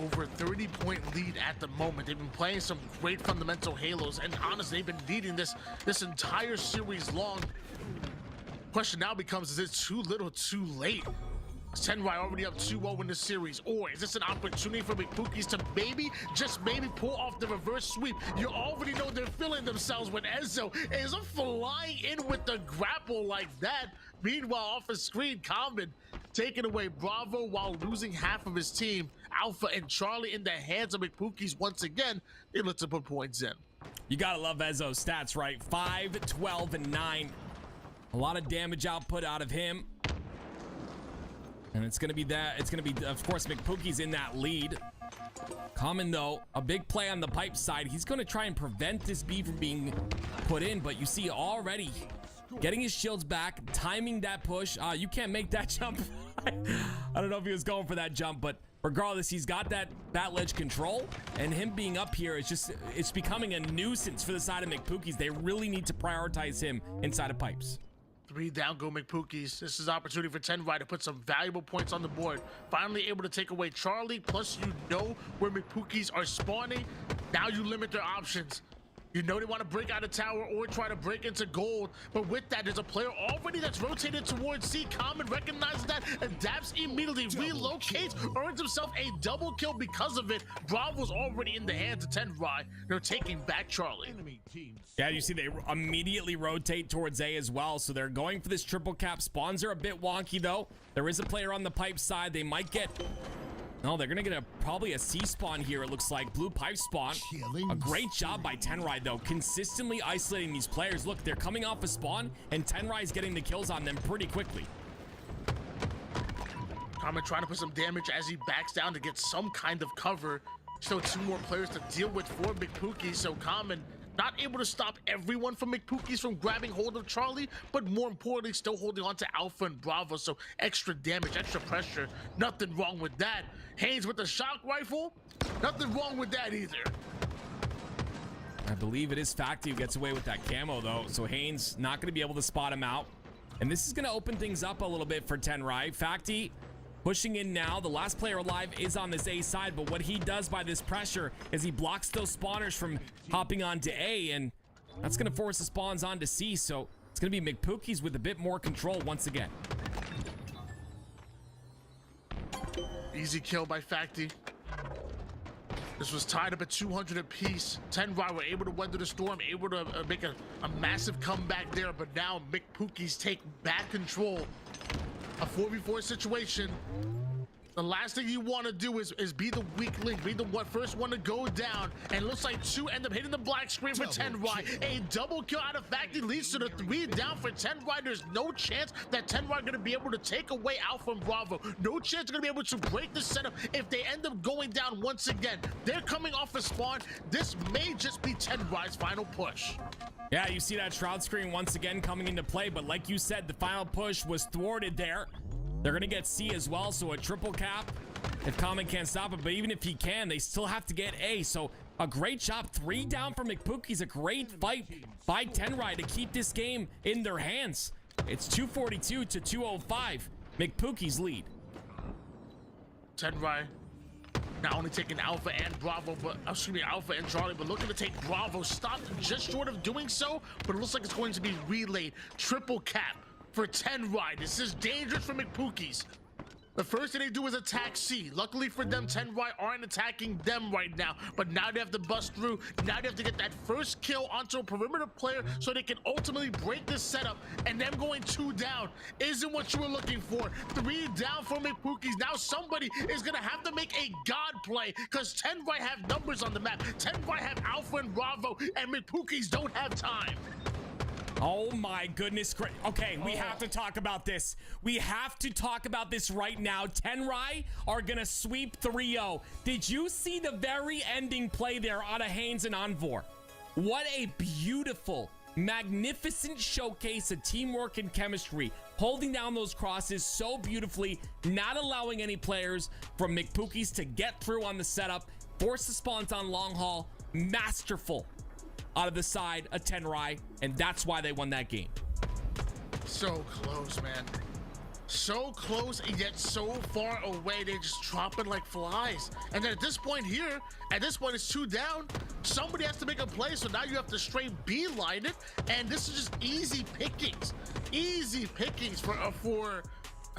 over a 30-point lead at the moment. They've been playing some great fundamental Halos, and honestly, they've been leading this entire series long. Question now becomes, is it too little too late? Is Tourney already up 2-0 in the series, or is this an opportunity for McPookie's to just maybe pull off the reverse sweep? You already know they're feeling themselves when Enzo is flying in with the grapple like that. Meanwhile, off the screen, Common taking away Bravo while losing half of his team. Alpha and Charlie in the hands of McPookie's once again. They look to put points in. You gotta love Enzo's stats, right? 5, 12, and 9. A lot of damage output out of him. And it's gonna be that. It's gonna be, of course, McPookie's in that lead. Common, though, a big play on the pipe side. He's gonna try and prevent this B from being put in, but you see already getting his shields back, timing that push. You can't make that jump. I don't know if he was going for that jump, but regardless, he's got that bat ledge control, and him being up here is just, it's becoming a nuisance for the side of McPookie's. They really need to prioritize him inside of pipes. 3 down go McPookie's. This is opportunity for Tourney to put some valuable points on the board. Finally able to take away Charlie, plus you know where McPookie's are spawning. Now you limit their options. You know they want to break out of tower or try to break into gold, but with that, there's a player already that's rotated towards C. Common recognizes that, adapts immediately, relocates, earns himself a double kill because of it. Bravo's already in the hands of Tourney. They're taking back Charlie. Yeah, you see they immediately rotate towards A as well, so they're going for this triple cap. Spawns are a bit wonky, though. There is a player on the pipe side. They might get... No, they're gonna get probably a C spawn here, it looks like. Blue pipe spawn. A great job by Tourney, though, consistently isolating these players. Look, they're coming off a spawn, and Tourney's getting the kills on them pretty quickly. Common trying to put some damage as he backs down to get some kind of cover. Still 2 more players to deal with for McPookie, so Common not able to stop everyone from McPookie's from grabbing hold of Charlie, but more importantly, still holding on to Alpha and Bravo, so extra damage, extra pressure. Nothing wrong with that. Haynes with the shock rifle, nothing wrong with that either. I believe it is Facty who gets away with that camo, though, so Haynes not going to be able to spot him out. And this is going to open things up a little bit for Tourney. Facty pushing in now. The last player alive is on this A side, but what he does by this pressure is he blocks those spawners from hopping onto A, and that's going to force the spawns onto C, so it's going to be McPookie's with a bit more control once again. Easy kill by Facty. This was tied up at 200 apiece. Tourney were able to weather the storm, able to make a massive comeback there, but now McPookie's take back control. A 4v4 situation. The last thing you want to do is be the weak link, be the first one to go down. And it looks like 2 end up hitting the black screen for Tenrai. A double kill out of fact leads to the 3 down for Tenrai. There's no chance that Tenrai are going to be able to take away Alpha and Bravo. No chance they're going to be able to break the setup if they end up going down once again. They're coming off a spawn. This may just be Tenrai's final push. Yeah, you see that shroud screen once again coming into play, but like you said, the final push was thwarted there. They're going to get C as well, so a triple cap if Common can't stop it. But even if he can, they still have to get A. So a great job. 3 down for McPookie's. A great fight by Tenrai to keep this game in their hands. It's 242 to 205. McPookie's lead. Tenrai not only taking Alpha and Bravo, but excuse me, Alpha and Charlie, but looking to take Bravo. Stopped just short of doing so, but it looks like it's going to be relayed. Triple cap for Tenrai. This is dangerous for McPookie's. The first thing they do is attack C. Luckily for them, Tenrai aren't attacking them right now, but now they have to bust through. Now they have to get that first kill onto a perimeter player so they can ultimately break this setup, and them going 2 down isn't what you were looking for. 3 down for McPookie's. Now somebody is gonna have to make a god play because Tenrai have numbers on the map. Tenrai have Alpha and Bravo, and McPookie's don't have time. Oh my goodness. Okay, we have to talk about this. We have to talk about this right now. Tenrai are gonna sweep 3-0. Did you see the very ending play there out of Haynes and Anvor? What a beautiful, magnificent showcase of teamwork and chemistry. Holding down those crosses so beautifully, not allowing any players from McPookie's to get through on the setup. Force the spawns on long haul. Masterful out of the side of Tenrai, and that's why they won that game. So close, man. So close and yet so far away. They're just dropping like flies. And then at this point here, it's 2 down. Somebody has to make a play, so now you have to straight beeline it. And this is just easy pickings. Easy pickings for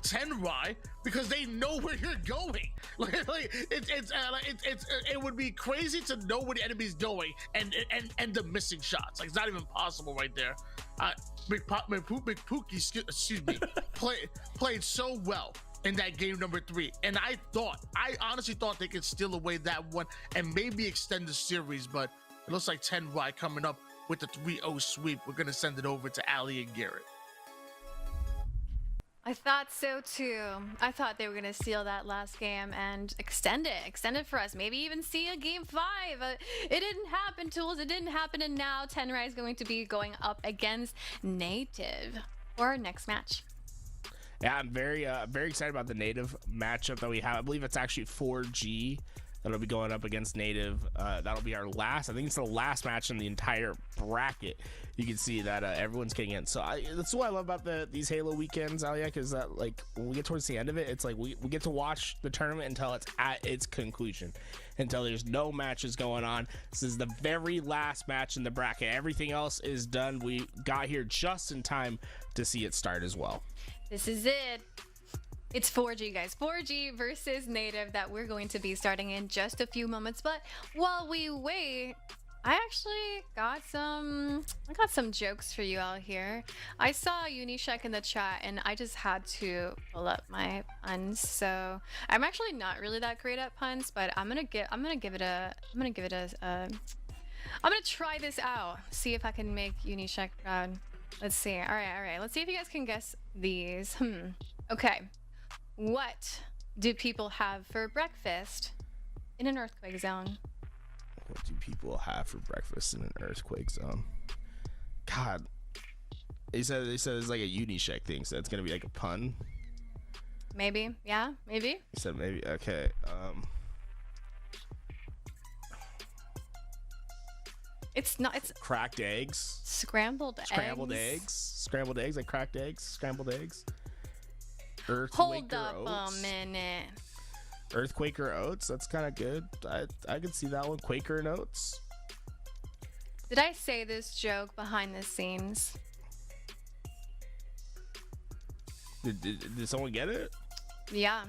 Tenrai, because they know where you're going. It would be crazy to know where the enemy's going and the missing shots. Like, it's not even possible right there. McPookie, excuse me, played so well in that game number 3, and I honestly thought they could steal away that one and maybe extend the series, but it looks like Tenrai coming up with the 3-0 sweep. We're gonna send it over to Ali and Garrett. I thought so too. I thought they were gonna steal that last game and extend it for us. Maybe even see a game 5. It didn't happen, Tools. It didn't happen, and now Tenrai is going to be going up against Native for our next match. Yeah, I'm very excited about the Native matchup that we have. I believe it's actually 4G that'll be going up against Native. That'll be our last. I think it's the last match in the entire bracket. You can see that everyone's getting in. So that's what I love about these Halo weekends, Aliak, is that like when we get towards the end of it, it's like we get to watch the tournament until it's at its conclusion, until there's no matches going on. This is the very last match in the bracket. Everything else is done. We got here just in time to see it start as well. This is it. It's 4G, guys. 4G versus Native that we're going to be starting in just a few moments. But while we wait, I actually got some jokes for you all here. I saw Unishek in the chat, and I just had to pull up my puns. So I'm actually not really that great at puns, but I'm gonna try this out. See if I can make Unishek proud. Let's see. All right. Let's see if you guys can guess these. Okay. What do people have for breakfast in an earthquake zone? What do people have for breakfast in an earthquake zone? God, they said it's like a Unishek thing, so it's gonna be like a pun. Maybe, yeah, maybe. You said maybe. Okay. It's not. It's cracked eggs. Scrambled eggs. Scrambled eggs, like cracked eggs. Scrambled eggs. Hold up a minute. Earthquaker oats, that's kind of good. I could see that one. Quaker and oats. Did I say this joke behind the scenes? Did someone get it? Yeah.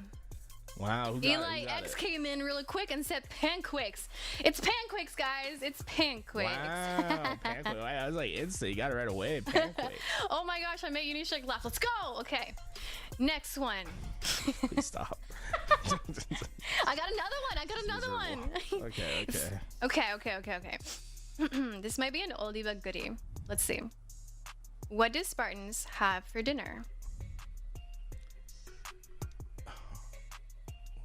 Wow. Eli X came in really quick and said Panquicks. It's Panquicks, guys. It's Panquicks. Wow. Panquicks. I was like, instant. You got it right away. Panquicks. Oh my gosh, I made Unishake laugh. Let's go. Okay. Next one. Please stop. I got another one. Okay. This might be an oldie but goodie. Let's see. What do Spartans have for dinner?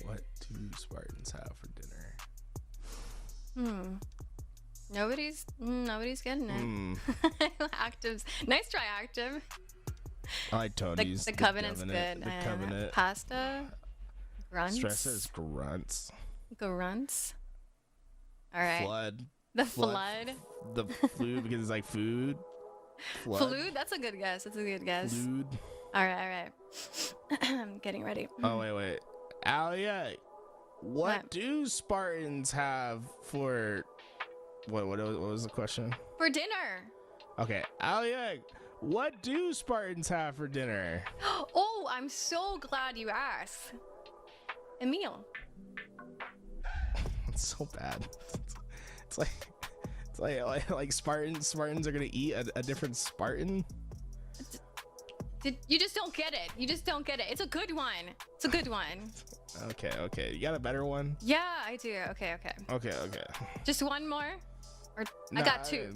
What do Spartans have for dinner? Nobody's getting it. Actives. Nice try, Active. I like Tony's. The Covenant's good. The Covenant. Pasta. Grunts. Stress says grunts. Grunts. All right. Flood. The flood. The flu because it's like food. Flood. That's a good guess. Flood. All right. I'm getting ready. Oh wait. Alia, what do Spartans have for what was the question? For dinner. Okay, Alia, what do Spartans have for dinner? Oh, I'm so glad you asked. A meal. It's so bad. It's like Spartans are gonna eat a different Spartan. You just don't get it. It's a good one. Okay. You got a better one? Yeah, I do. Okay. Okay. Just one more? Or I got two.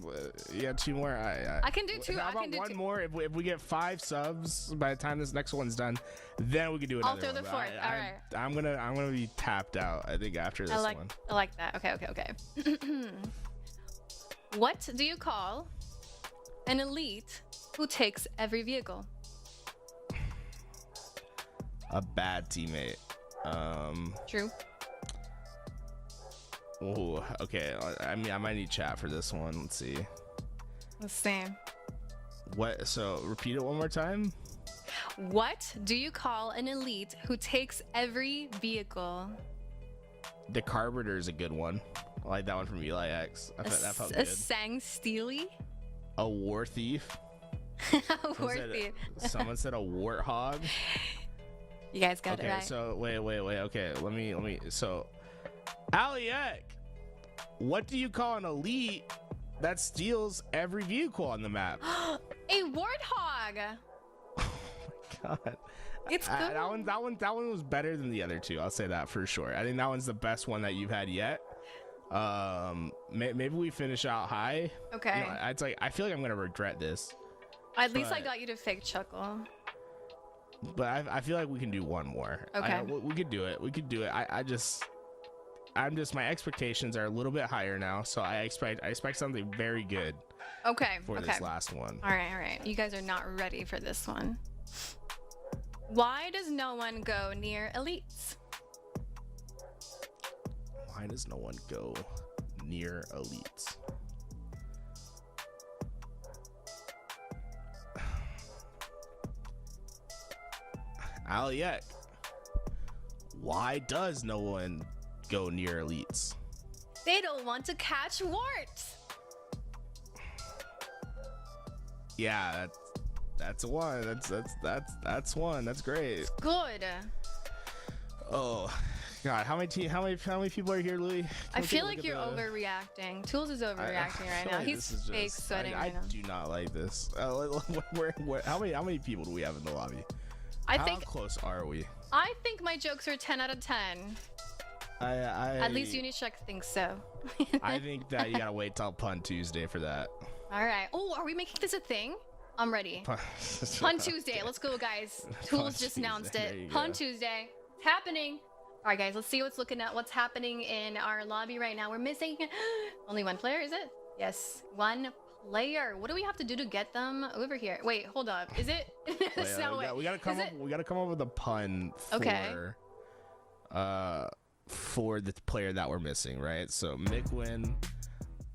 Yeah, two more. I can do two. How about one more? If we get 5 subs by the time this next one's done, then we can do another I'll throw one. the fourth. All right. I'm gonna be tapped out, I think, after this one. I like that. Okay. What do you call an elite who takes every vehicle? A bad teammate. True. Oh, okay. I mean, I might need chat for this one. Let's see. What? So repeat it one more time. What do you call an elite who takes every vehicle? The Carburetor is a good one. I like that one from Eli X. That felt good. A Sang Steely? A war thief. Someone said a warthog. You guys got it right. Okay, so wait. Okay, let me. So, Aliek, what do you call an elite that steals every vehicle on the map? A warthog. Oh my god. It's good. That one was better than the other two. I'll say that for sure. I think that one's the best one that you've had yet. Maybe we finish out high. Okay. You know, I feel like I'm gonna regret this. At least I got you to fake chuckle. But I feel like we can do one more. Okay. We could do it. My expectations are a little bit higher now, so I expect something very good. Okay. For this last one. All right. You guys are not ready for this one. Why does no one go near elites? Why does no one go near elites? Aliek, why does no one go near elites? They don't want to catch warts. Yeah, that's one. That's one. That's great. Good. Oh God, how many people are here, Louis? I feel like you're overreacting. Tools is overreacting right now. He's fake sweating right now. I do not like this. How many people do we have in the lobby? How close are we? I think my jokes are 10 out of 10. At least Unishek thinks so. I think that you gotta wait till Pun Tuesday for that. All right. Oh, are we making this a thing? I'm ready. Pun Tuesday. Let's go, guys. Tools just announced it. Pun Tuesday. It's happening. All right, guys. Let's see what's happening in our lobby right now. We're missing only one player, is it? Yes, one player. What do we have to do to get them over here? Wait, hold up. Is it? We gotta come up with a pun for the player that we're missing, right? So Mickwin,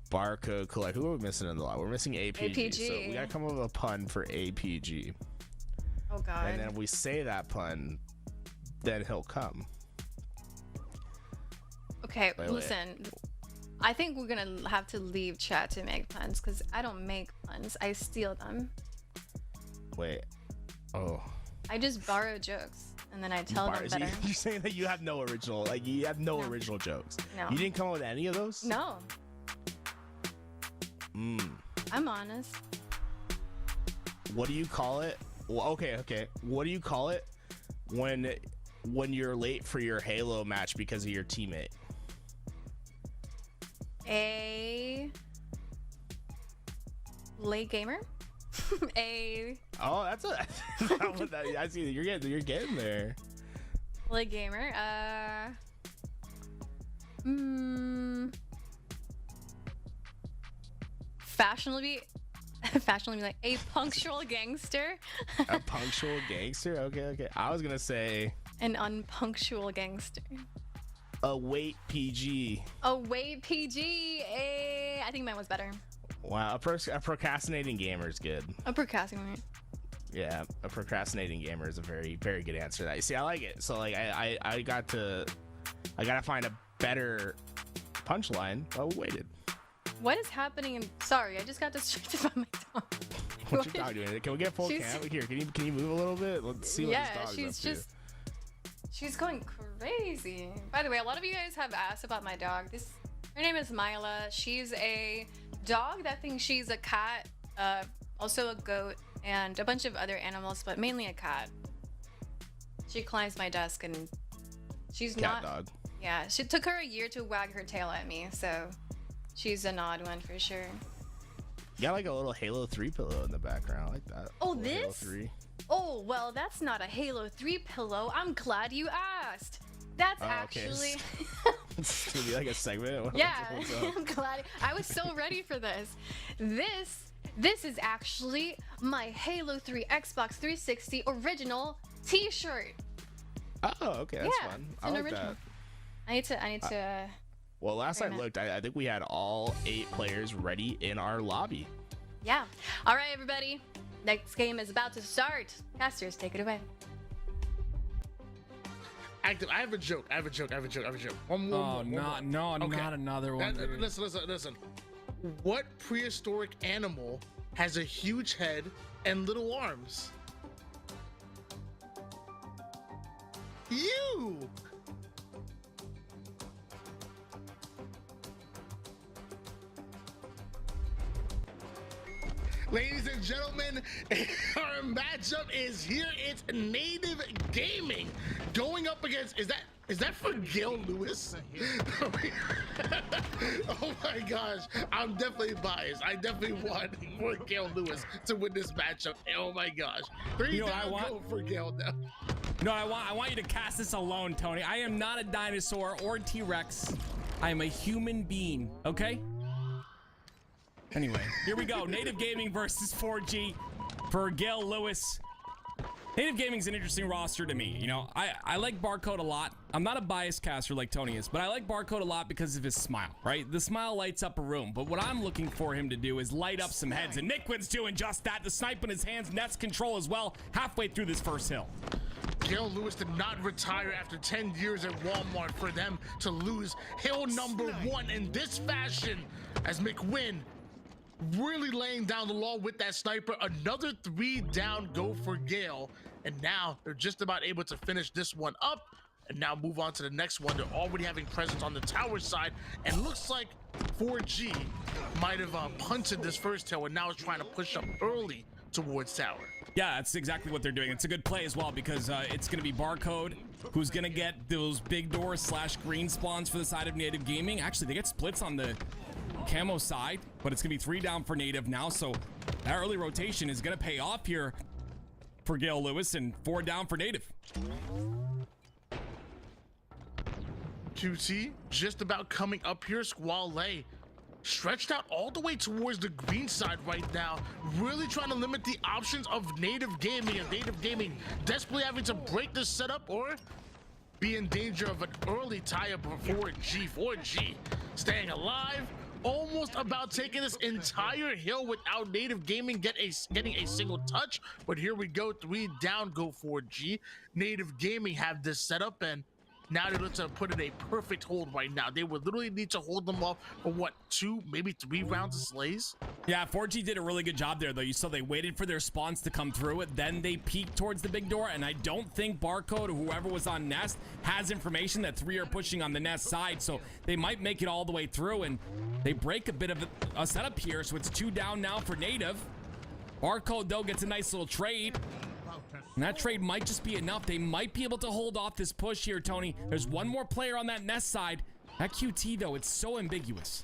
Barcode, Collect. Who are we missing in the lot? We're missing APG. So we gotta come up with a pun for APG. Oh God. And then if we say that pun, then he'll come. Okay, listen. I think we're gonna have to leave chat to make puns because I don't make puns. I steal them. Wait. Oh. I just borrow jokes. and then I tell them better. You're saying that you have no original, like you have no original jokes. No. You didn't come up with any of those? No. I'm honest. What do you call it? Well, okay. What do you call it when you're late for your Halo match because of your teammate? A late gamer. Oh, that's a. I see. You're getting there. Late gamer. Fashionably like a punctual gangster. A punctual gangster. Okay. I was gonna say an unpunctual gangster. A wait PG. A wait PG. I think mine was better. Wow, a procrastinating gamer is good. A procrastinating. Yeah, a procrastinating gamer is a very, very good answer. That see, I like it. So like, I gotta find a better punchline. Oh, waited. What is happening? Sorry, I just got distracted by my dog. What's your dog doing? Can we get full cam here? Can you move a little bit? Let's see what this dog's up to. She's going crazy. By the way, a lot of you guys have asked about my dog. Her name is Mila. She's a dog that thinks she's a cat, also a goat, and a bunch of other animals, but mainly a cat. She climbs my desk and she's cat dog. Yeah, it took her a year to wag her tail at me, so she's an odd one for sure. You got like a little Halo 3 pillow in the background. I like that. Oh, this? Halo 3. Oh, well, that's not a Halo 3 pillow. I'm glad you asked. That's actually... It's gonna be like a segment. Yeah, I'm glad. I was so ready for this. This is actually my Halo 3 Xbox 360 original t-shirt. Oh, okay, that's fun. It's I an like original. that. I need to. Well, last I looked, I think we had all 8 players ready in our lobby. Yeah. All right, everybody. Next game is about to start. Casters, take it away. Active. I have a joke. One more. Not another one. Listen. What prehistoric animal has a huge head and little arms? You. Ladies and gentlemen, our matchup is here. It's Native Gaming going up against, is that for Gail Lewis? Oh my gosh, I'm definitely biased. I definitely want for Gail Lewis to win this matchup. Oh my gosh. 3 down, go for Gail now. No, I want you to cast this alone, Tony. I am not a dinosaur or T-Rex. I am a human being, okay? Anyway, here we go. Native Gaming versus 4G for Gail Lewis. Native Gaming's an interesting roster to me. You know, I like Barcode a lot. I'm not a biased caster like Tony is, but I like Barcode a lot because of his smile, right? The smile lights up a room, but what I'm looking for him to do is light up some heads, and Nikwin's doing just that. The snipe in his hands, nets control as well, halfway through this first hill. Gail Lewis did not retire after 10 years at Walmart for them to lose hill number 1 in this fashion as McWin really laying down the law with that sniper. Another 3 down go for Gale, and now they're just about able to finish this one up and now move on to the next one. They're already having presence on the tower side, and looks like 4G might have punted this first hill and now is trying to push up early towards tower. Yeah, that's exactly what they're doing. It's a good play as well because it's going to be Barcode who's going to get those big doors / green spawns for the side of Native Gaming. Actually, they get splits on the camo side, but it's gonna be 3 down for Native now, so that early rotation is gonna pay off here for Gail Lewis, and 4 down for Native. QT just about coming up here. Squale stretched out all the way towards the green side right now, really trying to limit the options of Native Gaming, and Native Gaming desperately having to break this setup or be in danger of an early tie-up before 4G staying alive, almost about taking this entire hill without Native Gaming getting a single touch. But here we go, 3 down, go 4G. Native Gaming have this set up, and Now they look to put in a perfect hold right now. They would literally need to hold them off for what, 2, maybe 3 rounds of slays? Yeah, 4G did a really good job there, though. You saw they waited for their spawns to come through it, then they peeked towards the big door, and I don't think Barcode or whoever was on Nest has information that 3 are pushing on the Nest side, so they might make it all the way through, and they break a bit of a setup here, so it's 2 down now for Native. Barcode, though, gets a nice little trade. And that trade might just be enough. They might be able to hold off this push here, Tony. There's one more player on that Nest side. That QT, though, it's so ambiguous.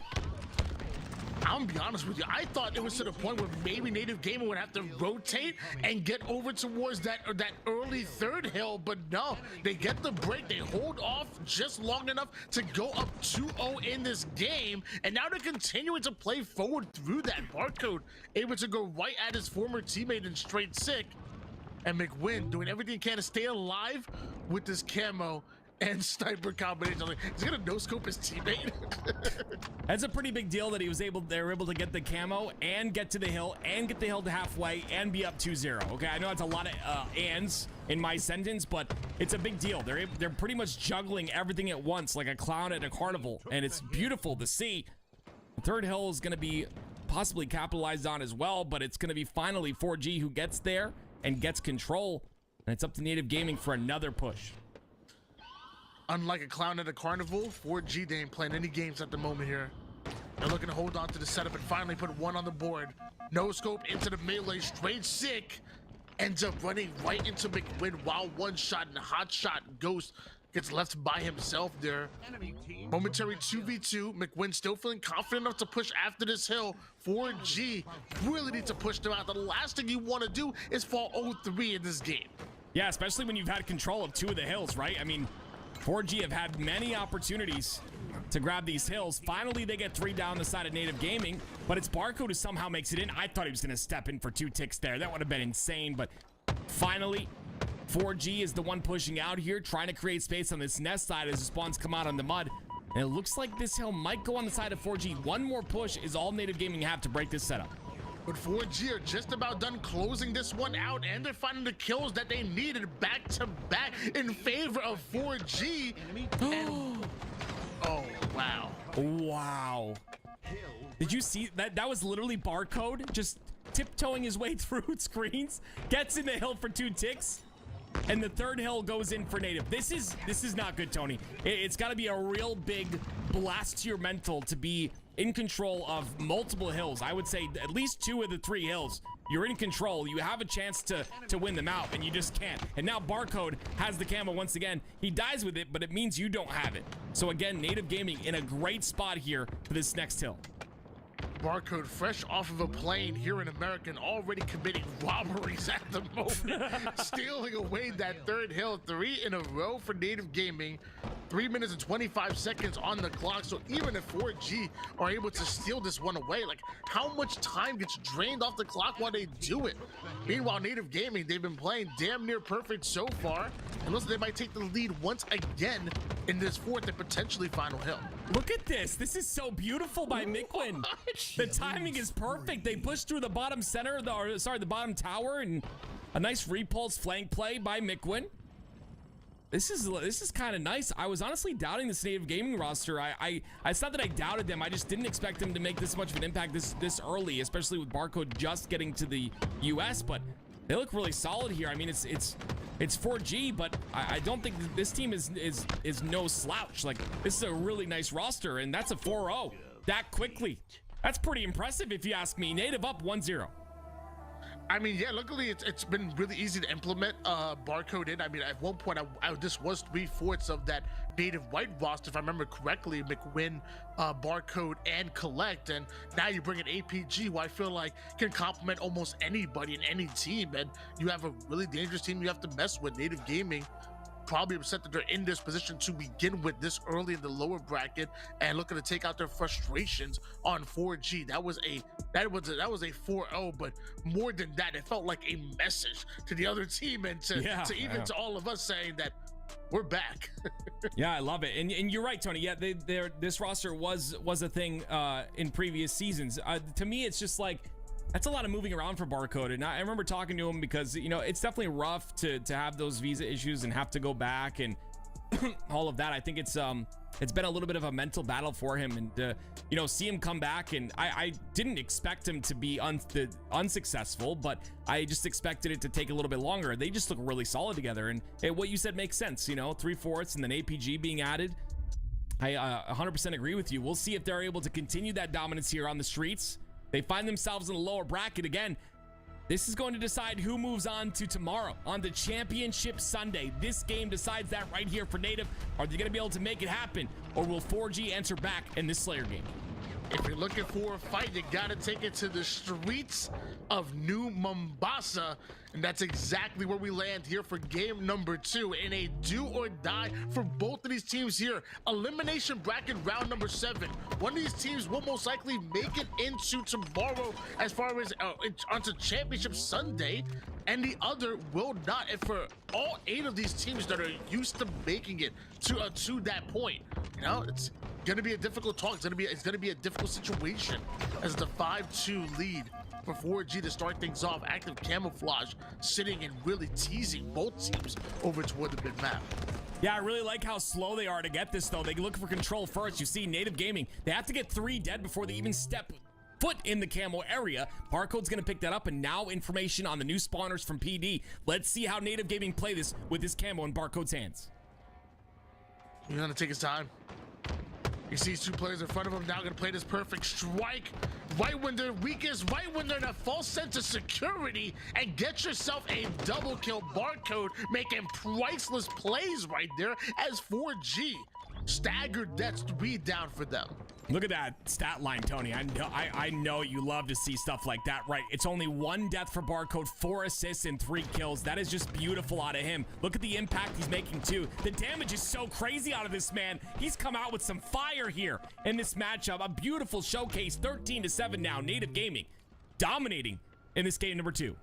I'm gonna be honest with you. I thought it was to the point where maybe Native Gamer would have to rotate and get over towards that early third hill, but no, they get the break. They hold off just long enough to go up 2-0 in this game, and now they're continuing to play forward through that. Barcode able to go right at his former teammate in straight sick, and McWin doing everything he can to stay alive with this camo and sniper combination. Like, he's gonna no scope his teammate. That's a pretty big deal that they were able to get the camo and get to the hill and get the hill to halfway and be up 2-0. Okay, I know that's a lot of ands in my sentence, but it's a big deal. They're pretty much juggling everything at once like a clown at a carnival, and it's beautiful to see. The third hill is gonna be possibly capitalized on as well, but it's gonna be finally 4G who gets there and gets control, and it's up to Native Gaming for another push. Unlike a clown at a carnival, 4G, they ain't playing any games at the moment here. They're looking to hold on to the setup and finally put 1 on the board. No scope into the melee, straight sick. Ends up running right into McWin while one shot and hot shot Ghost gets left by himself there. Momentary 2v2. McWin still feeling confident enough to push after this hill. 4G really need to push them out. The last thing you want to do is fall 0-3 in this game. Yeah, especially when you've had control of 2 of the hills, right? I mean, 4G have had many opportunities to grab these hills. Finally, they get 3 down the side of Native Gaming, but it's Barcode who somehow makes it in. I thought he was going to step in for 2 ticks there. That would have been insane, but finally, 4G is the one pushing out here, trying to create space on this Nest side as the spawns come out on the mud. And it looks like this hill might go on the side of 4G. One more push is all Native Gaming have to break this setup. But 4G are just about done closing this one out, and they're finding the kills that they needed back to back in favor of 4G. And, oh, wow. Wow. Did you see that? That was literally Barcode just tiptoeing his way through screens, gets in the hill for 2 ticks, and the third hill goes in for Native. This is not good, Tony. It's got to be a real big blast to your mental to be in control of multiple hills. I would say at least 2 of the 3 hills. You're in control. You have a chance to win them out, and you just can't. And now Barcode has the camo once again. He dies with it, but it means you don't have it. So again, Native Gaming in a great spot here for this next hill. Barcode fresh off of a plane here in America and already committing robberies at the moment. Stealing away that third hill, 3 in a row for Native Gaming. 3 minutes and 25 seconds on the clock. So even if 4G are able to steal this one away, like how much time gets drained off the clock while they do it? Meanwhile, Native Gaming, they've been playing damn near perfect so far. And looks like they might take the lead once again in this 4th and potentially final hill. Look at this. This is so beautiful by McWin. The timing is perfect. They push through the bottom center, the bottom tower, and a nice repulse flank play by McWin. This is kind of nice. I was honestly doubting this Native Gaming roster. It's not that I doubted them. I just didn't expect them to make this much of an impact this early, especially with Barcode just getting to the US. But they look really solid here. I mean, it's 4G, but I don't think this team is no slouch. Like, this is a really nice roster, and that's a 4-0 that quickly. That's pretty impressive if you ask me. Native up 1-0. I mean, yeah, luckily it's been really easy to implement Barcode in. I mean, at one point, this was 3/4 of that Native white roster, if I remember correctly, McWin, Barcode, and Collect. And now you bring an APG, who I feel like can complement almost anybody in any team. And you have a really dangerous team you have to mess with. Native Gaming probably upset that they're in this position to begin with this early in the lower bracket and looking to take out their frustrations on 4G. That was a 4-0, but more than that, it felt like a message to the other team and to all of us saying that we're back. Yeah, I love it. And you're right, Tony. Yeah, this roster was a thing in previous seasons. To me, it's just like, that's a lot of moving around for Barcode. And I remember talking to him because, you know, it's definitely rough to have those visa issues and have to go back. And all of that. I think it's been a little bit of a mental battle for him, and you know, see him come back. And I didn't expect him to be unsuccessful, but I just expected it to take a little bit longer. They just look really solid together, and what you said makes sense. You know, 3/4 and then APG being added. I 100% agree with you. We'll see if they're able to continue that dominance here on the streets. They find themselves in the lower bracket again. This is going to decide who moves on to tomorrow on the Championship Sunday. This game decides that right here for Native. Are they going to be able to make it happen, or will 4G enter back in this Slayer game? If you're looking for a fight, you gotta take it to the streets of New Mombasa, and that's exactly where we land here for game number 2 in a do or die for both of these teams here. Elimination bracket round number 7. One of these teams will most likely make it into tomorrow as far as onto Championship Sunday, and the other will not. And for all 8 of these teams that are used to making it to that point, you know, it's gonna be a difficult talk. It's gonna be a difficult situation as the 5-2 lead for 4G to start things off. Active camouflage sitting and really teasing both teams over toward the mid map. Yeah, I really like how slow they are to get this, though. They look for control first. You see Native Gaming, they have to get 3 dead before they even step foot in the camo area. Barcode's gonna pick that up, and now information on the new spawners from PD. Let's see how Native Gaming play this with this camo in Barcode's hands. He's gonna take his time. He sees 2 players in front of him, now gonna play this perfect strike right when they're weakest, right when they're in a false sense of security, and get yourself a double kill. Barcode making priceless plays right there as 4G staggered deaths 3 down for them. Look at that stat line, Tony. I know you love to see stuff like that, right? It's only 1 death for Barcode, 4 assists and 3 kills. That is just beautiful out of him. Look at the impact he's making too. The damage is so crazy out of this man. He's come out with some fire here in this matchup. A beautiful showcase. 13-7 now. Native Gaming dominating in this game number 2.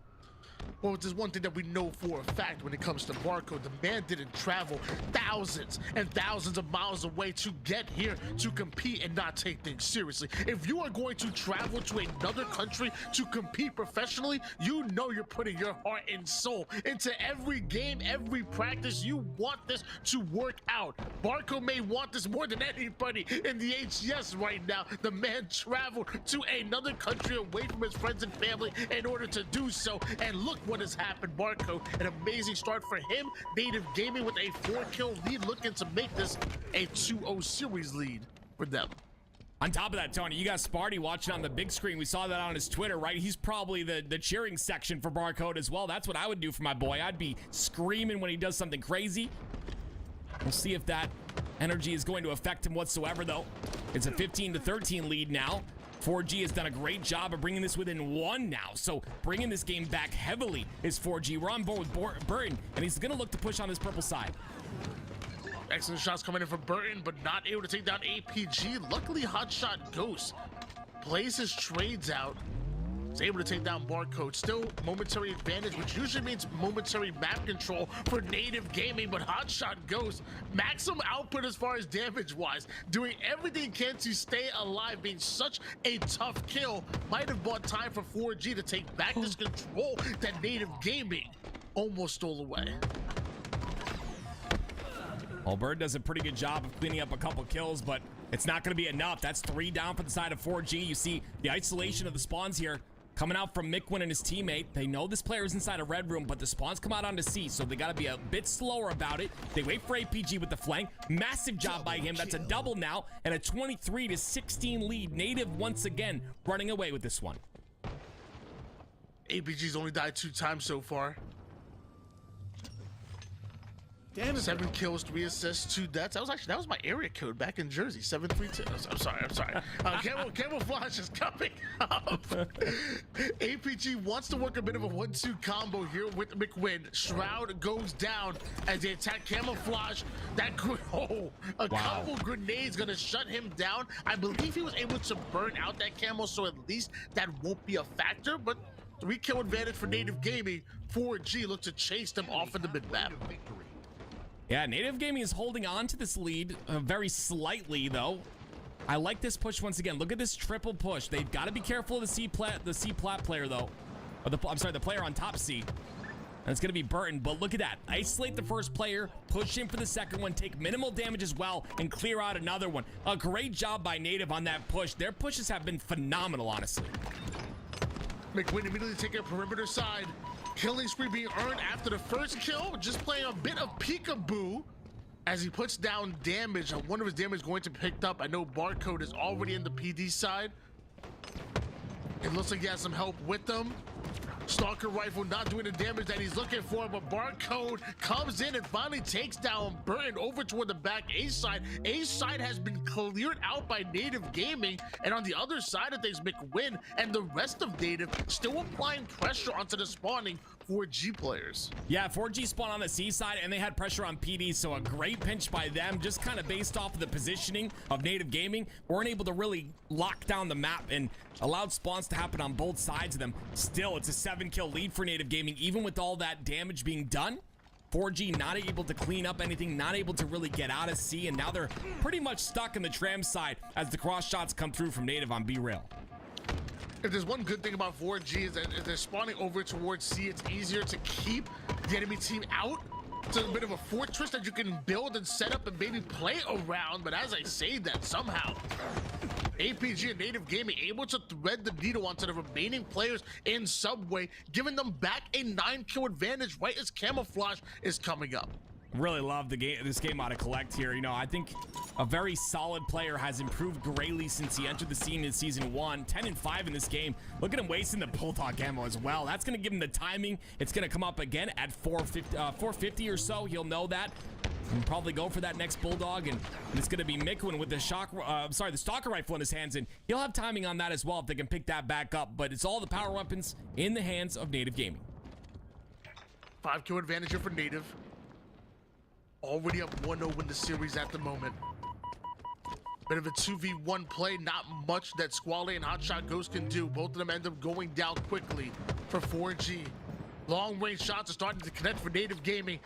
Well, there's one thing that we know for a fact when it comes to Barcode. The man didn't travel thousands and thousands of miles away to get here to compete and not take things seriously. If you are going to travel to another country to compete professionally, you know you're putting your heart and soul into every game, every practice. You want this to work out. Barcode may want this more than anybody in the HCS right now. The man traveled to another country away from his friends and family in order to do so, and look what has happened. Barcode, an amazing start for him. Native Gaming with a 4-kill lead, looking to make this a 2-0 series lead for them. On top of that, Tony, you got Sparty watching on the big screen. We saw that on his Twitter, right? He's probably the cheering section for Barcode as well. That's what I would do for my boy. I'd be screaming when he does something crazy. We'll see if that energy is going to affect him whatsoever, though. It's a 15-13 lead now. 4G has done a great job of bringing this within 1 now, so bringing this game back heavily is 4G. We're on board with Burton, and he's going to look to push on this purple side. Excellent shots coming in from Burton, but not able to take down APG. Luckily, Hotshot Ghost plays his trades out. He's able to take down Barcode. Still momentary advantage, which usually means momentary map control for Native Gaming, but Hotshot Ghost, maximum output as far as damage-wise, doing everything he can to stay alive, being such a tough kill. Might have bought time for 4G to take back this control that Native Gaming almost stole away. Well, Bird does a pretty good job of cleaning up a couple kills, but it's not going to be enough. That's 3 down for the side of 4G. You see the isolation of the spawns here coming out from Mikwin and his teammate. They know this player is inside a red room, but the spawns come out onto C, so they got to be a bit slower about it. They wait for APG with the flank. Massive job by him. That's a double now, and a 23-16 lead. Native once again running away with this one. APG's only died 2 times so far. Damn, 7 kills, 3 assists, 2 deaths. That was my area code back in Jersey. 732. I'm sorry. Camouflage is coming up. APG wants to work a bit of a 1-2 combo here with McWin. Shroud goes down as they attack Camouflage. Couple grenades gonna shut him down. I believe he was able to burn out that camo, so at least that won't be a factor. But 3-kill advantage for Native Gaming. 4G look to chase them off in the mid-map. Yeah, Native Gaming is holding on to this lead very slightly, though. I like this push once again. Look at this triple push. They've got to be careful of the C plat player, though. Or the player on top C. And it's going to be Burton, but look at that. Isolate the first player, push in for the second one, take minimal damage as well, and clear out another one. A great job by Native on that push. Their pushes have been phenomenal, honestly. McWin immediately taking a perimeter side. Killing spree being earned after the first kill. Just playing a bit of peekaboo as he puts down damage. I wonder if his damage is going to be picked up. I know Barcode is already in the PD side. It looks like he has some help with them. Stalker rifle not doing the damage that he's looking for, but Barcode comes in and finally takes down Burton over toward the back A side. A side has been cleared out by Native Gaming, and on the other side of things, McWin and the rest of Native still applying pressure onto the spawning 4G players. Yeah, 4G spawned on the C side, and they had pressure on PD, so a great pinch by them, just kind of based off of the positioning of Native Gaming. Weren't able to really lock down the map and allowed spawns to happen on both sides of them. Still, it's a 7-kill lead for Native Gaming, even with all that damage being done. 4G not able to clean up anything, not able to really get out of C, and now they're pretty much stuck in the tram side as the cross shots come through from Native on B-Rail. If there's one good thing about 4G is that if they're spawning over towards C, it's easier to keep the enemy team out. It's a bit of a fortress that you can build and set up and maybe play around. But as I say that, somehow APG and Native Gaming able to thread the needle onto the remaining players in Subway, giving them back a 9-kill advantage right as Camouflage is coming up. Really love the game, this game out of Collect here. You know, I think a very solid player has improved greatly since he entered the scene in season 1. 10-5 in this game. Look at him wasting the Bulldog ammo as well. That's going to give him the timing. It's going to come up again at 450 or so. He'll know that. And probably go for that next Bulldog, and it's going to be McWin with the the Stalker rifle in his hands, and he'll have timing on that as well if they can pick that back up. But it's all the power weapons in the hands of Native Gaming. 5-kill advantage here for Native. Already up 1-0 in the series at the moment. Bit of a 2v1 play, not much that Squale and Hotshot Ghost can do. Both of them end up going down quickly for 4G. Long range shots are starting to connect for Native Gaming.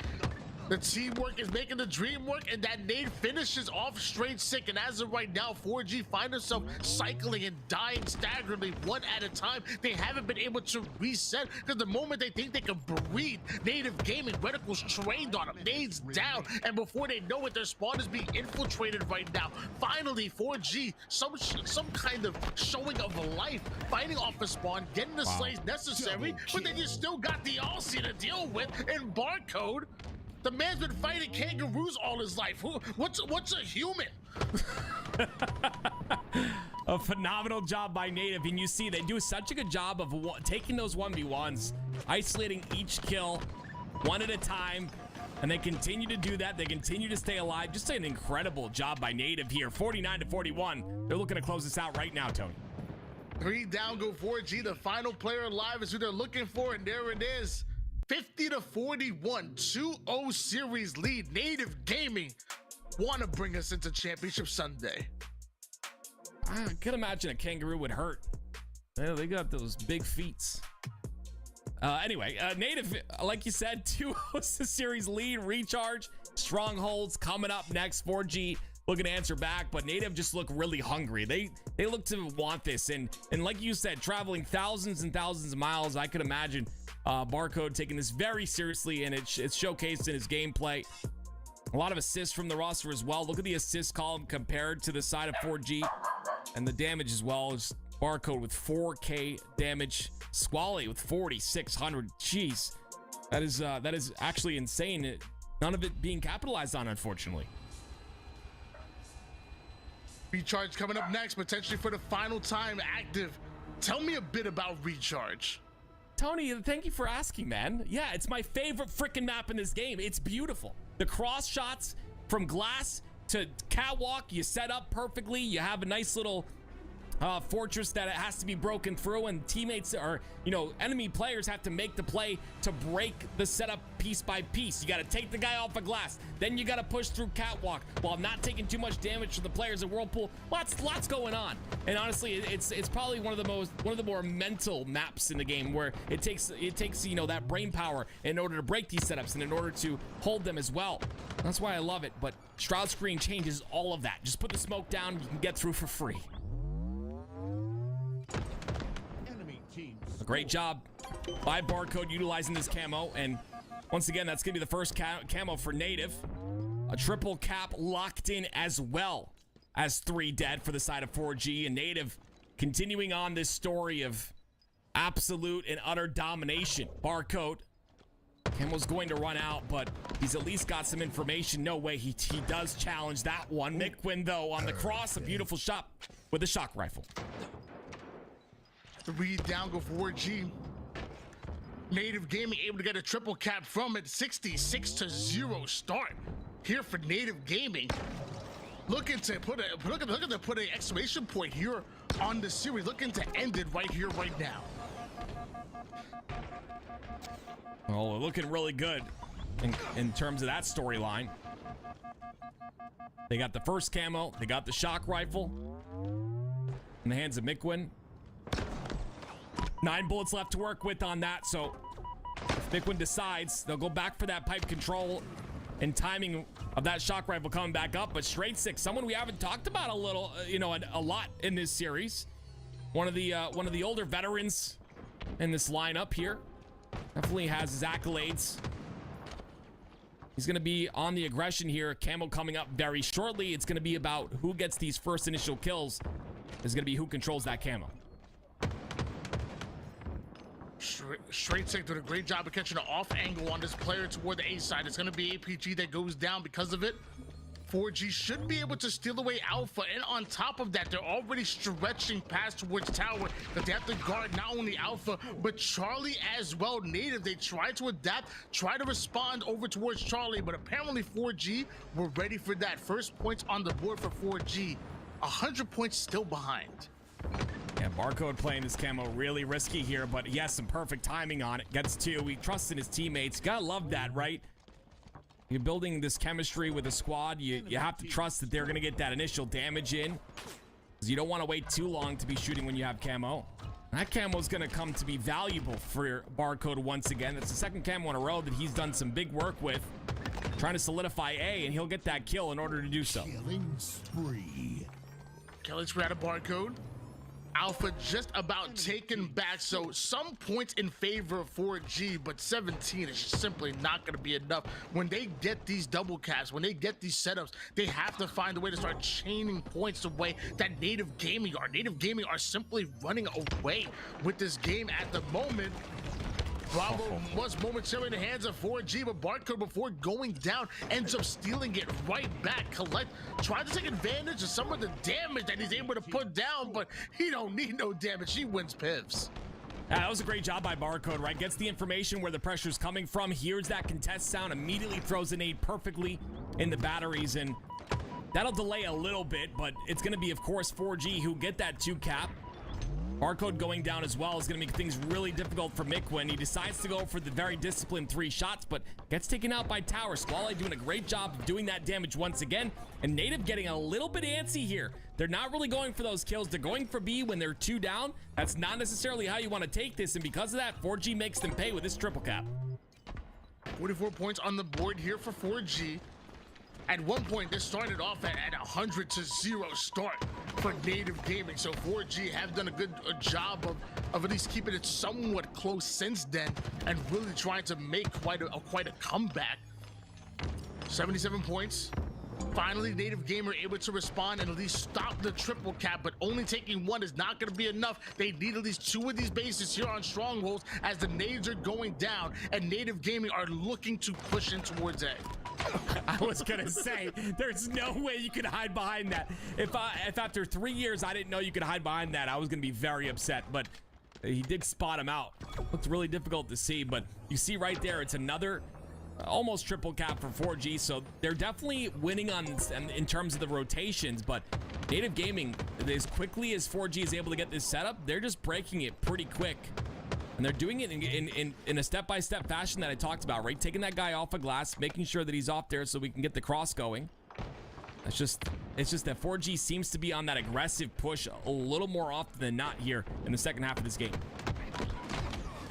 The teamwork is making the dream work, and that nade finishes off straight sick. And as of right now, 4G find themselves cycling and dying staggeringly one at a time. They haven't been able to reset because the moment they think they can breathe, Native Gaming reticles trained on them, nades down, and before they know it, their spawn is being infiltrated right now. Finally, 4G, some kind of showing of life, fighting off a spawn, getting the slays necessary, but then you still got the Aussie to deal with in Barcode. The man's been fighting kangaroos all his life. What's a human? A phenomenal job by Native, and you see they do such a good job of taking those 1v1s, isolating each kill one at a time, and they continue to do that. They continue to stay alive. Just an incredible job by Native here. 49-41. They're looking to close this out right now, Tony. 3 down go 4G. The final player alive is who they're looking for, and there it is. 50-41, 2-0 series lead. Native Gaming want to bring us into Championship Sunday. I could imagine a kangaroo would hurt. Yeah, they got those big feet. Anyway, Native, like you said, 2-0 series lead. Recharge, Strongholds coming up next. 4G looking to answer back, but Native just look really hungry. They look to want this, and like you said, traveling thousands and thousands of miles. I could imagine Barcode taking this very seriously, and it's showcased in his gameplay. A lot of assists from the roster as well. Look at the assist column compared to the side of 4G, and the damage as well. Is Barcode with 4K damage, Squale with 4,600. Jeez, that is actually insane. None of it being capitalized on, unfortunately. Recharge coming up next, potentially for the final time active. Tell me a bit about Recharge. Tony, thank you for asking, man. Yeah, it's my favorite freaking map in this game. It's beautiful. The cross shots from glass to catwalk, you set up perfectly. You have a nice little fortress that it has to be broken through, and teammates or enemy players have to make the play to break the setup piece by piece. You got to take the guy off of glass, then you got to push through catwalk while not taking too much damage from the players in Whirlpool. Lots going on, and honestly, it's probably one of the more mental maps in the game, where it takes that brain power in order to break these setups and in order to hold them as well. That's why I love it. But Shroud Screen changes all of that. Just put the smoke down, you can get through for free. Great job by Barcode utilizing this camo. And once again, that's going to be the first camo for Native. A triple cap locked in as well as 3 dead for the side of 4G. And Native continuing on this story of absolute and utter domination. Barcode, camo's going to run out, but he's at least got some information. No way, he does challenge that one. Miquin, though, on the cross, a beautiful shot with a shock rifle. 3 down, go 4G. Native Gaming able to get a triple cap from it. 66-0 start here for Native Gaming. Looking to put an exclamation point here on the series. Looking to end it right here, right now. Oh, looking really good in terms of that storyline. They got the first camo. They got the shock rifle in the hands of Miquin. 9 bullets left to work with on that. So if Miquin decides, they'll go back for that pipe control and timing of that shock rifle coming back up. But Straight Six, someone we haven't talked about a little, a lot in this series. One of the older veterans in this lineup here. Definitely has his accolades. He's going to be on the aggression here. Camo coming up very shortly. It's going to be about who gets these first initial kills. It's going to be who controls that camo. Straight Six did a great job of catching an off angle on this player toward the A side. It's going to be APG that goes down because of it. 4G should be able to steal away Alpha, and on top of that, they're already stretching past towards Tower, that they have to guard not only Alpha, but Charlie as well. Native, they try to adapt, try to respond over towards Charlie, but apparently 4G were ready for that. First points on the board for 4G, 100 points still behind. Yeah, Barcode playing this camo really risky here, but he has some perfect timing on it. Gets 2, he trusts in his teammates. Gotta love that, right? You're building this chemistry with a squad. You have to trust that they're going to get that initial damage in, because you don't want to wait too long to be shooting when you have camo. That camo is going to come to be valuable for Barcode once again. That's the second camo in a row that he's done some big work with, trying to solidify A, and he'll get that kill in order to do so. Killing spree. Killing spree out of Barcode. Alpha just about taken back, so some points in favor of 4G, but 17 is just simply not going to be enough. When they get these double casts, when they get these setups, they have to find a way to start chaining points the way that Native Gaming are. Native Gaming are simply running away with this game at the moment. Bravo was momentarily in the hands of 4G, but Barcode, before going down, ends up stealing it right back. Collect tried to take advantage of some of the damage that he's able to put down, but he don't need no damage. He wins pivs. Yeah, that was a great job by Barcode, right? Gets the information where the pressure's coming from, hears that contest sound, immediately throws a nade perfectly in the batteries, and that'll delay a little bit, but it's going to be, of course, 4G who get that 2 cap. Barcode going down as well is going to make things really difficult for Miquin. He decides to go for the very disciplined 3 shots, but gets taken out by Tower. Squally doing a great job of doing that damage once again, and Native getting a little bit antsy here. They're not really going for those kills. They're going for B when they're 2 down. That's not necessarily how you want to take this, and because of that, 4G makes them pay with this triple cap. 44 points on the board here for 4G. At one point, this started off at 100-0 start for Native Gaming. So 4G have done a good job of at least keeping it somewhat close since then, and really trying to make quite a comeback. 77 points. Finally, Native Gamer able to respond and at least stop the triple cap, but only taking 1 is not going to be enough. They need at least 2 of these bases here on Strongholds as the nades are going down, and Native Gaming are looking to push in towards A. I was gonna say, there's no way you could hide behind that. If after 3 years I didn't know you could hide behind that, I was gonna be very upset. But he did spot him out. Looked really difficult to see, but you see right there, it's another almost triple cap for 4G. So they're definitely winning in terms of the rotations. But Native Gaming, as quickly as 4G is able to get this setup, they're just breaking it pretty quick. And they're doing it in a step-by-step fashion that I talked about, right? Taking that guy off a glass, making sure that he's off there so we can get the cross going. It's just that 4G seems to be on that aggressive push a little more often than not here in the second half of this game.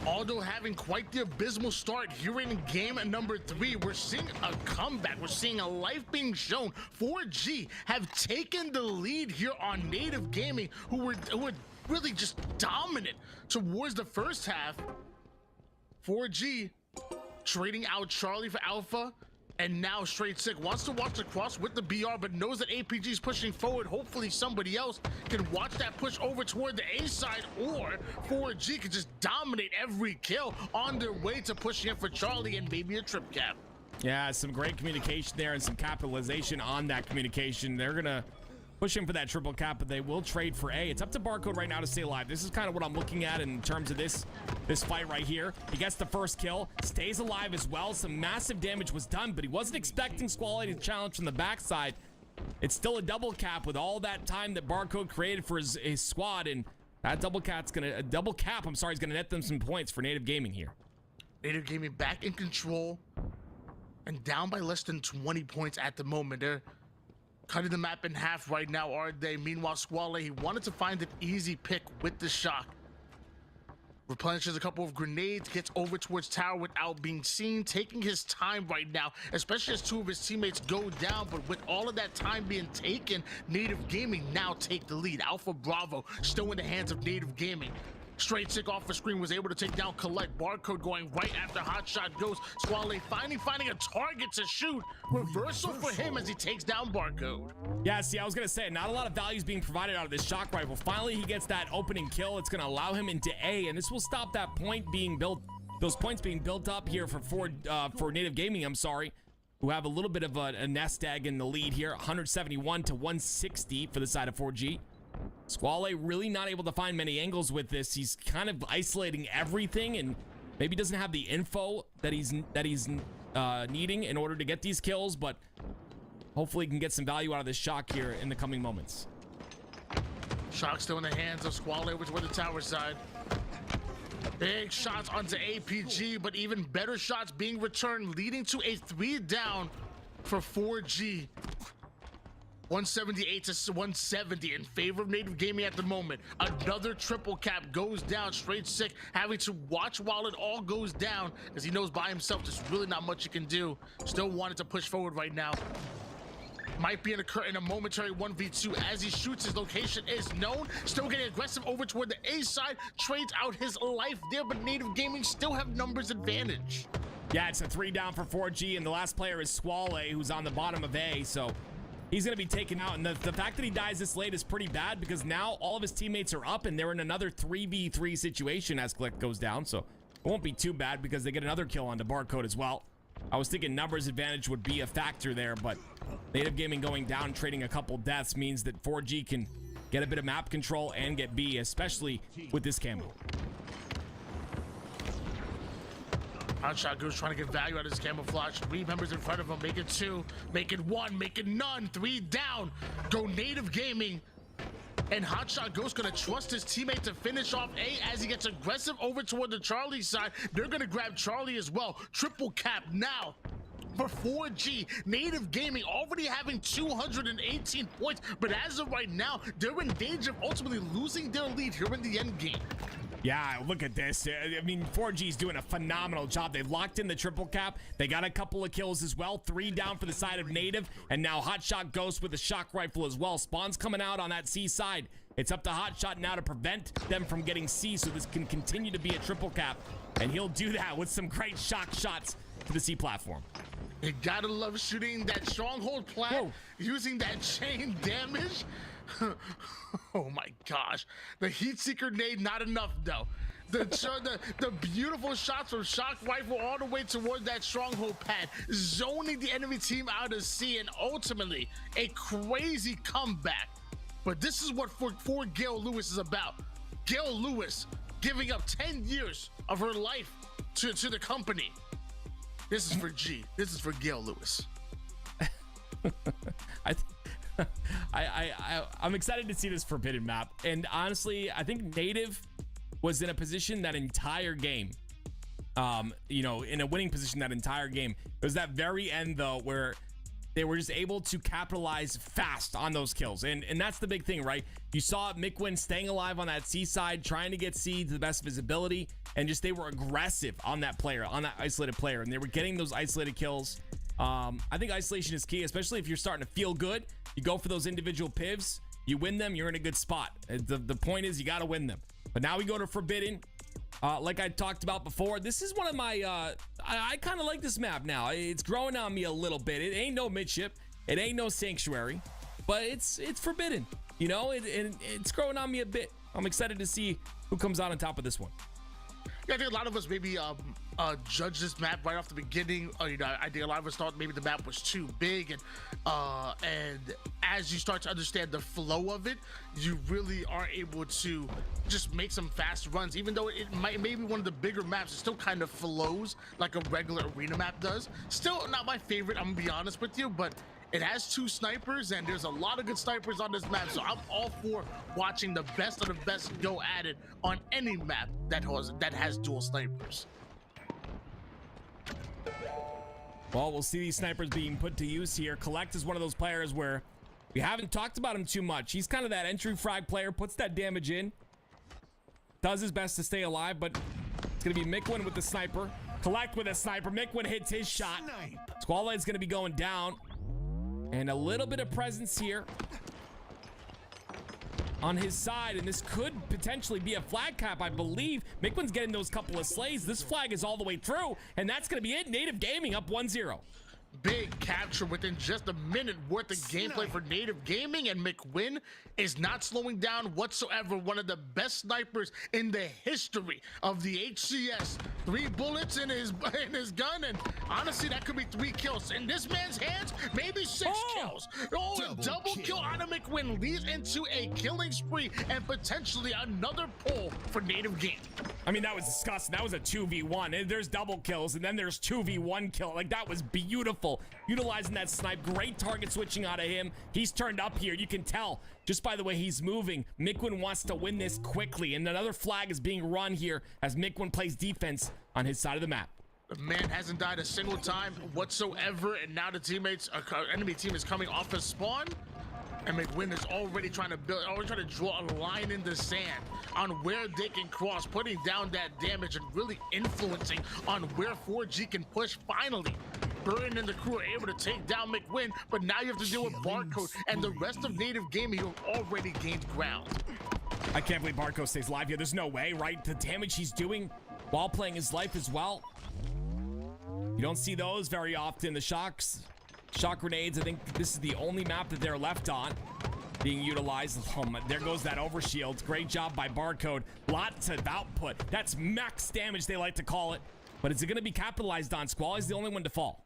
Although having quite the abysmal start here in game number 3, we're seeing a comeback. We're seeing a life being shown. 4G have taken the lead here on Native Gaming, who were really just dominant towards the first half. 4G trading out Charlie for Alpha, and now Straight Sick wants to watch the cross with the BR, but knows that APG is pushing forward. Hopefully somebody else can watch that push over toward the A side, or 4G can just dominate every kill on their way to pushing in for Charlie and maybe a trip cap. Yeah, some great communication there and some capitalization on that communication. They're gonna push him for that triple cap, but they will trade for A. It's up to Barcode right now to stay alive. This is kind of what I'm looking at in terms of this fight right here. He gets the first kill, stays alive as well. Some massive damage was done, but he wasn't expecting Squally to challenge from the backside. It's still a double cap with all that time that Barcode created for his squad, and that double cap, I'm sorry, is gonna net them some points for Native Gaming here. Native Gaming back in control and down by less than 20 points at the moment. They're cutting the map in half right now, are they? Meanwhile, Squally, he wanted to find an easy pick with the shock. Replenishes a couple of grenades, gets over towards tower without being seen, taking his time right now, especially as two of his teammates go down. But with all of that time being taken, Native Gaming now take the lead. Alpha Bravo still in the hands of Native Gaming. Straight Sick off the screen was able to take down Collect. Barcode going right after Hotshot goes. Squally finally finding a target to shoot. Reversal for him as he takes down Barcode. Yeah, see, I was gonna say, not a lot of value is being provided out of this shock rifle. Finally, he gets that opening kill. It's gonna allow him into A, and this will stop that point being built, those points being built up here for Native Gaming, I'm sorry, who have a little bit of a nest egg in the lead here. 171 to 160 for the side of 4G. Squally really not able to find many angles with this. He's kind of isolating everything and maybe doesn't have the info that he's needing in order to get these kills, but hopefully he can get some value out of this shock here in the coming moments. Shock still in the hands of Squally, which were the tower side. Big shots onto APG, but even better shots being returned, leading to a 3 down for 4G. 178 to 170 in favor of Native Gaming at the moment. Another triple cap goes down. Straight Sick having to watch while it all goes down, as he knows by himself there's really not much he can do. Still wanted to push forward right now. Might be in a momentary 1v2 as he shoots. His location is known. Still getting aggressive over toward the A side. Trades out his life there, but Native Gaming still have numbers advantage. Yeah, it's a 3 down for 4G, and the last player is Squally, who's on the bottom of A, so he's going to be taken out. And the fact that he dies this late is pretty bad, because now all of his teammates are up and they're in another 3v3 situation as Click goes down. So it won't be too bad because they get another kill onto Barcode as well. I was thinking numbers advantage would be a factor there, but Native Gaming going down, trading a couple deaths means that 4G can get a bit of map control and get B, especially with this camo. Hotshot goes trying to get value out of his camouflage. 3 members in front of him, make it 2, make it 1, make it none. 3 down. Go Native Gaming. And Hotshot Ghost gonna trust his teammate to finish off A as he gets aggressive over toward the Charlie side. They're gonna grab Charlie as well. Triple cap now for 4G. Native Gaming already having 218 points, but as of right now, they're in danger of ultimately losing their lead here in the end game. Yeah, look at this. I mean, 4G's doing a phenomenal job. They've locked in the triple cap. They got a couple of kills as well. 3 down for the side of Native. And now Hotshot Ghost with a shock rifle as well. Spawn's coming out on that C side. It's up to Hotshot now to prevent them from getting C, so this can continue to be a triple cap. And he'll do that with some great shock shots to the C platform. You gotta love shooting that stronghold plant, using that chain damage. Oh my gosh, the heat seeker nade not enough though. The beautiful shots from shock rifle all the way toward that stronghold pad, zoning the enemy team out of C, and ultimately a crazy comeback. But this is what for Gail Lewis is about. Gail Lewis giving up 10 years of her life to the company. This is for G. This is for Gail Lewis. I'm excited to see this forbidden map, and honestly I think Native was in a position that entire game, you know, in a winning position that entire game. It was that very end though where they were just able to capitalize fast on those kills, and that's the big thing, right? You saw Mikwin staying alive on that C side, trying to get C to the best visibility, and just they were aggressive on that player, on that isolated player, and they were getting those isolated kills. I think isolation is key, especially if you're starting to feel good. You go for those individual pivs, You win them, you're in a good spot. The point is you got to win them. But now we go to Forbidden. Like I talked about before, this is one of my, I kind of like this map now. It's growing on me a little bit. It ain't no midship. It ain't no sanctuary, but it's Forbidden. You know, it's growing on me a bit. I'm excited to see who comes out on top of this one. Yeah, I think a lot of us maybe judge this map right off the beginning. You know, I think a lot of us thought maybe the map was too big, and as you start to understand the flow of it, you really are able to just make some fast runs. Even though it might maybe one of the bigger maps, it still kind of flows like a regular arena map does. Still not my favorite, I'm gonna be honest with you, but it has 2 snipers, and there's a lot of good snipers on this map, so I'm all for watching the best of the best go at it on any map that has dual snipers. Well, we'll see these snipers being put to use here. Collect is one of those players where we haven't talked about him too much. He's kind of that entry frag player, puts that damage in, does his best to stay alive, but it's going to be Mikwin with the sniper. Collect with a sniper. Mikwin hits his shot. Squall is going to be going down. And a little bit of presence here on his side, and this could potentially be a flag cap, I believe. Mikwin's getting those couple of slays. This flag is all the way through, and that's going to be it. Native Gaming up 1-0. Big capture within just a minute worth of gameplay for Native Gaming, and Mikwin is not slowing down whatsoever. One of the best snipers in the history of the HCS. 3 bullets in his gun, and honestly, that could be 3 kills. In this man's hands, maybe 6 kills. Oh, a double kill out of Mikwin leads into a killing spree and potentially another pull for Native Gaming. I mean, that was disgusting. That was a 2v1. There's double kills, and then there's 2v1 kill. Like, that was beautiful. Utilizing that snipe. Great target switching out of him. He's turned up here. You can tell just by the way he's moving. Mikwin wants to win this quickly, and another flag is being run here as Mikwin plays defense on his side of the map. The man hasn't died a single time whatsoever, and now the enemy team is coming off his spawn. And Mikwin is already trying to draw a line in the sand on where they can cross, putting down that damage and really influencing on where 4G can push. Finally, Burton and the crew are able to take down Mikwin, but now you have to deal with Barcode and the rest of Native Gaming who have already gained ground. I can't believe Barcode stays alive here. There's no way, right? The damage he's doing while playing his life as well. You don't see those very often. The shock grenades, I think this is the only map that they're left on being utilized. There goes that overshield. Great job by Barcode. Lots of output. That's max damage, they like to call it. But is it going to be capitalized on? Squall is the only one to fall.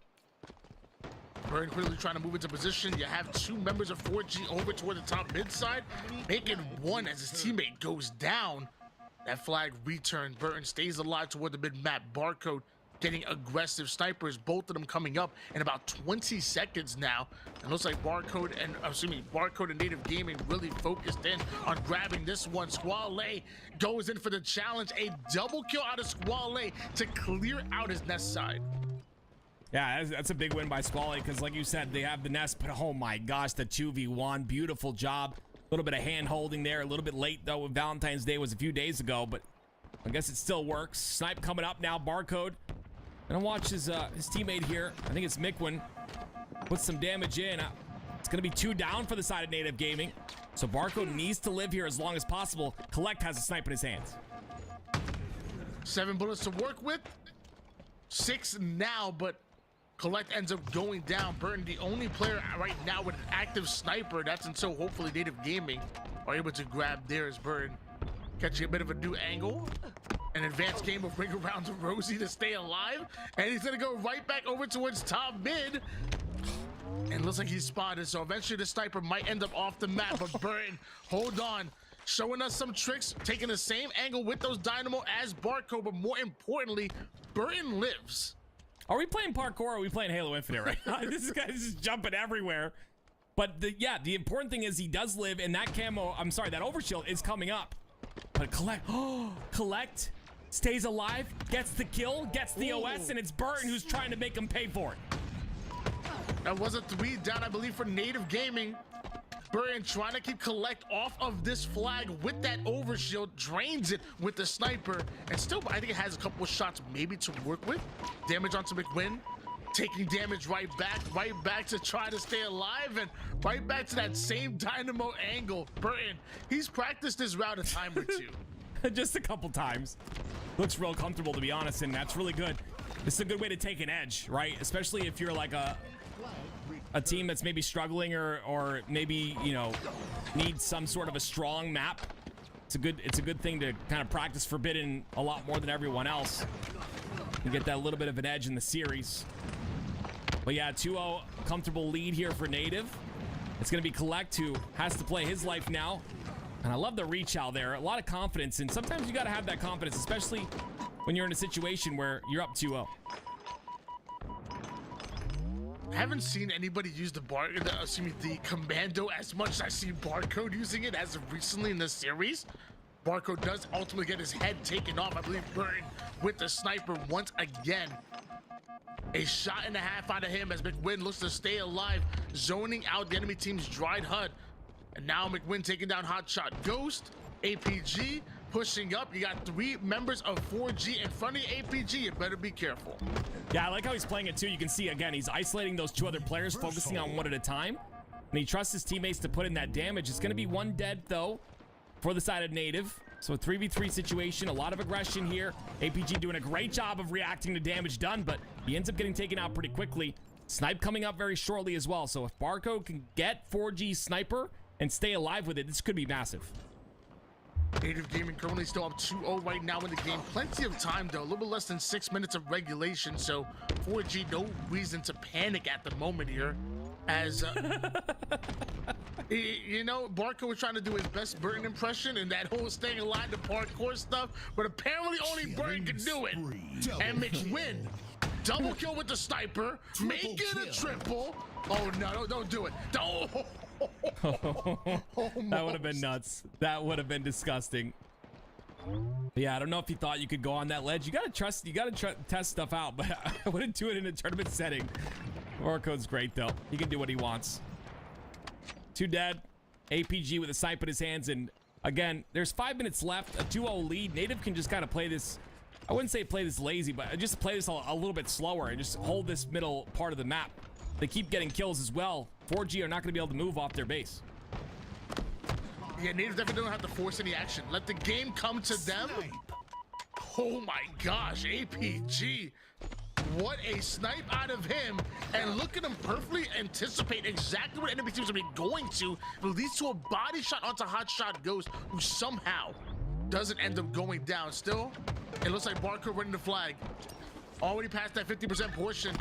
Very quickly trying to move into position. You have 2 members of 4G over toward the top mid side, making 1 as his teammate goes down. That flag returned. Burton stays alive toward the mid map. Barcode getting aggressive. Snipers, both of them coming up in about 20 seconds now. It looks like Barcode and Native Gaming really focused in on grabbing this one. Squall goes in for the challenge. A double kill out of Squall to clear out his nest side. Yeah, that's a big win by Squall because, like you said, they have the nest, but oh my gosh, the 2v1. Beautiful job. A little bit of hand holding there. A little bit late, though. Valentine's Day was a few days ago, but I guess it still works. Snipe coming up now. Barcode. Gonna watch his teammate here. I think it's Mikwin. Put some damage in. It's gonna be 2 down for the side of Native Gaming. So Barcode needs to live here as long as possible. Collect has a snipe in his hands. 7 bullets to work with. 6 now, but Collect ends up going down. Burton, the only player right now with an active sniper. That's until hopefully Native Gaming are able to grab theirs. Burton catching a bit of a new angle. An advanced game of ring around to Rosie to stay alive. And he's going to go right back over towards top mid. And looks like he's spotted. So eventually the sniper might end up off the map. But Burton, hold on. Showing us some tricks. Taking the same angle with those Dynamo as Barcode. But more importantly, Burton lives. Are we playing parkour or are we playing Halo Infinite right now? This guy's just jumping everywhere. But the important thing is he does live, and that that overshield is coming up. But Collect stays alive, gets the kill, gets the OS, and it's Burton who's trying to make him pay for it. That was a 3 down, I believe, for Native Gaming. Burton trying to keep Collect off of this flag with that overshield, drains it with the sniper, and still I think it has a couple of shots maybe to work with. Damage onto Mikwin. taking damage right back to try to stay alive, and right back to that same dynamo angle. Burton, he's practiced this route a time or two. Just a couple times. Looks real comfortable, to be honest, and that's really good. This is a good way to take an edge, right? Especially if you're like a team that's maybe struggling or maybe, you know, needs some sort of a strong map. It's a good thing to kind of practice Forbidden a lot more than everyone else. You get that little bit of an edge in the series. But yeah, 2-0 comfortable lead here for Native. It's going to be Collect who has to play his life now. And I love the reach out there. A lot of confidence, and sometimes you got to have that confidence, especially when you're in a situation where you're up 2-0. I haven't seen anybody use the commando as much as I see Barcode using it as of recently in the series. Barcode does ultimately get his head taken off. I believe Burton with the sniper once again. A shot and a half out of him as McWin looks to stay alive, zoning out the enemy team's dried HUD. And now McWin taking down Hotshot Ghost, APG pushing up. You got 3 members of 4G in front of you, APG. You better be careful. Yeah, I like how he's playing it too. You can see again, he's isolating those 2 other players, focusing on one at a time. And he trusts his teammates to put in that damage. It's going to be 1 dead though for the side of Native. So a 3v3 situation, a lot of aggression here. APG doing a great job of reacting to damage done, but he ends up getting taken out pretty quickly. Snipe coming up very shortly as well. So if Barcode can get 4G Sniper and stay alive with it, this could be massive. Native Gaming currently still up 2-0 right now in the game. Plenty of time though, a little bit less than 6 minutes of regulation. So 4G, no reason to panic at the moment here. As you know, Barco was trying to do his best Burton impression and that whole staying alive, the parkour stuff, but apparently only Burton can do it. And McWin, double kill with the sniper, make it a triple. Oh no, don't do it. Don't. That would have been nuts. That would have been disgusting. Yeah, I don't know if you thought you could go on that ledge. You gotta test stuff out, but I wouldn't do it in a tournament setting. Barcode's great though. He can do what he wants. 2 dead. APG with a snipe in his hands, and again, there's 5 minutes left. A 2-0 lead. Native can just kind of play this. I wouldn't say play this lazy, but just play this a little bit slower and just hold this middle part of the map. They keep getting kills as well. 4G are not going to be able to move off their base. Yeah, Native definitely don't have to force any action. Let the game come to them. Oh my gosh, APG. What a snipe out of him. And look at him perfectly anticipate exactly what enemy teams are going to. It leads to a body shot onto Hotshot Ghost, who somehow doesn't end up going down. Still, it looks like Barker running the flag. Already past that 50% portion.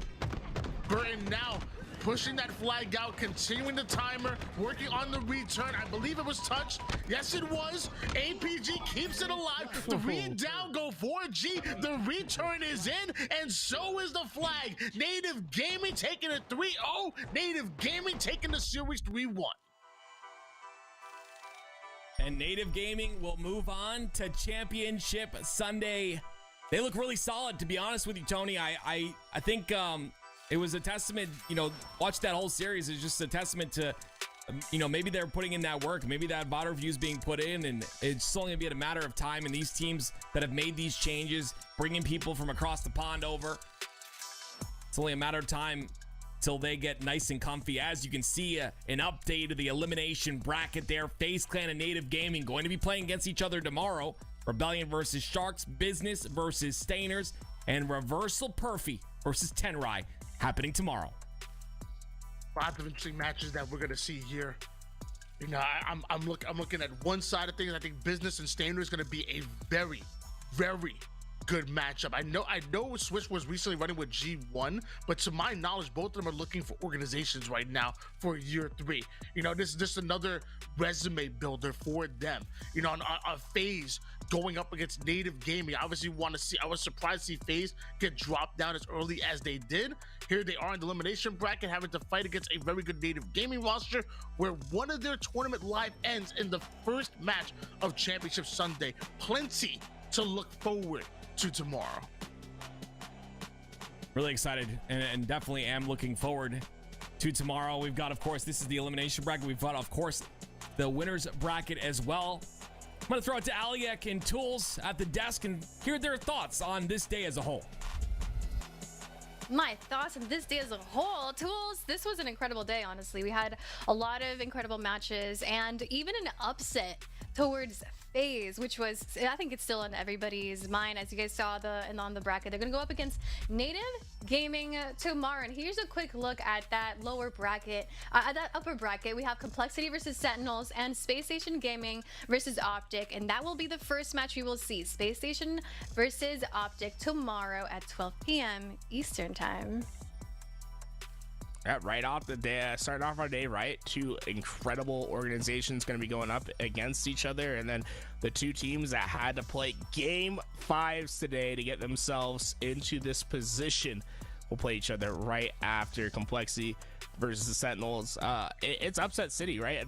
Burton now pushing that flag out, continuing the timer, working on the return. I believe it was touched. Yes, it was. APG keeps it alive. 3 down, go 4G. The return is in, and so is the flag. Native Gaming taking it 3-0. Native Gaming taking the series 3-1. And Native Gaming will move on to Championship Sunday. They look really solid, to be honest with you, Tony. I think it was a testament, you know, watch that whole series is just a testament to, you know, maybe they're putting in that work. Maybe that VOD review is being put in, and it's only going to be a matter of time. And these teams that have made these changes, bringing people from across the pond over, it's only a matter of time till they get nice and comfy. As you can see, an update of the elimination bracket there. FaZe Clan and Native Gaming going to be playing against each other tomorrow. Rebellion versus Sharks, Business versus Stainers, and Reversal Perfy versus Tenrai happening tomorrow. Lots of interesting matches that we're gonna see here. You know, I'm looking at one side of things. I think Business and Stainer is gonna be a very, very good matchup. I know Swish was recently running with G1, but to my knowledge, both of them are looking for organizations right now for year 3. You know, this is just another resume builder for them. You know, on FaZe going up against Native Gaming, I obviously want to see. I was surprised to see FaZe get dropped down as early as they did. Here they are in the elimination bracket, having to fight against a very good Native Gaming roster, where one of their tournament live ends in the first match of Championship Sunday. Plenty to look forward to tomorrow. Really excited, and definitely am looking forward to tomorrow. We've got, of course, this is the elimination bracket. We've got, of course, the winners bracket as well. I'm going to throw it to Aliak and Tools at the desk and hear their thoughts on this day as a whole. my thoughts on this day as a whole. Tools, this was an incredible day, honestly. We had a lot of incredible matches and even an upset towards FaZe, which was, I think it's still on everybody's mind. As you guys saw on the bracket, they're gonna go up against Native Gaming tomorrow. And here's a quick look at that lower bracket. At that upper bracket, we have Complexity versus Sentinels and Space Station Gaming versus Optic, and that will be the first match we will see. Space Station versus Optic tomorrow at 12 p.m. Eastern Time. Yeah, right off the day, starting off our day right, two incredible organizations going to be going up against each other, and then the two teams that had to play game 5s today to get themselves into this position will play each other right after Complexity versus the Sentinels. It's upset city, right?